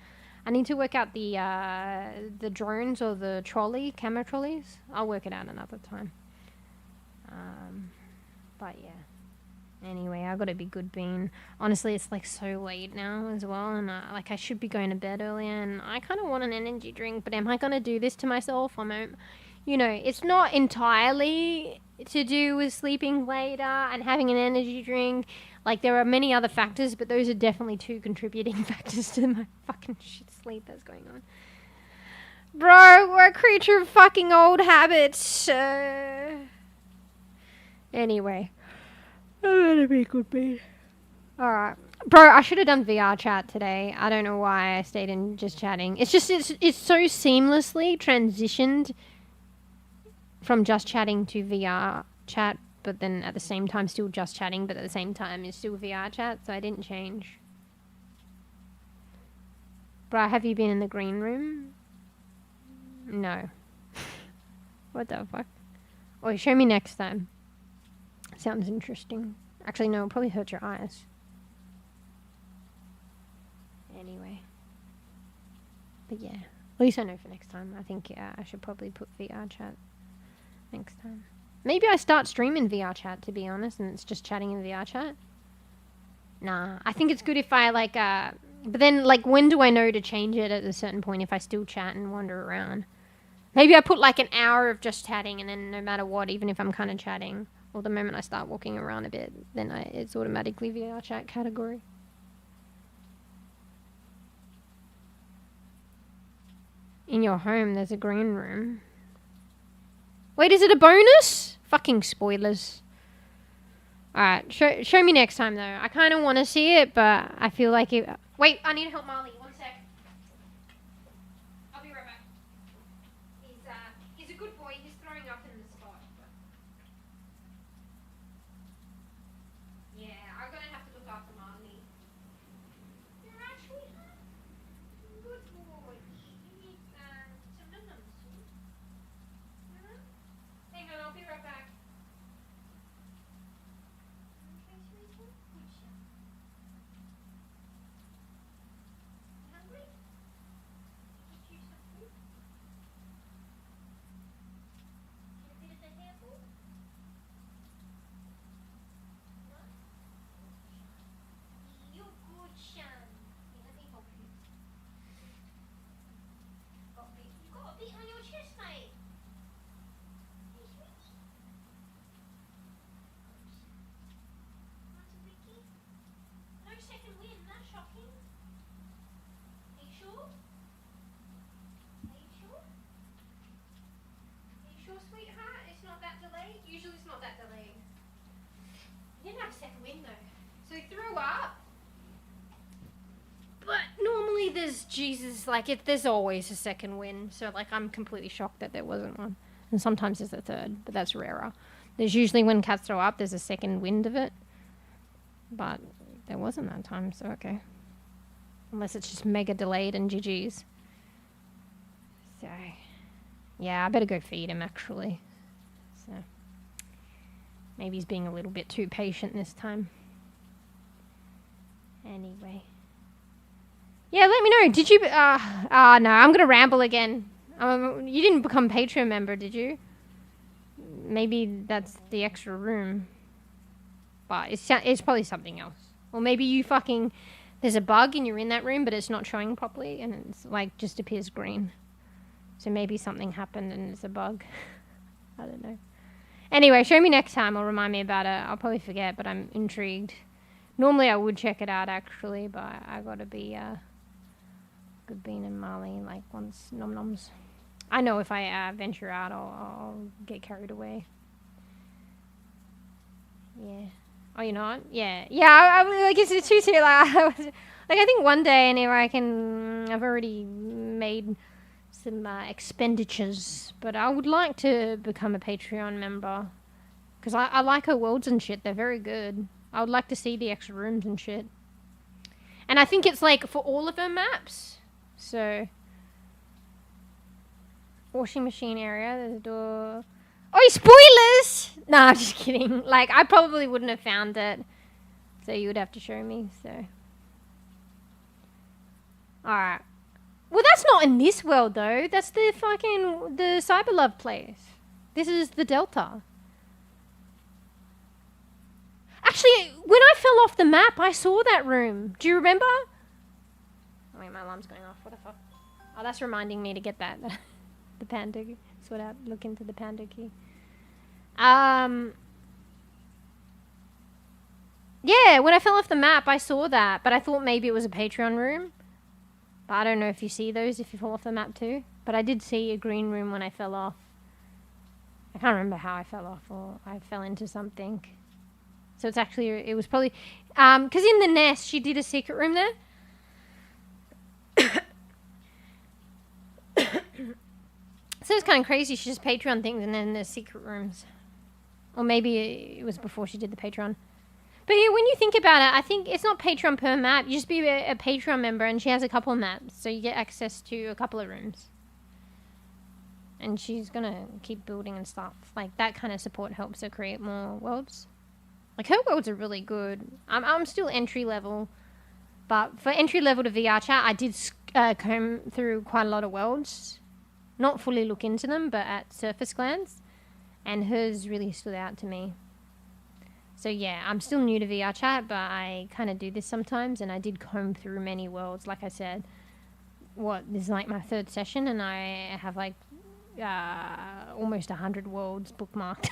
I need to work out the drones or the trolley, camera trolleys. I'll work it out another time. But yeah. Anyway, I gotta be good bean. Honestly, it's like so late now as well, and like I should be going to bed earlier, and I kind of want an energy drink, but am I gonna do this to myself? You know, it's not entirely to do with sleeping later and having an energy drink. Like, there are many other factors, but those are definitely 2 contributing factors to my fucking shit sleep that's going on. Bro, we're a creature of fucking old habits. Anyway. I'm gonna be good, babe. Alright. Bro, I should have done VRChat today. I don't know why I stayed in just chatting. It's just, it's so seamlessly transitioned from just chatting to VRChat, but then at the same time still just chatting, but at the same time it's still VRChat, so I didn't change. Bro, have you been in the green room? No. What the fuck? Oh, show me next time. Sounds interesting. Actually, no, it'll probably hurt your eyes. Anyway. But yeah. At least I know for next time. I think I should probably put VRChat next time. Maybe I start streaming VRChat, to be honest, and it's just chatting in VRChat. Nah. I think it's good if I, like, but then, like, when do I know to change it at a certain point if I still chat and wander around? Maybe I put, like, an hour of just chatting, and then no matter what, even if I'm kind of chatting... Or the moment I start walking around a bit, then it's automatically VRChat category. In your home, there's a green room. Wait, is it a bonus? Fucking spoilers. Alright, show me next time, though. I kind of want to see it, but I feel like it... Wait, I need to help Marley. 1 sec. I'll be right back. He's a good boy. He's throwing up in the spot. Yeah, I'm gonna have to look after Marley. You're actually good boy. You need some num-nums. Hang on, I'll be right back. Okay, sweetie. Good shot. You hungry? Get you some food? Get a bit of the hair food? You're good, Shan. Let me help you. You got a bit on your chest, mate. Hey, sweetie. That's a Ricky. No second wind, that's shocking. Are you sure? Are you sure? Are you sure, sweetheart? It's not that delayed? Usually it's not that delayed. You didn't have a second wind, though. So he threw up. But normally there's, Jesus, like, there's always a second wind. So, like, I'm completely shocked that there wasn't one. And sometimes there's a third, but that's rarer. There's usually, when cats throw up, there's a second wind of it. But there wasn't that time, so okay. Unless it's just mega delayed and GG's. So, yeah, I better go feed him, actually. So, maybe he's being a little bit too patient this time. Anyway. Yeah, let me know. Did you... no, I'm going to ramble again. You didn't become Patreon member, did you? Maybe that's the extra room. But it's probably something else. Or maybe you fucking... There's a bug and you're in that room, but it's not showing properly, and it's, like, just appears green. So maybe something happened and it's a bug. I don't know. Anyway, show me next time or remind me about it. I'll probably forget, but I'm intrigued. Normally I would check it out, actually, but I gotta be, good bean and Marley, like, once nom-noms. I know if I venture out, I'll get carried away. Yeah. Oh, you're not? Yeah. Yeah, I guess it's too soon. I think one day, and I've already made some expenditures, but I would like to become a Patreon member. Because I like her worlds and shit. They're very good. I would like to see the extra rooms and shit. And I think it's like for all of her maps. So. Washing machine area. There's a door. Oh, spoilers! No, I'm just kidding. Like, I probably wouldn't have found it. So you would have to show me, so. Alright. Well, that's not in this world, though. That's the Cyberlove place. This is the Delta. Actually, when I fell off the map, I saw that room. Do you remember? Oh, wait, my alarm's going off. What the fuck? Oh, that's reminding me to get that. The panda key. Sort out. Look into the panda key. Yeah, when I fell off the map, I saw that. But I thought maybe it was a Patreon room. But I don't know if you see those if you fall off the map too. But I did see a green room when I fell off. I can't remember how I fell off, or I fell into something. So it's actually, it was probably, because in the nest, she did a secret room there. So it's kind of crazy. She just Patreon things and then there's secret rooms. Or maybe it was before she did the Patreon. But yeah, when you think about it, I think it's not Patreon per map. You just be a Patreon member and she has a couple of maps. So you get access to a couple of rooms. And she's going to keep building and stuff. Like, that kind of support helps her create more worlds. Like, her worlds are really good. I'm still entry level. But for entry level to VRChat, I did comb through quite a lot of worlds. Not fully look into them, but at surface glance. And hers really stood out to me. So yeah, I'm still new to VRChat, but I kind of do this sometimes. And I did comb through many worlds. Like I said, this is like my third session. And I have like almost 100 worlds bookmarked.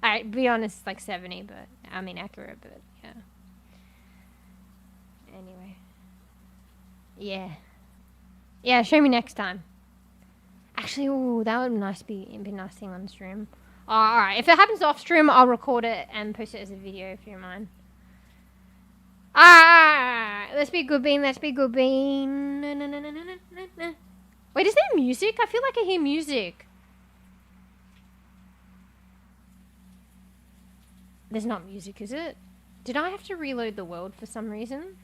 Alright, be honest, like 70, but I mean accurate, but yeah. Anyway. Yeah. Yeah, show me next time. Actually, ooh, that would be nice thing on stream. Oh, alright, if it happens off stream, I'll record it and post it as a video if you don't mind. Alright, let's be good bean, let's be good bean. Wait, is there music? I feel like I hear music. There's not music, is it? Did I have to reload the world for some reason?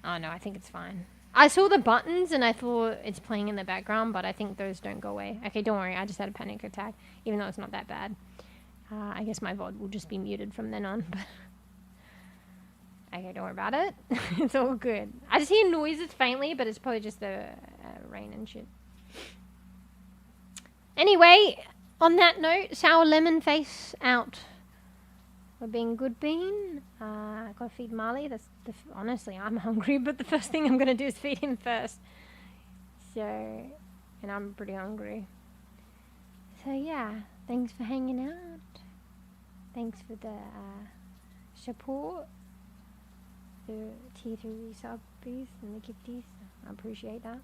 Oh no, I think it's fine. I saw the buttons and I thought it's playing in the background, but I think those don't go away. Okay, don't worry, I just had a panic attack, even though it's not that bad. I guess my VOD will just be muted from then on. Okay, don't worry about it. It's all good. I just hear noises faintly, but it's probably just the rain and shit. Anyway, on that note, sour lemon face out. We're being good bean. Gotta feed Marley. Honestly, I'm hungry, but the first thing I'm gonna do is feed him first. So, and I'm pretty hungry. So yeah, thanks for hanging out. Thanks for the support. The tier 3 subbies and the gifties. I appreciate that.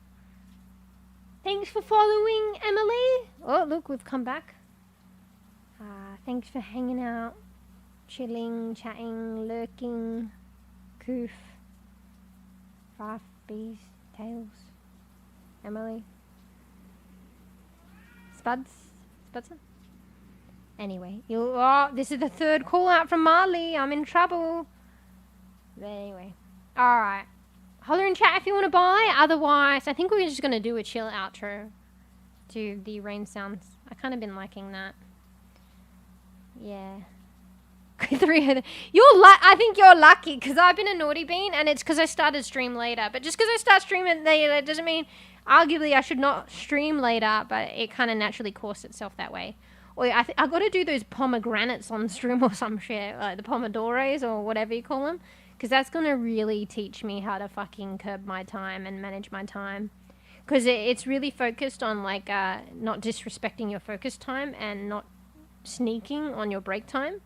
Thanks for following, Emily. Oh, look, we've come back. Thanks for hanging out, chilling, chatting, lurking, Coof, Farf, Bees, Tails, Emily, Spudson. Anyway, this is the third call out from Marley. I'm in trouble. But anyway, alright. Holler in chat if you want to buy. Otherwise, I think we're just going to do a chill outro to the rain sounds. I kind of been liking that. Yeah. I think you're lucky because I've been a naughty bean and it's because I started stream later. But just because I start streaming later doesn't mean arguably I should not stream later, but it kind of naturally coursed itself that way. Or I got to do those pomegranates on stream or some shit, like the pomodores or whatever you call them. Because that's going to really teach me how to fucking curb my time and manage my time. Because it's really focused on, like, not disrespecting your focus time and not sneaking on your break time.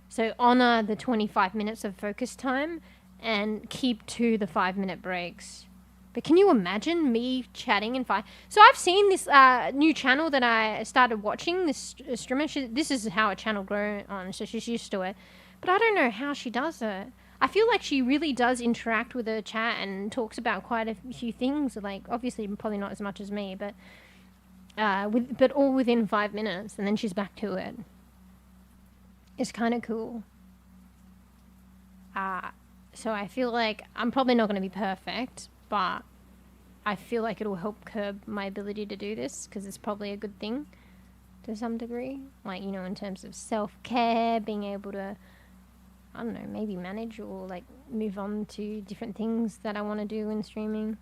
So honor the 25 minutes of focus time and keep to the 5-minute breaks. But can you imagine me chatting in 5? So I've seen this new channel that I started watching, this streamer. This is how a channel grew on, so she's used to it. But I don't know how she does it. I feel like she really does interact with her chat and talks about quite a few things. Like, obviously, probably not as much as me, but all within 5 minutes, and then she's back to it. It's kind of cool. So I feel like I'm probably not going to be perfect, but I feel like it'll help curb my ability to do this, because it's probably a good thing to some degree. Like, you know, in terms of self-care, being able to, I don't know, maybe manage or like move on to different things that I want to do in streaming.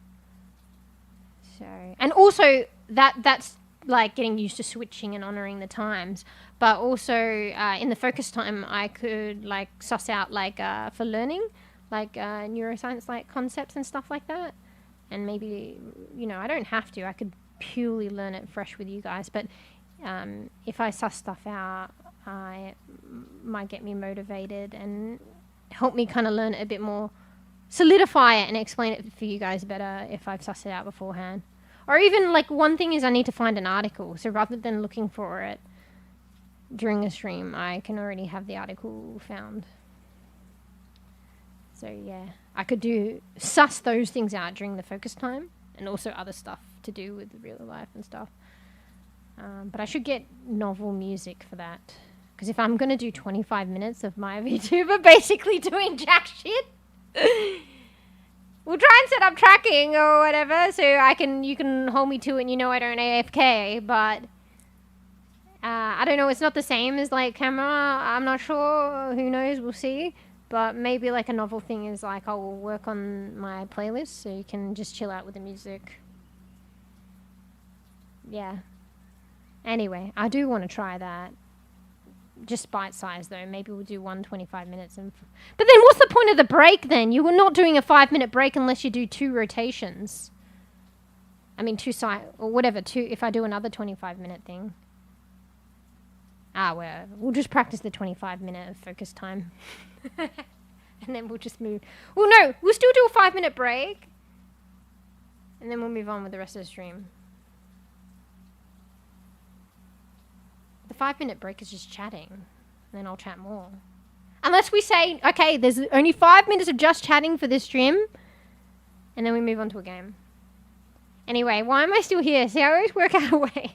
So, and also that's like getting used to switching and honoring the times, but also in the focus time I could like suss out like for learning, like neuroscience like concepts and stuff like that. And maybe, you know, I don't have to, I could purely learn it fresh with you guys, but if I suss stuff out, it might get me motivated and help me kind of learn it a bit more, solidify it and explain it for you guys better if I've sussed it out beforehand. Or even like one thing is I need to find an article, so rather than looking for it during a stream, I can already have the article found. So yeah, I could suss those things out during the focus time, and also other stuff to do with real life and stuff. But I should get novel music for that, because if I'm going to do 25 minutes of my VTuber basically doing jack shit, we'll try and set up tracking or whatever, so you can hold me to it and you know I don't AFK, but I don't know, it's not the same as like camera, I'm not sure, who knows, we'll see. But maybe like a novel thing is like I'll work on my playlist so you can just chill out with the music. Yeah. Anyway, I do want to try that. Just bite size though. Maybe we'll do 25 minutes. But then what's the point of the break then? You were not doing a 5-minute break unless you do 2 rotations. I mean 2 or whatever, 2 if I do another 25-minute thing. Well, we'll just practice the 25-minute focus time. And then we'll just move. Well, no, we'll still do a 5-minute break. And then we'll move on with the rest of the stream. The 5-minute break is just chatting. And then I'll chat more. Unless we say, okay, there's only 5 minutes of just chatting for this stream. And then we move on to a game. Anyway, why am I still here? See, I always work out a way.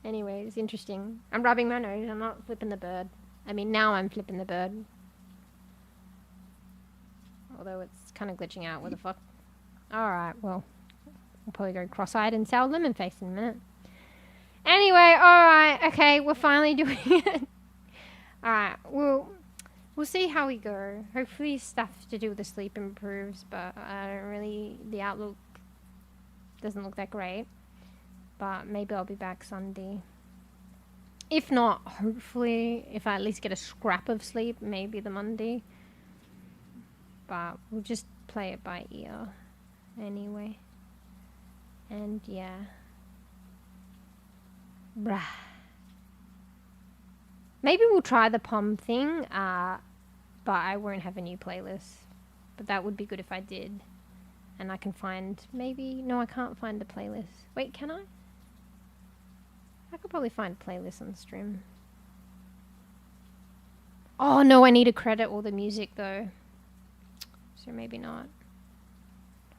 Anyway, it's interesting. I'm rubbing my nose. I'm not flipping the bird. I mean, now I'm flipping the bird. Although it's kind of glitching out. What the fuck? Alright, well. We'll probably go cross-eyed and sell them and face in a minute. Anyway, alright. Okay, we're finally doing it. Alright, we'll see how we go. Hopefully stuff to do with the sleep improves, but I don't really... The outlook doesn't look that great. But maybe I'll be back Sunday. If not, hopefully, if I at least get a scrap of sleep, maybe the Monday. But we'll just play it by ear anyway. And yeah. Bruh. Maybe we'll try the POM thing, but I won't have a new playlist. But that would be good if I did. And I can find, maybe, no, I can't find the playlist. Wait, can I? I could probably find a playlist on the stream. Oh no, I need to credit all the music though. So maybe not.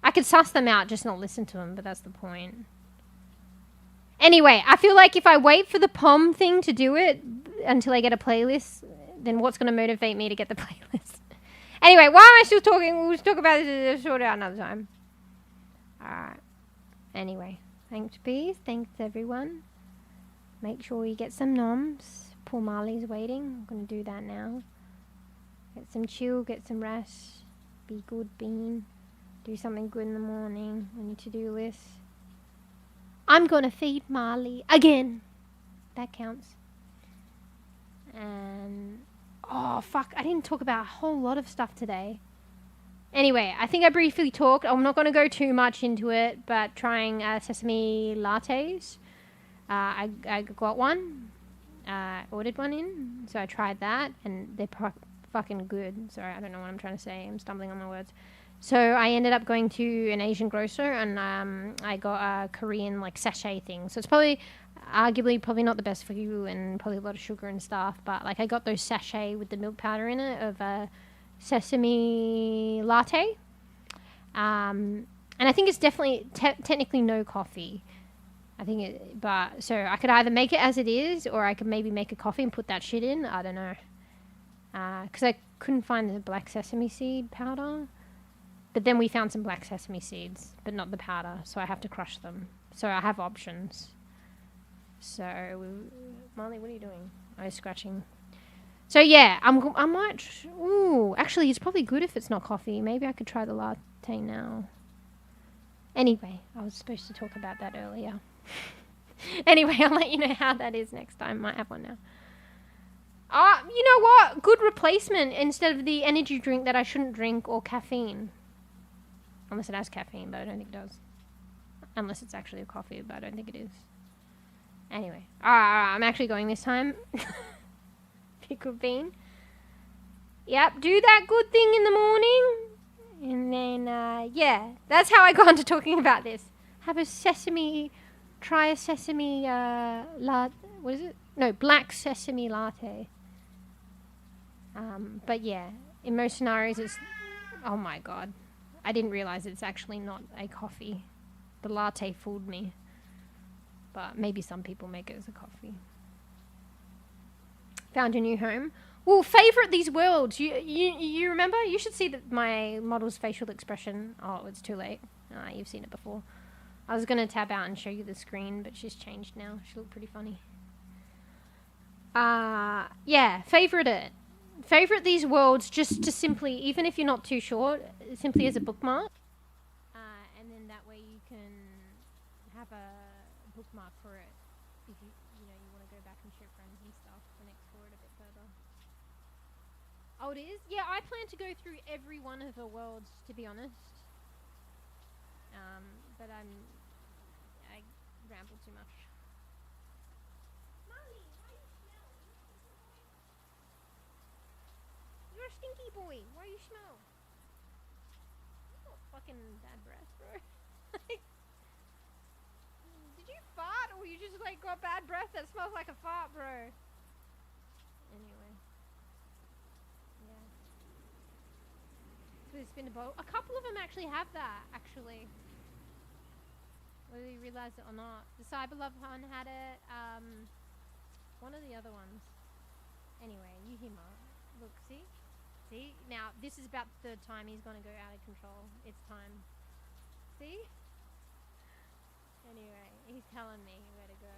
I could suss them out, just not listen to them, but that's the point. Anyway, I feel like if I wait for the POM thing to do it until I get a playlist, then what's going to motivate me to get the playlist? Anyway, why am I still talking? We'll just talk about this sort out another time. Alright. Anyway, thanks bees, thanks everyone. Make sure you get some noms. Poor Marley's waiting. I'm going to do that now. Get some chill, get some rest. Be good, bean. Do something good in the morning on your to-do list. I'm going to feed Marley again. That counts. And... oh, fuck. I didn't talk about a whole lot of stuff today. Anyway, I think I briefly talked. I'm not going to go too much into it, but trying sesame lattes. I got one, ordered one in, so I tried that, and they're fucking good. Sorry, I don't know what I'm trying to say. I'm stumbling on my words. So I ended up going to an Asian grocer and I got a Korean like sachet thing. So it's arguably not the best for you and probably a lot of sugar and stuff. But like I got those sachet with the milk powder in it of a sesame latte. And I think it's definitely technically no coffee. I think so I could either make it as it is or I could maybe make a coffee and put that shit in. I don't know. Because I couldn't find the black sesame seed powder. But then we found some black sesame seeds, but not the powder, so I have to crush them. So I have options. So, Marley, what are you doing? I was scratching. So yeah, I might. Ooh, actually, it's probably good if it's not coffee. Maybe I could try the latte now. Anyway, I was supposed to talk about that earlier. Anyway, I'll let you know how that is next time. Might have one now. You know what? Good replacement instead of the energy drink that I shouldn't drink or caffeine. Unless it has caffeine, but I don't think it does. Unless it's actually a coffee, but I don't think it is. Anyway. I'm actually going this time. Pickled bean. Yep, do that good thing in the morning. And then, yeah. That's how I got onto talking about this. Try a sesame, what is it? No, black sesame latte. But yeah, in most scenarios it's, oh my god. I didn't realize it's actually not a coffee. The latte fooled me. But maybe some people make it as a coffee. Found a new home. Well, favorite these worlds. You remember? You should see my model's facial expression. Oh, it's too late. You've seen it before. I was going to tab out and show you the screen, but she's changed now. She looked pretty funny. Yeah, favorite it. Favorite these worlds just to simply, even if you're not too short, simply as a bookmark. And then that way you can have a bookmark for it if you want to go back and show friends and stuff and explore it a bit further. Oh, it is? Yeah, I plan to go through every one of the worlds, to be honest. But I ramble too much. Molly, why you smell? You're a stinky boy. Why you smell? You got fucking bad breath, bro. Did you fart or you just like got bad breath that smells like a fart, bro? Anyway. Yeah. So it's been a bowl. A couple of them actually have that, actually. Whether you realise it or not. The Cyberlove one had it. One of the other ones. Anyway, you hear Mark. Look, see? See? Now, this is about the third time he's going to go out of control. It's time. See? Anyway, he's telling me where to go.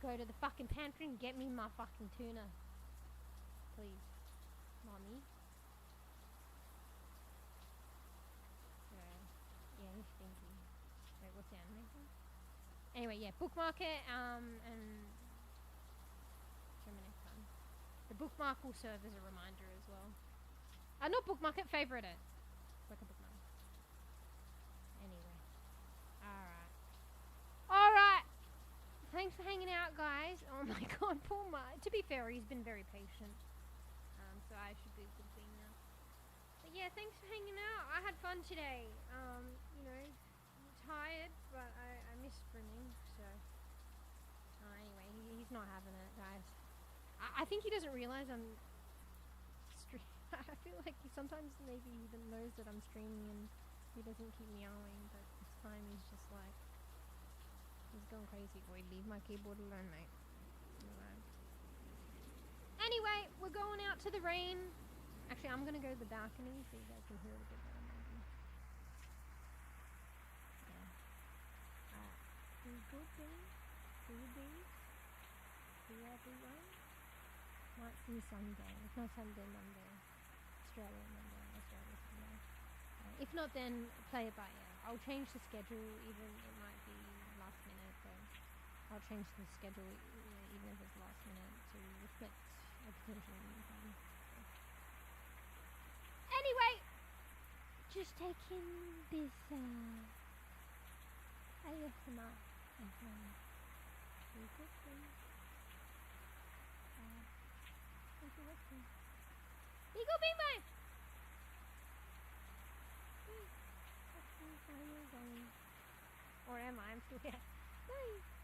Go to the fucking pantry and get me my fucking tuna. Please. Mommy. Yeah, he's stinky. Wait, what's the animation? Anyway, yeah, bookmark it, and show me next time. The bookmark will serve as a reminder as well. Not bookmark it, favorite it. It's like a bookmark. Anyway. Alright. Thanks for hanging out, guys. Oh my god, poor Mike. To be fair, he's been very patient. So I should be a good thing now. But yeah, thanks for hanging out. I had fun today. Tired, but I miss streaming, so anyway, he's not having it, guys. I think he doesn't realize I'm I feel like he sometimes maybe even knows that I'm streaming and he doesn't keep meowing, but this time he's just like, he's going crazy. Boy, leave my keyboard alone, mate. Alright. Anyway, we're going out to the rain. Actually, I'm gonna go to the balcony so you guys can hear it a bit better. Good day, to everyone. Might see Sunday. It's not Sunday, Monday. Australia Sunday. If not, then play it by ear. I'll change the schedule, even it might be last minute, but I'll change the schedule even if it's last minute to reflect a potential new time. Anyway, just taking this ASMR. Thanks for watching. Eagle Beam Bye! Or am I? I'm still here. Bye.